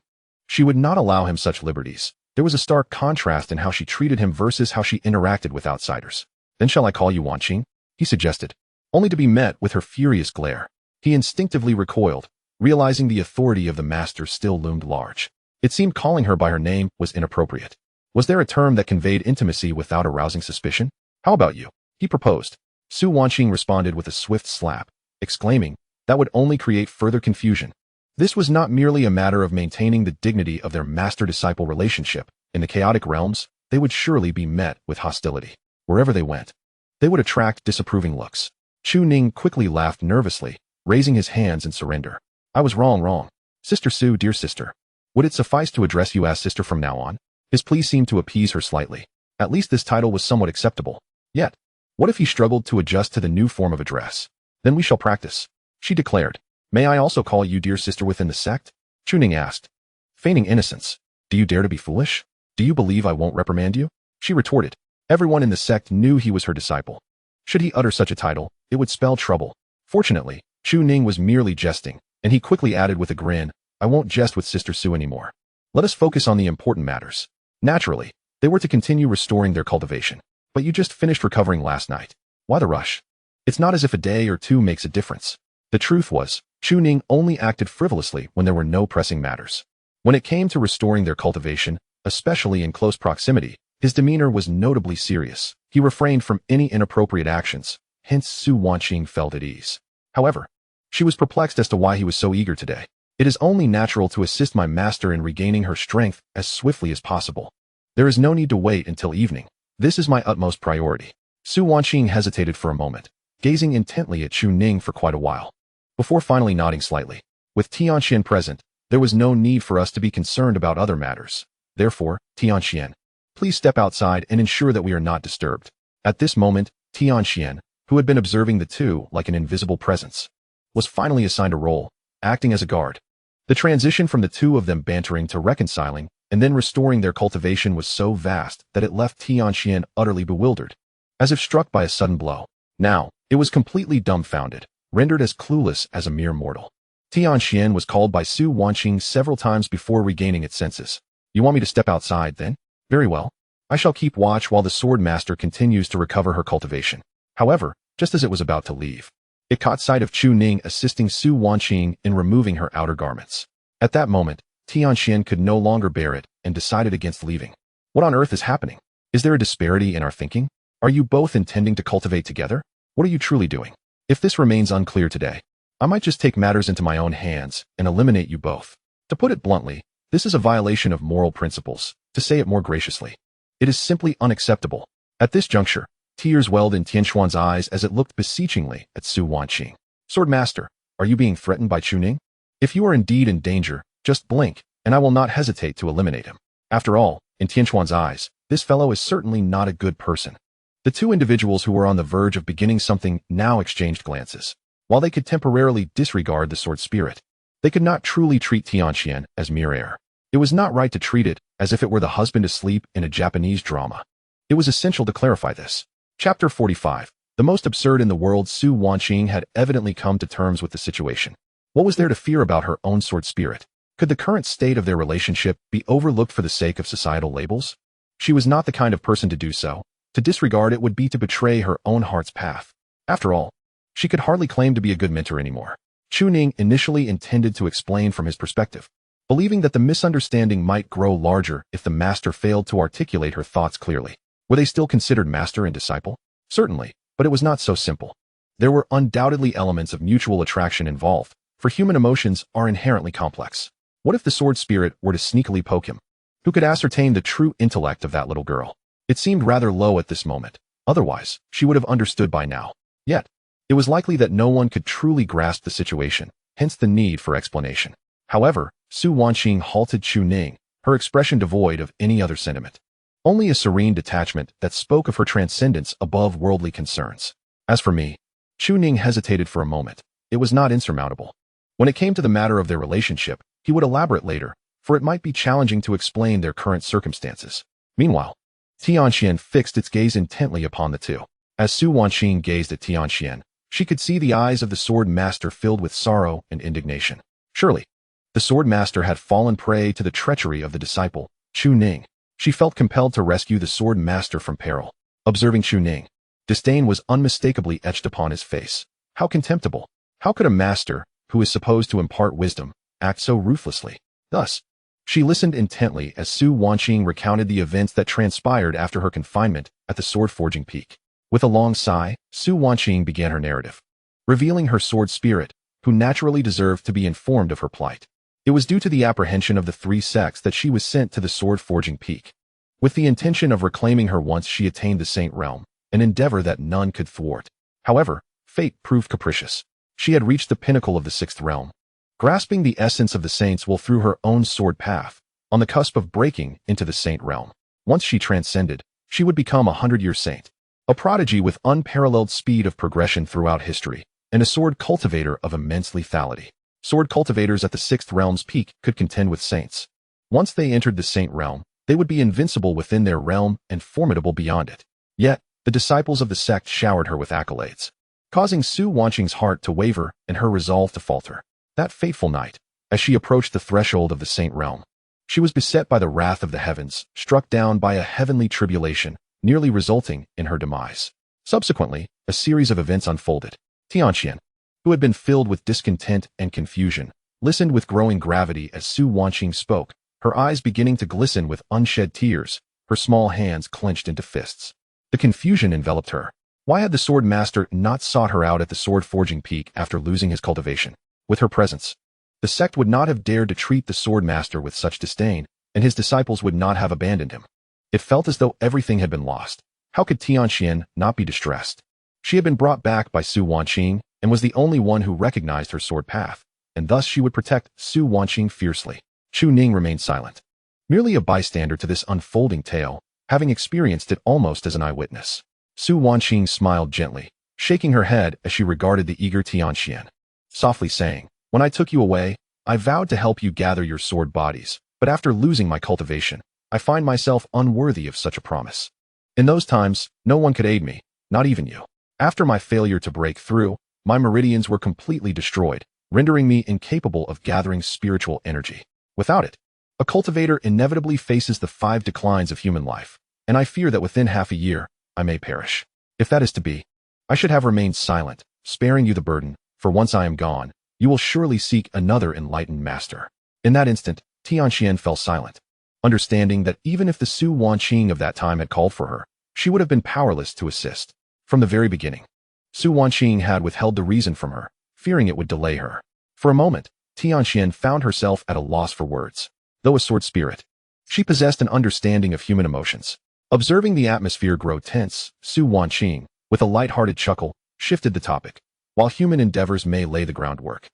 she would not allow him such liberties. There was a stark contrast in how she treated him versus how she interacted with outsiders. Then shall I call you Wanqing? He suggested. only to be met with her furious glare. He instinctively recoiled, realizing the authority of the master still loomed large. It seemed calling her by her name was inappropriate. Was there a term that conveyed intimacy without arousing suspicion? How about you? He proposed. Su Wanqing responded with a swift slap, exclaiming, that would only create further confusion. This was not merely a matter of maintaining the dignity of their master-disciple relationship. In the chaotic realms, they would surely be met with hostility. Wherever they went, they would attract disapproving looks. Chu Ning quickly laughed nervously, raising his hands in surrender. I was wrong. Sister Su, dear sister. Would it suffice to address you as sister from now on? His plea seemed to appease her slightly. At least this title was somewhat acceptable. Yet, what if he struggled to adjust to the new form of address? Then we shall practice, she declared. May I also call you dear sister within the sect? Chu Ning asked, feigning innocence. Do you dare to be foolish? Do you believe I won't reprimand you? She retorted. Everyone in the sect knew he was her disciple. Should he utter such a title, it would spell trouble. Fortunately, Chu Ning was merely jesting, and he quickly added with a grin, I won't jest with Sister Su anymore. Let us focus on the important matters. Naturally, they were to continue restoring their cultivation. But you just finished recovering last night. Why the rush? It's not as if a day or two makes a difference. The truth was, Chu Ning only acted frivolously when there were no pressing matters. When it came to restoring their cultivation, especially in close proximity, his demeanor was notably serious. He refrained from any inappropriate actions, hence Su Wanqing felt at ease. However, she was perplexed as to why he was so eager today. It is only natural to assist my master in regaining her strength as swiftly as possible. There is no need to wait until evening. This is my utmost priority. Su Wanqing hesitated for a moment, gazing intently at Chu Ning for quite a while, before finally nodding slightly. With Tianxian present, there was no need for us to be concerned about other matters. Therefore, Tianxian, please step outside and ensure that we are not disturbed. At this moment, Tianxian, who had been observing the two like an invisible presence, was finally assigned a role, acting as a guard. The transition from the two of them bantering to reconciling and then restoring their cultivation was so vast that it left Tianxian utterly bewildered, as if struck by a sudden blow. Now, it was completely dumbfounded, rendered as clueless as a mere mortal. Tianxian was called by Su Wanqing several times before regaining its senses. You want me to step outside, then? Very well. I shall keep watch while the sword master continues to recover her cultivation. However, just as it was about to leave, it caught sight of Chu Ning assisting Su Wanqing in removing her outer garments. At that moment, Tianxian could no longer bear it and decided against leaving. What on earth is happening? Is there a disparity in our thinking? Are you both intending to cultivate together? What are you truly doing? If this remains unclear today, I might just take matters into my own hands and eliminate you both. To put it bluntly, this is a violation of moral principles. To say it more graciously, it is simply unacceptable. At this juncture, tears welled in Tianxuan's eyes as it looked beseechingly at Su Wanqing. Sword Master, are you being threatened by Chu Ning? If you are indeed in danger, just blink, and I will not hesitate to eliminate him. After all, in Tianxuan's eyes, this fellow is certainly not a good person. The two individuals who were on the verge of beginning something now exchanged glances. While they could temporarily disregard the sword spirit, they could not truly treat Tianxian as mere air. It was not right to treat it as if it were the husband asleep in a Japanese drama. It was essential to clarify this. Chapter 45. The most absurd in the world. Su Wanqing had evidently come to terms with the situation. What was there to fear about her own sword spirit? Could the current state of their relationship be overlooked for the sake of societal labels? She was not the kind of person to do so. To disregard it would be to betray her own heart's path. After all, she could hardly claim to be a good mentor anymore. Chu Ning initially intended to explain from his perspective, believing that the misunderstanding might grow larger if the master failed to articulate her thoughts clearly. Were they still considered master and disciple? Certainly, but it was not so simple. There were undoubtedly elements of mutual attraction involved, for human emotions are inherently complex. What if the sword spirit were to sneakily poke him? Who could ascertain the true intellect of that little girl? It seemed rather low at this moment. Otherwise, she would have understood by now. Yet, it was likely that no one could truly grasp the situation, hence the need for explanation. However, Su Wanqing halted Chu Ning, her expression devoid of any other sentiment. Only a serene detachment that spoke of her transcendence above worldly concerns. As for me, Chu Ning hesitated for a moment. It was not insurmountable. When it came to the matter of their relationship, he would elaborate later, for it might be challenging to explain their current circumstances. Meanwhile, Tianxian fixed its gaze intently upon the two. As Su Wanqing gazed at Tianxian, she could see the eyes of the sword master filled with sorrow and indignation. Surely, the sword master had fallen prey to the treachery of the disciple, Chu Ning. She felt compelled to rescue the sword master from peril. Observing Chu Ning, Disdain was unmistakably etched upon his face. How contemptible! How could a master, who is supposed to impart wisdom, act so ruthlessly? Thus, she listened intently as Su Wanqing recounted the events that transpired after her confinement at the sword-forging peak. With a long sigh, Su Wanqing began her narrative, revealing her sword spirit, who naturally deserved to be informed of her plight. It was due to the apprehension of the 3 sects that she was sent to the sword-forging peak, with the intention of reclaiming her once she attained the Saint Realm, an endeavor that none could thwart. However, fate proved capricious. She had reached the pinnacle of the 6th realm, grasping the essence of the saints while through her own sword path, on the cusp of breaking into the Saint Realm. Once she transcended, she would become a 100-year saint, a prodigy with unparalleled speed of progression throughout history, and a sword cultivator of immense lethality. Sword cultivators at the 6th realm's peak could contend with saints. Once they entered the Saint Realm, they would be invincible within their realm and formidable beyond it. Yet, the disciples of the sect showered her with accolades, causing Su Wanqing's heart to waver and her resolve to falter. That fateful night, as she approached the threshold of the Saint Realm, she was beset by the wrath of the heavens, struck down by a heavenly tribulation, nearly resulting in her demise. Subsequently, a series of events unfolded. Tianqian, who had been filled with discontent and confusion, listened with growing gravity as Su Wanqing spoke, her eyes beginning to glisten with unshed tears, her small hands clenched into fists. The confusion enveloped her. Why had the sword master not sought her out at the sword-forging peak after losing his cultivation? With her presence, the sect would not have dared to treat the sword master with such disdain, and his disciples would not have abandoned him. It felt as though everything had been lost. How could Tianqian not be distressed? She had been brought back by Su Wanqing and was the only one who recognized her sword path, and thus she would protect Su Wanqing fiercely. Chu Ning remained silent, merely a bystander to this unfolding tale, having experienced it almost as an eyewitness. Su Wanqing smiled gently, shaking her head as she regarded the eager Tianqian, softly saying, "When I took you away, I vowed to help you gather your sword bodies, but after losing my cultivation, I find myself unworthy of such a promise. In those times, no one could aid me, not even you. After my failure to break through, my meridians were completely destroyed, rendering me incapable of gathering spiritual energy. Without it, a cultivator inevitably faces the 5 declines of human life, and I fear that within half a year, I may perish. If that is to be, I should have remained silent, sparing you the burden, for once I am gone, you will surely seek another enlightened master." In that instant, Tianqian fell silent, understanding that even if the Su Wanqing of that time had called for her, she would have been powerless to assist. From the very beginning, Su Wanqing had withheld the reason from her, fearing it would delay her. For a moment, Tianqian found herself at a loss for words. Though a sword spirit, she possessed an understanding of human emotions. Observing the atmosphere grow tense, Su Wanqing, with a light-hearted chuckle, shifted the topic. While human endeavors may lay the groundwork,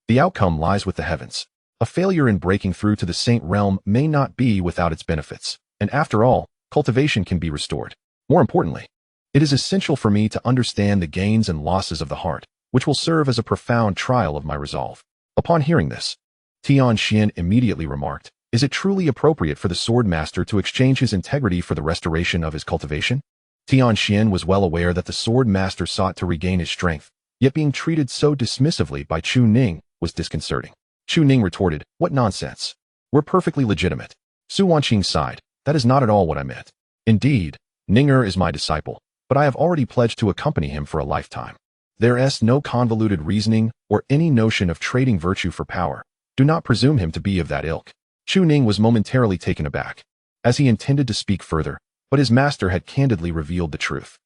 the outcome lies with the heavens. A failure in breaking through to the Saint Realm may not be without its benefits, and after all, cultivation can be restored. More importantly, it is essential for me to understand the gains and losses of the heart, which will serve as a profound trial of my resolve. Upon hearing this, Tianqian immediately remarked, "Is it truly appropriate for the sword master to exchange his integrity for the restoration of his cultivation?" Tianqian was well aware that the sword master sought to regain his strength, yet being treated so dismissively by Chu Ning was disconcerting. Chu Ning retorted, "What nonsense. We're perfectly legitimate." Su Wanqing sighed, "That is not at all what I meant. Indeed, Ninger is my disciple, but I have already pledged to accompany him for a lifetime. There is no convoluted reasoning or any notion of trading virtue for power. Do not presume him to be of that ilk." Chu Ning was momentarily taken aback, as he intended to speak further, but his master had candidly revealed the truth.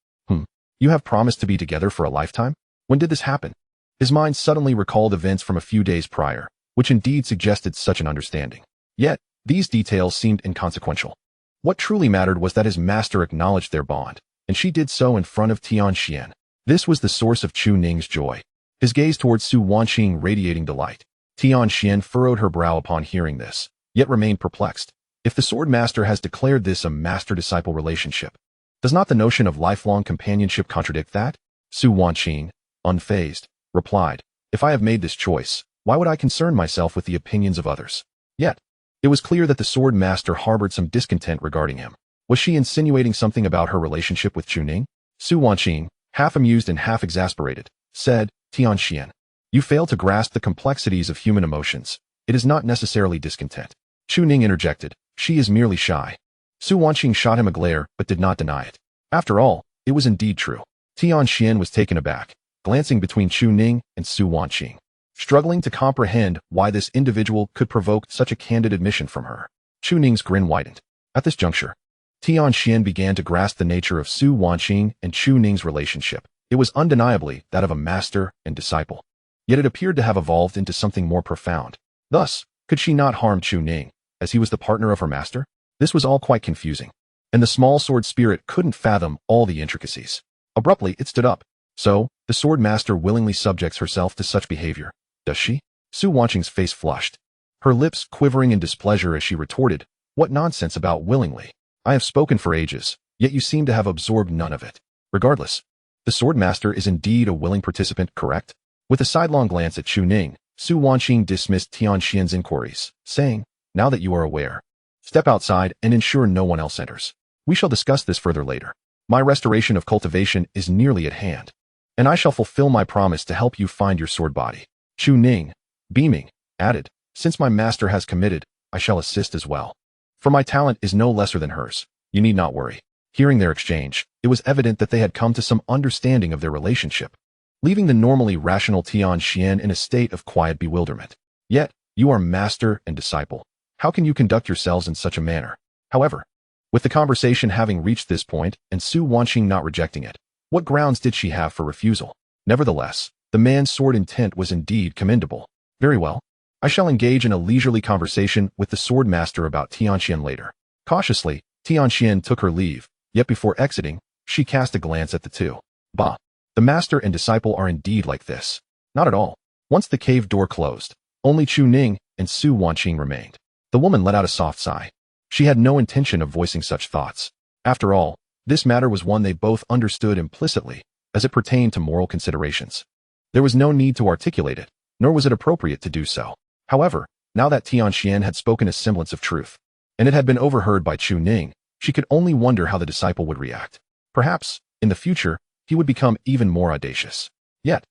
You have promised to be together for a lifetime? When did this happen?" His mind suddenly recalled events from a few days prior, which indeed suggested such an understanding. Yet, these details seemed inconsequential. What truly mattered was that his master acknowledged their bond, and she did so in front of Tianqian. This was the source of Chu Ning's joy, his gaze towards Su Wanqing radiating delight. Tianqian furrowed her brow upon hearing this, yet remained perplexed. If the sword master has declared this a master-disciple relationship, does not the notion of lifelong companionship contradict that? Su Wanqing, unfazed, replied, "If I have made this choice, why would I concern myself with the opinions of others?" Yet, it was clear that the sword master harbored some discontent regarding him. Was she insinuating something about her relationship with Chu Ning? Su Wanqing, half amused and half exasperated, said, "Tianqian, you fail to grasp the complexities of human emotions. It is not necessarily discontent." Chu Ning interjected, "She is merely shy." Su Wanqing shot him a glare, but did not deny it. After all, it was indeed true. Tianxian was taken aback, glancing between Chu Ning and Su Wanqing, struggling to comprehend why this individual could provoke such a candid admission from her. Chu Ning's grin widened. At this juncture, Tianxian began to grasp the nature of Su Wanqing and Chu Ning's relationship. It was undeniably that of a master and disciple. Yet it appeared to have evolved into something more profound. Thus, could she not harm Chu Ning, as he was the partner of her master? This was all quite confusing, and the small sword spirit couldn't fathom all the intricacies. Abruptly, it stood up. So, the sword master willingly subjects herself to such behavior, does she? Su Wanqing's face flushed, her lips quivering in displeasure as she retorted, what nonsense about willingly? I have spoken for ages, yet you seem to have absorbed none of it. Regardless, the sword master is indeed a willing participant, correct? With a sidelong glance at Chu Ning, Su Wanqing dismissed Tianxian's inquiries, saying, now that you are aware, step outside and ensure no one else enters. We shall discuss this further later. My restoration of cultivation is nearly at hand, and I shall fulfill my promise to help you find your sword body. Chu Ning, beaming, added, since my master has committed, I shall assist as well. For my talent is no lesser than hers. You need not worry. Hearing their exchange, it was evident that they had come to some understanding of their relationship, leaving the normally rational Tianxian in a state of quiet bewilderment. Yet, you are master and disciple. How can you conduct yourselves in such a manner? However, with the conversation having reached this point and Su Wanqing not rejecting it, what grounds did she have for refusal? Nevertheless, the man's sword intent was indeed commendable. Very well. I shall engage in a leisurely conversation with the sword master about Tianxian later. Cautiously, Tianxian took her leave, yet before exiting, she cast a glance at the two. Bah! The master and disciple are indeed like this. Not at all. Once the cave door closed, only Chu Ning and Su Wanqing remained. The woman let out a soft sigh. She had no intention of voicing such thoughts. After all, this matter was one they both understood implicitly, as it pertained to moral considerations. There was no need to articulate it, nor was it appropriate to do so. However, now that Tianxian had spoken a semblance of truth, and it had been overheard by Chu Ning, she could only wonder how the disciple would react. Perhaps, in the future, he would become even more audacious. Yet,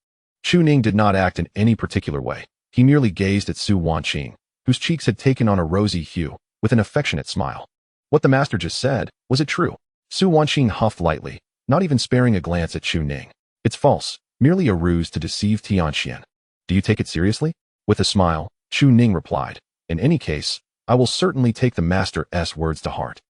Chu Ning did not act in any particular way. He merely gazed at Su Wanqing, whose cheeks had taken on a rosy hue, with an affectionate smile. What the master just said, was it true? Su Wanqing huffed lightly, not even sparing a glance at Chu Ning. It's false, merely a ruse to deceive Tianxian. Do you take it seriously? With a smile, Chu Ning replied, in any case, I will certainly take the master's words to heart.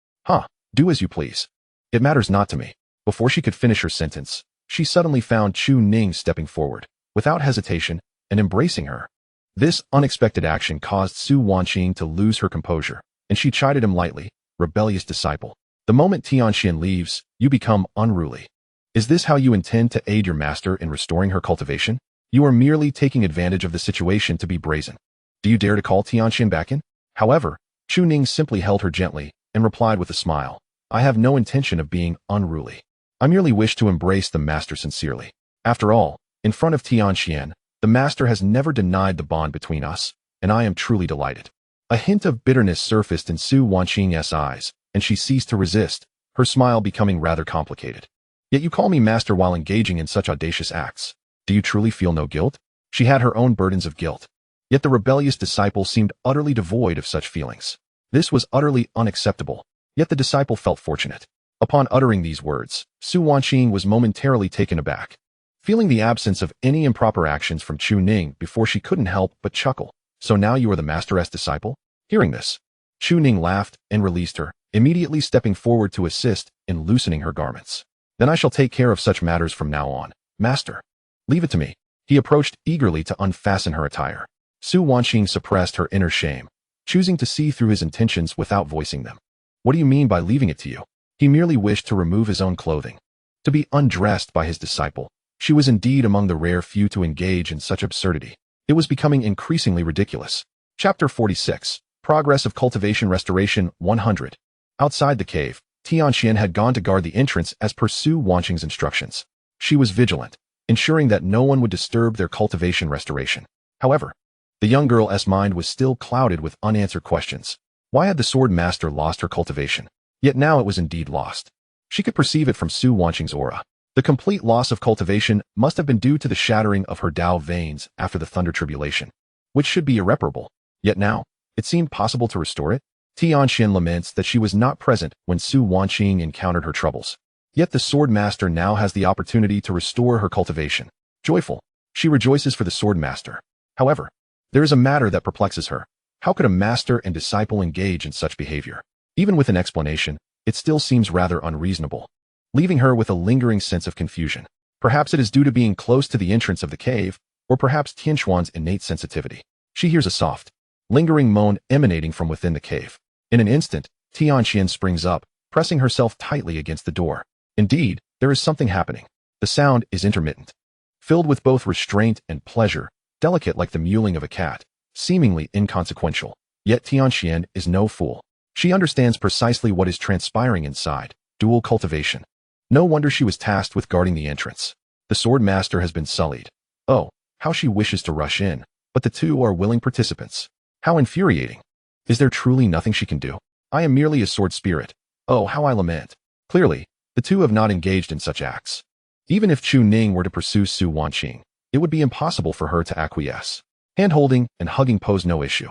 Do as you please. It matters not to me. Before she could finish her sentence, she suddenly found Chu Ning stepping forward, without hesitation, and embracing her. This unexpected action caused Su Wanqing to lose her composure, and she chided him lightly, rebellious disciple. The moment Tianxian leaves, you become unruly. Is this how you intend to aid your master in restoring her cultivation? You are merely taking advantage of the situation to be brazen. Do you dare to call Tianxian back in? However, Chu Ning simply held her gently, and replied with a smile, I have no intention of being unruly. I merely wish to embrace the master sincerely. After all, in front of Tianxian, the master has never denied the bond between us, and I am truly delighted. A hint of bitterness surfaced in Su Wanqing's eyes, and she ceased to resist, her smile becoming rather complicated. Yet you call me master while engaging in such audacious acts. Do you truly feel no guilt? She had her own burdens of guilt. Yet the rebellious disciple seemed utterly devoid of such feelings. This was utterly unacceptable, yet the disciple felt fortunate. Upon uttering these words, Su Wanqing was momentarily taken aback, feeling the absence of any improper actions from Chu Ning before she couldn't help but chuckle. So now you are the master's disciple? Hearing this, Chu Ning laughed and released her, immediately stepping forward to assist in loosening her garments. Then I shall take care of such matters from now on, master. Leave it to me. He approached eagerly to unfasten her attire. Su Wanqing suppressed her inner shame, choosing to see through his intentions without voicing them. What do you mean by leaving it to you? He merely wished to remove his own clothing, to be undressed by his disciple. She was indeed among the rare few to engage in such absurdity. It was becoming increasingly ridiculous. Chapter 46. Progress of Cultivation Restoration 100. Outside the cave, Tianxian had gone to guard the entrance as per Su Wanqing's instructions. She was vigilant, ensuring that no one would disturb their cultivation restoration. However, the young girl's mind was still clouded with unanswered questions. Why had the sword master lost her cultivation? Yet now it was indeed lost. She could perceive it from Su Wanqing's aura. The complete loss of cultivation must have been due to the shattering of her Dao veins after the thunder tribulation, which should be irreparable. Yet now, it seemed possible to restore it. Tianxian laments that she was not present when Su Wanqing encountered her troubles. Yet the sword master now has the opportunity to restore her cultivation. Joyful, she rejoices for the sword master. However, there is a matter that perplexes her. How could a master and disciple engage in such behavior? Even with an explanation, it still seems rather unreasonable, leaving her with a lingering sense of confusion. Perhaps it is due to being close to the entrance of the cave, or perhaps Tianxuan's innate sensitivity. She hears a soft, lingering moan emanating from within the cave. In an instant, Tianxian springs up, pressing herself tightly against the door. Indeed, there is something happening. The sound is intermittent, filled with both restraint and pleasure, delicate like the mewling of a cat, seemingly inconsequential. Yet Tianxian is no fool. She understands precisely what is transpiring inside. Dual cultivation. No wonder she was tasked with guarding the entrance. The sword master has been sullied. Oh, how she wishes to rush in, but the two are willing participants. How infuriating. Is there truly nothing she can do? I am merely a sword spirit. Oh, how I lament. Clearly, the two have not engaged in such acts. Even if Chu Ning were to pursue Su Wanqing, it would be impossible for her to acquiesce. Hand-holding and hugging pose no issue.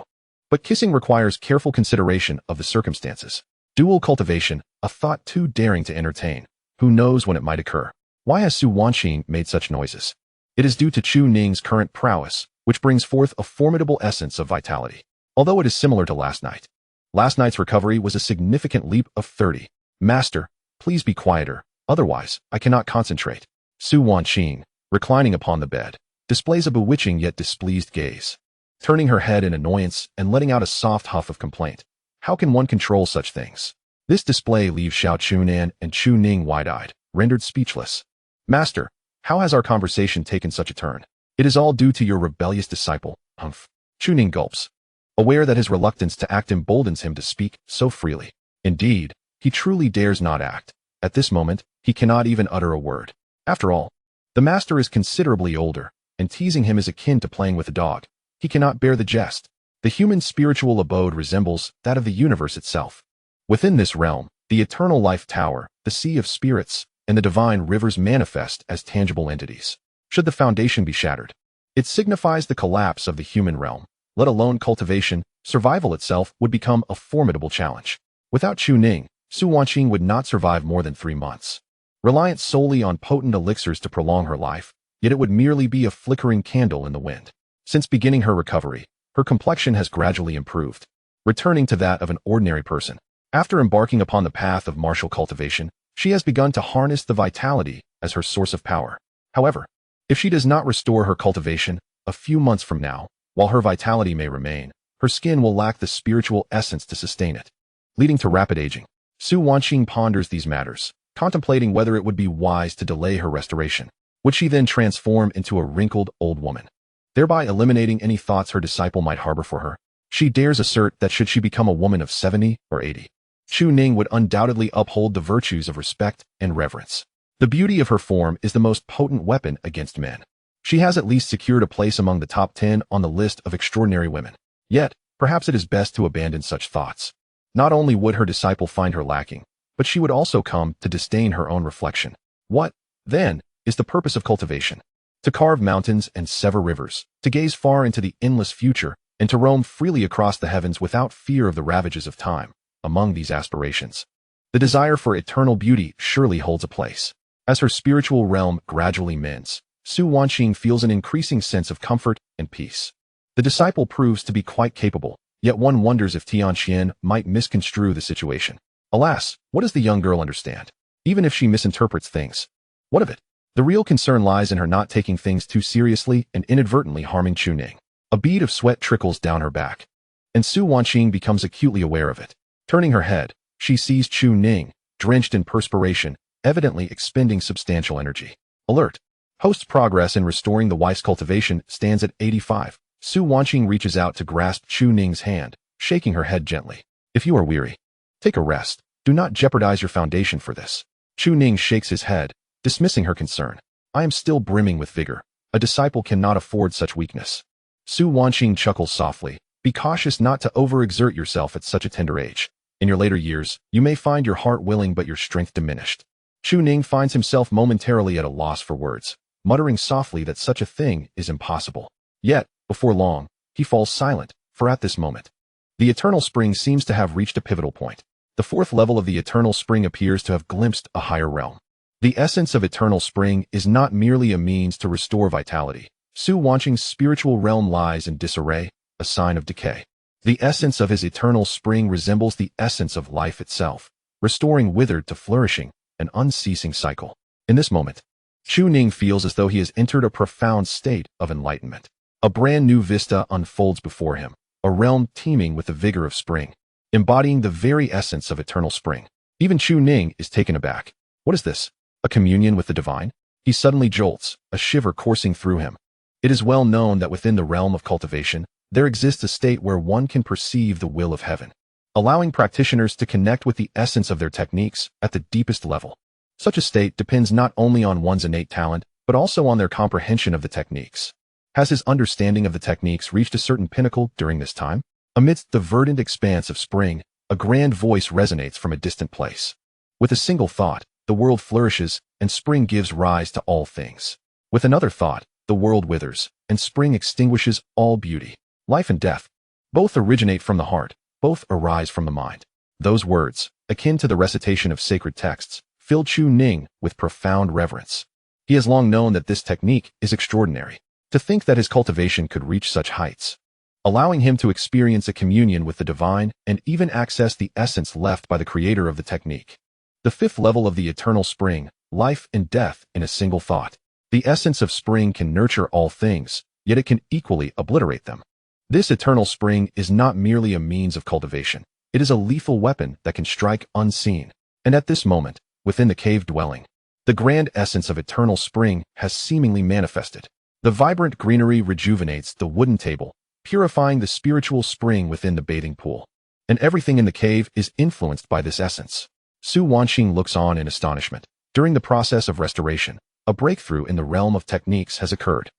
But kissing requires careful consideration of the circumstances. Dual cultivation, a thought too daring to entertain. Who knows when it might occur? Why has Su Wanqing made such noises? It is due to Chu Ning's current prowess, which brings forth a formidable essence of vitality. Although it is similar to last night. Last night's recovery was a significant leap of 30. Master, please be quieter, otherwise I cannot concentrate. Su Wanqing, reclining upon the bed, displays a bewitching yet displeased gaze, turning her head in annoyance and letting out a soft huff of complaint. How can one control such things? This display leaves Xiao Chunan and Chu Ning wide-eyed, rendered speechless. Master, how has our conversation taken such a turn? It is all due to your rebellious disciple, Humph. Chu Ning gulps, aware that his reluctance to act emboldens him to speak so freely. Indeed, he truly dares not act. At this moment, he cannot even utter a word. After all, the master is considerably older, and teasing him is akin to playing with a dog. He cannot bear the jest. The human spiritual abode resembles that of the universe itself. Within this realm, the eternal life tower, the sea of spirits, and the divine rivers manifest as tangible entities. Should the foundation be shattered, it signifies the collapse of the human realm. Let alone cultivation, survival itself would become a formidable challenge. Without Chu Ning, Su Wanqing would not survive more than 3 months. Reliant solely on potent elixirs to prolong her life, yet it would merely be a flickering candle in the wind. Since beginning her recovery, her complexion has gradually improved, returning to that of an ordinary person. After embarking upon the path of martial cultivation, she has begun to harness the vitality as her source of power. However, if she does not restore her cultivation, a few months from now, while her vitality may remain, her skin will lack the spiritual essence to sustain it, leading to rapid aging. Su Wanqing ponders these matters, contemplating whether it would be wise to delay her restoration. Would she then transform into a wrinkled old woman, thereby eliminating any thoughts her disciple might harbor for her? She dares assert that should she become a woman of 70 or 80, Chu Ning would undoubtedly uphold the virtues of respect and reverence. The beauty of her form is the most potent weapon against men. She has at least secured a place among the top 10 on the list of extraordinary women. Yet, perhaps it is best to abandon such thoughts. Not only would her disciple find her lacking, but she would also come to disdain her own reflection. What, then, is the purpose of cultivation? To carve mountains and sever rivers, to gaze far into the endless future, and to roam freely across the heavens without fear of the ravages of time. Among these aspirations, the desire for eternal beauty surely holds a place. As her spiritual realm gradually mends, Su Wanqing feels an increasing sense of comfort and peace. The disciple proves to be quite capable, yet one wonders if Tianxian might misconstrue the situation. Alas, what does the young girl understand? Even if she misinterprets things, what of it? The real concern lies in her not taking things too seriously and inadvertently harming Chu Ning. A bead of sweat trickles down her back, and Su Wanqing becomes acutely aware of it. Turning her head, she sees Chu Ning, drenched in perspiration, evidently expending substantial energy. Alert. Post-progress in restoring the wife's cultivation stands at 85. Su Wanqing reaches out to grasp Chu Ning's hand, shaking her head gently. If you are weary, take a rest. Do not jeopardize your foundation for this. Chu Ning shakes his head, dismissing her concern. I am still brimming with vigor. A disciple cannot afford such weakness. Su Wanqing chuckles softly. Be cautious not to overexert yourself at such a tender age. In your later years, you may find your heart willing but your strength diminished. Chu Ning finds himself momentarily at a loss for words, muttering softly that such a thing is impossible. Yet, before long, he falls silent, for at this moment, the eternal spring seems to have reached a pivotal point. The fourth level of the eternal spring appears to have glimpsed a higher realm. The essence of eternal spring is not merely a means to restore vitality. Su Wanqing's spiritual realm lies in disarray, a sign of decay. The essence of his eternal spring resembles the essence of life itself, restoring withered to flourishing, an unceasing cycle. In this moment, Chu Ning feels as though he has entered a profound state of enlightenment. A brand new vista unfolds before him, a realm teeming with the vigor of spring, embodying the very essence of eternal spring. Even Chu Ning is taken aback. What is this? A communion with the divine? He suddenly jolts, a shiver coursing through him. It is well known that within the realm of cultivation, there exists a state where one can perceive the will of heaven, allowing practitioners to connect with the essence of their techniques at the deepest level. Such a state depends not only on one's innate talent, but also on their comprehension of the techniques. Has his understanding of the techniques reached a certain pinnacle during this time? Amidst the verdant expanse of spring, a grand voice resonates from a distant place. With a single thought, the world flourishes, and spring gives rise to all things. With another thought, the world withers, and spring extinguishes all beauty. Life and death, both originate from the heart, both arise from the mind. Those words, akin to the recitation of sacred texts, filled Chu Ning with profound reverence. He has long known that this technique is extraordinary. To think that his cultivation could reach such heights, allowing him to experience a communion with the divine and even access the essence left by the creator of the technique. The fifth level of the eternal spring, life and death in a single thought. The essence of spring can nurture all things, yet it can equally obliterate them. This eternal spring is not merely a means of cultivation. It is a lethal weapon that can strike unseen. And at this moment, within the cave dwelling, the grand essence of eternal spring has seemingly manifested. The vibrant greenery rejuvenates the wooden table, purifying the spiritual spring within the bathing pool. And everything in the cave is influenced by this essence. Su Wanqing looks on in astonishment. During the process of restoration, a breakthrough in the realm of techniques has occurred.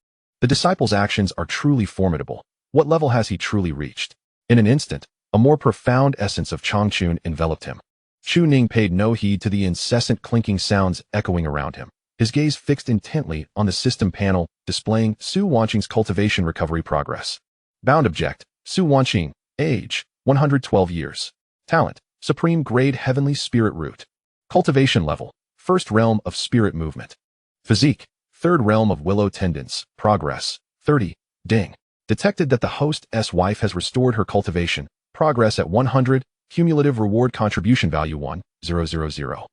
The disciple's actions are truly formidable. What level has he truly reached? In an instant, a more profound essence of Changchun enveloped him. Chu Ning paid no heed to the incessant clinking sounds echoing around him. His gaze fixed intently on the system panel, displaying Su Wanqing's cultivation recovery progress. Bound object, Su Wanqing, age, 112 years. Talent, supreme grade heavenly spirit root. Cultivation level, first realm of spirit movement. Physique, third realm of willow tendons, progress, 30, ding. Detected that the host's wife has restored her cultivation, progress at 100, cumulative reward contribution value 1,000.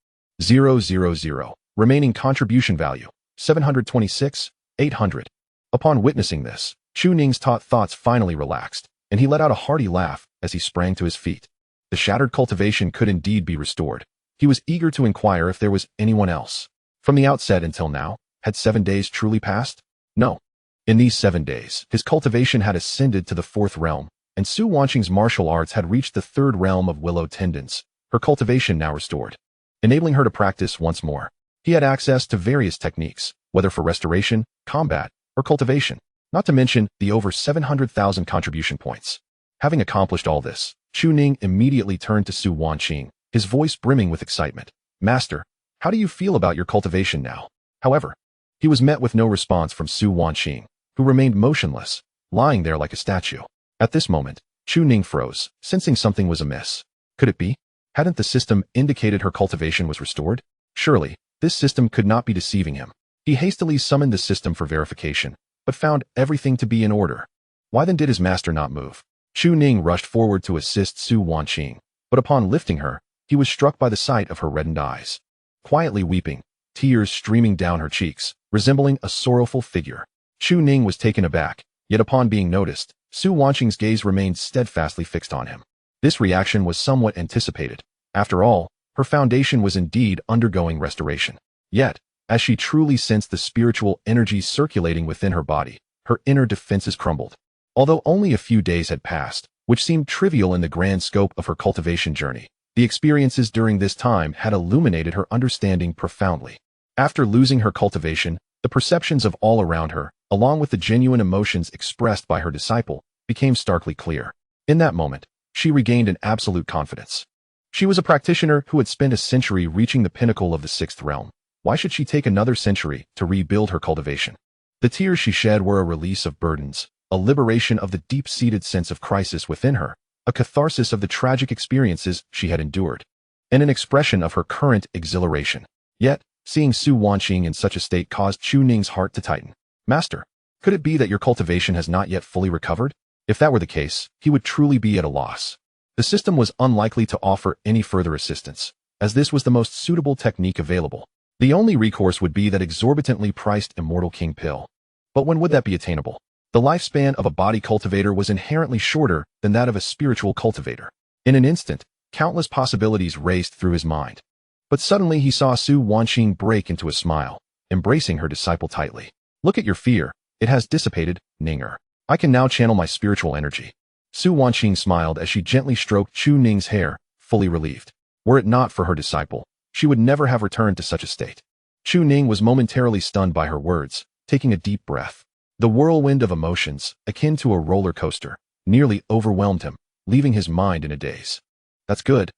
Remaining contribution value, 726, 800. Upon witnessing this, Chu Ning's taut thoughts finally relaxed, and he let out a hearty laugh as he sprang to his feet. The shattered cultivation could indeed be restored. He was eager to inquire if there was anyone else. From the outset until now, had 7 days truly passed? No. In these 7 days, his cultivation had ascended to the 4th realm, and Su Wanqing's martial arts had reached the 3rd realm of willow tendons, her cultivation now restored, enabling her to practice once more. He had access to various techniques, whether for restoration, combat, or cultivation, not to mention the over 700,000 contribution points. Having accomplished all this, Chu Ning immediately turned to Su Wanqing, his voice brimming with excitement. Master, how do you feel about your cultivation now? However, he was met with no response from Su Wanqing, who remained motionless, lying there like a statue. At this moment, Chu Ning froze, sensing something was amiss. Could it be? Hadn't the system indicated her cultivation was restored? Surely, this system could not be deceiving him. He hastily summoned the system for verification, but found everything to be in order. Why then did his master not move? Chu Ning rushed forward to assist Su Wanqing, but upon lifting her, he was struck by the sight of her reddened eyes. Quietly weeping, tears streaming down her cheeks, resembling a sorrowful figure. Chu Ning was taken aback, yet upon being noticed, Su Wanqing's gaze remained steadfastly fixed on him. This reaction was somewhat anticipated. After all, her foundation was indeed undergoing restoration. Yet, as she truly sensed the spiritual energies circulating within her body, her inner defenses crumbled. Although only a few days had passed, which seemed trivial in the grand scope of her cultivation journey, the experiences during this time had illuminated her understanding profoundly. After losing her cultivation, the perceptions of all around her, along with the genuine emotions expressed by her disciple, became starkly clear. In that moment, she regained an absolute confidence. She was a practitioner who had spent a century reaching the pinnacle of the 6th realm. Why should she take another century to rebuild her cultivation? The tears she shed were a release of burdens, a liberation of the deep-seated sense of crisis within her, a catharsis of the tragic experiences she had endured, and an expression of her current exhilaration. Yet, Seeing Su Wanqing in such a state caused Chu Ning's heart to tighten. Master, could it be that your cultivation has not yet fully recovered? If that were the case, he would truly be at a loss. The system was unlikely to offer any further assistance, as this was the most suitable technique available. The only recourse would be that exorbitantly priced Immortal King pill. But when would that be attainable? The lifespan of a body cultivator was inherently shorter than that of a spiritual cultivator. In an instant, countless possibilities raced through his mind. But suddenly he saw Su Wanqing break into a smile, embracing her disciple tightly. Look at your fear. It has dissipated, Ninger. I can now channel my spiritual energy. Su Wanqing smiled as she gently stroked Chu Ning's hair, fully relieved. Were it not for her disciple, she would never have returned to such a state. Chu Ning was momentarily stunned by her words, taking a deep breath. The whirlwind of emotions, akin to a roller coaster, nearly overwhelmed him, leaving his mind in a daze. That's good,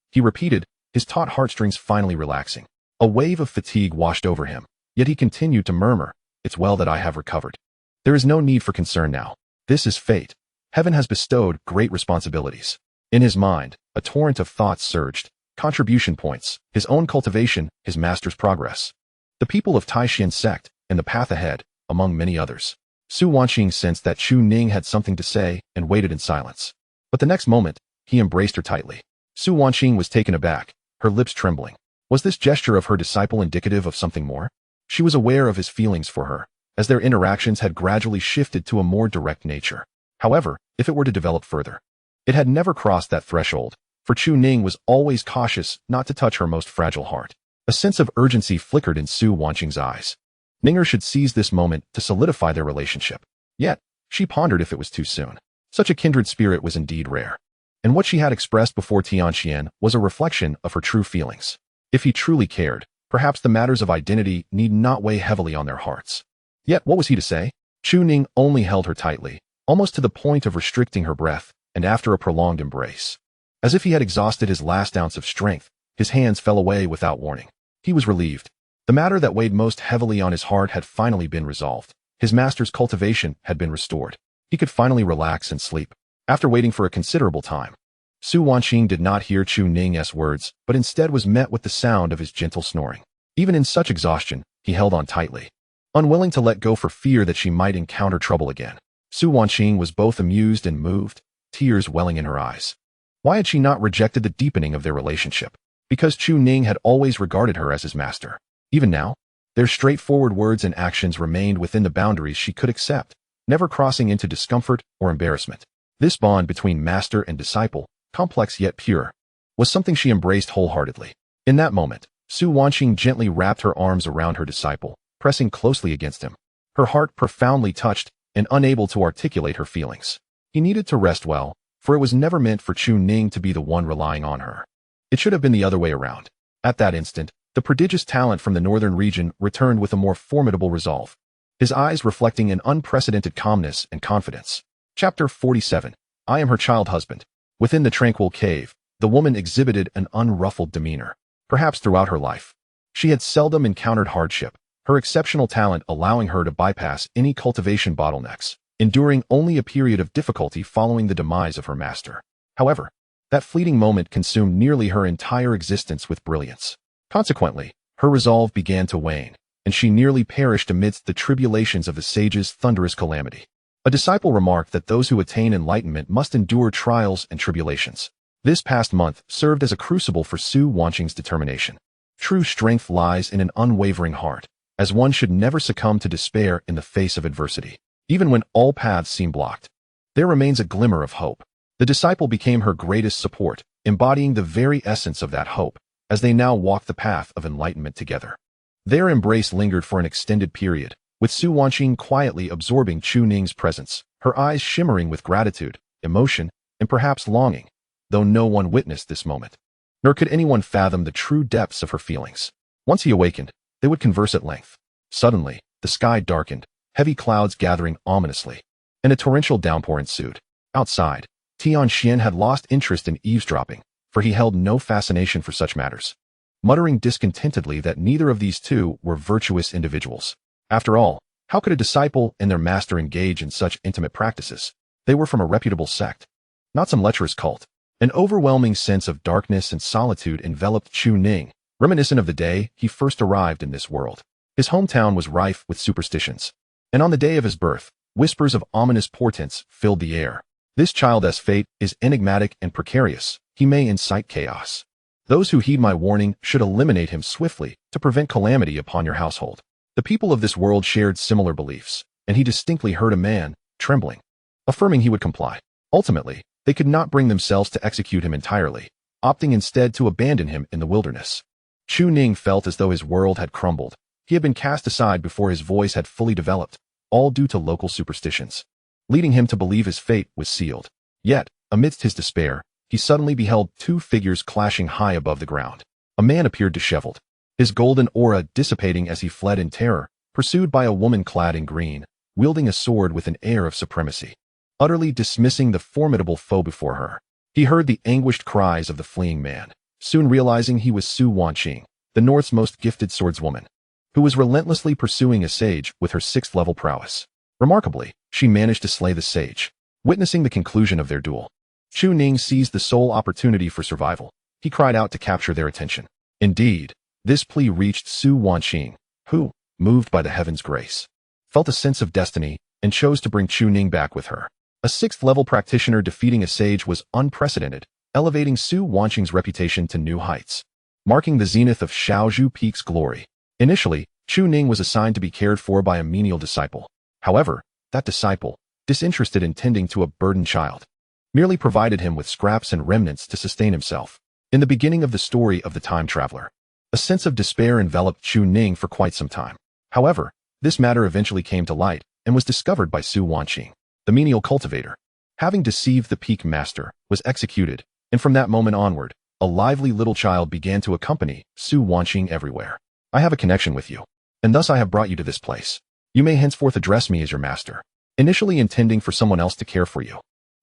he repeated, his taut heartstrings finally relaxing. A wave of fatigue washed over him, yet he continued to murmur, it's well that I have recovered. There is no need for concern now. This is fate. Heaven has bestowed great responsibilities. In his mind, a torrent of thoughts surged, contribution points, his own cultivation, his master's progress. The people of Taishan sect, and the path ahead, among many others. Su Wanqing sensed that Chu Ning had something to say and waited in silence. But the next moment, he embraced her tightly. Su Wanqing was taken aback, her lips trembling. Was this gesture of her disciple indicative of something more? She was aware of his feelings for her, as their interactions had gradually shifted to a more direct nature. However, if it were to develop further, it had never crossed that threshold, for Chu Ning was always cautious not to touch her most fragile heart. A sense of urgency flickered in Su Wanqing's eyes. Ninger should seize this moment to solidify their relationship. Yet, she pondered if it was too soon. Such a kindred spirit was indeed rare. And what she had expressed before Tianqian was a reflection of her true feelings. If he truly cared, perhaps the matters of identity need not weigh heavily on their hearts. Yet what was he to say? Chu Ning only held her tightly, almost to the point of restricting her breath, and after a prolonged embrace. As if he had exhausted his last ounce of strength, his hands fell away without warning. He was relieved. The matter that weighed most heavily on his heart had finally been resolved. His master's cultivation had been restored. He could finally relax and sleep. After waiting for a considerable time, Su Wanqing did not hear Chu Ning's words, but instead was met with the sound of his gentle snoring. Even in such exhaustion, he held on tightly, unwilling to let go for fear that she might encounter trouble again. Su Wanqing was both amused and moved, tears welling in her eyes. Why had she not rejected the deepening of their relationship? Because Chu Ning had always regarded her as his master. Even now, their straightforward words and actions remained within the boundaries she could accept, never crossing into discomfort or embarrassment. This bond between master and disciple, complex yet pure, was something she embraced wholeheartedly. In that moment, Su Wanqing gently wrapped her arms around her disciple, pressing closely against him, her heart profoundly touched and unable to articulate her feelings. He needed to rest well, for it was never meant for Chu Ning to be the one relying on her. It should have been the other way around. At that instant, the prodigious talent from the northern region returned with a more formidable resolve, his eyes reflecting an unprecedented calmness and confidence. Chapter 47. I am her child husband. Within the tranquil cave, the woman exhibited an unruffled demeanor. Perhaps throughout her life, she had seldom encountered hardship, her exceptional talent allowing her to bypass any cultivation bottlenecks, enduring only a period of difficulty following the demise of her master. However, that fleeting moment consumed nearly her entire existence with brilliance. Consequently, her resolve began to wane, and she nearly perished amidst the tribulations of the sage's thunderous calamity. A disciple remarked that those who attain enlightenment must endure trials and tribulations. This past month served as a crucible for Su Wanqing's determination. True strength lies in an unwavering heart, as one should never succumb to despair in the face of adversity. Even when all paths seem blocked, there remains a glimmer of hope. The disciple became her greatest support, embodying the very essence of that hope, as they now walked the path of enlightenment together. Their embrace lingered for an extended period, with Su Wanqing quietly absorbing Chu Ning's presence, her eyes shimmering with gratitude, emotion, and perhaps longing, though no one witnessed this moment. Nor could anyone fathom the true depths of her feelings. Once he awakened, they would converse at length. Suddenly, the sky darkened, heavy clouds gathering ominously, and a torrential downpour ensued. Outside, Tianqian had lost interest in eavesdropping, for he held no fascination for such matters, muttering discontentedly that neither of these two were virtuous individuals. After all, how could a disciple and their master engage in such intimate practices? They were from a reputable sect, not some lecherous cult. An overwhelming sense of darkness and solitude enveloped Chu Ning, reminiscent of the day he first arrived in this world. His hometown was rife with superstitions, and on the day of his birth, whispers of ominous portents filled the air. This child's fate is enigmatic and precarious. He may incite chaos. Those who heed my warning should eliminate him swiftly to prevent calamity upon your household. The people of this world shared similar beliefs, and he distinctly heard a man, trembling, affirming he would comply. Ultimately, they could not bring themselves to execute him entirely, opting instead to abandon him in the wilderness. Chu Ning felt as though his world had crumbled. He had been cast aside before his voice had fully developed, all due to local superstitions, leading him to believe his fate was sealed. Yet, amidst his despair, he suddenly beheld two figures clashing high above the ground. A man appeared disheveled, his golden aura dissipating as he fled in terror, pursued by a woman clad in green, wielding a sword with an air of supremacy, utterly dismissing the formidable foe before her. He heard the anguished cries of the fleeing man, soon realizing he was Su Wanqing, the North's most gifted swordswoman, who was relentlessly pursuing a sage with her 6th-level prowess. Remarkably, she managed to slay the sage. Witnessing the conclusion of their duel, Chu Ning seized the sole opportunity for survival. He cried out to capture their attention. Indeed, this plea reached Su Wanqing, who, moved by the heaven's grace, felt a sense of destiny and chose to bring Chu Ning back with her. A 6th-level practitioner defeating a sage was unprecedented, elevating Su Wanqing's reputation to new heights, marking the zenith of Shaozhu Peak's glory. Initially, Chu Ning was assigned to be cared for by a menial disciple. However, that disciple, disinterested in tending to a burdened child, merely provided him with scraps and remnants to sustain himself. In the beginning of the story of the time traveler, a sense of despair enveloped Chu Ning for quite some time. However, this matter eventually came to light and was discovered by Su Wanqing. The menial cultivator, having deceived the peak master, was executed, and from that moment onward, a lively little child began to accompany Su Wanqing everywhere. I have a connection with you, and thus I have brought you to this place. You may henceforth address me as your master. Initially intending for someone else to care for you,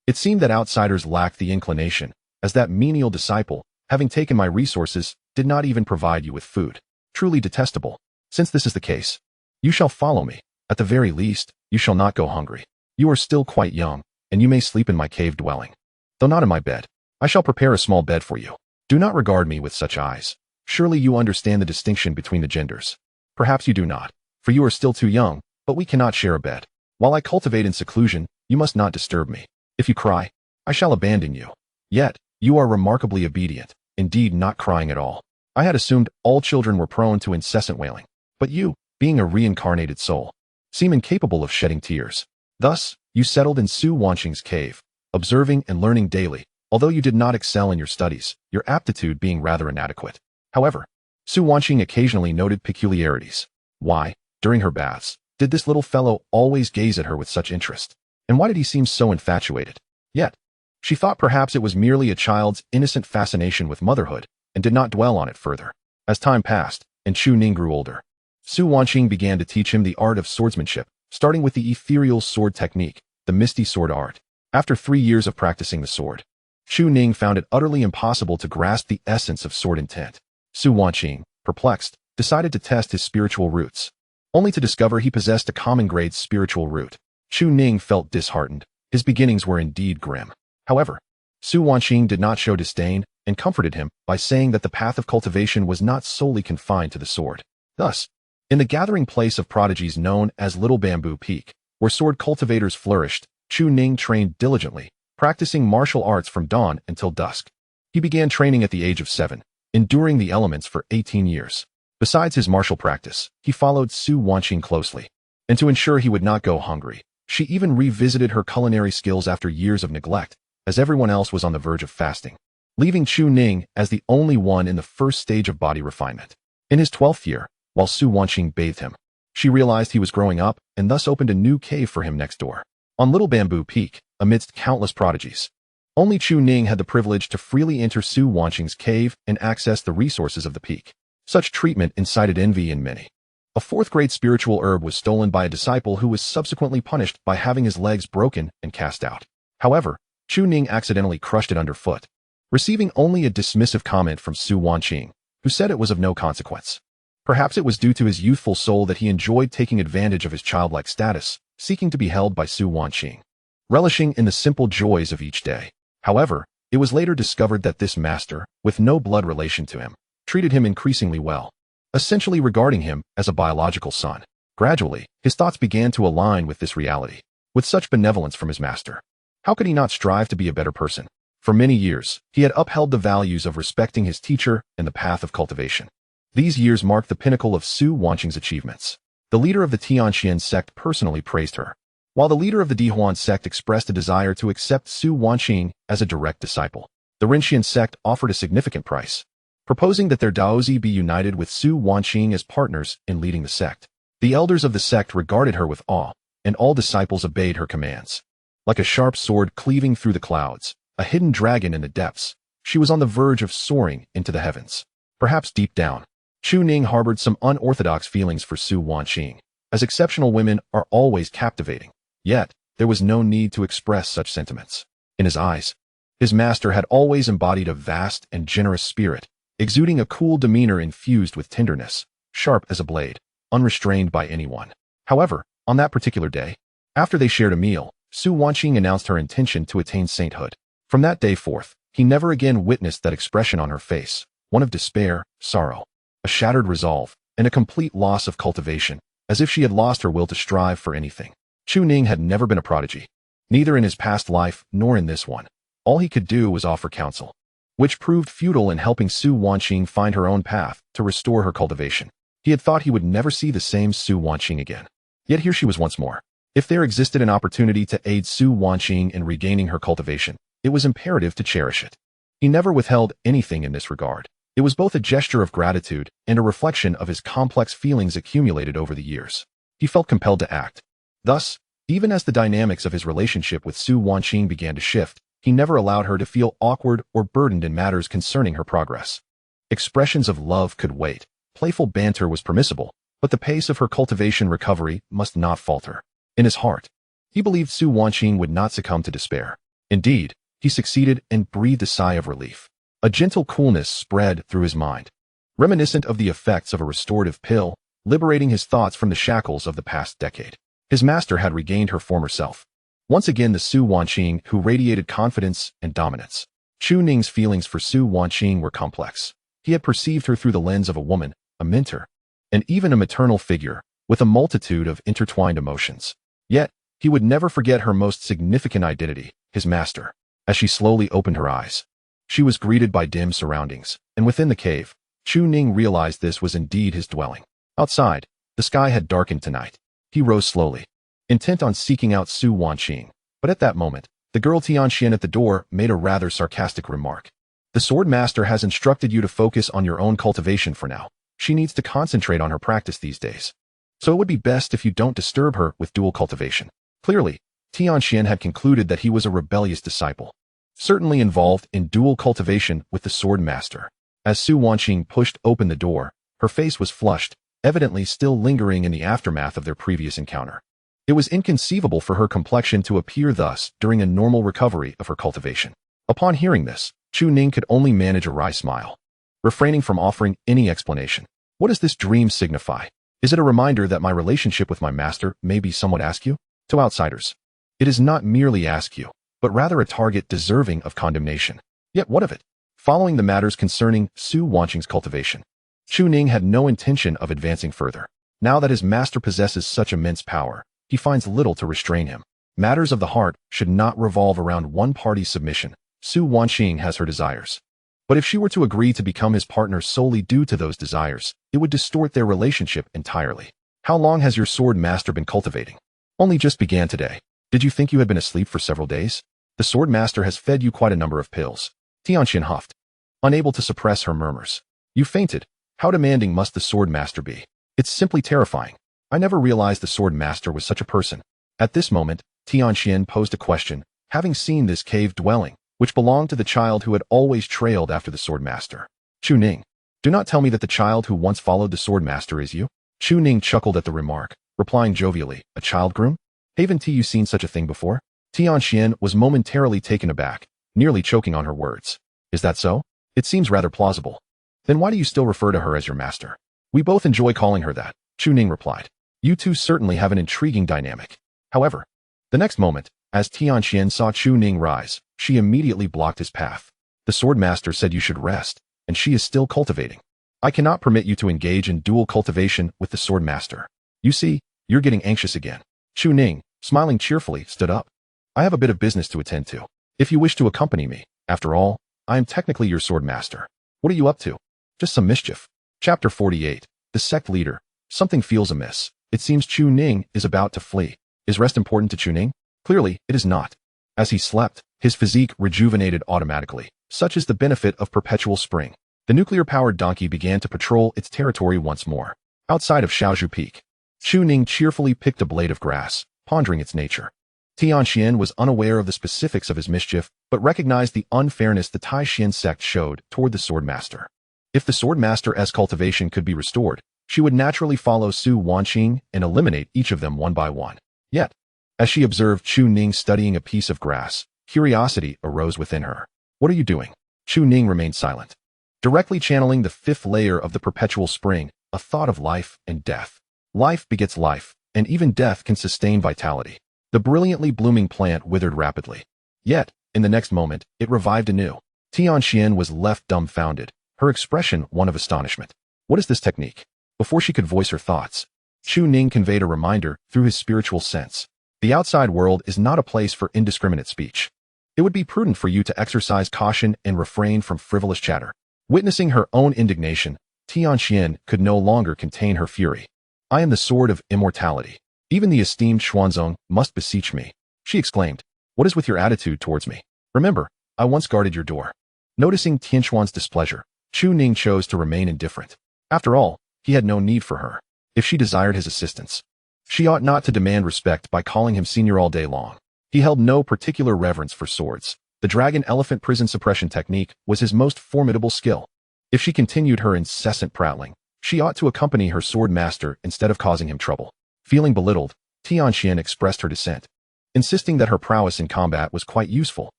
it seemed that outsiders lacked the inclination, as that menial disciple, having taken my resources, did not even provide you with food. Truly detestable. Since this is the case, you shall follow me. At the very least, you shall not go hungry. You are still quite young, and you may sleep in my cave dwelling. Though not in my bed, I shall prepare a small bed for you. Do not regard me with such eyes. Surely you understand the distinction between the genders. Perhaps you do not, for you are still too young, but we cannot share a bed. While I cultivate in seclusion, you must not disturb me. If you cry, I shall abandon you. Yet, you are remarkably obedient, indeed not crying at all. I had assumed all children were prone to incessant wailing, but you, being a reincarnated soul, seem incapable of shedding tears. Thus, you settled in Su Wanqing's cave, observing and learning daily, although you did not excel in your studies, your aptitude being rather inadequate. However, Su Wanqing occasionally noted peculiarities. Why, during her baths, did this little fellow always gaze at her with such interest? And why did he seem so infatuated? Yet, she thought perhaps it was merely a child's innocent fascination with motherhood, and did not dwell on it further. As time passed, and Chu Ning grew older, Su Wanqing began to teach him the art of swordsmanship, starting with the ethereal sword technique, the misty sword art. After 3 years of practicing the sword, Chu Ning found it utterly impossible to grasp the essence of sword intent. Su Wanqing, perplexed, decided to test his spiritual roots, only to discover he possessed a common grade spiritual root. Chu Ning felt disheartened. His beginnings were indeed grim. However, Su Wanqing did not show disdain and comforted him by saying that the path of cultivation was not solely confined to the sword. Thus, in the gathering place of prodigies known as Little Bamboo Peak, where sword cultivators flourished, Chu Ning trained diligently, practicing martial arts from dawn until dusk. He began training at the age of 7, enduring the elements for 18 years. Besides his martial practice, he followed Su Wanqing closely, and to ensure he would not go hungry, she even revisited her culinary skills after years of neglect, as everyone else was on the verge of fasting, leaving Chu Ning as the only one in the first stage of body refinement. In his 12th year, while Su Wanqing bathed him, she realized he was growing up and thus opened a new cave for him next door. On Little Bamboo Peak, amidst countless prodigies, only Chu Ning had the privilege to freely enter Su Wanqing's cave and access the resources of the peak. Such treatment incited envy in many. A 4th-grade spiritual herb was stolen by a disciple who was subsequently punished by having his legs broken and cast out. However, Chu Ning accidentally crushed it underfoot, receiving only a dismissive comment from Su Wanqing, who said it was of no consequence. Perhaps it was due to his youthful soul that he enjoyed taking advantage of his childlike status, seeking to be held by Su Wanqing, relishing in the simple joys of each day. However, it was later discovered that this master, with no blood relation to him, treated him increasingly well, essentially regarding him as a biological son. Gradually, his thoughts began to align with this reality. With such benevolence from his master, how could he not strive to be a better person? For many years, he had upheld the values of respecting his teacher and the path of cultivation. These years marked the pinnacle of Su Wanqing's achievements. The leader of the Tianxian sect personally praised her, while the leader of the Dihuan sect expressed a desire to accept Su Wanqing as a direct disciple. The Rinxian sect offered a significant price, proposing that their Daozi be united with Su Wanqing as partners in leading the sect. The elders of the sect regarded her with awe, and all disciples obeyed her commands. Like a sharp sword cleaving through the clouds, a hidden dragon in the depths, she was on the verge of soaring into the heavens. Perhaps deep down, Chu Ning harbored some unorthodox feelings for Su Wanqing, as exceptional women are always captivating. Yet, there was no need to express such sentiments. In his eyes, his master had always embodied a vast and generous spirit, exuding a cool demeanor infused with tenderness, sharp as a blade, unrestrained by anyone. However, on that particular day, after they shared a meal, Su Wanqing announced her intention to attain sainthood. From that day forth, he never again witnessed that expression on her face, one of despair, sorrow, a shattered resolve, and a complete loss of cultivation, as if she had lost her will to strive for anything. Chu Ning had never been a prodigy, neither in his past life nor in this one. All he could do was offer counsel, which proved futile in helping Su Wanqing find her own path to restore her cultivation. He had thought he would never see the same Su Wanqing again. Yet here she was once more. If there existed an opportunity to aid Su Wanqing in regaining her cultivation, it was imperative to cherish it. He never withheld anything in this regard. It was both a gesture of gratitude and a reflection of his complex feelings accumulated over the years. He felt compelled to act. Thus, even as the dynamics of his relationship with Su Wanqing began to shift, he never allowed her to feel awkward or burdened in matters concerning her progress. Expressions of love could wait. Playful banter was permissible, but the pace of her cultivation recovery must not falter. In his heart, he believed Su Wanqing would not succumb to despair. Indeed, he succeeded and breathed a sigh of relief. A gentle coolness spread through his mind, reminiscent of the effects of a restorative pill, liberating his thoughts from the shackles of the past decade. His master had regained her former self. Once again the Su Wanqing who radiated confidence and dominance. Chu Ning's feelings for Su Wanqing were complex. He had perceived her through the lens of a woman, a mentor, and even a maternal figure, with a multitude of intertwined emotions. Yet, he would never forget her most significant identity, his master. As she slowly opened her eyes, she was greeted by dim surroundings, and within the cave, Chu Ning realized this was indeed his dwelling. Outside, the sky had darkened tonight. He rose slowly, intent on seeking out Su Wanqing, but at that moment, the girl Tianxian at the door made a rather sarcastic remark. The sword master has instructed you to focus on your own cultivation for now. She needs to concentrate on her practice these days. So it would be best if you don't disturb her with dual cultivation. Clearly, Tianxian had concluded that he was a rebellious disciple, certainly involved in dual cultivation with the sword master. As Su Wanqing pushed open the door, her face was flushed, evidently still lingering in the aftermath of their previous encounter. It was inconceivable for her complexion to appear thus during a normal recovery of her cultivation. Upon hearing this, Chu Ning could only manage a wry smile, refraining from offering any explanation. What does this dream signify? Is it a reminder that my relationship with my master may be somewhat askew? To outsiders, it is not merely askew, but rather a target deserving of condemnation. Yet what of it? Following the matters concerning Su Wanqing's cultivation, Chu Ning had no intention of advancing further. Now that his master possesses such immense power, he finds little to restrain him. Matters of the heart should not revolve around one party's submission. Su Wanqing has her desires. But if she were to agree to become his partner solely due to those desires, it would distort their relationship entirely. How long has your sword master been cultivating? Only just began today. Did you think you had been asleep for several days? The sword master has fed you quite a number of pills. Tianxian huffed, unable to suppress her murmurs. You fainted. How demanding must the sword master be? It's simply terrifying. I never realized the sword master was such a person. At this moment, Tianxian posed a question, having seen this cave dwelling, which belonged to the child who had always trailed after the sword master. Chu Ning, do not tell me that the child who once followed the sword master is you? Chu Ning chuckled at the remark, replying jovially, a child groom? Haven't you seen such a thing before? Tianxian was momentarily taken aback, nearly choking on her words. Is that so? It seems rather plausible. Then why do you still refer to her as your master? We both enjoy calling her that, Chu Ning replied. You two certainly have an intriguing dynamic. However, the next moment, as Tianxian saw Chu Ning rise, she immediately blocked his path. The sword master said you should rest, and she is still cultivating. I cannot permit you to engage in dual cultivation with the sword master. You see, you're getting anxious again. Chu Ning, smiling cheerfully, stood up. I have a bit of business to attend to. If you wish to accompany me, after all, I am technically your sword master. What are you up to? Just some mischief. Chapter 48. The sect leader. Something feels amiss. It seems Chu Ning is about to flee. Is rest important to Chu Ning? Clearly, it is not. As he slept, his physique rejuvenated automatically. Such is the benefit of perpetual spring. The nuclear-powered donkey began to patrol its territory once more. Outside of Shaozhu Peak, Chu Ning cheerfully picked a blade of grass, pondering its nature. Tianxian was unaware of the specifics of his mischief, but recognized the unfairness the Taishan sect showed toward the sword master. If the sword master's cultivation could be restored, she would naturally follow Su Wanqing and eliminate each of them one by one. Yet, as she observed Chu Ning studying a piece of grass, curiosity arose within her. What are you doing? Chu Ning remained silent. Directly channeling the fifth layer of the perpetual spring, a thought of life and death. Life begets life, and even death can sustain vitality. The brilliantly blooming plant withered rapidly. Yet, in the next moment, it revived anew. Tianxian was left dumbfounded, her expression one of astonishment. What is this technique? Before she could voice her thoughts, Chu Ning conveyed a reminder through his spiritual sense. The outside world is not a place for indiscriminate speech. It would be prudent for you to exercise caution and refrain from frivolous chatter. Witnessing her own indignation, Tianxian could no longer contain her fury. I am the sword of immortality. Even the esteemed Xuanzong must beseech me. She exclaimed. What is with your attitude towards me? Remember, I once guarded your door. Noticing Tianxuan's displeasure, Chu Ning chose to remain indifferent. After all, he had no need for her. If she desired his assistance, she ought not to demand respect by calling him senior all day long. He held no particular reverence for swords. The dragon elephant prison suppression technique was his most formidable skill. If she continued her incessant prattling, she ought to accompany her sword master instead of causing him trouble. Feeling belittled, Tianxian expressed her dissent, insisting that her prowess in combat was quite useful.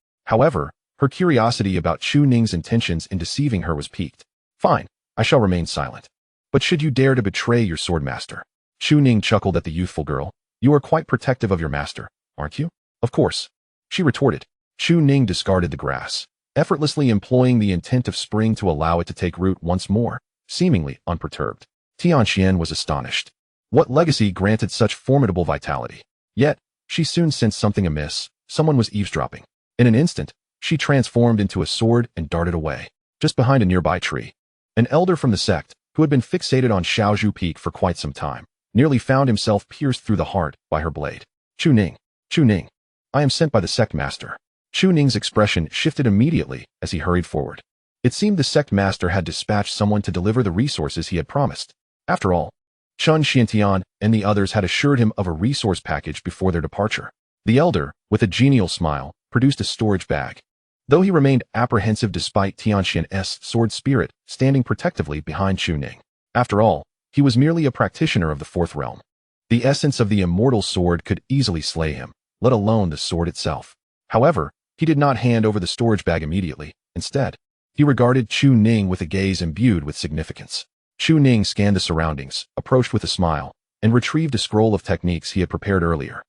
However, her curiosity about Chu Ning's intentions in deceiving her was piqued. Fine, I shall remain silent. But should you dare to betray your sword master? Chu Ning chuckled at the youthful girl. You are quite protective of your master, aren't you? Of course, she retorted. Chu Ning discarded the grass, effortlessly employing the intent of spring to allow it to take root once more, seemingly unperturbed. Tianxian was astonished. What legacy granted such formidable vitality? Yet, she soon sensed something amiss. Someone was eavesdropping. In an instant, she transformed into a sword and darted away. Just behind a nearby tree, an elder from the sect, who had been fixated on Shaozhu Peak for quite some time, nearly found himself pierced through the heart by her blade. Chu Ning, I am sent by the sect master. Chu Ning's expression shifted immediately as he hurried forward. It seemed the sect master had dispatched someone to deliver the resources he had promised. After all, Chun Xiantian and the others had assured him of a resource package before their departure. The elder, with a genial smile, produced a storage bag. Though he remained apprehensive despite Tianxian's sword spirit standing protectively behind Chu Ning. After all, he was merely a practitioner of the fourth realm. The essence of the immortal sword could easily slay him, let alone the sword itself. However, he did not hand over the storage bag immediately. Instead, he regarded Chu Ning with a gaze imbued with significance. Chu Ning scanned the surroundings, approached with a smile, and retrieved a scroll of techniques he had prepared earlier.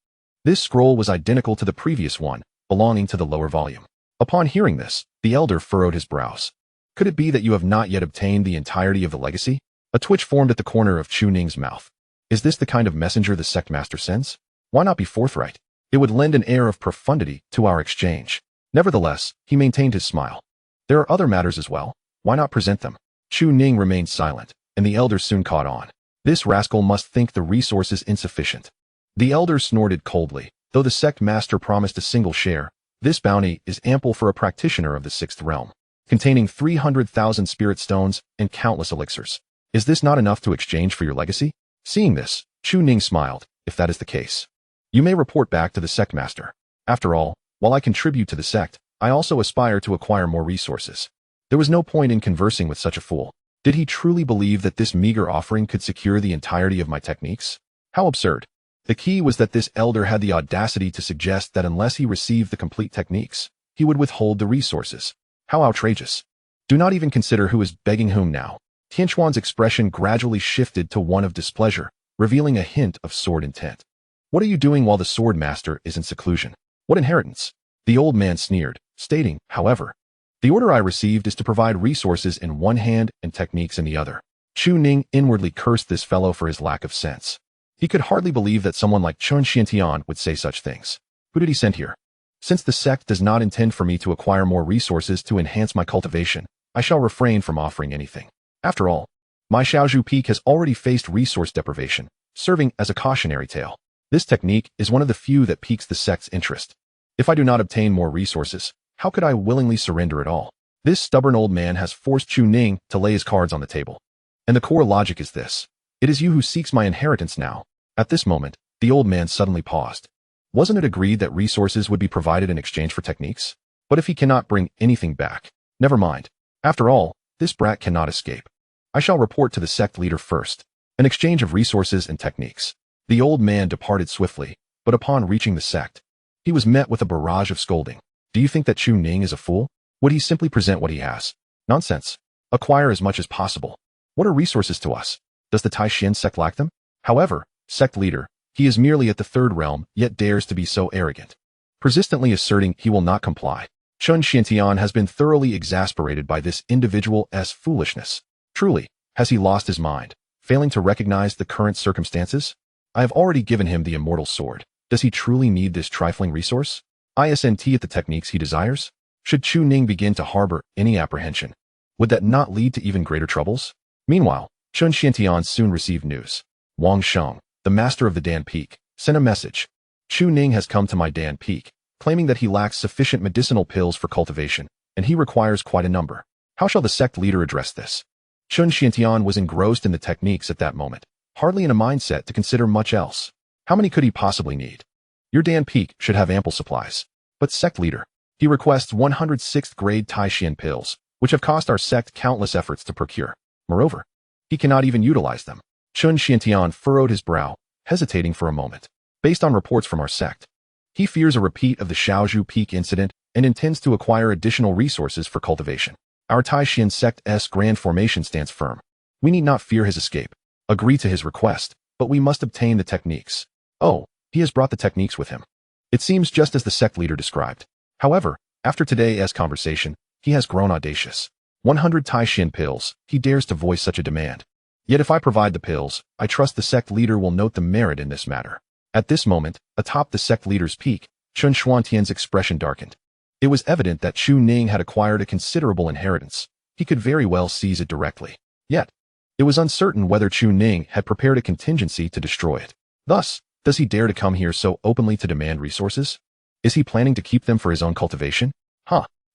This scroll was identical to the previous one, belonging to the lower volume. Upon hearing this, the elder furrowed his brows. Could it be that you have not yet obtained the entirety of the legacy? A twitch formed at the corner of Chu Ning's mouth. Is this the kind of messenger the sect master sends? Why not be forthright? It would lend an air of profundity to our exchange. Nevertheless, he maintained his smile. There are other matters as well. Why not present them? Chu Ning remained silent, and the elder soon caught on. This rascal must think the resource is insufficient. The elder snorted coldly. Though the sect master promised a single share, this bounty is ample for a practitioner of the sixth realm, containing 300,000 spirit stones and countless elixirs. Is this not enough to exchange for your legacy? Seeing this, Chu Ning smiled. If that is the case, you may report back to the sect master. After all, while I contribute to the sect, I also aspire to acquire more resources. There was no point in conversing with such a fool. Did he truly believe that this meager offering could secure the entirety of my techniques? How absurd. The key was that this elder had the audacity to suggest that unless he received the complete techniques, he would withhold the resources. How outrageous. Do not even consider who is begging whom now. Tianxuan's expression gradually shifted to one of displeasure, revealing a hint of sword intent. What are you doing while the sword master is in seclusion? What inheritance? The old man sneered, stating, however, The order I received is to provide resources in one hand and techniques in the other. Chu Ning inwardly cursed this fellow for his lack of sense. He could hardly believe that someone like Chun Xiantian would say such things. Who did he send here? Since the sect does not intend for me to acquire more resources to enhance my cultivation, I shall refrain from offering anything. After all, my Xiaozhu peak has already faced resource deprivation, serving as a cautionary tale. This technique is one of the few that piques the sect's interest. If I do not obtain more resources, how could I willingly surrender at all? This stubborn old man has forced Chu Ning to lay his cards on the table. And the core logic is this. It is you who seeks my inheritance now. At this moment, the old man suddenly paused. Wasn't it agreed that resources would be provided in exchange for techniques? But if he cannot bring anything back, never mind. After all, this brat cannot escape. I shall report to the sect leader first. An exchange of resources and techniques. The old man departed swiftly, but upon reaching the sect, he was met with a barrage of scolding. Do you think that Chu Ning is a fool? Would he simply present what he has? Nonsense. Acquire as much as possible. What are resources to us? Does the Taishan sect lack them? However, sect leader, he is merely at the third realm, yet dares to be so arrogant. Persistently asserting he will not comply. Chun Xiantian has been thoroughly exasperated by this individual's foolishness. Truly, has he lost his mind, failing to recognize the current circumstances? I have already given him the immortal sword. Does he truly need this trifling resource? ISNT at the techniques he desires? Should Chu Ning begin to harbor any apprehension, would that not lead to even greater troubles? Meanwhile, Chun Xiantian soon received news. Wanqing, the master of the Dan Peak, sent a message. Chu Ning has come to my Dan Peak, claiming that he lacks sufficient medicinal pills for cultivation, and he requires quite a number. How shall the sect leader address this? Chun Xiantian was engrossed in the techniques at that moment, hardly in a mindset to consider much else. How many could he possibly need? Your Dan Peak should have ample supplies. But sect leader, he requests 106th grade Taishan pills, which have cost our sect countless efforts to procure. Moreover, he cannot even utilize them. Chun Xiantian furrowed his brow, hesitating for a moment. Based on reports from our sect, he fears a repeat of the Xiaozhu Peak incident and intends to acquire additional resources for cultivation. Our Taishan sect's grand formation stands firm. We need not fear his escape. Agree to his request, but we must obtain the techniques. Oh, he has brought the techniques with him. It seems just as the sect leader described. However, after today's conversation, he has grown audacious. 100 Taishan pills, he dares to voice such a demand. Yet if I provide the pills, I trust the sect leader will note the merit in this matter. At this moment, atop the sect leader's peak, Chun Xuantian's expression darkened. It was evident that Chu Ning had acquired a considerable inheritance. He could very well seize it directly. Yet, it was uncertain whether Chu Ning had prepared a contingency to destroy it. Thus, does he dare to come here so openly to demand resources? Is he planning to keep them for his own cultivation?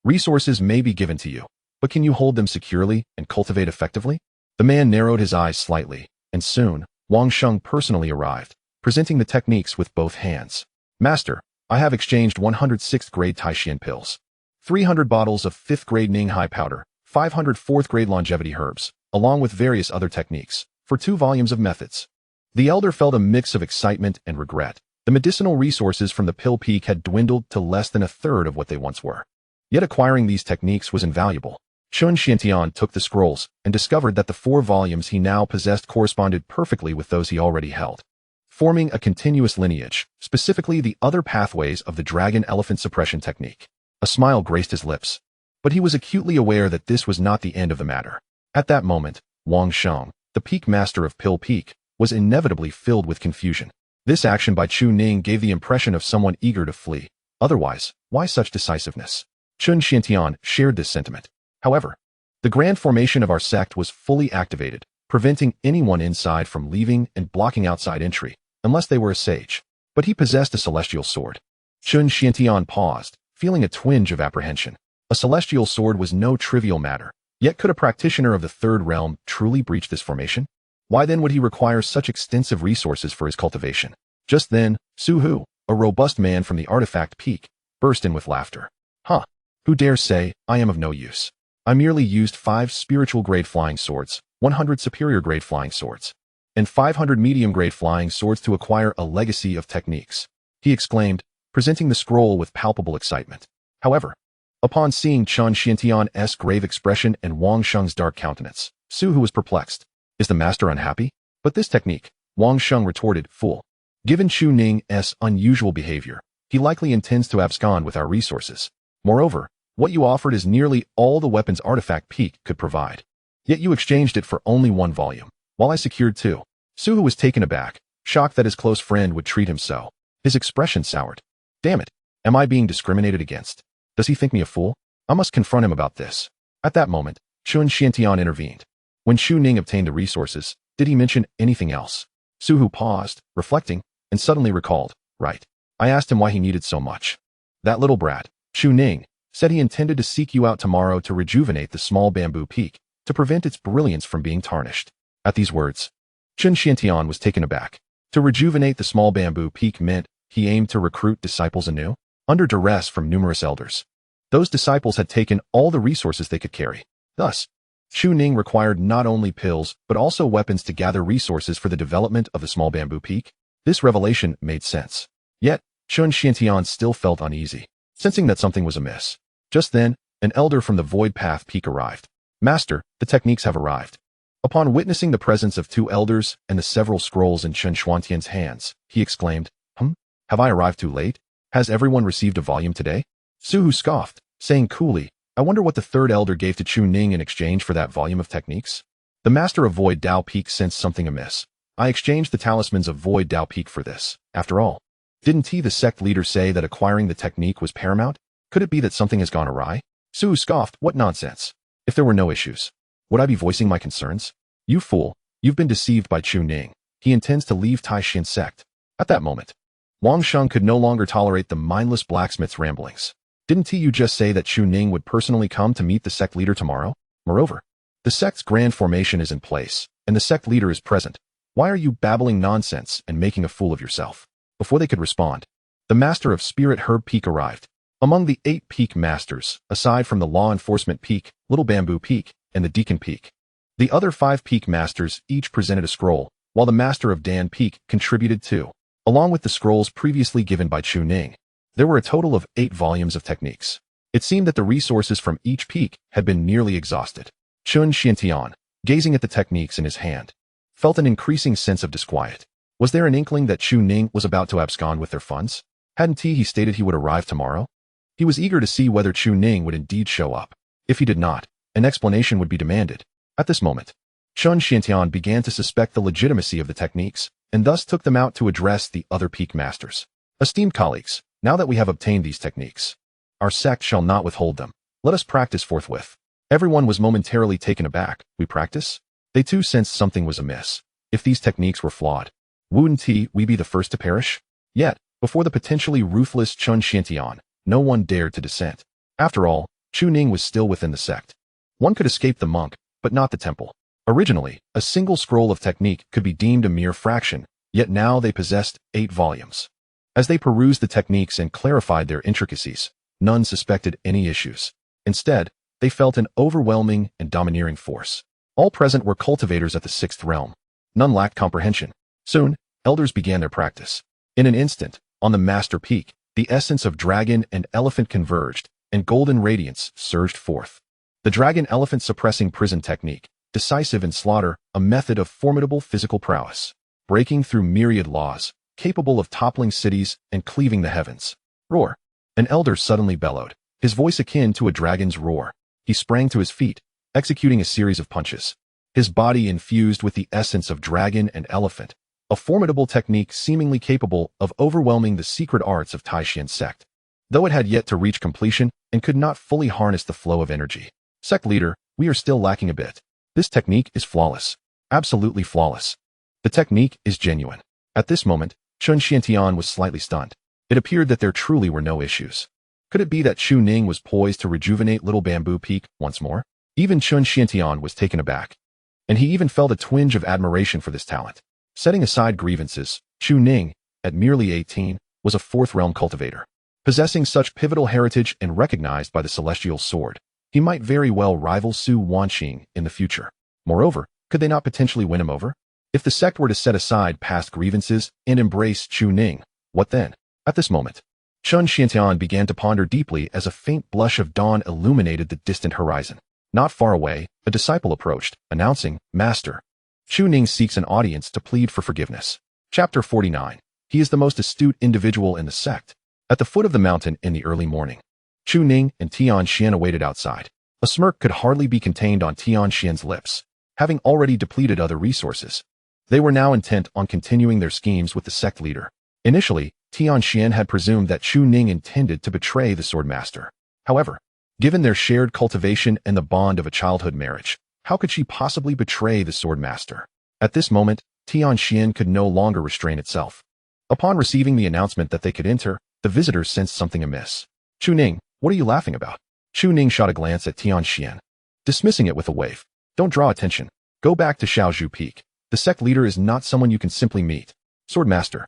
Resources may be given to you, but can you hold them securely and cultivate effectively? The man narrowed his eyes slightly, and soon, Wanqing personally arrived, presenting the techniques with both hands. Master, I have exchanged 106th grade Taishan pills, 300 bottles of 5th grade Ninghai powder, 500 4th grade longevity herbs, along with various other techniques, for 2 volumes of methods. The elder felt a mix of excitement and regret. The medicinal resources from the pill peak had dwindled to less than a third of what they once were. Yet acquiring these techniques was invaluable. Chun Xiantian took the scrolls and discovered that the 4 volumes he now possessed corresponded perfectly with those he already held, forming a continuous lineage, specifically the other pathways of the dragon-elephant suppression technique. A smile graced his lips, but he was acutely aware that this was not the end of the matter. At that moment, Wanqing, the peak master of Pill Peak, was inevitably filled with confusion. This action by Chu Ning gave the impression of someone eager to flee. Otherwise, why such decisiveness? Chun Xiantian shared this sentiment. However, the grand formation of our sect was fully activated, preventing anyone inside from leaving and blocking outside entry, unless they were a sage. But he possessed a celestial sword. Chun Xiantian paused, feeling a twinge of apprehension. A celestial sword was no trivial matter. Yet could a practitioner of the third realm truly breach this formation? Why then would he require such extensive resources for his cultivation? Just then, Su Hu, a robust man from the artifact peak, burst in with laughter. Who dares say, I am of no use? I merely used 5 spiritual grade flying swords, 100 superior grade flying swords, and 500 medium grade flying swords to acquire a legacy of techniques, he exclaimed, presenting the scroll with palpable excitement. However, upon seeing Chun Xiantian's grave expression and Wanqing's dark countenance, Su Hu was perplexed. Is the master unhappy? But this technique, Wanqing retorted, fool. Given Chu Ning's unusual behavior, he likely intends to abscond with our resources. Moreover, What you offered is nearly all the weapon's artifact peak could provide. Yet you exchanged it for only 1 volume, while I secured 2. Suhu was taken aback, shocked that his close friend would treat him so. His expression soured. Damn it, am I being discriminated against? Does he think me a fool? I must confront him about this. At that moment, Chun Xiantian intervened. When Chu Ning obtained the resources, did he mention anything else? Suhu paused, reflecting, and suddenly recalled, right. I asked him why he needed so much. That little brat, Chu Ning, said he intended to seek you out tomorrow to rejuvenate the small bamboo peak, to prevent its brilliance from being tarnished. At these words, Chun Xiantian was taken aback. To rejuvenate the small bamboo peak meant he aimed to recruit disciples anew, under duress from numerous elders. Those disciples had taken all the resources they could carry. Thus, Chu Ning required not only pills but also weapons to gather resources for the development of the small bamboo peak. This revelation made sense. Yet, Chun Xiantian still felt uneasy, sensing that something was amiss. Just then, an elder from the Void Path Peak arrived. Master, the techniques have arrived. Upon witnessing the presence of 2 elders and the several scrolls in Chun Xuantian's hands, he exclaimed, have I arrived too late? Has everyone received a volume today? Suhu scoffed, saying coolly, I wonder what the 3rd elder gave to Chu Ning in exchange for that volume of techniques? The master of Void Dao Peak sensed something amiss. I exchanged the talismans of Void Dao Peak for this. After all, didn't he, the sect leader, say that acquiring the technique was paramount? Could it be that something has gone awry? Suhu scoffed, what nonsense. If there were no issues, would I be voicing my concerns? You fool, you've been deceived by Chu Ning. He intends to leave Taishan sect. At that moment, Wanqing could no longer tolerate the mindless blacksmith's ramblings. Didn't you just say that Chu Ning would personally come to meet the sect leader tomorrow? Moreover, the sect's grand formation is in place, and the sect leader is present. Why are you babbling nonsense and making a fool of yourself? Before they could respond, the master of Spirit Herb Peak arrived. Among the 8 peak masters, aside from the Law Enforcement Peak, Little Bamboo Peak, and the Deacon Peak, the other 5 peak masters each presented a scroll, while the master of Dan Peak contributed 2. Along with the scrolls previously given by Chu Ning, there were a total of 8 volumes of techniques. It seemed that the resources from each peak had been nearly exhausted. Chun Xiantian, gazing at the techniques in his hand, felt an increasing sense of disquiet. Was there an inkling that Chu Ning was about to abscond with their funds? Hadn't he stated he would arrive tomorrow? He was eager to see whether Chu Ning would indeed show up. If he did not, an explanation would be demanded. At this moment, Chun Xiantian began to suspect the legitimacy of the techniques, and thus took them out to address the other peak masters. Esteemed colleagues, now that we have obtained these techniques, our sect shall not withhold them. Let us practice forthwith. Everyone was momentarily taken aback. We practice? They too sensed something was amiss. If these techniques were flawed, wouldn't we be the first to perish? Yet, before the potentially ruthless Chun Xiantian, no one dared to dissent. After all, Chu Ning was still within the sect. One could escape the monk, but not the temple. Originally, a single scroll of technique could be deemed a mere fraction, yet now they possessed 8 volumes. As they perused the techniques and clarified their intricacies, none suspected any issues. Instead, they felt an overwhelming and domineering force. All present were cultivators at the 6th realm. None lacked comprehension. Soon, elders began their practice. In an instant, on the master peak, the essence of dragon and elephant converged, and golden radiance surged forth. The dragon-elephant suppressing prison technique, decisive in slaughter, a method of formidable physical prowess, breaking through myriad laws, capable of toppling cities and cleaving the heavens. Roar! An elder suddenly bellowed, his voice akin to a dragon's roar. He sprang to his feet, executing a series of punches. His body infused with the essence of dragon and elephant, a formidable technique seemingly capable of overwhelming the secret arts of Taishan sect, though it had yet to reach completion and could not fully harness the flow of energy. Sect leader, we are still lacking a bit. This technique is flawless. Absolutely flawless. The technique is genuine. At this moment, Chun Xiantian was slightly stunned. It appeared that there truly were no issues. Could it be that Chu Ning was poised to rejuvenate Little Bamboo Peak once more? Even Chun Xiantian was taken aback, and he even felt a twinge of admiration for this talent. Setting aside grievances, Chu Ning, at merely 18, was a 4th realm cultivator. Possessing such pivotal heritage and recognized by the Celestial Sword, he might very well rival Su Wanqing in the future. Moreover, could they not potentially win him over? If the sect were to set aside past grievances and embrace Chu Ning, what then? At this moment, Chun Xiantian began to ponder deeply as a faint blush of dawn illuminated the distant horizon. Not far away, a disciple approached, announcing, Master, Chu Ning seeks an audience to plead for forgiveness. Chapter 49. He is the most astute individual in the sect. At the foot of the mountain in the early morning, Chu Ning and Tian Xian awaited outside. A smirk could hardly be contained on Tian Xian's lips. Having already depleted other resources, they were now intent on continuing their schemes with the sect leader. Initially, Tian Xian had presumed that Chu Ning intended to betray the sword master. However, given their shared cultivation and the bond of a childhood marriage, how could she possibly betray the sword master? At this moment, Tian Xian could no longer restrain itself. Upon receiving the announcement that they could enter, the visitors sensed something amiss. Chu Ning, what are you laughing about? Chu Ning shot a glance at Tian Xian, dismissing it with a wave. Don't draw attention. Go back to Shaozhu Peak. The sect leader is not someone you can simply meet. Sword master,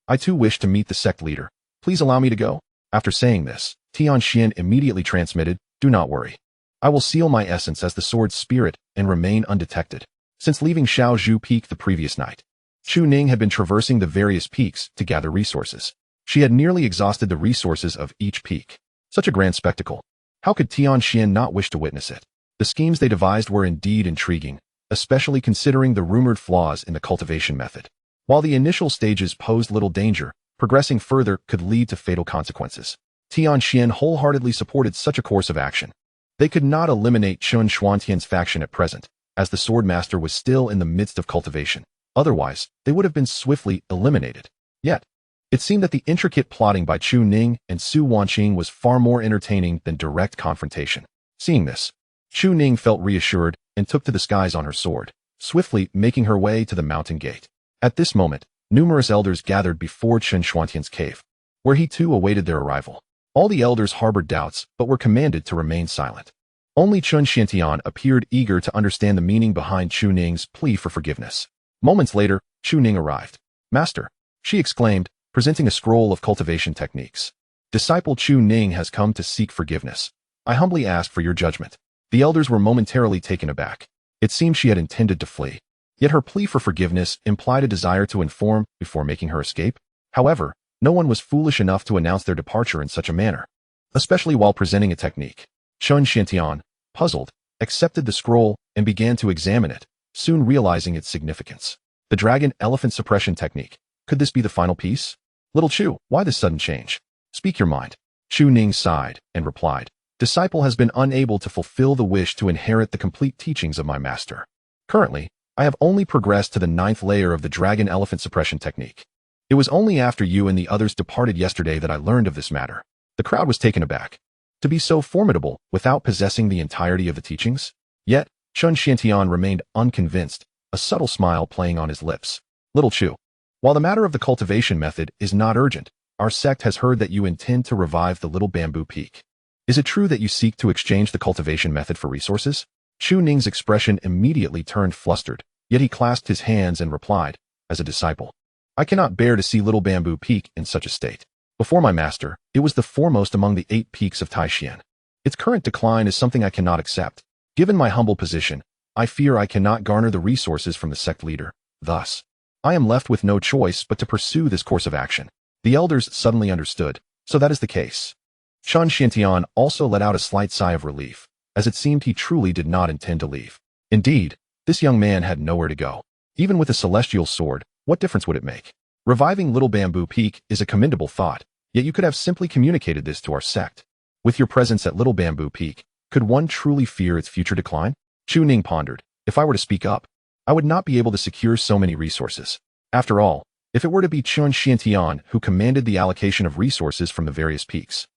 I too wish to meet the sect leader. Please allow me to go. After saying this, Tian Xian immediately transmitted, do not worry. I will seal my essence as the sword's spirit and remain undetected. Since leaving Shaozhu Peak the previous night, Chu Ning had been traversing the various peaks to gather resources. She had nearly exhausted the resources of each peak. Such a grand spectacle. How could Tian Xian not wish to witness it? The schemes they devised were indeed intriguing, especially considering the rumored flaws in the cultivation method. While the initial stages posed little danger, progressing further could lead to fatal consequences. Tian Xian wholeheartedly supported such a course of action. They could not eliminate Chun Xuantian's faction at present, as the sword master was still in the midst of cultivation. Otherwise, they would have been swiftly eliminated. Yet, it seemed that the intricate plotting by Chu Ning and Su Wanqing was far more entertaining than direct confrontation. Seeing this, Chu Ning felt reassured and took to the skies on her sword, swiftly making her way to the mountain gate. At this moment, numerous elders gathered before Chun Xuantian's cave, where he too awaited their arrival. All the elders harbored doubts, but were commanded to remain silent. Only Chun Xiantian appeared eager to understand the meaning behind Chu Ning's plea for forgiveness. Moments later, Chu Ning arrived. Master, she exclaimed, presenting a scroll of cultivation techniques. Disciple Chu Ning has come to seek forgiveness. I humbly ask for your judgment. The elders were momentarily taken aback. It seemed she had intended to flee. Yet her plea for forgiveness implied a desire to inform before making her escape. However, no one was foolish enough to announce their departure in such a manner, especially while presenting a technique. Chun Xiantian, puzzled, accepted the scroll and began to examine it, soon realizing its significance. The dragon elephant suppression technique. Could this be the final piece? Little Chu, why this sudden change? Speak your mind. Chu Ning sighed and replied, Disciple has been unable to fulfill the wish to inherit the complete teachings of my master. Currently, I have only progressed to the 9th layer of the dragon elephant suppression technique. It was only after you and the others departed yesterday that I learned of this matter. The crowd was taken aback. To be so formidable without possessing the entirety of the teachings? Yet, Chun Xiantian remained unconvinced, a subtle smile playing on his lips. Little Chu, while the matter of the cultivation method is not urgent, our sect has heard that you intend to revive the Little Bamboo Peak. Is it true that you seek to exchange the cultivation method for resources? Chu Ning's expression immediately turned flustered, yet he clasped his hands and replied, as a disciple, I cannot bear to see Little Bamboo Peak in such a state. Before my master, it was the foremost among the 8 peaks of Taixian. Its current decline is something I cannot accept. Given my humble position, I fear I cannot garner the resources from the sect leader. Thus, I am left with no choice but to pursue this course of action. The elders suddenly understood. So that is the case. Chun Xiantian also let out a slight sigh of relief, as it seemed he truly did not intend to leave. Indeed, this young man had nowhere to go. Even with a celestial sword, what difference would it make? Reviving Little Bamboo Peak is a commendable thought, yet you could have simply communicated this to our sect. With your presence at Little Bamboo Peak, could one truly fear its future decline? Chu Ning pondered. If I were to speak up, I would not be able to secure so many resources. After all, if it were to be Chun Xiantian who commanded the allocation of resources from the various peaks,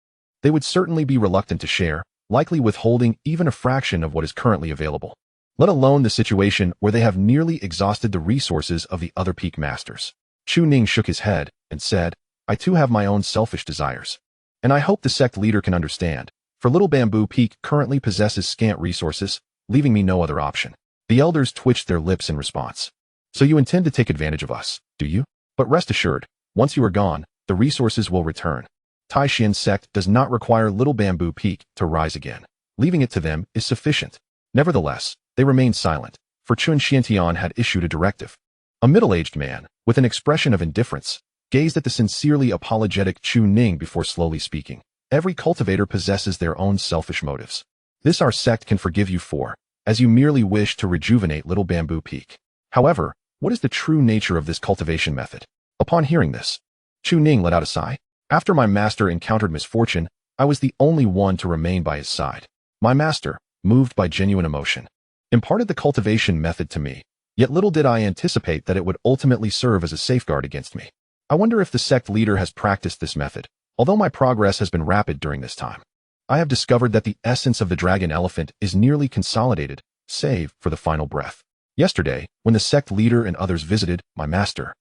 they would certainly be reluctant to share, likely withholding even a fraction of what is currently available. Let alone the situation where they have nearly exhausted the resources of the other peak masters. Chu Ning shook his head and said, I too have my own selfish desires. And I hope the sect leader can understand, for Little Bamboo Peak currently possesses scant resources, leaving me no other option. The elders twitched their lips in response. So you intend to take advantage of us, do you? But rest assured, once you are gone, the resources will return. Taixian's sect does not require Little Bamboo Peak to rise again. Leaving it to them is sufficient. Nevertheless, they remained silent, for Chun Xiantian had issued a directive. A middle-aged man, with an expression of indifference, gazed at the sincerely apologetic Chu Ning before slowly speaking. Every cultivator possesses their own selfish motives. This our sect can forgive you for, as you merely wish to rejuvenate Little Bamboo Peak. However, what is the true nature of this cultivation method? Upon hearing this, Chu Ning let out a sigh. After my master encountered misfortune, I was the only one to remain by his side. My master, moved by genuine emotion, imparted the cultivation method to me, yet little did I anticipate that it would ultimately serve as a safeguard against me. I wonder if the sect leader has practiced this method, although my progress has been rapid during this time. I have discovered that the essence of the dragon elephant is nearly consolidated, save for the final breath. Yesterday, when the sect leader and others visited, my master,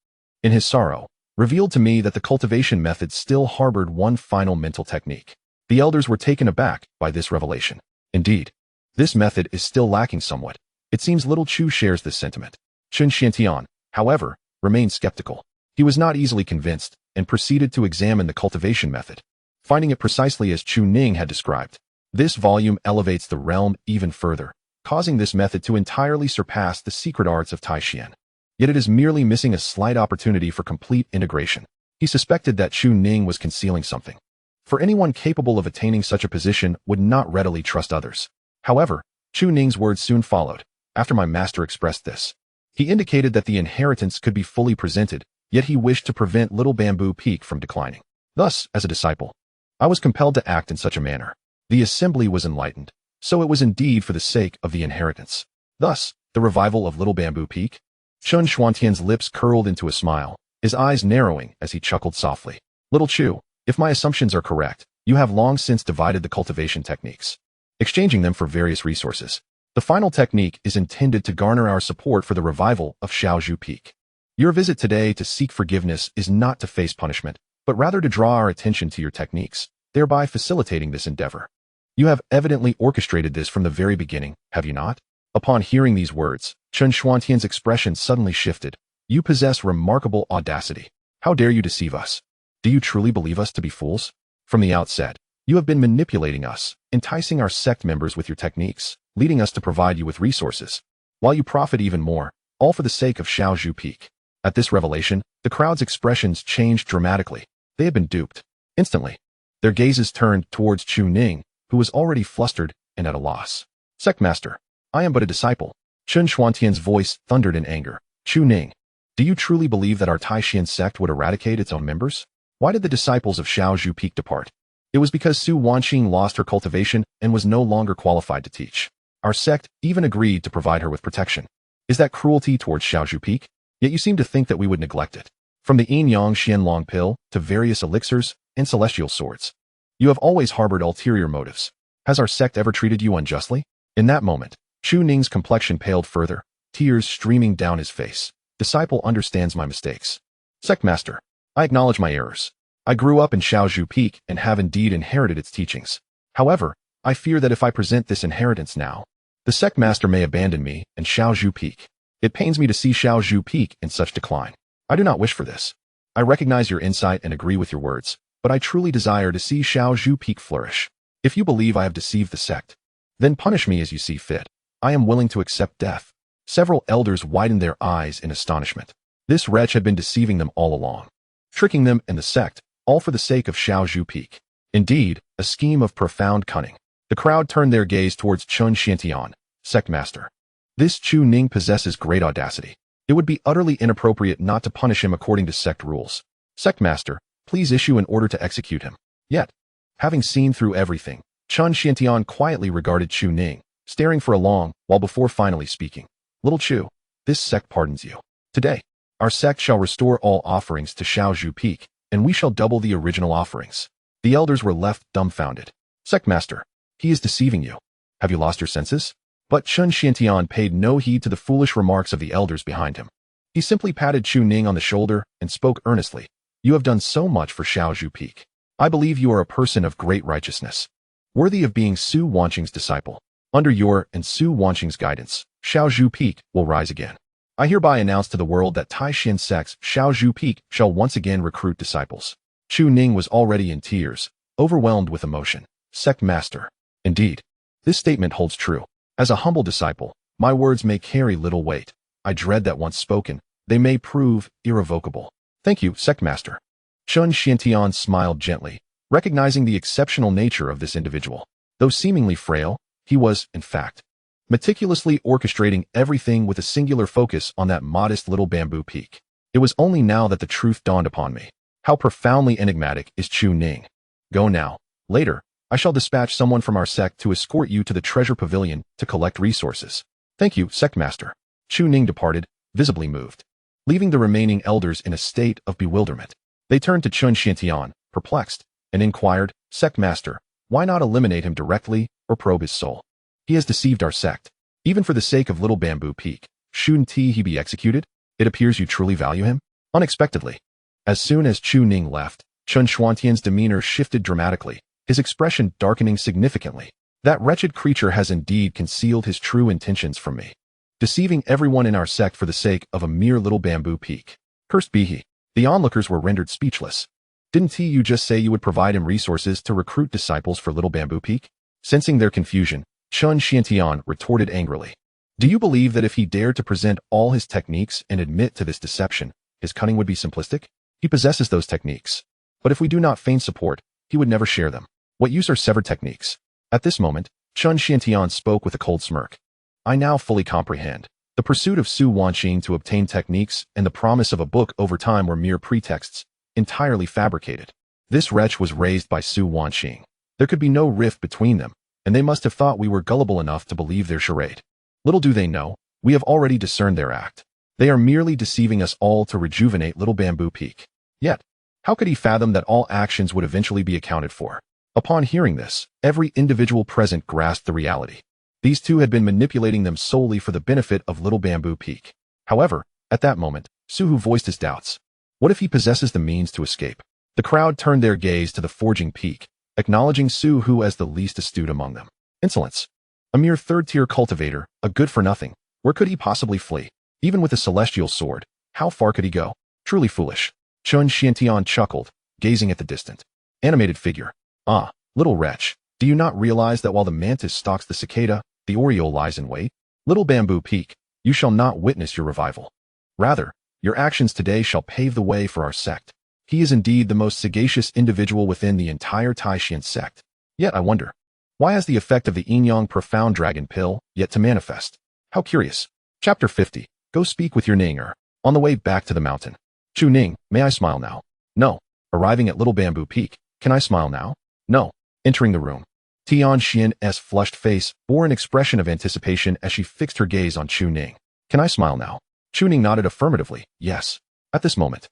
in his sorrow, revealed to me that the cultivation method still harbored one final mental technique. The elders were taken aback by this revelation. Indeed, this method is still lacking somewhat. It seems little Chu shares this sentiment. Chen Xiantian, however, remained skeptical. He was not easily convinced and proceeded to examine the cultivation method. Finding it precisely as Chu Ning had described, this volume elevates the realm even further, causing this method to entirely surpass the secret arts of Taixian. Yet it is merely missing a slight opportunity for complete integration. He suspected that Chu Ning was concealing something. For anyone capable of attaining such a position would not readily trust others. However, Chu Ning's words soon followed. After my master expressed this, he indicated that the inheritance could be fully presented, yet he wished to prevent Little Bamboo Peak from declining. Thus, as a disciple, I was compelled to act in such a manner. The assembly was enlightened, so it was indeed for the sake of the inheritance. Thus, the revival of Little Bamboo Peak? Chen Xuantian's lips curled into a smile, his eyes narrowing as he chuckled softly. Little Chu, if my assumptions are correct, you have long since divided the cultivation techniques, exchanging them for various resources. The final technique is intended to garner our support for the revival of Shaozhu Peak. Your visit today to seek forgiveness is not to face punishment, but rather to draw our attention to your techniques, thereby facilitating this endeavor. You have evidently orchestrated this from the very beginning, have you not? Upon hearing these words, Chen Xuantian's expression suddenly shifted. You possess remarkable audacity. How dare you deceive us? Do you truly believe us to be fools? From the outset, you have been manipulating us, enticing our sect members with your techniques, leading us to provide you with resources, while you profit even more, all for the sake of Shaozhu Peak. At this revelation, the crowd's expressions changed dramatically. They had been duped. Instantly, their gazes turned towards Chu Ning, who was already flustered and at a loss. Sect Master, I am but a disciple. Chen Xuantian's voice thundered in anger. Chu Ning, do you truly believe that our Taixian sect would eradicate its own members? Why did the disciples of Shaozhu Peak depart? It was because Su Wanqing lost her cultivation and was no longer qualified to teach. Our sect even agreed to provide her with protection. Is that cruelty towards Shaozhu Peak? Yet you seem to think that we would neglect it. From the Yin Yang Xianlong pill to various elixirs and celestial swords, you have always harbored ulterior motives. Has our sect ever treated you unjustly? In that moment, Chu Ning's complexion paled further, tears streaming down his face. Disciple understands my mistakes. Sect Master, I acknowledge my errors. I grew up in Shaozhu Peak and have indeed inherited its teachings. However, I fear that if I present this inheritance now, the sect master may abandon me and Shaozhu Peak. It pains me to see Shaozhu Peak in such decline. I do not wish for this. I recognize your insight and agree with your words, but I truly desire to see Shaozhu Peak flourish. If you believe I have deceived the sect, then punish me as you see fit. I am willing to accept death. Several elders widened their eyes in astonishment. This wretch had been deceiving them all along, tricking them and the sect, all for the sake of Shaozhu Peak. Indeed, a scheme of profound cunning. The crowd turned their gaze towards Chen Xiantian, sect master. This Chu Ning possesses great audacity. It would be utterly inappropriate not to punish him according to sect rules. Sect master, please issue an order to execute him. Yet, having seen through everything, Chen Xiantian quietly regarded Chu Ning, staring for a long while before finally speaking. Little Chu, this sect pardons you. Today, our sect shall restore all offerings to Shaozhu Peak, and we shall double the original offerings. The elders were left dumbfounded. Sect master, he is deceiving you. Have you lost your senses? But Chen Xiantian paid no heed to the foolish remarks of the elders behind him. He simply patted Chu Ning on the shoulder and spoke earnestly. You have done so much for Shaozhu Peak. I believe you are a person of great righteousness, worthy of being Su Wanqing's disciple. Under your and Su Wanqing's guidance, Shaozhu Peak will rise again. I hereby announce to the world that Taixian sect's Shaozhu Peak shall once again recruit disciples. Chu Ning was already in tears, overwhelmed with emotion. Sect master. Indeed, this statement holds true. As a humble disciple, my words may carry little weight. I dread that once spoken, they may prove irrevocable. Thank you, sect master. Chen Xiantian smiled gently, recognizing the exceptional nature of this individual. Though seemingly frail, he was, in fact, meticulously orchestrating everything with a singular focus on that modest Little Bamboo Peak. It was only now that the truth dawned upon me. How profoundly enigmatic is Chu Ning. Go now, Later, I shall dispatch someone from our sect to escort you to the treasure pavilion to collect resources. Thank you, sect master. Chu Ning departed, visibly moved, leaving the remaining elders in a state of bewilderment. They turned to Chun Xiantian, perplexed, and inquired, Sect master, why not eliminate him directly or probe his soul? He has deceived our sect. Even for the sake of Little Bamboo Peak, shouldn't he be executed? It appears you truly value him? Unexpectedly. As soon as Chu Ning left, Chun Xuantian's demeanor shifted dramatically, his expression darkening significantly. That wretched creature has indeed concealed his true intentions from me, deceiving everyone in our sect for the sake of a mere Little Bamboo Peak. Cursed be he. The onlookers were rendered speechless. Didn't you just say you would provide him resources to recruit disciples for Little Bamboo Peak? Sensing their confusion, Chun Xiantian retorted angrily. Do you believe that if he dared to present all his techniques and admit to this deception, his cunning would be simplistic? He possesses those techniques. But if we do not feign support, he would never share them. What use are severed techniques? At this moment, Chun Xiantian spoke with a cold smirk. I now fully comprehend. The pursuit of Su Wanqing to obtain techniques and the promise of a book over time were mere pretexts, entirely fabricated. This wretch was raised by Su Wanqing. There could be no rift between them, and they must have thought we were gullible enough to believe their charade. Little do they know, we have already discerned their act. They are merely deceiving us all to rejuvenate Little Bamboo Peak. Yet, how could he fathom that all actions would eventually be accounted for? Upon hearing this, every individual present grasped the reality. These two had been manipulating them solely for the benefit of Little Bamboo Peak. However, at that moment, Suhu voiced his doubts. What if he possesses the means to escape? The crowd turned their gaze to the forging peak, acknowledging Suhu as the least astute among them. Insolence. A mere third-tier cultivator, a good-for-nothing. Where could he possibly flee? Even with a celestial sword, how far could he go? Truly foolish. Chun Xiantian chuckled, gazing at the distant, animated figure. Ah, little wretch, do you not realize that while the mantis stalks the cicada, the oriole lies in wait? Little Bamboo Peak, you shall not witness your revival. Rather, your actions today shall pave the way for our sect. He is indeed the most sagacious individual within the entire Taishan sect. Yet I wonder, why has the effect of the Yin-Yang profound dragon pill yet to manifest? How curious. Chapter 50. Go speak with your Ninger. On the way back to the mountain. Chu Ning, may I smile now? No. Arriving at Little Bamboo Peak, can I smile now? No. Entering the room. Tian Xian's flushed face bore an expression of anticipation as she fixed her gaze on Chu Ning. Can I smile now? Chu Ning nodded affirmatively, yes. At this moment.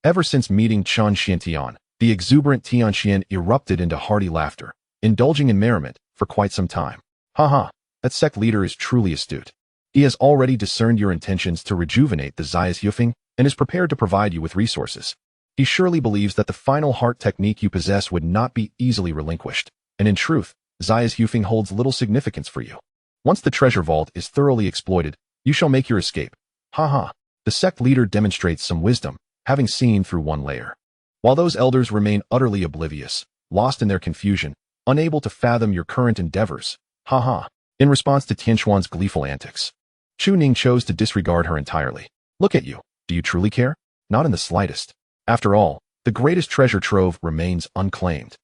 Ever since meeting Chun Xiantian, the exuberant Tian Xian erupted into hearty laughter, indulging in merriment for quite some time. Ha, that sect leader is truly astute. He has already discerned your intentions to rejuvenate the Zayas Yufeng and is prepared to provide you with resources. He surely believes that the final heart technique you possess would not be easily relinquished, and in truth, Zayas Yufeng holds little significance for you. Once the treasure vault is thoroughly exploited, you shall make your escape. Ha. The sect leader demonstrates some wisdom, having seen through one layer. While those elders remain utterly oblivious, lost in their confusion, unable to fathom your current endeavors. Ha. In response to Tianxuan's gleeful antics, Chu Ning chose to disregard her entirely. Look at you. Do you truly care? Not in the slightest. After all, the greatest treasure trove remains unclaimed.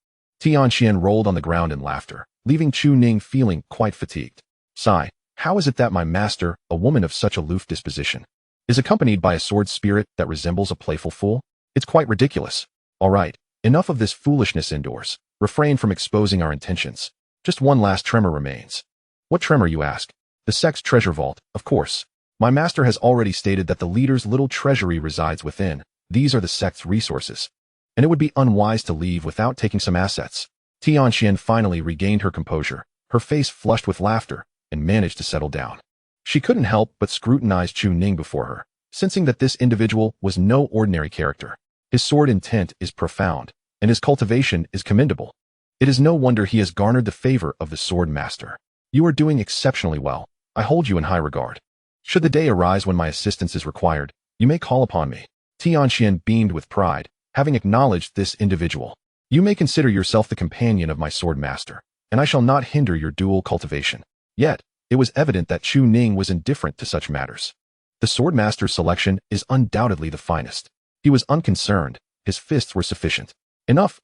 Tian Xian rolled on the ground in laughter, leaving Chu Ning feeling quite fatigued. Sigh, how is it that my master, a woman of such aloof disposition, is accompanied by a sword spirit that resembles a playful fool? It's quite ridiculous. All right, enough of this foolishness indoors. Refrain from exposing our intentions. Just one last tremor remains. What tremor, you ask? The sect's treasure vault, of course. My master has already stated that the leader's little treasury resides within. These are the sect's resources. And it would be unwise to leave without taking some assets. Tian Xian finally regained her composure, her face flushed with laughter, and managed to settle down. She couldn't help but scrutinize Chu Ning before her, sensing that this individual was no ordinary character. His sword intent is profound, and his cultivation is commendable. It is no wonder he has garnered the favor of the sword master. You are doing exceptionally well. I hold you in high regard. Should the day arise when my assistance is required, you may call upon me. Tian Xian beamed with pride, having acknowledged this individual. You may consider yourself the companion of my sword master, and I shall not hinder your dual cultivation. Yet, it was evident that Chu Ning was indifferent to such matters. The sword master's selection is undoubtedly the finest. He was unconcerned, his fists were sufficient. Enough.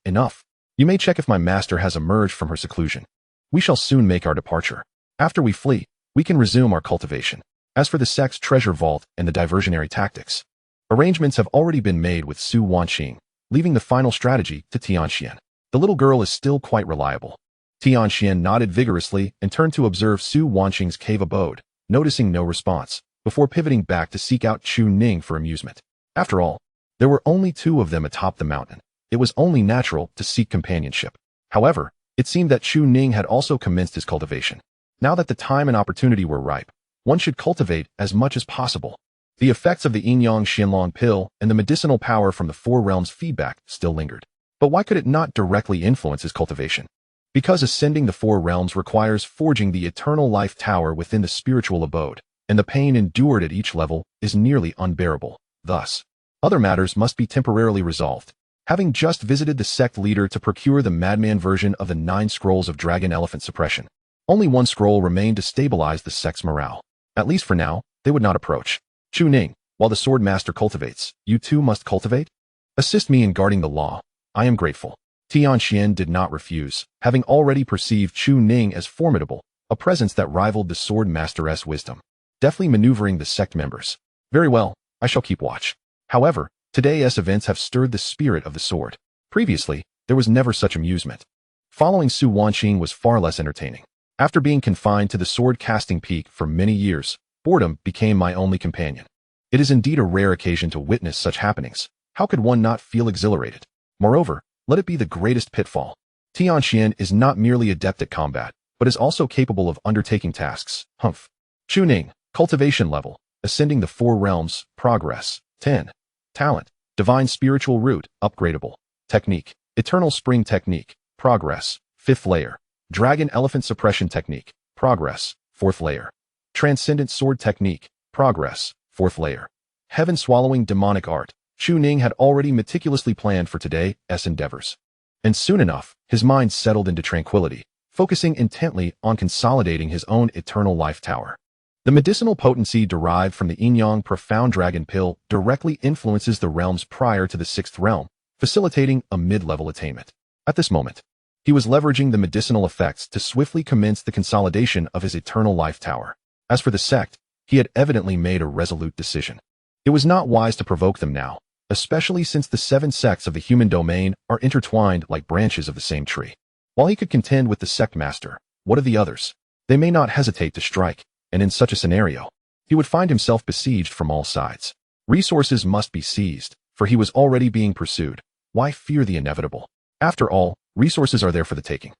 You may check if my master has emerged from her seclusion. We shall soon make our departure. After we flee, we can resume our cultivation. As for the sect's treasure vault and the diversionary tactics, arrangements have already been made with Su Wanqing, leaving the final strategy to Tian Xian. The little girl is still quite reliable. Tianxian nodded vigorously and turned to observe Su Wanqing's cave abode, noticing no response, before pivoting back to seek out Chu Ning for amusement. After all, there were only two of them atop the mountain. It was only natural to seek companionship. However, it seemed that Chu Ning had also commenced his cultivation. Now that the time and opportunity were ripe, one should cultivate as much as possible. The effects of the Yin-Yang Xianlong pill and the medicinal power from the Four Realms feedback still lingered. But why could it not directly influence his cultivation? Because ascending the Four Realms requires forging the eternal life tower within the spiritual abode, and the pain endured at each level is nearly unbearable. Thus, other matters must be temporarily resolved. Having just visited the sect leader to procure the madman version of the 9 scrolls of dragon elephant suppression, only one scroll remained to stabilize the sect's morale. At least for now, they would not approach. Chu Ning, while the sword master cultivates, you too must cultivate? Assist me in guarding the law. I am grateful. Tianxian did not refuse, having already perceived Chu Ning as formidable, a presence that rivaled the sword master's wisdom. Deftly maneuvering the sect members. Very well, I shall keep watch. However, today's events have stirred the spirit of the sword. Previously, there was never such amusement. Following Su Wanqing was far less entertaining. After being confined to the sword-casting peak for many years, boredom became my only companion. It is indeed a rare occasion to witness such happenings. How could one not feel exhilarated? Moreover, let it be the greatest pitfall. Tianxian is not merely adept at combat, but is also capable of undertaking tasks. Humph. Chu Ning, cultivation level, ascending the Four Realms, progress, 10. Talent, divine spiritual root, upgradable. Technique, eternal spring technique, progress, 5th layer. Dragon elephant suppression technique, progress, 4th layer. Transcendent sword technique, progress, 4th layer. Heaven swallowing demonic art. Chu Ning had already meticulously planned for today's endeavors. And soon enough, his mind settled into tranquility, focusing intently on consolidating his own eternal life tower. The medicinal potency derived from the Yin-Yang profound dragon pill directly influences the realms prior to the 6th realm, facilitating a mid-level attainment. At this moment, he was leveraging the medicinal effects to swiftly commence the consolidation of his eternal life tower. As for the sect, he had evidently made a resolute decision. It was not wise to provoke them now, especially since the 7 sects of the human domain are intertwined like branches of the same tree. While he could contend with the sect master, what of the others? They may not hesitate to strike, and in such a scenario, he would find himself besieged from all sides. Resources must be seized, for he was already being pursued. Why fear the inevitable? After all, resources are there for the taking.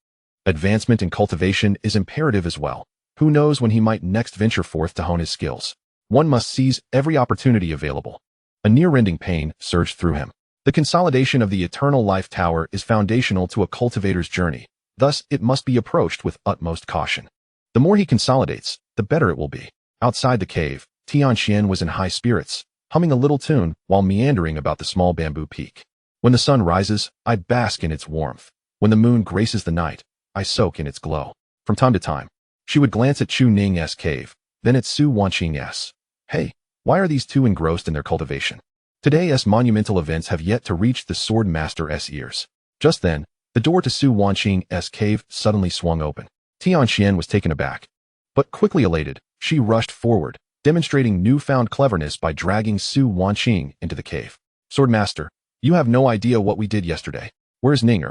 Advancement in cultivation is imperative as well. Who knows when he might next venture forth to hone his skills? One must seize every opportunity available. A near-rending pain surged through him. The consolidation of the eternal life tower is foundational to a cultivator's journey. Thus, it must be approached with utmost caution. The more he consolidates, the better it will be. Outside the cave, Tianxian was in high spirits, humming a little tune while meandering about the small bamboo peak. When the sun rises, I bask in its warmth. When the moon graces the night, I soak in its glow. From time to time, she would glance at Chu Ning's cave, then at Su Wanqing's. Hey, why are these two engrossed in their cultivation? Today's monumental events have yet to reach the sword master's ears. Just then, the door to Su Wanqing's cave suddenly swung open. Tianxian was taken aback. But quickly elated, she rushed forward, demonstrating newfound cleverness by dragging Su Wanqing into the cave. Swordmaster, you have no idea what we did yesterday. Where's Ning?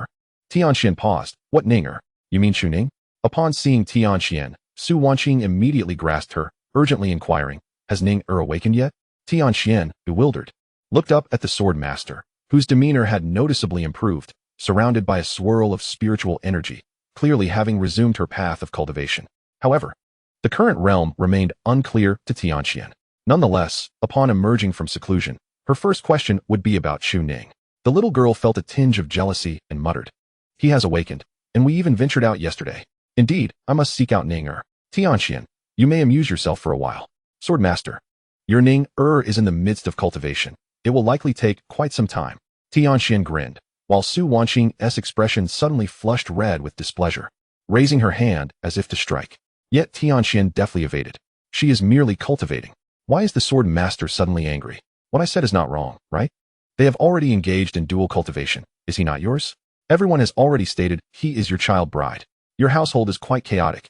Tianxian paused. What Ning? You mean Chu Ning? Upon seeing Tianxian, Su Wanqing immediately grasped her, urgently inquiring, has Ning awakened yet? Tianxian, bewildered, looked up at the sword master, whose demeanor had noticeably improved, surrounded by a swirl of spiritual energy, clearly having resumed her path of cultivation. However, the current realm remained unclear to Tianxian. Nonetheless, upon emerging from seclusion, her first question would be about Chu Ning. The little girl felt a tinge of jealousy and muttered, he has awakened, and we even ventured out yesterday. Indeed, I must seek out Ning. Tianxian, you may amuse yourself for a while. Swordmaster, your Ning is in the midst of cultivation. It will likely take quite some time. Tianxian grinned, while Su Wanqing's expression suddenly flushed red with displeasure, raising her hand as if to strike. Yet Tianxian deftly evaded. She is merely cultivating. Why is the sword master suddenly angry? What I said is not wrong, right? They have already engaged in dual cultivation. Is he not yours? Everyone has already stated he is your child bride. Your household is quite chaotic.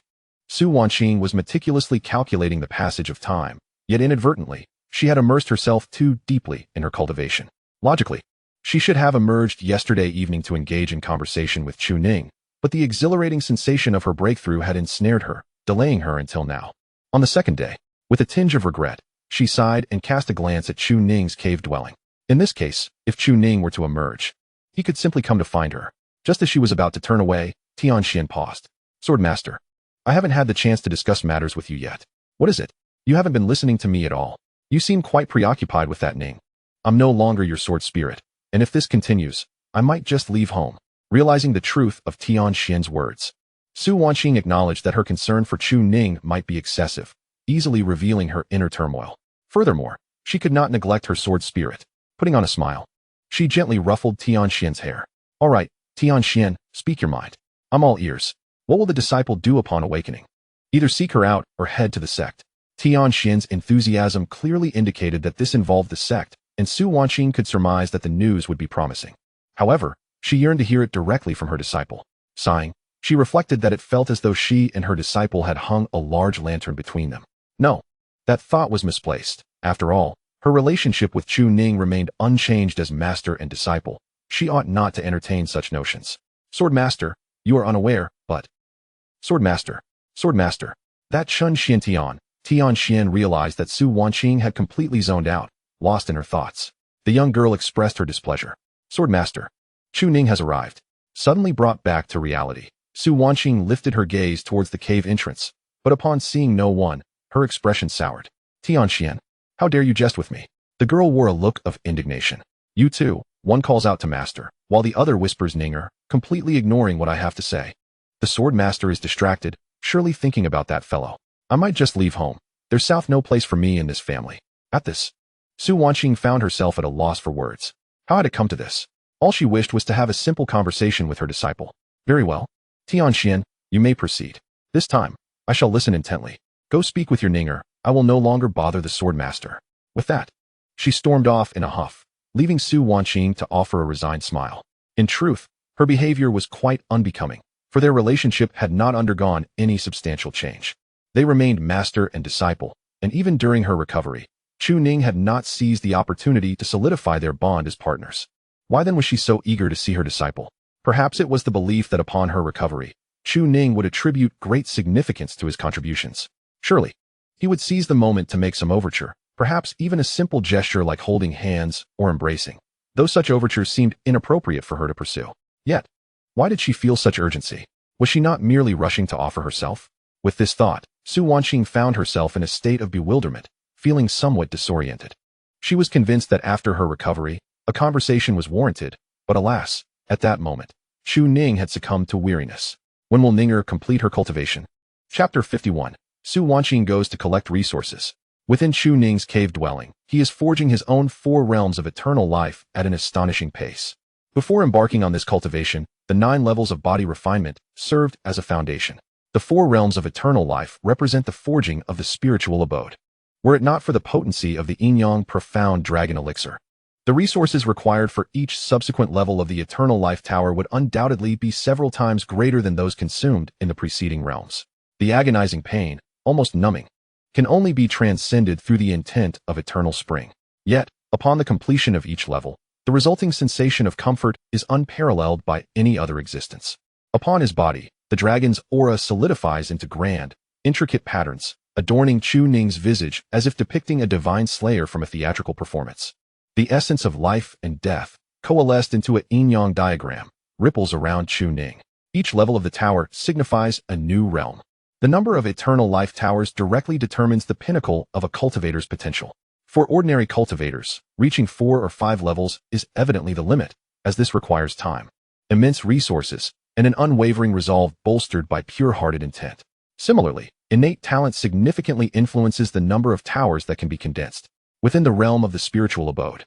Su Wanqing was meticulously calculating the passage of time, yet inadvertently, she had immersed herself too deeply in her cultivation. Logically, She should have emerged yesterday evening to engage in conversation with Chu Ning, but the exhilarating sensation of her breakthrough had ensnared her, delaying her until now. On the second day, with a tinge of regret, she sighed and cast a glance at Chu Ning's cave dwelling. In this case, if Chu Ning were to emerge, he could simply come to find her. Just as she was about to turn away, Tianxian paused. Swordmaster, I haven't had the chance to discuss matters with you yet. What is it? You haven't been listening to me at all. You seem quite preoccupied with that Ning. I'm no longer your sword spirit, and if this continues, I might just leave home. Realizing the truth of Tianxian's words, Su Wanqing acknowledged that her concern for Chu Ning might be excessive, easily revealing her inner turmoil. Furthermore, she could not neglect her sword spirit. Putting on a smile, she gently ruffled Tianxian's hair. All right, Tianxian, speak your mind. I'm all ears. What will the disciple do upon awakening? Either seek her out or head to the sect. Tianxian's enthusiasm clearly indicated that this involved the sect, and Su Wanqing could surmise that the news would be promising. However, she yearned to hear it directly from her disciple. Sighing, she reflected that it felt as though she and her disciple had hung a large lantern between them. No, that thought was misplaced. After all, her relationship with Chu Ning remained unchanged as master and disciple. She ought not to entertain such notions. Swordmaster, you are unaware, but... Swordmaster, that Chun Xiantian, Tianxian realized that Su Wanqing had completely zoned out, lost in her thoughts. The young girl expressed her displeasure. Swordmaster, Chu Ning has arrived. Suddenly brought back to reality, Su Wanqing lifted her gaze towards the cave entrance, but upon seeing no one, her expression soured. Tianxian, how dare you jest with me? The girl wore a look of indignation. You too, one calls out to master, while the other whispers Ninger, completely ignoring what I have to say. The sword master is distracted, surely thinking about that fellow. I might just leave home. There's south no place for me in this family. At this, Su Wanqing found herself at a loss for words. How had it come to this? All she wished was to have a simple conversation with her disciple. Very well. Tianxian, you may proceed. This time, I shall listen intently. Go speak with your Ninger. I will no longer bother the sword master. With that, she stormed off in a huff, leaving Su Wanqing to offer a resigned smile. In truth, her behavior was quite unbecoming, for their relationship had not undergone any substantial change. They remained master and disciple, and even during her recovery, Chu Ning had not seized the opportunity to solidify their bond as partners. Why then was she so eager to see her disciple? Perhaps it was the belief that upon her recovery, Chu Ning would attribute great significance to his contributions. Surely, he would seize the moment to make some overture, perhaps even a simple gesture like holding hands or embracing, though such overtures seemed inappropriate for her to pursue. Yet, why did she feel such urgency? Was she not merely rushing to offer herself? With this thought, Su Wanqing found herself in a state of bewilderment, feeling somewhat disoriented. She was convinced that after her recovery, a conversation was warranted, but alas, at that moment, Chu Ning had succumbed to weariness. When will Ninger complete her cultivation? Chapter 51. Su Wanqing goes to collect resources. Within Chu Ning's cave dwelling, he is forging his own 4 realms of eternal life at an astonishing pace. Before embarking on this cultivation, the 9 levels of body refinement served as a foundation. The 4 realms of eternal life represent the forging of the spiritual abode. Were it not for the potency of the Yin-Yang profound dragon elixir, the resources required for each subsequent level of the eternal life tower would undoubtedly be several times greater than those consumed in the preceding realms. The agonizing pain, almost numbing, can only be transcended through the intent of eternal spring. Yet, upon the completion of each level, the resulting sensation of comfort is unparalleled by any other existence. Upon his body, the dragon's aura solidifies into grand, intricate patterns, adorning Chu Ning's visage as if depicting a divine slayer from a theatrical performance. The essence of life and death, coalesced into a yin-yang diagram, ripples around Chu Ning. Each level of the tower signifies a new realm. The number of eternal life towers directly determines the pinnacle of a cultivator's potential. For ordinary cultivators, reaching 4 or 5 levels is evidently the limit, as this requires time, immense resources, and an unwavering resolve bolstered by pure-hearted intent. Similarly, innate talent significantly influences the number of towers that can be condensed within the realm of the spiritual abode.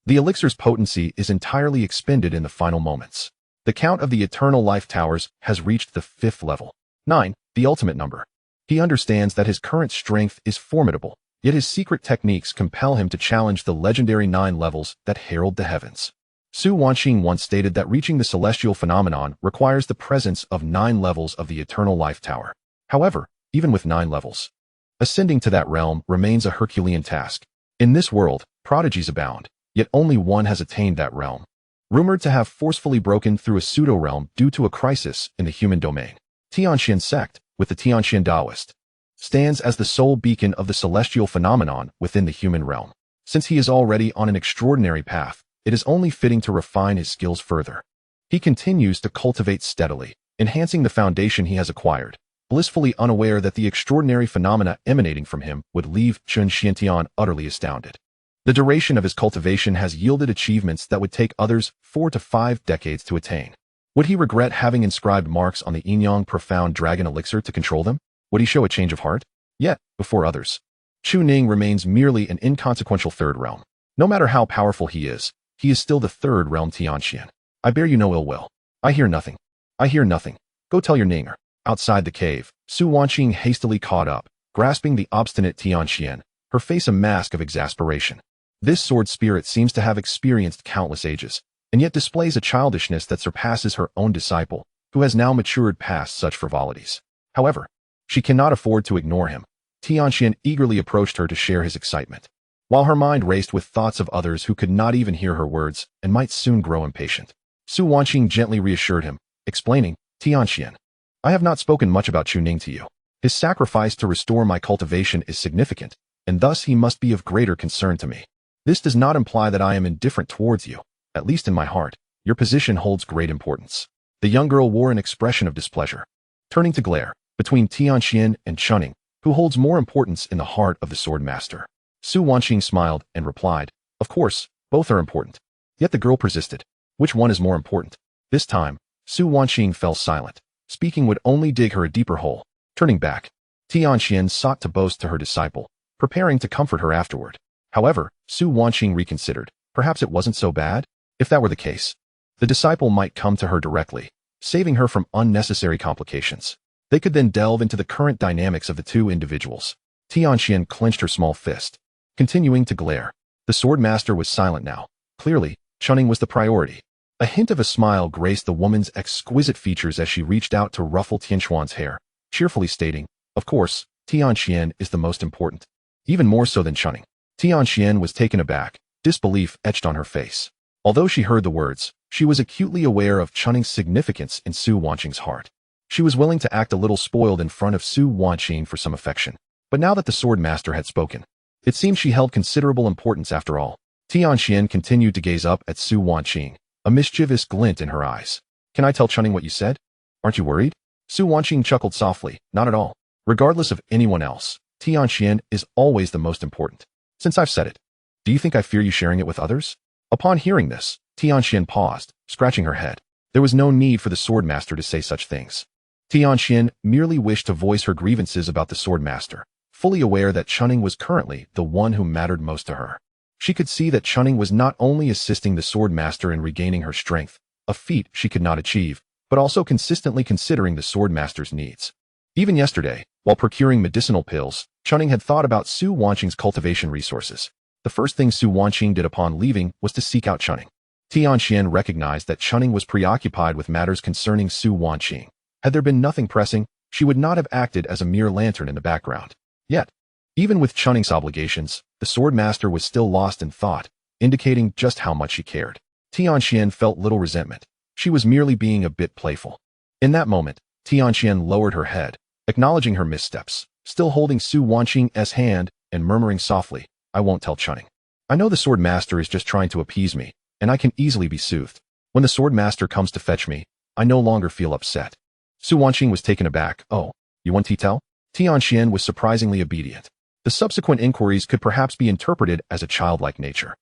The elixir's potency is entirely expended in the final moments. The count of the eternal life towers has reached the 5th level. 9, the ultimate number. He understands that his current strength is formidable, yet his secret techniques compel him to challenge the legendary 9 levels that herald the heavens. Su Wanqing once stated that reaching the celestial phenomenon requires the presence of 9 levels of the eternal life tower. However, even with 9 levels, ascending to that realm remains a Herculean task. In this world, prodigies abound, yet only one has attained that realm. rumored to have forcefully broken through a pseudo-realm due to a crisis in the human domain. Tianxian sect, with the Tianxian Taoist, stands as the sole beacon of the celestial phenomenon within the human realm. Since he is already on an extraordinary path, it is only fitting to refine his skills further. He continues to cultivate steadily, enhancing the foundation he has acquired, blissfully unaware that the extraordinary phenomena emanating from him would leave Chen Xiantian utterly astounded. The duration of his cultivation has yielded achievements that would take others 4 to 5 decades to attain. Would he regret having inscribed marks on the Yinyang profound dragon elixir to control them? Would he show a change of heart? Yet, before others, Chu Ning remains merely an inconsequential third realm. No matter how powerful he is still the third realm Tianxian. I bear you no ill will. I hear nothing. I hear nothing. Go tell your Ninger. Outside the cave, Su Wanqing hastily caught up, grasping the obstinate Tianxian, her face a mask of exasperation. This sword spirit seems to have experienced countless ages, and yet displays a childishness that surpasses her own disciple, who has now matured past such frivolities. However, she cannot afford to ignore him. Tianxian eagerly approached her to share his excitement, while her mind raced with thoughts of others who could not even hear her words and might soon grow impatient. Su Wanqing gently reassured him, explaining, Tianxian, I have not spoken much about Chu Ning to you. His sacrifice to restore my cultivation is significant, and thus he must be of greater concern to me. This does not imply that I am indifferent towards you. At least in my heart, your position holds great importance. The young girl wore an expression of displeasure, turning to glare between Tianxian and Chu Ning, who holds more importance in the heart of the sword master. Su Wanqing smiled and replied, of course, both are important. Yet the girl persisted. Which one is more important? This time, Su Wanqing fell silent. Speaking would only dig her a deeper hole. Turning back, Tianxian sought to boast to her disciple, preparing to comfort her afterward. However, Su Wanqing reconsidered. Perhaps it wasn't so bad? If that were the case, the disciple might come to her directly, saving her from unnecessary complications. They could then delve into the current dynamics of the two individuals. Tianxian clenched her small fist, continuing to glare. The sword master was silent now. Clearly, Chu Ning was the priority. A hint of a smile graced the woman's exquisite features as she reached out to ruffle Tianxuan's hair, cheerfully stating, of course, Tianxian is the most important. Even more so than Chu Ning. Tianxian was taken aback, disbelief etched on her face. Although she heard the words, she was acutely aware of Chu Ning's significance in Su Wanqing's heart. She was willing to act a little spoiled in front of Su Wanqing for some affection. But now that the sword master had spoken, it seemed she held considerable importance after all. Tianxian continued to gaze up at Su Wanqing, a mischievous glint in her eyes. Can I tell Chu Ning what you said? Aren't you worried? Su Wanqing chuckled softly, not at all. Regardless of anyone else, Tianxian is always the most important. Since I've said it, do you think I fear you sharing it with others? Upon hearing this, Tianxian paused, scratching her head. There was no need for the sword master to say such things. Tianxian merely wished to voice her grievances about the sword master, fully aware that Chu Ning was currently the one who mattered most to her. She could see that Chu Ning was not only assisting the sword master in regaining her strength, a feat she could not achieve, but also consistently considering the sword master's needs. Even yesterday, while procuring medicinal pills, Chu Ning had thought about Su Wanqing's cultivation resources. The first thing Su Wanqing did upon leaving was to seek out Chu Ning. Tianxian recognized that Chu Ning was preoccupied with matters concerning Su Wanqing. Had there been nothing pressing, she would not have acted as a mere lantern in the background. Yet, even with Chu Ning's obligations, the sword master was still lost in thought, indicating just how much she cared. Tianxian felt little resentment. She was merely being a bit playful. In that moment, Tianxian lowered her head, acknowledging her missteps, still holding Su Wanqing's hand and murmuring softly, I won't tell Chu Ning. I know the sword master is just trying to appease me, and I can easily be soothed. When the sword master comes to fetch me, I no longer feel upset. Su Wanqing was taken aback. Oh, you want to tell? Tianxian was surprisingly obedient. The subsequent inquiries could perhaps be interpreted as a childlike nature,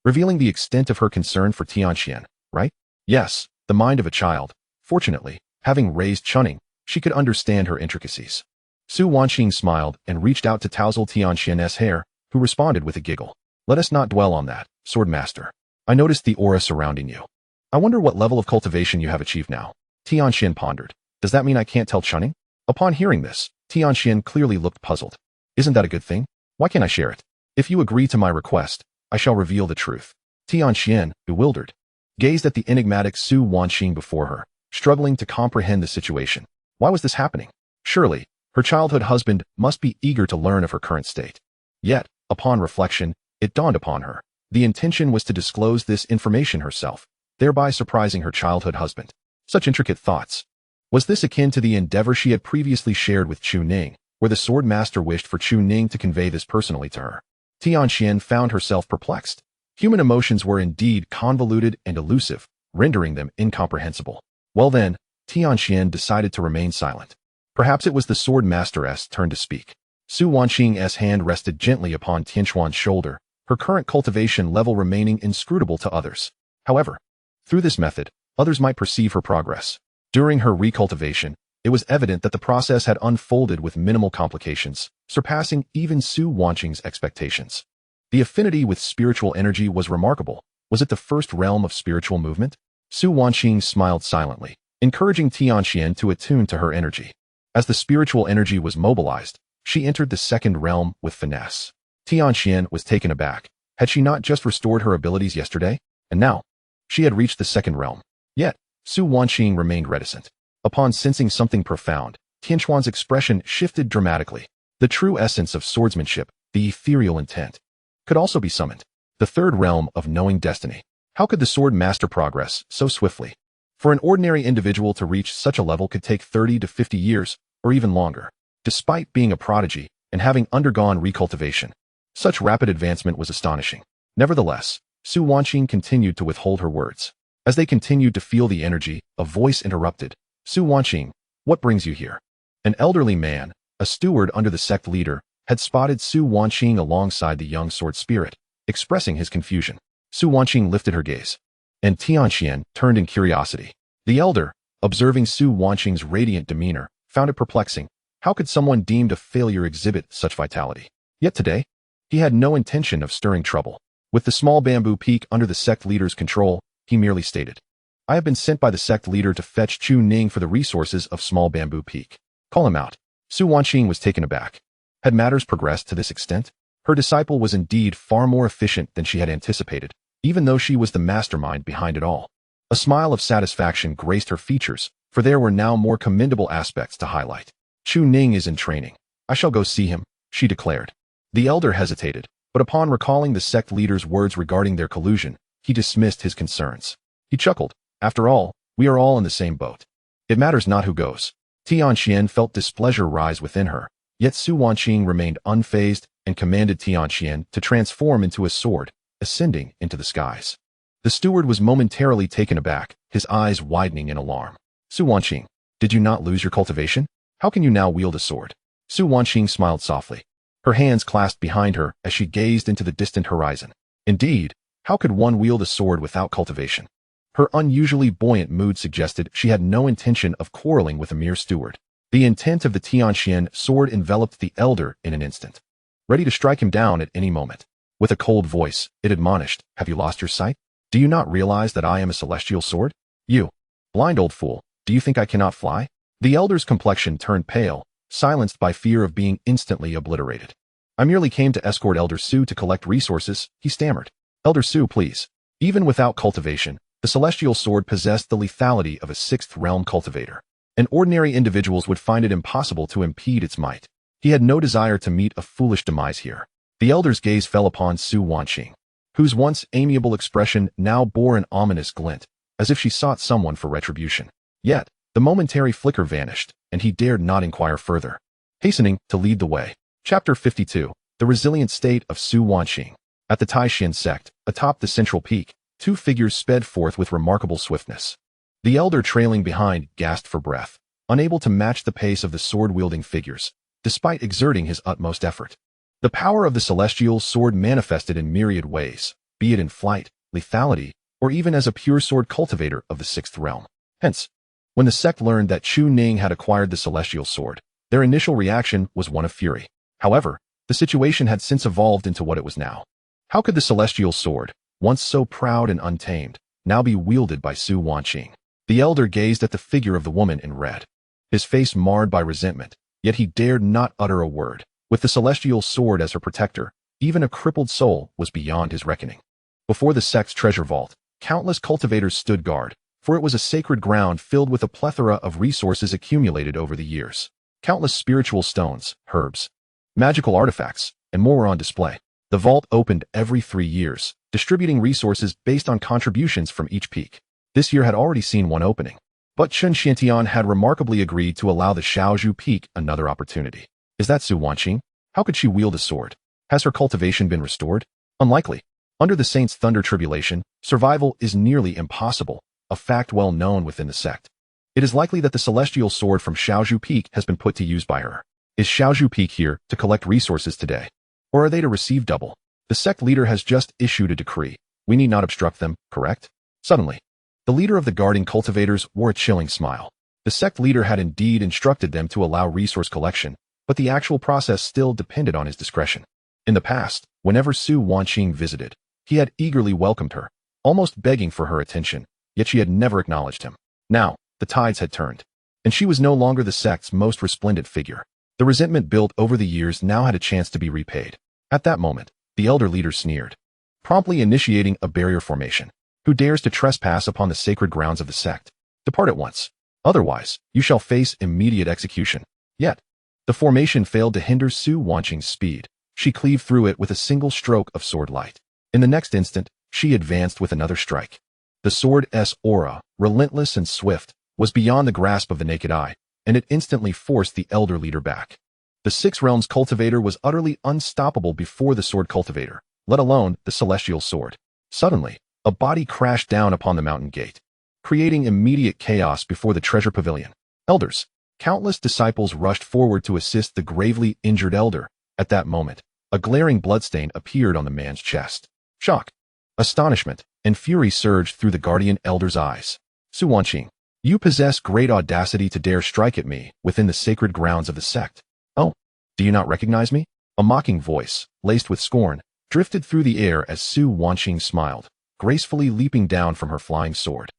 revealing the extent of her concern for Tianxian, right? Yes, the mind of a child. Fortunately, having raised Chu Ning, she could understand her intricacies. Su Wanqing smiled and reached out to touzle Tianxian's hair, who responded with a giggle. Let us not dwell on that, sword master. I noticed the aura surrounding you. I wonder what level of cultivation you have achieved now. Tianxian pondered. Does that mean I can't tell Chu Ning? Upon hearing this, Tianxian clearly looked puzzled. Isn't that a good thing? Why can't I share it? If you agree to my request, I shall reveal the truth. Tianxian, bewildered, gazed at the enigmatic Su Wanqing before her, struggling to comprehend the situation. Why was this happening? Surely, her childhood husband must be eager to learn of her current state. Yet, upon reflection, it dawned upon her. The intention was to disclose this information herself, thereby surprising her childhood husband. Such intricate thoughts. Was this akin to the endeavor she had previously shared with Chu Ning, where the sword master wished for Chu Ning to convey this personally to her? Tianxian found herself perplexed. Human emotions were indeed convoluted and elusive, rendering them incomprehensible. Well then, Tianxian decided to remain silent. Perhaps it was the sword master's turn to speak. Su Wanqing's hand rested gently upon Tianxuan's shoulder, her current cultivation level remaining inscrutable to others. However, through this method, others might perceive her progress. During her recultivation, it was evident that the process had unfolded with minimal complications, surpassing even Su Wanqing's expectations. The affinity with spiritual energy was remarkable. Was it the first realm of spiritual movement? Su Wanqing smiled silently, encouraging Tianxian to attune to her energy. As the spiritual energy was mobilized, she entered the second realm with finesse. Tianxian was taken aback. Had she not just restored her abilities yesterday? And now, she had reached the second realm. Yet, Su Wanqing remained reticent. Upon sensing something profound, Tianxuan's expression shifted dramatically. The true essence of swordsmanship, the ethereal intent, could also be summoned. The third realm of knowing destiny. How could the sword master progress so swiftly? For an ordinary individual to reach such a level could take 30 to 50 years, or even longer. Despite being a prodigy and having undergone recultivation, such rapid advancement was astonishing. Nevertheless, Su Wanqing continued to withhold her words. As they continued to feel the energy, a voice interrupted. Su Wanqing, what brings you here? An elderly man, a steward under the sect leader, had spotted Su Wanqing alongside the young sword spirit, expressing his confusion. Su Wanqing lifted her gaze, and Tianxian turned in curiosity. The elder, observing Su Wanqing's radiant demeanor, found it perplexing. How could someone deemed a failure exhibit such vitality? Yet today, he had no intention of stirring trouble. With the small bamboo peak under the sect leader's control, he merely stated, I have been sent by the sect leader to fetch Chu Ning for the resources of small bamboo peak. Call him out. Su Wanqing was taken aback. Had matters progressed to this extent? Her disciple was indeed far more efficient than she had anticipated, even though she was the mastermind behind it all. A smile of satisfaction graced her features, for there were now more commendable aspects to highlight. Chu Ning is in training. I shall go see him, she declared. The elder hesitated, but upon recalling the sect leader's words regarding their collusion, he dismissed his concerns. He chuckled. After all, we are all in the same boat. It matters not who goes. Tianxian felt displeasure rise within her, yet Su Wanqing remained unfazed and commanded Tianxian to transform into a sword, ascending into the skies. The steward was momentarily taken aback, his eyes widening in alarm. Su Wanqing, did you not lose your cultivation? How can you now wield a sword? Su Wanqing smiled softly, her hands clasped behind her as she gazed into the distant horizon. Indeed, how could one wield a sword without cultivation? Her unusually buoyant mood suggested she had no intention of quarreling with a mere steward. The intent of the Tianxian sword enveloped the elder in an instant, ready to strike him down at any moment. With a cold voice, it admonished, have you lost your sight? Do you not realize that I am a celestial sword? You, blind old fool, do you think I cannot fly? The elder's complexion turned pale, silenced by fear of being instantly obliterated. I merely came to escort Elder Su to collect resources, he stammered. Elder Su, please. Even without cultivation, the celestial sword possessed the lethality of a sixth realm cultivator, and ordinary individuals would find it impossible to impede its might. He had no desire to meet a foolish demise here. The elder's gaze fell upon Su Wanqing, whose once amiable expression now bore an ominous glint, as if she sought someone for retribution. Yet, the momentary flicker vanished, and he dared not inquire further. Hastening to lead the way. Chapter 52. The Resilient State of Su Wanqing. At the Taishan sect, atop the central peak, two figures sped forth with remarkable swiftness. The elder trailing behind gasped for breath, unable to match the pace of the sword-wielding figures, despite exerting his utmost effort. The power of the celestial sword manifested in myriad ways, be it in flight, lethality, or even as a pure sword cultivator of the sixth realm. Hence, when the sect learned that Chu Ning had acquired the celestial sword, their initial reaction was one of fury. However, the situation had since evolved into what it was now. How could the celestial sword, once so proud and untamed, now be wielded by Su Wanqing? The elder gazed at the figure of the woman in red, his face marred by resentment, yet he dared not utter a word. With the celestial sword as her protector, even a crippled soul was beyond his reckoning. Before the sect's treasure vault, countless cultivators stood guard, for it was a sacred ground filled with a plethora of resources accumulated over the years. Countless spiritual stones, herbs, magical artifacts, and more were on display. The vault opened every 3 years, distributing resources based on contributions from each peak. This year had already seen one opening. But Chen Xiantian had remarkably agreed to allow the Xiaozhu Peak another opportunity. Is that Su Wanqing? How could she wield a sword? Has her cultivation been restored? Unlikely. Under the Saint's thunder tribulation, survival is nearly impossible, a fact well known within the sect. It is likely that the celestial sword from Xiaozhu Peak has been put to use by her. Is Xiaozhu Peak here to collect resources today? Or are they to receive double? The sect leader has just issued a decree. We need not obstruct them, correct? Suddenly, the leader of the guarding cultivators wore a chilling smile. The sect leader had indeed instructed them to allow resource collection, but the actual process still depended on his discretion. In the past, whenever Su Wanqing visited, he had eagerly welcomed her, almost begging for her attention, yet she had never acknowledged him. Now, the tides had turned, and she was no longer the sect's most resplendent figure. The resentment built over the years now had a chance to be repaid. At that moment, the elder leader sneered, promptly initiating a barrier formation. Who dares to trespass upon the sacred grounds of the sect? Depart at once. Otherwise, you shall face immediate execution. Yet, the formation failed to hinder Su Wanqing's speed. She cleaved through it with a single stroke of sword light. In the next instant, she advanced with another strike. The sword's aura, relentless and swift, was beyond the grasp of the naked eye, and it instantly forced the elder leader back. The Six Realms cultivator was utterly unstoppable before the sword cultivator, let alone the celestial sword. Suddenly, a body crashed down upon the mountain gate, creating immediate chaos before the treasure pavilion. Elders, countless disciples rushed forward to assist the gravely injured elder. At that moment, a glaring bloodstain appeared on the man's chest. Shock, astonishment, and fury surged through the guardian elder's eyes. Su Wanqing, you possess great audacity to dare strike at me within the sacred grounds of the sect. Oh, do you not recognize me? A mocking voice, laced with scorn, drifted through the air as Su Wanqing smiled, gracefully leaping down from her flying sword,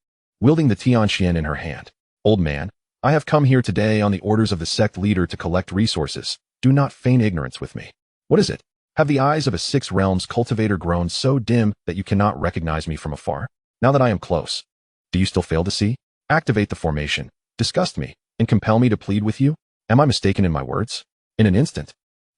wielding the Tianxian in her hand. Old man, I have come here today on the orders of the sect leader to collect resources. Do not feign ignorance with me. What is it? Have the eyes of a Six Realms cultivator grown so dim that you cannot recognize me from afar? Now that I am close, do you still fail to see? Activate the formation, disgust me, and compel me to plead with you? Am I mistaken in my words? In an instant,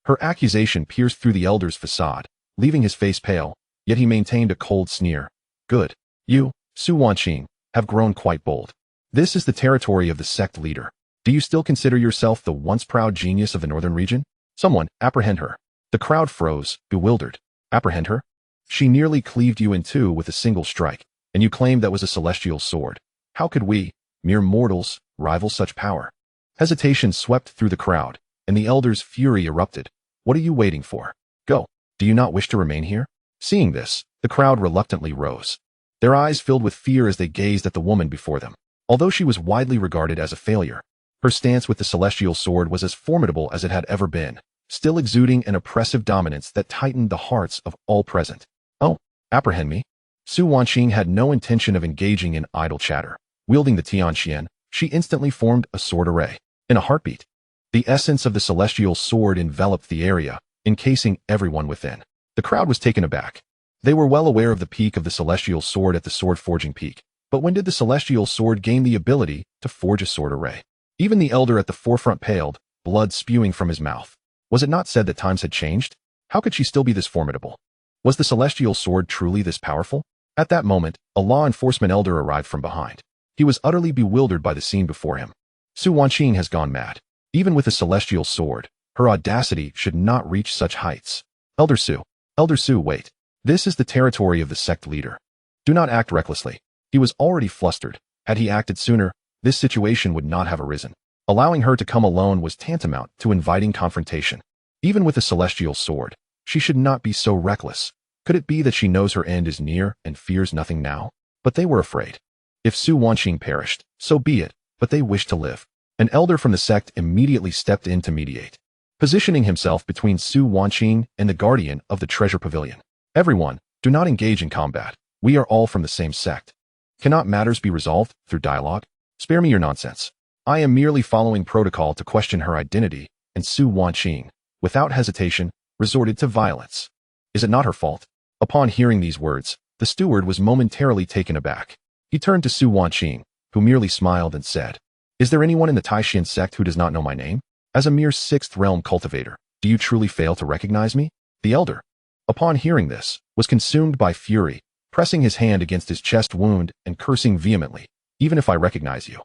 her accusation pierced through the elder's facade, leaving his face pale, yet he maintained a cold sneer. Good. You, Su Wanqing, have grown quite bold. This is the territory of the sect leader. Do you still consider yourself the once proud genius of the northern region? Someone, apprehend her. The crowd froze, bewildered. Apprehend her? She nearly cleaved you in two with a single strike, and you claimed that was a celestial sword. How could we, mere mortals, rival such power? Hesitation swept through the crowd, and the elder's fury erupted. What are you waiting for? Go. Do you not wish to remain here? Seeing this, the crowd reluctantly rose. Their eyes filled with fear as they gazed at the woman before them. Although she was widely regarded as a failure, her stance with the celestial sword was as formidable as it had ever been, still exuding an oppressive dominance that tightened the hearts of all present. Oh, apprehend me? Su Wanqing had no intention of engaging in idle chatter. Wielding the Tianxian, she instantly formed a sword array. In a heartbeat, the essence of the celestial sword enveloped the area, encasing everyone within. The crowd was taken aback. They were well aware of the peak of the celestial sword at the sword forging peak, but when did the celestial sword gain the ability to forge a sword array? Even the elder at the forefront paled, blood spewing from his mouth. Was it not said that times had changed? How could she still be this formidable? Was the celestial sword truly this powerful? At that moment, a law enforcement elder arrived from behind. He was utterly bewildered by the scene before him. Su Wanqing has gone mad. Even with a celestial sword, her audacity should not reach such heights. Elder Su, wait. This is the territory of the sect leader. Do not act recklessly. He was already flustered. Had he acted sooner, this situation would not have arisen. Allowing her to come alone was tantamount to inviting confrontation. Even with a celestial sword, she should not be so reckless. Could it be that she knows her end is near and fears nothing now? But they were afraid. If Su Wanqing perished, so be it, but they wished to live. An elder from the sect immediately stepped in to mediate, positioning himself between Su Wanqing and the guardian of the treasure pavilion. Everyone, do not engage in combat. We are all from the same sect. Cannot matters be resolved through dialogue? Spare me your nonsense. I am merely following protocol to question her identity, and Su Wanqing, without hesitation, resorted to violence. Is it not her fault? Upon hearing these words, the steward was momentarily taken aback. He turned to Su Wanqing, who merely smiled and said, Is there anyone in the Taishan sect who does not know my name? As a mere sixth realm cultivator, do you truly fail to recognize me? The elder, upon hearing this, was consumed by fury, pressing his hand against his chest wound and cursing vehemently. Even if I recognize you.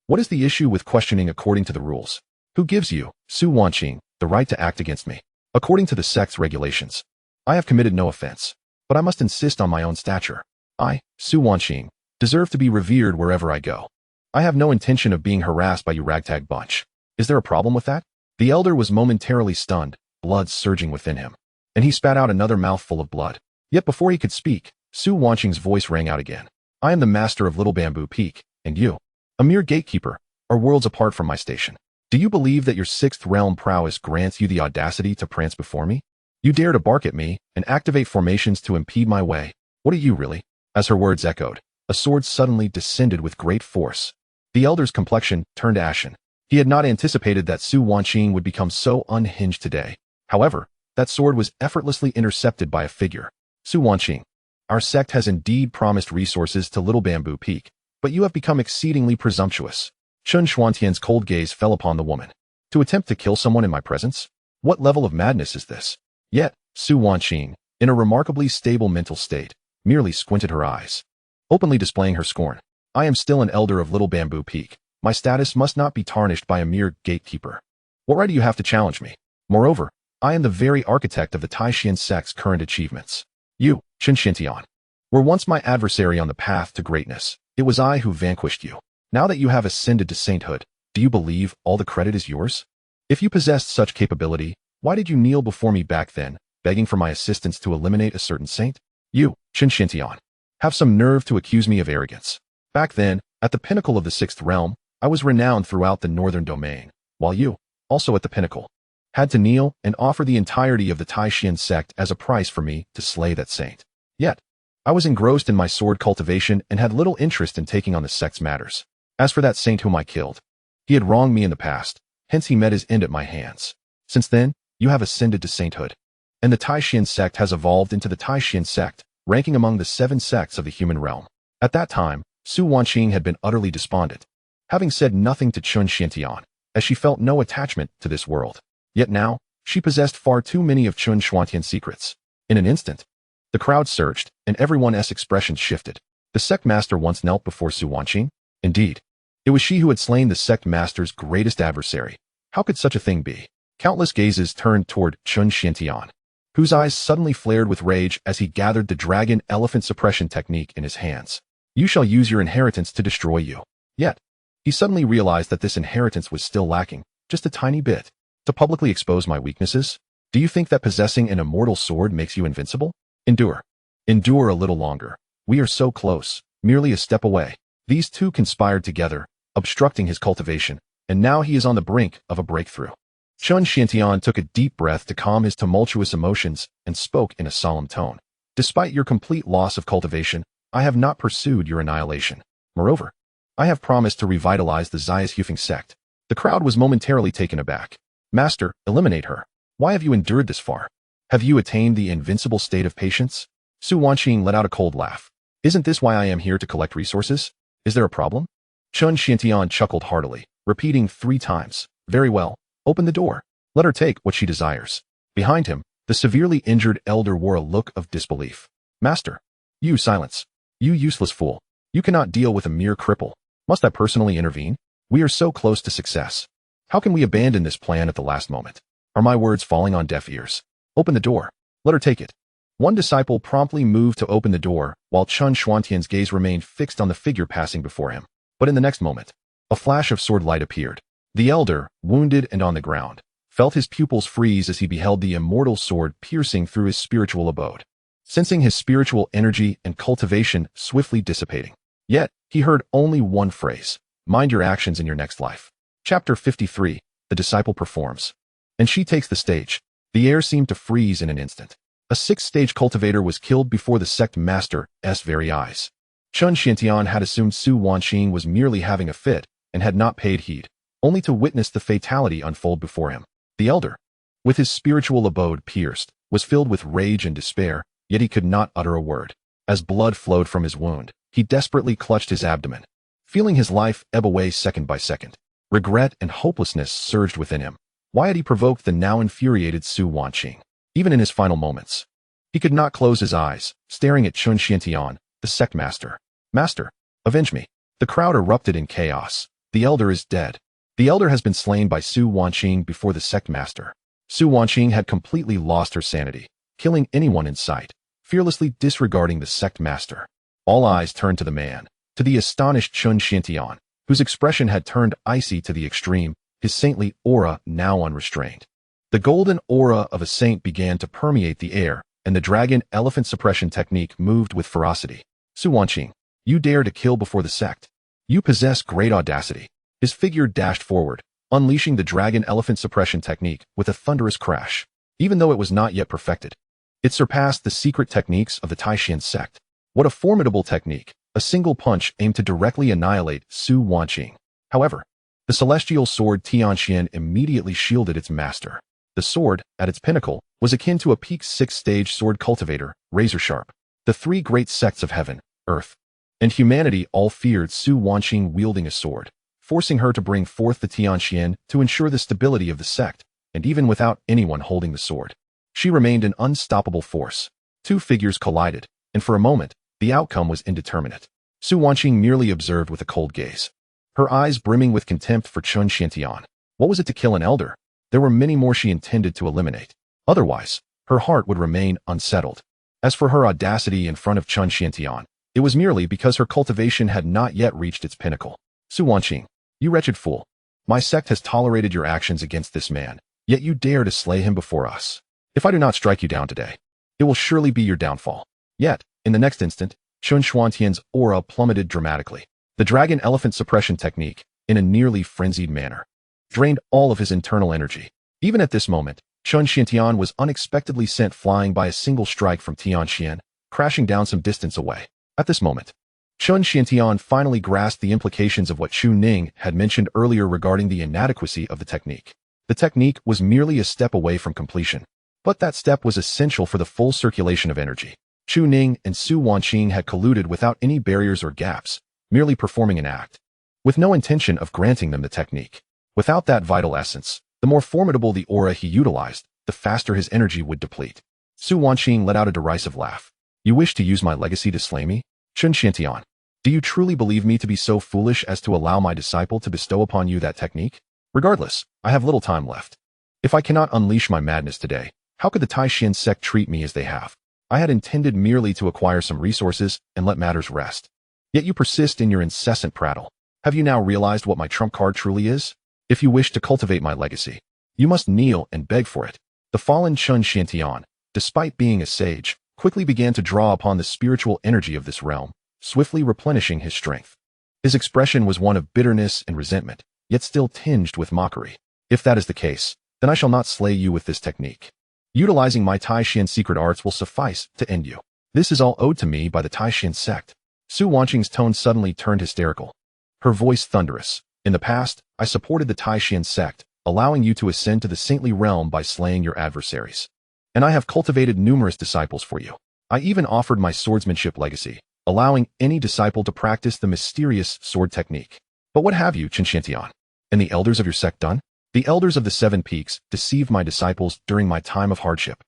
What is the issue with questioning according to the rules? Who gives you, Su Wanqing, the right to act against me? According to the sect's regulations, I have committed no offense, but I must insist on my own stature. I, Su Wanqing, deserve to be revered wherever I go. I have no intention of being harassed by you ragtag bunch. Is there a problem with that? The elder was momentarily stunned, blood surging within him, and he spat out another mouthful of blood. Yet before he could speak, Su Wanqing's voice rang out again. I am the master of Little Bamboo Peak, and you, a mere gatekeeper, are worlds apart from my station. Do you believe that your sixth realm prowess grants you the audacity to prance before me? You dare to bark at me and activate formations to impede my way. What are you really? As her words echoed, a sword suddenly descended with great force. The elder's complexion turned ashen. He had not anticipated that Su Wanqing would become so unhinged today. However, that sword was effortlessly intercepted by a figure. Su Wanqing, our sect has indeed promised resources to Little Bamboo Peak, but you have become exceedingly presumptuous. Chun Xuantian's cold gaze fell upon the woman. To attempt to kill someone in my presence? What level of madness is this? Yet, Su Wanqing, in a remarkably stable mental state, merely squinted her eyes, openly displaying her scorn. I am still an elder of Little Bamboo Peak. My status must not be tarnished by a mere gatekeeper. What right do you have to challenge me? Moreover, I am the very architect of the Taishan sect's current achievements. You, Chen Xintian, were once my adversary on the path to greatness. It was I who vanquished you. Now that you have ascended to sainthood, do you believe all the credit is yours? If you possessed such capability, why did you kneel before me back then, begging for my assistance to eliminate a certain saint? You, Chen Xintian, have some nerve to accuse me of arrogance. Back then, at the pinnacle of the sixth realm, I was renowned throughout the northern domain, while you, also at the pinnacle, had to kneel and offer the entirety of the Taishan sect as a price for me to slay that saint. Yet, I was engrossed in my sword cultivation and had little interest in taking on the sect's matters. As for that saint whom I killed, he had wronged me in the past, hence he met his end at my hands. Since then, you have ascended to sainthood, and the Taishan sect has evolved into the Taishan sect, ranking among the 7 sects of the human realm. At that time, Su Wanqing had been utterly despondent, having said nothing to Chun Xiantian, as she felt no attachment to this world. Yet now, she possessed far too many of Chun Xuantian's secrets. In an instant, the crowd surged, and everyone's expressions shifted. The sect master once knelt before Su Wanqing? Indeed, it was she who had slain the sect master's greatest adversary. How could such a thing be? Countless gazes turned toward Chun Xiantian, whose eyes suddenly flared with rage as he gathered the dragon elephant suppression technique in his hands. You shall use your inheritance to destroy you. Yet, he suddenly realized that this inheritance was still lacking, just a tiny bit. To publicly expose my weaknesses? Do you think that possessing an immortal sword makes you invincible? Endure. Endure a little longer. We are so close, merely a step away. These two conspired together, obstructing his cultivation, and now he is on the brink of a breakthrough. Chun Xiantian took a deep breath to calm his tumultuous emotions and spoke in a solemn tone. Despite your complete loss of cultivation, I have not pursued your annihilation. Moreover, I have promised to revitalize the Zayas sect. The crowd was momentarily taken aback. Master, eliminate her. Why have you endured this far? Have you attained the invincible state of patience? Su Wanqing let out a cold laugh. Isn't this why I am here to collect resources? Is there a problem? Chun Xiantian chuckled heartily, repeating 3 times. Very well, open the door. Let her take what she desires. Behind him, the severely injured elder wore a look of disbelief. Master, you silence. You useless fool. You cannot deal with a mere cripple. Must I personally intervene? We are so close to success. How can we abandon this plan at the last moment? Are my words falling on deaf ears? Open the door. Let her take it. One disciple promptly moved to open the door, while Chun Xuantian's gaze remained fixed on the figure passing before him. But in the next moment, a flash of sword light appeared. The elder, wounded and on the ground, felt his pupils freeze as he beheld the immortal sword piercing through his spiritual abode, sensing his spiritual energy and cultivation swiftly dissipating. Yet, he heard only one phrase: mind your actions in your next life. Chapter 53, The Disciple Performs. And she takes the stage. The air seemed to freeze in an instant. A 6th-stage cultivator was killed before the sect master's very eyes. Chun Xiantian had assumed Su Wanqing was merely having a fit and had not paid heed, only to witness the fatality unfold before him. The elder, with his spiritual abode pierced, was filled with rage and despair, yet he could not utter a word. As blood flowed from his wound, he desperately clutched his abdomen, feeling his life ebb away second by second. Regret and hopelessness surged within him. Why had he provoked the now infuriated Su Wanqing? Even in his final moments, he could not close his eyes, staring at Chun Xiantian, the sect master. Master, avenge me. The crowd erupted in chaos. The elder is dead. The elder has been slain by Su Wanqing before the sect master. Su Wanqing had completely lost her sanity, killing anyone in sight, fearlessly disregarding the sect master. All eyes turned to the man, to the astonished Chun Xiantian, whose expression had turned icy to the extreme, his saintly aura now unrestrained. The golden aura of a saint began to permeate the air, and the dragon elephant suppression technique moved with ferocity. Su Wanqing, you dare to kill before the sect. You possess great audacity. His figure dashed forward, unleashing the dragon elephant suppression technique with a thunderous crash. Even though it was not yet perfected, it surpassed the secret techniques of the Taishan sect. What a formidable technique! A single punch aimed to directly annihilate Su Wanqing. However, the celestial sword Tianxian immediately shielded its master. The sword, at its pinnacle, was akin to a peak six-stage sword cultivator, razor-sharp. The three great sects of heaven, earth, and humanity all feared Su Wanqing wielding a sword, forcing her to bring forth the Tianxian to ensure the stability of the sect, and even without anyone holding the sword, she remained an unstoppable force. Two figures collided, and for a moment, the outcome was indeterminate. Su Wanqing merely observed with a cold gaze, her eyes brimming with contempt for Chun Xiantian. What was it to kill an elder? There were many more she intended to eliminate. Otherwise, her heart would remain unsettled. As for her audacity in front of Chun Xiantian, it was merely because her cultivation had not yet reached its pinnacle. Su Wanqing, you wretched fool. My sect has tolerated your actions against this man, yet you dare to slay him before us. If I do not strike you down today, it will surely be your downfall. Yet, in the next instant, Chun Xiantian's aura plummeted dramatically. The dragon elephant suppression technique, in a nearly frenzied manner, drained all of his internal energy. Even at this moment, Chun Xiantian was unexpectedly sent flying by a single strike from Tianxian, crashing down some distance away. At this moment, Chun Xiantian finally grasped the implications of what Chu Ning had mentioned earlier regarding the inadequacy of the technique. The technique was merely a step away from completion, but that step was essential for the full circulation of energy. Chu Ning and Su Wanqing had colluded without any barriers or gaps, merely performing an act, with no intention of granting them the technique. Without that vital essence, the more formidable the aura he utilized, the faster his energy would deplete. Su Wanqing let out a derisive laugh. You wish to use my legacy to slay me? Chun Xiantian, do you truly believe me to be so foolish as to allow my disciple to bestow upon you that technique? Regardless, I have little time left. If I cannot unleash my madness today, how could the Taishan sect treat me as they have? I had intended merely to acquire some resources and let matters rest. Yet you persist in your incessant prattle. Have you now realized what my trump card truly is? If you wish to cultivate my legacy, you must kneel and beg for it. The fallen Chun Xiantian, despite being a sage, quickly began to draw upon the spiritual energy of this realm, swiftly replenishing his strength. His expression was one of bitterness and resentment, yet still tinged with mockery. If that is the case, then I shall not slay you with this technique. Utilizing my Taishan secret arts will suffice to end you. This is all owed to me by the Taishan sect. Su Wanqing's tone suddenly turned hysterical, her voice thunderous. In the past, I supported the Taishan sect, allowing you to ascend to the saintly realm by slaying your adversaries. And I have cultivated numerous disciples for you. I even offered my swordsmanship legacy, allowing any disciple to practice the mysterious sword technique. But what have you, Chun Xiantian, and the elders of your sect done? The elders of the Seven Peaks deceived my disciples during my time of hardship.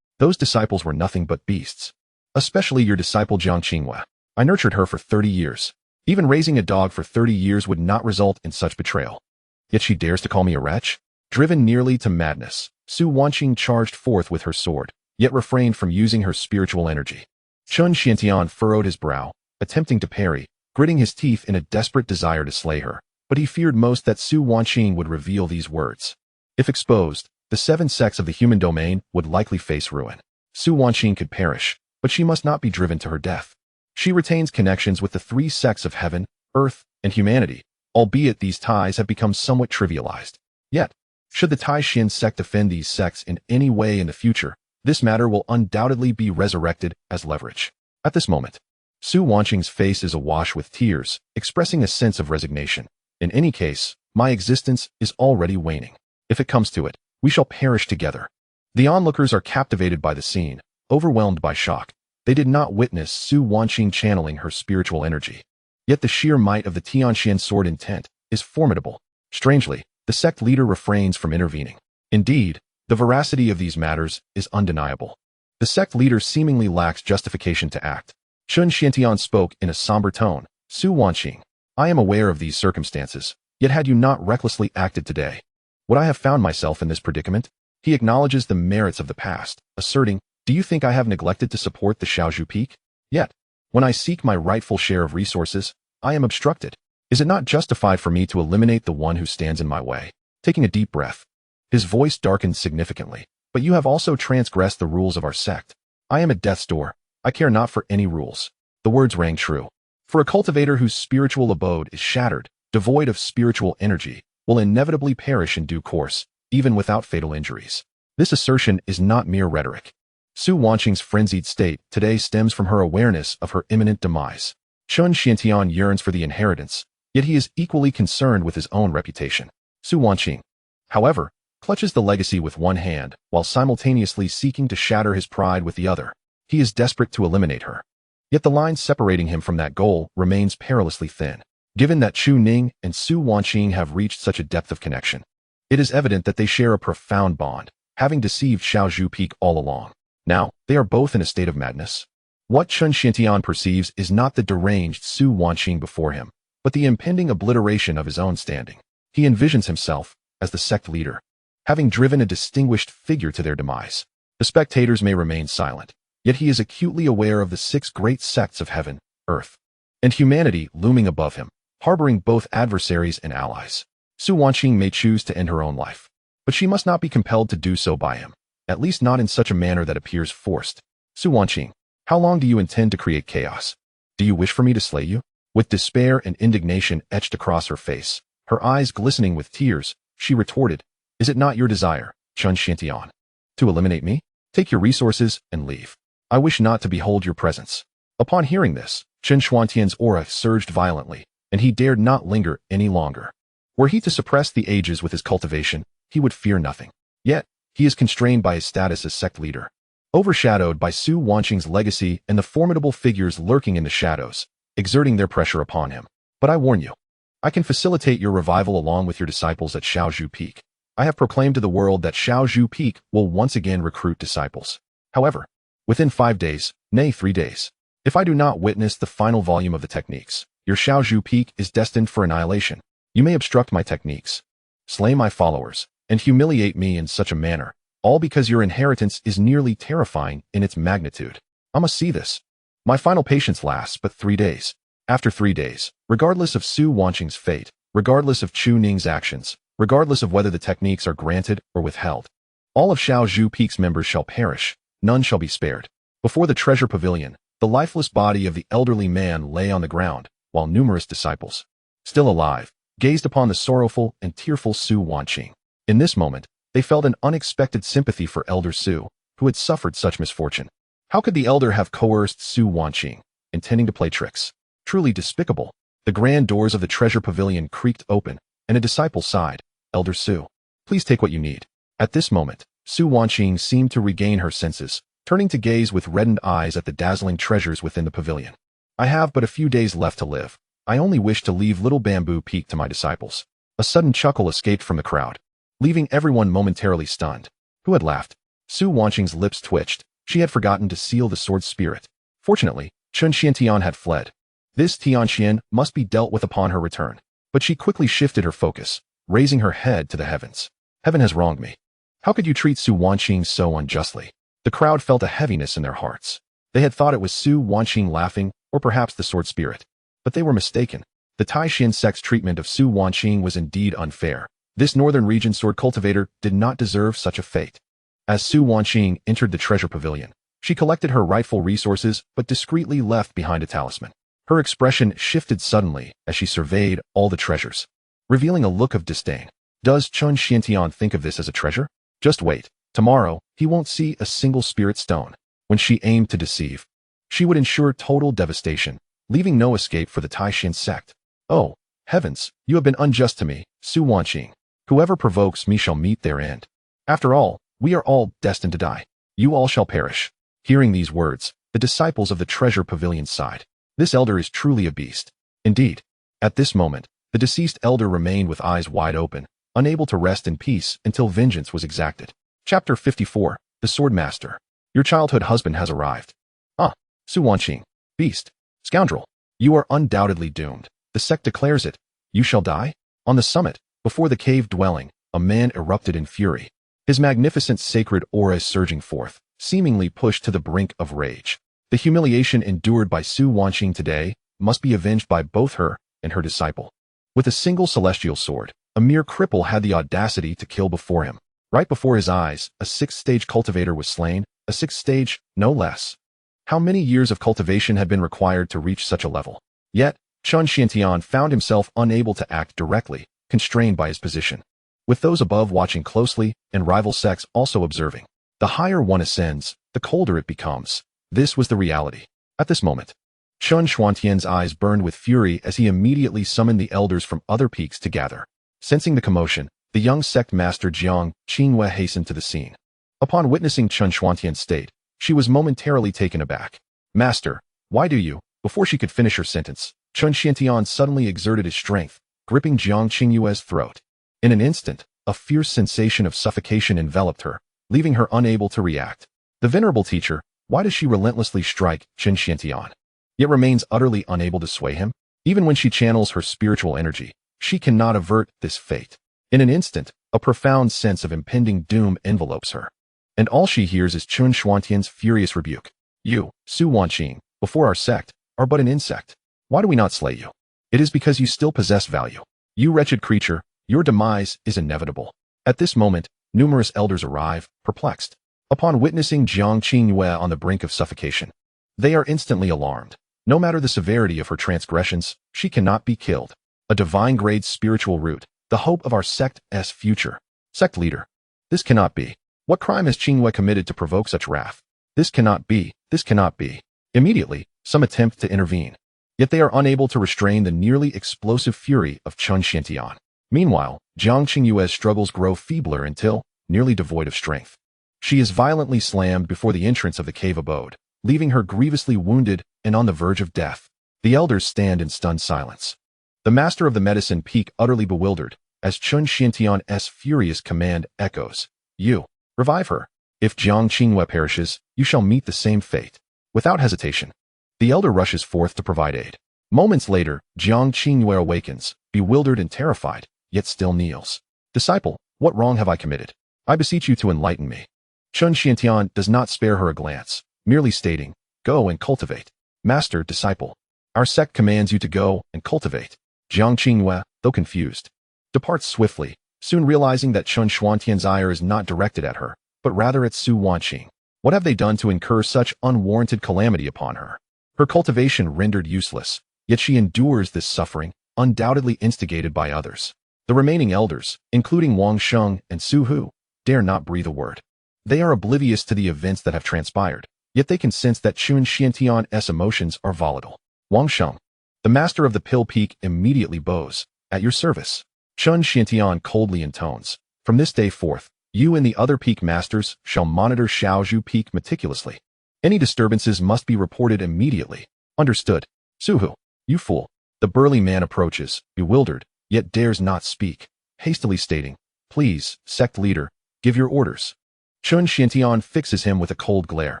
Those disciples were nothing but beasts. Especially your disciple Jiang Qinghua. I nurtured her for 30 years. Even raising a dog for 30 years would not result in such betrayal. Yet she dares to call me a wretch? Driven nearly to madness, Su Wanqing charged forth with her sword, yet refrained from using her spiritual energy. Chun Xiantian furrowed his brow, attempting to parry, gritting his teeth in a desperate desire to slay her, but he feared most that Su Wanqing would reveal these words. If exposed, the 7 sects of the human domain would likely face ruin. Su Wanqing could perish, but she must not be driven to her death. She retains connections with the 3 sects of heaven, earth, and humanity, albeit these ties have become somewhat trivialized. Yet, should the Taishan sect offend these sects in any way in the future, this matter will undoubtedly be resurrected as leverage. At this moment, Su Wanqing's face is awash with tears, expressing a sense of resignation. In any case, my existence is already waning. If it comes to it, we shall perish together. The onlookers are captivated by the scene, overwhelmed by shock. They did not witness Su Wanqing channeling her spiritual energy. Yet the sheer might of the Tianxian sword intent is formidable. Strangely, the sect leader refrains from intervening. Indeed, the veracity of these matters is undeniable. The sect leader seemingly lacks justification to act. Chun Xiantian spoke in a somber tone. Su Wanqing, I am aware of these circumstances, yet had you not recklessly acted today, would I have found myself in this predicament? He acknowledges the merits of the past, asserting, do you think I have neglected to support the Shaozhu Peak? Yet, when I seek my rightful share of resources, I am obstructed. Is it not justified for me to eliminate the one who stands in my way? Taking a deep breath, his voice darkened significantly. But you have also transgressed the rules of our sect. I am at death's door. I care not for any rules. The words rang true. For a cultivator whose spiritual abode is shattered, devoid of spiritual energy, will inevitably perish in due course, even without fatal injuries. This assertion is not mere rhetoric. Su Wanqing's frenzied state today stems from her awareness of her imminent demise. Chun Xiantian yearns for the inheritance, yet he is equally concerned with his own reputation. Su Wanqing, however, clutches the legacy with one hand, while simultaneously seeking to shatter his pride with the other. He is desperate to eliminate her. Yet the line separating him from that goal remains perilously thin. Given that Chu Ning and Su Wanqing have reached such a depth of connection, it is evident that they share a profound bond, having deceived Shaozhu Peak all along. Now, they are both in a state of madness. What Chun Xiantian perceives is not the deranged Su Wanqing before him, but the impending obliteration of his own standing. He envisions himself as the sect leader, having driven a distinguished figure to their demise. The spectators may remain silent, yet he is acutely aware of the 6 great sects of heaven, earth, and humanity looming above him, harboring both adversaries and allies. Su Wanqing may choose to end her own life, but she must not be compelled to do so by him, at least not in such a manner that appears forced. Su Wanqing, how long do you intend to create chaos? Do you wish for me to slay you? With despair and indignation etched across her face, her eyes glistening with tears, she retorted, is it not your desire, Chun Xiantian, to eliminate me? Take your resources and leave. I wish not to behold your presence. Upon hearing this, Chun Xiantian's aura surged violently, and he dared not linger any longer. Were he to suppress the ages with his cultivation, he would fear nothing. Yet, he is constrained by his status as sect leader, overshadowed by Su Wanqing's legacy and the formidable figures lurking in the shadows, exerting their pressure upon him. But I warn you, I can facilitate your revival along with your disciples at Shaozhu Peak. I have proclaimed to the world that Shaozhu Peak will once again recruit disciples. However, within 5 days, nay 3 days, if I do not witness the final volume of the techniques, your Shaozhu Peak is destined for annihilation. You may obstruct my techniques, slay my followers, and humiliate me in such a manner, all because your inheritance is nearly terrifying in its magnitude. I must see this. My final patience lasts but 3 days. After 3 days, regardless of Su Wanqing's fate, regardless of Chu Ning's actions, regardless of whether the techniques are granted or withheld, all of Shaozhu Peak's members shall perish, none shall be spared. Before the treasure pavilion, the lifeless body of the elderly man lay on the ground, while numerous disciples, still alive, gazed upon the sorrowful and tearful Su Wanqing. In this moment, they felt an unexpected sympathy for Elder Su, who had suffered such misfortune. How could the elder have coerced Su Wanqing, intending to play tricks? Truly despicable. The grand doors of the treasure pavilion creaked open, and a disciple sighed, Elder Su, please take what you need. At this moment, Su Wanqing seemed to regain her senses, turning to gaze with reddened eyes at the dazzling treasures within the pavilion. I have but a few days left to live. I only wish to leave Little Bamboo Peak to my disciples. A sudden chuckle escaped from the crowd, leaving everyone momentarily stunned. Who had laughed? Su Wanqing's lips twitched. She had forgotten to seal the sword's spirit. Fortunately, Chun Xiantian had fled. This Tianxian must be dealt with upon her return. But she quickly shifted her focus, raising her head to the heavens. Heaven has wronged me. How could you treat Su Wanqing so unjustly? The crowd felt a heaviness in their hearts. They had thought it was Su Wanqing laughing, or perhaps the sword spirit. But they were mistaken. The Taishan sect's treatment of Su Wanqing was indeed unfair. This northern region sword cultivator did not deserve such a fate. As Su Wanqing entered the treasure pavilion, she collected her rightful resources but discreetly left behind a talisman. Her expression shifted suddenly as she surveyed all the treasures, revealing a look of disdain. Does Chun Xiantian think of this as a treasure? Just wait. Tomorrow, he won't see a single spirit stone. When she aimed to deceive, she would ensure total devastation, leaving no escape for the Taishan sect. Oh, heavens, you have been unjust to me, Su Wanqing. Whoever provokes me shall meet their end. After all, we are all destined to die. You all shall perish. Hearing these words, the disciples of the treasure pavilion sighed. This elder is truly a beast. Indeed, at this moment, the deceased elder remained with eyes wide open, unable to rest in peace until vengeance was exacted. Chapter 54, The Swordmaster. Your childhood husband has arrived. Ah, Su Wanqing. Beast. Scoundrel. You are undoubtedly doomed. The sect declares it. You shall die? On the summit, before the cave dwelling, a man erupted in fury. His magnificent sacred aura surging forth, seemingly pushed to the brink of rage. The humiliation endured by Su Wanqing today must be avenged by both her and her disciple. With a single celestial sword, a mere cripple had the audacity to kill before him. Right before his eyes, a sixth-stage cultivator was slain, a sixth stage, no less. How many years of cultivation had been required to reach such a level? Yet, Chun Xiantian found himself unable to act directly, constrained by his position. With those above watching closely and rival sects also observing. The higher one ascends, the colder it becomes. This was the reality. At this moment, Chun Xuantian's eyes burned with fury as he immediately summoned the elders from other peaks to gather. Sensing the commotion, the young sect master Jiang Qingyue hastened to the scene. Upon witnessing Chun Xuantian's state, she was momentarily taken aback. Master, why do you? Before she could finish her sentence, Chun Xiantian suddenly exerted his strength, gripping Jiang Qingyue's throat. In an instant, a fierce sensation of suffocation enveloped her, leaving her unable to react. The venerable teacher, why does she relentlessly strike Chun Xiantian, yet remains utterly unable to sway him? Even when she channels her spiritual energy, she cannot avert this fate. In an instant, a profound sense of impending doom envelopes her. And all she hears is Chun Xuantian's furious rebuke. You, Su Wanqing, before our sect, are but an insect. Why do we not slay you? It is because you still possess value. You wretched creature, your demise is inevitable. At this moment, numerous elders arrive, perplexed. Upon witnessing Jiang Qingyue on the brink of suffocation, they are instantly alarmed. No matter the severity of her transgressions, she cannot be killed. A divine-grade spiritual root, the hope of our sect's future. Sect leader. This cannot be. What crime has Qingyue committed to provoke such wrath? This cannot be. This cannot be. Immediately, some attempt to intervene. Yet they are unable to restrain the nearly explosive fury of Chun Xiantian. Meanwhile, Jiang Qingyue's struggles grow feebler until, nearly devoid of strength, she is violently slammed before the entrance of the cave abode, leaving her grievously wounded and on the verge of death. The elders stand in stunned silence. The master of the medicine peak utterly bewildered, as Chun Xiantian's furious command echoes. You, revive her. If Jiang Qingyue perishes, you shall meet the same fate. Without hesitation, the elder rushes forth to provide aid. Moments later, Jiang Qingyue awakens, bewildered and terrified, yet still kneels. Disciple, what wrong have I committed? I beseech you to enlighten me. Chun Xiantian does not spare her a glance, merely stating, go and cultivate. Master, disciple, our sect commands you to go and cultivate. Jiang Qingyue, though confused, departs swiftly, soon realizing that Chun Xuantian's ire is not directed at her, but rather at Su Wanqing. What have they done to incur such unwarranted calamity upon her? Her cultivation rendered useless, yet she endures this suffering, undoubtedly instigated by others. The remaining elders, including Wanqing and Su Hu, dare not breathe a word. They are oblivious to the events that have transpired, yet they can sense that Chun Xiantian's emotions are volatile. Wanqing, the master of the Pill Peak, immediately bows. At your service. Chun Xiantian coldly intones. From this day forth, you and the other peak masters shall monitor Shaozhou Peak meticulously. Any disturbances must be reported immediately. Understood. Suhu, you fool. The burly man approaches, bewildered, yet dares not speak, hastily stating, please, sect leader, give your orders. Chun Xiantian fixes him with a cold glare.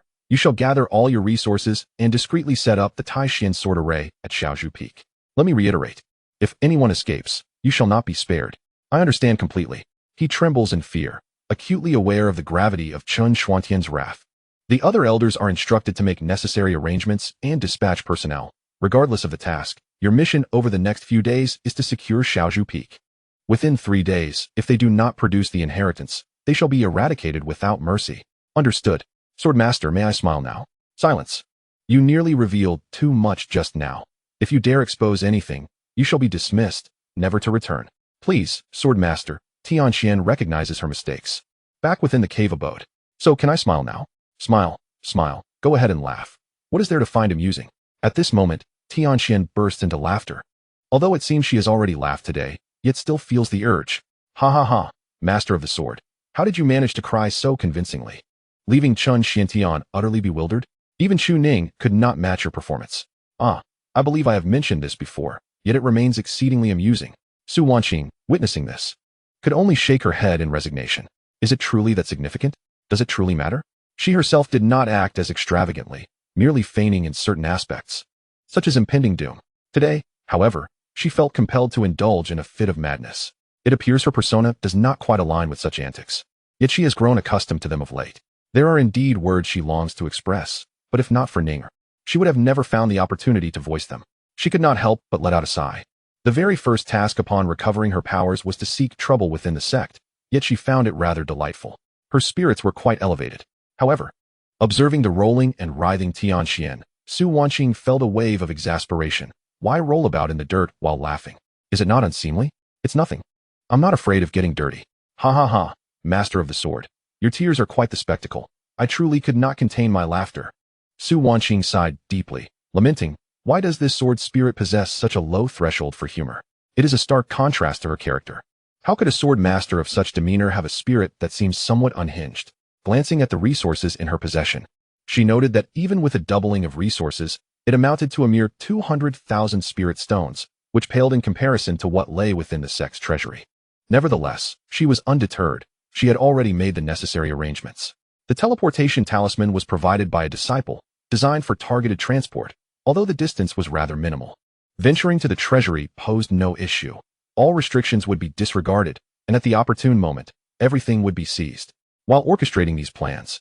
You shall gather all your resources and discreetly set up the Taishan sword array at Shaozhou Peak. Let me reiterate. If anyone escapes, you shall not be spared. I understand completely. He trembles in fear, acutely aware of the gravity of Chun Xuantian's wrath. The other elders are instructed to make necessary arrangements and dispatch personnel. Regardless of the task, your mission over the next few days is to secure Shaozhou Peak. Within 3 days, if they do not produce the inheritance, they shall be eradicated without mercy. Understood. Swordmaster, may I smile now? Silence. You nearly revealed too much just now. If you dare expose anything, you shall be dismissed, never to return. Please, Swordmaster. Tianxian recognizes her mistakes. Back within the cave abode. So can I smile now? Smile, smile, go ahead and laugh. What is there to find amusing? At this moment, Tianxian bursts into laughter. Although it seems she has already laughed today, yet still feels the urge. Ha ha ha, master of the sword. How did you manage to cry so convincingly? Leaving Chun Xiantian utterly bewildered, even Chu Ning could not match your performance. Ah, I believe I have mentioned this before, yet it remains exceedingly amusing. Su Wanqing, witnessing this, could only shake her head in resignation. Is it truly that significant? Does it truly matter? She herself did not act as extravagantly, merely feigning in certain aspects. such as impending doom. Today, however, she felt compelled to indulge in a fit of madness. It appears her persona does not quite align with such antics. Yet she has grown accustomed to them of late. There are indeed words she longs to express, but if not for Ning, she would have never found the opportunity to voice them. She could not help but let out a sigh. The very first task upon recovering her powers was to seek trouble within the sect, yet she found it rather delightful. Her spirits were quite elevated. However, observing the rolling and writhing Tianxian, Su Wanqing felt a wave of exasperation. Why roll about in the dirt while laughing? Is it not unseemly? It's nothing. I'm not afraid of getting dirty. Ha ha ha, Master of the Sword. Your tears are quite the spectacle. I truly could not contain my laughter. Su Wanqing sighed deeply, lamenting, why does this sword spirit possess such a low threshold for humor? It is a stark contrast to her character. How could a sword master of such demeanor have a spirit that seems somewhat unhinged? Glancing at the resources in her possession, she noted that even with a doubling of resources, it amounted to a mere 200,000 spirit stones, which paled in comparison to what lay within the sect's treasury. Nevertheless, she was undeterred. She had already made the necessary arrangements. The teleportation talisman was provided by a disciple, designed for targeted transport, although the distance was rather minimal. Venturing to the treasury posed no issue. All restrictions would be disregarded, and at the opportune moment, everything would be seized. While orchestrating these plans,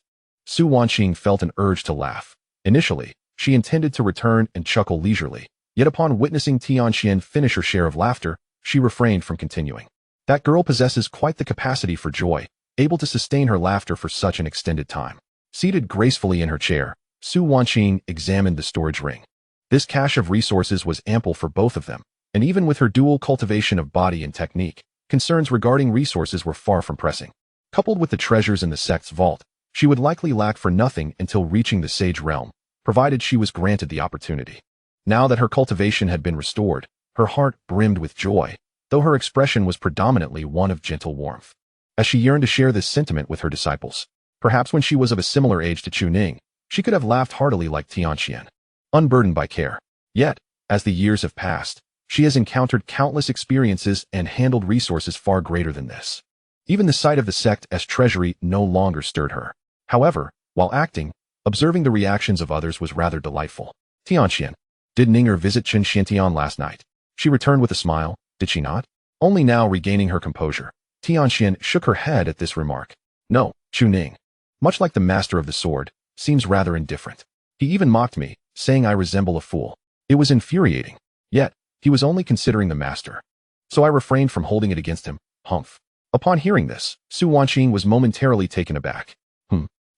Su Wanqing felt an urge to laugh. Initially, she intended to return and chuckle leisurely, yet upon witnessing Tianxian finish her share of laughter, she refrained from continuing. That girl possesses quite the capacity for joy, able to sustain her laughter for such an extended time. Seated gracefully in her chair, Su Wanqing examined the storage ring. This cache of resources was ample for both of them, and even with her dual cultivation of body and technique, concerns regarding resources were far from pressing. Coupled with the treasures in the sect's vault, she would likely lack for nothing until reaching the Sage Realm, provided she was granted the opportunity. Now that her cultivation had been restored, her heart brimmed with joy, though her expression was predominantly one of gentle warmth. As she yearned to share this sentiment with her disciples, perhaps when she was of a similar age to Chu Ning, she could have laughed heartily like Tianxian, unburdened by care. Yet, as the years have passed, she has encountered countless experiences and handled resources far greater than this. Even the sight of the sect as treasury no longer stirred her. However, while acting, observing the reactions of others was rather delightful. Tianxian, did Ninger visit Chen Xiantian last night? She returned with a smile, did she not? Only now regaining her composure, Tianxian shook her head at this remark. No, Chu Ning, much like the master of the sword, seems rather indifferent. He even mocked me, saying I resemble a fool. It was infuriating. Yet, he was only considering the master. So I refrained from holding it against him. Humph. Upon hearing this, Su Wanqing was momentarily taken aback.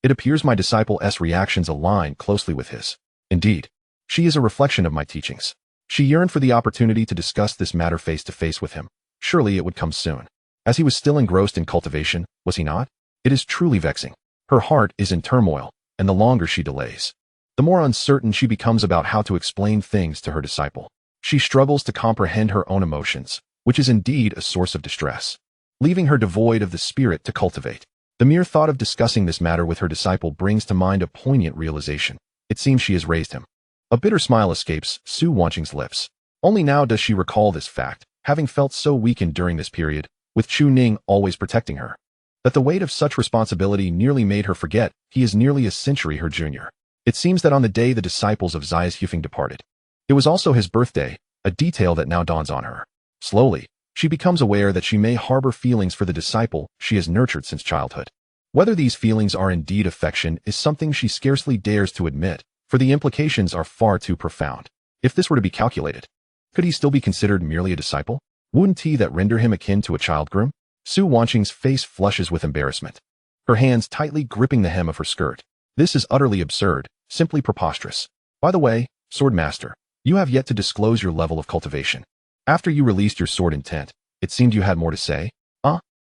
It appears my disciple's reactions align closely with his. Indeed, she is a reflection of my teachings. She yearned for the opportunity to discuss this matter face to face with him. Surely it would come soon. As he was still engrossed in cultivation, was he not? It is truly vexing. Her heart is in turmoil, and the longer she delays, the more uncertain she becomes about how to explain things to her disciple. She struggles to comprehend her own emotions, which is indeed a source of distress, leaving her devoid of the spirit to cultivate. The mere thought of discussing this matter with her disciple brings to mind a poignant realization. It seems she has raised him. A bitter smile escapes Su Wanqing's lips. Only now does she recall this fact, having felt so weakened during this period, with Chu Ning always protecting her, that the weight of such responsibility nearly made her forget he is nearly a century her junior. It seems that on the day the disciples of Ziyashufeng departed, it was also his birthday, a detail that now dawns on her. Slowly, she becomes aware that she may harbor feelings for the disciple she has nurtured since childhood. Whether these feelings are indeed affection is something she scarcely dares to admit, for the implications are far too profound. If this were to be calculated, could he still be considered merely a disciple? Wouldn't he that render him akin to a child groom? Su Wanqing's face flushes with embarrassment, her hands tightly gripping the hem of her skirt. This is utterly absurd, simply preposterous. By the way, Sword Master, you have yet to disclose your level of cultivation. After you released your sword intent, it seemed you had more to say.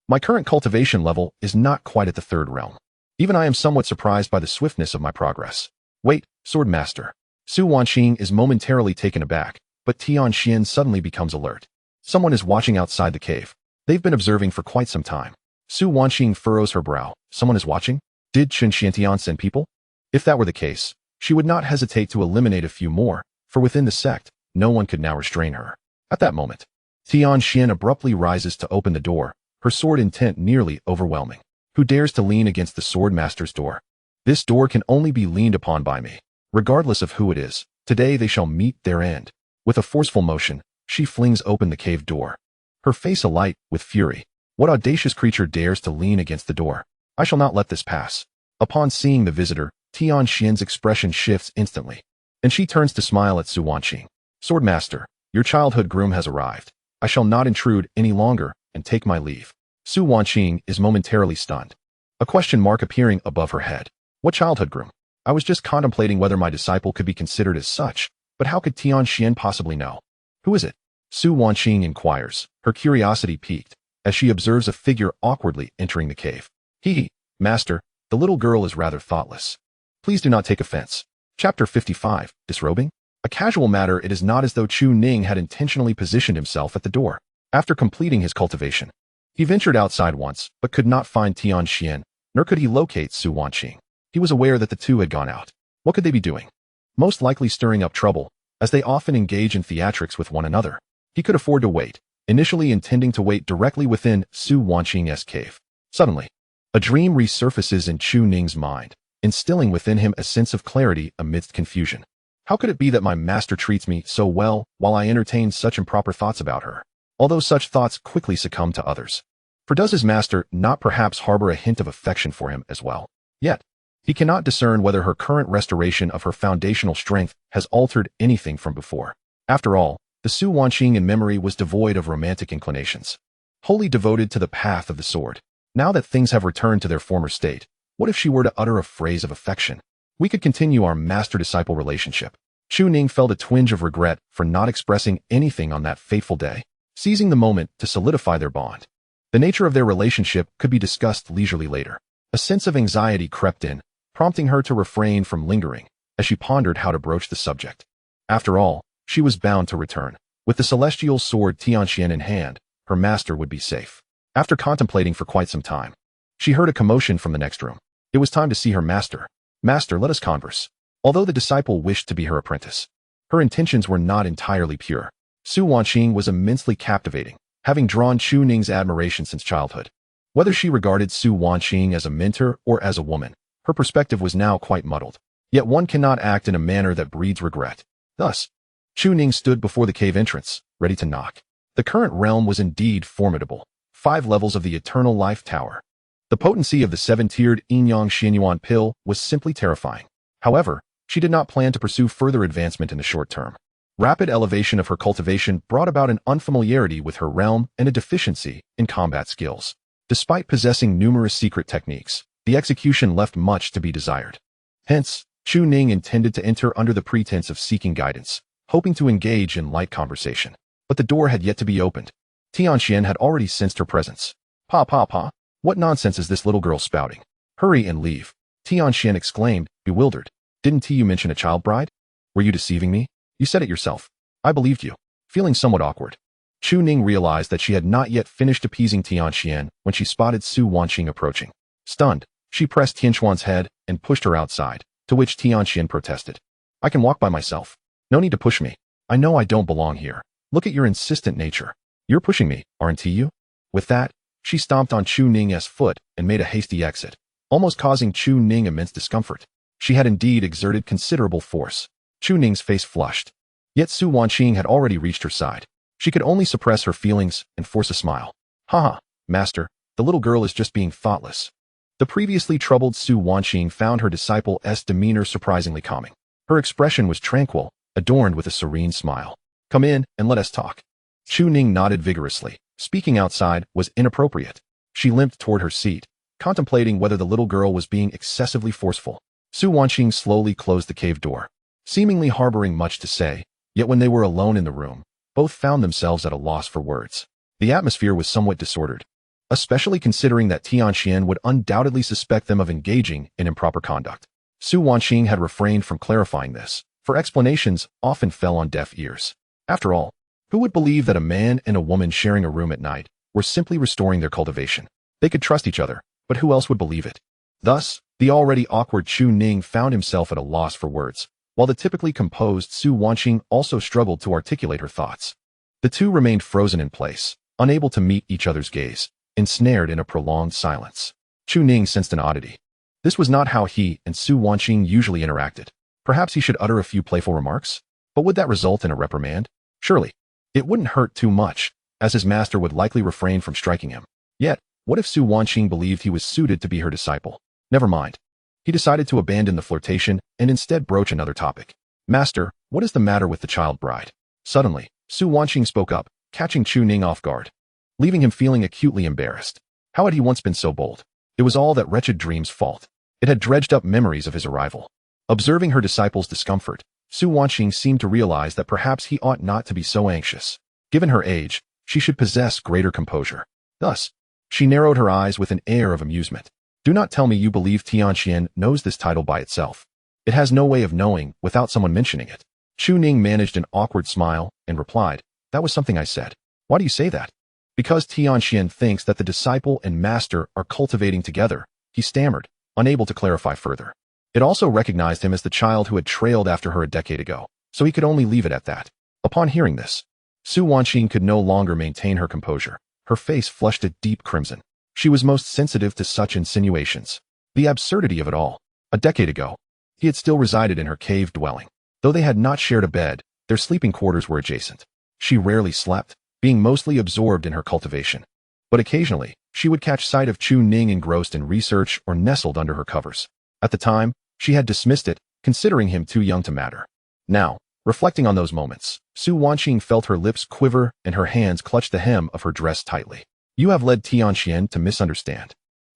My current cultivation level is not quite at the third realm. Even I am somewhat surprised by the swiftness of my progress. Wait, Sword Master. Su Wanqing is momentarily taken aback, but Tianxian suddenly becomes alert. Someone is watching outside the cave. They've been observing for quite some time. Su Wanqing furrows her brow. Someone is watching? Did Chen Xiantian send people? If that were the case, she would not hesitate to eliminate a few more, for within the sect, no one could now restrain her. At that moment, Tianxian abruptly rises to open the door, her sword intent nearly overwhelming. Who dares to lean against the sword master's door? This door can only be leaned upon by me. Regardless of who it is, Today they shall meet their end. With a forceful motion, she flings open the cave door. Her face alight with fury. What audacious creature dares to lean against the door? I shall not let this pass. Upon seeing the visitor, Tian Xian's expression shifts instantly, and she turns to smile at Su Wanqing. Swordmaster, your childhood groom has arrived. I shall not intrude any longer and take my leave. Su Wanqing is momentarily stunned. A question mark appearing above her head. What childhood groom? I was just contemplating whether my disciple could be considered as such, but how could Tian Xian possibly know? Who is it? Su Wanqing inquires, her curiosity piqued, as she observes a figure awkwardly entering the cave. Hee, master, the little girl is rather thoughtless. Please do not take offense. Chapter 55, Disrobing? A casual matter, it is not as though Chu Ning had intentionally positioned himself at the door. After completing his cultivation, he ventured outside once, but could not find Tian Xian, nor could he locate Su Wanqing. He was aware that the two had gone out. What could they be doing? Most likely stirring up trouble, as they often engage in theatrics with one another. He could afford to wait, initially intending to wait directly within Su Wanqing's cave. Suddenly, a dream resurfaces in Chu Ning's mind, instilling within him a sense of clarity amidst confusion. How could it be that my master treats me so well while I entertain such improper thoughts about her? Although such thoughts quickly succumb to others. For does his master not perhaps harbor a hint of affection for him as well? Yet, he cannot discern whether her current restoration of her foundational strength has altered anything from before. After all, the Su Wanqing in memory was devoid of romantic inclinations, wholly devoted to the path of the sword. Now that things have returned to their former state, what if she were to utter a phrase of affection? We could continue our master-disciple relationship. Chu Ning felt a twinge of regret for not expressing anything on that fateful day, seizing the moment to solidify their bond. The nature of their relationship could be discussed leisurely later. A sense of anxiety crept in, prompting her to refrain from lingering, as she pondered how to broach the subject. After all, she was bound to return. With the celestial sword Tianxian in hand, her master would be safe. After contemplating for quite some time, she heard a commotion from the next room. It was time to see her master. Master, let us converse. Although the disciple wished to be her apprentice, her intentions were not entirely pure. Su Wanqing was immensely captivating, having drawn Chu Ning's admiration since childhood. Whether she regarded Su Wanqing as a mentor or as a woman, her perspective was now quite muddled. Yet one cannot act in a manner that breeds regret. Thus, Chu Ning stood before the cave entrance, ready to knock. The current realm was indeed formidable. 5 levels of the Eternal Life Tower. The potency of the 7-tiered Yinyang Xianyuan pill was simply terrifying. However, she did not plan to pursue further advancement in the short term. Rapid elevation of her cultivation brought about an unfamiliarity with her realm and a deficiency in combat skills. Despite possessing numerous secret techniques, the execution left much to be desired. Hence, Chu Ning intended to enter under the pretense of seeking guidance, hoping to engage in light conversation. But the door had yet to be opened. Tianxian had already sensed her presence. Pa. What nonsense is this little girl spouting? Hurry and leave. Tianxian exclaimed, bewildered. Didn't you mention a child bride? Were you deceiving me? You said it yourself. I believed you. Feeling somewhat awkward, Chu Ning realized that she had not yet finished appeasing Tianxian when she spotted Su Wanqing approaching. Stunned, she pressed Tianxuan's head and pushed her outside, to which Tianxian protested. I can walk by myself. No need to push me. I know I don't belong here. Look at your insistent nature. You're pushing me, aren't you? With that, she stomped on Chu Ning's foot and made a hasty exit, almost causing Chu Ning immense discomfort. She had indeed exerted considerable force. Chu Ning's face flushed. Yet Su Wanqing had already reached her side. She could only suppress her feelings and force a smile. Haha, master, the little girl is just being thoughtless. The previously troubled Su Wanqing found her disciple's demeanor surprisingly calming. Her expression was tranquil, adorned with a serene smile. Come in and let us talk. Chu Ning nodded vigorously. Speaking outside was inappropriate. She limped toward her seat, contemplating whether the little girl was being excessively forceful. Su Wanqing slowly closed the cave door, seemingly harboring much to say, yet when they were alone in the room, both found themselves at a loss for words. The atmosphere was somewhat disordered, especially considering that Tianxian would undoubtedly suspect them of engaging in improper conduct. Su Wanqing had refrained from clarifying this, for explanations often fell on deaf ears. After all, who would believe that a man and a woman sharing a room at night were simply restoring their cultivation? They could trust each other, but who else would believe it? Thus, the already awkward Chu Ning found himself at a loss for words, while the typically composed Su Wanqing also struggled to articulate her thoughts. The two remained frozen in place, unable to meet each other's gaze, ensnared in a prolonged silence. Chu Ning sensed an oddity. This was not how he and Su Wanqing usually interacted. Perhaps he should utter a few playful remarks? But would that result in a reprimand? Surely. It wouldn't hurt too much, as his master would likely refrain from striking him. Yet, what if Su Wanqing believed he was suited to be her disciple? Never mind. He decided to abandon the flirtation and instead broach another topic. Master, what is the matter with the child bride? Suddenly, Su Wanqing spoke up, catching Chu Ning off guard, leaving him feeling acutely embarrassed. How had he once been so bold? It was all that wretched dream's fault. It had dredged up memories of his arrival. Observing her disciple's discomfort, Su Wanqing seemed to realize that perhaps he ought not to be so anxious. Given her age, she should possess greater composure. Thus, she narrowed her eyes with an air of amusement. Do not tell me you believe Tianxian knows this title by itself. It has no way of knowing without someone mentioning it. Chu Ning managed an awkward smile and replied, that was something I said. Why do you say that? Because Tianxian thinks that the disciple and master are cultivating together, he stammered, unable to clarify further. It also recognized him as the child who had trailed after her a decade ago, so he could only leave it at that. Upon hearing this, Su Wanqing could no longer maintain her composure. Her face flushed a deep crimson. She was most sensitive to such insinuations. The absurdity of it all. A decade ago, he had still resided in her cave dwelling. Though they had not shared a bed, their sleeping quarters were adjacent. She rarely slept, being mostly absorbed in her cultivation. But occasionally, she would catch sight of Chu Ning engrossed in research or nestled under her covers. At the time, she had dismissed it, considering him too young to matter. Now, reflecting on those moments, Su Wanqing felt her lips quiver and her hands clutch the hem of her dress tightly. You have led Tianxian to misunderstand.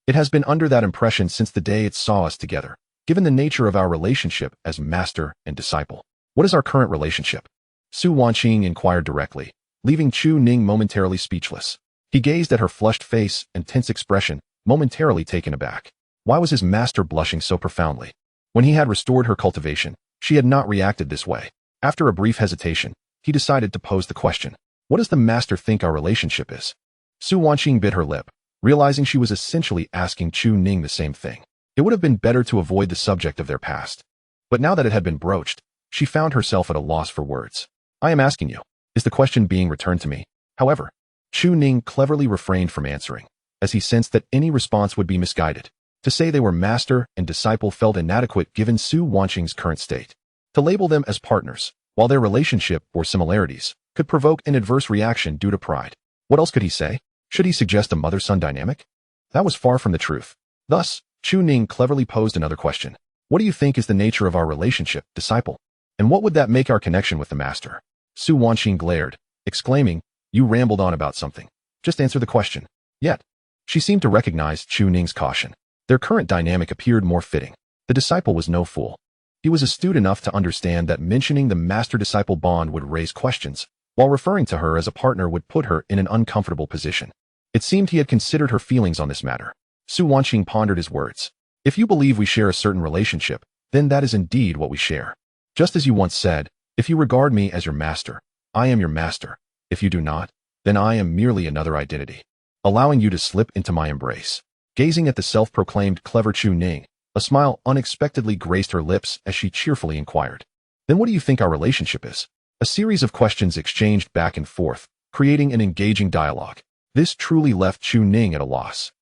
It has been under that impression since the day it saw us together, given the nature of our relationship as master and disciple. What is our current relationship? Su Wanqing inquired directly, leaving Chu Ning momentarily speechless. He gazed at her flushed face and tense expression, momentarily taken aback. Why was his master blushing so profoundly? When he had restored her cultivation, she had not reacted this way. After a brief hesitation, he decided to pose the question. What does the master think our relationship is? Su Wanqing bit her lip, realizing she was essentially asking Chu Ning the same thing. It would have been better to avoid the subject of their past. But now that it had been broached, she found herself at a loss for words. I am asking you, is the question being returned to me? However, Chu Ning cleverly refrained from answering, as he sensed that any response would be misguided. To say they were master and disciple felt inadequate given Su Wanqing's current state. To label them as partners, while their relationship bore similarities, could provoke an adverse reaction due to pride. What else could he say? Should he suggest a mother-son dynamic? That was far from the truth. Thus, Chu Ning cleverly posed another question. What do you think is the nature of our relationship, disciple? And what would that make our connection with the master? Su Wanqing glared, exclaiming, you rambled on about something. Just answer the question. Yet, she seemed to recognize Chu Ning's caution. Their current dynamic appeared more fitting. The disciple was no fool. He was astute enough to understand that mentioning the master-disciple bond would raise questions, while referring to her as a partner would put her in an uncomfortable position. It seemed he had considered her feelings on this matter. Su Wanqing pondered his words. If you believe we share a certain relationship, then that is indeed what we share. Just as you once said, if you regard me as your master, I am your master. If you do not, then I am merely another identity, allowing you to slip into my embrace. Gazing at the self-proclaimed clever Chu Ning, a smile unexpectedly graced her lips as she cheerfully inquired. Then what do you think our relationship is? A series of questions exchanged back and forth, creating an engaging dialogue. This truly left Chu Ning at a loss.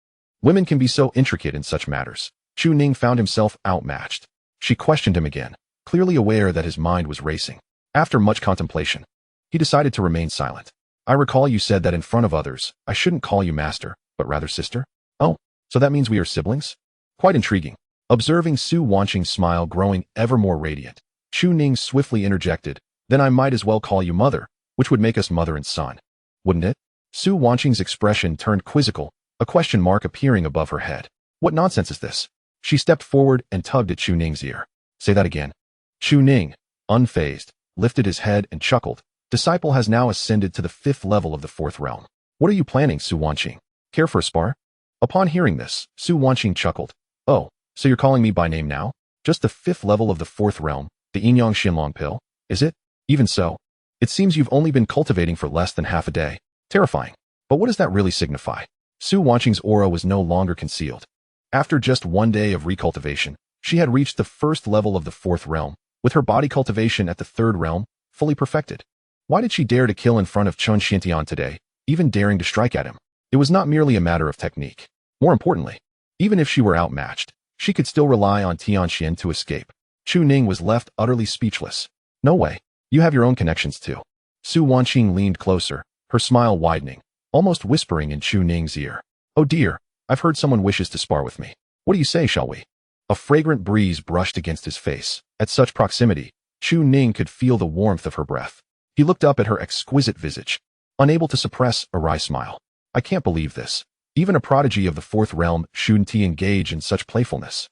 Women can be so intricate in such matters. Chu Ning found himself outmatched. She questioned him again, clearly aware that his mind was racing. After much contemplation, he decided to remain silent. I recall you said that in front of others, I shouldn't call you master, but rather sister? Oh, so that means we are siblings? Quite intriguing. Observing Su Wanqing's smile growing ever more radiant, Chu Ning swiftly interjected, then I might as well call you mother, which would make us mother and son. Wouldn't it? Su Wanqing's expression turned quizzical, a question mark appearing above her head. What nonsense is this? She stepped forward and tugged at Chu Ning's ear. Say that again. Chu Ning, unfazed, lifted his head and chuckled. Disciple has now ascended to the 5th level of the 4th realm. What are you planning, Su Wanqing? Care for a spar? Upon hearing this, Su Wanqing chuckled. Oh, so you're calling me by name now? Just the 5th level of the 4th realm, the Yinyang Xinlong pill, is it? Even so, it seems you've only been cultivating for less than half a day. Terrifying. But what does that really signify? Su Wanqing's aura was no longer concealed. After just one day of recultivation, she had reached the 1st level of the 4th realm, with her body cultivation at the 3rd realm, fully perfected. Why did she dare to kill in front of Chun Xiantian today, even daring to strike at him? It was not merely a matter of technique. More importantly, even if she were outmatched, she could still rely on Tianxian to escape. Chu Ning was left utterly speechless. No way. You have your own connections too. Su Wanqing leaned closer, her smile widening, almost whispering in Chu Ning's ear. Oh dear, I've heard someone wishes to spar with me. What do you say, shall we? A fragrant breeze brushed against his face. At such proximity, Chu Ning could feel the warmth of her breath. He looked up at her exquisite visage, unable to suppress a wry smile. I can't believe this. Even a prodigy of the fourth realm shouldn't engage in such playfulness.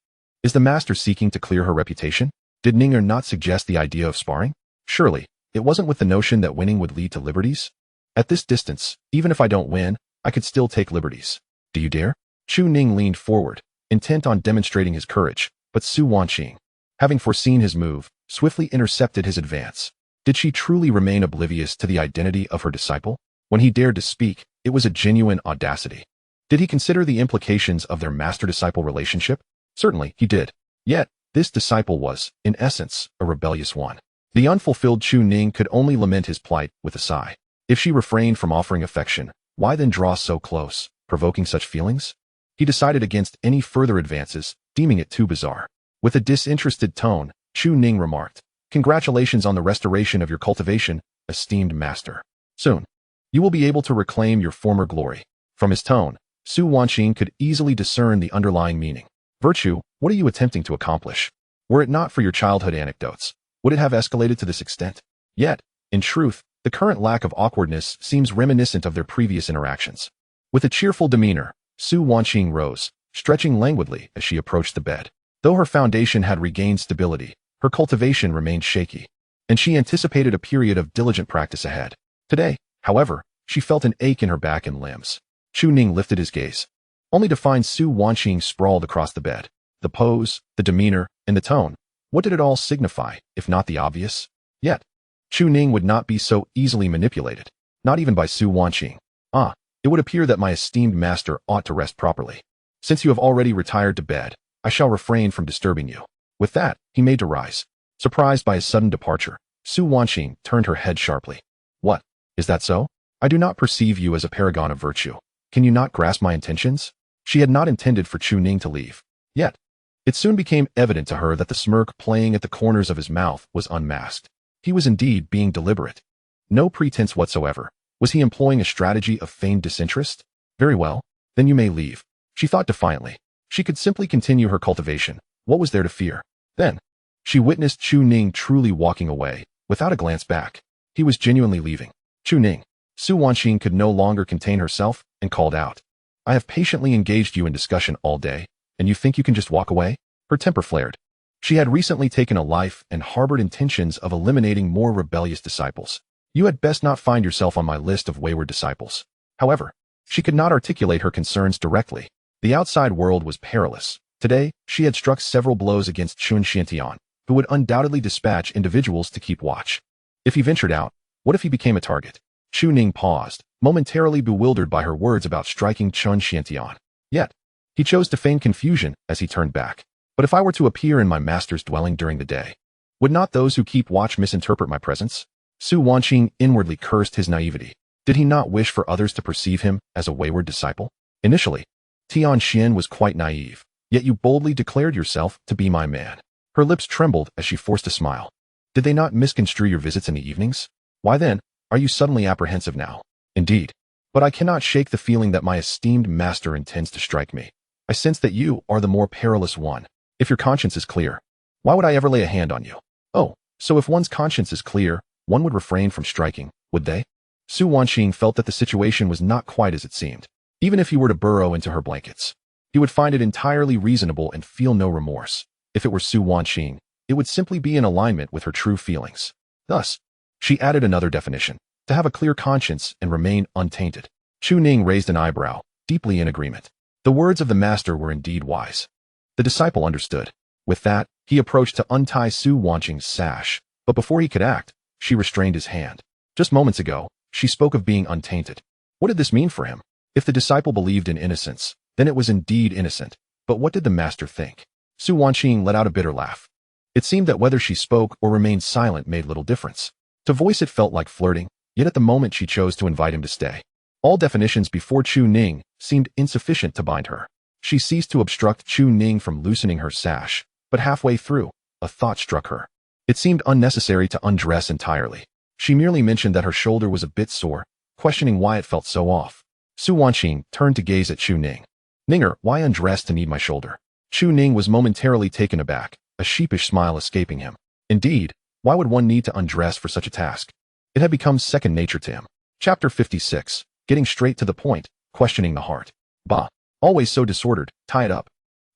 Is the master seeking to clear her reputation? Did Ninger not suggest the idea of sparring? Surely, it wasn't with the notion that winning would lead to liberties? At this distance, even if I don't win, I could still take liberties. Do you dare? Chu Ning leaned forward, intent on demonstrating his courage, but Su Wanqing, having foreseen his move, swiftly intercepted his advance. Did she truly remain oblivious to the identity of her disciple? When he dared to speak, it was a genuine audacity. Did he consider the implications of their master-disciple relationship? Certainly, he did. Yet, this disciple was, in essence, a rebellious one. The unfulfilled Chu Ning could only lament his plight with a sigh. If she refrained from offering affection, why then draw so close, provoking such feelings? He decided against any further advances, deeming it too bizarre. With a disinterested tone, Chu Ning remarked, Congratulations on the restoration of your cultivation, esteemed master. Soon, you will be able to reclaim your former glory. From his tone, Su Wanqing could easily discern the underlying meaning. Virtue, what are you attempting to accomplish? Were it not for your childhood anecdotes, would it have escalated to this extent? Yet, in truth, the current lack of awkwardness seems reminiscent of their previous interactions. With a cheerful demeanor, Su Wanqing rose, stretching languidly as she approached the bed. Though her foundation had regained stability, her cultivation remained shaky, and she anticipated a period of diligent practice ahead. Today, however, she felt an ache in her back and limbs. Chu Ning lifted his gaze, only to find Su Wanqing sprawled across the bed. The pose, the demeanor, and the tone. What did it all signify, if not the obvious? Yet, Chu Ning would not be so easily manipulated, not even by Su Wanqing. It would appear that my esteemed master ought to rest properly. Since you have already retired to bed, I shall refrain from disturbing you. With that, he made to rise. Surprised by his sudden departure, Su Wanqing turned her head sharply. What? Is that so? I do not perceive you as a paragon of virtue. Can you not grasp my intentions? She had not intended for Chu Ning to leave. Yet, it soon became evident to her that the smirk playing at the corners of his mouth was unmasked. He was indeed being deliberate. No pretense whatsoever. Was he employing a strategy of feigned disinterest? Very well, then you may leave. She thought defiantly. She could simply continue her cultivation. What was there to fear? Then, she witnessed Chu Ning truly walking away, without a glance back. He was genuinely leaving. Chu Ning. Su Wanqing could no longer contain herself and called out. I have patiently engaged you in discussion all day, and you think you can just walk away? Her temper flared. She had recently taken a life and harbored intentions of eliminating more rebellious disciples. You had best not find yourself on my list of wayward disciples. However, she could not articulate her concerns directly. The outside world was perilous. Today, she had struck several blows against Chun Xiantian, who would undoubtedly dispatch individuals to keep watch. If he ventured out, what if he became a target? Chu Ning paused, momentarily bewildered by her words about striking Chun Xiantian. Yet, he chose to feign confusion as he turned back. But if I were to appear in my master's dwelling during the day, would not those who keep watch misinterpret my presence? Su Wanqing inwardly cursed his naivety. Did he not wish for others to perceive him as a wayward disciple? Initially, Tian Xian was quite naive, yet you boldly declared yourself to be my man. Her lips trembled as she forced a smile. Did they not misconstrue your visits in the evenings? Why then, are you suddenly apprehensive now? Indeed. But I cannot shake the feeling that my esteemed master intends to strike me. I sense that you are the more perilous one. If your conscience is clear, why would I ever lay a hand on you? Oh, so if one's conscience is clear, one would refrain from striking, would they? Su Wanqing felt that the situation was not quite as it seemed. Even if he were to burrow into her blankets, he would find it entirely reasonable and feel no remorse. If it were Su Wanqing, it would simply be in alignment with her true feelings. Thus, she added another definition, to have a clear conscience and remain untainted. Chu Ning raised an eyebrow, deeply in agreement. The words of the master were indeed wise. The disciple understood. With that, he approached to untie Su Wanqing's sash, but before he could act, she restrained his hand. Just moments ago, she spoke of being untainted. What did this mean for him? If the disciple believed in innocence, then it was indeed innocent. But what did the master think? Su Wanqing let out a bitter laugh. It seemed that whether she spoke or remained silent made little difference. To voice it felt like flirting, yet at the moment she chose to invite him to stay. All definitions before Chu Ning seemed insufficient to bind her. She ceased to obstruct Chu Ning from loosening her sash, but halfway through, a thought struck her. It seemed unnecessary to undress entirely. She merely mentioned that her shoulder was a bit sore, questioning why it felt so off. Su Wanqing turned to gaze at Chu Ning. "Ninger, why undress to need my shoulder?" Chu Ning was momentarily taken aback, a sheepish smile escaping him. Indeed, why would one need to undress for such a task? It had become second nature to him. Chapter 56, getting straight to the point, questioning the heart. Bah, always so disordered, tie it up.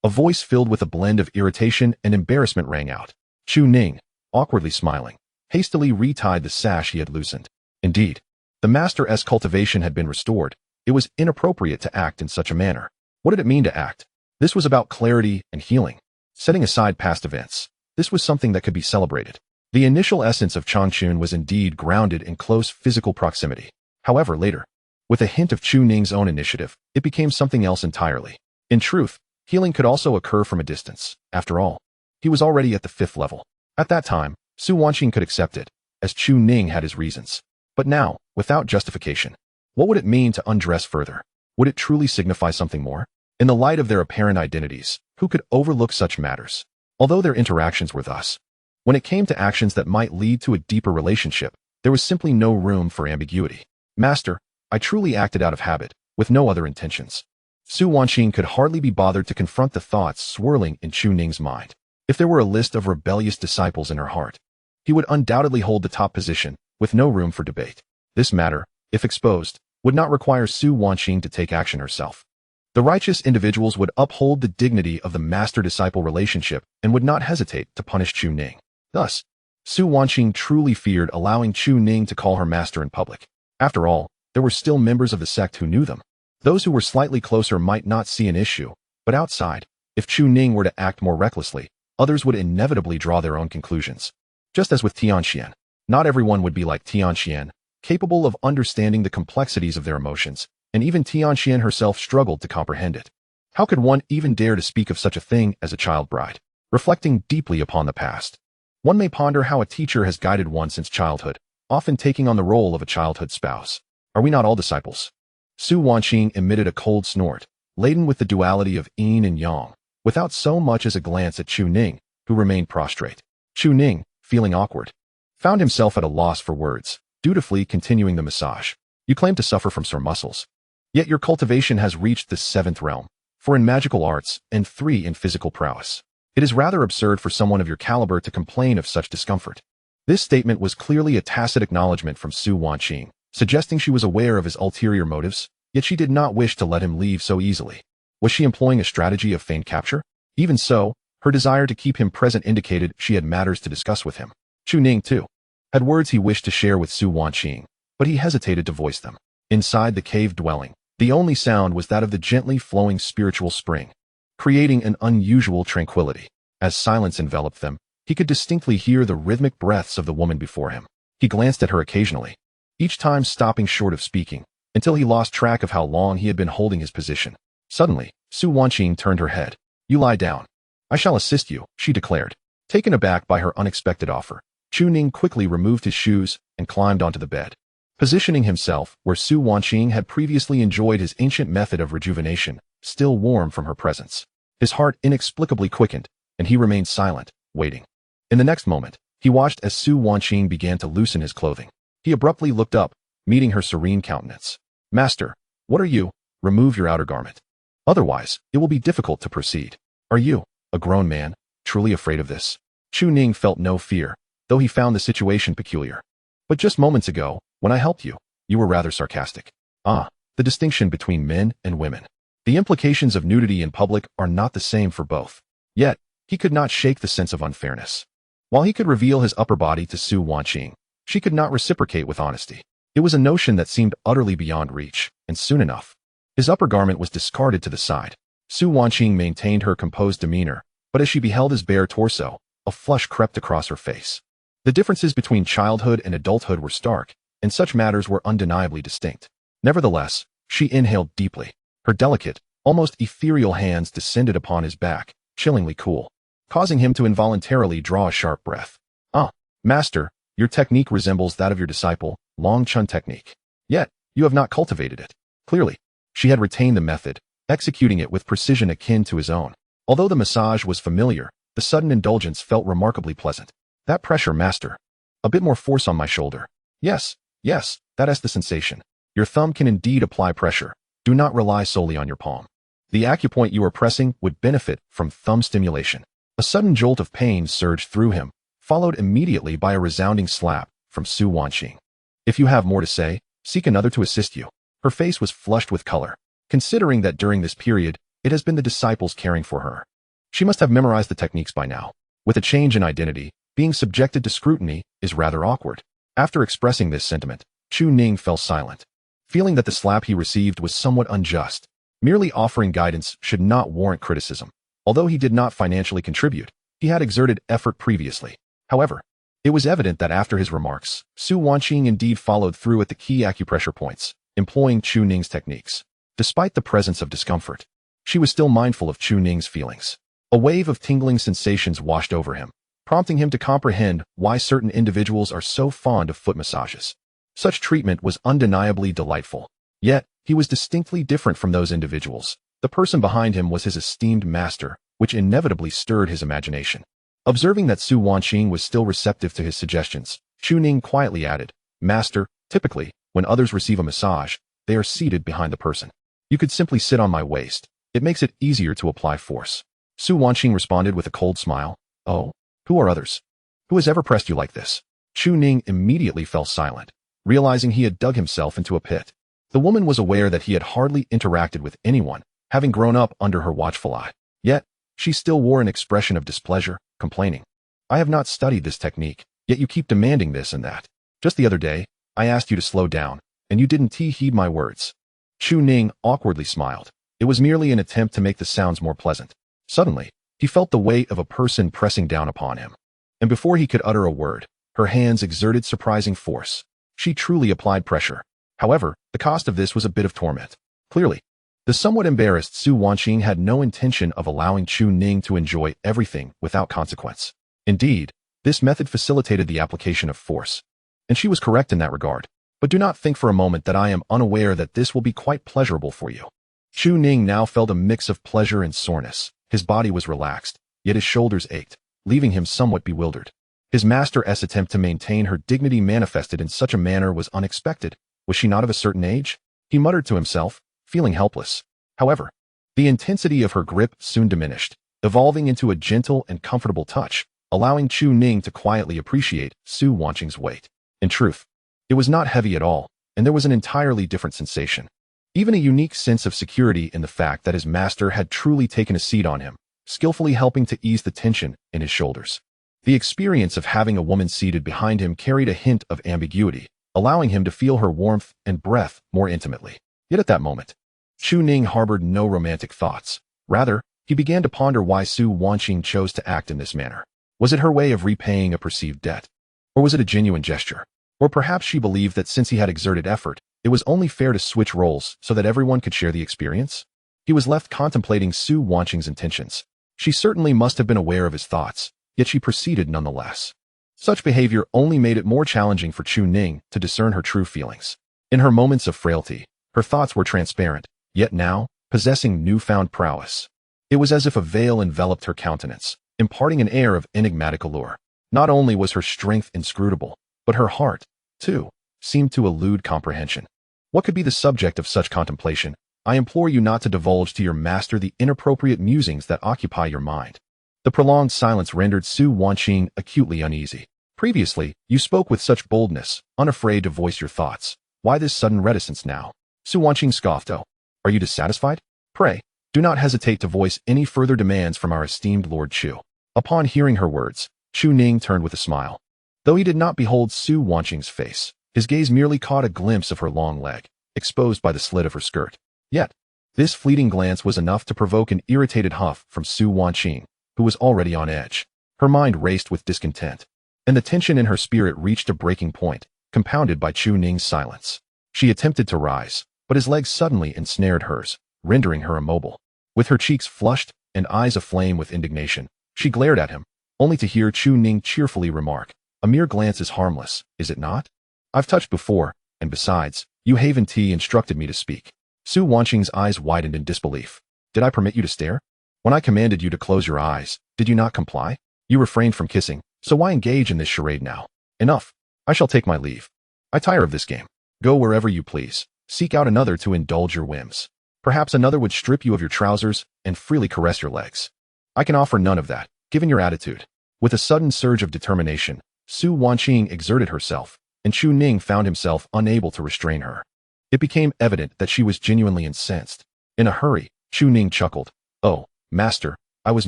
A voice filled with a blend of irritation and embarrassment rang out. Chu Ning, awkwardly smiling, hastily retied the sash he had loosened. Indeed, the master's cultivation had been restored. It was inappropriate to act in such a manner. What did it mean to act? This was about clarity and healing. Setting aside past events, this was something that could be celebrated. The initial essence of Changchun was indeed grounded in close physical proximity. However, later, with a hint of Chu Ning's own initiative, it became something else entirely. In truth, healing could also occur from a distance. After all, he was already at the 5th level. At that time, Su Wanqing could accept it, as Chu Ning had his reasons. But now, without justification, what would it mean to undress further? Would it truly signify something more? In the light of their apparent identities, who could overlook such matters? Although their interactions were thus, when it came to actions that might lead to a deeper relationship, there was simply no room for ambiguity. "Master, I truly acted out of habit, with no other intentions." Su Wanqing could hardly be bothered to confront the thoughts swirling in Chu Ning's mind. If there were a list of rebellious disciples in her heart, he would undoubtedly hold the top position, with no room for debate. This matter, if exposed, would not require Su Wanqing to take action herself. The righteous individuals would uphold the dignity of the master-disciple relationship and would not hesitate to punish Chu Ning. Thus, Su Wanqing truly feared allowing Chu Ning to call her master in public. After all, there were still members of the sect who knew them. Those who were slightly closer might not see an issue, but outside, if Chu Ning were to act more recklessly, others would inevitably draw their own conclusions. Just as with Tianxian, not everyone would be like Tianxian, capable of understanding the complexities of their emotions, and even Tianxian herself struggled to comprehend it. How could one even dare to speak of such a thing as a child bride? Reflecting deeply upon the past, one may ponder how a teacher has guided one since childhood, often taking on the role of a childhood spouse. Are we not all disciples? Su Wanqing emitted a cold snort, laden with the duality of yin and yang, without so much as a glance at Chu Ning, who remained prostrate. Chu Ning, feeling awkward, found himself at a loss for words, dutifully continuing the massage. "You claim to suffer from sore muscles. Yet your cultivation has reached the 7th realm, 4 in magical arts and 3 in physical prowess. It is rather absurd for someone of your caliber to complain of such discomfort." This statement was clearly a tacit acknowledgement from Su Wanqing, suggesting she was aware of his ulterior motives, yet she did not wish to let him leave so easily. Was she employing a strategy of feigned capture? Even so, her desire to keep him present indicated she had matters to discuss with him. Chu Ning, too, had words he wished to share with Su Wanqing, but he hesitated to voice them. Inside the cave dwelling, the only sound was that of the gently flowing spiritual spring, creating an unusual tranquility. As silence enveloped them, he could distinctly hear the rhythmic breaths of the woman before him. He glanced at her occasionally, each time stopping short of speaking, until he lost track of how long he had been holding his position. Suddenly, Su Wanqing turned her head. "You lie down. I shall assist you," she declared. Taken aback by her unexpected offer, Chu Ning quickly removed his shoes and climbed onto the bed. Positioning himself where Su Wanqing had previously enjoyed his ancient method of rejuvenation, still warm from her presence. His heart inexplicably quickened, and he remained silent, waiting. In the next moment, he watched as Su Wanqing began to loosen his clothing. He abruptly looked up, meeting her serene countenance. "Master, what are you? Remove your outer garment. Otherwise, it will be difficult to proceed." "Are you, a grown man, truly afraid of this?" Chu Ning felt no fear, though he found the situation peculiar. "But just moments ago, when I helped you, you were rather sarcastic." "Ah, the distinction between men and women. The implications of nudity in public are not the same for both." Yet, he could not shake the sense of unfairness. While he could reveal his upper body to Su Wanqing, she could not reciprocate with honesty. It was a notion that seemed utterly beyond reach, and soon enough, his upper garment was discarded to the side. Su Wanqing maintained her composed demeanor, but as she beheld his bare torso, a flush crept across her face. The differences between childhood and adulthood were stark, and such matters were undeniably distinct. Nevertheless, she inhaled deeply. Her delicate, almost ethereal hands descended upon his back, chillingly cool, causing him to involuntarily draw a sharp breath. "Ah, master, your technique resembles that of your disciple, Long Chun technique. Yet, you have not cultivated it." Clearly, she had retained the method, executing it with precision akin to his own. Although the massage was familiar, The sudden indulgence felt remarkably pleasant. That pressure, master. A bit more force on my shoulder. Yes, yes, that is the sensation. Your thumb can indeed apply pressure. Do not rely solely on your palm. The acupoint you are pressing would benefit from thumb stimulation. A sudden jolt of pain surged through him, followed immediately by a resounding slap from Su Wanqing. If you have more to say, seek another to assist you. Her face was flushed with color, considering that during this period, it has been the disciples caring for her. She must have memorized the techniques by now. With a change in identity, being subjected to scrutiny is rather awkward. After expressing this sentiment, Chu Ning fell silent, feeling that the slap he received was somewhat unjust. Merely offering guidance should not warrant criticism. Although he did not financially contribute, he had exerted effort previously. However, it was evident that after his remarks, Su Wanqing indeed followed through at the key acupressure points, employing Chu Ning's techniques. Despite the presence of discomfort, she was still mindful of Chu Ning's feelings. A wave of tingling sensations washed over him, prompting him to comprehend why certain individuals are so fond of foot massages. Such treatment was undeniably delightful. Yet, he was distinctly different from those individuals. The person behind him was his esteemed master, which inevitably stirred his imagination. Observing that Su Wanqing was still receptive to his suggestions, Chu Ning quietly added, "Master, typically, when others receive a massage, they are seated behind the person. You could simply sit on my waist. It makes it easier to apply force." Su Wanqing responded with a cold smile. "Oh, who are others? Who has ever pressed you like this?" Chu Ning immediately fell silent, realizing he had dug himself into a pit. The woman was aware that he had hardly interacted with anyone, having grown up under her watchful eye. Yet, she still wore an expression of displeasure, complaining, "I have not studied this technique, yet you keep demanding this and that. Just the other day, I asked you to slow down, and you didn't heed my words." Chu Ning awkwardly smiled. It was merely an attempt to make the sounds more pleasant. Suddenly, he felt the weight of a person pressing down upon him. And before he could utter a word, her hands exerted surprising force. She truly applied pressure. However, the cost of this was a bit of torment. Clearly, the somewhat embarrassed Su Wanqing had no intention of allowing Chu Ning to enjoy everything without consequence. Indeed, this method facilitated the application of force. And she was correct in that regard. But do not think for a moment that I am unaware that this will be quite pleasurable for you. Chu Ning now felt a mix of pleasure and soreness. His body was relaxed, yet his shoulders ached, leaving him somewhat bewildered. His master's attempt to maintain her dignity manifested in such a manner was unexpected. Was she not of a certain age? He muttered to himself, feeling helpless. However, the intensity of her grip soon diminished, evolving into a gentle and comfortable touch, allowing Chu Ning to quietly appreciate Su Wanqing's weight. In truth, it was not heavy at all, and there was an entirely different sensation. Even a unique sense of security in the fact that his master had truly taken a seat on him, skillfully helping to ease the tension in his shoulders. The experience of having a woman seated behind him carried a hint of ambiguity, allowing him to feel her warmth and breath more intimately. Yet at that moment, Chu Ning harbored no romantic thoughts. Rather, he began to ponder why Su Wanqing chose to act in this manner. Was it her way of repaying a perceived debt? Or was it a genuine gesture? Or perhaps she believed that since he had exerted effort, it was only fair to switch roles so that everyone could share the experience? He was left contemplating Su Wanqing's intentions. She certainly must have been aware of his thoughts, yet she proceeded nonetheless. Such behavior only made it more challenging for Chu Ning to discern her true feelings. In her moments of frailty, her thoughts were transparent, yet now, possessing newfound prowess. It was as if a veil enveloped her countenance, imparting an air of enigmatic allure. Not only was her strength inscrutable, but her heart, too, seemed to elude comprehension. What could be the subject of such contemplation? I implore you not to divulge to your master the inappropriate musings that occupy your mind. The prolonged silence rendered Su Wanqing acutely uneasy. Previously, you spoke with such boldness, unafraid to voice your thoughts. Why this sudden reticence now? Su Wanqing scoffed. "Oh, are you dissatisfied? Pray, do not hesitate to voice any further demands from our esteemed Lord Chu." Upon hearing her words, Chu Ning turned with a smile. Though he did not behold Su Wanqing's face, his gaze merely caught a glimpse of her long leg, exposed by the slit of her skirt. Yet, this fleeting glance was enough to provoke an irritated huff from Su Wanqing, who was already on edge. Her mind raced with discontent, and the tension in her spirit reached a breaking point, compounded by Chu Ning's silence. She attempted to rise, but his legs suddenly ensnared hers, rendering her immobile. With her cheeks flushed and eyes aflame with indignation, she glared at him, only to hear Chu Ning cheerfully remark, "A mere glance is harmless, is it not? I've touched before, and besides, you Haven Tea instructed me to speak." Su Wanqing's eyes widened in disbelief. "Did I permit you to stare?" When I commanded you to close your eyes, did you not comply? You refrained from kissing, so why engage in this charade now? Enough. I shall take my leave. I tire of this game. Go wherever you please. Seek out another to indulge your whims. Perhaps another would strip you of your trousers and freely caress your legs. I can offer none of that, given your attitude. With a sudden surge of determination, Su Wanqing exerted herself, and Chu Ning found himself unable to restrain her. It became evident that she was genuinely incensed. In a hurry, Chu Ning chuckled. Oh, master, I was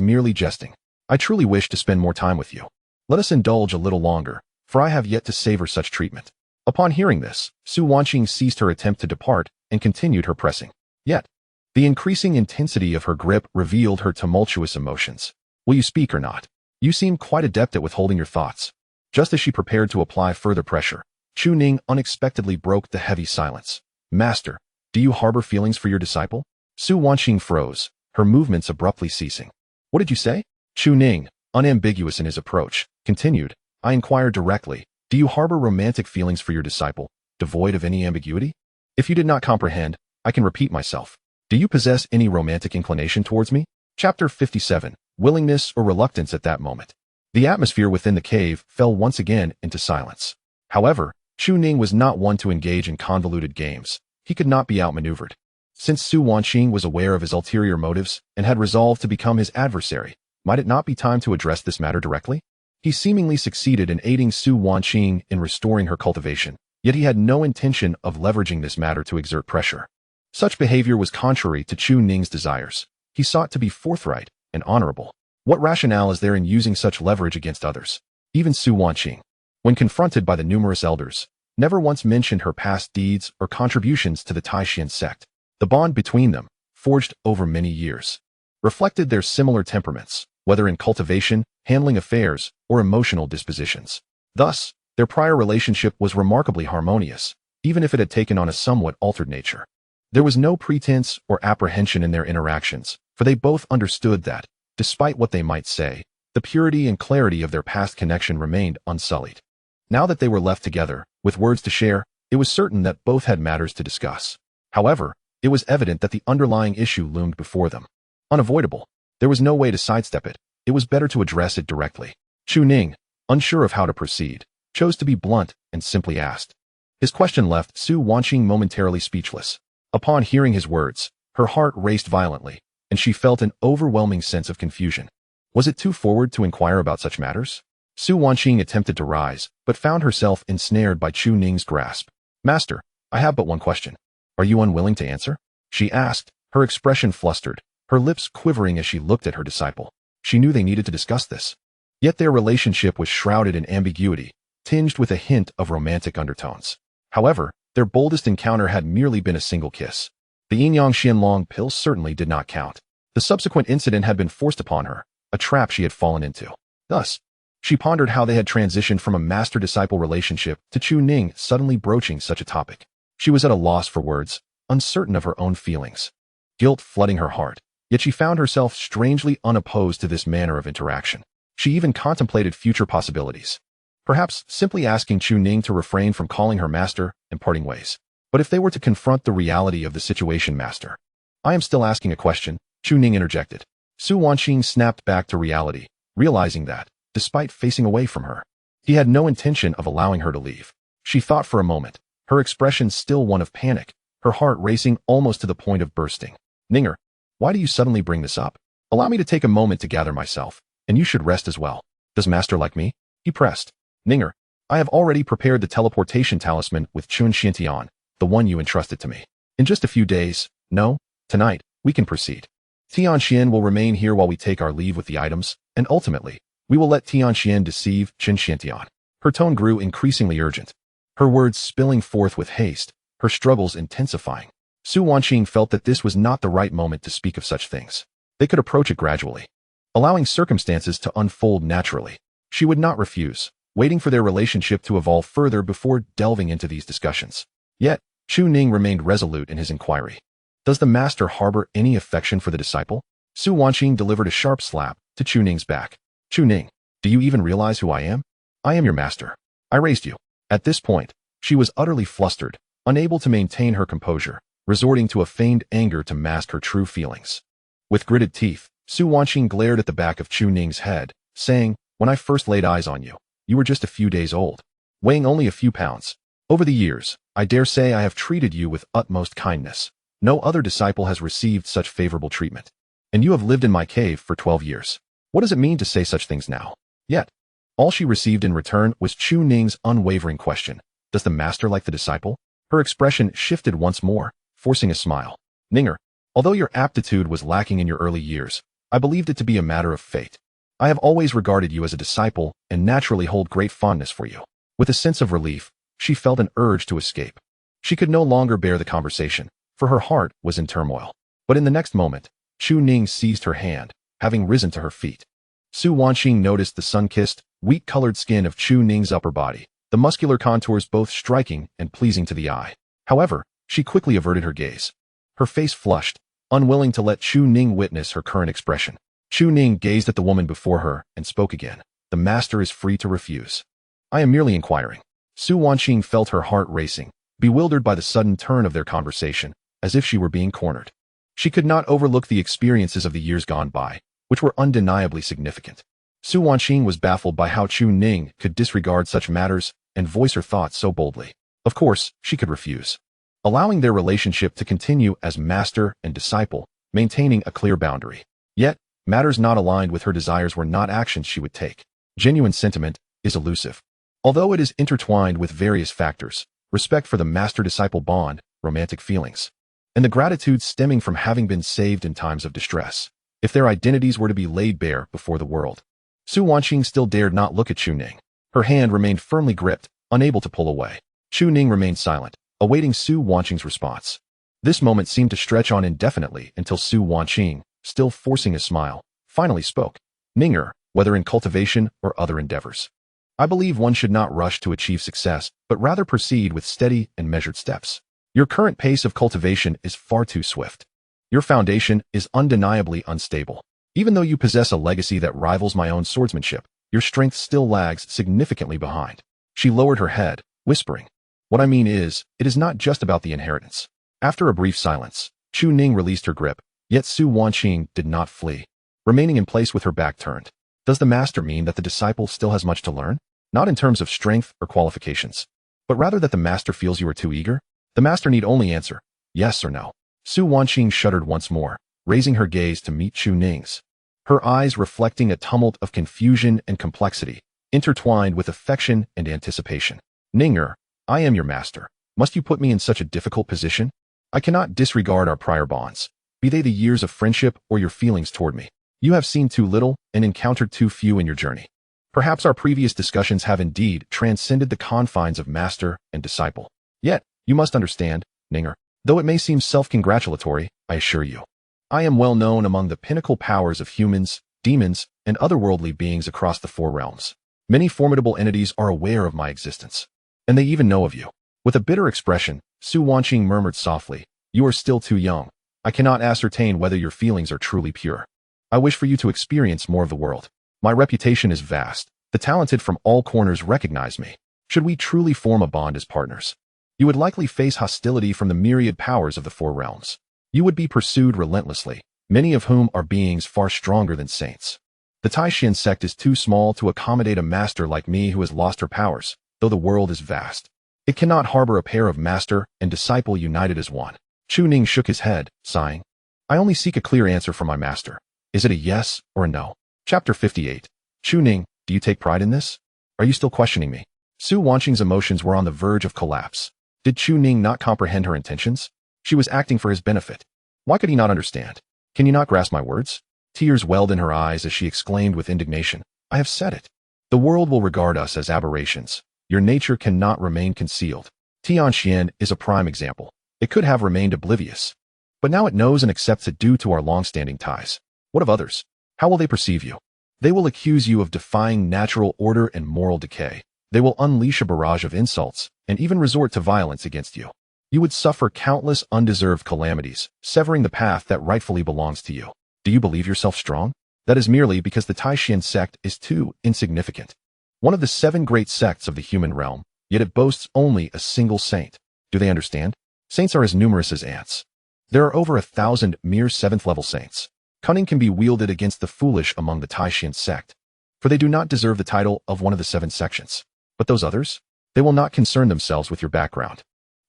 merely jesting. I truly wish to spend more time with you. Let us indulge a little longer, for I have yet to savor such treatment. Upon hearing this, Su Wanqing ceased her attempt to depart and continued her pressing. Yet, the increasing intensity of her grip revealed her tumultuous emotions. Will you speak or not? You seem quite adept at withholding your thoughts. Just as she prepared to apply further pressure, Chu Ning unexpectedly broke the heavy silence. Master, do you harbor feelings for your disciple? Su Wanqing froze, her movements abruptly ceasing. What did you say? Chu Ning, unambiguous in his approach, continued. I inquired directly, do you harbor romantic feelings for your disciple, devoid of any ambiguity? If you did not comprehend, I can repeat myself. Do you possess any romantic inclination towards me? Chapter 57. Willingness or reluctance at that moment. The atmosphere within the cave fell once again into silence. However, Chu Ning was not one to engage in convoluted games. He could not be outmaneuvered. Since Su Wanqing was aware of his ulterior motives and had resolved to become his adversary, might it not be time to address this matter directly? He seemingly succeeded in aiding Su Wanqing in restoring her cultivation, yet he had no intention of leveraging this matter to exert pressure. Such behavior was contrary to Chu Ning's desires. He sought to be forthright and honorable. What rationale is there in using such leverage against others? Even Su Wanqing, when confronted by the numerous elders, never once mentioned her past deeds or contributions to the Taishan sect. The bond between them, forged over many years, reflected their similar temperaments, whether in cultivation, handling affairs, or emotional dispositions. Thus, their prior relationship was remarkably harmonious, even if it had taken on a somewhat altered nature. There was no pretense or apprehension in their interactions, for they both understood that, despite what they might say, the purity and clarity of their past connection remained unsullied. Now that they were left together, with words to share, it was certain that both had matters to discuss. However, it was evident that the underlying issue loomed before them. Unavoidable. There was no way to sidestep it. It was better to address it directly. Chu Ning, unsure of how to proceed, chose to be blunt and simply asked. His question left Su Wanqing momentarily speechless. Upon hearing his words, her heart raced violently, and she felt an overwhelming sense of confusion. Was it too forward to inquire about such matters? Su Wanqing attempted to rise, but found herself ensnared by Chu Ning's grasp. Master, I have but one question. Are you unwilling to answer? She asked, her expression flustered, her lips quivering as she looked at her disciple. She knew they needed to discuss this. Yet their relationship was shrouded in ambiguity, tinged with a hint of romantic undertones. However, their boldest encounter had merely been a single kiss. The Yin-Yang Xianlong pill certainly did not count. The subsequent incident had been forced upon her, a trap she had fallen into. Thus, she pondered how they had transitioned from a master-disciple relationship to Chu Ning suddenly broaching such a topic. She was at a loss for words, uncertain of her own feelings. Guilt flooding her heart, yet she found herself strangely unopposed to this manner of interaction. She even contemplated future possibilities. Perhaps simply asking Chu Ning to refrain from calling her master and parting ways. But if they were to confront the reality of the situation, master. I am still asking a question, Chu Ning interjected. Su Wanqing snapped back to reality, realizing that, despite facing away from her, he had no intention of allowing her to leave. She thought for a moment, her expression still one of panic, her heart racing almost to the point of bursting. Ninger, why do you suddenly bring this up? Allow me to take a moment to gather myself, and you should rest as well. Does master like me? He pressed. Ninger, I have already prepared the teleportation talisman with Chun Xiantian, the one you entrusted to me. In just a few days, no, tonight, we can proceed. Tianxian will remain here while we take our leave with the items, and ultimately, we will let Tianxian deceive Chun Xiantian. Her tone grew increasingly urgent, her words spilling forth with haste, her struggles intensifying. Su Wanqing felt that this was not the right moment to speak of such things. They could approach it gradually, allowing circumstances to unfold naturally. She would not refuse, waiting for their relationship to evolve further before delving into these discussions. Yet, Chu Ning remained resolute in his inquiry. Does the master harbor any affection for the disciple? Su Wanqing delivered a sharp slap to Chu Ning's back. Chu Ning, do you even realize who I am? I am your master. I raised you. At this point, she was utterly flustered, unable to maintain her composure, resorting to a feigned anger to mask her true feelings. With gritted teeth, Su Wanqing glared at the back of Chu Ning's head, saying, "When I first laid eyes on you, you were just a few days old, weighing only a few pounds. Over the years, I dare say I have treated you with utmost kindness. No other disciple has received such favorable treatment. And you have lived in my cave for 12 years. What does it mean to say such things now?" Yet, all she received in return was Chu Ning's unwavering question, "Does the master like the disciple?" Her expression shifted once more, forcing a smile. "Ninger, although your aptitude was lacking in your early years, I believed it to be a matter of fate. I have always regarded you as a disciple and naturally hold great fondness for you." With a sense of relief, she felt an urge to escape. She could no longer bear the conversation, for her heart was in turmoil. But in the next moment, Chu Ning seized her hand, having risen to her feet. Su Wanqing noticed the sun-kissed, wheat-colored skin of Chu Ning's upper body, the muscular contours both striking and pleasing to the eye. However, she quickly averted her gaze. Her face flushed, unwilling to let Chu Ning witness her current expression. Chu Ning gazed at the woman before her and spoke again. "The master is free to refuse. I am merely inquiring." Su Wanqing felt her heart racing, bewildered by the sudden turn of their conversation, as if she were being cornered. She could not overlook the experiences of the years gone by, which were undeniably significant. Su Wanqing was baffled by how Chu Ning could disregard such matters and voice her thoughts so boldly. Of course, she could refuse, allowing their relationship to continue as master and disciple, maintaining a clear boundary. Yet, matters not aligned with her desires were not actions she would take. Genuine sentiment is elusive. Although it is intertwined with various factors, respect for the master-disciple bond, romantic feelings, and the gratitude stemming from having been saved in times of distress, if their identities were to be laid bare before the world. Su Wanqing still dared not look at Chu Ning. Her hand remained firmly gripped, unable to pull away. Chu Ning remained silent, awaiting Su Wanqing's response. This moment seemed to stretch on indefinitely until Su Wanqing, still forcing a smile, finally spoke. "Ninger, whether in cultivation or other endeavors, I believe one should not rush to achieve success, but rather proceed with steady and measured steps. Your current pace of cultivation is far too swift. Your foundation is undeniably unstable. Even though you possess a legacy that rivals my own swordsmanship, your strength still lags significantly behind." She lowered her head, whispering, "What I mean is, it is not just about the inheritance." After a brief silence, Chu Ning released her grip, yet Su Wanqing did not flee, remaining in place with her back turned. "Does the master mean that the disciple still has much to learn? Not in terms of strength or qualifications, but rather that the master feels you are too eager?" The master need only answer, yes or no. Su Wanqing shuddered once more, raising her gaze to meet Chu Ning's. Her eyes reflecting a tumult of confusion and complexity, intertwined with affection and anticipation. "Ninger, I am your master. Must you put me in such a difficult position? I cannot disregard our prior bonds, be they the years of friendship or your feelings toward me. You have seen too little and encountered too few in your journey. Perhaps our previous discussions have indeed transcended the confines of master and disciple. Yet, you must understand, Ninger, though it may seem self-congratulatory, I assure you, I am well known among the pinnacle powers of humans, demons, and otherworldly beings across the four realms. Many formidable entities are aware of my existence, and they even know of you." With a bitter expression, Su Wanqing murmured softly, "You are still too young. I cannot ascertain whether your feelings are truly pure. I wish for you to experience more of the world. My reputation is vast. The talented from all corners recognize me. Should we truly form a bond as partners, you would likely face hostility from the myriad powers of the four realms. You would be pursued relentlessly, many of whom are beings far stronger than saints. The Taishan sect is too small to accommodate a master like me who has lost her powers, though the world is vast. It cannot harbor a pair of master and disciple united as one." Chu Ning shook his head, sighing. "I only seek a clear answer from my master. Is it a yes or a no?" Chapter 58. Chu Ning, do you take pride in this? Are you still questioning me? Su Wanqing's emotions were on the verge of collapse. Did Chu Ning not comprehend her intentions? She was acting for his benefit. Why could he not understand? Can you not grasp my words? Tears welled in her eyes as she exclaimed with indignation, "I have said it. The world will regard us as aberrations. Your nature cannot remain concealed. Tianxian is a prime example. It could have remained oblivious, but now it knows and accepts it due to our long-standing ties. What of others? How will they perceive you? They will accuse you of defying natural order and moral decay. They will unleash a barrage of insults and even resort to violence against you. You would suffer countless undeserved calamities, severing the path that rightfully belongs to you. Do you believe yourself strong? That is merely because the Taishan sect is too insignificant. One of the 7 great sects of the human realm, yet it boasts only a single saint. Do they understand? Saints are as numerous as ants. There are over 1,000 mere 7th-level saints. Cunning can be wielded against the foolish among the Taishan sect, for they do not deserve the title of one of the 7 sections. But those others? They will not concern themselves with your background,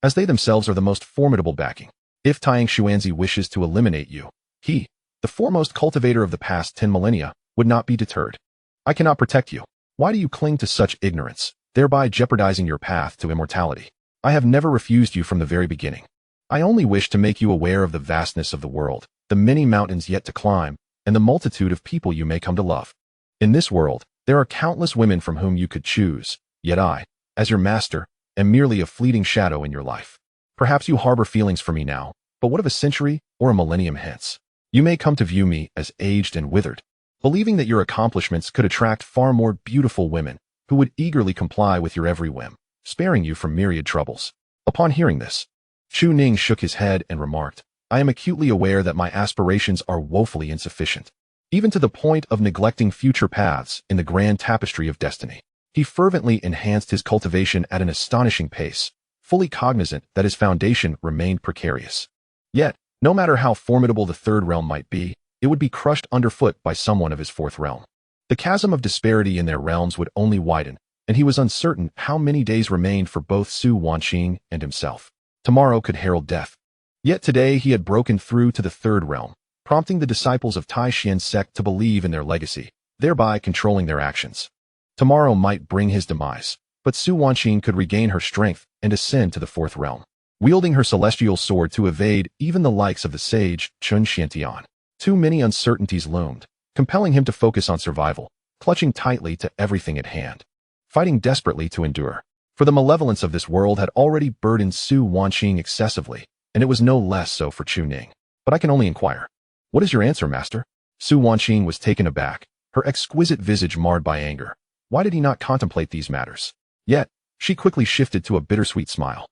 as they themselves are the most formidable backing. If Taiyang Xuanzi wishes to eliminate you, he, the foremost cultivator of the past 10 millennia, would not be deterred. I cannot protect you. Why do you cling to such ignorance, thereby jeopardizing your path to immortality? I have never refused you from the very beginning. I only wish to make you aware of the vastness of the world, the many mountains yet to climb, and the multitude of people you may come to love. In this world, there are countless women from whom you could choose, yet I, as your master, am merely a fleeting shadow in your life. Perhaps you harbor feelings for me now, but what of a century or a millennium hence? You may come to view me as aged and withered, believing that your accomplishments could attract far more beautiful women who would eagerly comply with your every whim, sparing you from myriad troubles. Upon hearing this, Chu Ning shook his head and remarked, I am acutely aware that my aspirations are woefully insufficient, even to the point of neglecting future paths in the grand tapestry of destiny. He fervently enhanced his cultivation at an astonishing pace, fully cognizant that his foundation remained precarious. Yet, no matter how formidable the third realm might be, it would be crushed underfoot by someone of his fourth realm. The chasm of disparity in their realms would only widen, and he was uncertain how many days remained for both Su Wanqing and himself. Tomorrow could herald death. Yet today he had broken through to the third realm, prompting the disciples of Taishan's sect to believe in their legacy, thereby controlling their actions. Tomorrow might bring his demise, but Su Wanqing could regain her strength and ascend to the fourth realm, wielding her celestial sword to evade even the likes of the sage Chun Xiantian. Too many uncertainties loomed, compelling him to focus on survival, clutching tightly to everything at hand, fighting desperately to endure. For the malevolence of this world had already burdened Su Wanqing excessively, and it was no less so for Chu Ning. But I can only inquire. What is your answer, master? Su Wanqing was taken aback, her exquisite visage marred by anger. Why did he not contemplate these matters? Yet, she quickly shifted to a bittersweet smile,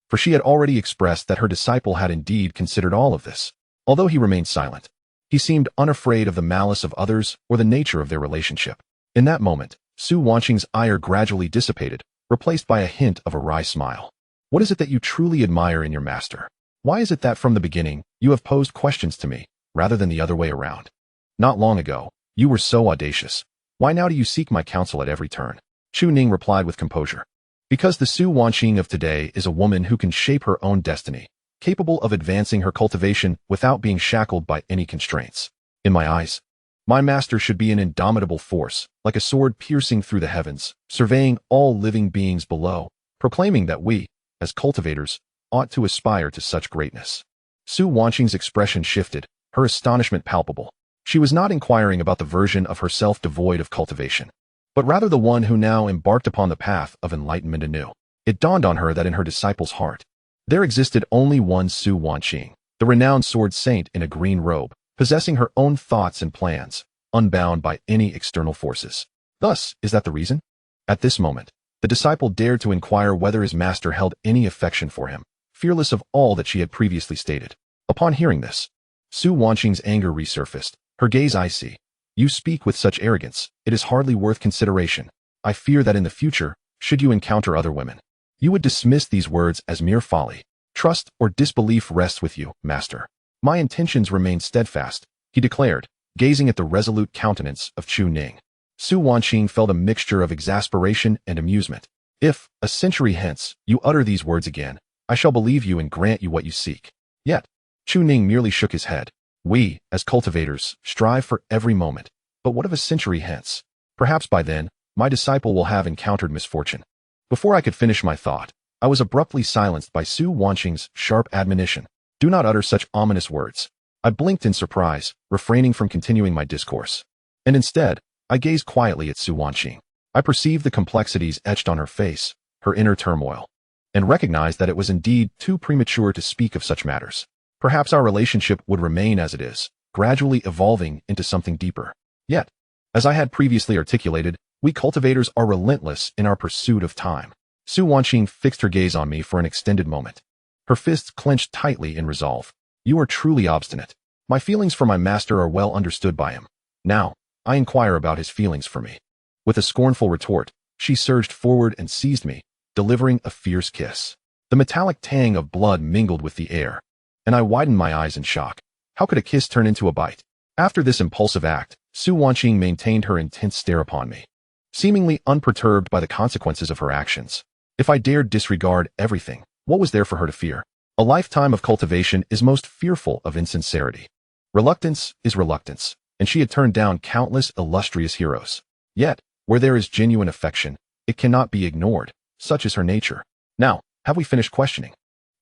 for she had already expressed that her disciple had indeed considered all of this. Although he remained silent, he seemed unafraid of the malice of others or the nature of their relationship. In that moment, Su Wanqing's ire gradually dissipated, replaced by a hint of a wry smile. What is it that you truly admire in your master? Why is it that from the beginning, you have posed questions to me, rather than the other way around? Not long ago, you were so audacious. Why now do you seek my counsel at every turn? Chu Ning replied with composure. Because the Su Wanqing of today is a woman who can shape her own destiny, capable of advancing her cultivation without being shackled by any constraints. In my eyes, my master should be an indomitable force, like a sword piercing through the heavens, surveying all living beings below, proclaiming that we, as cultivators, ought to aspire to such greatness. Su Wanqing's expression shifted, her astonishment palpable. She was not inquiring about the version of herself devoid of cultivation, but rather the one who now embarked upon the path of enlightenment anew. It dawned on her that in her disciple's heart, there existed only one Su Wanqing, the renowned sword saint in a green robe, possessing her own thoughts and plans, unbound by any external forces. Thus, is that the reason? At this moment, the disciple dared to inquire whether his master held any affection for him, fearless of all that she had previously stated. Upon hearing this, Su Wanqing's anger resurfaced, her gaze icy. You speak with such arrogance, it is hardly worth consideration. I fear that in the future, should you encounter other women, you would dismiss these words as mere folly. Trust or disbelief rests with you, master. My intentions remain steadfast, he declared, gazing at the resolute countenance of Chu Ning. Su Wanqing felt a mixture of exasperation and amusement. If, a century hence, you utter these words again, I shall believe you and grant you what you seek. Yet, Chu Ning merely shook his head. We, as cultivators, strive for every moment. But what of a century hence? Perhaps by then, my disciple will have encountered misfortune. Before I could finish my thought, I was abruptly silenced by Su Wanqing's sharp admonition. Do not utter such ominous words. I blinked in surprise, refraining from continuing my discourse. And instead, I gazed quietly at Su Wanqing. I perceived the complexities etched on her face, her inner turmoil, and recognized that it was indeed too premature to speak of such matters. Perhaps our relationship would remain as it is, gradually evolving into something deeper. Yet, as I had previously articulated, we cultivators are relentless in our pursuit of time. Su Wanqing fixed her gaze on me for an extended moment. Her fists clenched tightly in resolve. You are truly obstinate. My feelings for my master are well understood by him. Now, I inquire about his feelings for me. With a scornful retort, she surged forward and seized me, delivering a fierce kiss. The metallic tang of blood mingled with the air, and I widened my eyes in shock. How could a kiss turn into a bite? After this impulsive act, Su Wanqing maintained her intense stare upon me, seemingly unperturbed by the consequences of her actions. If I dared disregard everything, what was there for her to fear? A lifetime of cultivation is most fearful of insincerity. Reluctance is reluctance, and she had turned down countless illustrious heroes. Yet, where there is genuine affection, it cannot be ignored. Such is her nature. Now, have we finished questioning?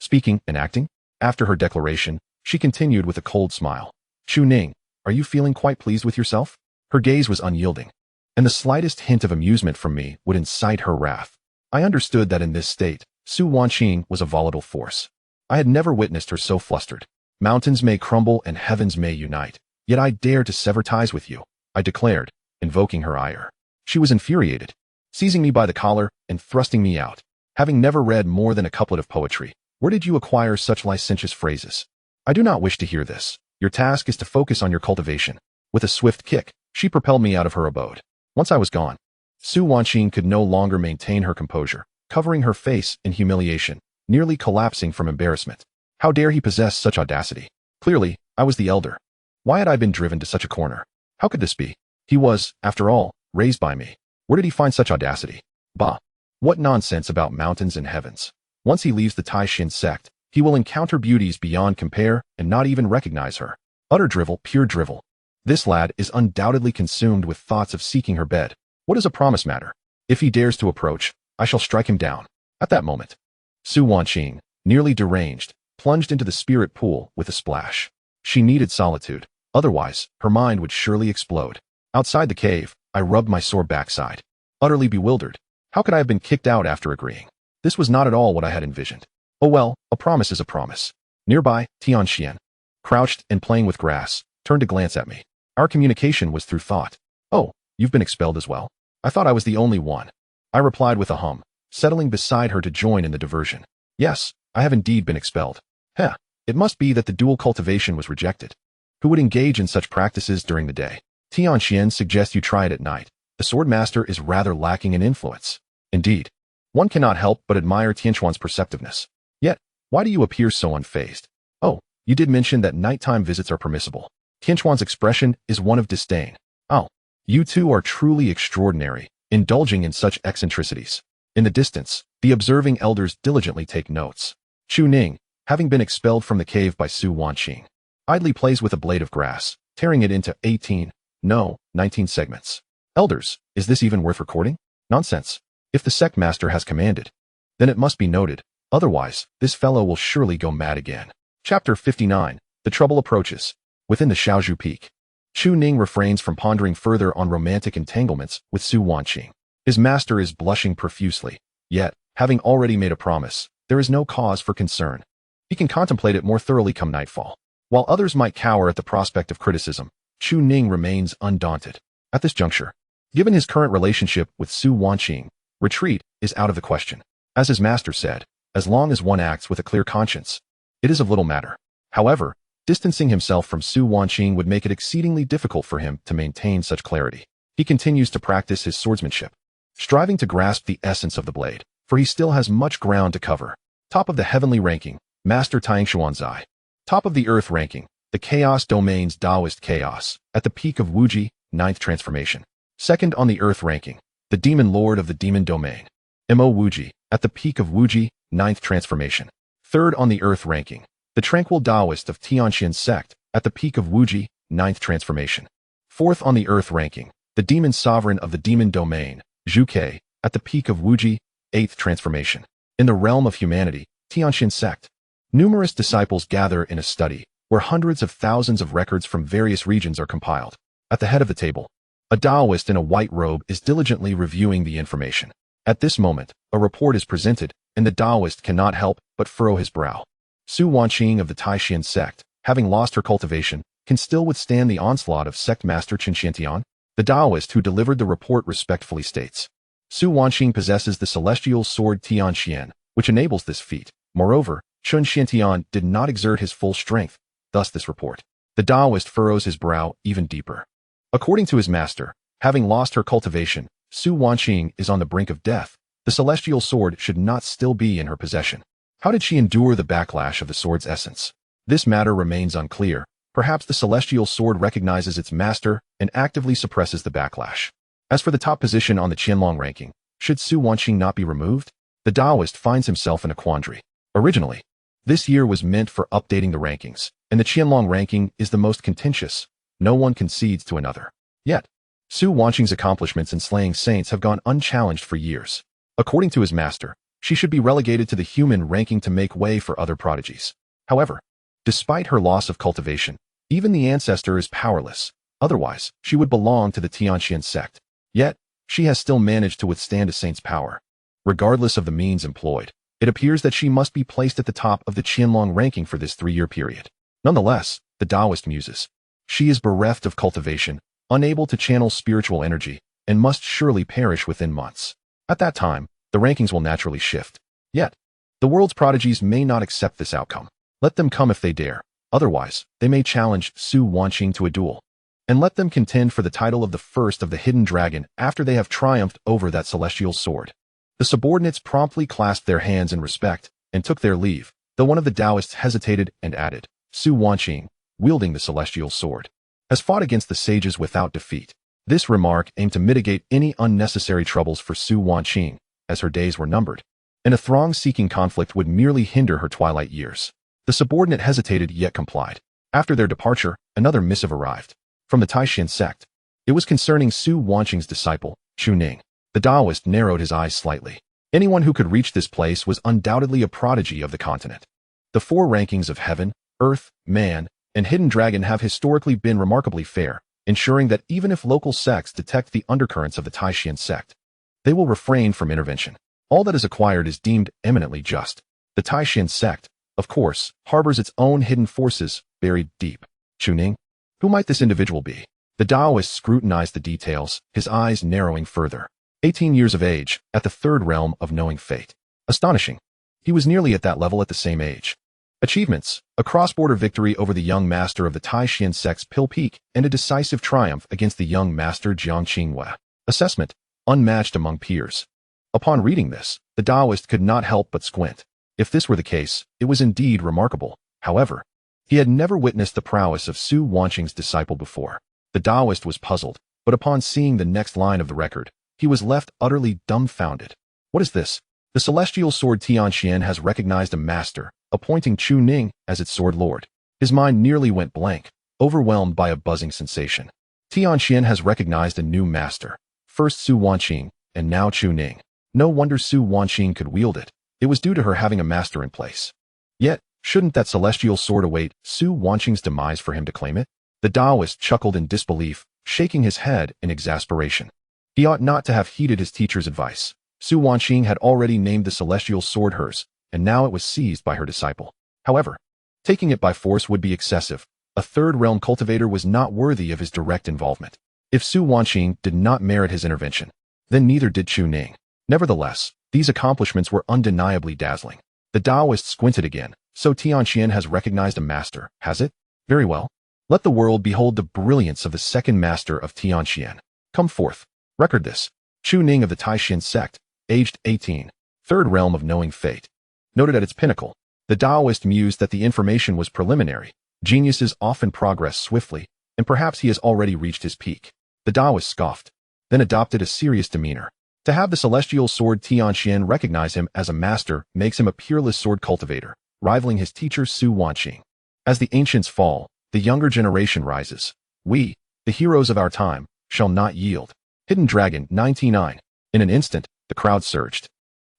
Speaking and acting? After her declaration, she continued with a cold smile. Chu Ning, are you feeling quite pleased with yourself? Her gaze was unyielding, and the slightest hint of amusement from me would incite her wrath. I understood that in this state, Su Wanqing was a volatile force. I had never witnessed her so flustered. Mountains may crumble and heavens may unite, yet I dare to sever ties with you, I declared, invoking her ire. She was infuriated, seizing me by the collar and thrusting me out. Having never read more than a couplet of poetry, where did you acquire such licentious phrases? I do not wish to hear this. Your task is to focus on your cultivation. With a swift kick, she propelled me out of her abode. Once I was gone, Su Wanqing could no longer maintain her composure, covering her face in humiliation, nearly collapsing from embarrassment. How dare he possess such audacity? Clearly, I was the elder. Why had I been driven to such a corner? How could this be? He was, after all, raised by me. Where did he find such audacity? Bah! What nonsense about mountains and heavens. Once he leaves the Taishan sect, he will encounter beauties beyond compare and not even recognize her. Utter drivel, pure drivel. This lad is undoubtedly consumed with thoughts of seeking her bed. What does a promise matter? If he dares to approach, I shall strike him down. At that moment, Su Wanqing, nearly deranged, plunged into the spirit pool with a splash. She needed solitude, otherwise her mind would surely explode. Outside the cave, I rubbed my sore backside. Utterly bewildered. How could I have been kicked out after agreeing? This was not at all what I had envisioned. Oh well, a promise is a promise. Nearby, Tianxian, crouched and playing with grass, turned to glance at me. Our communication was through thought. Oh, you've been expelled as well? I thought I was the only one. I replied with a hum, settling beside her to join in the diversion. Yes, I have indeed been expelled. Heh, it must be that the dual cultivation was rejected. Who would engage in such practices during the day? Tianxian suggests you try it at night. The sword master is rather lacking in influence. Indeed. One cannot help but admire Tianquan's perceptiveness. Yet, why do you appear so unfazed? Oh, you did mention that nighttime visits are permissible. Tianquan's expression is one of disdain. Oh, you two are truly extraordinary, indulging in such eccentricities. In the distance, the observing elders diligently take notes. Chu Ning, having been expelled from the cave by Su Wanqing, idly plays with a blade of grass, tearing it into 19 segments. Elders, is this even worth recording? Nonsense. If the sect master has commanded, then it must be noted. Otherwise, this fellow will surely go mad again. Chapter 59. The trouble approaches. Within the Shaozhu Peak, Chu Ning refrains from pondering further on romantic entanglements with Su Wanqing. His master is blushing profusely. Yet, having already made a promise, there is no cause for concern. He can contemplate it more thoroughly come nightfall. While others might cower at the prospect of criticism, Chu Ning remains undaunted. At this juncture, given his current relationship with Su Wanqing, retreat is out of the question. As his master said, as long as one acts with a clear conscience, it is of little matter. However, distancing himself from Su Wanqing would make it exceedingly difficult for him to maintain such clarity. He continues to practice his swordsmanship, striving to grasp the essence of the blade, for he still has much ground to cover. Top of the heavenly ranking, Master Tangshuanzai. Top of the earth ranking, the Chaos Domain's Taoist Chaos, at the peak of Wuji, 9th transformation. Second on the earth ranking, the Demon Lord of the Demon Domain, Mo Wuji, at the peak of Wuji, 9th transformation. Third on the earth ranking, the Tranquil Taoist of Tianxian sect, at the peak of Wuji, 9th transformation. Fourth on the earth ranking, the Demon Sovereign of the Demon Domain, Zhu Ke, at the peak of Wuji, 8th transformation. In the realm of humanity, Tianxian sect. Numerous disciples gather in a study, where hundreds of thousands of records from various regions are compiled. At the head of the table, a Taoist in a white robe is diligently reviewing the information. At this moment, a report is presented, and the Taoist cannot help but furrow his brow. Su Wanqing of the Taishan sect, having lost her cultivation, can still withstand the onslaught of sect master Chen Xiantian? The Taoist who delivered the report respectfully states, Su Wanqing possesses the celestial sword Tianxian, which enables this feat. Moreover, Chen Xiantian did not exert his full strength, thus this report. The Taoist furrows his brow even deeper. According to his master, having lost her cultivation, Su Wanqing is on the brink of death. The celestial sword should not still be in her possession. How did she endure the backlash of the sword's essence? This matter remains unclear. Perhaps the celestial sword recognizes its master and actively suppresses the backlash. As for the top position on the Qianlong ranking, should Su Wanqing not be removed? The Taoist finds himself in a quandary. Originally, this year was meant for updating the rankings, and the Qianlong ranking is the most contentious. No one concedes to another. Yet, Su Wanqing's accomplishments in slaying saints have gone unchallenged for years. According to his master, she should be relegated to the human ranking to make way for other prodigies. However, despite her loss of cultivation, even the ancestor is powerless. Otherwise, she would belong to the Tianqian sect. Yet, she has still managed to withstand a saint's power. Regardless of the means employed, it appears that she must be placed at the top of the Qianlong ranking for this 3-year period. Nonetheless, the Taoist muses. She is bereft of cultivation, unable to channel spiritual energy, and must surely perish within months. At that time, the rankings will naturally shift. Yet, the world's prodigies may not accept this outcome. Let them come if they dare. Otherwise, they may challenge Su Wanqing to a duel. And let them contend for the title of the first of the hidden dragon after they have triumphed over that celestial sword. The subordinates promptly clasped their hands in respect and took their leave, though one of the Taoists hesitated and added, Su Wanqing, wielding the celestial sword, has fought against the sages without defeat. This remark aimed to mitigate any unnecessary troubles for Su Wanqing, as her days were numbered, and a throng-seeking conflict would merely hinder her twilight years. The subordinate hesitated yet complied. After their departure, another missive arrived. From the Taishan sect. It was concerning Su Wanqing's disciple, Chu Ning. The Taoist narrowed his eyes slightly. Anyone who could reach this place was undoubtedly a prodigy of the continent. The 4 rankings of heaven, earth, man, and hidden dragon have historically been remarkably fair, ensuring that even if local sects detect the undercurrents of the Taishan sect, they will refrain from intervention. All that is acquired is deemed eminently just. The Taishan sect, of course, harbors its own hidden forces buried deep. Chu Ning? Who might this individual be? The Taoist scrutinized the details, his eyes narrowing further. 18 years of age, at the 3rd realm of knowing fate. Astonishing. He was nearly at that level at the same age. Achievements: a cross-border victory over the young master of the Taishan sect's Pill Peak and a decisive triumph against the young master Jiang Qinghua. Assessment: unmatched among peers. Upon reading this, the Taoist could not help but squint. If this were the case, it was indeed remarkable. However, he had never witnessed the prowess of Su Wanqing's disciple before. The Taoist was puzzled, but upon seeing the next line of the record, he was left utterly dumbfounded. What is this? The celestial sword Tianqian has recognized a master, appointing Chu Ning as its sword lord. His mind nearly went blank, overwhelmed by a buzzing sensation. Tianqian has recognized a new master. First Su Wanqing, and now Chu Ning. No wonder Su Wanqing could wield it. It was due to her having a master in place. Yet, shouldn't that celestial sword await Su Wanqing's demise for him to claim it? The Taoist chuckled in disbelief, shaking his head in exasperation. He ought not to have heeded his teacher's advice. Su Wanqing had already named the celestial sword hers, and now it was seized by her disciple. However, taking it by force would be excessive. A 3rd realm cultivator was not worthy of his direct involvement. If Su Wanqing did not merit his intervention, then neither did Chu Ning. Nevertheless, these accomplishments were undeniably dazzling. The Taoist squinted again. So Tianqian has recognized a master, has it? Very well. Let the world behold the brilliance of the 2nd master of Tianqian. Come forth. Record this. Chu Ning of the Taishan sect, aged 18, 3rd realm of knowing fate. Noted at its pinnacle, the Taoist mused that the information was preliminary. Geniuses often progress swiftly, and perhaps he has already reached his peak. The Taoist scoffed, then adopted a serious demeanor. To have the celestial sword Tianqian recognize him as a master makes him a peerless sword cultivator, rivaling his teacher Su Wanqing. As the ancients fall, the younger generation rises. We, the heroes of our time, shall not yield. Hidden Dragon 99. In an instant, the crowd surged,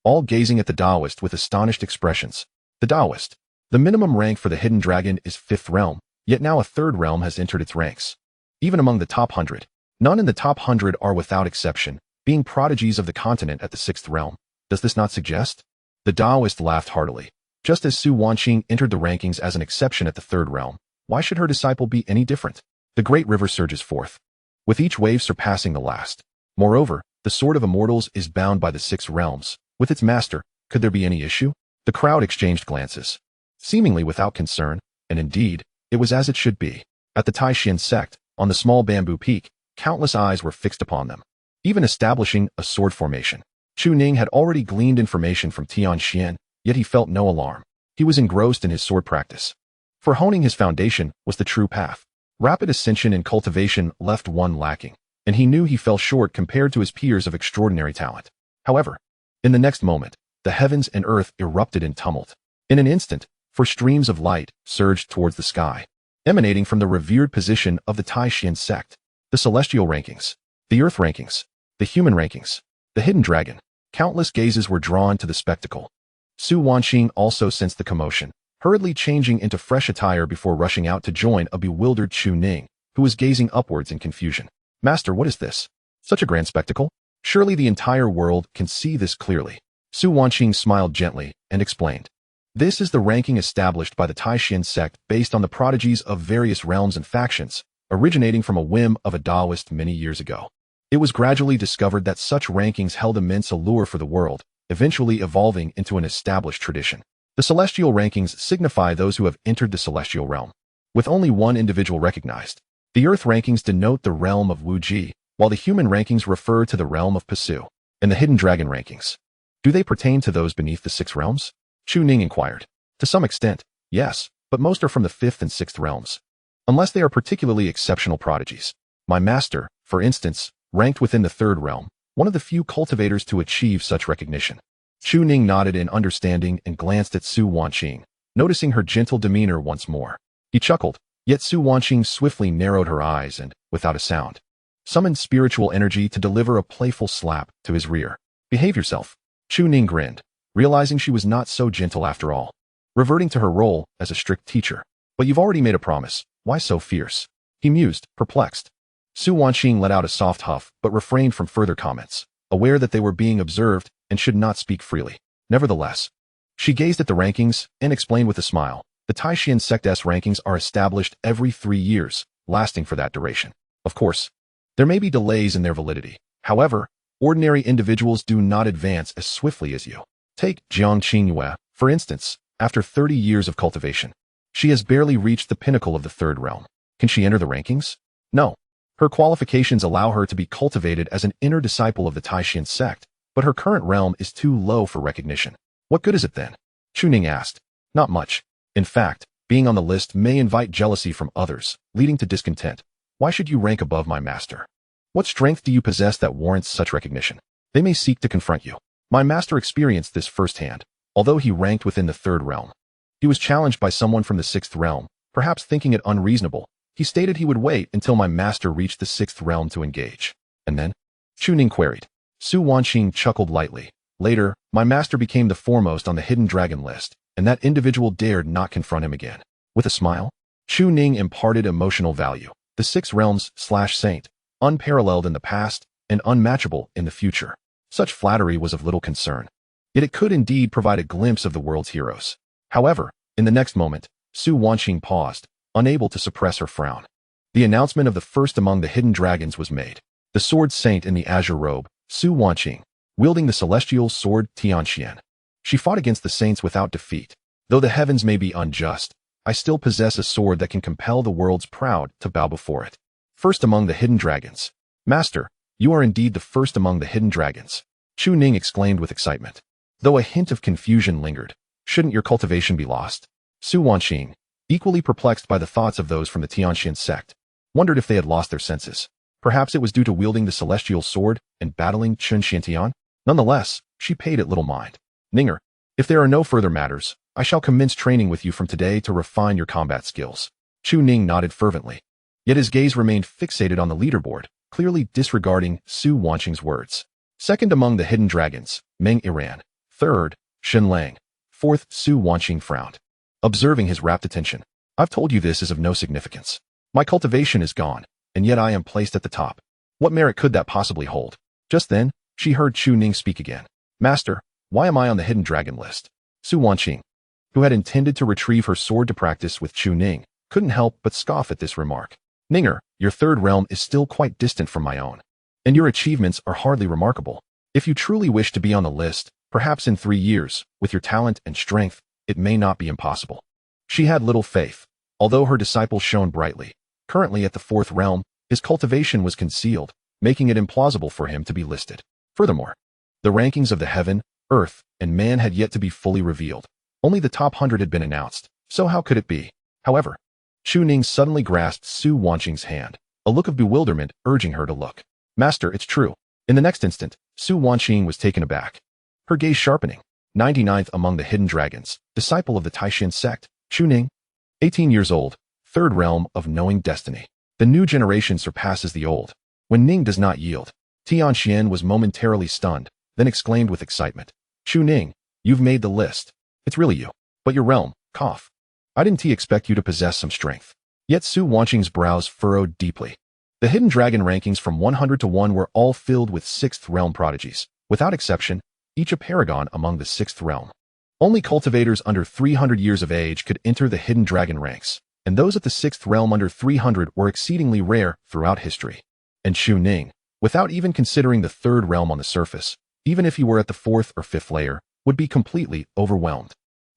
all gazing at the Taoist with astonished expressions. The Taoist. The minimum rank for the Hidden Dragon is 5th realm, yet now a 3rd realm has entered its ranks. Even among the top 100, none in the top 100 are without exception, being prodigies of the continent at the 6th realm. Does this not suggest? The Taoist laughed heartily. Just as Su Wanqing entered the rankings as an exception at the 3rd realm, why should her disciple be any different? The great river surges forth, with each wave surpassing the last. Moreover, the sword of immortals is bound by the 6 realms. With its master, could there be any issue? The crowd exchanged glances, seemingly without concern, and indeed, it was as it should be. At the Taishan sect, on the small bamboo peak, countless eyes were fixed upon them. Even establishing a sword formation, Chu Ning had already gleaned information from Tianqian, yet he felt no alarm. He was engrossed in his sword practice. For honing his foundation was the true path. Rapid ascension in cultivation left one lacking, and he knew he fell short compared to his peers of extraordinary talent. However, in the next moment, the heavens and earth erupted in tumult. In an instant, for streams of light surged towards the sky, emanating from the revered position of the Taishan sect, the celestial rankings, the earth rankings, the human rankings, the hidden dragon. Countless gazes were drawn to the spectacle. Su Wanqing also sensed the commotion, hurriedly changing into fresh attire before rushing out to join a bewildered Chu Ning, who was gazing upwards in confusion. Master, what is this? Such a grand spectacle? Surely the entire world can see this clearly. Su Wanqing smiled gently and explained. This is the ranking established by the Taishan sect based on the prodigies of various realms and factions, originating from a whim of a Taoist many years ago. It was gradually discovered that such rankings held immense allure for the world, eventually evolving into an established tradition. The celestial rankings signify those who have entered the celestial realm, with only one individual recognized. The earth rankings denote the realm of Wuji, while the human rankings refer to the realm of Pasu. And the hidden dragon rankings, do they pertain to those beneath the 6 realms? Chu Ning inquired. To some extent, yes, but most are from the 5th and 6th realms, unless they are particularly exceptional prodigies. My master, for instance, ranked within the 3rd realm, one of the few cultivators to achieve such recognition. Chu Ning nodded in understanding and glanced at Su Wanqing, noticing her gentle demeanor once more. He chuckled, yet Su Wanqing swiftly narrowed her eyes and, without a sound, summoned spiritual energy to deliver a playful slap to his rear. Behave yourself. Chu Ning grinned, realizing she was not so gentle after all, reverting to her role as a strict teacher. But you've already made a promise, why so fierce? He mused, perplexed. Su Wanqing let out a soft huff but refrained from further comments, aware that they were being observed and should not speak freely. Nevertheless, she gazed at the rankings and explained with a smile. The Taishan sect's rankings are established every 3 years, lasting for that duration. Of course, there may be delays in their validity. However, ordinary individuals do not advance as swiftly as you. Take Jiang Qingyue, for instance. After 30 years of cultivation, she has barely reached the pinnacle of the 3rd realm. Can she enter the rankings? No. Her qualifications allow her to be cultivated as an inner disciple of the Taishan sect, but her current realm is too low for recognition. What good is it then? Chu Ning asked. Not much. In fact, being on the list may invite jealousy from others, leading to discontent. Why should you rank above my master? What strength do you possess that warrants such recognition? They may seek to confront you. My master experienced this firsthand. Although he ranked within the 3rd realm, he was challenged by someone from the 6th realm. Perhaps thinking it unreasonable, he stated he would wait until my master reached the 6th realm to engage. And then? Chu Ning queried. Su Wanqing chuckled lightly. Later, my master became the foremost on the hidden dragon list, and that individual dared not confront him again. With a smile, Chu Ning imparted emotional value. The 6 realms/saint, unparalleled in the past and unmatchable in the future. Such flattery was of little concern. Yet it could indeed provide a glimpse of the world's heroes. However, in the next moment, Su Wanqing paused, unable to suppress her frown. The announcement of the first among the hidden dragons was made. The sword saint in the azure robe, Su Wanqing, wielding the celestial sword Tianxian. She fought against the saints without defeat. Though the heavens may be unjust, I still possess a sword that can compel the world's proud to bow before it. First among the hidden dragons. Master, you are indeed the first among the hidden dragons. Chu Ning exclaimed with excitement. Though a hint of confusion lingered, shouldn't your cultivation be lost? Su Wanqing, equally perplexed by the thoughts of those from the Tianxian sect, wondered if they had lost their senses. Perhaps it was due to wielding the celestial sword and battling Chun Xiantian? Nonetheless, she paid it little mind. Ninger, if there are no further matters, I shall commence training with you from today to refine your combat skills. Chu Ning nodded fervently. Yet his gaze remained fixated on the leaderboard, clearly disregarding Su Wanqing's words. Second among the hidden dragons, Meng Iran. 3rd, Shen Lang. 4th, Su Wanqing frowned, observing his rapt attention. I've told you this is of no significance. My cultivation is gone, and yet I am placed at the top. What merit could that possibly hold? Just then, she heard Chu Ning speak again. Master, why am I on the hidden dragon list? Su Wanqing, who had intended to retrieve her sword to practice with Chu Ning, couldn't help but scoff at this remark. Ninger, your 3rd realm is still quite distant from my own, and your achievements are hardly remarkable. If you truly wish to be on the list, perhaps in 3 years, with your talent and strength, it may not be impossible. She had little faith, although her disciple shone brightly. Currently at the 4th realm, his cultivation was concealed, making it implausible for him to be listed. Furthermore, the rankings of the heaven, earth, and man had yet to be fully revealed. Only the top 100 had been announced, so how could it be? However, Chu Ning suddenly grasped Su Wanqing's hand, a look of bewilderment urging her to look. Master, it's true. In the next instant, Su Wanqing was taken aback, her gaze sharpening. 99th among the hidden dragons, disciple of the Taishan sect, Chu Ning, 18 years old, third realm of knowing destiny. The new generation surpasses the old. When Ning does not yield, Tianxian was momentarily stunned, then exclaimed with excitement. Chu Ning, you've made the list. It's really you. But your realm, cough. I didn't expect you to possess some strength. Yet Su Wanqing's brows furrowed deeply. The hidden dragon rankings from 100 to 1 were all filled with 6th realm prodigies, without exception, each a paragon among the 6th realm. Only cultivators under 300 years of age could enter the hidden dragon ranks, and those at the 6th realm under 300 were exceedingly rare throughout history. And Chu Ning, without even considering the 3rd realm on the surface, even if he were at the 4th or 5th layer, would be completely overwhelmed.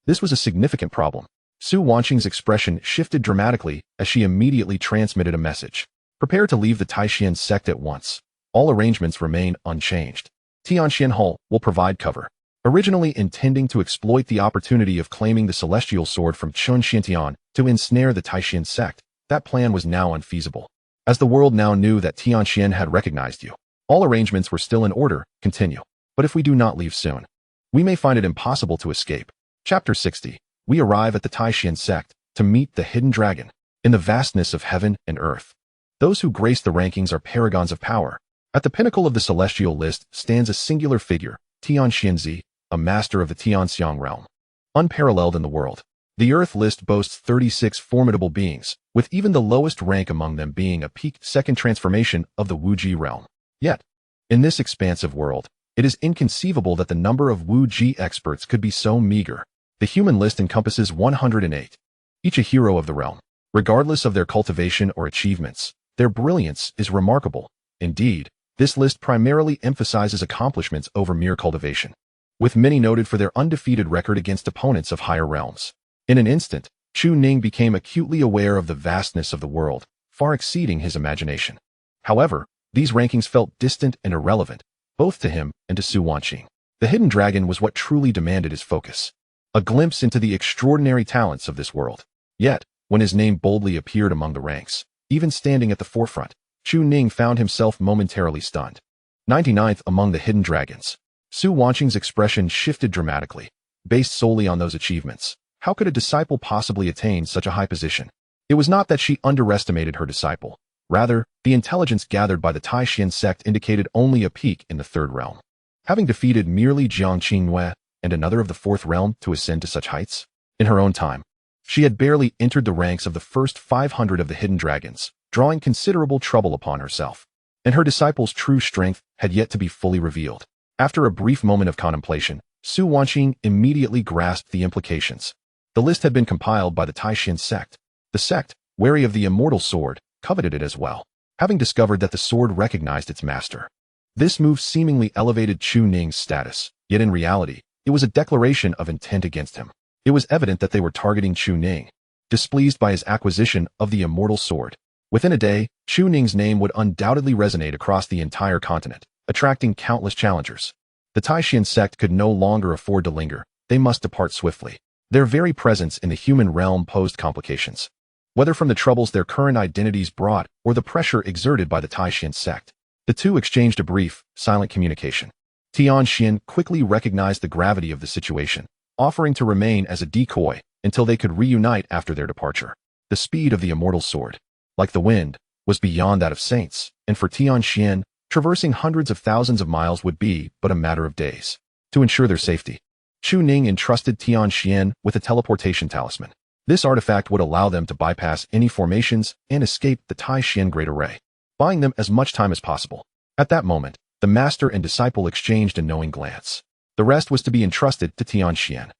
This was a significant problem. Su Wanqing's expression shifted dramatically as she immediately transmitted a message. Prepare to leave the Taishan sect at once. All arrangements remain unchanged. Tianxian Hall will provide cover. Originally intending to exploit the opportunity of claiming the celestial sword from Chun Xiantian to ensnare the Taishan sect, that plan was now unfeasible. As the world now knew that Tianxian had recognized you, all arrangements were still in order, continue. But if we do not leave soon, we may find it impossible to escape. Chapter 60. We arrive at the Taishan sect to meet the hidden dragon. In the vastness of heaven and earth, those who grace the rankings are paragons of power. At the pinnacle of the celestial list stands a singular figure, Tianxianzi, a master of the Tianxiang realm. Unparalleled in the world, the Earth list boasts 36 formidable beings, with even the lowest rank among them being a peaked second transformation of the Wuji realm. Yet, in this expansive world, it is inconceivable that the number of Wuji experts could be so meager. The human list encompasses 108, each a hero of the realm. Regardless of their cultivation or achievements, their brilliance is remarkable. Indeed, this list primarily emphasizes accomplishments over mere cultivation, with many noted for their undefeated record against opponents of higher realms. In an instant, Chu Ning became acutely aware of the vastness of the world, far exceeding his imagination. However, these rankings felt distant and irrelevant, both to him and to Su Wanqing. The hidden dragon was what truly demanded his focus, a glimpse into the extraordinary talents of this world. Yet, when his name boldly appeared among the ranks, even standing at the forefront, Chu Ning found himself momentarily stunned. 99th among the hidden dragons. Su Wanqing's expression shifted dramatically. Based solely on those achievements, how could a disciple possibly attain such a high position? It was not that she underestimated her disciple. Rather, the intelligence gathered by the Taishan sect indicated only a peak in the 3rd realm. Having defeated merely Jiang Qingnue and another of the 4th realm to ascend to such heights, in her own time, she had barely entered the ranks of the first 500 of the hidden dragons, drawing considerable trouble upon herself. And her disciple's true strength had yet to be fully revealed. After a brief moment of contemplation, Su Wanqing immediately grasped the implications. The list had been compiled by the Taishan sect. The sect, wary of the immortal sword, coveted it as well, having discovered that the sword recognized its master. This move seemingly elevated Chu Ning's status, yet in reality, it was a declaration of intent against him. It was evident that they were targeting Chu Ning, displeased by his acquisition of the immortal sword. Within a day, Chu Ning's name would undoubtedly resonate across the entire continent, attracting countless challengers. The Taishan sect could no longer afford to linger. They must depart swiftly. Their very presence in the human realm posed complications, whether from the troubles their current identities brought or the pressure exerted by the Taishan sect. The two exchanged a brief, silent communication. Tianxian quickly recognized the gravity of the situation, offering to remain as a decoy until they could reunite after their departure. The speed of the immortal sword, like the wind, was beyond that of saints, and for Tianxian, traversing hundreds of thousands of miles would be but a matter of days. To ensure their safety, Chu Ning entrusted Tianxian with a teleportation talisman. This artifact would allow them to bypass any formations and escape the Taishan Great Array, buying them as much time as possible. At that moment, the master and disciple exchanged a knowing glance. The rest was to be entrusted to Tianxian.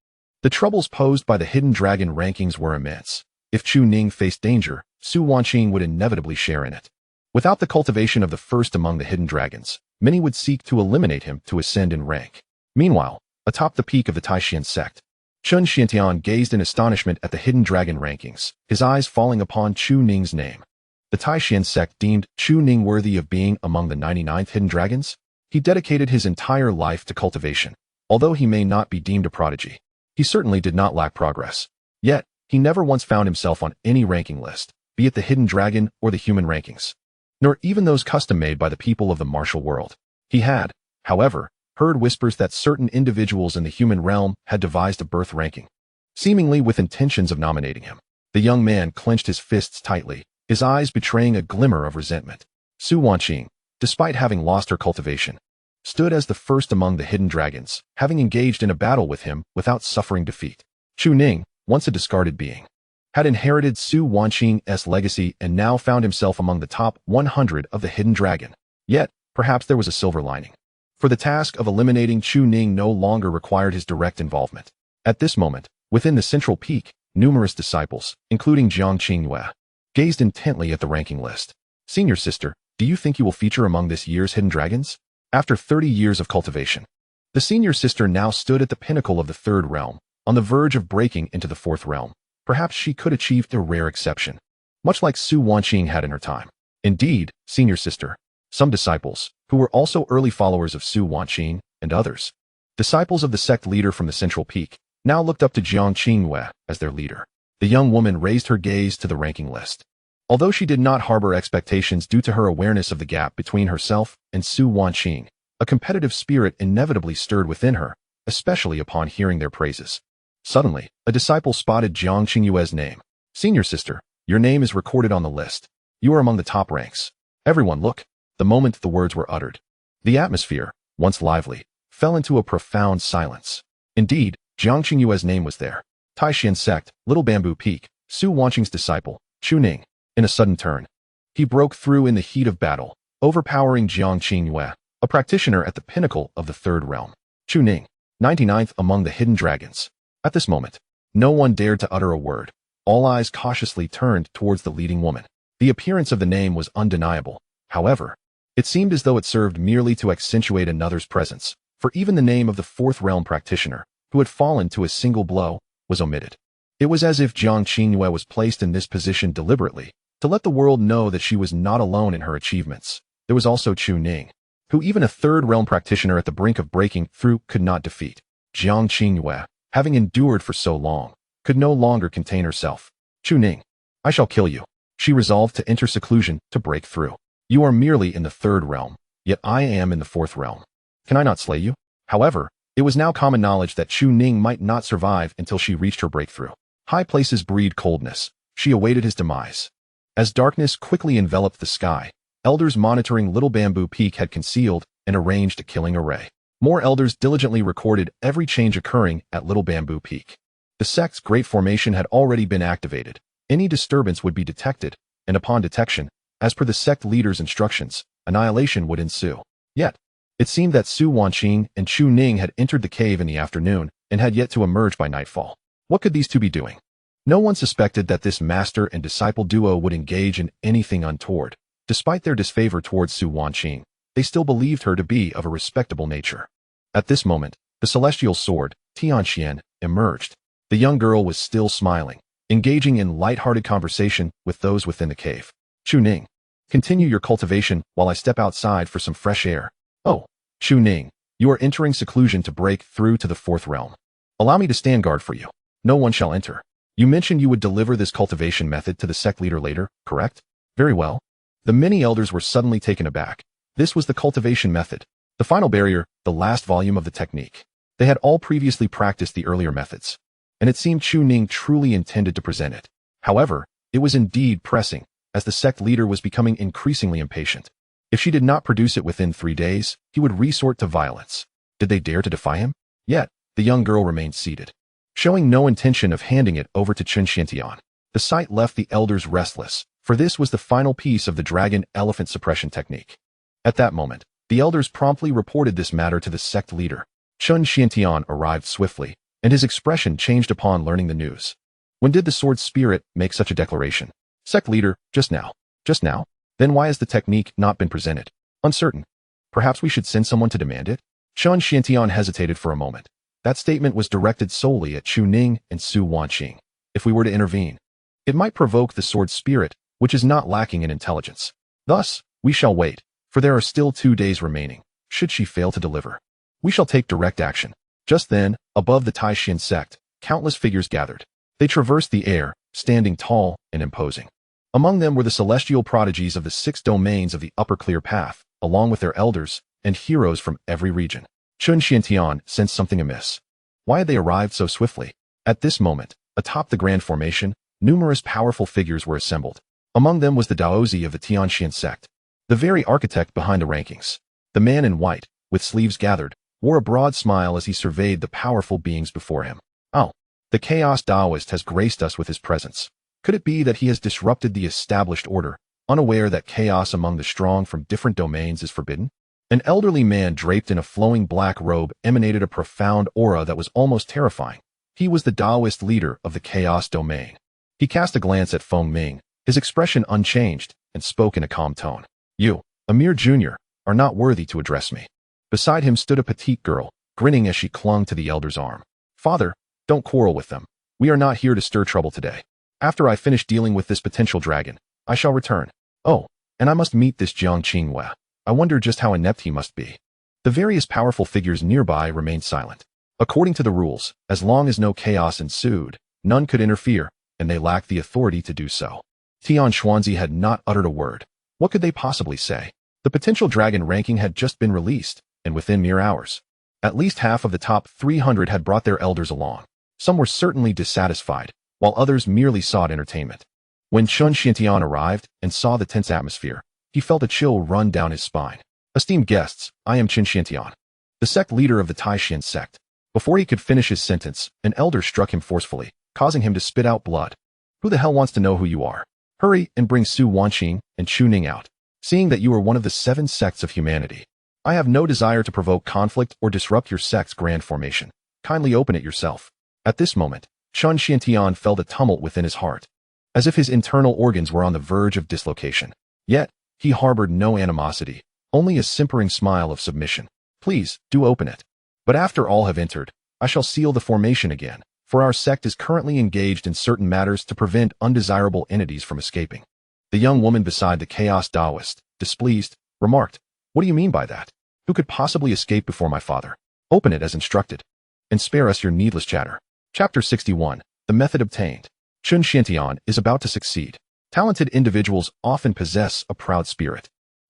The troubles posed by the hidden dragon rankings were immense. If Chu Ning faced danger, Su Wanqing would inevitably share in it. Without the cultivation of the first among the hidden dragons, many would seek to eliminate him to ascend in rank. Meanwhile, atop the peak of the Taishan sect, Chun Xiantian gazed in astonishment at the hidden dragon rankings, his eyes falling upon Chu Ning's name. The Taishan sect deemed Chu Ning worthy of being among the 99th hidden dragons. He dedicated his entire life to cultivation. Although he may not be deemed a prodigy, he certainly did not lack progress. Yet, he never once found himself on any ranking list, be it the hidden dragon or the human rankings, nor even those custom-made by the people of the martial world. He had, however, heard whispers that certain individuals in the human realm had devised a birth ranking, seemingly with intentions of nominating him. The young man clenched his fists tightly, his eyes betraying a glimmer of resentment. Su Wanqing, despite having lost her cultivation, stood as the first among the hidden dragons, having engaged in a battle with him without suffering defeat. Chu Ning, once a discarded being, had inherited Su Wanqing's legacy and now found himself among the top 100 of the hidden dragon. Yet, perhaps there was a silver lining. For the task of eliminating Chu Ning no longer required his direct involvement. At this moment, within the central peak, numerous disciples, including Jiang Qingyue, gazed intently at the ranking list. Senior sister, do you think you will feature among this year's hidden dragons? After 30 years of cultivation, the senior sister now stood at the pinnacle of the third realm, on the verge of breaking into the fourth realm. Perhaps she could achieve a rare exception, much like Su Wanqing had in her time. Indeed, senior sister, some disciples, who were also early followers of Su Wanqing, and others, disciples of the sect leader from the central peak, now looked up to Jiang Qingyue as their leader. The young woman raised her gaze to the ranking list. Although she did not harbor expectations due to her awareness of the gap between herself and Su Wanqing, a competitive spirit inevitably stirred within her, especially upon hearing their praises. Suddenly, a disciple spotted Jiang Qingyue's name. Senior sister, your name is recorded on the list. You are among the top ranks. Everyone look. The moment the words were uttered, the atmosphere, once lively, fell into a profound silence. Indeed, Jiang Qingyue's name was there. Taishan sect, Little Bamboo Peak, Su Wanqing's disciple, Chu Ning. In a sudden turn, he broke through in the heat of battle, overpowering Jiang Qingyue, a practitioner at the pinnacle of the third realm. Chu Ning, 99th among the hidden dragons. At this moment, no one dared to utter a word. All eyes cautiously turned towards the leading woman. The appearance of the name was undeniable. However, it seemed as though it served merely to accentuate another's presence, for even the name of the fourth realm practitioner, who had fallen to a single blow, was omitted. It was as if Jiang Qingyue was placed in this position deliberately, to let the world know that she was not alone in her achievements. There was also Chu Ning, who even a third realm practitioner at the brink of breaking through could not defeat. Jiang Qingyue, having endured for so long, could no longer contain herself. Chu Ning, I shall kill you. She resolved to enter seclusion to break through. You are merely in the third realm, yet I am in the fourth realm. Can I not slay you? However, it was now common knowledge that Chu Ning might not survive until she reached her breakthrough. High places breed coldness. She awaited his demise. As darkness quickly enveloped the sky, elders monitoring Little Bamboo Peak had concealed and arranged a killing array. More elders diligently recorded every change occurring at Little Bamboo Peak. The sect's great formation had already been activated. Any disturbance would be detected, and upon detection, as per the sect leader's instructions, annihilation would ensue. Yet, it seemed that Su Wanqing and Chu Ning had entered the cave in the afternoon and had yet to emerge by nightfall. What could these two be doing? No one suspected that this master and disciple duo would engage in anything untoward. Despite their disfavor towards Su Wanqing, they still believed her to be of a respectable nature. At this moment, the celestial sword, Tianxian, emerged. The young girl was still smiling, engaging in light-hearted conversation with those within the cave. Chu Ning, continue your cultivation while I step outside for some fresh air. Oh, Chu Ning, you are entering seclusion to break through to the fourth realm. Allow me to stand guard for you. No one shall enter. You mentioned you would deliver this cultivation method to the sect leader later, correct? Very well. The many elders were suddenly taken aback. This was the cultivation method, the final barrier, the last volume of the technique. They had all previously practiced the earlier methods, and it seemed Chu Ning truly intended to present it. However, it was indeed pressing, as the sect leader was becoming increasingly impatient. If she did not produce it within 3 days, he would resort to violence. Did they dare to defy him? Yet, the young girl remained seated, showing no intention of handing it over to Chen Xiantian. The sight left the elders restless, for this was the final piece of the dragon-elephant suppression technique. At that moment, the elders promptly reported this matter to the sect leader. Chen Xiantian arrived swiftly, and his expression changed upon learning the news. When did the sword spirit make such a declaration? Sect leader, just now. Just now? Then why has the technique not been presented? Uncertain. Perhaps we should send someone to demand it? Chen Xiantian hesitated for a moment. That statement was directed solely at Chu Ning and Su Wanqing. If we were to intervene, it might provoke the sword spirit, which is not lacking in intelligence. Thus, we shall wait, for there are still 2 days remaining. Should she fail to deliver, we shall take direct action. Just then, above the Taishan sect, countless figures gathered. They traversed the air, standing tall and imposing. Among them were the celestial prodigies of the 6 domains of the Upper Clear Path, along with their elders and heroes from every region. Chun Xiantian sensed something amiss. Why had they arrived so swiftly? At this moment, atop the Grand Formation, numerous powerful figures were assembled. Among them was the Daozi of the Tianxian sect, the very architect behind the rankings. The man in white, with sleeves gathered, wore a broad smile as he surveyed the powerful beings before him. Oh, the Chaos Taoist has graced us with his presence. Could it be that he has disrupted the established order, unaware that chaos among the strong from different domains is forbidden? An elderly man draped in a flowing black robe emanated a profound aura that was almost terrifying. He was the Taoist leader of the Chaos Domain. He cast a glance at Feng Ming, his expression unchanged, and spoke in a calm tone. You, a mere junior, are not worthy to address me. Beside him stood a petite girl, grinning as she clung to the elder's arm. Father, don't quarrel with them. We are not here to stir trouble today. After I finish dealing with this potential dragon, I shall return. Oh, and I must meet this Jiang Qinghua. I wonder just how inept he must be. The various powerful figures nearby remained silent. According to the rules, as long as no chaos ensued, none could interfere, and they lacked the authority to do so. Tian Xuanzi had not uttered a word. What could they possibly say? The potential dragon ranking had just been released, and within mere hours. At least half of the top 300 had brought their elders along. Some were certainly dissatisfied, while others merely sought entertainment. When Chun Xiantian arrived and saw the tense atmosphere, he felt a chill run down his spine. Esteemed guests, I am Chun Xiantian, the sect leader of the Taishan sect. Before he could finish his sentence, an elder struck him forcefully, causing him to spit out blood. Who the hell wants to know who you are? Hurry and bring Su Wanqing and Chu Ning out. Seeing that you are one of the 7 sects of humanity, I have no desire to provoke conflict or disrupt your sect's grand formation. Kindly open it yourself. At this moment, Chun Xiantian felt a tumult within his heart, as if his internal organs were on the verge of dislocation. Yet, he harbored no animosity, only a simpering smile of submission. Please, do open it. But after all have entered, I shall seal the formation again, for our sect is currently engaged in certain matters to prevent undesirable entities from escaping. The young woman beside the Chaos Taoist, displeased, remarked, What do you mean by that? Who could possibly escape before my father? Open it as instructed, and spare us your needless chatter. Chapter 61. The Method Obtained. Chun Xiantian is about to succeed. Talented individuals often possess a proud spirit.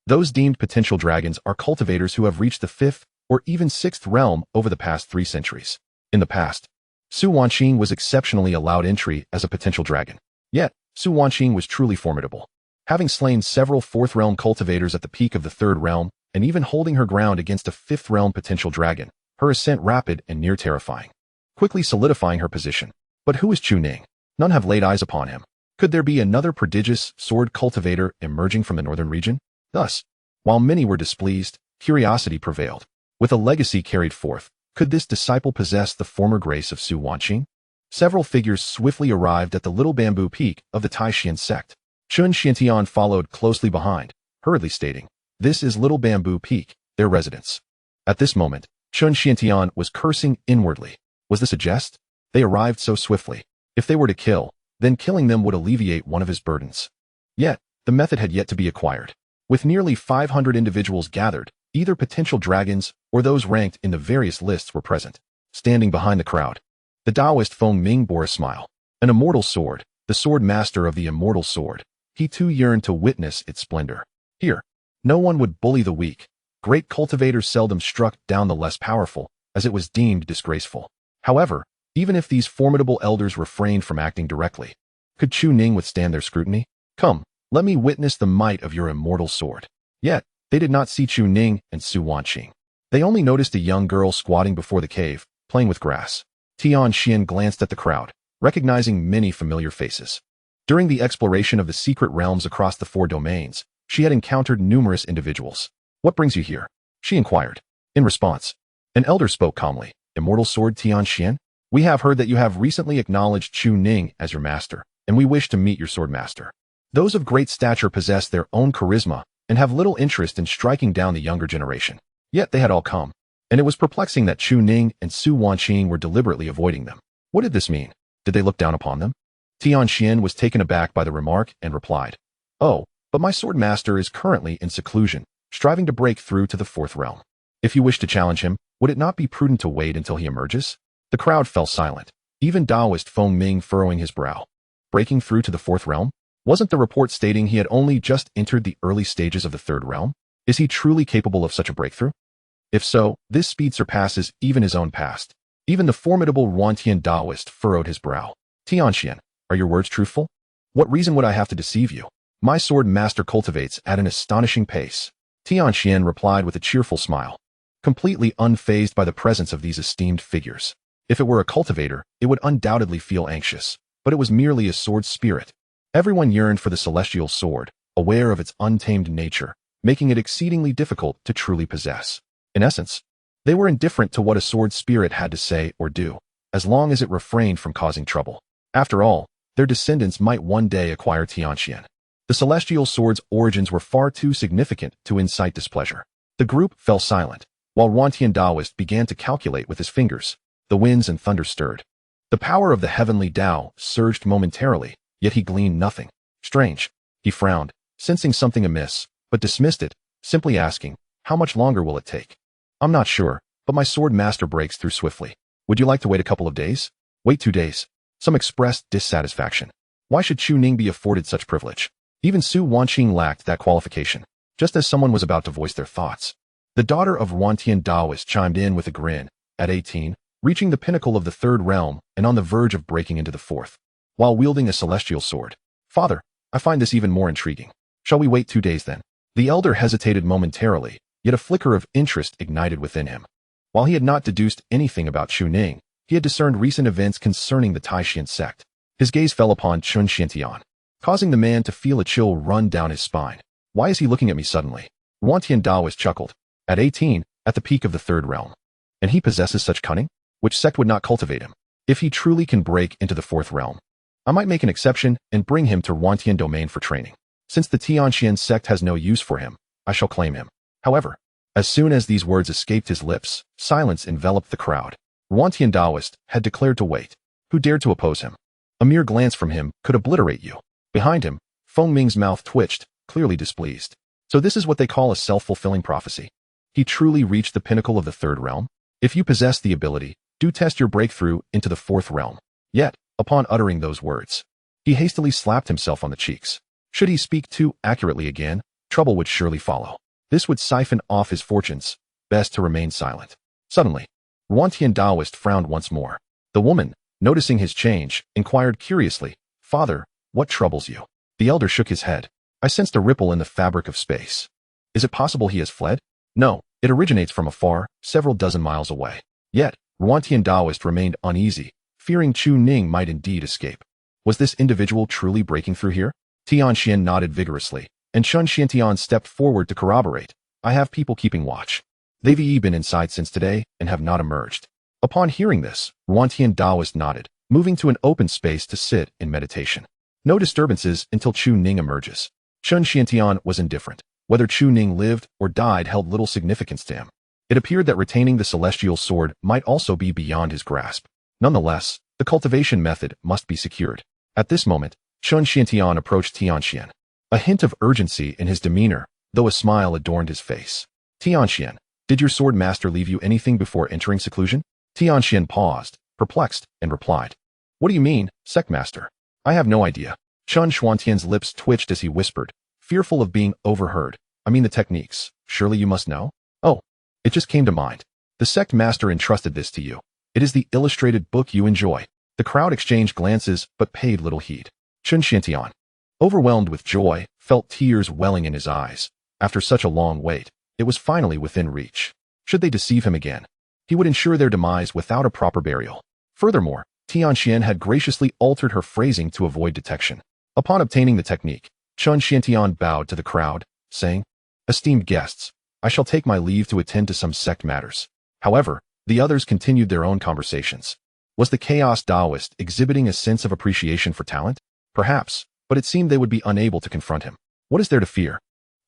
Those deemed potential dragons are cultivators who have reached the 5th or even 6th realm over the past 3 centuries. In the past, Su Wanqing was exceptionally allowed entry as a potential dragon. Yet, Su Wanqing was truly formidable. Having slain several 4th realm cultivators at the peak of the 3rd realm, and even holding her ground against a 5th realm potential dragon, her ascent rapid and near terrifying, quickly solidifying her position. But who is Chu Ning? None have laid eyes upon him. Could there be another prodigious sword cultivator emerging from the northern region? Thus, while many were displeased, curiosity prevailed. With a legacy carried forth, could this disciple possess the former grace of Su Wanqing? Several figures swiftly arrived at the little bamboo peak of the Taishan sect. Chun Xiantian followed closely behind, hurriedly stating, This is Little Bamboo Peak, their residence. At this moment, Chun Xiantian was cursing inwardly. Was this a jest? They arrived so swiftly. If they were to kill, then killing them would alleviate one of his burdens. Yet, the method had yet to be acquired. With nearly 500 individuals gathered, either potential dragons or those ranked in the various lists were present. Standing behind the crowd, the Taoist Feng Ming bore a smile. An immortal sword, the sword master of the immortal sword. He too yearned to witness its splendor. Here, no one would bully the weak. Great cultivators seldom struck down the less powerful, as it was deemed disgraceful. However, even if these formidable elders refrained from acting directly, could Chu Ning withstand their scrutiny? Come, let me witness the might of your immortal sword. Yet, they did not see Chu Ning and Su Wanqing. They only noticed a young girl squatting before the cave, playing with grass. Tian Xian glanced at the crowd, recognizing many familiar faces. During the exploration of the secret realms across the 4 domains, she had encountered numerous individuals. What brings you here? She inquired. In response, an elder spoke calmly. Immortal sword Tian Xian? We have heard that you have recently acknowledged Chu Ning as your master, and we wish to meet your sword master. Those of great stature possess their own charisma and have little interest in striking down the younger generation. Yet they had all come, and it was perplexing that Chu Ning and Su Wanqing were deliberately avoiding them. What did this mean? Did they look down upon them? Tian Xian was taken aback by the remark and replied, Oh, but my sword master is currently in seclusion, striving to break through to the 4th realm. If you wish to challenge him, would it not be prudent to wait until he emerges? The crowd fell silent. Even Taoist Feng Ming furrowing his brow. Breaking through to the fourth realm? Wasn't the report stating he had only just entered the early stages of the third realm? Is he truly capable of such a breakthrough? If so, this speed surpasses even his own past. Even the formidable Wanqing Taoist furrowed his brow. Tianxian, are your words truthful? What reason would I have to deceive you? My sword master cultivates at an astonishing pace. Tianxian replied with a cheerful smile, completely unfazed by the presence of these esteemed figures. If it were a cultivator, it would undoubtedly feel anxious, but it was merely a sword spirit. Everyone yearned for the celestial sword, aware of its untamed nature, making it exceedingly difficult to truly possess. In essence, they were indifferent to what a sword spirit had to say or do, as long as it refrained from causing trouble. After all, their descendants might one day acquire Tianxian. The celestial sword's origins were far too significant to incite displeasure. The group fell silent, while Wanqing Taoist began to calculate with his fingers. The winds and thunder stirred. The power of the heavenly Tao surged momentarily, yet he gleaned nothing. Strange. He frowned, sensing something amiss, but dismissed it, simply asking, how much longer will it take? I'm not sure, but my sword master breaks through swiftly. Would you like to wait a couple of days? Wait 2 days. Some expressed dissatisfaction. Why should Chu Ning be afforded such privilege? Even Su Wanqing lacked that qualification. Just as someone was about to voice their thoughts, the daughter of Wanqing Taoist chimed in with a grin. At 18, reaching the pinnacle of the third realm and on the verge of breaking into the fourth, while wielding a celestial sword. Father, I find this even more intriguing. Shall we wait 2 days then? The elder hesitated momentarily, yet a flicker of interest ignited within him. While he had not deduced anything about Chu Ning, he had discerned recent events concerning the Taishan sect. His gaze fell upon Chun Xiantian, causing the man to feel a chill run down his spine. Why is he looking at me suddenly? Wantian Taoist chuckled. At 18, at the peak of the third realm. And he possesses such cunning? Which sect would not cultivate him? If he truly can break into the fourth realm, I might make an exception and bring him to Wantian domain for training. Since the Tianxian sect has no use for him, I shall claim him. However, as soon as these words escaped his lips, silence enveloped the crowd. Wantian Taoist had declared to wait. Who dared to oppose him? A mere glance from him could obliterate you. Behind him, Feng Ming's mouth twitched, clearly displeased. So this is what they call a self-fulfilling prophecy. He truly reached the pinnacle of the third realm? If you possess the ability, do test your breakthrough into the fourth realm. Yet, upon uttering those words, he hastily slapped himself on the cheeks. Should he speak too accurately again, trouble would surely follow. This would siphon off his fortunes. Best to remain silent. Suddenly, Wantian Taoist frowned once more. The woman, noticing his change, inquired curiously, Father, what troubles you? The elder shook his head. I sensed a ripple in the fabric of space. Is it possible he has fled? No, it originates from afar, several dozen miles away. Yet, Wantian Taoist remained uneasy, fearing Chu Ning might indeed escape. Was this individual truly breaking through here? Tianxian nodded vigorously, and Chun Xiantian stepped forward to corroborate. I have people keeping watch. They've been inside since today and have not emerged. Upon hearing this, Wantian Taoist nodded, moving to an open space to sit in meditation. No disturbances until Chu Ning emerges. Chun Xiantian was indifferent. Whether Chu Ning lived or died held little significance to him. It appeared that retaining the celestial sword might also be beyond his grasp. Nonetheless, the cultivation method must be secured. At this moment, Chun Xiantian approached Tianxian. A hint of urgency in his demeanor, though a smile adorned his face. Tianxian, did your sword master leave you anything before entering seclusion? Tianxian paused, perplexed, and replied. What do you mean, sect master? I have no idea. Chun Xuantian's lips twitched as he whispered, fearful of being overheard. I mean the techniques. Surely you must know? Oh, it just came to mind. The sect master entrusted this to you. It is the illustrated book you enjoy. The crowd exchanged glances, but paid little heed. Chun Xiantian, overwhelmed with joy, felt tears welling in his eyes. After such a long wait, it was finally within reach. Should they deceive him again, he would ensure their demise without a proper burial. Furthermore, Tianxian had graciously altered her phrasing to avoid detection. Upon obtaining the technique, Chun Xiantian bowed to the crowd, saying, Esteemed guests, I shall take my leave to attend to some sect matters. However, the others continued their own conversations. Was the Chaos Taoist exhibiting a sense of appreciation for talent? Perhaps, but it seemed they would be unable to confront him. What is there to fear?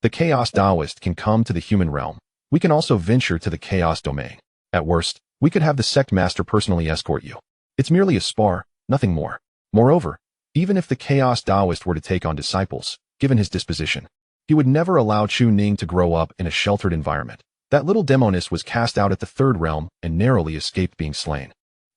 The Chaos Taoist can come to the human realm. We can also venture to the Chaos domain. At worst, we could have the sect master personally escort you. It's merely a spar, nothing more. Moreover, even if the Chaos Taoist were to take on disciples, given his disposition, he would never allow Chu Ning to grow up in a sheltered environment. That little demoness was cast out at the third realm and narrowly escaped being slain.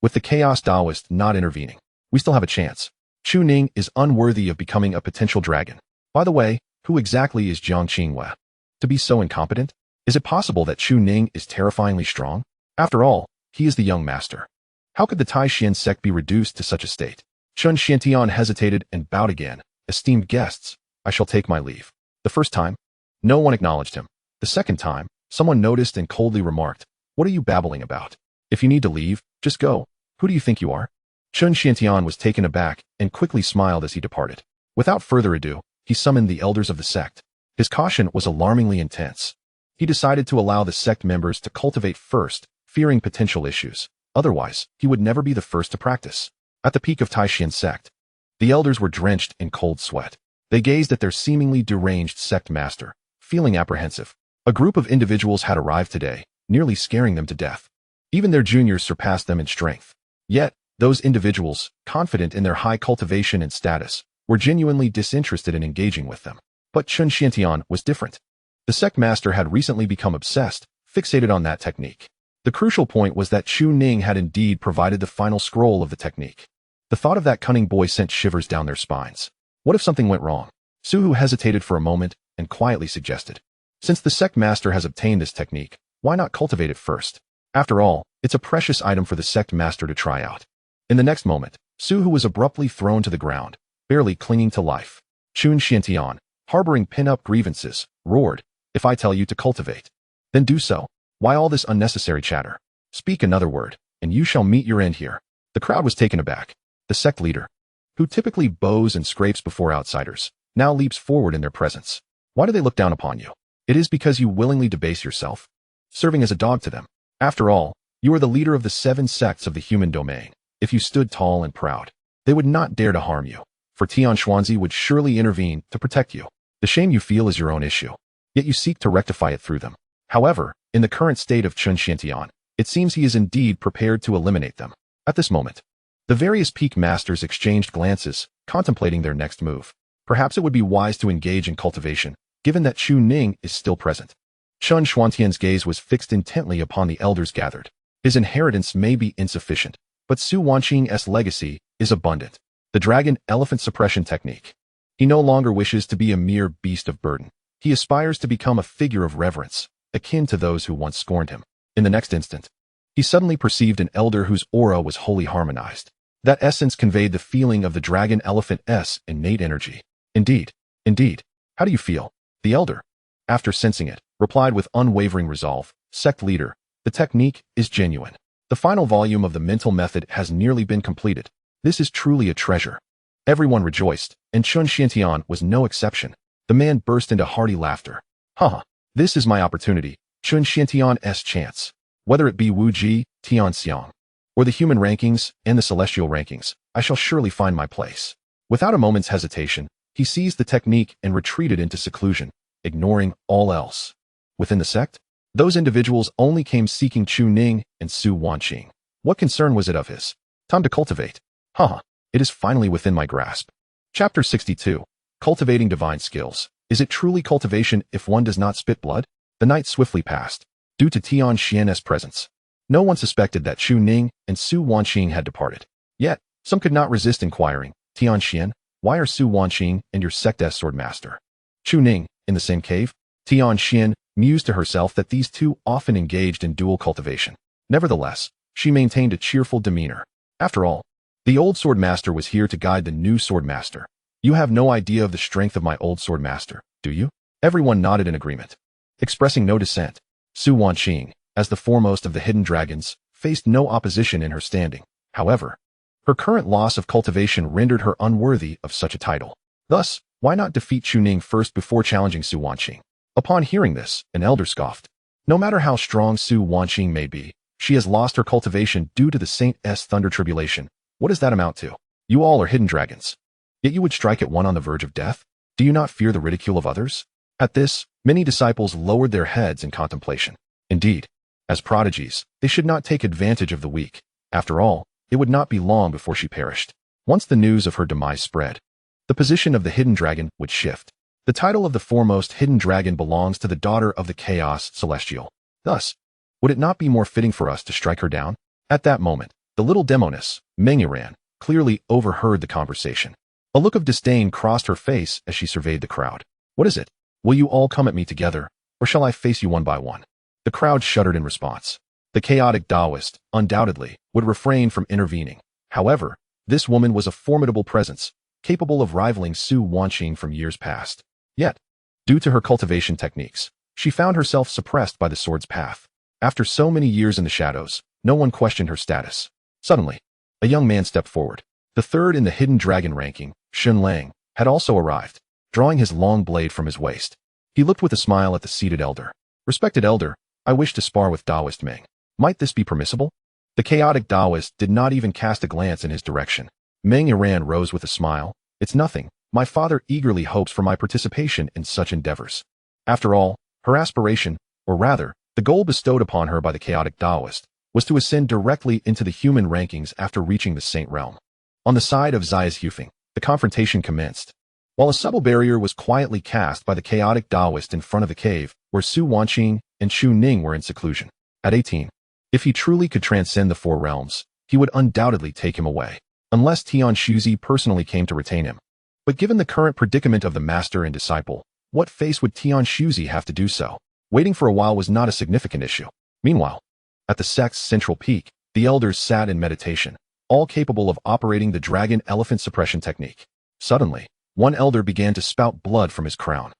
With the Chaos Taoist not intervening, we still have a chance. Chu Ning is unworthy of becoming a potential dragon. By the way, who exactly is Jiang Qingwei? To be so incompetent? Is it possible that Chu Ning is terrifyingly strong? After all, he is the young master. How could the Taishan sect be reduced to such a state? Chun Xiantian hesitated and bowed again. Esteemed guests, I shall take my leave. The first time, no one acknowledged him. The second time, someone noticed and coldly remarked, what are you babbling about? If you need to leave, just go. Who do you think you are? Chun Xiantian was taken aback and quickly smiled as he departed. Without further ado, he summoned the elders of the sect. His caution was alarmingly intense. He decided to allow the sect members to cultivate first, fearing potential issues. Otherwise, he would never be the first to practice. At the peak of Taishan sect, the elders were drenched in cold sweat. They gazed at their seemingly deranged sect master, feeling apprehensive. A group of individuals had arrived today, nearly scaring them to death. Even their juniors surpassed them in strength. Yet, those individuals, confident in their high cultivation and status, were genuinely disinterested in engaging with them. But Chun Xiantian was different. The sect master had recently become obsessed, fixated on that technique. The crucial point was that Chu Ning had indeed provided the final scroll of the technique. The thought of that cunning boy sent shivers down their spines. What if something went wrong? Suhu hesitated for a moment and quietly suggested, since the sect master has obtained this technique, why not cultivate it first? After all, it's a precious item for the sect master to try out. In the next moment, Suhu was abruptly thrown to the ground, barely clinging to life. Chun Xiantian, harboring pin-up grievances, roared, if I tell you to cultivate, then do so. Why all this unnecessary chatter? Speak another word, and you shall meet your end here. The crowd was taken aback. The sect leader, who typically bows and scrapes before outsiders, now leaps forward in their presence. Why do they look down upon you? It is because you willingly debase yourself, serving as a dog to them. After all, you are the leader of the 7 sects of the human domain. If you stood tall and proud, they would not dare to harm you, for Tian Xuanzi would surely intervene to protect you. The shame you feel is your own issue, yet you seek to rectify it through them. However, in the current state of Chun Xiantian, it seems he is indeed prepared to eliminate them. At this moment, the various peak masters exchanged glances, contemplating their next move. Perhaps it would be wise to engage in cultivation, given that Chu Ning is still present. Chun Xuantian's gaze was fixed intently upon the elders gathered. His inheritance may be insufficient, but Su Wanqing's legacy is abundant. The dragon elephant suppression technique. He no longer wishes to be a mere beast of burden. He aspires to become a figure of reverence, akin to those who once scorned him. In the next instant, he suddenly perceived an elder whose aura was wholly harmonized. That essence conveyed the feeling of the dragon elephant's innate energy. Indeed. How do you feel? The elder, after sensing it, replied with unwavering resolve, Sect leader, the technique is genuine. The final volume of the mental method has nearly been completed. This is truly a treasure. Everyone rejoiced, and Chun Xiantian was no exception. The man burst into hearty laughter. Haha, this is my opportunity, Chun Xiantian's chance. Whether it be Wu Ji, Tian Xiang, or the human rankings and the celestial rankings, I shall surely find my place. Without a moment's hesitation, he seized the technique and retreated into seclusion, ignoring all else. Within the sect, those individuals only came seeking Chu Ning and Su Wanqing. What concern was it of his? Time to cultivate. Haha, it is finally within my grasp. Chapter 62. Cultivating Divine Skills. Is it truly cultivation if one does not spit blood? The night swiftly passed. Due to Tian Xian's presence, no one suspected that Chu Ning and Su Wanqing had departed. Yet, some could not resist inquiring, Tian Xian, why are Su Wanqing and your sect's sword master? Chu Ning, in the same cave? Tian Xian mused to herself that these two often engaged in dual cultivation. Nevertheless, she maintained a cheerful demeanor. After all, the old sword master was here to guide the new sword master. You have no idea of the strength of my old sword master, do you? Everyone nodded in agreement. Expressing no dissent, Su Wanqing, as the foremost of the hidden dragons, faced no opposition in her standing. However, her current loss of cultivation rendered her unworthy of such a title. Thus, why not defeat Chu Ning first before challenging Su Wanqing? Upon hearing this, an elder scoffed. No matter how strong Su Wanqing may be, she has lost her cultivation due to the Saint's thunder tribulation. What does that amount to? You all are hidden dragons. Yet you would strike at one on the verge of death? Do you not fear the ridicule of others? At this, many disciples lowered their heads in contemplation. Indeed, as prodigies, they should not take advantage of the weak. After all, it would not be long before she perished. Once the news of her demise spread, the position of the hidden dragon would shift. The title of the foremost hidden dragon belongs to the daughter of the chaos celestial. Thus, would it not be more fitting for us to strike her down? At that moment, The little demoness, Meng clearly overheard the conversation. A look of disdain crossed her face as she surveyed the crowd. What is it? Will you all come at me together, or shall I face you one by one? The crowd shuddered in response. The chaotic Taoist, undoubtedly, would refrain from intervening. However, this woman was a formidable presence, capable of rivaling Su Wanqing from years past. Yet, due to her cultivation techniques, she found herself suppressed by the sword's path. After so many years in the shadows, no one questioned her status. Suddenly, a young man stepped forward. The third in the hidden dragon ranking, Chu Ning, had also arrived, drawing his long blade from his waist. He looked with a smile at the seated elder. Respected elder, I wish to spar with Taoist Meng. Might this be permissible? The chaotic Taoist did not even cast a glance in his direction. Meng rose with a smile. It's nothing. My father eagerly hopes for my participation in such endeavors. After all, her aspiration, or rather, the goal bestowed upon her by the chaotic Taoist, was to ascend directly into the human rankings after reaching the saint realm. On the side of Zai's Hufeng, the confrontation commenced. While a subtle barrier was quietly cast by the chaotic Taoist in front of the cave, where Su Wanqing and Chu Ning were in seclusion. At 18, if he truly could transcend the four realms, he would undoubtedly take him away, unless Tian Shuzi personally came to retain him. But given the current predicament of the master and disciple, what face would Tian Shuzi have to do so? Waiting for a while was not a significant issue. Meanwhile, at the sect's central peak, the elders sat in meditation, all capable of operating the dragon elephant suppression technique. Suddenly, one elder began to spout blood from his crown.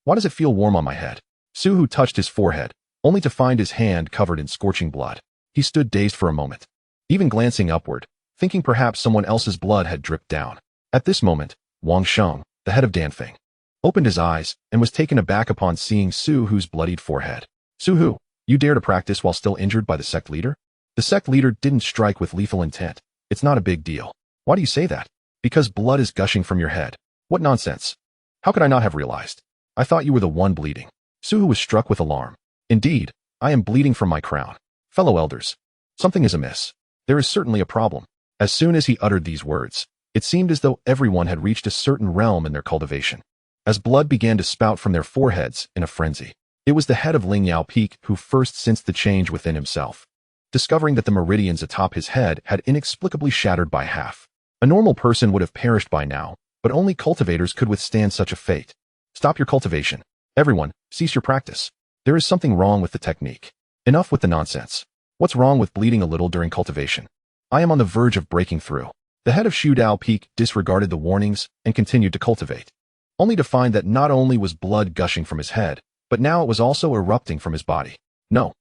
Why does it feel warm on my head? Suhu touched his forehead, only to find his hand covered in scorching blood. He stood dazed for a moment, even glancing upward, thinking perhaps someone else's blood had dripped down. At this moment, Wanqing, the head of Danfeng, opened his eyes and was taken aback upon seeing Suhu's bloodied forehead. Suhu, you dare to practice while still injured by the sect leader? The sect leader didn't strike with lethal intent. It's not a big deal. Why do you say that? Because blood is gushing from your head. What nonsense. How could I not have realized? I thought you were the one bleeding. Suhu was struck with alarm. Indeed, I am bleeding from my crown. Fellow elders, something is amiss. There is certainly a problem. As soon as he uttered these words, it seemed as though everyone had reached a certain realm in their cultivation. As blood began to spout from their foreheads in a frenzy, it was the head of Lingyao Peak who first sensed the change within himself, discovering that the meridians atop his head had inexplicably shattered by half. A normal person would have perished by now, but only cultivators could withstand such a fate. Stop your cultivation. Everyone, cease your practice. There is something wrong with the technique. Enough with the nonsense. What's wrong with bleeding a little during cultivation? I am on the verge of breaking through. The head of Shudao Peak disregarded the warnings and continued to cultivate, only to find that not only was blood gushing from his head, but now it was also erupting from his body. No.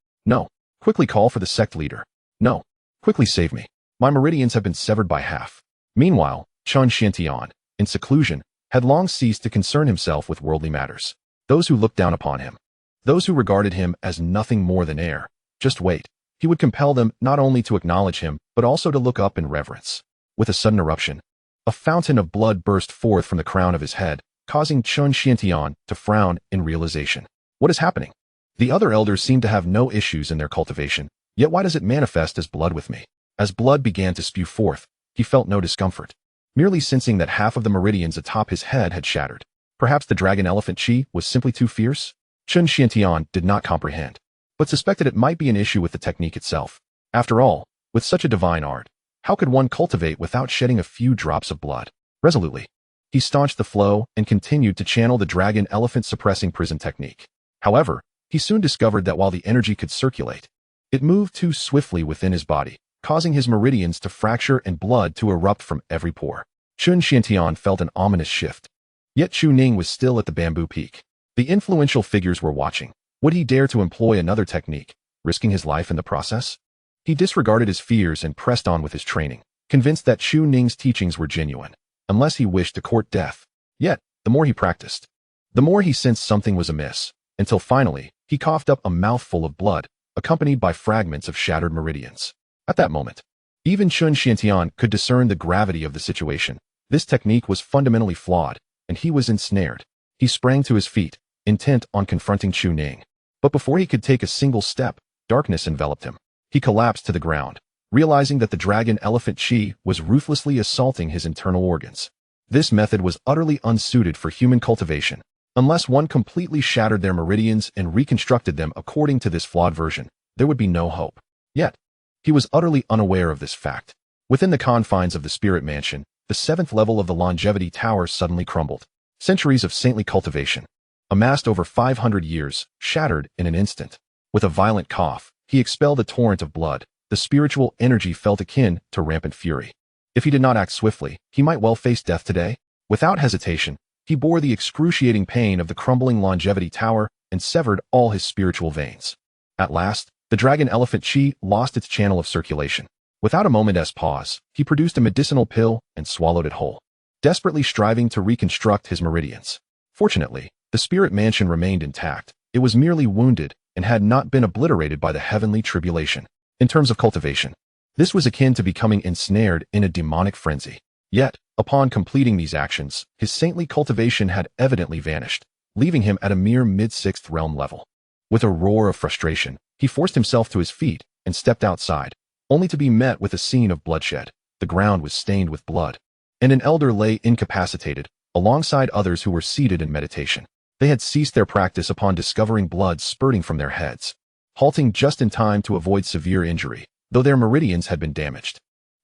Quickly call for the sect leader. No. Quickly save me. My meridians have been severed by half. Meanwhile, Chun Xiantian, in seclusion, had long ceased to concern himself with worldly matters. Those who looked down upon him, those who regarded him as nothing more than air, just wait. He would compel them not only to acknowledge him, but also to look up in reverence. With a sudden eruption, a fountain of blood burst forth from the crown of his head, causing Chun Xiantian to frown in realization. What is happening? The other elders seem to have no issues in their cultivation, yet why does it manifest as blood with me? As blood began to spew forth, he felt no discomfort, merely sensing that half of the meridians atop his head had shattered. Perhaps the dragon elephant chi was simply too fierce? Chun Xiantian did not comprehend, but suspected it might be an issue with the technique itself. After all, with such a divine art, how could one cultivate without shedding a few drops of blood? Resolutely, he staunched the flow and continued to channel the dragon elephant suppressing prison technique. However, he soon discovered that while the energy could circulate, it moved too swiftly within his body, causing his meridians to fracture and blood to erupt from every pore. Chun Xiantian felt an ominous shift. Yet Chu Ning was still at the bamboo peak. The influential figures were watching. Would he dare to employ another technique, risking his life in the process? He disregarded his fears and pressed on with his training, convinced that Chu Ning's teachings were genuine, unless he wished to court death. Yet, the more he practiced, the more he sensed something was amiss, until finally, he coughed up a mouthful of blood, accompanied by fragments of shattered meridians. At that moment, even Chun Xiantian could discern the gravity of the situation. This technique was fundamentally flawed, and he was ensnared. He sprang to his feet, intent on confronting Chu Ning. But before he could take a single step, darkness enveloped him. He collapsed to the ground, realizing that the dragon elephant chi was ruthlessly assaulting his internal organs. This method was utterly unsuited for human cultivation, unless one completely shattered their meridians and reconstructed them according to this flawed version. There would be no hope. Yet, He was utterly unaware of this fact. Within the confines of the spirit mansion, the 7th level of the longevity tower suddenly crumbled. Centuries of saintly cultivation, amassed over 500 years, shattered in an instant. With a violent cough, he expelled a torrent of blood. The spiritual energy felt akin to rampant fury. If he did not act swiftly, he might well face death today. Without hesitation, he bore the excruciating pain of the crumbling longevity tower and severed all his spiritual veins. At last, the dragon elephant chi lost its channel of circulation. Without a moment's pause, he produced a medicinal pill and swallowed it whole, desperately striving to reconstruct his meridians. Fortunately, the spirit mansion remained intact. It was merely wounded and had not been obliterated by the heavenly tribulation. In terms of cultivation, this was akin to becoming ensnared in a demonic frenzy. Yet, upon completing these actions, his saintly cultivation had evidently vanished, leaving him at a mere mid-6th realm level. With a roar of frustration, he forced himself to his feet and stepped outside, only to be met with a scene of bloodshed. The ground was stained with blood, and an elder lay incapacitated, alongside others who were seated in meditation. They had ceased their practice upon discovering blood spurting from their heads, halting just in time to avoid severe injury, though their meridians had been damaged.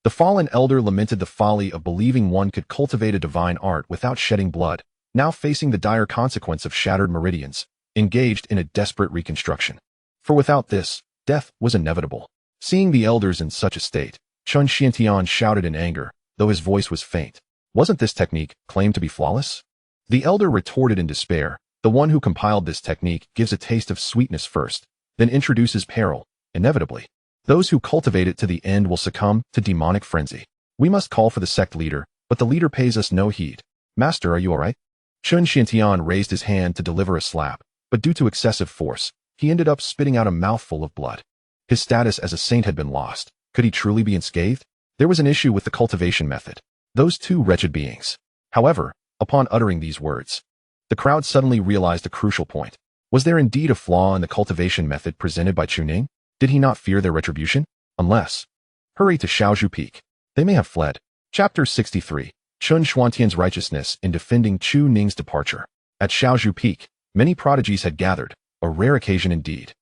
The fallen elder lamented the folly of believing one could cultivate a divine art without shedding blood, now facing the dire consequence of shattered meridians, engaged in a desperate reconstruction. For without this, death was inevitable. Seeing the elders in such a state, Chun Xiantian shouted in anger, though his voice was faint. Wasn't this technique claimed to be flawless? The elder retorted in despair. The one who compiled this technique gives a taste of sweetness first, then introduces peril, inevitably. Those who cultivate it to the end will succumb to demonic frenzy. We must call for the sect leader, but the leader pays us no heed. Master, are you all right? Chun Xiantian raised his hand to deliver a slap, but due to excessive force, he ended up spitting out a mouthful of blood. His status as a saint had been lost. Could he truly be unscathed? There was an issue with the cultivation method. Those two wretched beings. However, upon uttering these words, the crowd suddenly realized a crucial point. Was there indeed a flaw in the cultivation method presented by Chu Ning? Did he not fear their retribution? Unless... Hurry to Shaozhu Peak. They may have fled. Chapter 63. Chun Xuantian's righteousness in defending Chu Ning's departure. At Shaozhu Peak, many prodigies had gathered, a rare occasion indeed.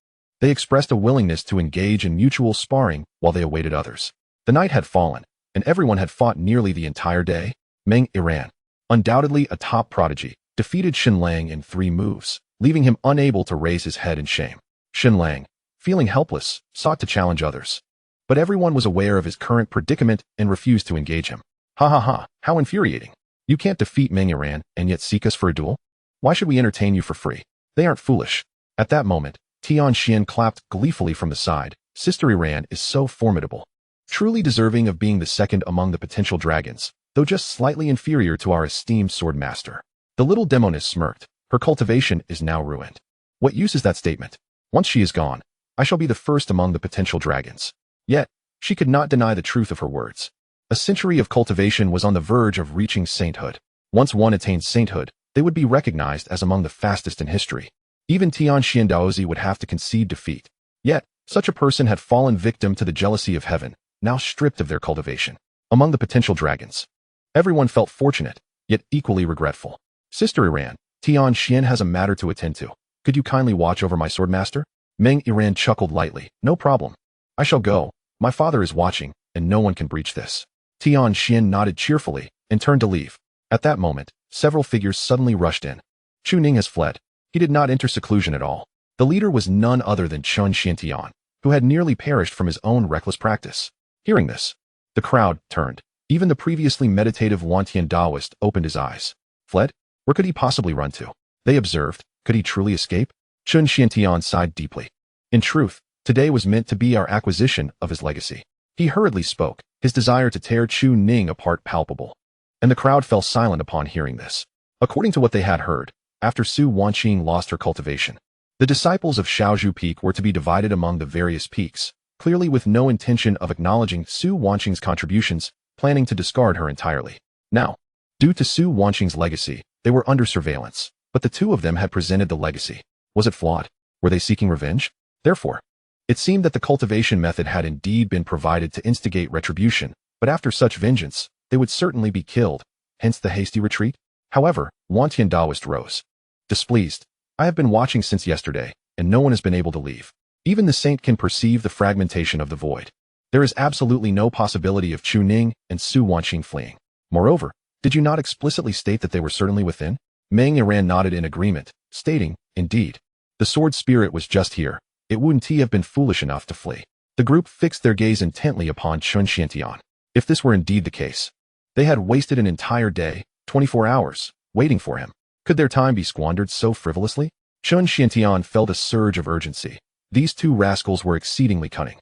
They expressed a willingness to engage in mutual sparring while they awaited others. The night had fallen, and everyone had fought nearly the entire day. Meng Iran, undoubtedly a top prodigy, defeated Xin Lang in 3 moves, leaving him unable to raise his head in shame. Xin Lang, feeling helpless, sought to challenge others. But everyone was aware of his current predicament and refused to engage him. Ha ha ha, how infuriating. You can't defeat Meng Iran and yet seek us for a duel? Why should we entertain you for free? They aren't foolish. At that moment, Tian Xian clapped gleefully from the side. Sister Iran is so formidable. Truly deserving of being the second among the potential dragons, though just slightly inferior to our esteemed sword master. The little demoness smirked. Her cultivation is now ruined. What use is that statement? Once she is gone, I shall be the first among the potential dragons. Yet, she could not deny the truth of her words. A century of cultivation was on the verge of reaching sainthood. Once one attained sainthood, they would be recognized as among the fastest in history. Even Tian Xian Daozi would have to concede defeat. Yet, such a person had fallen victim to the jealousy of heaven, now stripped of their cultivation. Among the potential dragons, everyone felt fortunate, yet equally regretful. Sister Iran, Tian Xian has a matter to attend to. Could you kindly watch over my swordmaster? Meng Iran chuckled lightly. No problem. I shall go. My father is watching, and no one can breach this. Tian Xian nodded cheerfully and turned to leave. At that moment, several figures suddenly rushed in. Chu Ning has fled. He did not enter seclusion at all. The leader was none other than Chun Xiantian, who had nearly perished from his own reckless practice. Hearing this, the crowd turned. Even the previously meditative Wantian Taoist opened his eyes. Fled? Where could he possibly run to? They observed. Could he truly escape? Chun Xiantian sighed deeply. In truth, today was meant to be our acquisition of his legacy. He hurriedly spoke, his desire to tear Chu Ning apart palpable. And the crowd fell silent upon hearing this. According to what they had heard, after Su Wanqing lost her cultivation, the disciples of Shaozhu Peak were to be divided among the various peaks, clearly with no intention of acknowledging Su Wanqing's contributions, planning to discard her entirely. Now, due to Su Wanqing's legacy, they were under surveillance, but the two of them had presented the legacy. Was it flawed? Were they seeking revenge? Therefore, it seemed that the cultivation method had indeed been provided to instigate retribution, but after such vengeance, they would certainly be killed, hence the hasty retreat. However, Wantian Taoist rose. Displeased, I have been watching since yesterday, and no one has been able to leave. Even the saint can perceive the fragmentation of the void. There is absolutely no possibility of Chu Ning and Su Wanqing fleeing. Moreover, did you not explicitly state that they were certainly within? Meng Yiran nodded in agreement, stating, indeed. The sword spirit was just here. It wouldn't have been foolish enough to flee. The group fixed their gaze intently upon Chun Xiantian. If this were indeed the case, they had wasted an entire day, 24 hours, waiting for him. Could their time be squandered so frivolously? Chun Xiantian felt a surge of urgency. These two rascals were exceedingly cunning.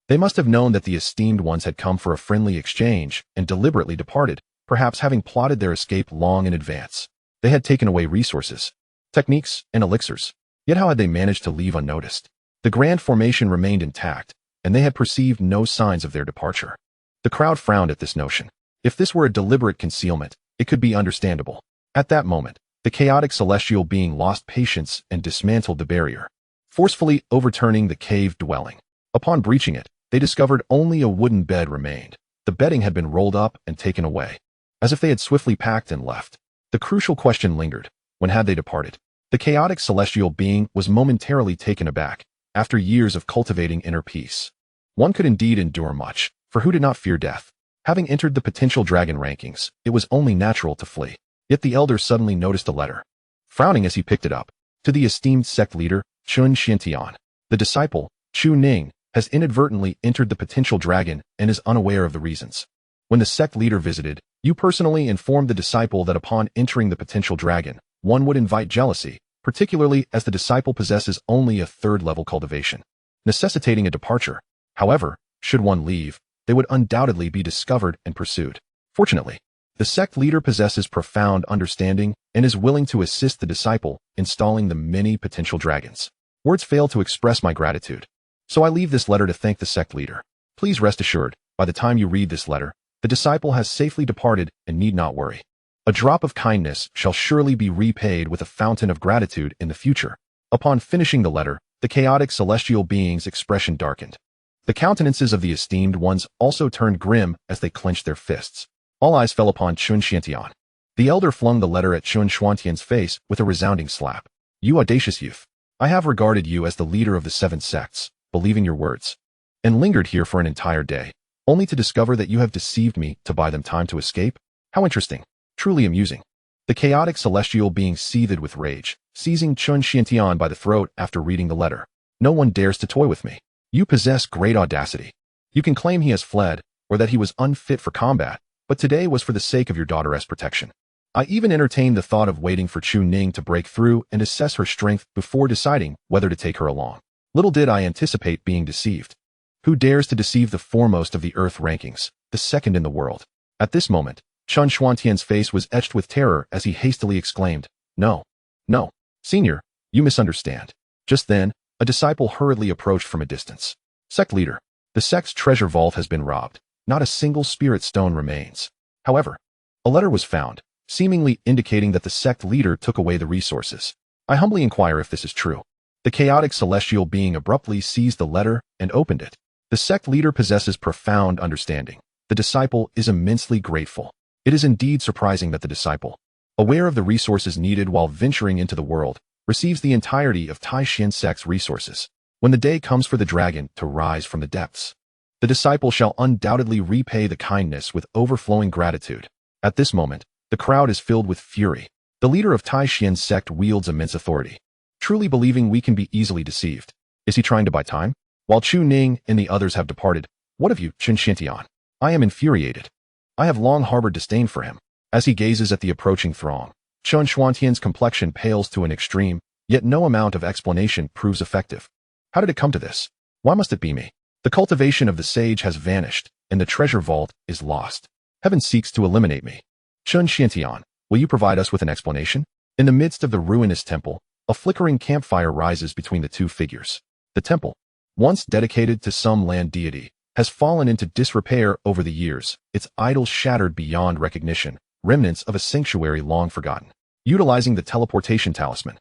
They must have known that the esteemed ones had come for a friendly exchange and deliberately departed, perhaps having plotted their escape long in advance. They had taken away resources, techniques, and elixirs. Yet how had they managed to leave unnoticed? The grand formation remained intact, and they had perceived no signs of their departure. The crowd frowned at this notion. If this were a deliberate concealment, it could be understandable. At that moment, the chaotic celestial being lost patience and dismantled the barrier, forcefully overturning the cave dwelling. Upon breaching it, they discovered only a wooden bed remained. The bedding had been rolled up and taken away, as if they had swiftly packed and left. The crucial question lingered. When had they departed? The chaotic celestial being was momentarily taken aback, after years of cultivating inner peace. One could indeed endure much, for who did not fear death? Having entered the potential dragon rankings, it was only natural to flee. Yet the elder suddenly noticed a letter. Frowning as he picked it up, to the esteemed sect leader, Chun Xiantian. The disciple, Chu Ning, has inadvertently entered the potential dragon and is unaware of the reasons. When the sect leader visited, you personally informed the disciple that upon entering the potential dragon, one would invite jealousy, particularly as the disciple possesses only a third-level cultivation, necessitating a departure. However, should one leave, they would undoubtedly be discovered and pursued. Fortunately, the sect leader possesses profound understanding and is willing to assist the disciple in stalling the many potential dragons. Words fail to express my gratitude. So I leave this letter to thank the sect leader. Please rest assured, by the time you read this letter, the disciple has safely departed and need not worry. A drop of kindness shall surely be repaid with a fountain of gratitude in the future. Upon finishing the letter, the chaotic celestial being's expression darkened. The countenances of the esteemed ones also turned grim as they clenched their fists. All eyes fell upon Chun Xiantian. The elder flung the letter at Chun Xiantian's face with a resounding slap. You audacious youth! I have regarded you as the leader of the 7 sects, believing your words, and lingered here for an entire day, only to discover that you have deceived me to buy them time to escape? How interesting! Truly amusing. The chaotic celestial being seethed with rage, seizing Chun Xiantian by the throat after reading the letter. No one dares to toy with me. You possess great audacity. You can claim he has fled, or that he was unfit for combat, but today was for the sake of your daughter's protection. I even entertained the thought of waiting for Chu Ning to break through and assess her strength before deciding whether to take her along. Little did I anticipate being deceived. Who dares to deceive the foremost of the earth rankings, the second in the world? At this moment, Chun Xiantian's face was etched with terror as he hastily exclaimed, No, no, senior, you misunderstand. Just then, a disciple hurriedly approached from a distance. Sect leader, the sect's treasure vault has been robbed. Not a single spirit stone remains. However, a letter was found, seemingly indicating that the sect leader took away the resources. I humbly inquire if this is true. The chaotic celestial being abruptly seized the letter and opened it. The sect leader possesses profound understanding. The disciple is immensely grateful. It is indeed surprising that the disciple, aware of the resources needed while venturing into the world, receives the entirety of Taishan sect's resources. When the day comes for the dragon to rise from the depths, the disciple shall undoubtedly repay the kindness with overflowing gratitude. At this moment, the crowd is filled with fury. The leader of Taishan's sect wields immense authority, truly believing we can be easily deceived. Is he trying to buy time? While Chu Ning and the others have departed, what of you, Chun Xiantian? I am infuriated. I have long harbored disdain for him. As he gazes at the approaching throng, Chun Xiantian's complexion pales to an extreme, yet no amount of explanation proves effective. How did it come to this? Why must it be me? The cultivation of the sage has vanished, and the treasure vault is lost. Heaven seeks to eliminate me. Chun Xiantian, will you provide us with an explanation? In the midst of the ruinous temple, a flickering campfire rises between the two figures. The temple, once dedicated to some land deity, has fallen into disrepair over the years, its idols shattered beyond recognition, remnants of a sanctuary long forgotten. Utilizing the teleportation talisman,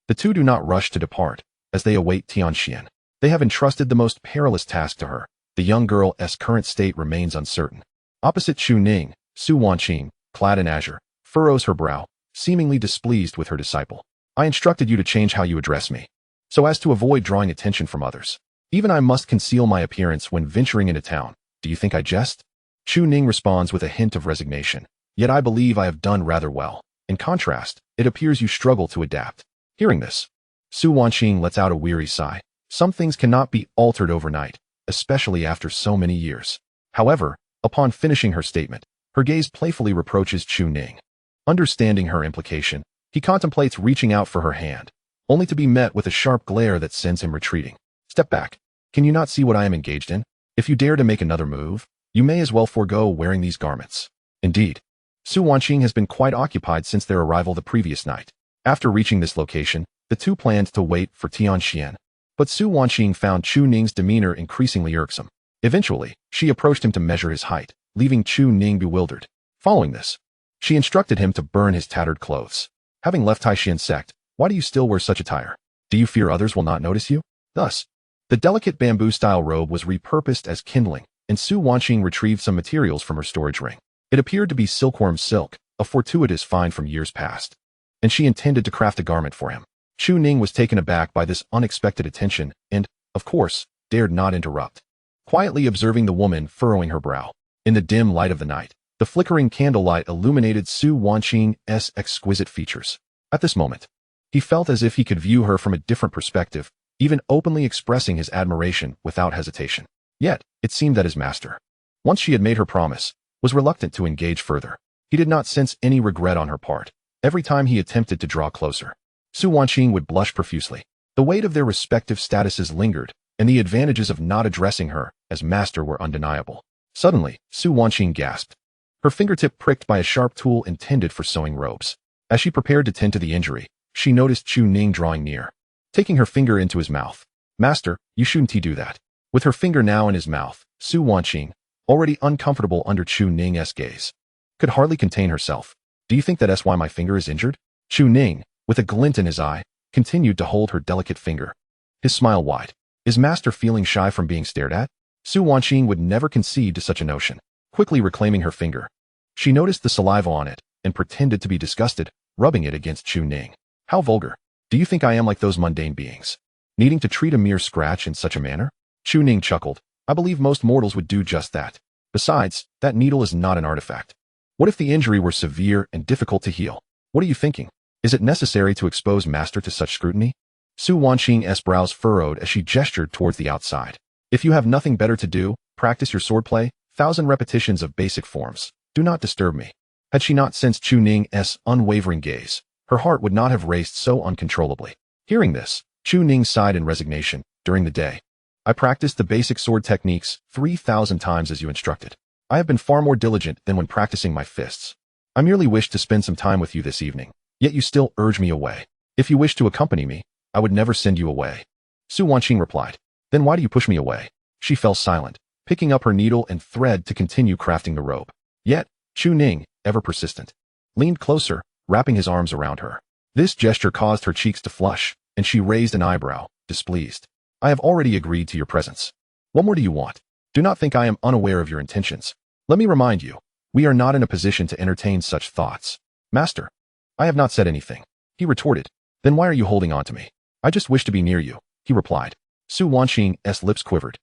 the two do not rush to depart, as they await Tianxian. They have entrusted the most perilous task to her. The young girl's current state remains uncertain. Opposite Chu Ning, Su Wanqing, clad in azure, furrows her brow, seemingly displeased with her disciple. I instructed you to change how you address me, so as to avoid drawing attention from others. Even I must conceal my appearance when venturing into town. Do you think I jest? Chu Ning responds with a hint of resignation. Yet I believe I have done rather well. In contrast, it appears you struggle to adapt. Hearing this, Su Wanqing lets out a weary sigh. Some things cannot be altered overnight, especially after so many years. However, upon finishing her statement, her gaze playfully reproaches Chu Ning. Understanding her implication, he contemplates reaching out for her hand, only to be met with a sharp glare that sends him retreating. Step back. Can you not see what I am engaged in? If you dare to make another move, you may as well forego wearing these garments. Indeed, Su Wanqing has been quite occupied since their arrival the previous night. After reaching this location, the two planned to wait for Tianxian. But Su Wanqing found Chu Ning's demeanor increasingly irksome. Eventually, she approached him to measure his height, leaving Chu Ning bewildered. Following this, she instructed him to burn his tattered clothes. Having left Taishian sect, why do you still wear such attire? Do you fear others will not notice you? Thus, the delicate bamboo-style robe was repurposed as kindling, and Su Wanqing retrieved some materials from her storage ring. It appeared to be silkworm silk, a fortuitous find from years past, and she intended to craft a garment for him. Chu Ning was taken aback by this unexpected attention and, of course, dared not interrupt. Quietly observing the woman furrowing her brow. In the dim light of the night, the flickering candlelight illuminated Su Wanqing's exquisite features. At this moment, he felt as if he could view her from a different perspective, even openly expressing his admiration without hesitation. Yet, it seemed that his master, once she had made her promise, was reluctant to engage further. He did not sense any regret on her part. Every time he attempted to draw closer, Su Wanqing would blush profusely. The weight of their respective statuses lingered, and the advantages of not addressing her as master were undeniable. Suddenly, Su Wanqing gasped, her fingertip pricked by a sharp tool intended for sewing robes. As she prepared to tend to the injury, she noticed Chu Ning drawing near, taking her finger into his mouth. Master, you shouldn't do that. With her finger now in his mouth, Su Wanqing, already uncomfortable under Chu Ning's gaze, could hardly contain herself. Do you think that's why my finger is injured? Chu Ning, with a glint in his eye, continued to hold her delicate finger. His smile wide. Is master feeling shy from being stared at? Su Wanqing would never concede to such a notion. Quickly reclaiming her finger, she noticed the saliva on it and pretended to be disgusted, rubbing it against Chu Ning. How vulgar. Do you think I am like those mundane beings, needing to treat a mere scratch in such a manner? Chu Ning chuckled. I believe most mortals would do just that. Besides, that needle is not an artifact. What if the injury were severe and difficult to heal? What are you thinking? Is it necessary to expose master to such scrutiny? Su Wanqing's brows furrowed as she gestured towards the outside. If you have nothing better to do, practice your swordplay, 1,000 repetitions of basic forms. Do not disturb me. Had she not sensed Chu Ning's unwavering gaze, her heart would not have raced so uncontrollably. Hearing this, Chu Ning sighed in resignation. During the day, I practiced the basic sword techniques 3,000 times as you instructed. I have been far more diligent than when practicing my fists. I merely wished to spend some time with you this evening, yet you still urge me away. If you wish to accompany me, I would never send you away. Su Wanqing replied. Then why do you push me away? She fell silent, picking up her needle and thread to continue crafting the robe. Yet, Chu Ning, ever persistent, leaned closer, wrapping his arms around her. This gesture caused her cheeks to flush, and she raised an eyebrow, displeased. I have already agreed to your presence. What more do you want? Do not think I am unaware of your intentions. Let me remind you, we are not in a position to entertain such thoughts. Master, I have not said anything, he retorted. Then why are you holding on to me? I just wish to be near you, he replied. Su Wanqing's lips quivered,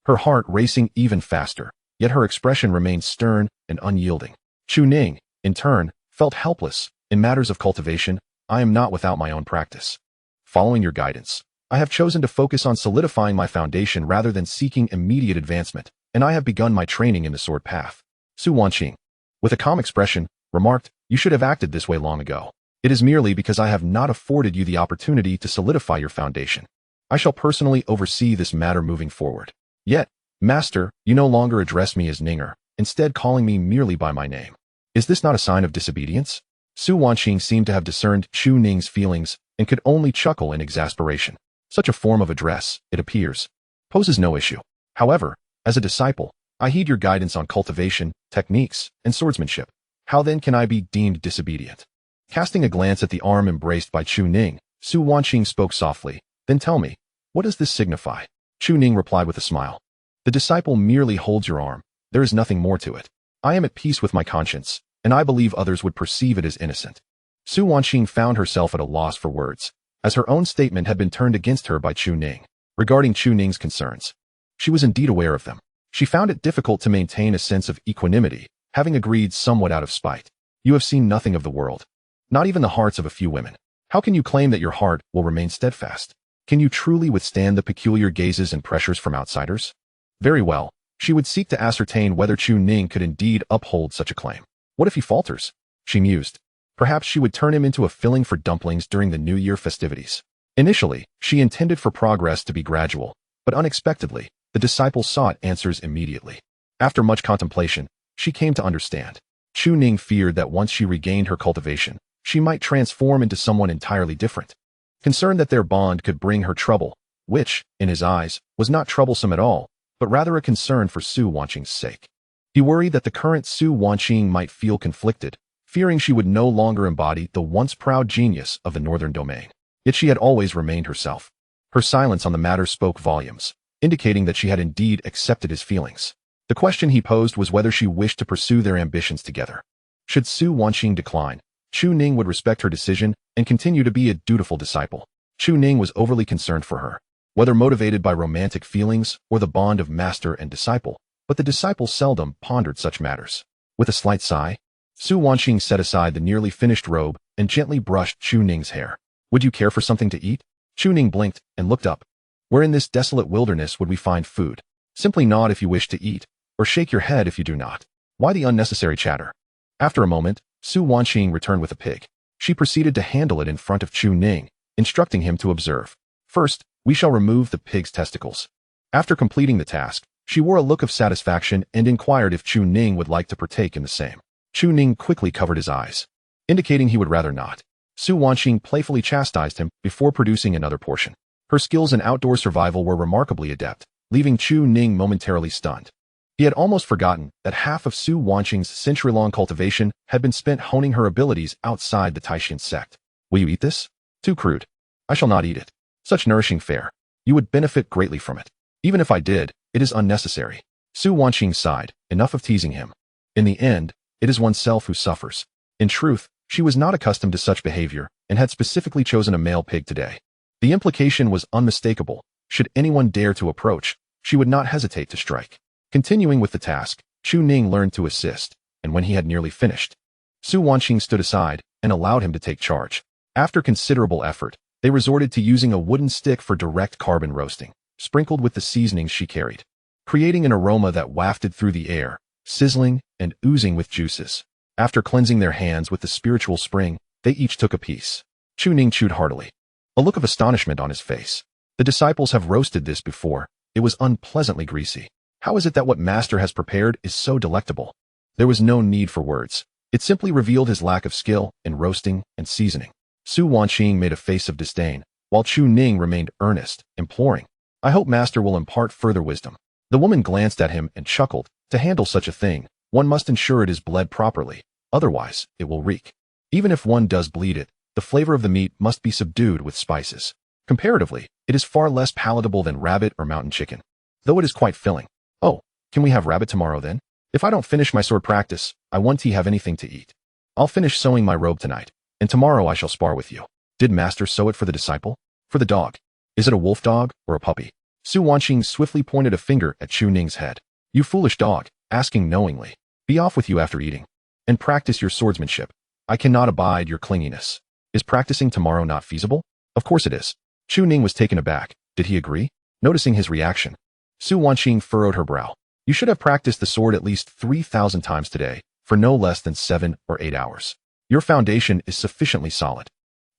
her heart racing even faster, yet her expression remained stern and unyielding. Chu Ning, in turn, felt helpless. In matters of cultivation, I am not without my own practice. Following your guidance, I have chosen to focus on solidifying my foundation rather than seeking immediate advancement, and I have begun my training in the sword path. Su Wanqing, with a calm expression, remarked, you should have acted this way long ago. It is merely because I have not afforded you the opportunity to solidify your foundation. I shall personally oversee this matter moving forward. Yet, master, you no longer address me as Ninger, instead calling me merely by my name. Is this not a sign of disobedience? Su Wanqing seemed to have discerned Chu Ning's feelings and could only chuckle in exasperation. Such a form of address, it appears, poses no issue. However, as a disciple, I heed your guidance on cultivation, techniques, and swordsmanship. How then can I be deemed disobedient? Casting a glance at the arm embraced by Chu Ning, Su Wanqing spoke softly. Then tell me, what does this signify? Chu Ning replied with a smile. The disciple merely holds your arm. There is nothing more to it. I am at peace with my conscience, and I believe others would perceive it as innocent. Su Wanqing found herself at a loss for words, as her own statement had been turned against her by Chu Ning. Regarding Chu Ning's concerns, she was indeed aware of them. She found it difficult to maintain a sense of equanimity, having agreed somewhat out of spite. You have seen nothing of the world. Not even the hearts of a few women. How can you claim that your heart will remain steadfast? Can you truly withstand the peculiar gazes and pressures from outsiders? Very well. She would seek to ascertain whether Chu Ning could indeed uphold such a claim. What if he falters? She mused. Perhaps she would turn him into a filling for dumplings during the New Year festivities. Initially, she intended for progress to be gradual, but unexpectedly, the disciple sought answers immediately. After much contemplation, she came to understand. Chu Ning feared that once she regained her cultivation, she might transform into someone entirely different. Concerned that their bond could bring her trouble, which, in his eyes, was not troublesome at all, but rather a concern for Su Wanqing's sake. He worried that the current Su Wanqing might feel conflicted, fearing she would no longer embody the once proud genius of the northern domain. Yet she had always remained herself. Her silence on the matter spoke volumes, indicating that she had indeed accepted his feelings. The question he posed was whether she wished to pursue their ambitions together. Should Su Wanqing decline, Chu Ning would respect her decision and continue to be a dutiful disciple. Chu Ning was overly concerned for her, whether motivated by romantic feelings or the bond of master and disciple, but the disciple seldom pondered such matters. With a slight sigh, Su Wanqing set aside the nearly finished robe and gently brushed Chu Ning's hair. Would you care for something to eat? Chu Ning blinked and looked up. Where in this desolate wilderness would we find food? Simply nod if you wish to eat, or shake your head if you do not. Why the unnecessary chatter? After a moment, Su Wanqing returned with a pig. She proceeded to handle it in front of Chu Ning, instructing him to observe. First, we shall remove the pig's testicles. After completing the task, she wore a look of satisfaction and inquired if Chu Ning would like to partake in the same. Chu Ning quickly covered his eyes, indicating he would rather not. Su Wanqing playfully chastised him before producing another portion. Her skills in outdoor survival were remarkably adept, leaving Chu Ning momentarily stunned. He had almost forgotten that half of Su Wanqing's century-long cultivation had been spent honing her abilities outside the Taishan sect. Will you eat this? Too crude. I shall not eat it. Such nourishing fare. You would benefit greatly from it. Even if I did, it is unnecessary. Su Wanqing sighed, enough of teasing him. In the end, it is oneself who suffers. In truth, she was not accustomed to such behavior and had specifically chosen a male pig today. The implication was unmistakable. Should anyone dare to approach, she would not hesitate to strike. Continuing with the task, Chu Ning learned to assist, and when he had nearly finished, Su Wanqing stood aside and allowed him to take charge. After considerable effort, they resorted to using a wooden stick for direct carbon roasting, sprinkled with the seasonings she carried, creating an aroma that wafted through the air, sizzling and oozing with juices. After cleansing their hands with the spiritual spring, they each took a piece. Chu Ning chewed heartily, a look of astonishment on his face. The disciples have roasted this before. It was unpleasantly greasy. How is it that what master has prepared is so delectable? There was no need for words. It simply revealed his lack of skill in roasting and seasoning. Su Wanqing made a face of disdain, while Chu Ning remained earnest, imploring. I hope master will impart further wisdom. The woman glanced at him and chuckled. To handle such a thing, one must ensure it is bled properly. Otherwise, it will reek. Even if one does bleed it, the flavor of the meat must be subdued with spices. Comparatively, it is far less palatable than rabbit or mountain chicken, though it is quite filling. Oh, can we have rabbit tomorrow then? If I don't finish my sword practice, I won't have anything to eat. I'll finish sewing my robe tonight, and tomorrow I shall spar with you. Did master sew it for the disciple? For the dog. Is it a wolf dog or a puppy? Su Wanqing swiftly pointed a finger at Chu Ning's head. You foolish dog, asking knowingly. Be off with you after eating. And practice your swordsmanship. I cannot abide your clinginess. Is practicing tomorrow not feasible? Of course it is. Chu Ning was taken aback. Did he agree? Noticing his reaction, Su Wanqing furrowed her brow. You should have practiced the sword at least 3,000 times today, for no less than 7 or 8 hours. Your foundation is sufficiently solid.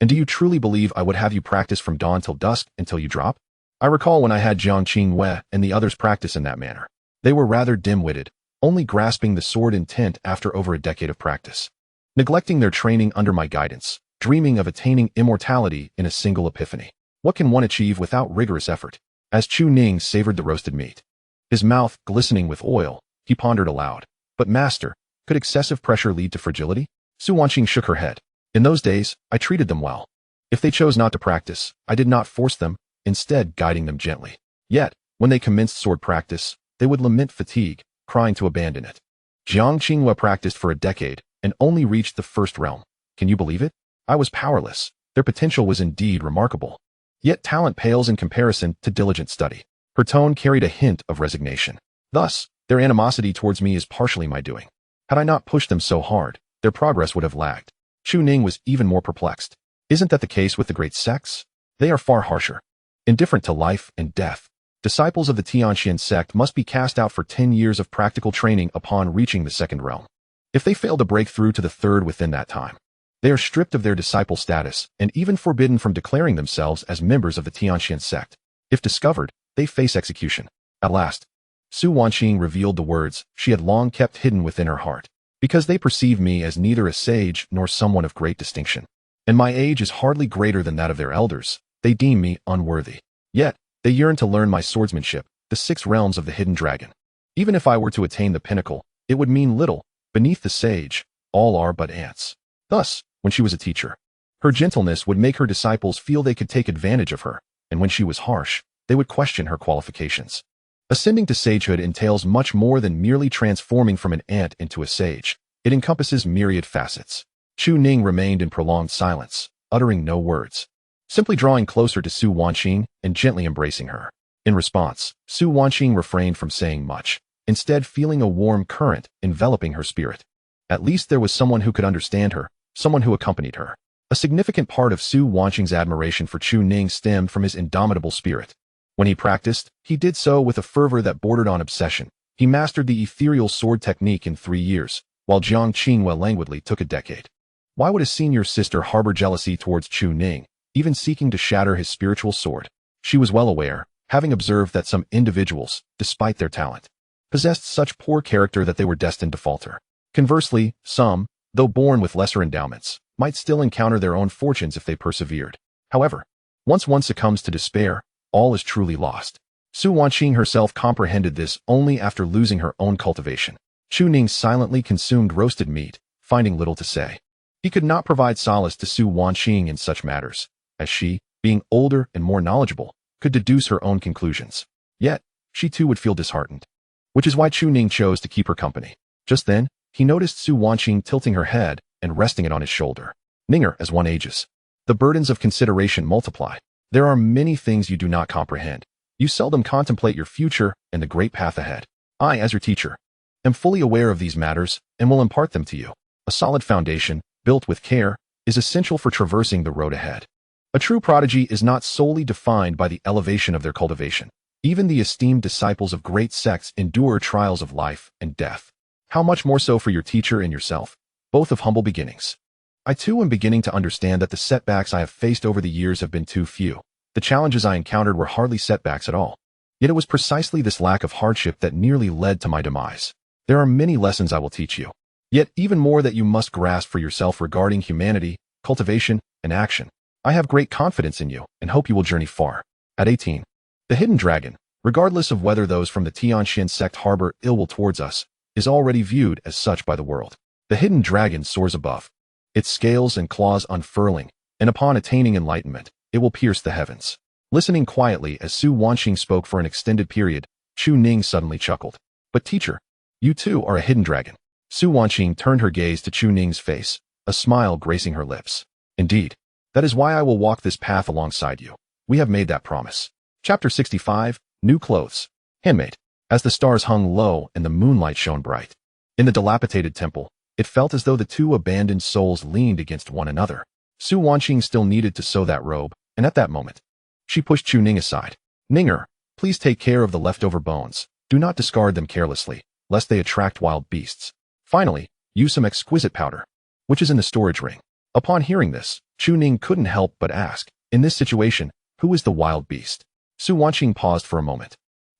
And do you truly believe I would have you practice from dawn till dusk until you drop? I recall when I had Jiang Qingwei and the others practice in that manner. They were rather dim-witted, only grasping the sword intent after over a decade of practice, neglecting their training under my guidance, dreaming of attaining immortality in a single epiphany. What can one achieve without rigorous effort? As Chu Ning savored the roasted meat, his mouth glistening with oil, he pondered aloud. But master, could excessive pressure lead to fragility? Su Wanqing shook her head. In those days, I treated them well. If they chose not to practice, I did not force them, instead guiding them gently. Yet, when they commenced sword practice, they would lament fatigue, crying to abandon it. Jiang Qingwei practiced for a decade and only reached the first realm. Can you believe it? I was powerless. Their potential was indeed remarkable. Yet talent pales in comparison to diligent study. Her tone carried a hint of resignation. Thus, their animosity towards me is partially my doing. Had I not pushed them so hard, their progress would have lagged. Chu Ning was even more perplexed. Isn't that the case with the great sects? They are far harsher. Indifferent to life and death. Disciples of the Tianxian sect must be cast out for 10 years of practical training upon reaching the second realm. If they fail to break through to the third within that time, they are stripped of their disciple status and even forbidden from declaring themselves as members of the Tianxian sect. If discovered, they face execution. At last, Su Wanqing revealed the words she had long kept hidden within her heart. Because they perceive me as neither a sage nor someone of great distinction, and my age is hardly greater than that of their elders, they deem me unworthy. Yet, they yearn to learn my swordsmanship, the 6 realms of the hidden dragon. Even if I were to attain the pinnacle, it would mean little. Beneath the sage, all are but ants. Thus, when she was a teacher, her gentleness would make her disciples feel they could take advantage of her, and when she was harsh, they would question her qualifications. Ascending to sagehood entails much more than merely transforming from an ant into a sage. It encompasses myriad facets. Chu Ning remained in prolonged silence, uttering no words, simply drawing closer to Su Wanqing and gently embracing her. In response, Su Wanqing refrained from saying much, instead feeling a warm current enveloping her spirit. At least there was someone who could understand her, someone who accompanied her. A significant part of Su Wanqing's admiration for Chu Ning stemmed from his indomitable spirit. When he practiced, he did so with a fervor that bordered on obsession. He mastered the ethereal sword technique in 3 years, while Jiang Qingwei languidly took a decade. Why would his senior sister harbor jealousy towards Chu Ning, even seeking to shatter his spiritual sword? She was well aware, having observed that some individuals, despite their talent, possessed such poor character that they were destined to falter. Conversely, some, though born with lesser endowments, might still encounter their own fortunes if they persevered. However, once one succumbs to despair, all is truly lost. Su Wanqing herself comprehended this only after losing her own cultivation. Chu Ning silently consumed roasted meat, finding little to say. He could not provide solace to Su Wanqing in such matters, as she, being older and more knowledgeable, could deduce her own conclusions. Yet, she too would feel disheartened. Which is why Chu Ning chose to keep her company. Just then, he noticed Su Wanqing tilting her head and resting it on his shoulder. Ninger, as one ages, the burdens of consideration multiply. There are many things you do not comprehend. You seldom contemplate your future and the great path ahead. I, as your teacher, am fully aware of these matters and will impart them to you. A solid foundation, built with care, is essential for traversing the road ahead. A true prodigy is not solely defined by the elevation of their cultivation. Even the esteemed disciples of great sects endure trials of life and death. How much more so for your teacher and yourself, both of humble beginnings. I too am beginning to understand that the setbacks I have faced over the years have been too few. The challenges I encountered were hardly setbacks at all. Yet it was precisely this lack of hardship that nearly led to my demise. There are many lessons I will teach you. Yet even more that you must grasp for yourself regarding humanity, cultivation, and action. I have great confidence in you and hope you will journey far. At 18, the hidden dragon, regardless of whether those from the Tianxian sect harbor ill will towards us, is already viewed as such by the world. The hidden dragon soars above, its scales and claws unfurling, and upon attaining enlightenment, it will pierce the heavens. Listening quietly as Su Wanqing spoke for an extended period, Chu Ning suddenly chuckled. But teacher, you too are a hidden dragon. Su Wanqing turned her gaze to Chu Ning's face, a smile gracing her lips. Indeed, that is why I will walk this path alongside you. We have made that promise. Chapter 65, New Clothes. Handmaid. As the stars hung low and the moonlight shone bright, in the dilapidated temple, it felt as though the two abandoned souls leaned against one another. Su Wanqing still needed to sew that robe, and at that moment, she pushed Chu Ning aside. Ninger, please take care of the leftover bones. Do not discard them carelessly, lest they attract wild beasts. Finally, use some exquisite powder, which is in the storage ring. Upon hearing this, Chu Ning couldn't help but ask, in this situation, who is the wild beast? Su Wanqing paused for a moment.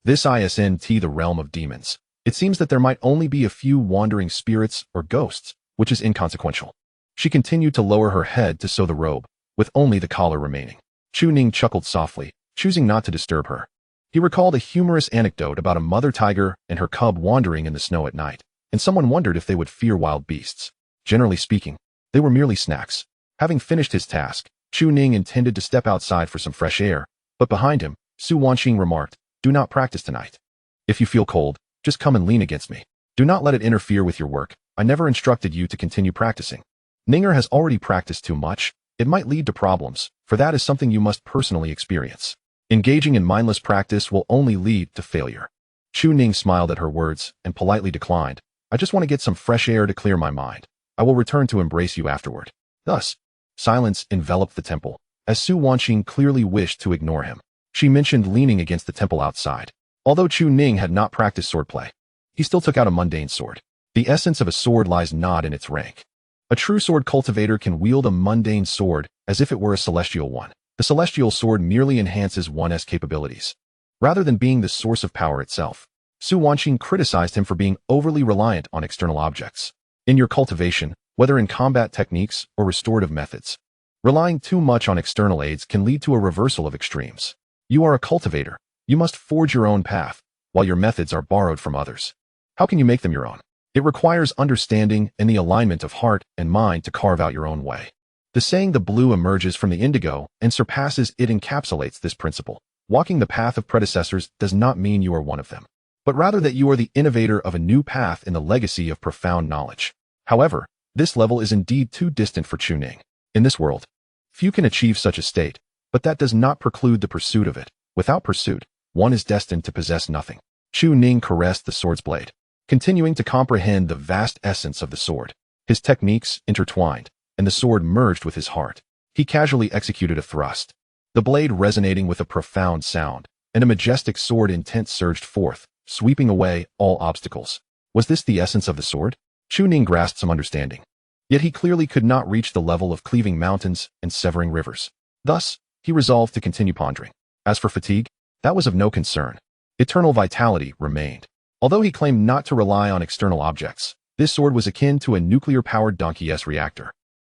This isn't the realm of demons. It seems that there might only be a few wandering spirits or ghosts, which is inconsequential. She continued to lower her head to sew the robe, with only the collar remaining. Chu Ning chuckled softly, choosing not to disturb her. He recalled a humorous anecdote about a mother tiger and her cub wandering in the snow at night, and someone wondered if they would fear wild beasts. Generally speaking, they were merely snacks. Having finished his task, Chu Ning intended to step outside for some fresh air, but behind him, Su Wanqing remarked, "Do not practice tonight. If you feel cold, just come and lean against me. Do not let it interfere with your work. I never instructed you to continue practicing. Ninger has already practiced too much. It might lead to problems, for that is something you must personally experience. Engaging in mindless practice will only lead to failure." Chu Ning smiled at her words and politely declined. I just want to get some fresh air to clear my mind. I will return to embrace you afterward. Thus, silence enveloped the temple, as Su Wanqing clearly wished to ignore him. She mentioned leaning against the temple outside. Although Chu Ning had not practiced swordplay, he still took out a mundane sword. The essence of a sword lies not in its rank. A true sword cultivator can wield a mundane sword as if it were a celestial one. The celestial sword merely enhances one's capabilities, rather than being the source of power itself. Su Wanqing criticized him for being overly reliant on external objects. In your cultivation, whether in combat techniques or restorative methods, relying too much on external aids can lead to a reversal of extremes. You are a cultivator. You must forge your own path, while your methods are borrowed from others. How can you make them your own? It requires understanding and the alignment of heart and mind to carve out your own way. The saying "the blue emerges from the indigo and surpasses it" encapsulates this principle. Walking the path of predecessors does not mean you are one of them, but rather that you are the innovator of a new path in the legacy of profound knowledge. However, this level is indeed too distant for Chu Ning. In this world, few can achieve such a state, but that does not preclude the pursuit of it. Without pursuit, one is destined to possess nothing. Chu Ning caressed the sword's blade, continuing to comprehend the vast essence of the sword. His techniques intertwined, and the sword merged with his heart. He casually executed a thrust, the blade resonating with a profound sound, and a majestic sword intent surged forth, sweeping away all obstacles. Was this the essence of the sword? Chu Ning grasped some understanding. Yet he clearly could not reach the level of cleaving mountains and severing rivers. Thus, he resolved to continue pondering. As for fatigue, that was of no concern. Eternal vitality remained. Although he claimed not to rely on external objects, this sword was akin to a nuclear-powered donkey-s reactor,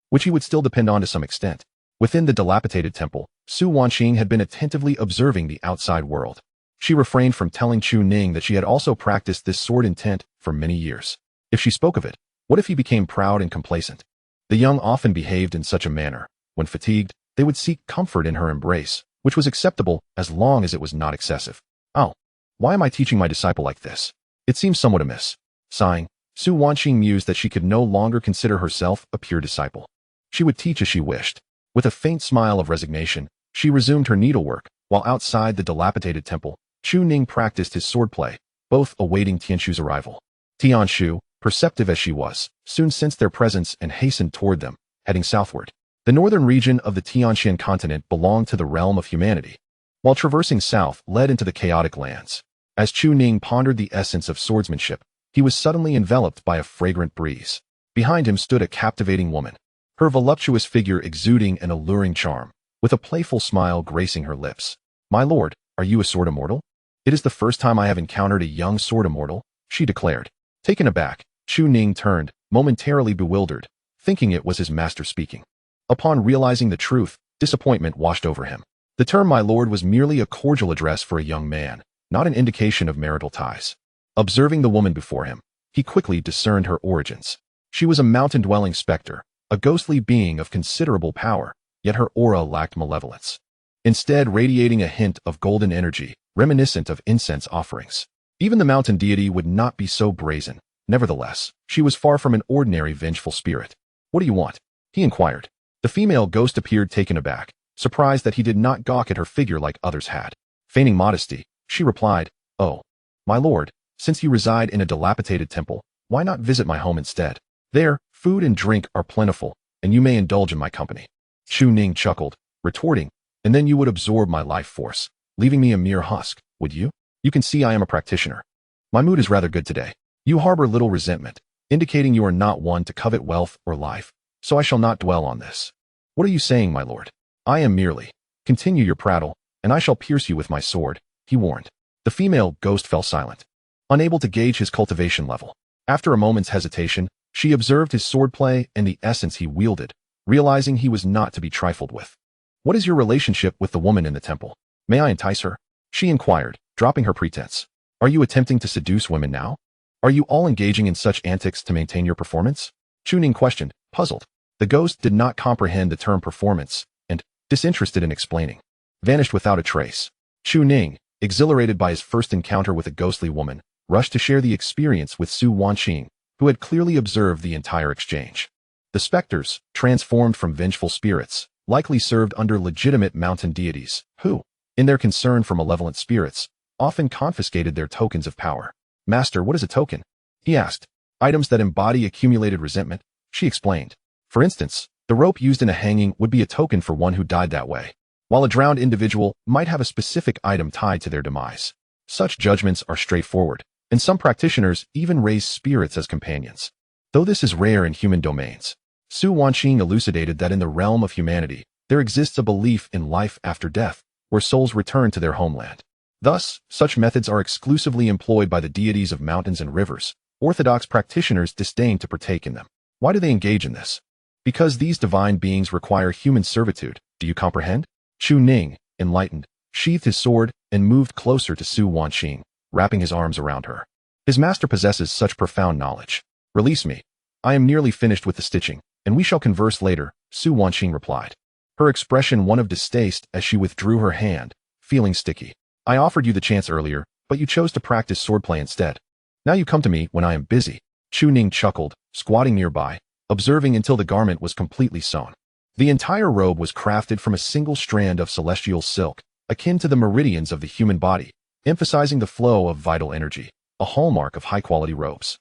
which he would still depend on to some extent. Within the dilapidated temple, Su Wanqing had been attentively observing the outside world. She refrained from telling Chu Ning that she had also practiced this sword intent for many years. If she spoke of it, what if he became proud and complacent? The young often behaved in such a manner. When fatigued, they would seek comfort in her embrace, which was acceptable as long as it was not excessive. Oh, why am I teaching my disciple like this? It seems somewhat amiss. Sighing, Su Wanqing mused that she could no longer consider herself a pure disciple. She would teach as she wished. With a faint smile of resignation, she resumed her needlework, while outside the dilapidated temple, Chu Ning practiced his swordplay, both awaiting Tianshu's arrival. Tianshu, perceptive as she was, soon sensed their presence and hastened toward them, heading southward. The northern region of the Tianshan continent belonged to the realm of humanity, while traversing south led into the chaotic lands. As Chu Ning pondered the essence of swordsmanship, he was suddenly enveloped by a fragrant breeze. Behind him stood a captivating woman, her voluptuous figure exuding an alluring charm, with a playful smile gracing her lips. "My lord, are you a sword immortal?" "It is the first time I have encountered a young sword immortal," she declared. Taken aback, Chu Ning turned, momentarily bewildered, thinking it was his master speaking. Upon realizing the truth, disappointment washed over him. The term "my lord" was merely a cordial address for a young man, not an indication of marital ties. Observing the woman before him, he quickly discerned her origins. She was a mountain-dwelling specter, a ghostly being of considerable power, yet her aura lacked malevolence, instead radiating a hint of golden energy, reminiscent of incense offerings. Even the mountain deity would not be so brazen. Nevertheless, she was far from an ordinary vengeful spirit. "What do you want?" he inquired. The female ghost appeared taken aback, surprised that he did not gawk at her figure like others had. Feigning modesty, she replied, "Oh, my lord, since you reside in a dilapidated temple, why not visit my home instead? There, food and drink are plentiful, and you may indulge in my company." Chu Ning chuckled, retorting, "And then you would absorb my life force, leaving me a mere husk, would you? You can see I am a practitioner. My mood is rather good today. You harbor little resentment, indicating you are not one to covet wealth or life, so I shall not dwell on this. What are you saying, my lord? I am merely. Continue your prattle, and I shall pierce you with my sword," he warned. The female ghost fell silent, unable to gauge his cultivation level. After a moment's hesitation, she observed his swordplay and the essence he wielded, realizing he was not to be trifled with. "What is your relationship with the woman in the temple? May I entice her?" she inquired, dropping her pretense. "Are you attempting to seduce women now? Are you all engaging in such antics to maintain your performance?" Chu Ning questioned, puzzled. The ghost did not comprehend the term performance, and, disinterested in explaining, vanished without a trace. Chu Ning, exhilarated by his first encounter with a ghostly woman, rushed to share the experience with Su Wanqing, who had clearly observed the entire exchange. The specters, transformed from vengeful spirits, likely served under legitimate mountain deities, who, in their concern for malevolent spirits, often confiscated their tokens of power. "Master, what is a token?" he asked. "Items that embody accumulated resentment," she explained. "For instance, the rope used in a hanging would be a token for one who died that way, while a drowned individual might have a specific item tied to their demise. Such judgments are straightforward, and some practitioners even raise spirits as companions, though this is rare in human domains." Su Wanqing elucidated that in the realm of humanity, there exists a belief in life after death, where souls return to their homeland. Thus, such methods are exclusively employed by the deities of mountains and rivers. Orthodox practitioners disdain to partake in them. Why do they engage in this? Because these divine beings require human servitude. Do you comprehend? Chu Ning, enlightened, sheathed his sword and moved closer to Su Wanqing, wrapping his arms around her. "His master possesses such profound knowledge. Release me. I am nearly finished with the stitching, and we shall converse later," Su Wanqing replied, her expression one of distaste as she withdrew her hand, feeling sticky. "I offered you the chance earlier, but you chose to practice swordplay instead. Now you come to me when I am busy." Chu Ning chuckled, squatting nearby, observing until the garment was completely sewn. The entire robe was crafted from a single strand of celestial silk, akin to the meridians of the human body, emphasizing the flow of vital energy, a hallmark of high-quality robes.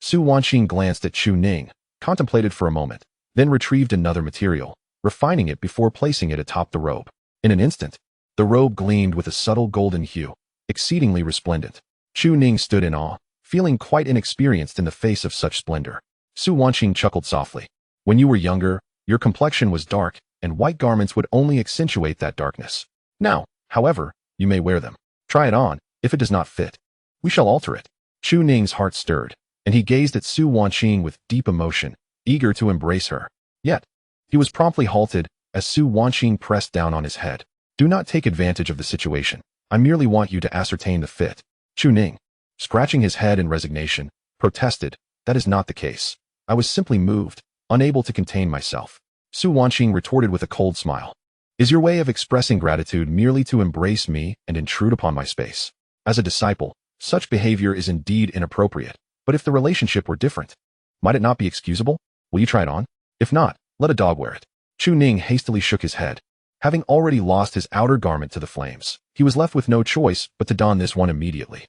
Su Wanqing glanced at Chu Ning, contemplated for a moment, then retrieved another material, refining it before placing it atop the robe. In an instant, the robe gleamed with a subtle golden hue, exceedingly resplendent. Chu Ning stood in awe, feeling quite inexperienced in the face of such splendor. Su Wanqing chuckled softly. "When you were younger, your complexion was dark, and white garments would only accentuate that darkness. Now, however, you may wear them. Try it on. If it does not fit, we shall alter it." Chu Ning's heart stirred, and he gazed at Su Wanqing with deep emotion, eager to embrace her. Yet, he was promptly halted as Su Wanqing pressed down on his head. "Do not take advantage of the situation. I merely want you to ascertain the fit." Chu Ning, scratching his head in resignation, protested, "That is not the case. I was simply moved, unable to contain myself." Su Wanqing retorted with a cold smile. "Is your way of expressing gratitude merely to embrace me and intrude upon my space? As a disciple, such behavior is indeed inappropriate, but if the relationship were different, might it not be excusable? Will you try it on? If not, let a dog wear it." Chu Ning hastily shook his head. Having already lost his outer garment to the flames, he was left with no choice but to don this one immediately.